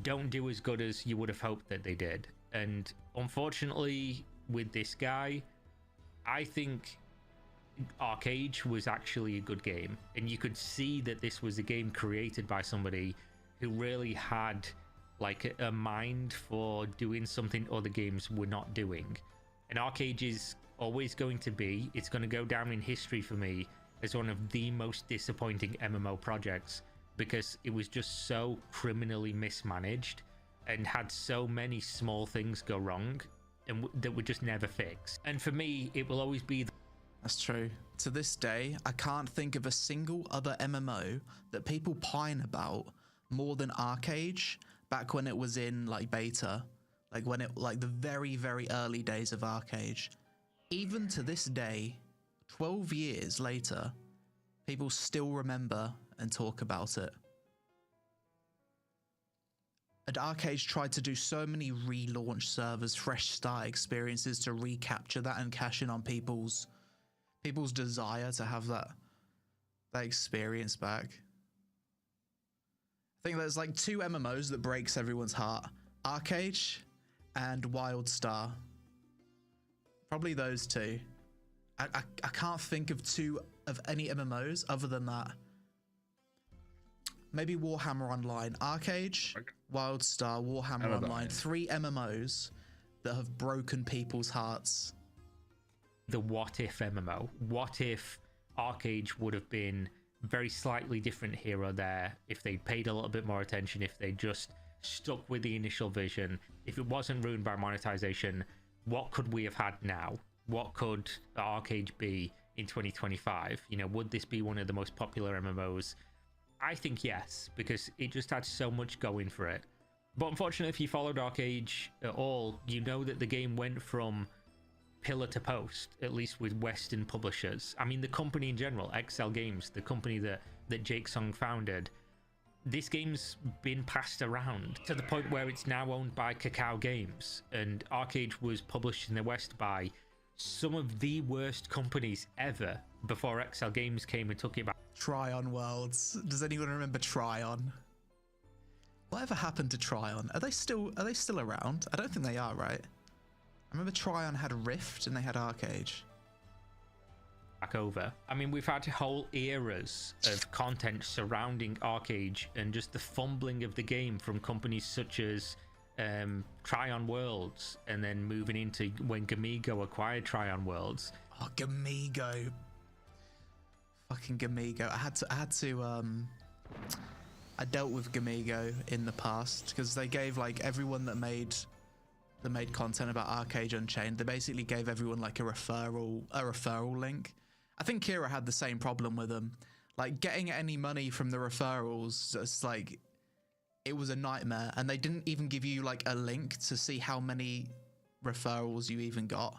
don't do as good as you would have hoped that they did. And unfortunately with this guy, I think Arcade was actually a good game, and you could see that this was a game created by somebody who really had like a mind for doing something other games were not doing. And Arcade is always going to be, it's going to go down in history for me as one of the most disappointing MMO projects, because it was just so criminally mismanaged and had so many small things go wrong and that were just never fixed. And for me, it will always be That's true. To this day, I can't think of a single other MMO that people pine about more than Arcade back when it was in like beta, like the very, very early days of Arcade. Even to this day, 12 years later, people still remember and talk about it. And Arcade tried to do so many relaunch servers, fresh start experiences to recapture that and cash in on people's desire to have that experience back. I think there's like two MMOs that breaks everyone's heart: Arcade and WildStar. Probably those two. I can't think of any MMOs other than that. Maybe Warhammer Online. Arcade, WildStar, Warhammer Online. 3 MMOs that have broken people's hearts. The what if MMO. What if Arcade would have been very slightly different here or there, if they paid a little bit more attention, if they just stuck with the initial vision, if it wasn't ruined by monetization? What could we have had now? What could Arcade be in 2025? You know, would this be one of the most popular MMOs? I think yes, because it just had so much going for it. But unfortunately, if you followed Arcade at all, you know that the game went from pillar to post, at least with Western publishers. I mean, the company in general, XL Games, the company that Jake Song founded, this game's been passed around to the point where it's now owned by Kakao Games, and Arcade was published in the West by some of the worst companies ever before XL Games came and took it back. Tryon Worlds. Does anyone remember Tryon? Whatever happened to Tryon? Are they still around? I don't think they are, right? I remember Tryon had Rift and they had Arcade. Back over. I mean, we've had whole eras of content surrounding Arcade and just the fumbling of the game from companies such as Tryon Worlds, and then moving into when Gamigo acquired Tryon Worlds. Oh, Gamigo. Fucking Gamigo. I dealt with Gamigo in the past because they gave like everyone that made content about Arcade Unchained, they basically gave everyone like a referral link. I think Kira had the same problem with them. Like getting any money from the referrals, it's like it was a nightmare, and they didn't even give you like a link to see how many referrals you even got.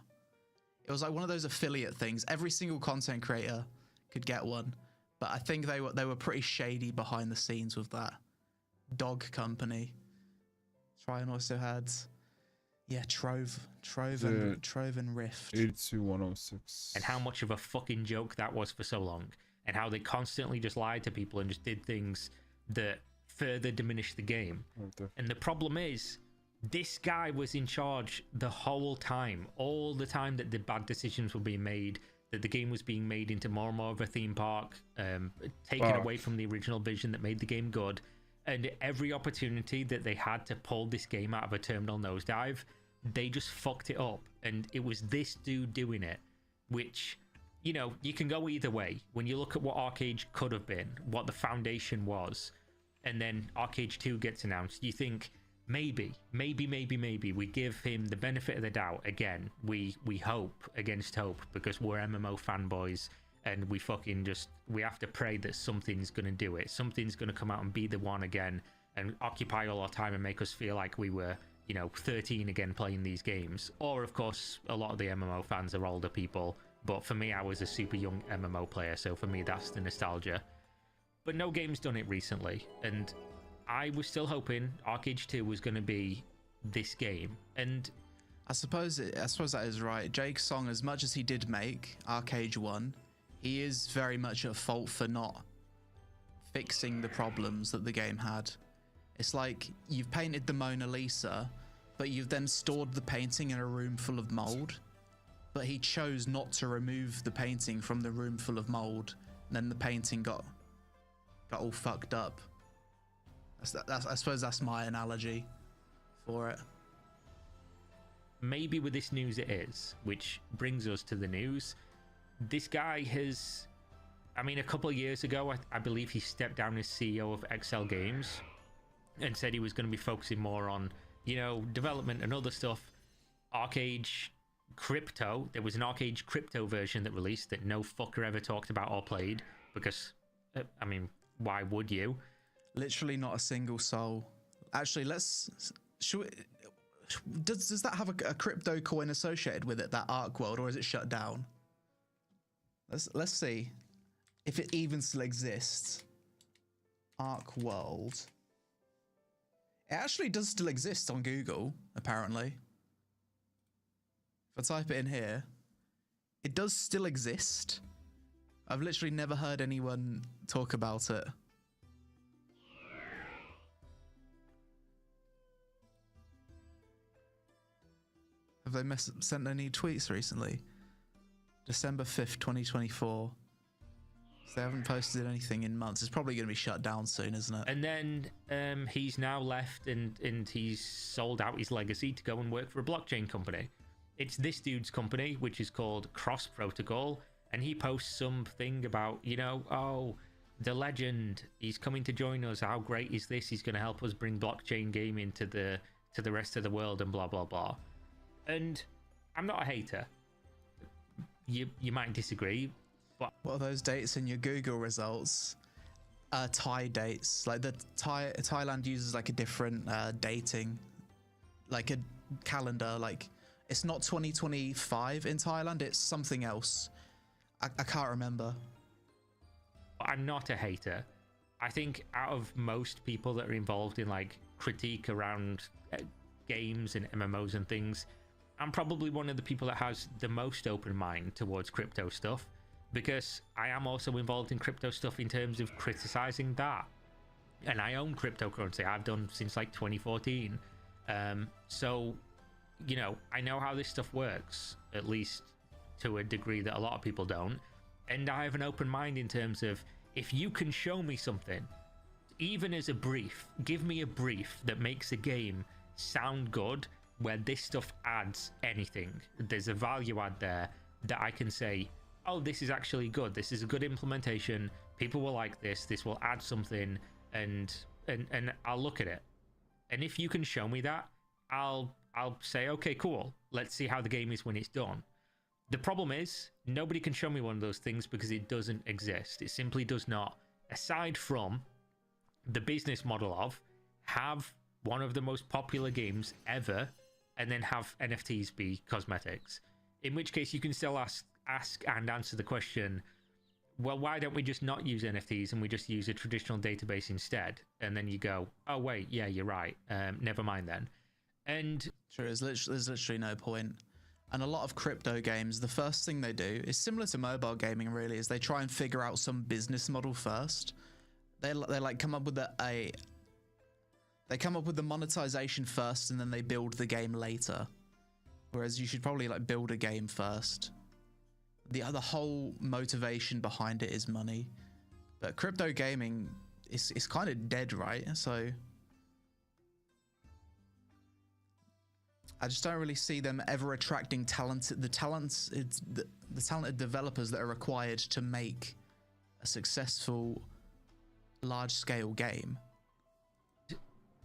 It was like one of those affiliate things. Every single content creator could get one, but I think they were pretty shady behind the scenes with that. Dog Company. Tryon also had, yeah, Trove and Rift. 82106. And how much of a fucking joke that was for so long, and how they constantly just lied to people and just did things that further diminished the game. Okay. And the problem is, this guy was in charge the whole time, all the time that the bad decisions were being made, that the game was being made into more and more of a theme park, taken away from the original vision that made the game good. And every opportunity that they had to pull this game out of a terminal nosedive, they just fucked it up. And it was this dude doing it, which, you know, you can go either way. When you look at what Arcade could have been, what the foundation was, and then Arcade 2 gets announced, you think maybe we give him the benefit of the doubt again. We hope against hope because we're MMO fanboys, and we have to pray that something's going to do it. Something's going to come out and be the one again and occupy all our time and make us feel like we were, 13 again playing these games. Or, of course, a lot of the MMO fans are older people. But for me, I was a super young MMO player, so for me, that's the nostalgia. But no game's done it recently, and I was still hoping Arcade 2 was going to be this game. And I suppose that is right. Jake Song, as much as he did make Arcade 1, he is very much at fault for not fixing the problems that the game had. It's like you've painted the Mona Lisa, but you've then stored the painting in a room full of mold. But he chose not to remove the painting from the room full of mold, and then the painting got all fucked up. I suppose that's my analogy for it. Maybe with this news it is, which brings us to the news. This guy has, a couple of years ago, I believe he stepped down as CEO of XL Games and said he was going to be focusing more on, development and other stuff. Arcade Crypto, there was an Arcade Crypto version that released that no fucker ever talked about or played because, why would you? Literally not a single soul. Actually, does that have a crypto coin associated with it, that Arc World, or is it shut down? Let's see if it even still exists. Arc World. It actually does still exist on Google, apparently. If I type it in here, it does still exist. I've literally never heard anyone talk about it. Have they sent any tweets recently? December 5th, 2024. So they haven't posted anything in months. It's probably going to be shut down soon, isn't it? And then he's now left and he's sold out his legacy to go and work for a blockchain company. It's this dude's company, which is called Cross Protocol, and he posts something about, the legend, he's coming to join us. How great is this? He's going to help us bring blockchain gaming to the rest of the world and blah, blah, blah. And I'm not a hater. You might disagree, but what are those dates in your Google results? Thai dates. Like Thailand uses like a different dating, like a calendar. Like it's not 2025 in Thailand. It's something else. I can't remember. I'm not a hater. I think out of most people that are involved in like critique around games and MMOs and things, I'm probably one of the people that has the most open mind towards crypto stuff, because I am also involved in crypto stuff in terms of criticizing that. And I own cryptocurrency. I've done since like 2014. So, I know how this stuff works, at least to a degree that a lot of people don't. And I have an open mind in terms of, if you can show me something, even as a brief, give me a brief that makes a game sound good, where this stuff adds anything. There's a value add there that I can say, oh, this is actually good. This is a good implementation. People will like this. This will add something, and I'll look at it. And if you can show me that, I'll say, okay, cool. Let's see how the game is when it's done. The problem is, nobody can show me one of those things because it doesn't exist. It simply does not. Aside from the business model of have one of the most popular games ever and then have NFTs be cosmetics. In which case you can still ask and answer the question, well, why don't we just not use NFTs and we just use a traditional database instead? And then you go, oh wait, yeah, you're right. Never mind then. And sure, there's literally no point. And a lot of crypto games, the first thing they do is similar to mobile gaming, really, is they try and figure out some business model first. They like come up with They come up with the monetization first and then they build the game later. Whereas you should probably like build a game first. The whole motivation behind it is money. But crypto gaming is kind of dead, right? So I just don't really see them ever attracting the talented developers that are required to make a successful large scale game.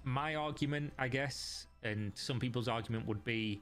my argument, I guess, and some people's argument would be,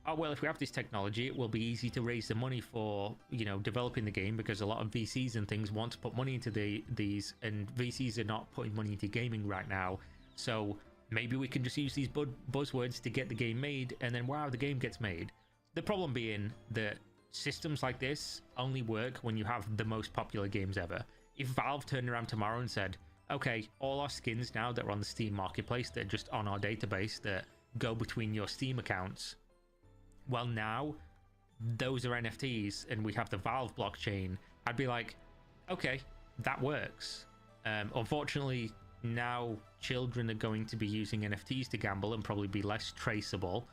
oh, well, if we have this technology, it will be easy to raise the money for, you know, developing the game, because a lot of VCs and things want to put money into these, and VCs are not putting money into gaming right now. So maybe we can just use these buzzwords to get the game made, and then wow, the game gets made. The problem being that systems like this only work when you have the most popular games ever. If Valve turned around tomorrow and said, okay, all our skins now that are on the Steam marketplace, that are just on our database, that go between your Steam accounts, well, now those are NFTs and we have the Valve blockchain, I'd be like, okay, that works. Unfortunately, now children are going to be using NFTs to gamble and probably be less traceable.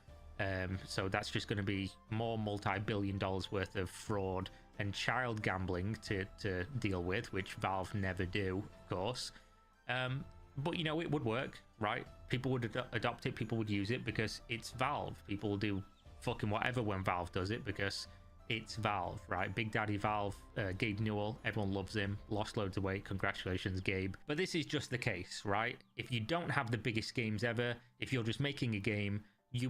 So that's just going to be more multi-billion dollars worth of fraud and child gambling to deal with, which Valve never do, of course. But, you know, it would work, right? People would adopt it, people would use it because it's Valve. People will do fucking whatever when Valve does it because it's Valve, right? Big Daddy Valve, Gabe Newell, everyone loves him, lost loads of weight, congratulations, Gabe. But this is just the case, right? If you don't have the biggest games ever, if you're just making a game,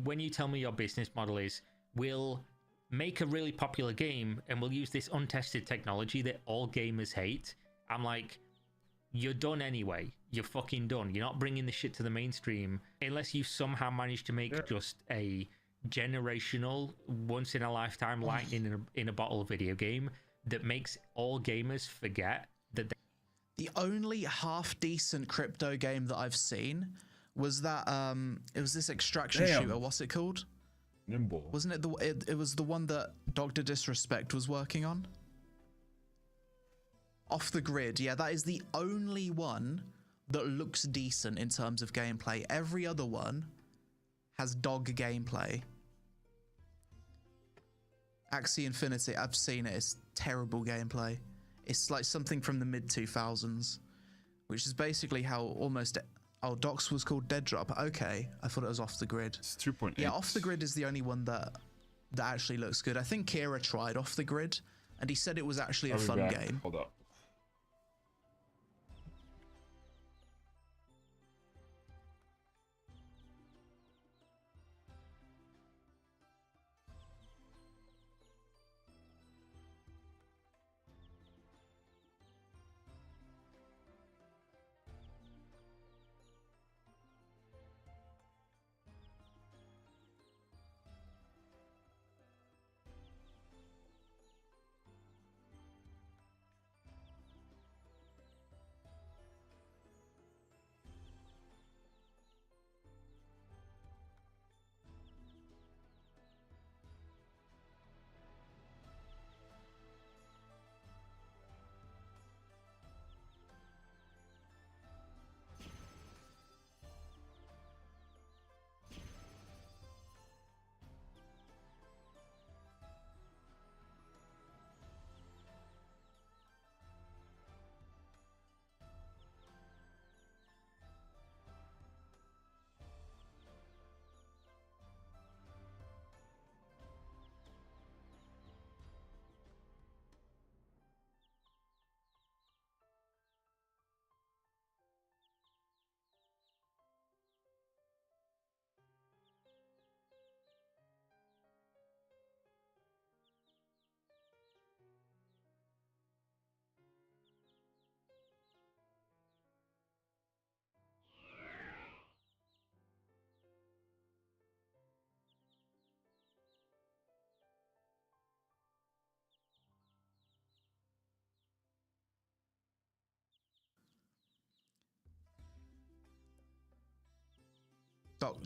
when you tell me your business model is, we'll make a really popular game and we'll use this untested technology that all gamers hate, I'm like, you're done anyway. You're fucking done. You're not bringing the shit to the mainstream unless you somehow manage to make just a generational, once in a lifetime lightning in a bottle video game that makes all gamers forget that the only half decent crypto game that I've seen was that it was this extraction shooter. What's it called? Nimble. Wasn't it it was the one that Dr. Disrespect was working on? Off the Grid. Yeah, that is the only one that looks decent in terms of gameplay. Every other one has dog gameplay. Axie Infinity, I've seen it. It's terrible gameplay. It's like something from the mid-2000s, which is basically how almost... Oh, Docs was called Dead Drop. Okay, I thought it was Off the Grid. It's 2.8. Yeah, Off the Grid is the only one that actually looks good. I think Kira tried Off the Grid, and he said it was actually a fun game. Hold up.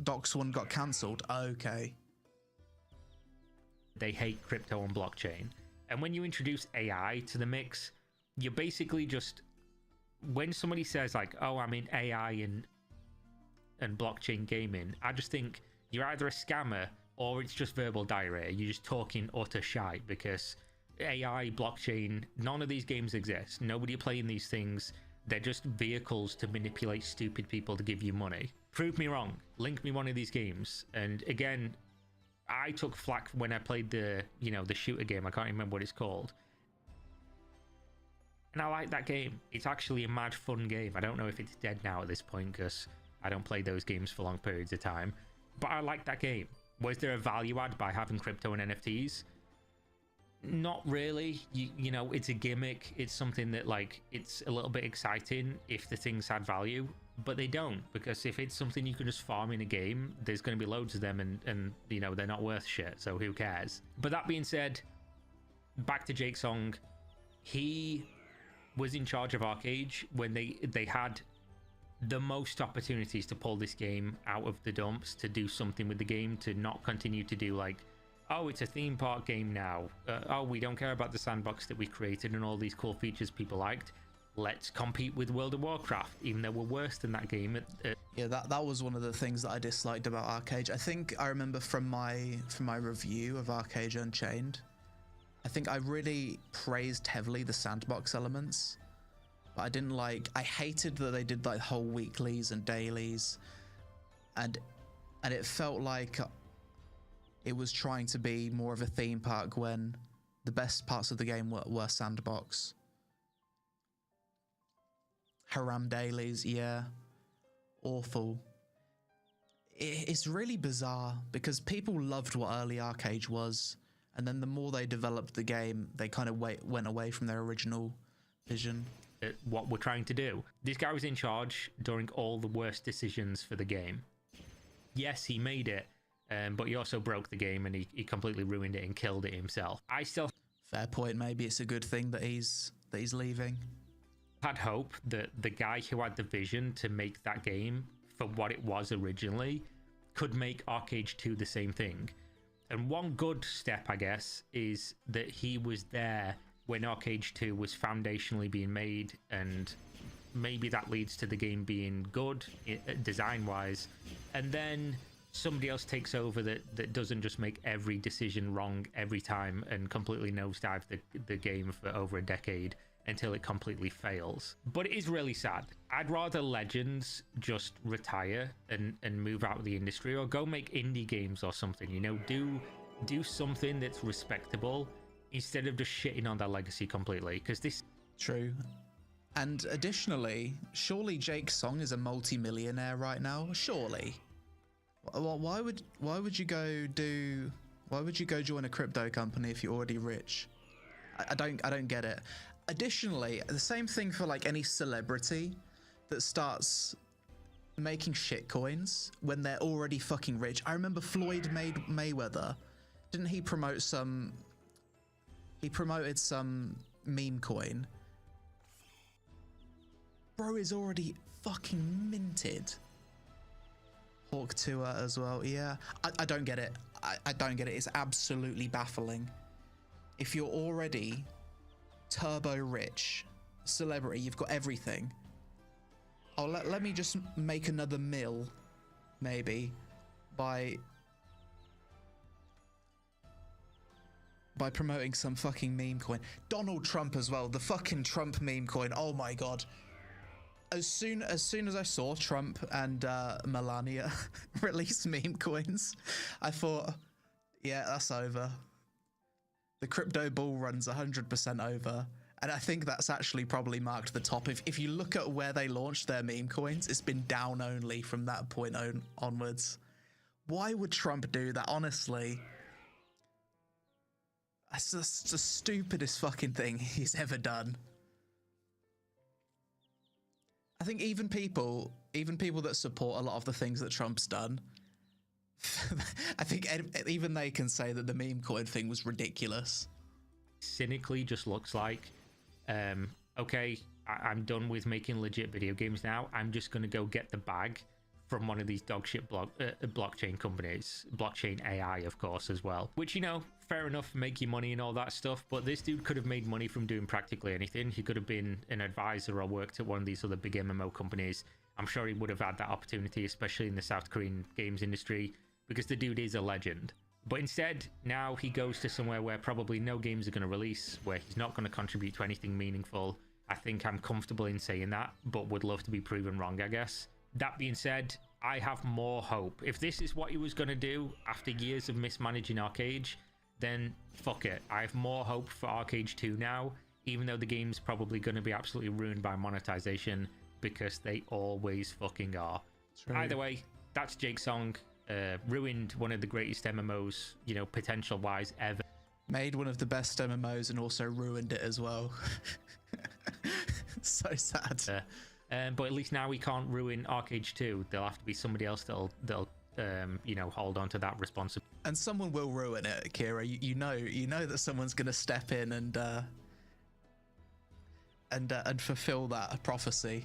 Doc's one got cancelled. Okay. They hate crypto and blockchain. And when you introduce AI to the mix, you're basically just... When somebody says like, oh, I'm in AI and blockchain gaming, I just think you're either a scammer or it's just verbal diarrhea. You're just talking utter shite because AI, blockchain, none of these games exist. Nobody playing these things. They're just vehicles to manipulate stupid people to give you money. Prove me wrong. Link me one of these games. And again, I took flack when I played the shooter game. I can't remember what it's called. And I like that game. It's actually a mad fun game. I don't know if it's dead now at this point because I don't play those games for long periods of time. But I like that game. Was there a value add by having crypto and NFTs? Not really. You know, it's a gimmick. It's something that, like, it's a little bit exciting if the things had value, but they don't, because if it's something you can just farm in a game, there's going to be loads of them, and you know, they're not worth shit, so who cares? But that being said, back to Jake Song. He was in charge of Arcade when they had the most opportunities to pull this game out of the dumps, to do something with the game, to not continue to do like, oh, it's a theme park game now. Oh, we don't care about the sandbox that we created and all these cool features people liked. Let's compete with World of Warcraft, even though we're worse than that game. Yeah, that was one of the things that I disliked about Arcade. I think I remember from my review of Arcade Unchained, I think I really praised heavily the sandbox elements. But I hated that they did like whole weeklies and dailies, and it felt like it was trying to be more of a theme park when the best parts of the game were sandbox. Haram dailies, yeah, awful. It's really bizarre because people loved what early Arcade was, and then the more they developed the game, they kind of went away from their original vision. What we're trying to do. This guy was in charge during all the worst decisions for the game. Yes, he made it, but he also broke the game, and he completely ruined it and killed it himself. I still... Fair point. Maybe it's a good thing that he's leaving. Had hope that the guy who had the vision to make that game for what it was originally could make Arcade 2 the same thing. And one good step, I guess, is that he was there when Arcade 2 was foundationally being made, and maybe that leads to the game being good design-wise, and then somebody else takes over that doesn't just make every decision wrong every time and completely nosedive the game for over a decade until it completely fails. But it is really sad. I'd rather Legends just retire and move out of the industry, or go make indie games or something, you know, do something that's respectable instead of just shitting on their legacy completely, because this... True. And additionally, surely Jake Song is a multi-millionaire right now? Surely. Why would you go join a crypto company if you're already rich? I don't get it. Additionally, the same thing for like any celebrity that starts making shit coins when they're already fucking rich. I remember Floyd Mayweather. Didn't he promote some... He promoted some meme coin. Bro is already fucking minted. Hawk Tour as well, yeah. I don't get it. I don't get it. It's absolutely baffling. If you're already turbo rich, celebrity, you've got everything. Oh, let me just make another mill, maybe, by promoting some fucking meme coin. Donald Trump as well, the fucking Trump meme coin. Oh my god. As soon as I saw Trump and Melania release meme coins, I thought, yeah, that's over. The crypto bull run's 100% over. And I think that's actually probably marked the top. If you look at where they launched their meme coins, it's been down only from that point onwards. Why would Trump do that, honestly? That's just the stupidest fucking thing he's ever done. I think even people that support a lot of the things that Trump's done, I think even they can say that the meme coin thing was ridiculous. Cynically just looks like, okay, I'm done with making legit video games now. I'm just going to go get the bag from one of these dogshit blockchain companies. Blockchain AI, of course, as well. Which, you know, fair enough, make your money and all that stuff, but this dude could have made money from doing practically anything. He could have been an advisor or worked at one of these other big MMO companies. I'm sure he would have had that opportunity, especially in the South Korean games industry, because the dude is a legend. But instead, now he goes to somewhere where probably no games are going to release, where he's not going to contribute to anything meaningful. I think I'm comfortable in saying that, but would love to be proven wrong, I guess. That being said, I have more hope. If this is what he was going to do after years of mismanaging Arcade, then fuck it. I have more hope for Arcade 2 now, even though the game's probably going to be absolutely ruined by monetization, because they always fucking are. Either way, that's Jake's song. Ruined one of the greatest MMOs, you know, potential-wise ever. Made one of the best MMOs and also ruined it as well. So sad. But at least now we can't ruin Arcade 2. There'll have to be somebody else that'll you know, hold on to that responsibility. And someone will ruin it, Kira. You know that someone's gonna step in and fulfill that prophecy.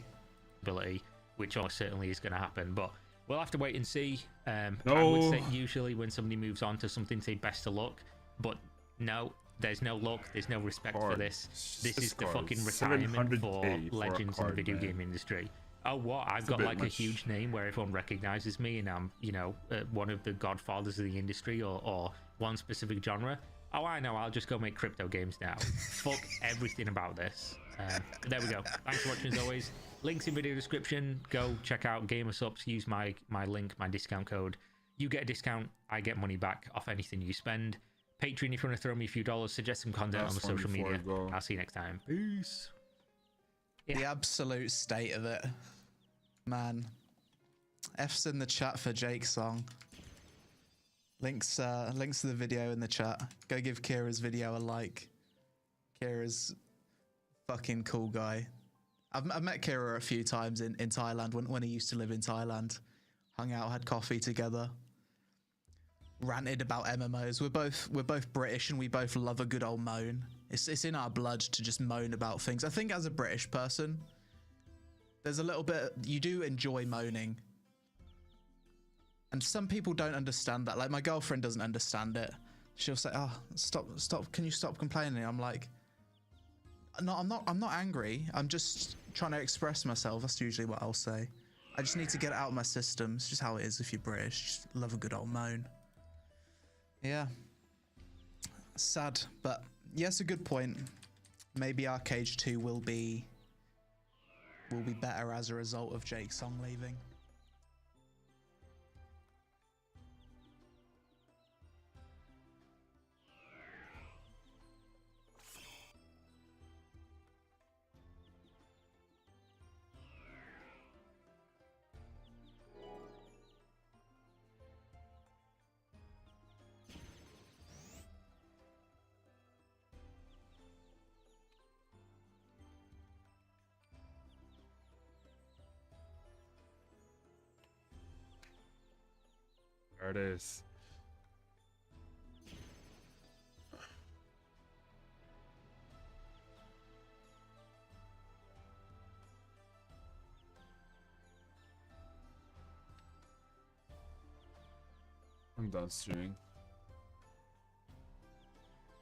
Which almost certainly is going to happen, but we'll have to wait and see. I No. would say usually when somebody moves on to something, say best of luck, but no, there's no luck, there's no respect for this. This is the fucking retirement for 700K legends in the video game industry. Oh, what? I've got like a huge name where everyone recognizes me, and I'm, you know, one of the godfathers of the industry, or one specific genre. Oh, I know, I'll just go make crypto games now. Fuck everything about this. There we go. Thanks for watching as always. Links in video description. Go check out GamerSups. Use my link, my discount code. You get a discount. I get money back off anything you spend. Patreon if you want to throw me a few dollars. Suggest some content on the social media. I'll see you next time. Peace. The absolute state of it. Man. F's in the chat for Jake's song. Links to the video in the chat. Go give Kira's video a like. Kira's fucking cool guy. I've met Kira a few times in Thailand when he used to live in Thailand. Hung out, had coffee together. Ranted about MMOs. We're both British and we both love a good old moan. It's in our blood to just moan about things. I think as a British person, there's a little bit, you do enjoy moaning. And some people don't understand that. Like my girlfriend doesn't understand it. She'll say, "Oh, stop, can you stop complaining?" I'm like, "No, I'm not angry. I'm just trying to express myself." That's usually what I'll say. I just need to get it out of my system. It's just how it is if you're British. Just love a good old moan. Yeah. Sad, but yes, a good point. Maybe Arcade 2 will be better as a result of Jake's song leaving. There it is. I'm done streaming.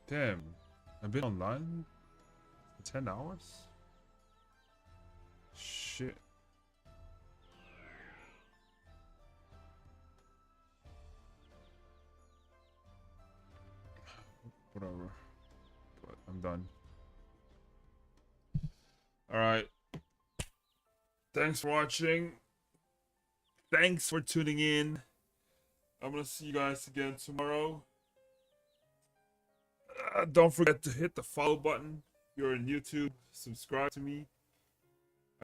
Damn, I've been online for 10 hours? Shit. Whatever. But I'm done. Alright. Thanks for watching. Thanks for tuning in. I'm gonna see you guys again tomorrow. Don't forget to hit the follow button if you're on YouTube. Subscribe to me.